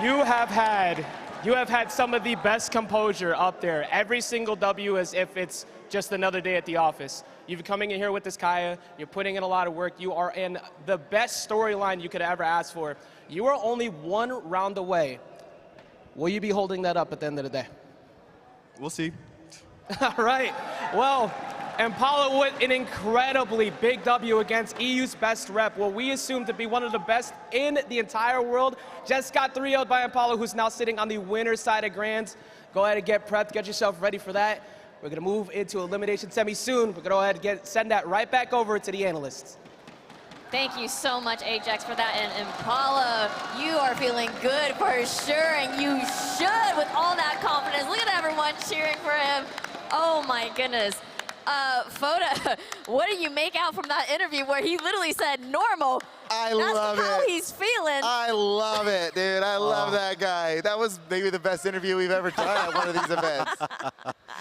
You have had some of the best composure up there. Every single W as if it's just another day at the office. You're coming in here with this Kaya, you're putting in a lot of work, you are in the best storyline you could ever ask for. You are only 1 round away. Will you be holding that up at the end of the day? We'll see. All right, well, Impala with an incredibly big W against EU's best rep, what we assume to be one of the best in the entire world. Just got 3-0'd by Impala, who's now sitting on the winner's side of Grands. Go ahead and get prepped, get yourself ready for that. We're gonna move into elimination semi soon. We're gonna go ahead and send that right back over to the analysts. Thank you so much, Ajax, for that. And Impala, you are feeling good for sure, and you should with all that confidence. Look at everyone cheering for him. Oh my goodness. Foda, what did you make out from that interview where he literally said normal? I love it. That's how he's feeling. I love it, dude. I love that guy. That was maybe the best interview we've ever done at one of these events.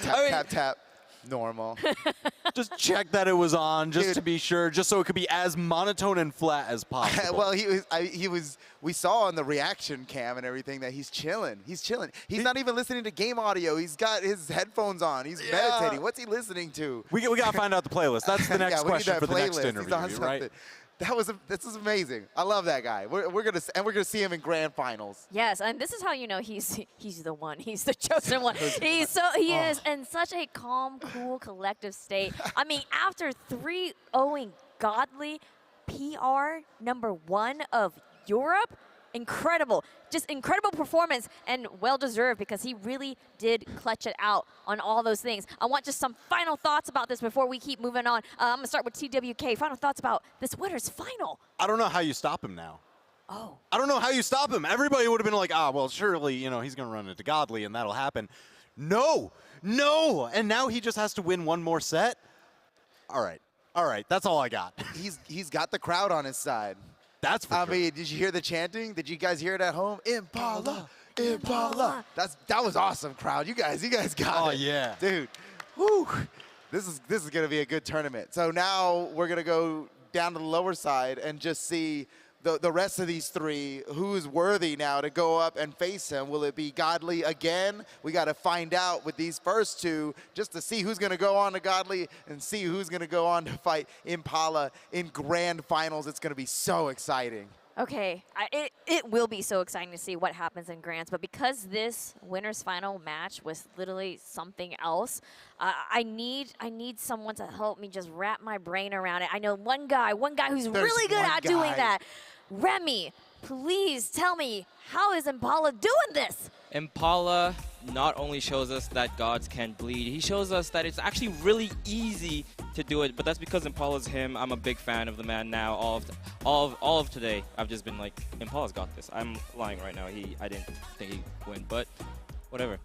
Tap, tap. Normal. Just check that it was on, just to be sure, just so it could be as monotone and flat as possible. Well, we saw on the reaction cam and everything that he's chilling. He's chilling. He's not even listening to game audio. He's got his headphones on. He's meditating. What's he listening to? We got to find out the playlist. That's the next question for the next He's interview, on right? This is amazing. I love that guy. We're gonna see him in grand finals. Yes, and this is how you know he's the one. He's the chosen one. He is in such a calm, cool, collective state. I mean, after 3-0ing Godly, PR number 1 of Europe, incredible. Just incredible performance and well-deserved because he really did clutch it out on all those things. I want just some final thoughts about this before we keep moving on. I'm going to start with TWK. Final thoughts about this winner's final. I don't know how you stop him now. Oh. I don't know how you stop him. Everybody would have been like, well, surely, he's going to run into Godly and that'll happen. No. And now he just has to win one more set? All right. All right, that's all I got. He's got the crowd on his side. That's for I sure. mean, did you hear the chanting? Did you guys hear it at home? Impala, Impala. That was awesome, crowd. You guys got it. Oh yeah, dude. Whew. This is gonna be a good tournament. So now we're gonna go down to the lower side and just see the rest of these three, who's worthy now to go up and face him. Will it be Godly again? We got to find out with these first two just to see who's going to go on to Godly and see who's going to go on to fight Impala in grand finals. It's going to be so exciting. Okay, it will be so exciting to see what happens in Grands, but because this winner's final match was literally something else, I need someone to help me just wrap my brain around it. I know one guy who's really good at doing that. Remy, please tell me, how is Impala doing this? Impala not only shows us that gods can bleed, he shows us that it's actually really easy to do it, but that's because Impala's him. I'm a big fan of the man now. All of today, I've just been like, Impala's got this. I'm lying right now. I didn't think he'd win, but whatever.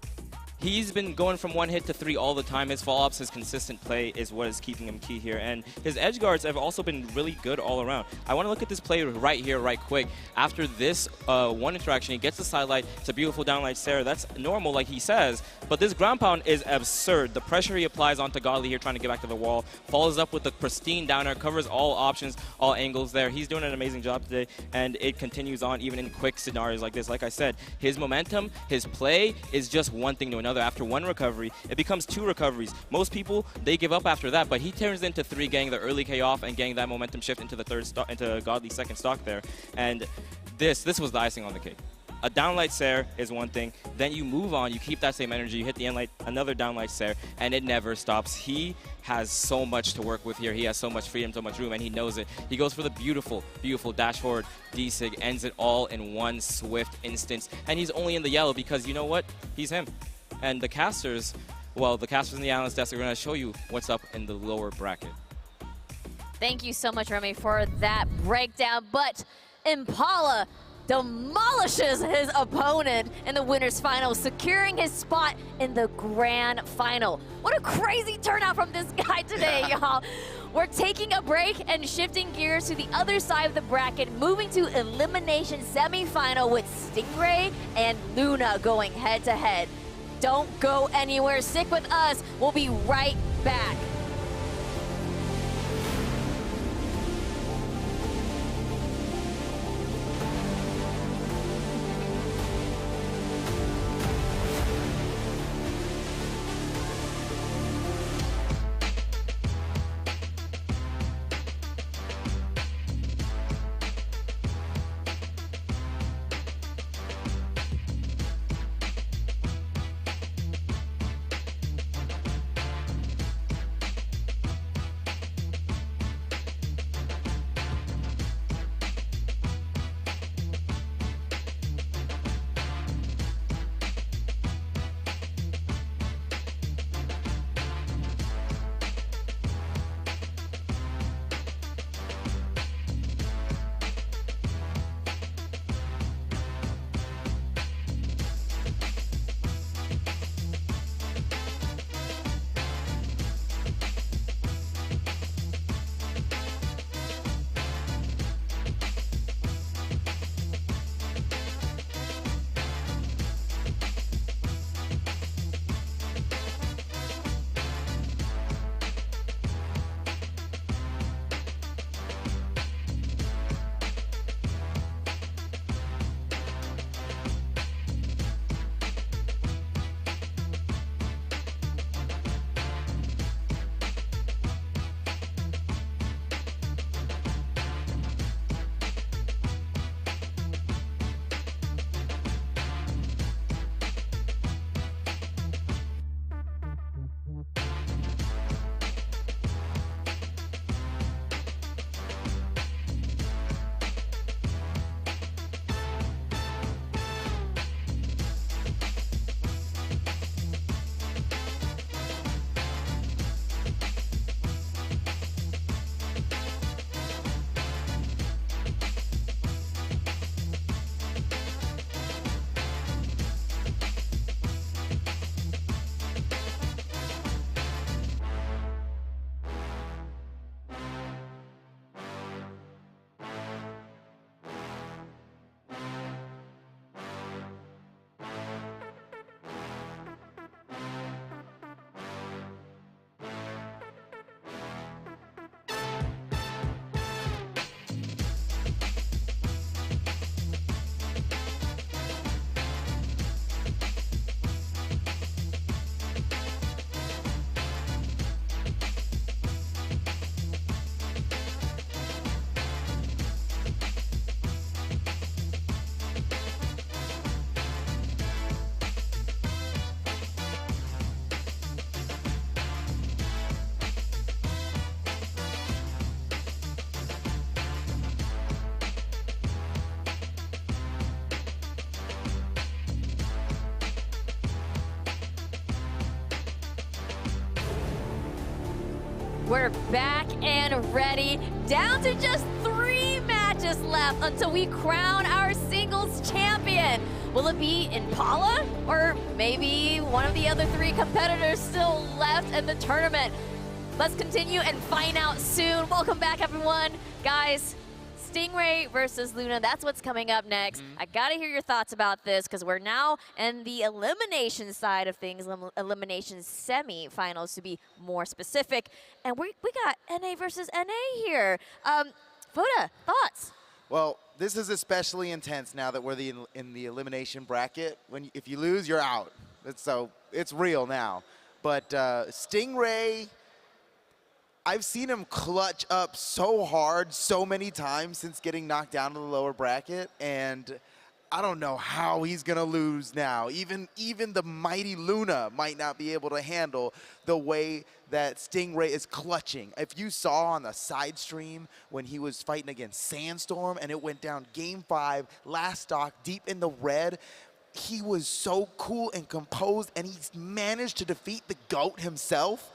He's been going from 1 hit to 3 all the time. His follow-ups, his consistent play is what is keeping him key here. And his edge guards have also been really good all around. I want to look at this play right here, right quick. After this one interaction, he gets the sidelight. It's a beautiful downlight Sarah. That's normal, like he says. But this ground pound is absurd. The pressure he applies onto Godly here, trying to get back to the wall, follows up with the pristine downer, covers all options, all angles there. He's doing an amazing job today, and it continues on even in quick scenarios like this. Like I said, his momentum, his play is just one thing to another. After one recovery, it becomes 2 recoveries. Most people, they give up after that, but he turns into 3, getting the early K off and getting that momentum shift into the into Godly's second stock there. And this was the icing on the cake. A downlight Sair is one thing, then you move on, you keep that same energy, you hit the end light, another downlight Sair, and it never stops. He has so much to work with here. He has so much freedom, so much room, and he knows it. He goes for the beautiful, beautiful dash forward D-Sig, ends it all in one swift instance, and he's only in the yellow because you know what? He's him. And the casters, well, the casters in the analyst desk are going to show you what's up in the lower bracket. Thank you so much, Remy, for that breakdown. But Impala demolishes his opponent in the winner's final, securing his spot in the grand final. What a crazy turnout from this guy today, y'all. We're taking a break and shifting gears to the other side of the bracket, moving to elimination semifinal with Stingray and Luna going head-to-head. Don't go anywhere. Stick with us. We'll be right back. We're back and ready, down to just 3 matches left until we crown our singles champion. Will it be Impala, or maybe one of the other 3 competitors still left in the tournament? Let's continue and find out soon. Welcome back, everyone. Guys, Stingray versus Luna, that's what's coming up next. I gotta hear your thoughts about this, because we're now in the elimination side of things, elimination semi-finals to be more specific. And we got NA versus NA here. Foda, thoughts? Well, this is especially intense now that we're in the elimination bracket. If you lose, you're out. So it's real now. But Stingray, I've seen him clutch up so hard so many times since getting knocked down to the lower bracket, and I don't know how he's gonna lose now. Even the mighty Luna might not be able to handle the way that Stingray is clutching. If you saw on the side stream when he was fighting against Sandstorm and it went down game 5, last stock, deep in the red, he was so cool and composed, and he's managed to defeat the GOAT himself.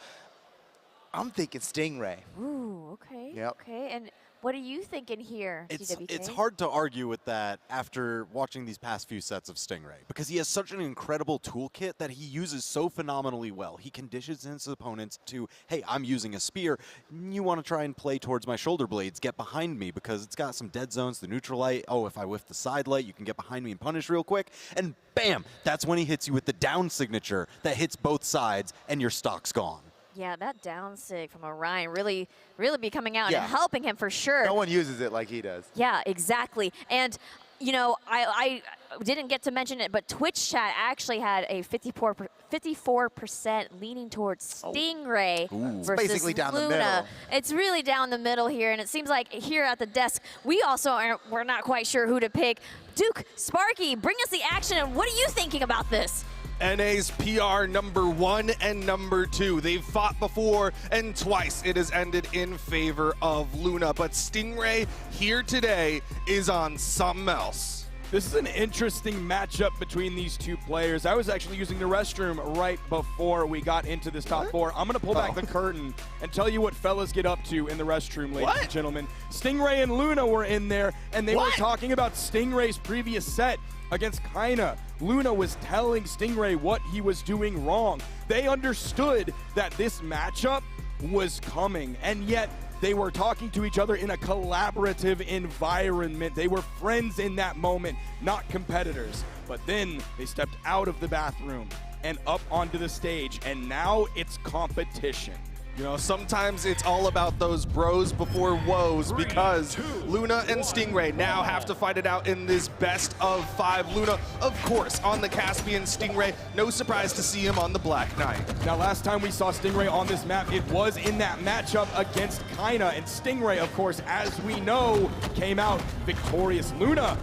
I'm thinking Stingray. Ooh, okay. Yep. Okay, and what are you thinking here, TWK? It's hard to argue with that after watching these past few sets of Stingray, because he has such an incredible toolkit that he uses so phenomenally well. He conditions his opponents to, hey, I'm using a spear. You want to try and play towards my shoulder blades, get behind me, because it's got some dead zones, the neutral light. Oh, if I whiff the side light, you can get behind me and punish real quick. And bam, that's when he hits you with the down signature that hits both sides, and your stock's gone. Yeah, that down sig from Orion really be coming out and helping him for sure. No one uses it like he does. Yeah, exactly. And, you know, I didn't get to mention it, but Twitch chat actually had a 54% leaning towards Stingray versus basically down Luna. the middle. It's really down the middle here, and it seems like here at the desk, we're not quite sure who to pick. Duke, Sparky, bring us the action, and what are you thinking about this? NA's PR number 1 and number 2. They've fought before, and twice it has ended in favor of Luna. But Stingray here today is on something else. This is an interesting matchup between these 2 players. I was actually using the restroom right before we got into this top 4. I'm going to pull back the curtain and tell you what fellas get up to in the restroom, ladies and gentlemen. Stingray and Luna were in there, and they were talking about Stingray's previous set against Kaina. Luna was telling Stingray what he was doing wrong. They understood that this matchup was coming, and yet they were talking to each other in a collaborative environment. They were friends in that moment, not competitors. But then they stepped out of the bathroom and up onto the stage, and now it's competition. You know, sometimes it's all about those bros before woes, because Luna and Stingray now have to fight it out in this best of 5. Luna, of course, on the Caspian. Stingray, no surprise to see him on the Black Knight. Now, last time we saw Stingray on this map, it was in that matchup against Kaina, and Stingray, of course, as we know, came out victorious. Luna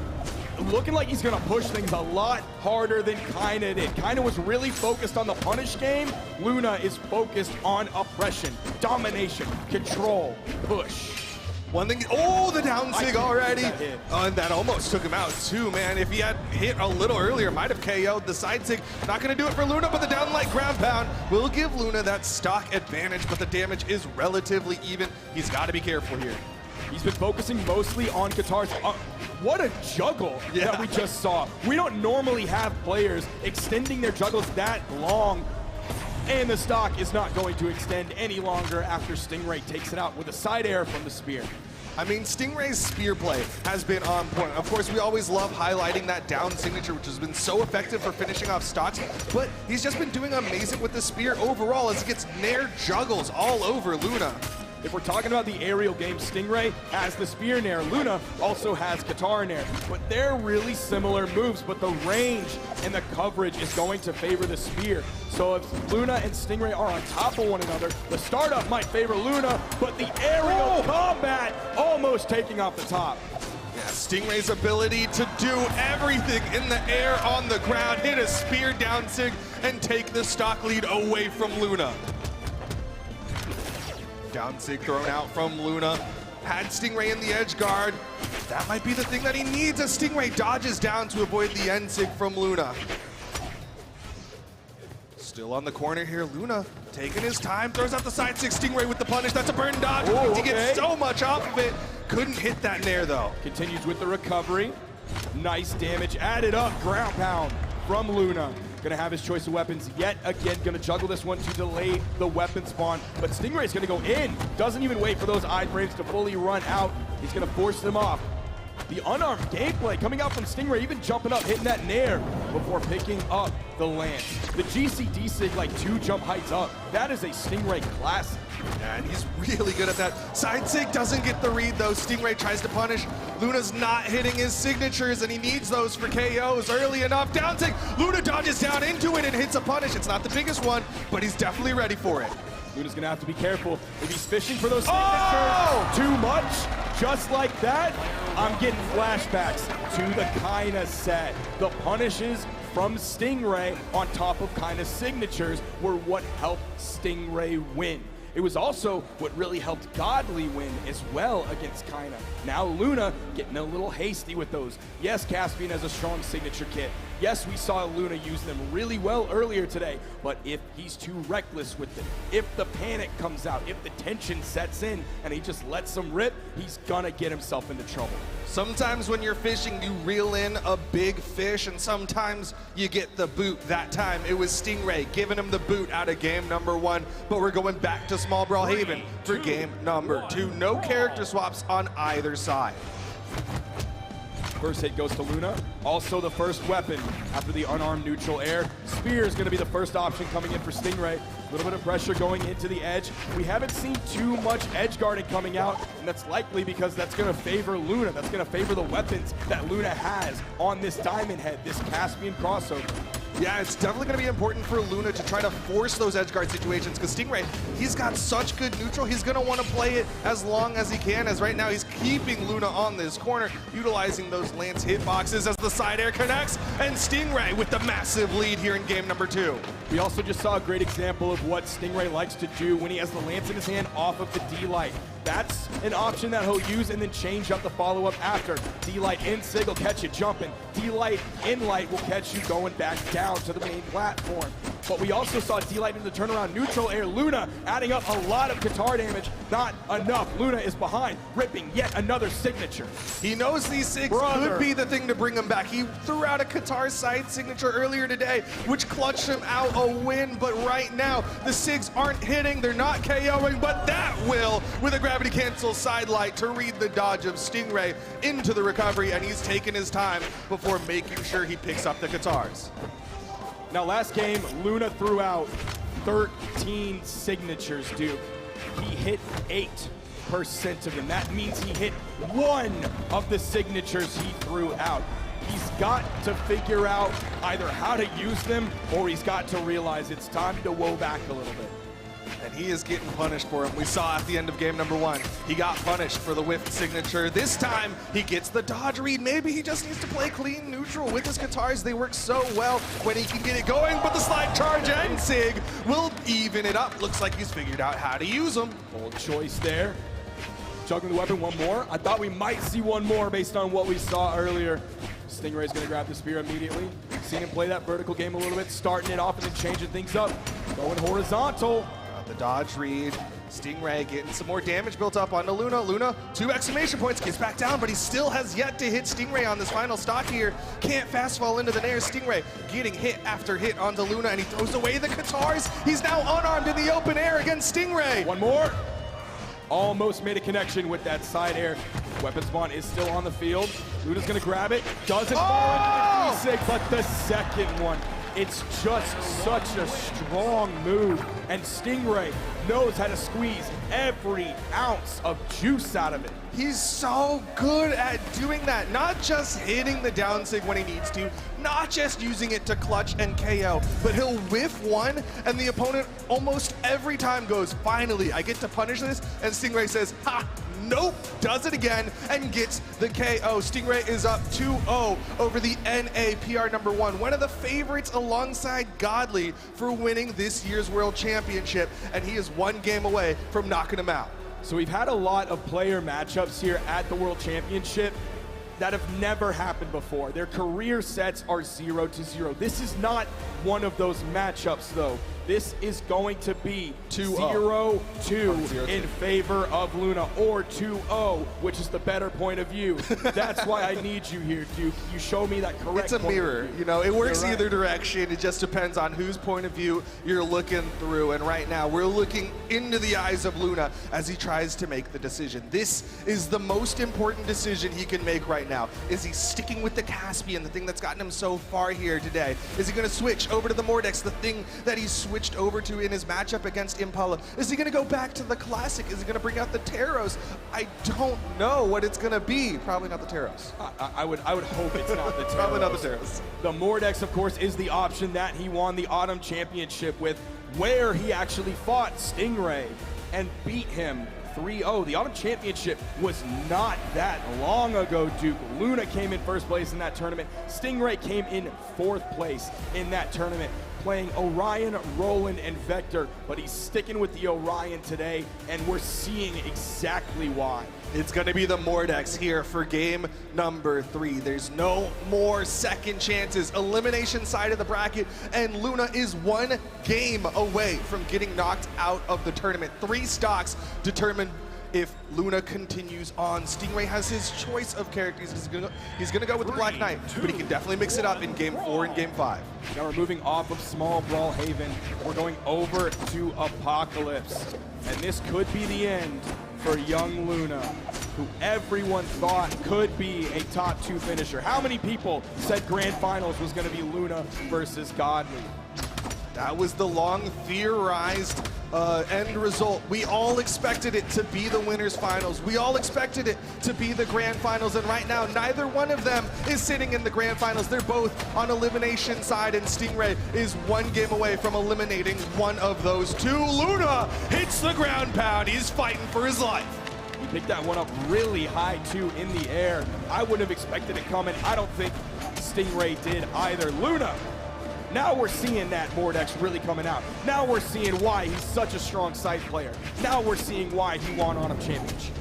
looking like he's gonna push things a lot harder than Kaina did. Kaina was really focused on the punish game. Luna is focused on oppression, domination, control, push. One thing, the down sig already. And that almost took him out too, man. If he had hit a little earlier, might have KO'd the side sig. Not gonna do it for Luna, but the down light ground pound will give Luna that stock advantage, but the damage is relatively even. He's gotta be careful here. He's been focusing mostly on guitars. What a juggle that we just saw. We don't normally have players extending their juggles that long, and the stock is not going to extend any longer after Stingray takes it out with a side air from the spear. I mean, Stingray's spear play has been on point. Of course, we always love highlighting that down signature, which has been so effective for finishing off stocks, but he's just been doing amazing with the spear overall as he gets nair juggles all over Luna. If we're talking about the aerial game, Stingray has the spear nair. Luna also has guitar nair. But they're really similar moves, but the range and the coverage is going to favor the spear. So if Luna and Stingray are on top of one another, the startup might favor Luna, but the aerial combat almost taking off the top. Yeah, Stingray's ability to do everything in the air, on the ground, hit a spear down sig, and take the stock lead away from Luna. Down sig thrown out from Luna. Had Stingray in the edge guard. That might be the thing that he needs as Stingray dodges down to avoid the end sig from Luna. Still on the corner here, Luna taking his time, throws out the side 6 Stingray with the punish. That's a burn dodge. Ooh, He okay. gets so much off of it. Couldn't hit that nair though. Continues with the recovery. Nice damage added up. Ground pound from Luna. Gonna have his choice of weapons yet again. Gonna juggle this one to delay the weapon spawn. But Stingray's gonna go in. Doesn't even wait for those iframes to fully run out. He's gonna force them off. The unarmed gameplay coming out from Stingray, even jumping up, hitting that nair before picking up the lance. The GCD sig like 2 jump heights up. That is a Stingray classic. Yeah, and he's really good at that. Side sig doesn't get the read though. Stingray tries to punish. Luna's not hitting his signatures and he needs those for KOs early enough. Down sig, Luna dodges down into it and hits a punish. It's not the biggest one, but he's definitely ready for it. Luna's gonna have to be careful. If he's fishing for those signatures too much, just like that, I'm getting flashbacks to the Kaina set. The punishes from Stingray on top of Kaina's signatures were what helped Stingray win. It was also what really helped Godly win as well against Kaina. Now Luna getting a little hasty with those. Yes, Caspian has a strong signature kit. Yes, we saw Luna use them really well earlier today, but if he's too reckless with it, if the panic comes out, if the tension sets in and he just lets them rip, he's gonna get himself into trouble. Sometimes when you're fishing, you reel in a big fish, and sometimes you get the boot. That time, it was Stingray giving him the boot out of game number 1, but we're going back to Small Brawlhaven for game number 2. No character swaps on either side. First hit goes to Luna. Also the first weapon after the unarmed neutral air. Spear is going to be the first option coming in for Stingray. A little bit of pressure going into the edge. We haven't seen too much edge guarding coming out, and that's likely because that's going to favor Luna. That's going to favor the weapons that Luna has on this Diamond Head, this Caspian crossover. Yeah, it's definitely going to be important for Luna to try to force those edge guard situations because Stingray, he's got such good neutral. He's going to want to play it as long as he can, as right now he's keeping Luna on this corner, utilizing those lance hitboxes as the side air connects, and Stingray with the massive lead here in game number 2. We also just saw a great example of what Stingray likes to do when he has the lance in his hand off of the D-Light. That's an option that he'll use and then change up the follow-up after. D-Light in sig will catch you jumping. D-Light in light will catch you going back down to the main platform. But we also saw D-Light in the turnaround neutral air. Luna adding up a lot of Qatar damage. Not enough. Luna is behind, ripping yet another signature. He knows these SIGs could be the thing to bring him back. He threw out a Qatar side signature earlier today, which clutched him out a win. But right now, the SIGs aren't hitting. They're not KOing, but that will with a gravity cancel side light to read the dodge of Stingray into the recovery, and he's taking his time before making sure he picks up the Qatars. Now last game, Luna threw out 13 signatures, Duke. He hit 8% of them. That means he hit 1 of the signatures he threw out. He's got to figure out either how to use them or he's got to realize it's time to woe back a little bit. And he is getting punished for him. We saw at the end of game number 1, he got punished for the whiffed signature. This time, he gets the dodge read. Maybe he just needs to play clean neutral with his Qatars. They work so well when he can get it going, but the slide charge and Sig will even it up. Looks like he's figured out how to use them. Bold choice there. Juggling the weapon, one more. I thought we might see one more based on what we saw earlier. Stingray's gonna grab the spear immediately. Seen him play that vertical game a little bit, starting it off and then changing things up. Going horizontal. The dodge read. Stingray getting some more damage built up onto Luna. Luna, 2 exclamation points, gets back down, but he still has yet to hit Stingray on this final stock here. Can't fast fall into the nair. Stingray getting hit after hit onto Luna, and he throws away the Qatars. He's now unarmed in the open air against Stingray. One more. Almost made a connection with that side air. Weapon spawn is still on the field. Luna's gonna grab it. Doesn't fall into the D6, but the second one. It's just such a strong move, and Stingray knows how to squeeze every ounce of juice out of it. He's so good at doing that, not just hitting the down sig when he needs to, not just using it to clutch and KO, but he'll whiff one, and the opponent almost every time goes, finally, I get to punish this, and Stingray says, ha! Nope, does it again and gets the KO. Stingray is up 2-0 over the NA PR number 1. One of the favorites alongside Godly for winning this year's World Championship, and he is 1 game away from knocking him out. So we've had a lot of player matchups here at the World Championship, that have never happened before. Their career sets are 0-0. This is not one of those matchups, though. This is going to be 0-2 in favor of Luna, or 2-0, which is the better point of view. That's why I need you here, Duke. You show me that correct. It's a mirror, you know, it works You're right. either direction. It just depends on whose point of view you're looking through. And right now, we're looking into the eyes of Luna as he tries to make the decision. This is the most important decision he can make right now. Is he sticking with the Caspian, the thing that's gotten him so far here today? Is he going to switch over to the Mordex, the thing that he switched over to in his matchup against Impala? Is he going to go back to the Classic? Is he going to bring out the Taros? I don't know what it's going to be. Probably not the Taros. I would hope it's not the Taros. Probably not the Taros. The Mordex, of course, is the option that he won the Autumn Championship with, where he actually fought Stingray and beat him 3-0. The Autumn Championship was not that long ago, Duke. Luna came in first place in that tournament. Stingray came in fourth place in that tournament, playing Orion, Roland, and Vector, but he's sticking with the Orion today, and we're seeing exactly why. It's going to be the Mordex here for game number 3. There's no more second chances. Elimination side of the bracket, and Luna is 1 game away from getting knocked out of the tournament. 3 stocks determine if Luna continues on. Stingray has his choice of characters. He's gonna go with the Black Knight, but he can definitely mix it up in game 4 and game 5. Now we're moving off of small Brawlhaven. We're going over to Apocalypse, and this could be the end for young Luna, who everyone thought could be a top 2 finisher. How many people said Grand Finals was gonna be Luna versus Godly? That was the long theorized end result. We all expected it to be the winners finals. We all expected it to be the grand finals, and right now neither one of them is sitting in the grand finals. They're both on elimination side, and Stingray is 1 game away from eliminating one of those 2. Luna hits the ground pound. He's fighting for his life. He picked that one up really high too, in the air. I wouldn't have expected it coming. I don't think Stingray did either. Luna, now we're seeing that Mordex really coming out. Now we're seeing why he's such a strong side player. Now we're seeing why he won Autumn Championship.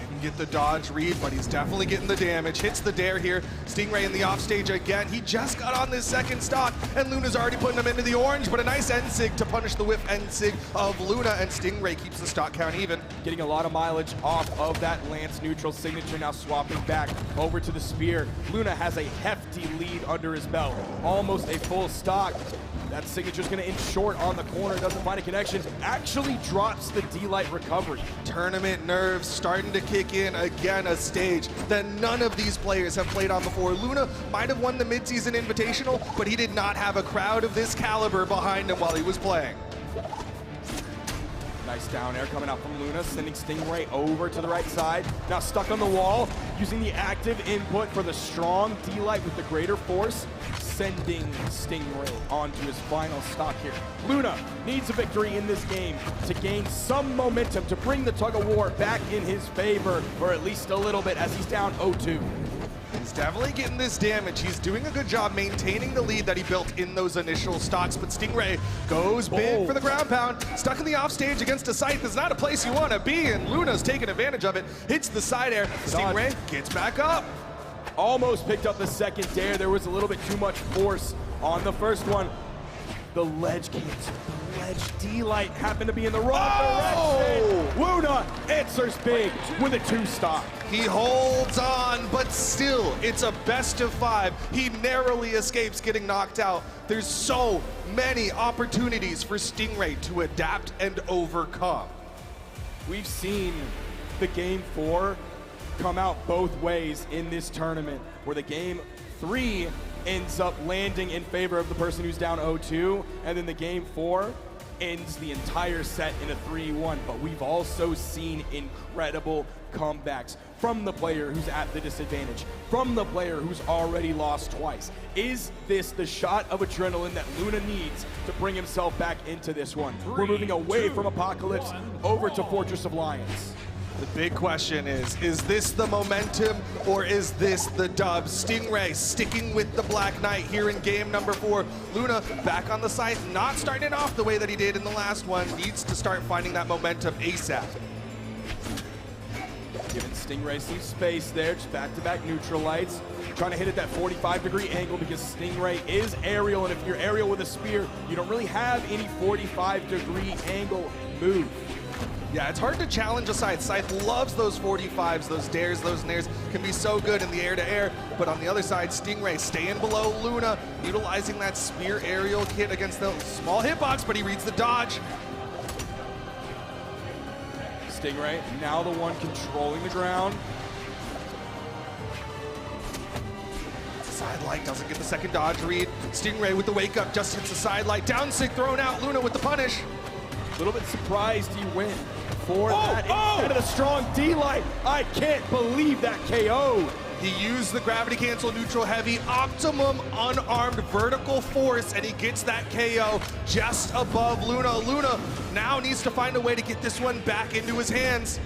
Didn't get the dodge read, but he's definitely getting the damage. Hits the dare here. Stingray in the offstage again. He just got on this second stock, and Luna's already putting him into the orange, but a nice end-sig to punish the whiff end-sig of Luna, and Stingray keeps the stock count even. Getting a lot of mileage off of that Lance neutral signature, now swapping back over to the spear. Luna has a hefty lead under his belt, almost a full stock. That signature's gonna end short on the corner, doesn't find a connection, actually drops the D-Light recovery. Tournament nerves starting to kick in again, a stage that none of these players have played on before. Luna might have won the midseason invitational, but he did not have a crowd of this caliber behind him while he was playing. Nice down air coming out from Luna, sending Stingray over to the right side. Now stuck on the wall, using the active input for the strong D-Light with the greater force, sending Stingray onto his final stock here. Luna needs a victory in this game to gain some momentum, to bring the tug of war back in his favor, or at least a little bit, as he's down 0-2. He's definitely getting this damage. He's doing a good job maintaining the lead that he built in those initial stocks, but Stingray goes big for the ground pound. Stuck in the offstage against a scythe is not a place you want to be, and Luna's taking advantage of it. Hits the side air. Stingray gets back up. Almost picked up the second dare. There was a little bit too much force on the first one. The ledge cancel. The ledge D-Light happened to be in the wrong direction. Luna answers big with a 2 stock. He holds on, but still, it's a best of 5. He narrowly escapes getting knocked out. There's so many opportunities for Stingray to adapt and overcome. We've seen the game 4 come out both ways in this tournament, where the game 3 ends up landing in favor of the person who's down 0-2, and then the game 4 ends the entire set in a 3-1. But we've also seen incredible comebacks from the player who's at the disadvantage, from the player who's already lost twice. Is this the shot of adrenaline that Luna needs to bring himself back into this one? We're moving away from Apocalypse over to Fortress of Lions. The big question is this the momentum or is this the dub? Stingray sticking with the Black Knight here in game number 4. Luna back on the scythe, not starting it off the way that he did in the last one. Needs to start finding that momentum ASAP. Giving Stingray sees space there, just back-to-back neutral lights. Trying to hit at that 45-degree angle because Stingray is aerial, and if you're aerial with a spear, you don't really have any 45-degree angle move. Yeah, it's hard to challenge a Scythe. Scythe loves those 45s, those dares, those nairs, can be so good in the air-to-air. But on the other side, Stingray staying below Luna, utilizing that spear aerial kit against the small hitbox, but he reads the dodge. Stingray, now the one controlling the ground. Side light doesn't get the second dodge read. Stingray with the wake up just hits the side light. Down sig thrown out. Luna with the punish. A little bit surprised he went for that instead of the strong D-light. I can't believe that KO. He used the gravity cancel neutral heavy, optimum unarmed vertical force, and he gets that KO just above Luna. Luna now needs to find a way to get this one back into his hands.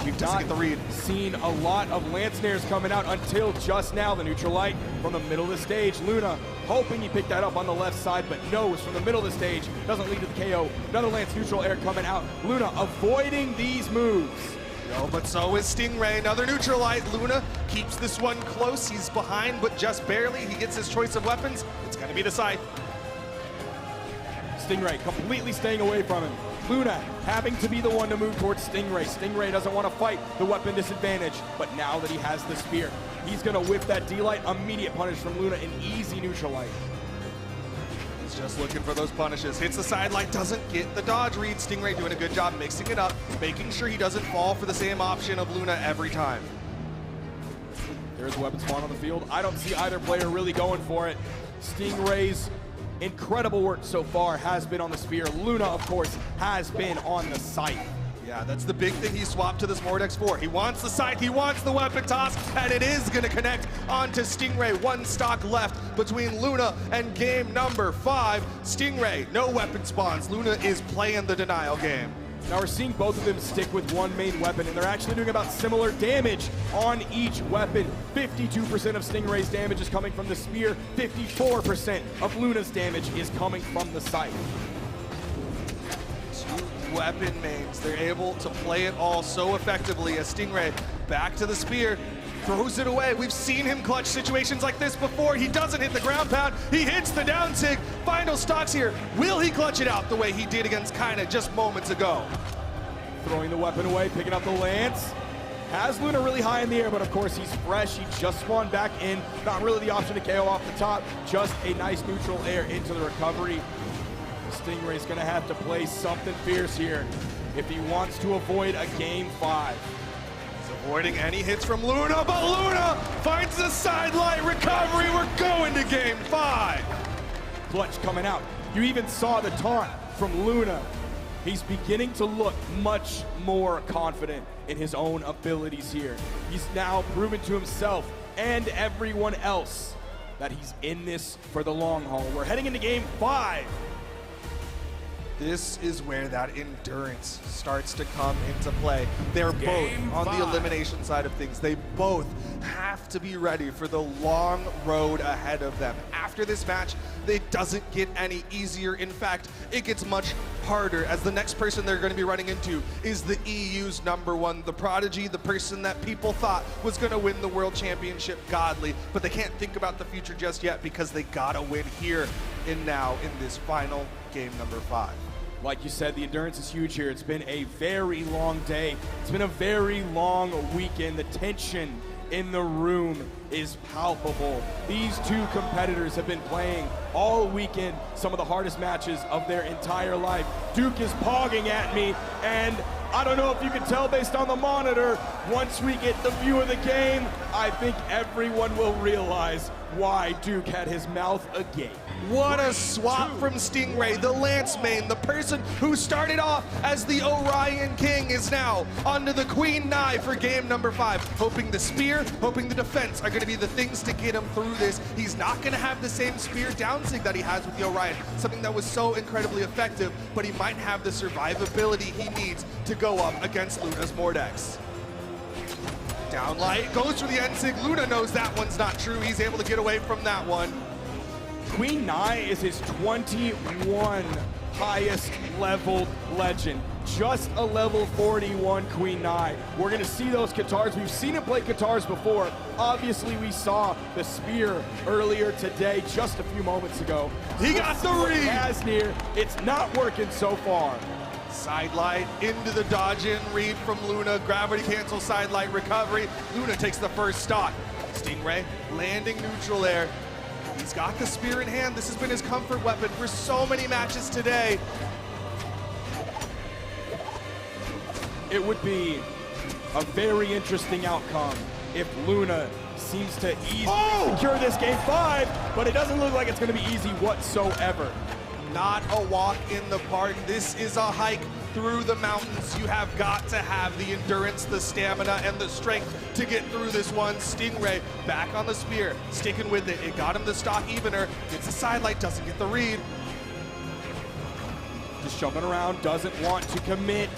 We've not seen a lot of lance nairs coming out until just now. The neutral light from the middle of the stage. Luna hoping he picked that up on the left side, but no, it's from the middle of the stage. Doesn't lead to the KO. Another lance neutral air coming out. Luna avoiding these moves. No, but so is Stingray. Another neutral light. Luna keeps this one close. He's behind, but just barely. He gets his choice of weapons. It's going to be the Scythe. Stingray completely staying away from him. Luna having to be the one to move towards Stingray. Stingray doesn't want to fight the weapon disadvantage, but now that he has the spear, he's going to whip that D-light. Immediate punish from Luna, an easy neutral light. He's just looking for those punishes. Hits the side light, doesn't get the dodge read. Stingray doing a good job mixing it up, making sure he doesn't fall for the same option of Luna every time. There's a weapon spawn on the field. I don't see either player really going for it. Stingray's incredible work so far has been on the spear. Luna, of course, has been on the Scythe. Yeah, that's the big thing he swapped to this Mordex for. He wants the Scythe, he wants the weapon toss, and it is going to connect onto Stingray. One stock left between Luna and game number 5. Stingray, no weapon spawns. Luna is playing the denial game. Now we're seeing both of them stick with one main weapon, and they're actually doing about similar damage on each weapon. 52% of Stingray's damage is coming from the spear, 54% of Luna's damage is coming from the Scythe. Two weapon mains, they're able to play it all so effectively as Stingray back to the spear, throws it away. We've seen him clutch situations like this before. He doesn't hit the ground pound. He hits the down sig. Final stocks here. Will he clutch it out the way he did against Kaina just moments ago? Throwing the weapon away, picking up the lance. Has Luna really high in the air, but of course he's fresh. He just spawned back in. Not really the option to KO off the top. Just a nice neutral air into the recovery. Stingray's gonna have to play something fierce here if he wants to avoid a game 5. Avoiding any hits from Luna, but Luna finds the side light recovery. We're going to game 5. Clutch coming out. You even saw the taunt from Luna. He's beginning to look much more confident in his own abilities here. He's now proven to himself and everyone else that he's in this for the long haul. We're heading into game 5. This is where that endurance starts to come into play. They're both on the elimination side of things. They both have to be ready for the long road ahead of them. After this match, it doesn't get any easier. In fact, it gets much harder as the next person they're going to be running into is the EU's #1, the Prodigy, the person that people thought was going to win the World Championship, Godly, but they can't think about the future just yet because they gotta win here and now in this final game number 5. Like you said, the endurance is huge here. It's been a very long day. It's been a very long weekend. The tension in the room is palpable. These two competitors have been playing all weekend some of the hardest matches of their entire life. Duke is pogging at me, and I don't know if you can tell based on the monitor, once we get the view of the game, I think everyone will realize why Duke had his mouth agape. What a swap from Stingray, the Lance main, the person who started off as the Orion King is now onto the Queen Nai for game number 5. Hoping the spear, hoping the defense are going to be the things to get him through this. He's not going to have the same spear downsig that he has with the Orion, something that was so incredibly effective, but he might have the survivability he needs to go up against Luna's Mordex. Downlight goes for the N-Sig. Luna knows that one's not true. He's able to get away from that one. Queen Nai is his 21 highest leveled legend. Just a level 41 Queen Nai. We're gonna see those guitars. We've seen him play guitars before. Obviously, we saw the spear earlier today, just a few moments ago. He got the read. Asnir, it's not working so far. Sidelight into the dodge in read from Luna. Gravity cancel, sidelight recovery. Luna takes the first stock. Stingray landing neutral air. He's got the spear in hand. This has been his comfort weapon for so many matches today. It would be a very interesting outcome if Luna seems to easily secure this game 5, but it doesn't look like it's going to be easy whatsoever. Not a walk in the park. This is a hike through the mountains. You have got to have the endurance, the stamina, and the strength to get through this one. Stingray back on the spear, sticking with it. It got him the stock evener. Gets the sidelight, doesn't get the read. Just jumping around, doesn't want to commit.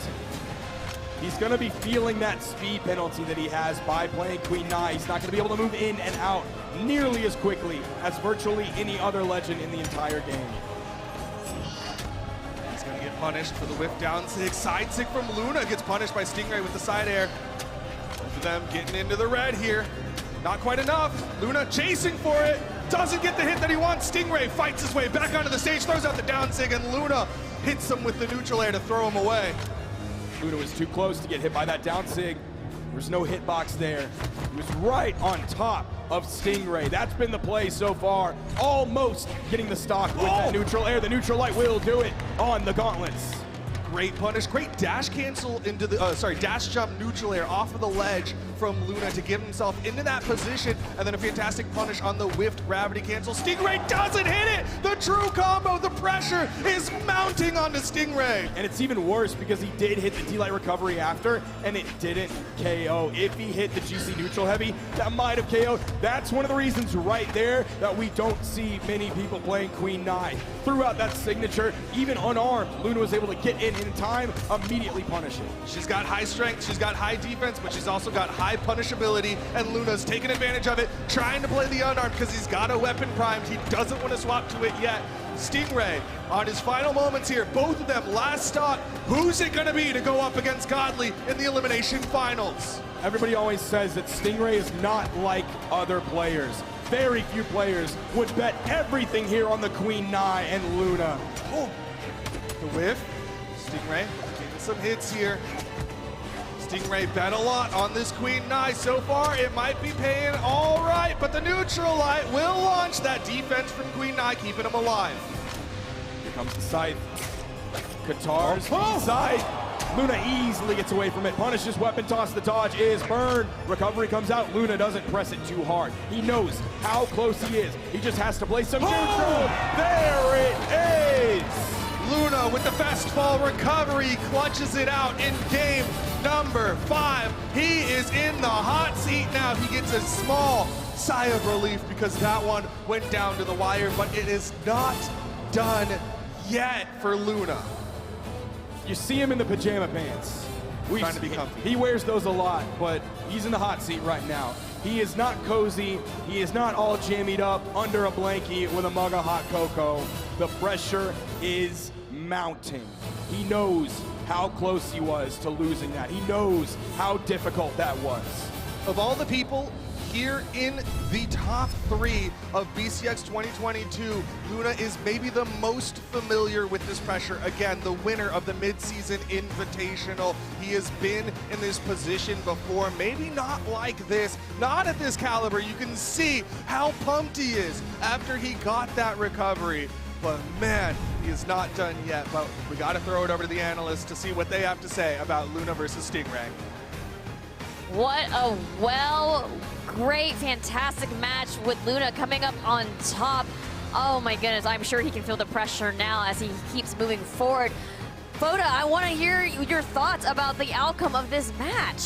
He's going to be feeling that speed penalty that he has by playing Queen Nai. He's not going to be able to move in and out nearly as quickly as virtually any other legend in the entire game. He's going to get punished for the whiff down sig. Side sig from Luna gets punished by Stingray with the side air. Both of them getting into the red here. Not quite enough. Luna chasing for it. Doesn't get the hit that he wants. Stingray fights his way back onto the stage, throws out the down sig, and Luna hits him with the neutral air to throw him away. Luna was too close to get hit by that down sig. There's no hitbox there. He was right on top of Stingray. That's been the play so far. Almost getting the stock with that neutral air. The neutral light will do it on the gauntlets. Great punish, great dash cancel into the, dash jump neutral air off of the ledge from Luna to get himself into that position, and then a fantastic punish on the whiffed gravity cancel. Stingray doesn't hit it! The true combo, the pressure is mounting onto Stingray. And it's even worse because he did hit the D-Light recovery after, and it didn't KO. If he hit the GC neutral heavy, that might have KO'd. That's one of the reasons right there that we don't see many people playing Queen Nai. Throughout that signature, even unarmed, Luna was able to get in time, immediately punish it. She's got high strength, she's got high defense, but she's also got high punishability, and Luna's taking advantage of it, trying to play the unarmed because he's got a weapon primed. He doesn't want to swap to it yet. Stingray on his final moments here, both of them last stock. Who's it going to be to go up against Godly in the elimination finals? Everybody always says that Stingray is not like other players. Very few players would bet everything here on the Queen Nai and Luna. Oh, the whiff. Stingray getting some hits here. Stingray bet a lot on this Queen Nai. So far, it might be paying all right, but the neutral light will launch that defense from Queen Nai, keeping him alive. Here comes the scythe. Guitars side. Luna easily gets away from it. Punishes weapon toss. The dodge is burned. Recovery comes out. Luna doesn't press it too hard. He knows how close he is. He just has to play some neutral. There it is. Luna with the fastball recovery clutches it out in game number 5. He is in the hot seat now. He gets a small sigh of relief because that one went down to the wire, but it is not done yet for Luna. You see him in the pajama pants. Trying to be comfy. He wears those a lot, but he's in the hot seat right now. He is not cozy. He is not all jammied up under a blankie with a mug of hot cocoa. The pressure is mounting. He knows how close he was to losing that. He knows how difficult that was. Of all the people here in the top 3 of BCX 2022, Luna is maybe the most familiar with this pressure. Again, the winner of the mid-season invitational. He has been in this position before, maybe not like this, not at this caliber. You can see how pumped he is after he got that recovery. But man, he is not done yet. But we got to throw it over to the analysts to see what they have to say about Luna versus Stingray. What a great, fantastic match with Luna coming up on top. Oh my goodness, I'm sure he can feel the pressure now as he keeps moving forward. Foda, I want to hear your thoughts about the outcome of this match.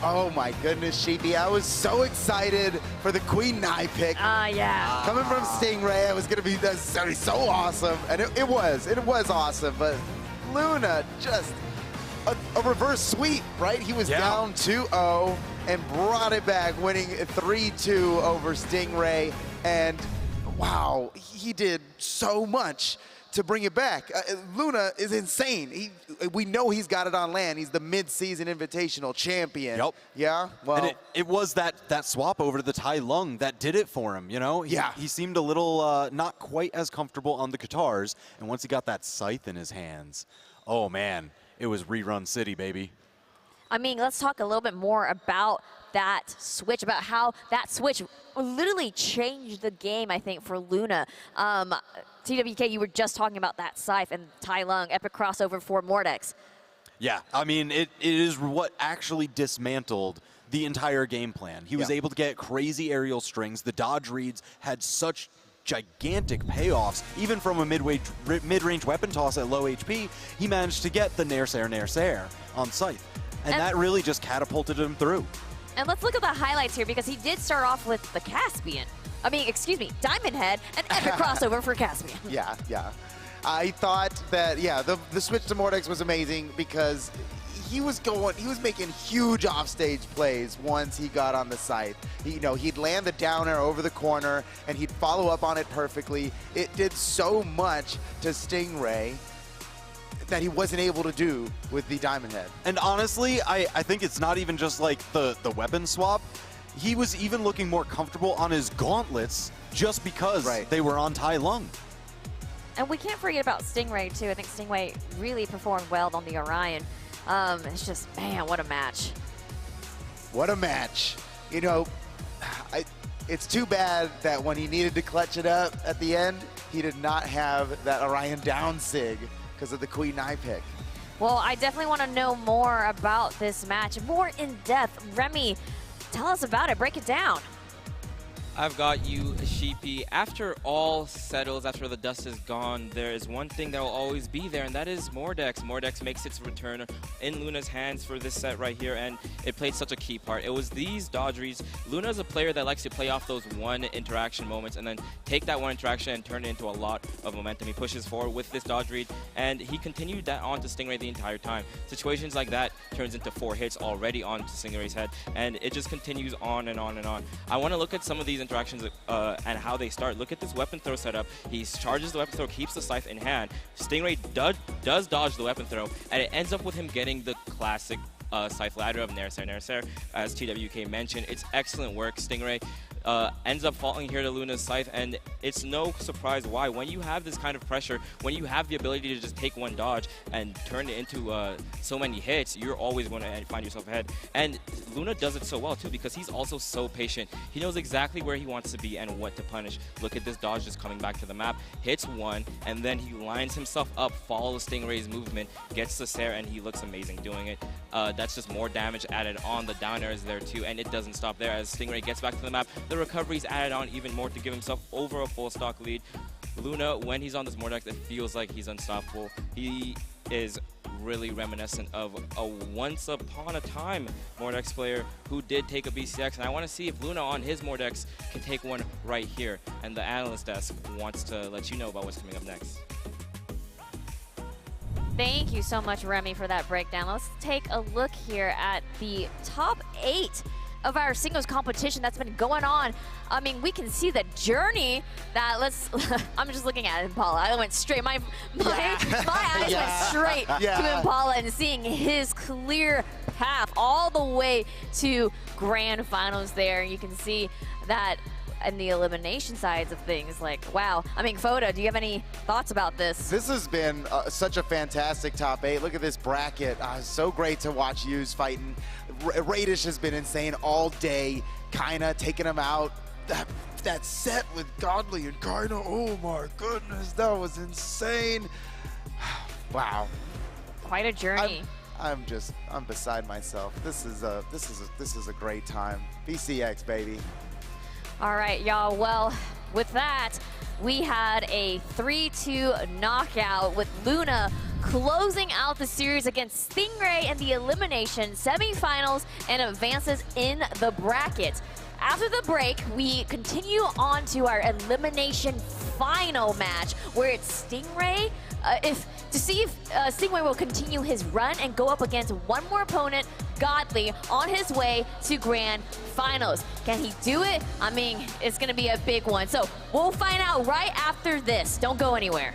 Oh my goodness, Sheepy. I was so excited for the Queen Nai pick. Yeah. Coming from Stingray, it was going to be so awesome. And it was awesome. But Luna just a reverse sweep, right? He was down 2-0 and brought it back, winning 3-2 over Stingray. And wow, he did so much to bring it back. Luna is insane. We know he's got it on land. He's the mid-season invitational champion. Yep. Yeah? Well, and it was that swap over to the Tai Lung that did it for him, you know? He seemed a little not quite as comfortable on the guitars, and once he got that scythe in his hands, oh man, it was rerun city, baby. I mean, let's talk a little bit more about that switch, about how that switch literally changed the game, I think, for Luna. TWK, you were just talking about that scythe and Tai Lung, epic crossover for Mordex. Yeah, I mean, it is what actually dismantled the entire game plan. He was able to get crazy aerial strings. The dodge reads had such gigantic payoffs. Even from a mid-range weapon toss at low HP, he managed to get the Nair Sair on Scythe. And that really just catapulted him through. And let's look at the highlights here, because he did start off with the Caspian. I mean, excuse me, Diamond Head, an epic crossover for Caspian. Yeah. I thought that, the switch to Mordex was amazing because he was making huge offstage plays once he got on the scythe. He'd land the down air over the corner and he'd follow up on it perfectly. It did so much to Stingray that he wasn't able to do with the Diamond Head. And honestly, I think it's not even just like the weapon swap. He was even looking more comfortable on his gauntlets just because they were on Tai Lung. And we can't forget about Stingray, too. I think Stingray really performed well on the Orion. It's just, man, what a match. What a match. It's too bad that when he needed to clutch it up at the end, he did not have that Orion down sig because of the Queen Eye pick. Well, I definitely want to know more about this match, more in depth. Remy, tell us about it. Break it down. I've got you, Sheepy. After all settles, after the dust is gone, there is one thing that will always be there, and that is Mordex. Mordex makes its return in Luna's hands for this set right here, and it played such a key part. It was these dodge reads. Luna's a player that likes to play off those one interaction moments and then take that one interaction and turn it into a lot of momentum. He pushes forward with this dodge read, and he continued that on to Stingray the entire time. Situations like that turns into 4 hits already onto Stingray's head, and it just continues on and on and on. I want to look at some of these interactions and how they start. Look at this weapon throw setup. He charges the weapon throw, keeps the scythe in hand. Stingray does dodge the weapon throw, and it ends up with him getting the classic scythe ladder of Nair Sair, as TWK mentioned. It's excellent work. Stingray ends up falling here to Luna's scythe, and it's no surprise why. When you have this kind of pressure, when you have the ability to just take one dodge and turn it into so many hits, you're always going to find yourself ahead. And Luna does it so well too, because he's also so patient. He knows exactly where he wants to be and what to punish. Look at this dodge just coming back to the map, hits one, and then he lines himself up, follows Stingray's movement, gets the Sair, and he looks amazing doing it. That's just more damage added on. The down air is there too, and it doesn't stop there. As Stingray gets back to the map, the recovery's added on even more to give himself over a full stock lead. Luna, when he's on this Mordex, it feels like he's unstoppable. He is really reminiscent of a once upon a time Mordex player who did take a BCX, and I want to see if Luna on his Mordex can take one right here. And the analyst desk wants to let you know about what's coming up next. Thank you so much, Remy, for that breakdown. Let's take a look here at the top 8 of our singles competition that's been going on. I mean, we can see the journey that I'm just looking at Impala. I went straight, my eyes went straight to Impala and seeing his clear path all the way to grand finals there. You can see that and the elimination sides of things, like, wow. I mean, Foda, do you have any thoughts about this? This has been such a fantastic top 8. Look at this bracket. So great to watch Yous fighting. Radish has been insane all day, Kaina taking him out. That set with Godly and Kaina, oh my goodness, that was insane. Wow. Quite a journey. I'm beside myself. This is a great time. BCX, baby. All right, y'all. Well, with that, we had a 3-2 knockout with Luna closing out the series against Stingray in the elimination semifinals and advances in the bracket. After the break, we continue on to our elimination final match, where it's Stingray. To see if Stingray will continue his run and go up against one more opponent Godly on his way to grand finals. Can he do it? I mean, it's gonna be a big one. So we'll find out right after this. Don't go anywhere.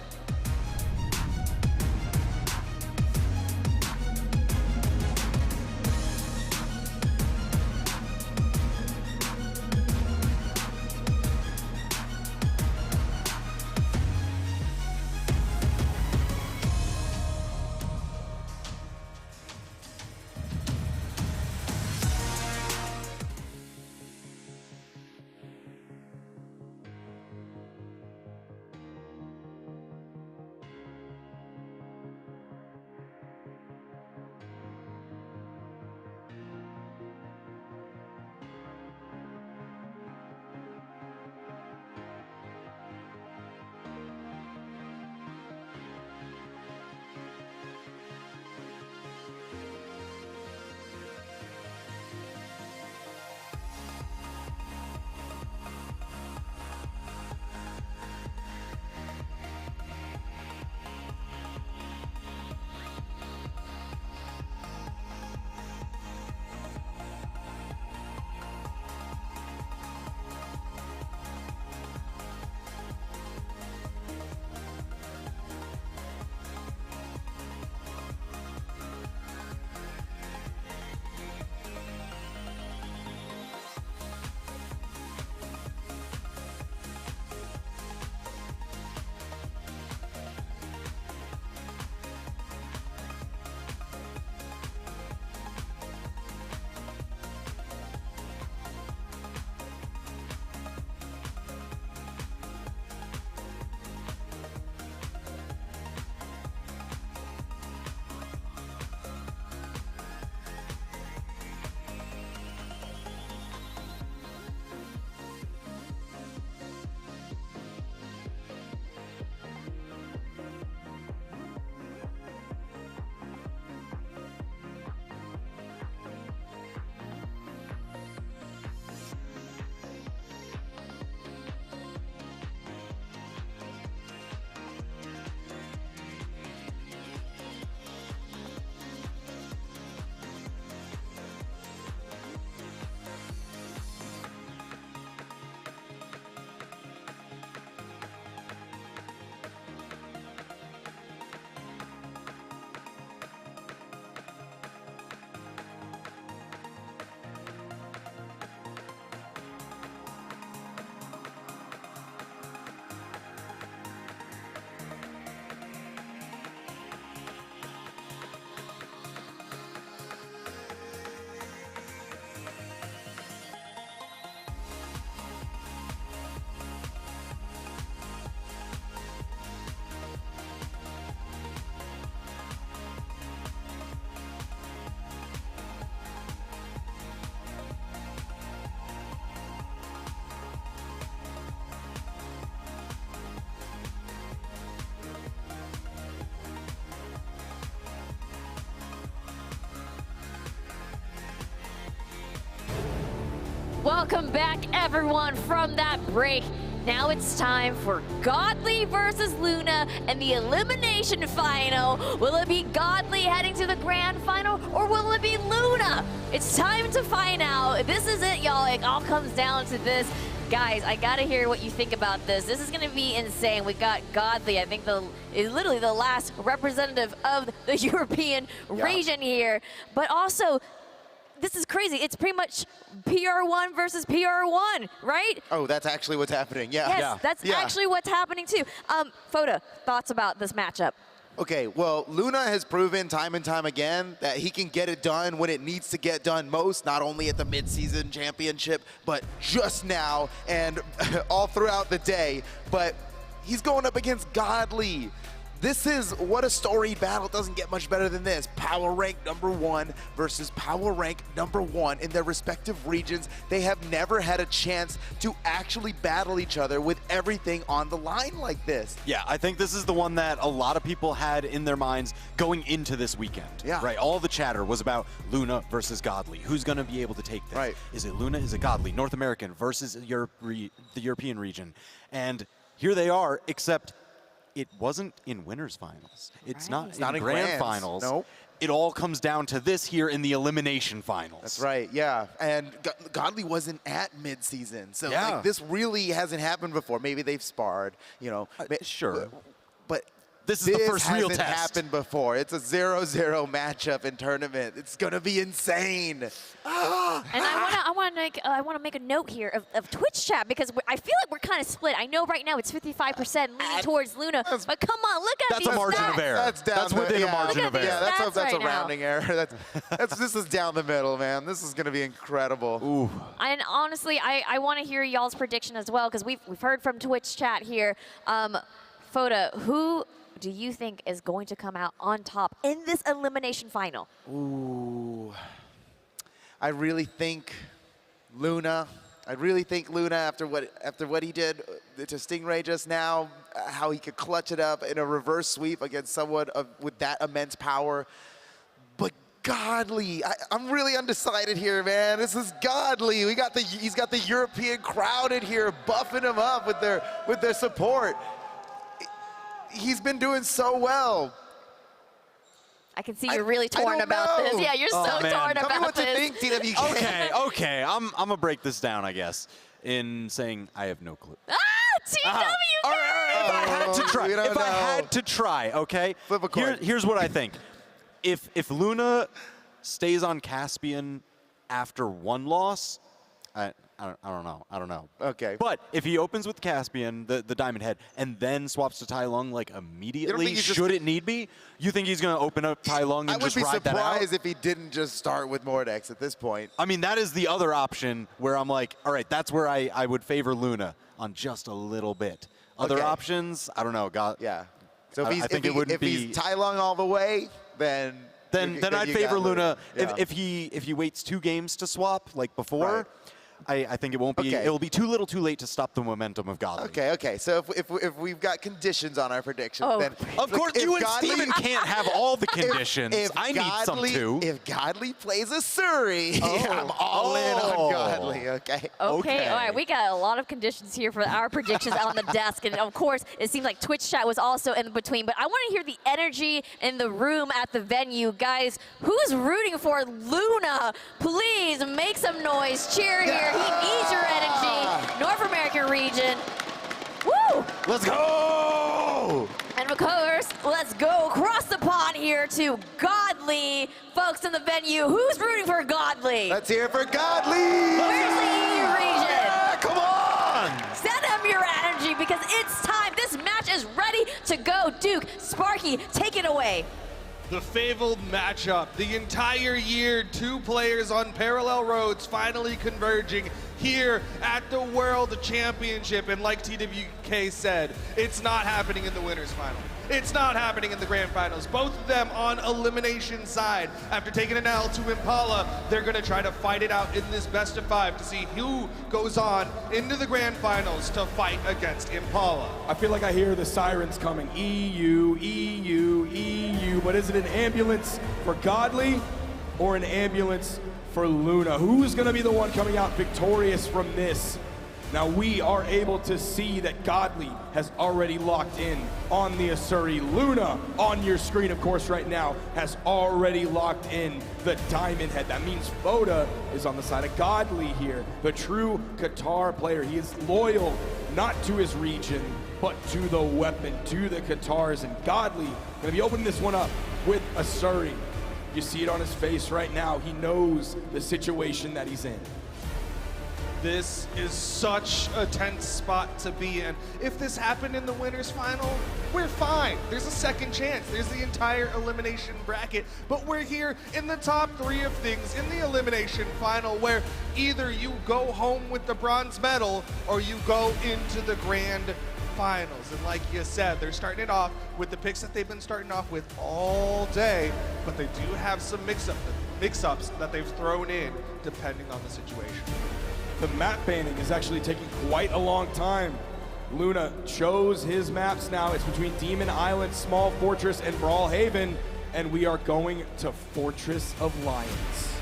Welcome back, everyone, from that break. Now it's time for Godly versus Luna and the elimination final. Will it be Godly heading to the grand final, or will it be Luna? It's time to find out. This is it, y'all. It all comes down to this. Guys, I gotta hear what you think about this. This is gonna be insane. We got Godly, I think is literally the last representative of the European region here. But also, this is crazy. It's pretty much PR1 versus PR1, right? Oh, that's actually what's happening. Yeah. Yes, that's actually what's happening too. Foda, thoughts about this matchup? Okay, well, Luna has proven time and time again that he can get it done when it needs to get done most, not only at the mid-season championship, but just now and all throughout the day. But he's going up against Godly. This is what a storied battle. Doesn't get much better than this. Power rank #1 versus power rank #1 in their respective regions. They have never had a chance to actually battle each other with everything on the line like this. Yeah, I think this is the one that a lot of people had in their minds going into this weekend. Yeah. Right, all the chatter was about Luna versus Godly. Who's going to be able to take this? Right. Is it Luna? Is it Godly? North American versus the European region. And here they are, except it wasn't in winners finals. It's not in grand finals. Nope. it all comes down to this here in the elimination finals. That's right, yeah. And Godly wasn't at midseason, so like, this really hasn't happened before. Maybe they've sparred, you know. Sure. But this is the first real test. This hasn't happened before. It's a 0-0 matchup in tournament. It's gonna be insane. And I want to make a note here of Twitch chat, because I feel like we're kind of split. I know right now it's 55% leaning towards Luna, but come on, look at these stats. That's a margin of error. That's within a margin of error. Yeah, that's a right rounding error. This is down the middle, man. This is gonna be incredible. Ooh. And honestly, I want to hear y'all's prediction as well, because we've heard from Twitch chat here. Foda, who do you think is going to come out on top in this elimination final? Ooh, I really think Luna. I really think Luna, after what he did to Stingray just now, how he could clutch it up in a reverse sweep against someone with that immense power. But Godly, I'm really undecided here, man. This is Godly. He's got the European crowd in here buffing him up with their support. He's been doing so well. I can see you're really torn about this. Yeah, you're so torn about this. Tell me what to think, TWK. Okay. I'm gonna break this down, I guess, in saying I have no clue. TWK! All right. If I had to try, okay? Flip a coin. Here's what I think. If Luna stays on Caspian after one loss, I don't know. Okay. But if he opens with Caspian, the Diamond Head, and then swaps to Tai Lung like immediately, should it need be, you think he's going to open up Tai Lung and just ride that out? I would be surprised if he didn't just start with Mordex at this point. I mean, that is the other option where I'm like, all right, that's where I would favor Luna on just a little bit. Other options, I don't know. Yeah. So if he's Tai Lung all the way, then I'd favor Luna. Yeah. If he waits 2 games to swap like before, I think it won't be. It will be too little, too late to stop the momentum of Godly. Okay. So if we've got conditions on our prediction, then of course you and Steven can't have all the conditions. I need some too. If Godly plays a Surrey, I'm all in on Godly. Okay. All right. We got a lot of conditions here for our predictions on the desk, and of course, it seems like Twitch chat was also in between. But I want to hear the energy in the room at the venue, guys. Who's rooting for Luna? Please make some noise. Cheer here. He needs your energy. North American region. Woo! Let's go! And of course, let's go across the pond here to Godly. Folks in the venue, who's rooting for Godly? Let's hear it for Godly! Where's the EU region? Yeah, come on! Send them your energy, because it's time. This match is ready to go. Duke, Sparky, take it away. The fabled matchup, the entire year, 2 players on parallel roads finally converging here at the World Championship. And like TWK said, it's not happening in the winners final. It's not happening in the grand finals. Both of them on elimination side. After taking an L to Impala, they're gonna try to fight it out in this best of 5 to see who goes on into the grand finals to fight against Impala. I feel like I hear the sirens coming. EU, EU, EU. But is it an ambulance for Godly or an ambulance for Luna? Who's gonna be the one coming out victorious from this? Now we are able to see that Godly has already locked in on the Asuri. Luna on your screen, of course, right now has already locked in the Diamond Head. That means Foda is on the side of Godly here, the true Qatar player. He is loyal not to his region, but to the weapon, to the Qatars. And Godly gonna be opening this one up with Asuri. You see it on his face right now. He knows the situation that he's in. This is such a tense spot to be in. If this happened in the winners final, we're fine. There's a second chance. There's the entire elimination bracket. But we're here in the top 3 of things in the elimination final, where either you go home with the bronze medal or you go into the grand finals. And like you said, they're starting it off with the picks that they've been starting off with all day, but they do have some mix-ups that they've thrown in depending on the situation. The map painting is actually taking quite a long time. Luna chose his maps now. It's between Demon Island, Small Fortress, and Brawlhaven, and we are going to Fortress of Lions.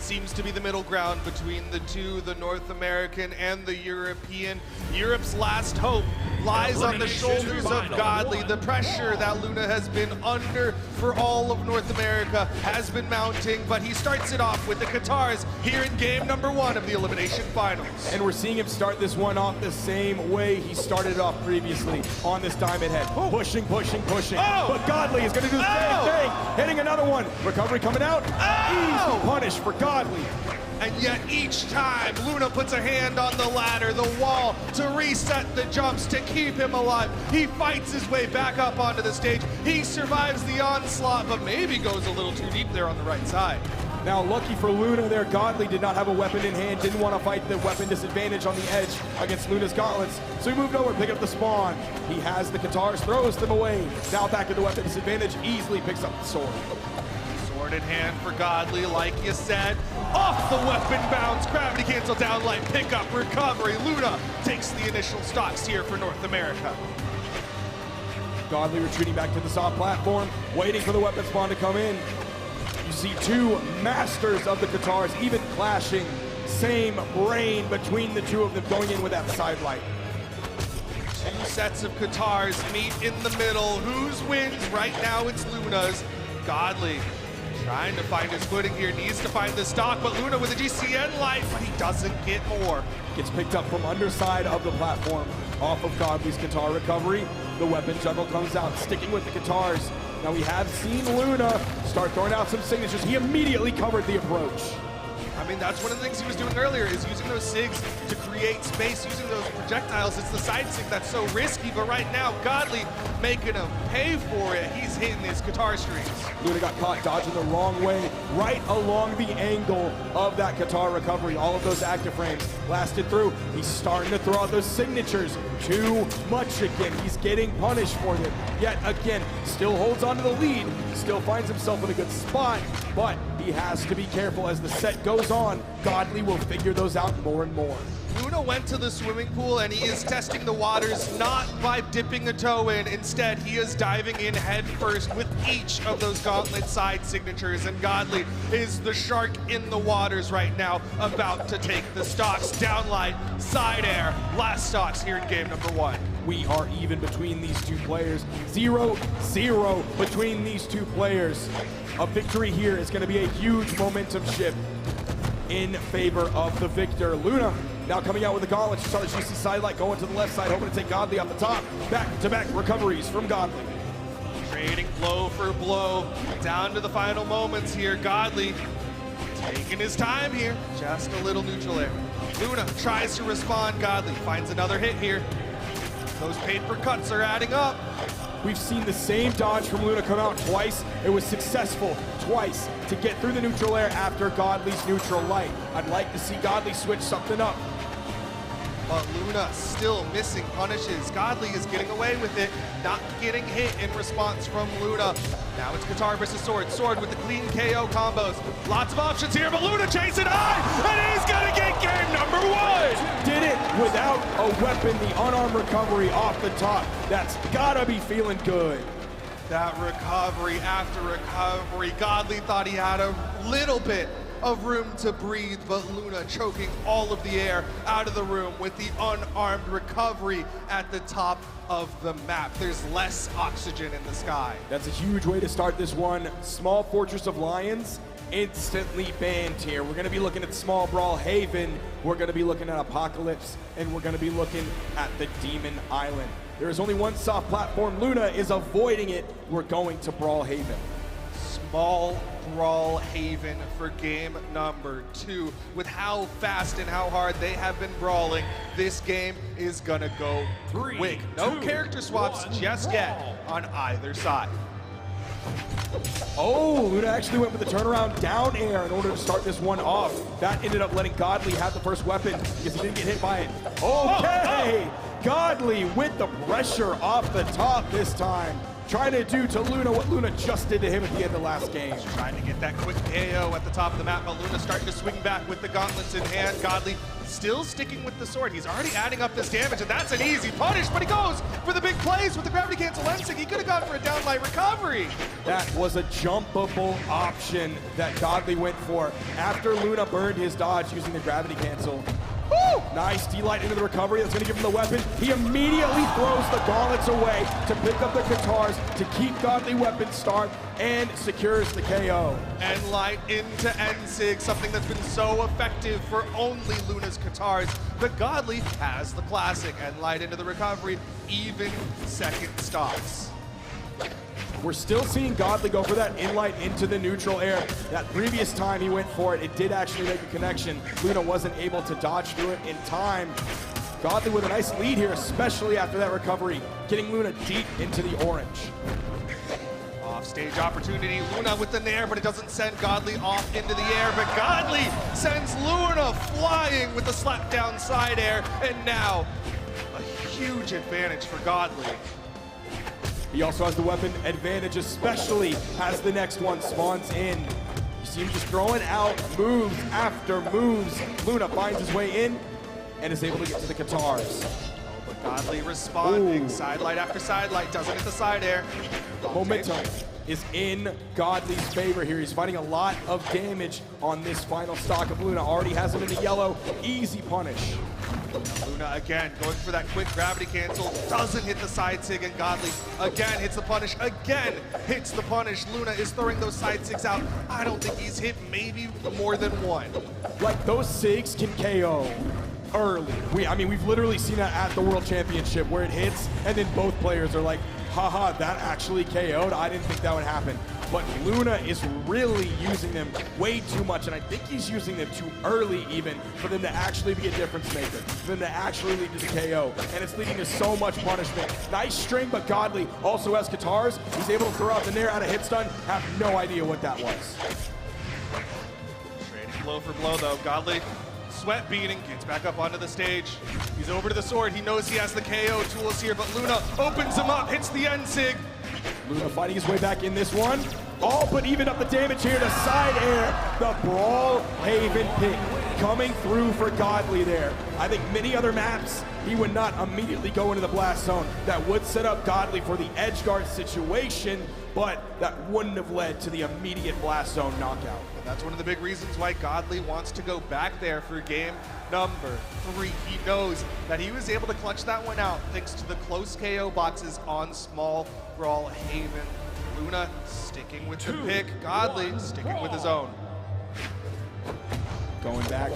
seems to be the middle ground between the two, the North American and the European. Europe's last hope lies on the shoulders of Godly. The pressure that Luna has been under for all of North America has been mounting, but he starts it off with the Qatars here in game number 1 of the Elimination Finals. And we're seeing him start this one off the same way he started it off previously on this diamond head. Pushing, pushing, pushing. But Godly is going to do the same thing. Hitting another one. Recovery coming out. Easy punish for Godly. And yet each time, Luna puts a hand on the ladder, the wall, to reset the jumps, to keep him alive. He fights his way back up onto the stage. He survives the onslaught, but maybe goes a little too deep there on the right side. Now, lucky for Luna there, Godly did not have a weapon in hand, didn't want to fight the weapon disadvantage on the edge against Luna's gauntlets, so he moved over, picked up the spawn. He has the Qatars, throws them away. Now back to the weapon disadvantage, easily picks up the sword. Sword in hand for Godly, like you said. Off the weapon bounce, gravity cancel downlight, pick up, recovery. Luna takes the initial stocks here for North America. Godly retreating back to the soft platform, waiting for the weapon spawn to come in. You see two masters of the Qatars even clashing. Same brain between the two of them going in with that side light. Two sets of Qatars meet in the middle. Whose wins? Right now it's Luna's. Godly trying to find his footing here, needs to find the stock, but Luna with a GCN light, but he doesn't get more. Gets picked up from underside of the platform off of Godly's Qatar recovery. The weapon juggle comes out, sticking with the Qatars. Now we have seen Luna start throwing out some signatures. He immediately covered the approach. I mean, that's one of the things he was doing earlier, is using those SIGs to create space, using those projectiles. It's the side SIG that's so risky, but right now, Godly making him pay for it. He's hitting his Qatar strings. Luna got caught dodging the wrong way, right along the angle of that Qatar recovery. All of those active frames lasted through. He's starting to throw out those signatures. Too much again. He's getting punished for them. Yet again, still holds on to the lead, still finds himself in a good spot, but he has to be careful as the set goes on. Godly will figure those out more and more. Luna went to the swimming pool and he is testing the waters not by dipping a toe in. Instead, he is diving in head first with each of those gauntlet side signatures. And Godly is the shark in the waters right now, about to take the stocks. Downlight, side air, last stocks here in game number 1. We are even between these two players. 0-0 between these two players. A victory here is going to be a huge momentum shift in favor of the victor. Luna now coming out with the gauntlet. She saw the GC sidelight going to the left side, hoping to take Godly off the top. Back-to-back recoveries from Godly. Trading blow for blow, down to the final moments here. Godly taking his time here, just a little neutral air. Luna tries to respond. Godly finds another hit here. Those paid for cuts are adding up. We've seen the same dodge from Luna come out twice. It was successful twice to get through the neutral air after Godly's neutral light. I'd like to see Godly switch something up. But Luna still missing punishes. Godly is getting away with it, not getting hit in response from Luna. Now it's Qatar versus Sword. Sword with the clean KO combos. Lots of options here, but Luna chasing high, and he's gonna get game number 1! Did it without a weapon, the unarmed recovery off the top. That's gotta be feeling good. That recovery after recovery. Godly thought he had a little bit of room to breathe, but Luna choking all of the air out of the room with the unarmed recovery at the top of the map. There's less oxygen in the sky. That's a huge way to start this one. Small Fortress of Lions instantly banned here. We're gonna be looking at Small Brawlhalla, we're gonna be looking at Apocalypse, and we're gonna be looking at the Demon Island. There is only one soft platform. Luna is avoiding it. We're going to Brawlhalla. Small Brawlhalla for game number 2. With how fast and how hard they have been brawling, this game is gonna go quick. No character swaps just yet on either side. Oh, Luna actually went with the turnaround down air in order to start this one off. That ended up letting Godly have the first weapon because he didn't get hit by it. Okay, Godly with the pressure off the top this time. trying to do to Luna what Luna just did to him at the end of last game. Trying to get that quick KO at the top of the map, but Luna starting to swing back with the gauntlets in hand. Godly still sticking with the sword. He's already adding up this damage, and that's an easy punish, but he goes for the big plays with the gravity cancel Ensig. He could have gone for a downlight recovery. That was a jumpable option that Godly went for after Luna burned his dodge using the gravity cancel. Woo! Nice D-Light into the recovery. That's going to give him the weapon. He immediately throws the gauntlets away to pick up the Katars to keep Godly weapon starved and secures the KO. And light into Ensig, something that's been so effective for only Luna's Katars. But Godly has the classic, and light into the recovery, even second stocks. We're still seeing Godly go for that inlight into the neutral air. That previous time he went for it, it did actually make a connection. Luna wasn't able to dodge through it in time. Godly with a nice lead here, especially after that recovery, getting Luna deep into the orange. Off-stage opportunity, Luna with the nair, but it doesn't send Godly off into the air, but Godly sends Luna flying with the slap down side air, and now a huge advantage for Godly. He also has the weapon advantage, especially as the next one spawns in. You see him just throwing out moves after moves. Luna finds his way in and is able to get to the Katars. Oh, but Godly responding, sidelight after sidelight, doesn't hit the side air. Momentum is in Godly's favor here. He's fighting a lot of damage on this final stock of Luna. Already has him in the yellow. Easy punish. Luna again going for that quick gravity cancel, doesn't hit the side sig, and Godly again hits the punish, again hits the punish. Luna is throwing those side sigs out. I don't think he's hit maybe more than one. Like, those sigs can KO early. We've literally seen that at the World Championship where it hits and then both players are like, haha, that actually KO'd. I didn't think that would happen. But Luna is really using them way too much, and I think he's using them too early even for them to actually be a difference maker, for them to actually lead to the KO, and it's leading to so much punishment. Nice string, but Godly also has Katars. He's able to throw out the nair out of hit stun. Have no idea what that was. Trading blow for blow though. Godly sweat beating, gets back up onto the stage. He's over to the sword. He knows he has the KO tools here, but Luna opens him up, hits the Ensig. Luna fighting his way back in this one. All but even up the damage here to side air. The Brawlhalla pick coming through for Godly there. I think many other maps, he would not immediately go into the blast zone. That would set up Godly for the edge guard situation, but that wouldn't have led to the immediate blast zone knockout. And that's one of the big reasons why Godly wants to go back there for game number 3. He knows that he was able to clutch that one out thanks to the close KO boxes on small Brawlhalla. Luna sticking with the pick, Godly sticking with his own. Going back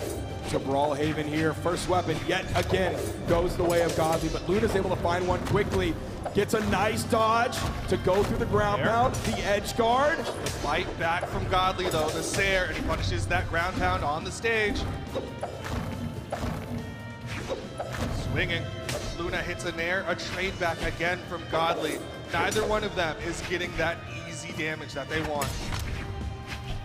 to Brawlhalla here. First weapon yet again goes the way of Godly, but Luna's able to find one quickly. Gets a nice dodge to go through the ground pound, the edge guard. The fight back from Godly though, the Sair, and he punishes that ground pound on the stage. Swinging. Luna hits a nair, a trade back again from Godly. Neither one of them is getting that easy damage that they want.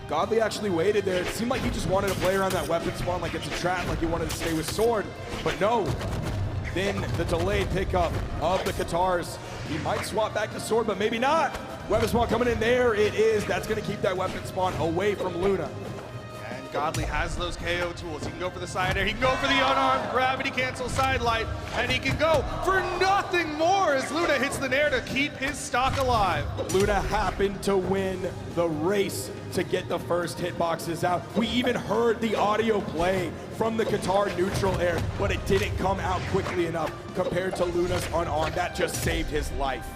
Godly actually waited there. It seemed like he just wanted to play around that weapon spawn like it's a trap, like he wanted to stay with sword, but no. Then the delayed pickup of the Katars. He might swap back to sword, but maybe not. Weapon spawn coming in, there it is. That's gonna keep that weapon spawn away from Luna. And Godly has those KO tools. He can go for the side air, he can go for the unarmed gravity cancel side light, and he can go for nothing more as Luna hits the nair to keep his stock alive. Luna happened to win the race to get the first hitboxes out. We even heard the audio play from the Katar neutral air, but it didn't come out quickly enough compared to Luna's unarmed. That just saved his life.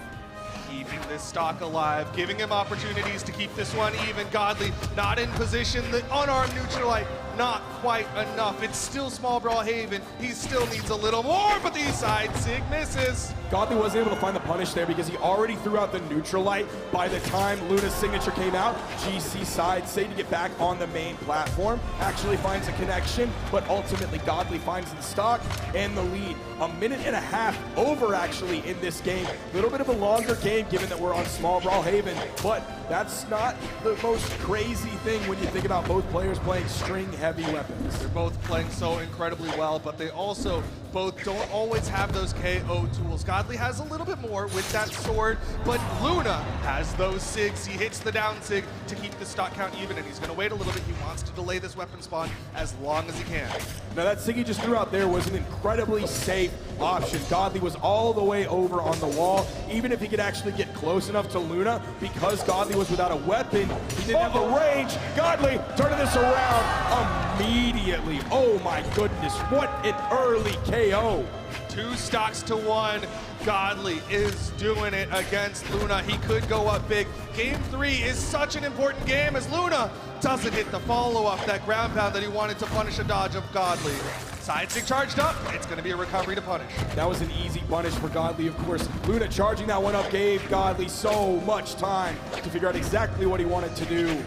Keeping this stock alive, giving him opportunities to keep this one even. Godly not in position, the unarmed neutralite not quite enough. It's still small Brawlhalla. He still needs a little more, but the side sig misses. Godly wasn't able to find the punish there because he already threw out the neutral light by the time Luna's signature came out. GC side sig to get back on the main platform. Actually finds a connection, but ultimately Godly finds the stock and the lead. A minute and a half over actually in this game. A little bit of a longer game given that we're on small Brawlhalla, but that's not the most crazy thing when you think about both players playing string heavy weapons. They're both playing so incredibly well, but they also both don't always have those KO tools. Godly has a little bit more with that sword, but Luna has those SIGs. He hits the down SIG to keep the stock count even, and he's going to wait a little bit. He wants to delay this weapon spawn as long as he can. Now that SIG he just threw out there was an incredibly safe option. Godly was all the way over on the wall. Even if he could actually get close enough to Luna, because Godly was without a weapon, he didn't have the range. Godly turning this around immediately. Oh my goodness, what an early KO. 2 stocks to 1. Godly is doing it against Luna. He could go up big. Game 3 is such an important game as Luna doesn't hit the follow-up, that ground pound that he wanted to punish a dodge of Godly. Side stick charged up. It's going to be a recovery to punish. That was an easy punish for Godly, of course. Luna charging that one up gave Godly so much time to figure out exactly what he wanted to do.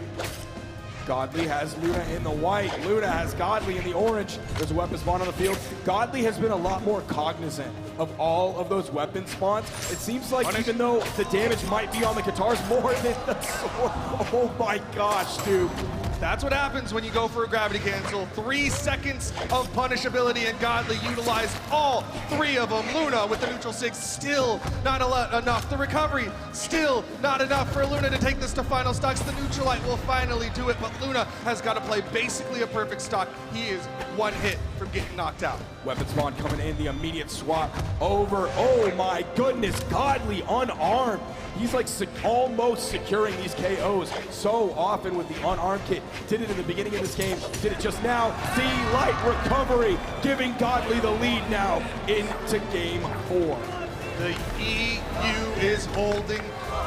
Godly has Luna in the white. Luna has Godly in the orange. There's a weapon spawn on the field. Godly has been a lot more cognizant of all of those weapon spawns. It seems like even though the damage might be on the guitars more than the sword. Oh my gosh, dude. That's what happens when you go for a gravity cancel. 3 seconds of punishability, and Godly utilized all 3 of them. Luna with the neutral 6, still not enough. The recovery, still not enough for Luna to take this to final stocks. The neutralite will finally do it, but Luna has got to play basically a perfect stock. He is 1 hit from getting knocked out. Weapon spawn coming in, the immediate swap over. Oh my goodness, Godly unarmed. He's like almost securing these KOs so often with the unarmed kit. Did it in the beginning of this game, did it just now. The light recovery giving Godly the lead now into game 4. The EU is holding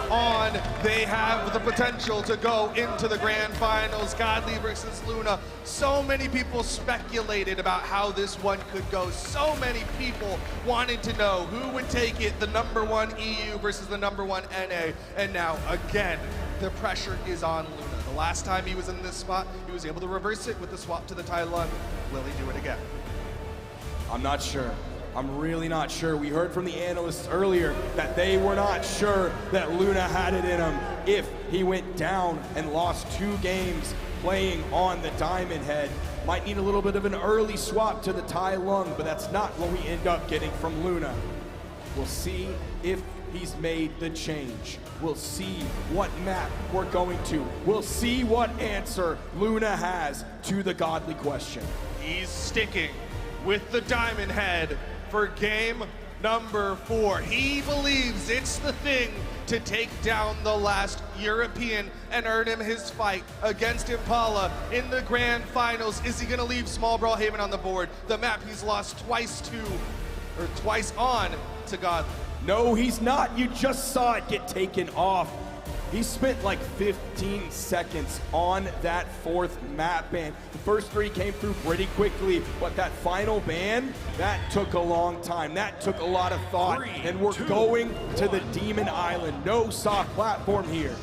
on. They have the potential to go into the grand finals. Godly versus Luna. So many people speculated about how this one could go. So many people wanted to know who would take it, the #1 EU versus the #1 NA. And now, again, the pressure is on Luna. The last time he was in this spot, he was able to reverse it with the swap to the Tai Lung. Will he do it again? I'm not sure. I'm really not sure. We heard from the analysts earlier that they were not sure that Luna had it in him if he went down and lost 2 games playing on the Diamond Head. Might need a little bit of an early swap to the Tai Lung, but that's not what we end up getting from Luna. We'll see if he's made the change. We'll see what map we're going to. We'll see what answer Luna has to the Godly question. He's sticking with the Diamond Head for game number 4. He believes it's the thing to take down the last European and earn him his fight against Impala in the grand finals. Is he gonna leave small Brawlhaven on the board? The map he's lost twice on to Godly. No, he's not. You just saw it get taken off. He spent like 15 seconds on that 4th map ban. The first 3 came through pretty quickly, but that final ban, that took a long time. That took a lot of thought. And we're going to the Demon Island. No soft platform here.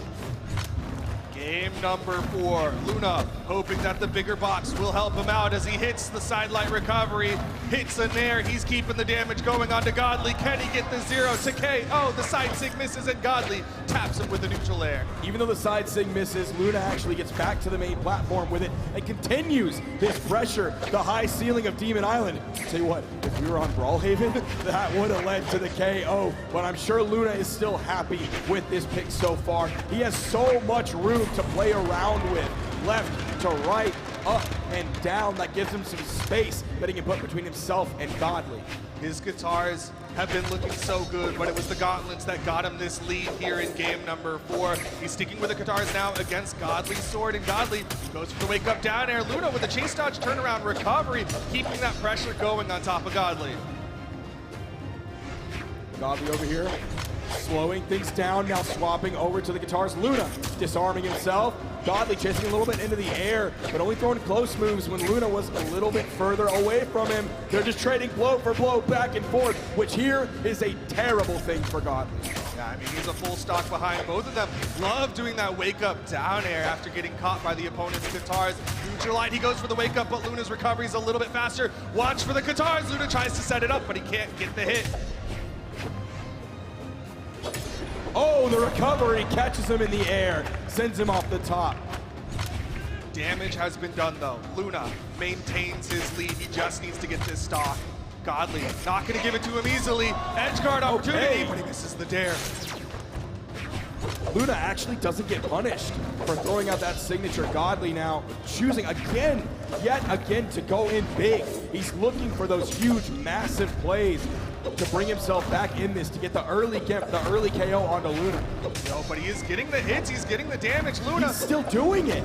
Game number 4. Luna hoping that the bigger box will help him out as he hits the sidelight recovery, hits a nair. He's keeping the damage going on to Godly. Can he get the 0 to KO? The side sig misses and Godly taps him with a neutral air. Even though the side sig misses, Luna actually gets back to the main platform with it and continues his pressure. The high ceiling of Demon Island. Tell you what, if we were on Brawlhaven, that would have led to the KO. But I'm sure Luna is still happy with this pick so far. He has so much room to play around with. Left to right, up and down. That gives him some space that he can put between himself and Godly. His guitars have been looking so good, but it was the gauntlets that got him this lead here in game number 4. He's sticking with the guitars now against Godly's sword, and Godly goes for the wake up down air. Luna with a chase dodge turnaround recovery, keeping that pressure going on top of Godly. Godly over here, slowing things down, now swapping over to the guitars. Luna disarming himself. Godly chasing a little bit into the air, but only throwing close moves when Luna was a little bit further away from him. They're just trading blow for blow back and forth, which here is a terrible thing for Godly. Yeah, I mean, he's a full stock behind both of them. Love doing that wake up down air after getting caught by the opponent's guitars. Neutralite, he goes for the wake up, but Luna's recovery is a little bit faster. Watch for the guitars. Luna tries to set it up, but he can't get the hit. Oh, the recovery catches him in the air, sends him off the top. Damage has been done though. Luna maintains his lead. He just needs to get this stock. Godly not going to give it to him easily. Edge guard opportunity, but he misses the dare. Luna actually doesn't get punished for throwing out that signature. Godly now choosing again, yet again, to go in big. He's looking for those huge, massive plays to bring himself back in this, to get the early KO onto Luna. No, but he is getting the hits, he's getting the damage. Luna He's still doing it.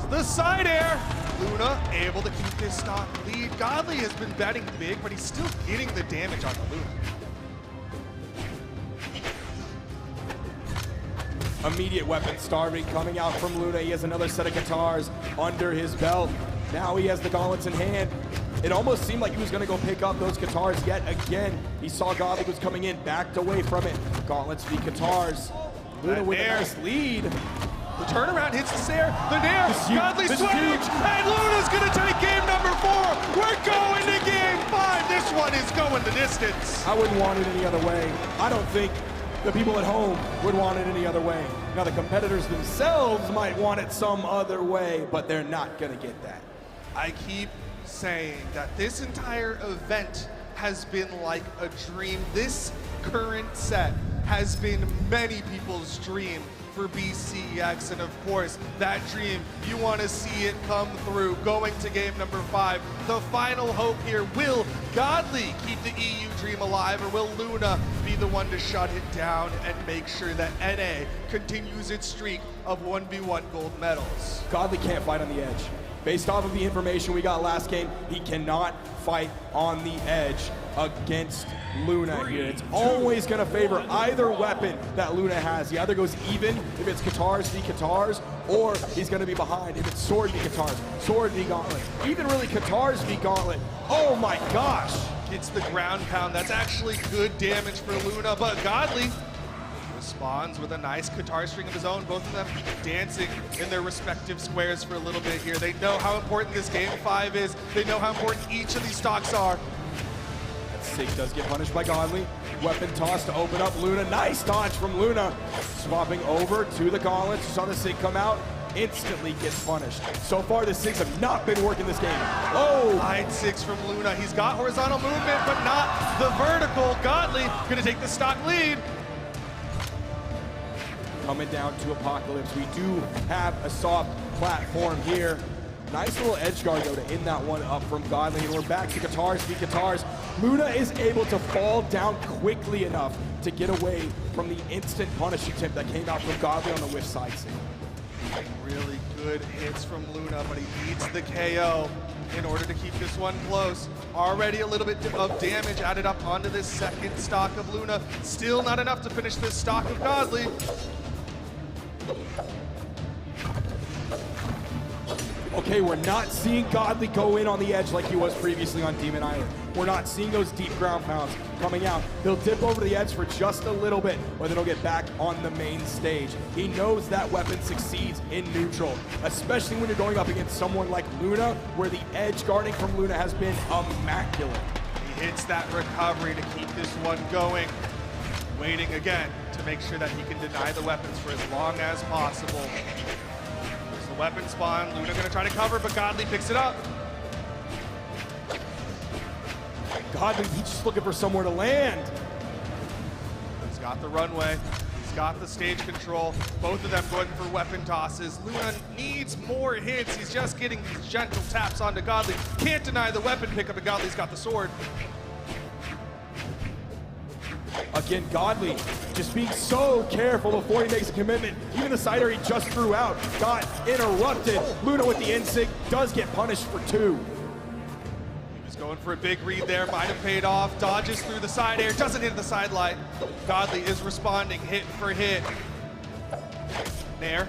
The side air. Luna able to keep his stock lead. Godly has been betting big, but he's still getting the damage on the Luna. Immediate weapon starving coming out from Luna. He has another set of guitars under his belt. Now he has the gauntlets in hand. It almost seemed like he was going to go pick up those guitars yet again. He saw Godly was coming in, backed away from it. Gauntlets v guitars. Luna with a nice lead. The turnaround hits the Sair, the Nair, Godly switch, and Luna's going to take game number 4. We're going to game 5. This one is going the distance. I wouldn't want it any other way. I don't think the people at home would want it any other way. Now the competitors themselves might want it some other way, but they're not going to get that. I keep saying that this entire event has been like a dream. This current set has been many people's dream for BCX, and of course, that dream, you want to see it come through. Going to game number 5, the final hope here. Will Godly keep the EU dream alive, or will Luna be the one to shut it down and make sure that NA continues its streak of 1v1 gold medals? Godly can't fight on the edge. Based off of the information we got last game, he cannot fight on the edge against Luna here. It's always going to favor either weapon that Luna has. He either goes even if it's guitars v guitars, or he's going to be behind if it's sword v guitars, sword v gauntlet, even really guitars v gauntlet. Oh my gosh! Gets the ground pound. That's actually good damage for Luna, but Godly responds with a nice guitar string of his own. Both of them dancing in their respective squares for a little bit here. They know how important this game 5 is. They know how important each of these stocks are. Sig does get punished by Godly. Weapon toss to open up Luna. Nice dodge from Luna. Swapping over to the gauntlets. You saw the Sig come out. Instantly gets punished. So far, the Sigs have not been working this game. Oh! Hide 6 from Luna. He's got horizontal movement, but not the vertical. Godly gonna take the stock lead. Coming down to Apocalypse. We do have a soft platform here. Nice little edge guard though to end that one up from Godly, and we're back to guitars v guitars. Luna is able to fall down quickly enough to get away from the instant punish attempt that came out from Godly on the whiff side sig. Really good hits from Luna, but he needs the KO in order to keep this one close. Already a little bit of damage added up onto this second stock of Luna. Still not enough to finish this stock of Godly. Okay, we're not seeing Godly go in on the edge like he was previously on Demon Island. We're not seeing those deep ground pounds coming out. He'll dip over the edge for just a little bit, but then he'll get back on the main stage. He knows that weapon succeeds in neutral, especially when you're going up against someone like Luna, where the edge guarding from Luna has been immaculate. He hits that recovery to keep this one going. Waiting again to make sure that he can deny the weapons for as long as possible. There's the weapon spawn. Luna gonna try to cover, but Godly picks it up. Godly, he's just looking for somewhere to land. He's got the runway. He's got the stage control. Both of them going for weapon tosses. Luna needs more hits. He's just getting these gentle taps onto Godly. Can't deny the weapon pickup, and Godly's got the sword. Again, Godly just being so careful before he makes a commitment. Even the cider he just threw out got interrupted. Luna with the insig does get punished for 2. He was going for a big read there, might have paid off. Dodges through the side air, doesn't hit the side light. Godly is responding hit for hit. Nair,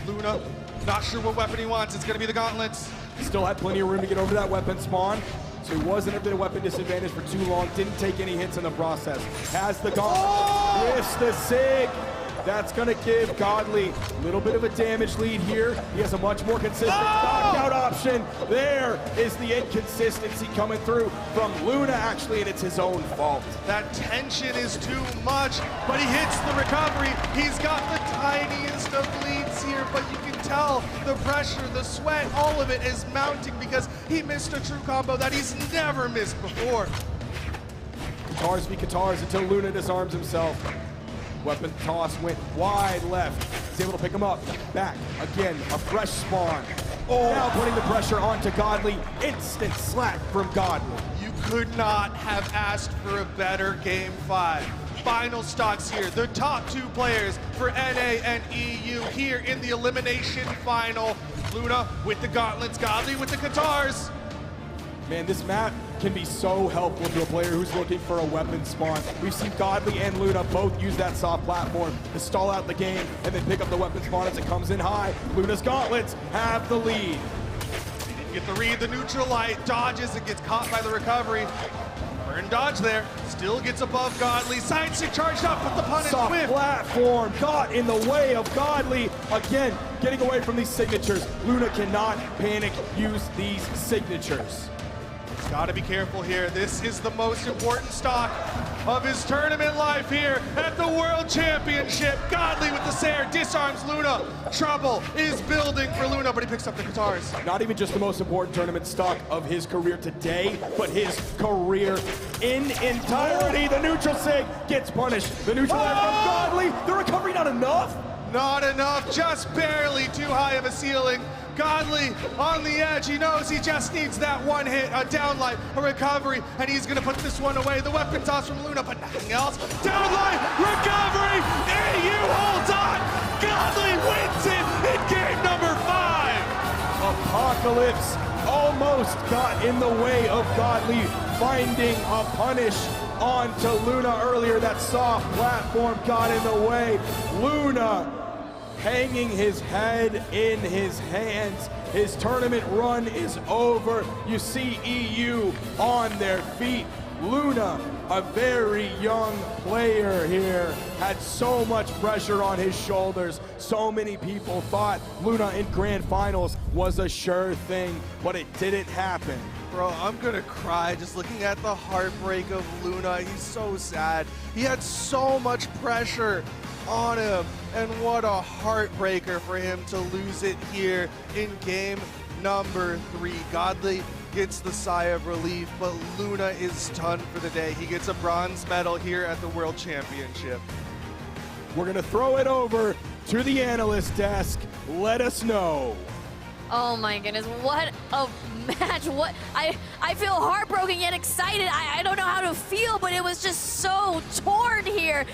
Luna, not sure what weapon he wants. It's gonna be the gauntlets. Still had plenty of room to get over that weapon spawn. So he wasn't at a weapon disadvantage for too long. Didn't take any hits in the process. Has the gauntlet. Whiffs the sig. That's going to give Godly a little bit of a damage lead here. He has a much more consistent knockout option. There is the inconsistency coming through from Luna, actually, and it's his own fault. That tension is too much, but he hits the recovery. He's got the tiniest of leads here, but you can tell the pressure, the sweat, all of it is mounting because he missed a true combo that he's never missed before. Katars v Katars until Luna disarms himself. Weapon toss went wide left. He's able to pick him up. Back again, a fresh spawn. Now putting the pressure onto Godly. Instant slap from Godly. You could not have asked for a better Game 5. Final stocks here. The top 2 players for NA and EU here in the elimination final. Luna with the gauntlets, Godly with the Katars. Man, this map can be so helpful to a player who's looking for a weapon spawn. We've seen Godly and Luna both use that soft platform to stall out the game and then pick up the weapon spawn as it comes in high. Luna's gauntlets have the lead. He didn't get the read, the neutral light, dodges and gets caught by the recovery. Burn dodge there, still gets above Godly. Side stick charged up with the punish Soft whip. platform caught in the way of Godly. Again, getting away from these signatures. Luna cannot panic, use these signatures. Gotta be careful here. This is the most important stock of his tournament life here at the World Championship. Godly with the Sair disarms Luna. Trouble is building for Luna, but he picks up the Katars. Not even just the most important tournament stock of his career today, but his career in entirety. The neutral sig gets punished. The neutral from Godly. The recovery not enough? Not enough, just barely too high of a ceiling. Godly on the edge, he knows he just needs that one hit, a downlight, a recovery, and he's gonna put this one away. The weapon toss from Luna, but nothing else. Downlight, recovery, EU holds on. Godly wins it in game number 5. Apocalypse almost got in the way of Godly finding a punish onto Luna earlier. That soft platform got in the way. Luna hanging his head in his hands. His tournament run is over. You see EU on their feet. Luna, a very young player here, had so much pressure on his shoulders. So many people thought Luna in grand finals was a sure thing, but it didn't happen. Bro, I'm gonna cry just looking at the heartbreak of Luna. He's so sad. He had so much pressure on him, and what a heartbreaker for him to lose it here in game number 3. Godly gets the sigh of relief, but Luna is stunned for the day. He gets a bronze medal here at the World Championship. We're gonna throw it over to the analyst desk. Let us know. Oh my goodness, what a match. What I feel heartbroken yet excited. I don't know how to feel, but it was just so torn here.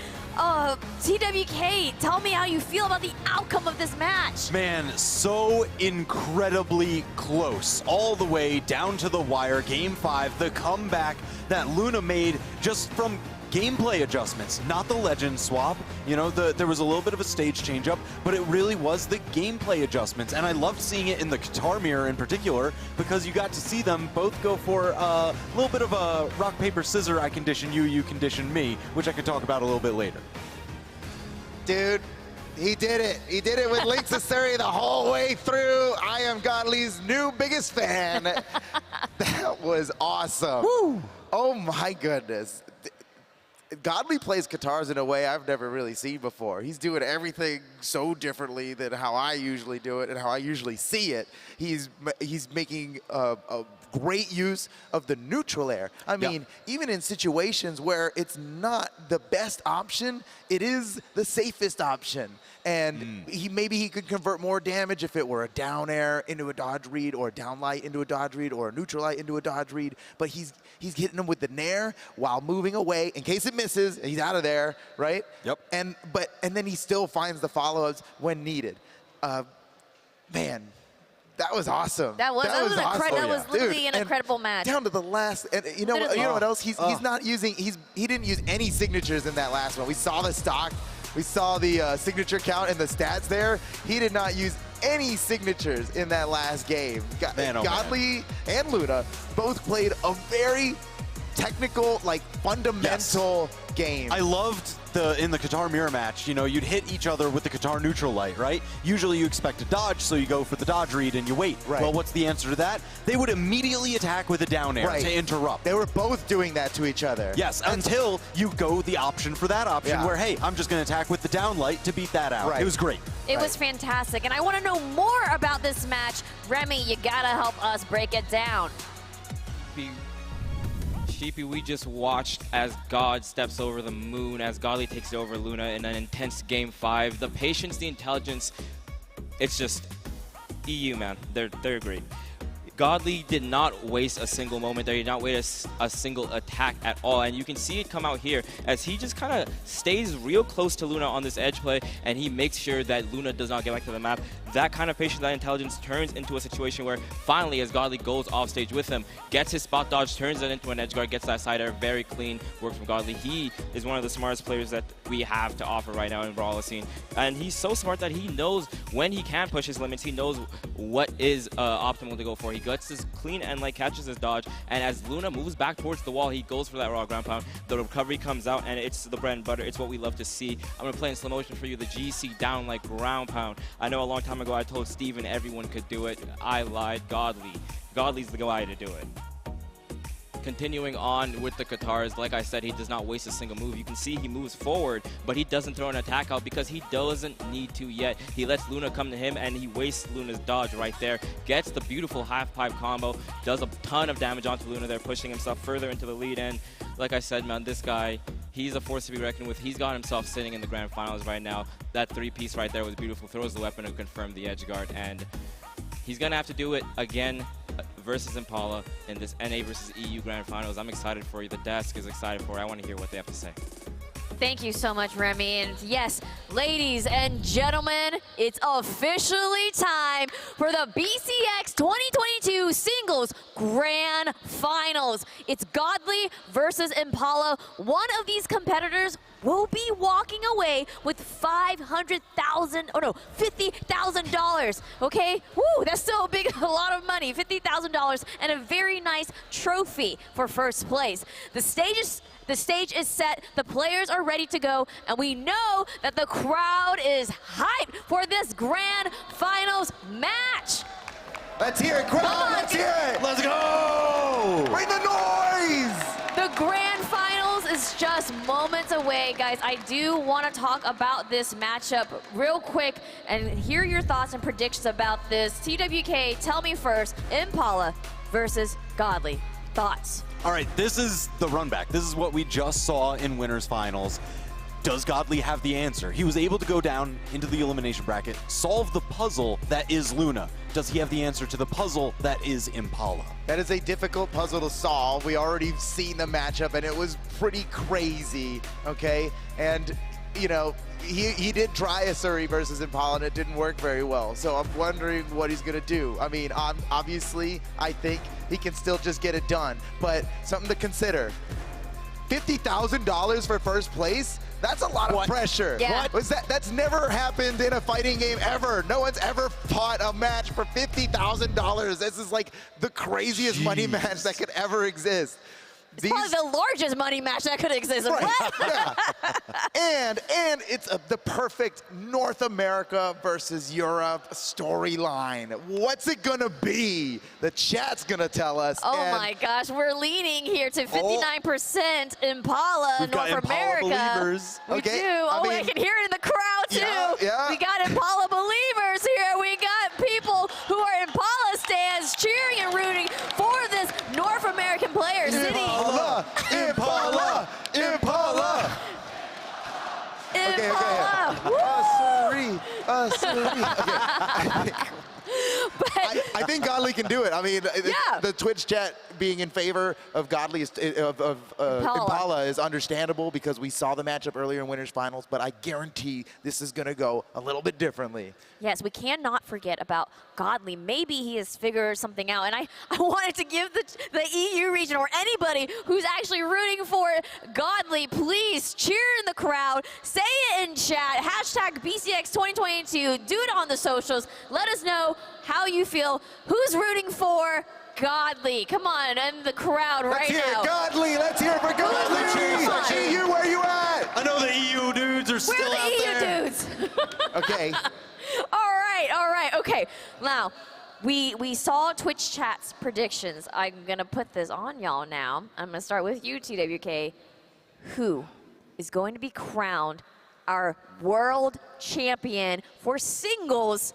TWK, tell me how you feel about the outcome of this match. Man, so incredibly close. All the way down to the wire. Game 5, the comeback that Luna made just from gameplay adjustments, not the legend swap. You know, there was a little bit of a stage change up, but it really was the gameplay adjustments. And I loved seeing it in the Katar mirror in particular, because you got to see them both go for a little bit of a rock, paper, scissors, I condition you, you condition me, which I could talk about a little bit later. Dude, he did it. He did it with Link Cesari the whole way through. I am Godly's new biggest fan. That was awesome. Woo. Oh my goodness. Godly plays Katars in a way I've never really seen before. He's doing everything so differently than how I usually do it and how I usually see it. He's making a great use of the neutral air. I mean, even in situations where it's not the best option, it is the safest option. And maybe he could convert more damage if it were a down air into a dodge read, or a down light into a dodge read, or a neutral light into a dodge read. But he's hitting them with the nair while moving away in case it misses. He's out of there, right? Yep. And then he still finds the follow-ups when needed. Man, that was awesome. That was awesome. that was literally Dude, an incredible match. Down to the last, and you know what else? He's not using. He didn't use any signatures in that last one. We saw the stock. We saw the signature count and the stats there. He did not use any signatures in that last game. Godly and Luna both played a very technical, like fundamental game. I loved in the Katar mirror match, you know, you'd hit each other with the Katar neutral light, right? Usually you expect a dodge, so you go for the dodge read and you wait. Right. Well, what's the answer to that? They would immediately attack with a down air to interrupt. They were both doing that to each other. Yes, until you go the option for that option where, hey, I'm just going to attack with the down light to beat that out. It was great. It was fantastic, and I want to know more about this match. Remy, you gotta help us break it down. Sheepy, we just watched as God steps over the moon, as Godly takes it over Luna in an intense Game 5. The patience, the intelligence, it's just EU, man. They're great. Godly did not waste a single moment there. He did not waste a single attack at all. And you can see it come out here as he just kind of stays real close to Luna on this edge play, and he makes sure that Luna does not get back to the map. That kind of patience, that intelligence turns into a situation where finally, as Godly goes off stage with him, gets his spot dodge, turns it into an edge guard, gets that side air. Very clean work from Godly. He is one of the smartest players that we have to offer right now in Brawlhalla scene. And he's so smart that he knows when he can push his limits. He knows what is optimal to go for. He gets this clean and catches his dodge, and as Luna moves back towards the wall, he goes for that raw ground pound. The recovery comes out, and it's the bread and butter. It's what we love to see. I'm gonna play in slow motion for you the GC down like ground pound. I know a long time ago I told Steven everyone could do it. I lied. Godly's the guy to do it. Continuing on with the Katars, like I said, he does not waste a single move. You can see he moves forward, but he doesn't throw an attack out because he doesn't need to yet. He lets Luna come to him, and he wastes Luna's dodge right there. Gets the beautiful half-pipe combo, does a ton of damage onto Luna there, pushing himself further into the lead. And like I said, man, this guy, he's a force to be reckoned with. He's got himself sitting in the grand finals right now. That three-piece right there was beautiful. Throws the weapon to confirm the edge guard, and he's going to have to do it again versus Impala in this NA versus EU Grand Finals. I'm excited for you. The desk is excited for it. I want to hear what they have to say. Thank you so much, Remy. And yes, ladies and gentlemen, it's officially time for the BCX 2022 Singles Grand Finals. It's Godly versus Impala. One of these competitors will be walking away with $50,000, okay? Woo, that's so big, a lot of money, $50,000, and a very nice trophy for first place. The stage is set, the players are ready to go, and we know that the crowd is hyped for this Grand Finals match. Let's hear it, crowd, let's hear it! Let's go! Bring the noise! The Grand Finals is just moments away, guys. I do want to talk about this matchup real quick and hear your thoughts and predictions about this. TWK, tell me first, Impala versus Godly. Thoughts? All right, this is the run back. This is what we just saw in winners finals. Does Godly have the answer? He was able to go down into the elimination bracket, solve the puzzle that is Luna. Does he have the answer to the puzzle that is Impala? That is a difficult puzzle to solve. We already seen the matchup, and it was pretty crazy, okay? And, you know, he did try a Surrey versus Impala, and it didn't work very well. So I'm wondering what he's going to do. I mean, obviously, I think he can still just get it done. But something to consider. $50,000 for first place? That's a lot of pressure. Yeah. That's never happened in a fighting game ever. No one's ever fought a match for $50,000. This is like the craziest money match that could ever exist. It's probably the largest money match that could exist. Right. What? Yeah. and it's the perfect North America versus Europe storyline. What's it gonna be? The chat's gonna tell us. Oh my gosh, we're leaning here to 59% Impala, We've got North Impala America. believers. We Okay, do. I I mean, can hear it in the crowd too. Yeah. We got Impala believers here. We got people who are Impala stands cheering and rooting for this North American player. Impala, Impala, Impala. Impala. Sorry. I think Godly can do it. I mean, the Twitch chat being in favor of Godly Impala is understandable because we saw the matchup earlier in winners finals, but I guarantee this is going to go a little bit differently. Yes, we cannot forget about Godly. Maybe he has figured something out. And I wanted to give the EU region or anybody who's actually rooting for Godly, please cheer in the crowd. Say it in chat. Hashtag BCX 2022. Do it on the socials. Let us know how you feel. Who's rooting for Godly? Come on, and the crowd right now. Let's hear it, Godly. Let's hear it for Godly. EU, where you at? I know the EU dudes are still out there. Where are the EU dudes? Okay. All right, okay. Now, we saw Twitch chat's predictions. I'm gonna put this on y'all now. I'm gonna start with you, TWK. Who is going to be crowned our world champion for singles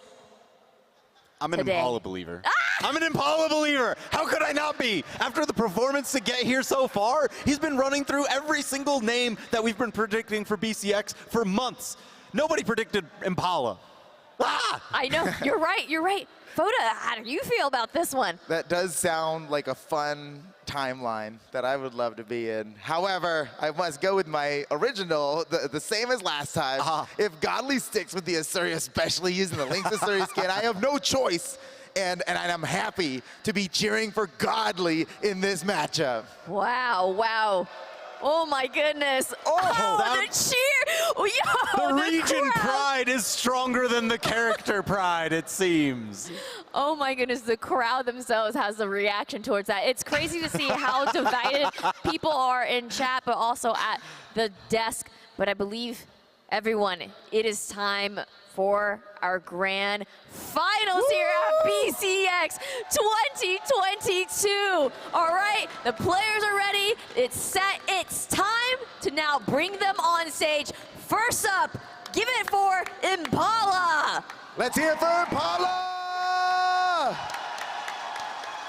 I'm an today? Impala believer. I'm an Impala believer. How could I not be? After the performance to get here so far, he's been running through every single name that we've been predicting for BCX for months. Nobody predicted Impala. Ah! I know, you're right, you're right. Foda, how do you feel about this one? That does sound like a fun timeline that I would love to be in. However, I must go with my original, the same as last time. If Godly sticks with the Asuri, especially using the Link's Asuri skin, I have no choice. And I'm happy to be cheering for Godly in this matchup. Wow, wow. Oh my goodness. Oh, the cheer. Yo, The region crowd. pride is stronger than the character pride, it seems. Oh my goodness, the crowd themselves has a reaction towards that. It's crazy to see how divided people are in chat, but also at the desk. But I believe, everyone, it is time for our grand finals here at BCX 2022. All right, the players are ready. It's set. It's time to now bring them on stage. First up, give it for Impala. Let's hear it for Impala!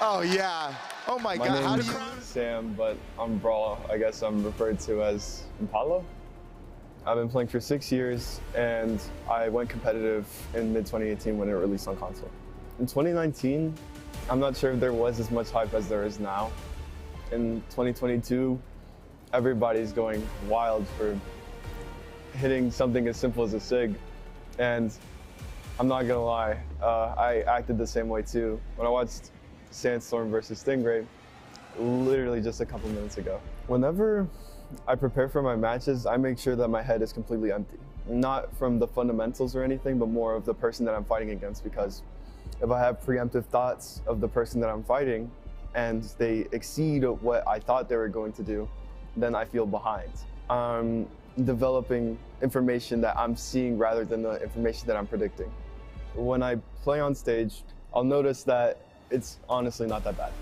Oh, yeah. Oh, my God. How do you... Sam, but I'm Brawl. I guess I'm referred to as Impala. I've been playing for 6 years, and I went competitive in mid-2018 when it released on console. In 2019, I'm not sure if there was as much hype as there is now. In 2022, everybody's going wild for hitting something as simple as a SIG, and I'm not gonna lie, I acted the same way too. When I watched Sandstorm versus Stingray, literally just a couple minutes ago. Whenever I prepare for my matches, I make sure that my head is completely empty. Not from the fundamentals or anything, but more of the person that I'm fighting against, because if I have preemptive thoughts of the person that I'm fighting and they exceed what I thought they were going to do, then I feel behind. I'm developing information that I'm seeing rather than the information that I'm predicting. When I play on stage, I'll notice that it's honestly not that bad.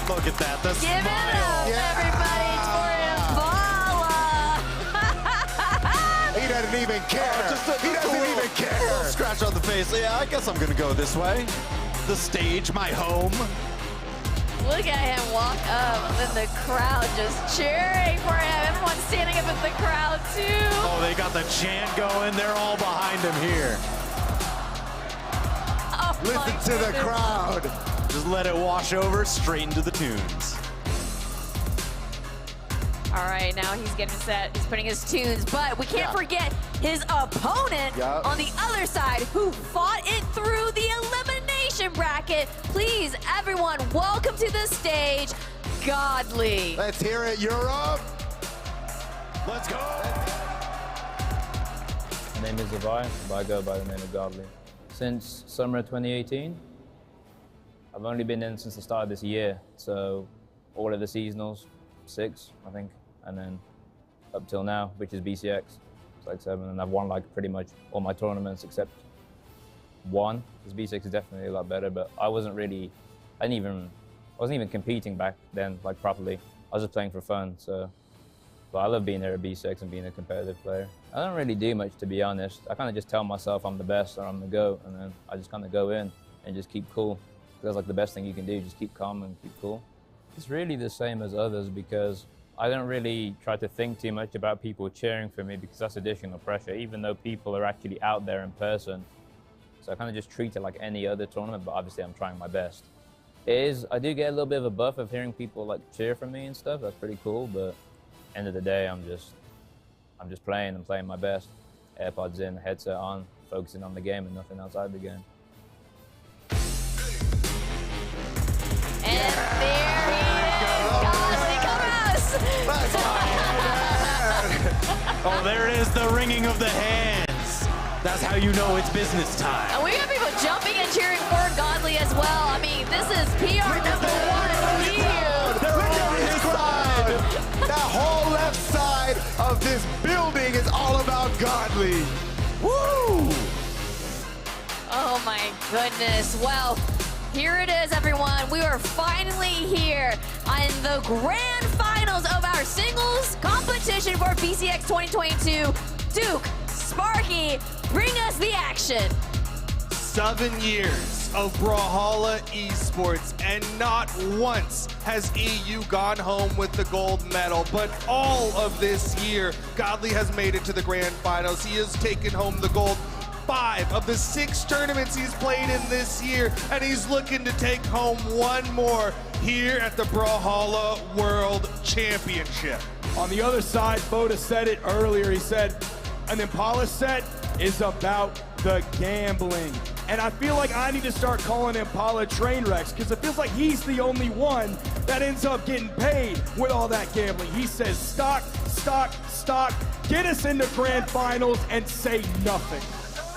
Look at that, the Give it up, everybody, for Impala. He doesn't even care. He doesn't even care. A little scratch on the face. Yeah, I guess I'm gonna go this way. The stage, my home. Look at him walk up, and then the crowd just cheering for him. Everyone's standing up in the crowd, too. Oh, they got the chant going. They're all behind him here. Oh, listen to the crowd. Just let it wash over straight into the tunes. All right, now he's getting set. He's putting his tunes, but we can't forget his opponent on the other side who fought it through the elimination bracket. Please, everyone, welcome to the stage, Godly. Let's hear it, Europe. Let's go. My name is Zavai, but I go by the name of Godly. Since summer 2018, I've only been in since the start of this year, so all of the seasonals, 6, I think, and then up till now, which is BCX, it's like 7, and I've won like pretty much all my tournaments except one, because BCX is definitely a lot better, but I wasn't even competing back then, like properly. I was just playing for fun, so. But I love being here at BCX and being a competitive player. I don't really do much, to be honest. I kind of just tell myself I'm the best or I'm the GOAT, and then I just kind of go in and just keep cool. That's like the best thing you can do, just keep calm and keep cool. It's really the same as others because I don't really try to think too much about people cheering for me because that's additional pressure, even though people are actually out there in person. So I kind of just treat it like any other tournament, but obviously I'm trying my best. I do get a little bit of a buff of hearing people like cheer for me and stuff. That's pretty cool, but end of the day, I'm just playing and playing my best. AirPods in, headset on, focusing on the game and nothing outside the game. And there he is, Godly, come Oh, there it is, the ringing of the hands. That's how you know it's business time. And we got people jumping and cheering for Godly as well. I mean, this is PR #1 here. Look at his crowd. That whole left side of this building is all about Godly. Woo! Oh my goodness. Well, here it is, everyone. We are finally here on the grand finals of our singles competition for BCX 2022. Duke, Sparky, bring us the action. 7 years of Brawlhalla esports, and not once has EU gone home with the gold medal, but all of this year, Godly has made it to the grand finals. He has taken home the gold 5 of the 6 tournaments he's played in this year, and he's looking to take home 1 more here at the Brawlhalla World Championship. On the other side, Boda said it earlier. He said, an Impala set is about the gambling. And I feel like I need to start calling Impala train wrecks, because it feels like he's the only one that ends up getting paid with all that gambling. He says stock, stock, stock, get us into grand finals and say nothing.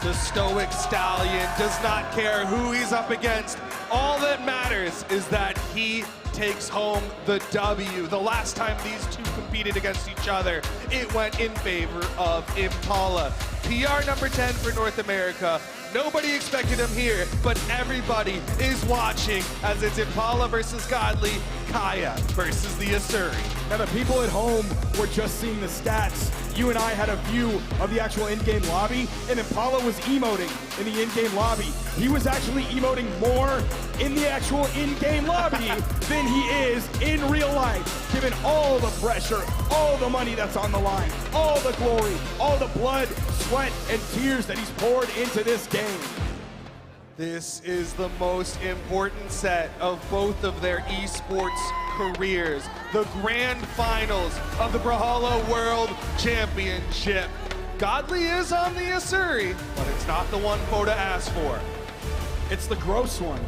The stoic stallion does not care who he's up against. All that matters is that he takes home the W. The last time these two competed against each other, it went in favor of Impala. PR number 10 for North America. Nobody expected him here, but everybody is watching as it's Impala versus Godly, Kaya versus the Asuri. Now the people at home were just seeing the stats. You and I had a view of the actual in-game lobby, and Impala was emoting in the in-game lobby. He was actually emoting more in the actual in-game lobby than he is in real life, given all the pressure, all the money that's on the line, all the glory, all the blood, sweat, and tears that he's poured into this game. This is the most important set of both of their esports careers. The grand finals of the Brawlhalla World Championship. Godly is on the Asuri, but it's not the one Boda asked for. It's the gross one.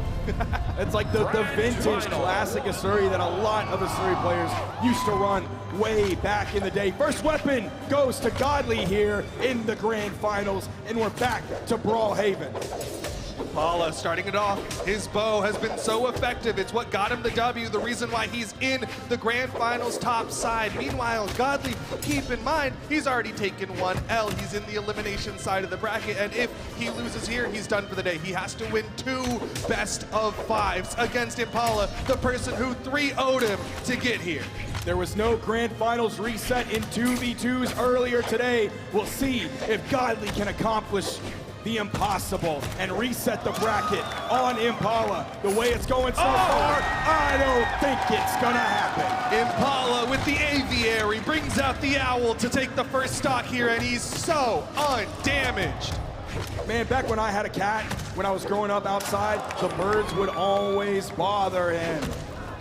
It's like the vintage classic Asuri that a lot of Asuri players used to run way back in the day. First weapon goes to Godly here in the grand finals, and we're back to Brawlhaven. Impala starting it off. His bow has been so effective. It's what got him the W, the reason why he's in the grand finals top side. Meanwhile, Godly, keep in mind, he's already taken 1 L. He's in the elimination side of the bracket, and if he loses here, he's done for the day. He has to win 2 best of 5s against Impala, the person who 3-0'd him to get here. There was no grand finals reset in 2v2s earlier today. We'll see if Godly can accomplish the impossible and reset the bracket on Impala. The way it's going so far, I don't think it's gonna happen. Impala with the aviary brings out the owl to take the first stock here, and he's so undamaged. Man, back when I had a cat, when I was growing up outside, the birds would always bother him.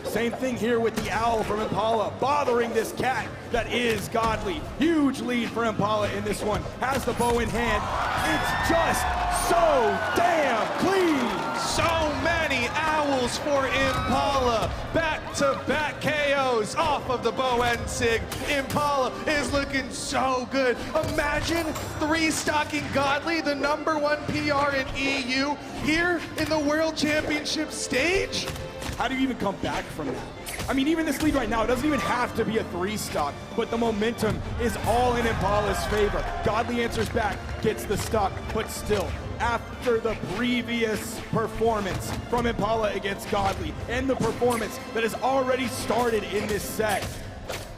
Same thing here with the owl from Impala, bothering this cat that is Godly. Huge lead for Impala in this one. Has the bow in hand. It's just so damn clean. So many owls for Impala. Back-to-back KOs off of the bow and sig. Impala is looking so good. Imagine 3-stocking Godly, the #1 PR in EU, here in the World Championship stage. How do you even come back from that? I mean, even this lead right now, it doesn't even have to be a 3-stock, but the momentum is all in Impala's favor. Godly answers back, gets the stock, but still, after the previous performance from Impala against Godly, and the performance that has already started in this set,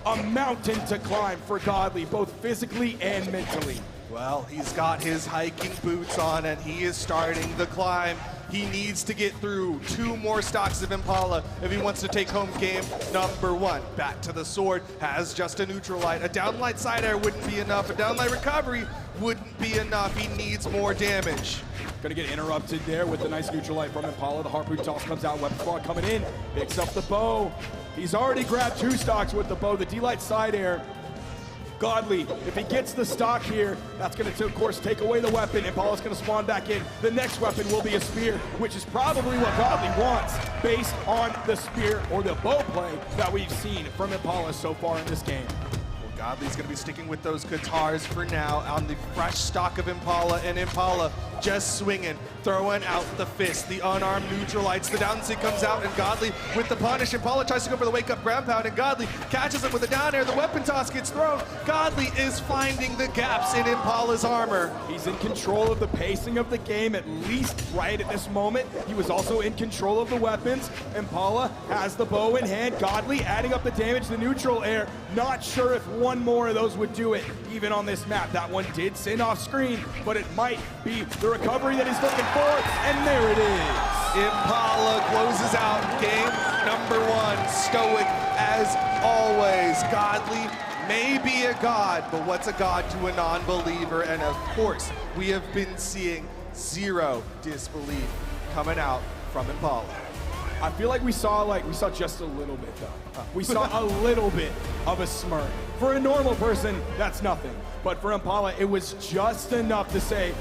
a mountain to climb for Godly, both physically and mentally. Well, he's got his hiking boots on, and he is starting the climb. He needs to get through 2 more stocks of Impala if he wants to take home game #1. Back to the sword, has just a neutral light. A downlight side air wouldn't be enough. A downlight recovery wouldn't be enough. He needs more damage. Gonna get interrupted there with the nice neutral light from Impala. The harpoon toss comes out, weapon squad coming in, picks up the bow. He's already grabbed 2 stocks with the bow, the D-light side air. Godly, if he gets the stock here, that's going to, of course, take away the weapon. Impala's going to spawn back in. The next weapon will be a spear, which is probably what Godly wants based on the spear or the bow play that we've seen from Impala so far in this game. Godly's going to be sticking with those guitars for now on the fresh stock of Impala, and Impala just swinging, throwing out the fist, the unarmed neutralites, the down sig comes out, and Godly with the punish. Impala tries to go for the wake-up ground pound, and Godly catches him with a down air. The weapon toss gets thrown. Godly is finding the gaps in Impala's armor. He's in control of the pacing of the game, at least right at this moment. He was also in control of the weapons. Impala has the bow in hand. Godly adding up the damage, the neutral air. Not sure if one one more of those would do it, even on this map. That one did send off screen, but it might be the recovery that he's looking for, and there it is. Impala closes out game number 1, stoic as always. Godly may be a god, but what's a god to a non-believer? And of course, we have been seeing zero disbelief coming out from Impala. I feel like we saw just a little bit though. We saw a little bit of a smirk. For a normal person, that's nothing. But for Impala, it was just enough to say,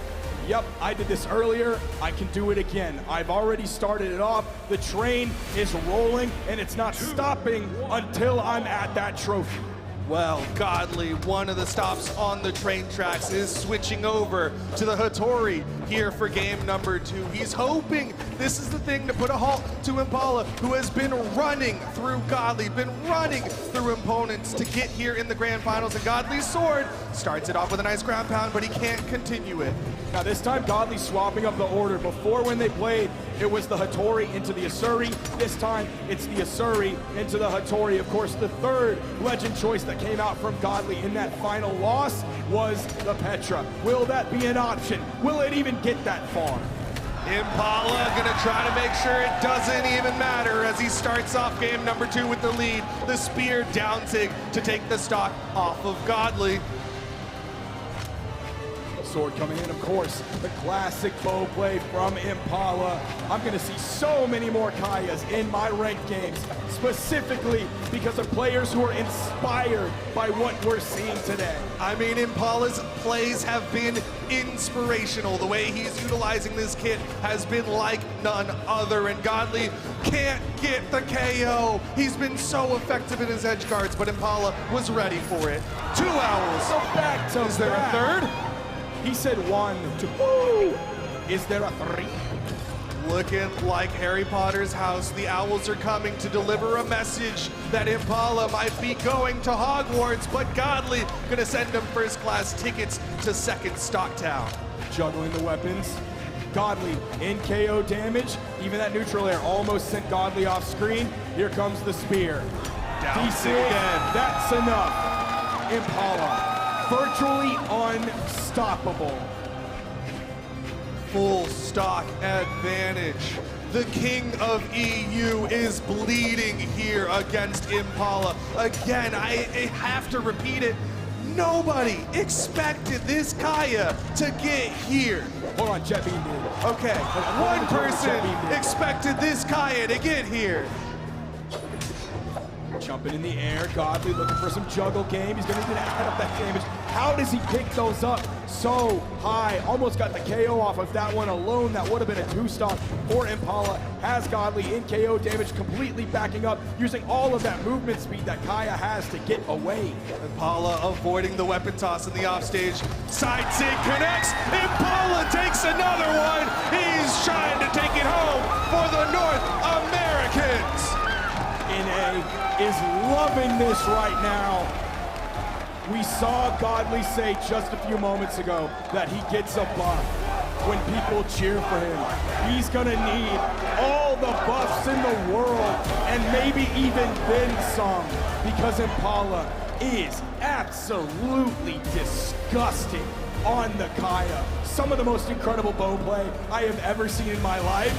yep, I did this earlier, I can do it again. I've already started it off, the train is rolling, and it's not stopping until I'm at that trophy. Well, Godly, one of the stops on the train tracks, is switching over to the Hattori here for game number 2. He's hoping this is the thing to put a halt to Impala, who has been running through Godly, been running through opponents to get here in the grand finals. And Godly's sword starts it off with a nice ground pound, but he can't continue it. Now this time, Godly's swapping up the order. Before, when they played, it was the Hattori into the Asuri. This time, it's the Asuri into the Hattori. Of course, the third legend choice that came out from Godly in that final loss was the Petra. Will that be an option? Will it even get that far? Impala gonna try to make sure it doesn't even matter as he starts off game number 2 with the lead. The spear down sig to take the stock off of Godly. Sword coming in, of course, the classic bow play from Impala. I'm going to see so many more Kayas in my ranked games, specifically because of players who are inspired by what we're seeing today. I mean, Impala's plays have been inspirational. The way he's utilizing this kit has been like none other, and Godly can't get the KO. He's been so effective in his edge guards, but Impala was ready for it. 2 owls. So back to Is there a third? He said 1, 2. Is there a 3? Looking like Harry Potter's house. The owls are coming to deliver a message that Impala might be going to Hogwarts, but Godly gonna send him first class tickets to second Stocktown. Juggling the weapons. Godly in KO damage. Even that neutral air almost sent Godly off screen. Here comes the spear. DC again. That's enough. Impala. Virtually unstoppable. Full stock advantage. The king of EU is bleeding here against Impala. Again, I have to repeat it. Nobody expected this Kaya to get here. Hold on, Jet Bean did. Okay, one person expected this Kaya to get here. Jumping in the air, Godly looking for some juggle game. He's gonna need to add up that damage. How does he pick those up so high? Almost got the KO off of that one alone. That would have been a 2-stock for Impala. Has Godly in KO damage, completely backing up, using all of that movement speed that Kaya has to get away. Impala avoiding the weapon toss in the offstage. Side sig connects. Impala takes another one. He's trying to take it home for the North Americans. NA is loving this right now. We saw Godly say just a few moments ago that he gets a buff when people cheer for him. He's gonna need all the buffs in the world, and maybe even then some, because Impala is absolutely disgusting on the Kaya. Some of the most incredible bow play I have ever seen in my life.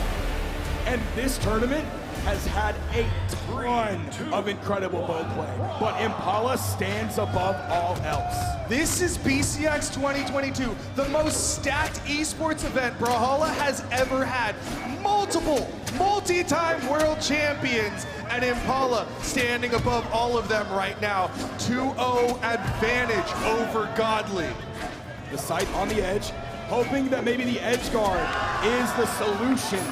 And this tournament has had a ton of incredible bow play, but Impala stands above all else. This is BCX 2022, the most stacked esports event Brawlhalla has ever had. Multiple, multi-time world champions, and Impala standing above all of them right now. 2-0 advantage over Godly. The sight on the edge, hoping that maybe the edge guard is the solution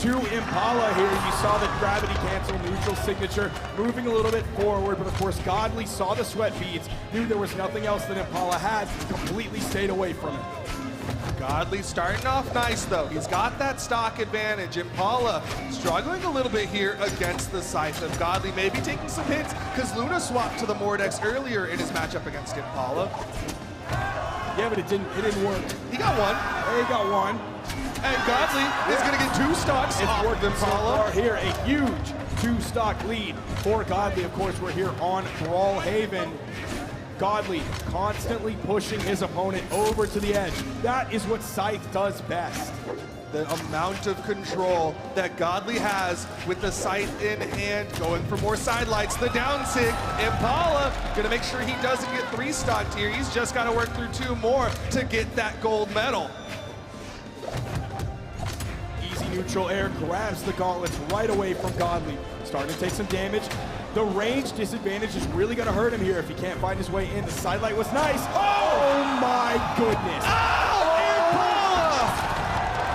to Impala here. You saw the gravity cancel neutral signature moving a little bit forward, but of course Godly saw the sweat beads, knew there was nothing else that Impala had, completely stayed away from it. Godly starting off nice though. He's got that stock advantage. Impala struggling a little bit here against the Scythe of Godly, maybe taking some hits because Luna swapped to the Mordex earlier in his matchup against Impala. Yeah, but it didn't work. He got one. He got one. And Godly is going to get 2 stocks off of Impala. Here, a huge 2-stock lead for Godly. Of course, we're here on Brawlhaven. Godly constantly pushing his opponent over to the edge. That is what Scythe does best. The amount of control that Godly has with the Scythe in hand, going for more side lights, the down sig. Impala gonna make sure he doesn't get 3-stocked here. He's just gotta work through 2 more to get that gold medal. Easy neutral air grabs the gauntlets right away from Godly. Starting to take some damage. The range disadvantage is really gonna hurt him here if he can't find his way in. The sidelight was nice. Oh my goodness.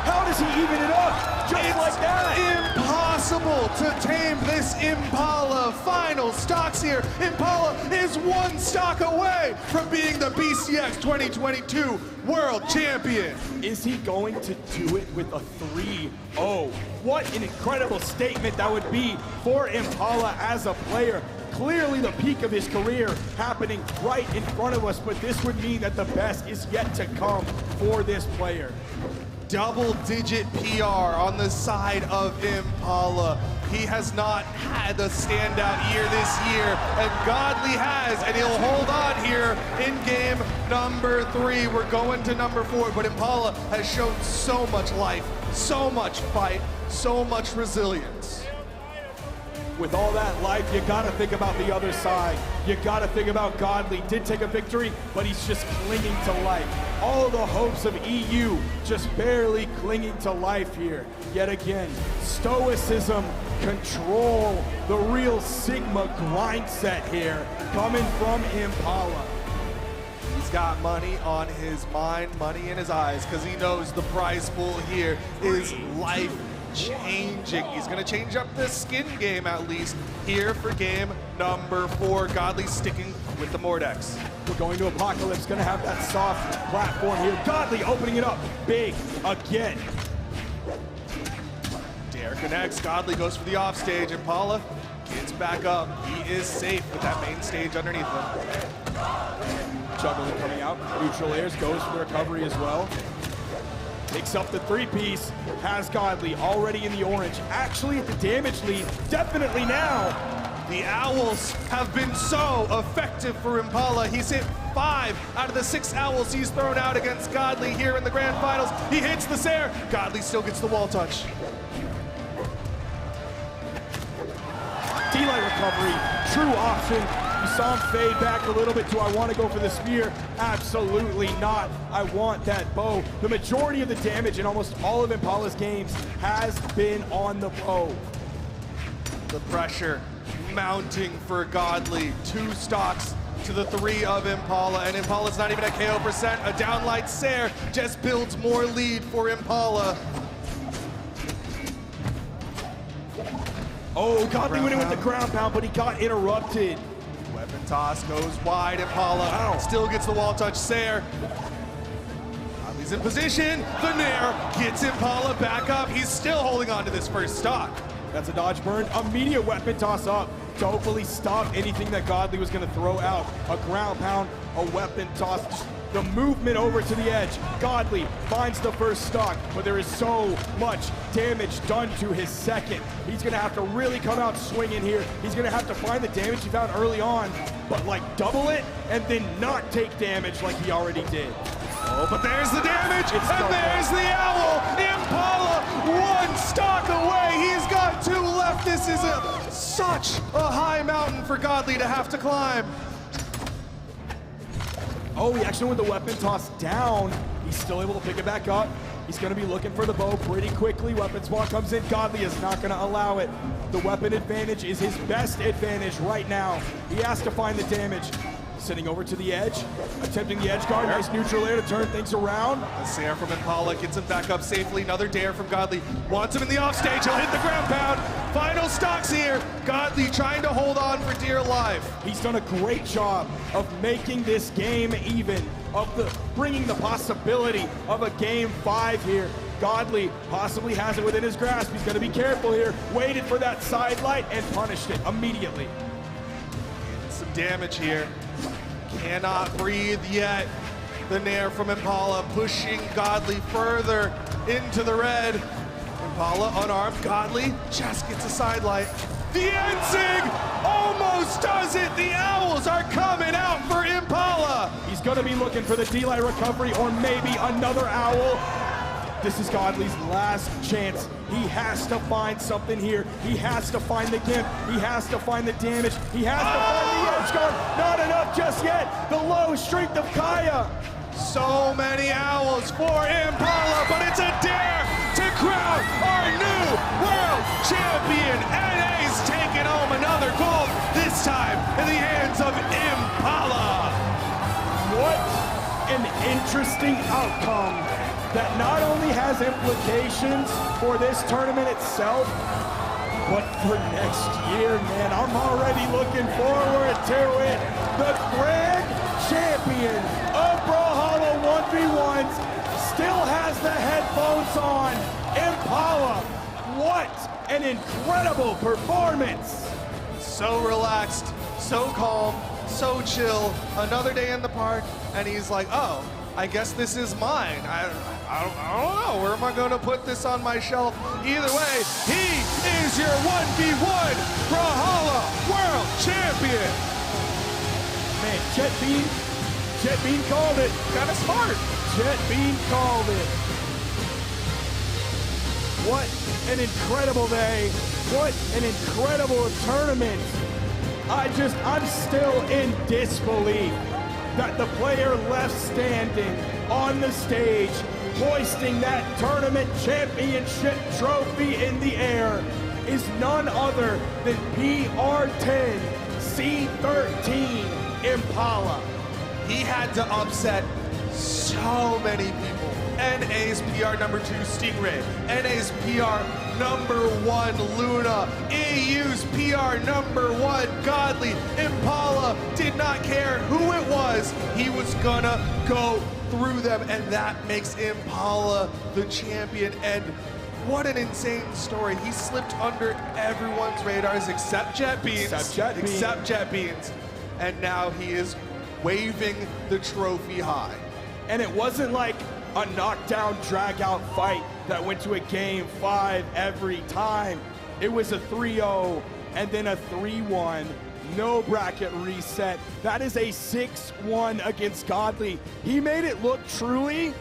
How does he even it up? Just like that. Impossible to tame this Impala. Final stocks here. Impala is 1 stock away from being the BCX 2022 World Champion. Is he going to do it with a 3-0? What an incredible statement that would be for Impala as a player. Clearly the peak of his career happening right in front of us, but this would mean that the best is yet to come for this player. Double-digit PR on the side of Impala. He has not had a standout year this year, and Godly has, and he'll hold on here in game number 3. We're going to number 4, but Impala has shown so much life, so much fight, so much resilience. With all that life, you gotta think about the other side. You gotta think about Godly. Did take a victory, but he's just clinging to life. All the hopes of EU just barely clinging to life here. Yet again, stoicism, control, the real Sigma grind set here coming from Impala. He's got money on his mind, money in his eyes, because he knows the prize pool here is life changing. He's gonna change up the skin game at least here for game number 4. Godly sticking with the Mordex. We're going to Apocalypse, gonna have that soft platform here. Godly opening it up big again. Dare connects, Godly goes for the offstage. Impala gets back up. He is safe with that main stage underneath him. Juggling coming out, neutral airs, goes for the recovery as well. Picks up the 3-piece, has Godly already in the orange. Actually at the damage lead, definitely now. The Owls have been so effective for Impala. He's hit 5 out of the 6 Owls he's thrown out against Godly here in the grand finals. He hits the Sair. Godly still gets the wall touch. D-light recovery, true option. You saw him fade back a little bit. Do I want to go for the spear? Absolutely not. I want that bow. The majority of the damage in almost all of Impala's games has been on the bow. The pressure mounting for Godly. 2 stocks to the 3 of Impala, and Impala's not even at KO percent. A downlight Sair just builds more lead for Impala. Oh, Godly went in with the ground pound, but he got interrupted. Weapon toss goes wide. Impala still gets the wall touch. Sair. Godly's in position. The Nair gets Impala back up. He's still holding on to this first stock. That's a dodge burn. Immediate weapon toss up to hopefully stop anything that Godly was going to throw out. A ground pound, a weapon toss. The movement over to the edge. Godly finds the first stock, but there is so much damage done to his second. He's gonna have to really come out swinging here. He's gonna have to find the damage he found early on, but like double it and then not take damage like he already did. Oh, but there's the damage, and there's the Owl. Impala 1 stock away. He's got 2 left. This is such a high mountain for Godly to have to climb. Oh, he actually went the weapon toss down. He's still able to pick it back up. He's going to be looking for the bow pretty quickly. Weapon spawn comes in. Godly is not going to allow it. The weapon advantage is his best advantage right now. He has to find the damage. Sitting over to the edge, attempting the edge guard. Nice neutral air to turn things around. The Sair from Impala gets him back up safely. Another dare from Godly. Wants him in the offstage. He'll hit the ground pound. Final stocks here. Godly trying to hold on for dear life. He's done a great job of making this game even, of bringing the possibility of a game 5 here. Godly possibly has it within his grasp. He's going to be careful here. Waited for that side light and punished it immediately. Some damage here. Cannot breathe yet. The Nair from Impala pushing Godly further into the red. Impala unarmed. Godly just gets a side light. The Enzig almost does it. The Owls are coming out for Impala. He's going to be looking for the D-Light recovery or maybe another Owl. This is Godly's last chance. He has to find something here. He has to find the Gimp. He has to find the damage. He has to find the edge guard. Not enough just yet. The low strength of Kaya. So many Owls for Impala, but it's a dare to crown our new world champion. NA's taking home another gold, this time in the hands of Impala. What an interesting outcome that not only has implications for this tournament itself, but for next year, man. I'm already looking forward to it. The grand champion of Brawlhalla 1v1s still has the headphones on. Impala, what an incredible performance. So relaxed, so calm, so chill. Another day in the park, and he's like, oh, I guess this is mine. I don't know. Where am I going to put this on my shelf? Either way, he is your 1v1 Brawlhalla World Champion. Man, Jet Bean called it. Kind of smart. Jet Bean called it. What an incredible day. What an incredible tournament. I'm still in disbelief that the player left standing on the stage, hoisting that tournament championship trophy in the air, is none other than PR10 C13 Impala. He had to upset so many people. NA's PR number 2, Stingray. NA's PR number 1, Luna. EU's PR number 1, Godly. Impala did not care who it was. He was gonna go through them, and that makes Impala the champion. And what an insane story. He slipped under everyone's radars except Jet Beans. Except Jet Beans. And now he is waving the trophy high. And it wasn't like a knockdown, drag-out fight that went to a game 5 every time. It was a 3-0 and then a 3-1. No bracket reset. That is a 6-1 against Godly. He made it look truly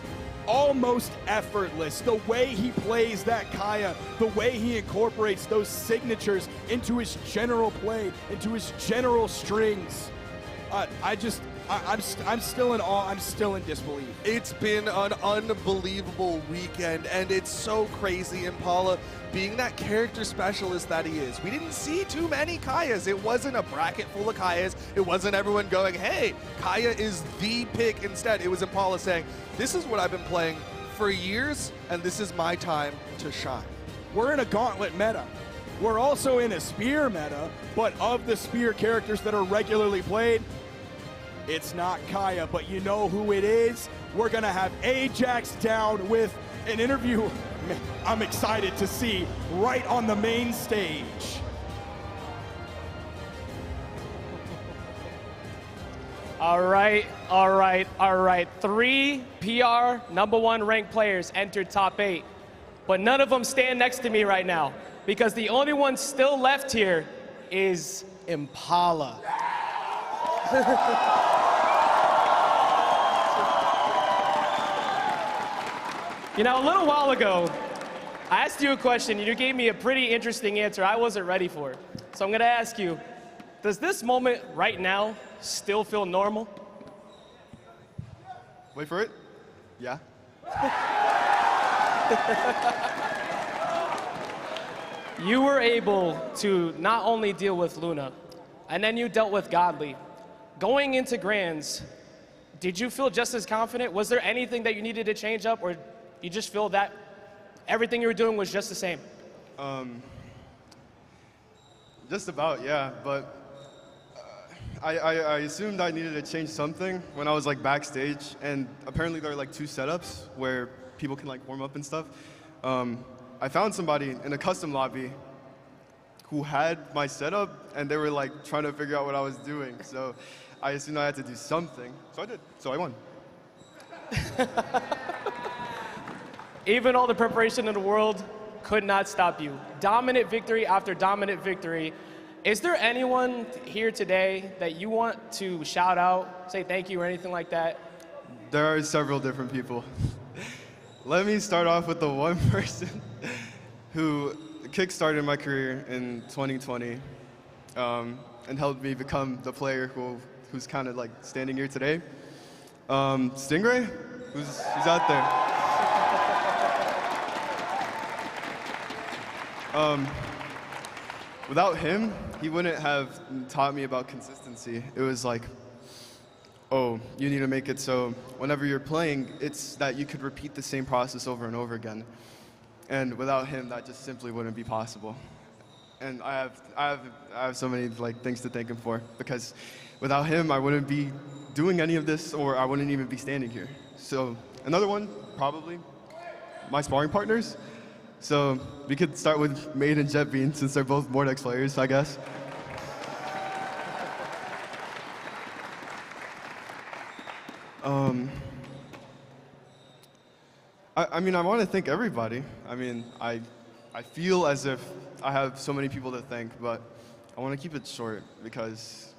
almost effortless. The way he plays that Kaya, the way he incorporates those signatures into his general play, into his general strings. I'm still in awe. I'm still in disbelief. It's been an unbelievable weekend, and it's so crazy. Impala, being that character specialist that he is, we didn't see too many Kayas. It wasn't a bracket full of Kayas. It wasn't everyone going, hey, Kaya is the pick. Instead, it was Impala saying, this is what I've been playing for years, and this is my time to shine. We're in a gauntlet meta. We're also in a spear meta, but of the spear characters that are regularly played, it's not Kaya, but you know who it is. We're going to have Ajax down with an interview I'm excited to see right on the main stage. All right. 3 PR number 1 ranked players entered top 8, but none of them stand next to me right now because the only one still left here is Impala. You know, a little while ago, I asked you a question and you gave me a pretty interesting answer I wasn't ready for. So I'm gonna ask you, does this moment right now still feel normal? Wait for it. Yeah. You were able to not only deal with Luna, and then you dealt with Godly. Going into Grands, did you feel just as confident? Was there anything that you needed to change up, or you just feel that everything you were doing was just the same? Just about, yeah. But I assumed I needed to change something when I was like backstage, and apparently there are like 2 setups where people can like warm up and stuff. I found somebody in a custom lobby who had my setup, and they were like trying to figure out what I was doing. So I assumed I had to do something, so I did. So I won. Even all the preparation in the world, could not stop you. Dominant victory after dominant victory. Is there anyone here today that you want to shout out, say thank you or anything like that? There are several different people. Let me start off with the one person who kickstarted my career in 2020 and helped me become the player who's kind of like standing here today. Stingray, who's out there. Without him, he wouldn't have taught me about consistency. It was like, oh, you need to make it so whenever you're playing, it's that you could repeat the same process over and over again. And without him, that just simply wouldn't be possible. And I have so many like things to thank him for, because without him, I wouldn't be doing any of this, or I wouldn't even be standing here. So another one, probably my sparring partners. So we could start with Megd and Jetbean, since they're both Mordex players, I guess. I mean, I want to thank everybody. I mean, I feel as if I have so many people to thank, but I want to keep it short because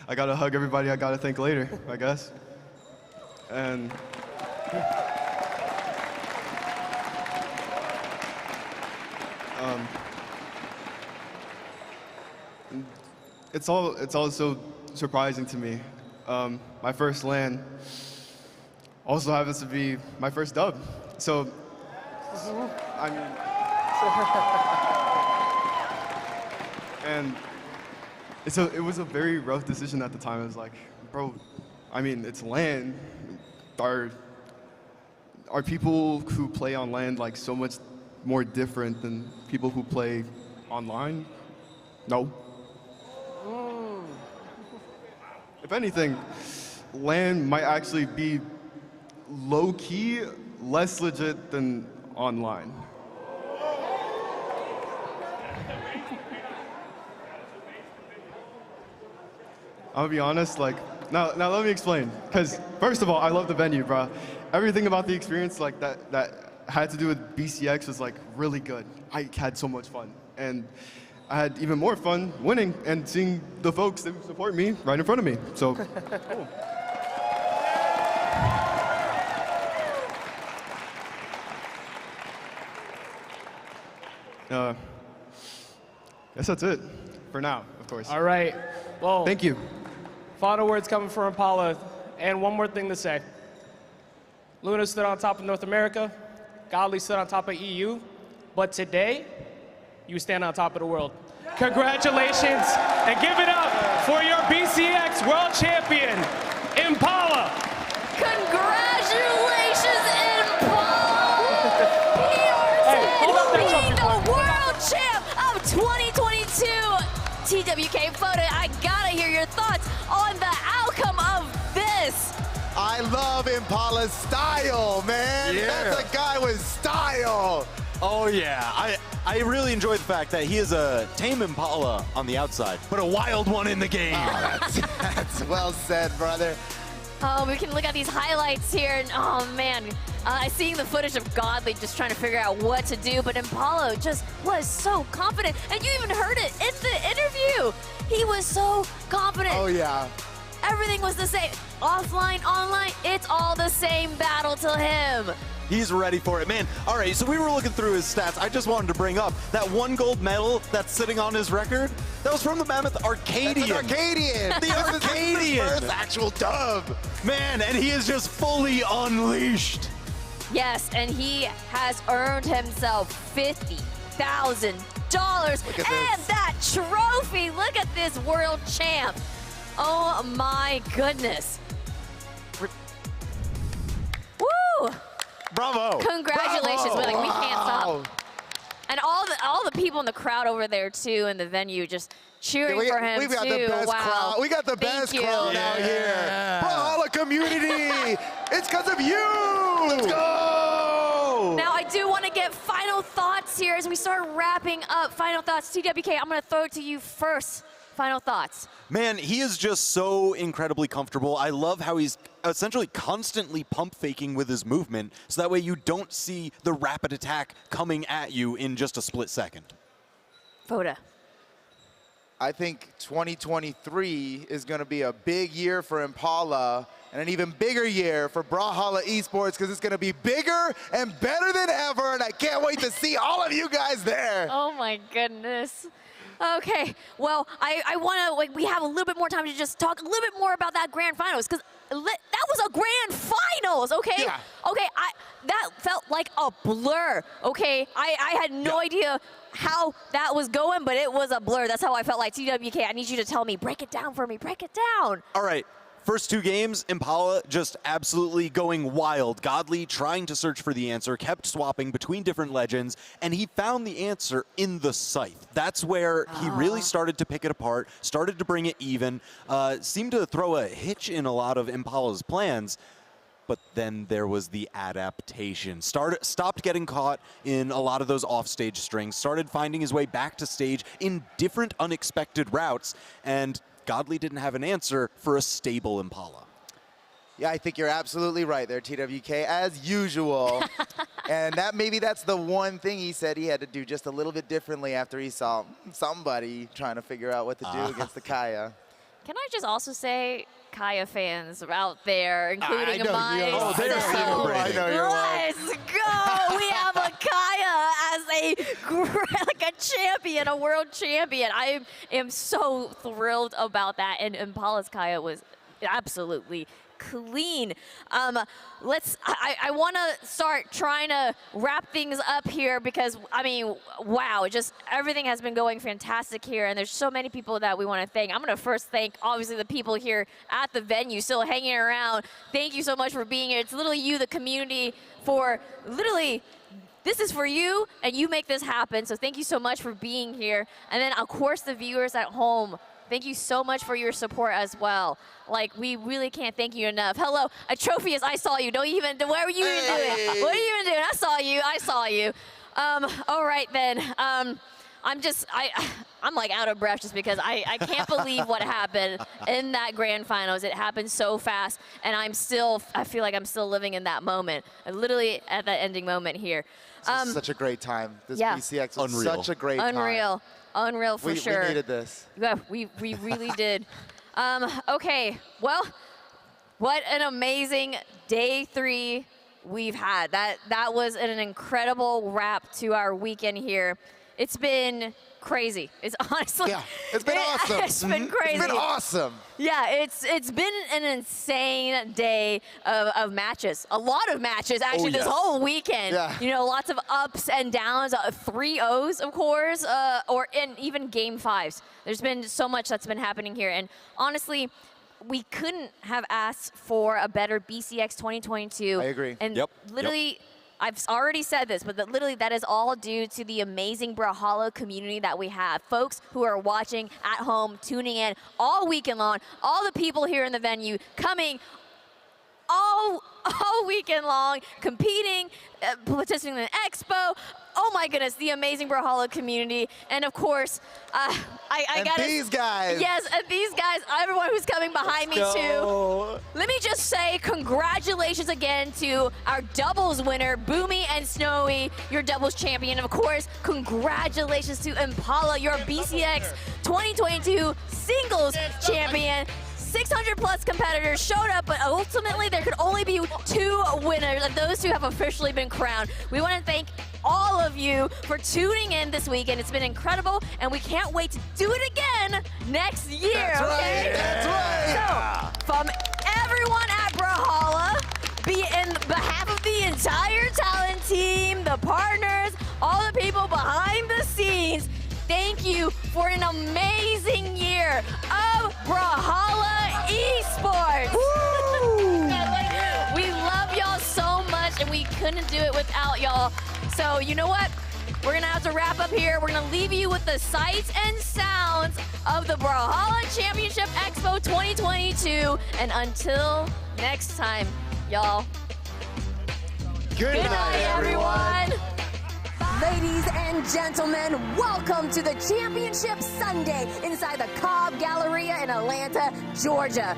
I got to hug everybody I got to thank later, I guess. And it's all so surprising to me. My first LAN also happens to be my first dub. So, I mean, and it was a very rough decision at the time. I was like, bro, I mean, it's LAN. Are people who play on LAN like so much more different than people who play online? No. If anything, LAN might actually be low-key less legit than online. I'll be honest, like, now let me explain. Because first of all, I love the venue, bro. Everything about the experience like that had to do with BCX was like really good. I had so much fun. And I had even more fun winning and seeing the folks that support me right in front of me. So, cool. Guess that's it for now, of course. All right. Well, thank you. Final words coming from Impala. And one more thing to say. Luna stood on top of North America. Godly stood on top of EU. But today, you stand on top of the world. Congratulations, and give it up for your BCX World Champion, Impala. Congratulations, Impala! PR10 being the world champ of 2022. TWK Photo, I gotta hear your thoughts on the outcome of this. I love Impala's style, man. Yeah. That's a guy with style. Oh yeah, I really enjoy the fact that he is a tame Impala on the outside, but a wild one in the game. Oh, that's well said, brother. Oh, we can look at these highlights here, and oh man, seeing the footage of Godly just trying to figure out what to do, but Impala just was so confident, and you even heard it in the interview. He was so confident. Oh yeah. Everything was the same. Offline, online, it's all the same battle to him. He's ready for it, man. All right, so we were looking through his stats. I just wanted to bring up that 1 gold medal that's sitting on his record. That was from the Mammoth Arcadian. That's an Arcadian. The Arcadian. First actual dub. Man, and he is just fully unleashed. Yes, and he has earned himself $50,000. And that trophy, look at this world champ. Oh my goodness. Woo! Bravo. Congratulations. Bravo. Like, we can't Wow. stop. And all the people in the crowd over there too in the venue just cheering for him We've got too. the best wow. crowd. We got the best crowd out here. Brawlhalla community. It's because of you. Let's go. Now I do want to get final thoughts here as we start wrapping up. Final thoughts, TWK, I'm going to throw it to you first. Final thoughts. Man, he is just so incredibly comfortable. I love how he's essentially constantly pump faking with his movement, so that way you don't see the rapid attack coming at you in just a split second. Voda. I think 2023 is going to be a big year for Impala and an even bigger year for Brawlhalla Esports because it's going to be bigger and better than ever, and I can't wait to see all of you guys there. Oh my goodness. Okay, well, I want to, like, we have a little bit more time to just talk a little bit more about that grand finals, because that was a grand finals, okay? Yeah. Okay, that felt like a blur, okay? I had no idea how that was going, but it was a blur. That's how I felt like. TWK, I need you to tell me, break it down for me, break it down. All right. First two games, Impala just absolutely going wild. Godly trying to search for the answer, kept swapping between different legends, and he found the answer in the scythe. That's where he really started to pick it apart, started to bring it even, seemed to throw a hitch in a lot of Impala's plans. But then there was the adaptation. Stopped getting caught in a lot of those offstage strings, started finding his way back to stage in different unexpected routes, and Godly didn't have an answer for a stable Impala. Yeah, I think you're absolutely right there, TWK, as usual. And maybe that's the one thing he said he had to do just a little bit differently after he saw somebody trying to figure out what to do against the Kaya. Can I just also say, Kaya fans out there, including myself. I know you're Let's go! We have a Kaya as like a champion, a world champion. I am so thrilled about that, and Impala's Kaya was absolutely clean. I want to start trying to wrap things up here because, I mean, wow, just everything has been going fantastic here, and there's so many people that we want to thank. I'm going to first thank, obviously, the people here at the venue still hanging around. Thank you so much for being here. It's literally you, the community, for literally, this is for you, and you make this happen, so thank you so much for being here. And then, of course, the viewers at home, thank you so much for your support as well. Like, we really can't thank you enough. Hello, Atrophius, I saw you. Don't even, what were you even doing? What are you even doing? I saw you. All right then. I'm like out of breath just because I can't believe what happened in that grand finals. It happened so fast, and I feel like I'm still living in that moment. I'm literally at that ending moment here. This is such a great time. This BCX was such a great time. Unreal for sure. We needed this. Yeah, we really did. Okay, well, what an amazing day 3 we've had. That was an incredible wrap to our weekend here. It's been crazy. It's honestly, it's been awesome. It's been crazy. It's been awesome. Yeah, it's been an insane day of matches. A lot of matches, actually, this whole weekend. Yeah. You know, lots of ups and downs, 3-0s, of course, and even game 5s. There's been so much that's been happening here. And honestly, we couldn't have asked for a better BCX 2022. I agree. And literally, I've already said this, but literally that is all due to the amazing Brawlhalla community that we have. Folks who are watching at home, tuning in all weekend long, all the people here in the venue coming all weekend long, competing, participating in the Expo. Oh my goodness, the amazing Brawlhalla community. And of course, I gotta— these guys. Yes, and these guys, everyone who's coming behind me too. Let me just say congratulations again to our doubles winner, Boomy and Snowy, your doubles champion. Of course, congratulations to Impala, your BCX 2022 singles champion. 600 plus competitors showed up, but ultimately there could only be 2 winners, and those 2 have officially been crowned. We want to thank all of you for tuning in this weekend. It's been incredible, and we can't wait to do it again next year. That's right. That's right. So, from everyone at Brawlhalla, in behalf of the entire talent team, the partners, all the people behind the scenes, thank you for an amazing year of Brawlhalla Esports. We love y'all so much, and we couldn't do it without y'all. So you know what? We're gonna have to wrap up here. We're gonna leave you with the sights and sounds of the Brawlhalla Championship Expo 2022. And until next time, y'all. Good night, everyone. Ladies and gentlemen, welcome to the Championship Sunday inside the Cobb Galleria in Atlanta, Georgia.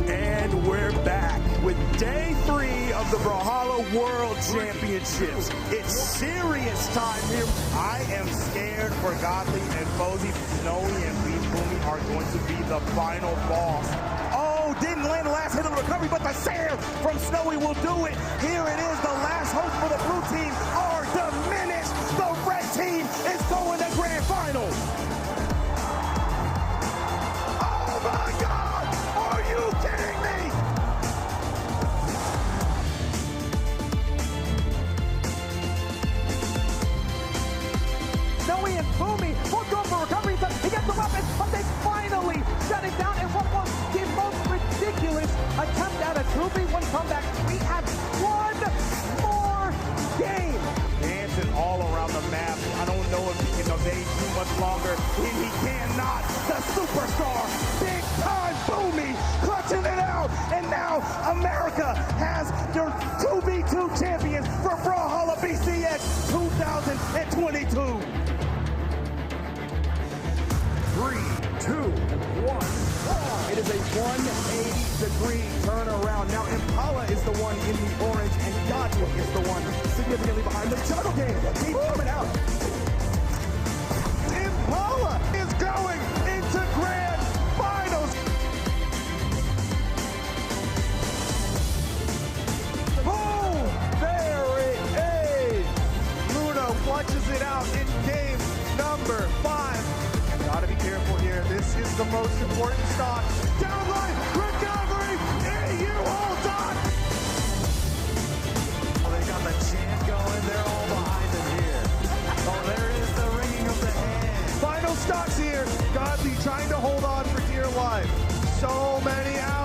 And we're back with day 3 of the Brawlhalla World Championships. It's serious time here. I am scared for Godly and Posey. Snowy and Boomy are going to be the final boss. Oh, didn't land the last hit of the recovery, but the save from Snowy will do it. Here it is. The last hope for the blue team are diminished. The red team is going to grand finals. Oh my God! Are you kidding me? Snowy and Boomy both go for recovery. He gets the weapon, but they finally shut it down in what was the most ridiculous attempt at a 2v1 comeback. We have one more game. Dancing all around the map. I don't know if he can evade too much longer. He cannot. The superstar, big time Boomy, clutching it out. And now America has their 2v2 champions for Brawlhalla BCX 2022. 3, 2, 1. It is a 180-degree turnaround. Now Impala is the one in the orange, and Godly is the one significantly behind. The juggle game keeps coming out. Impala is going into grand finals. Boom! There it is. Luna watches it out in game number 5. Gotta be careful here. This is the most important stock. Downline recovery. EU holds on. Oh, they got the chant going. They're all behind him here. Oh, there is the ringing of the hand. Final stocks here. Godly trying to hold on for dear life. So many hours.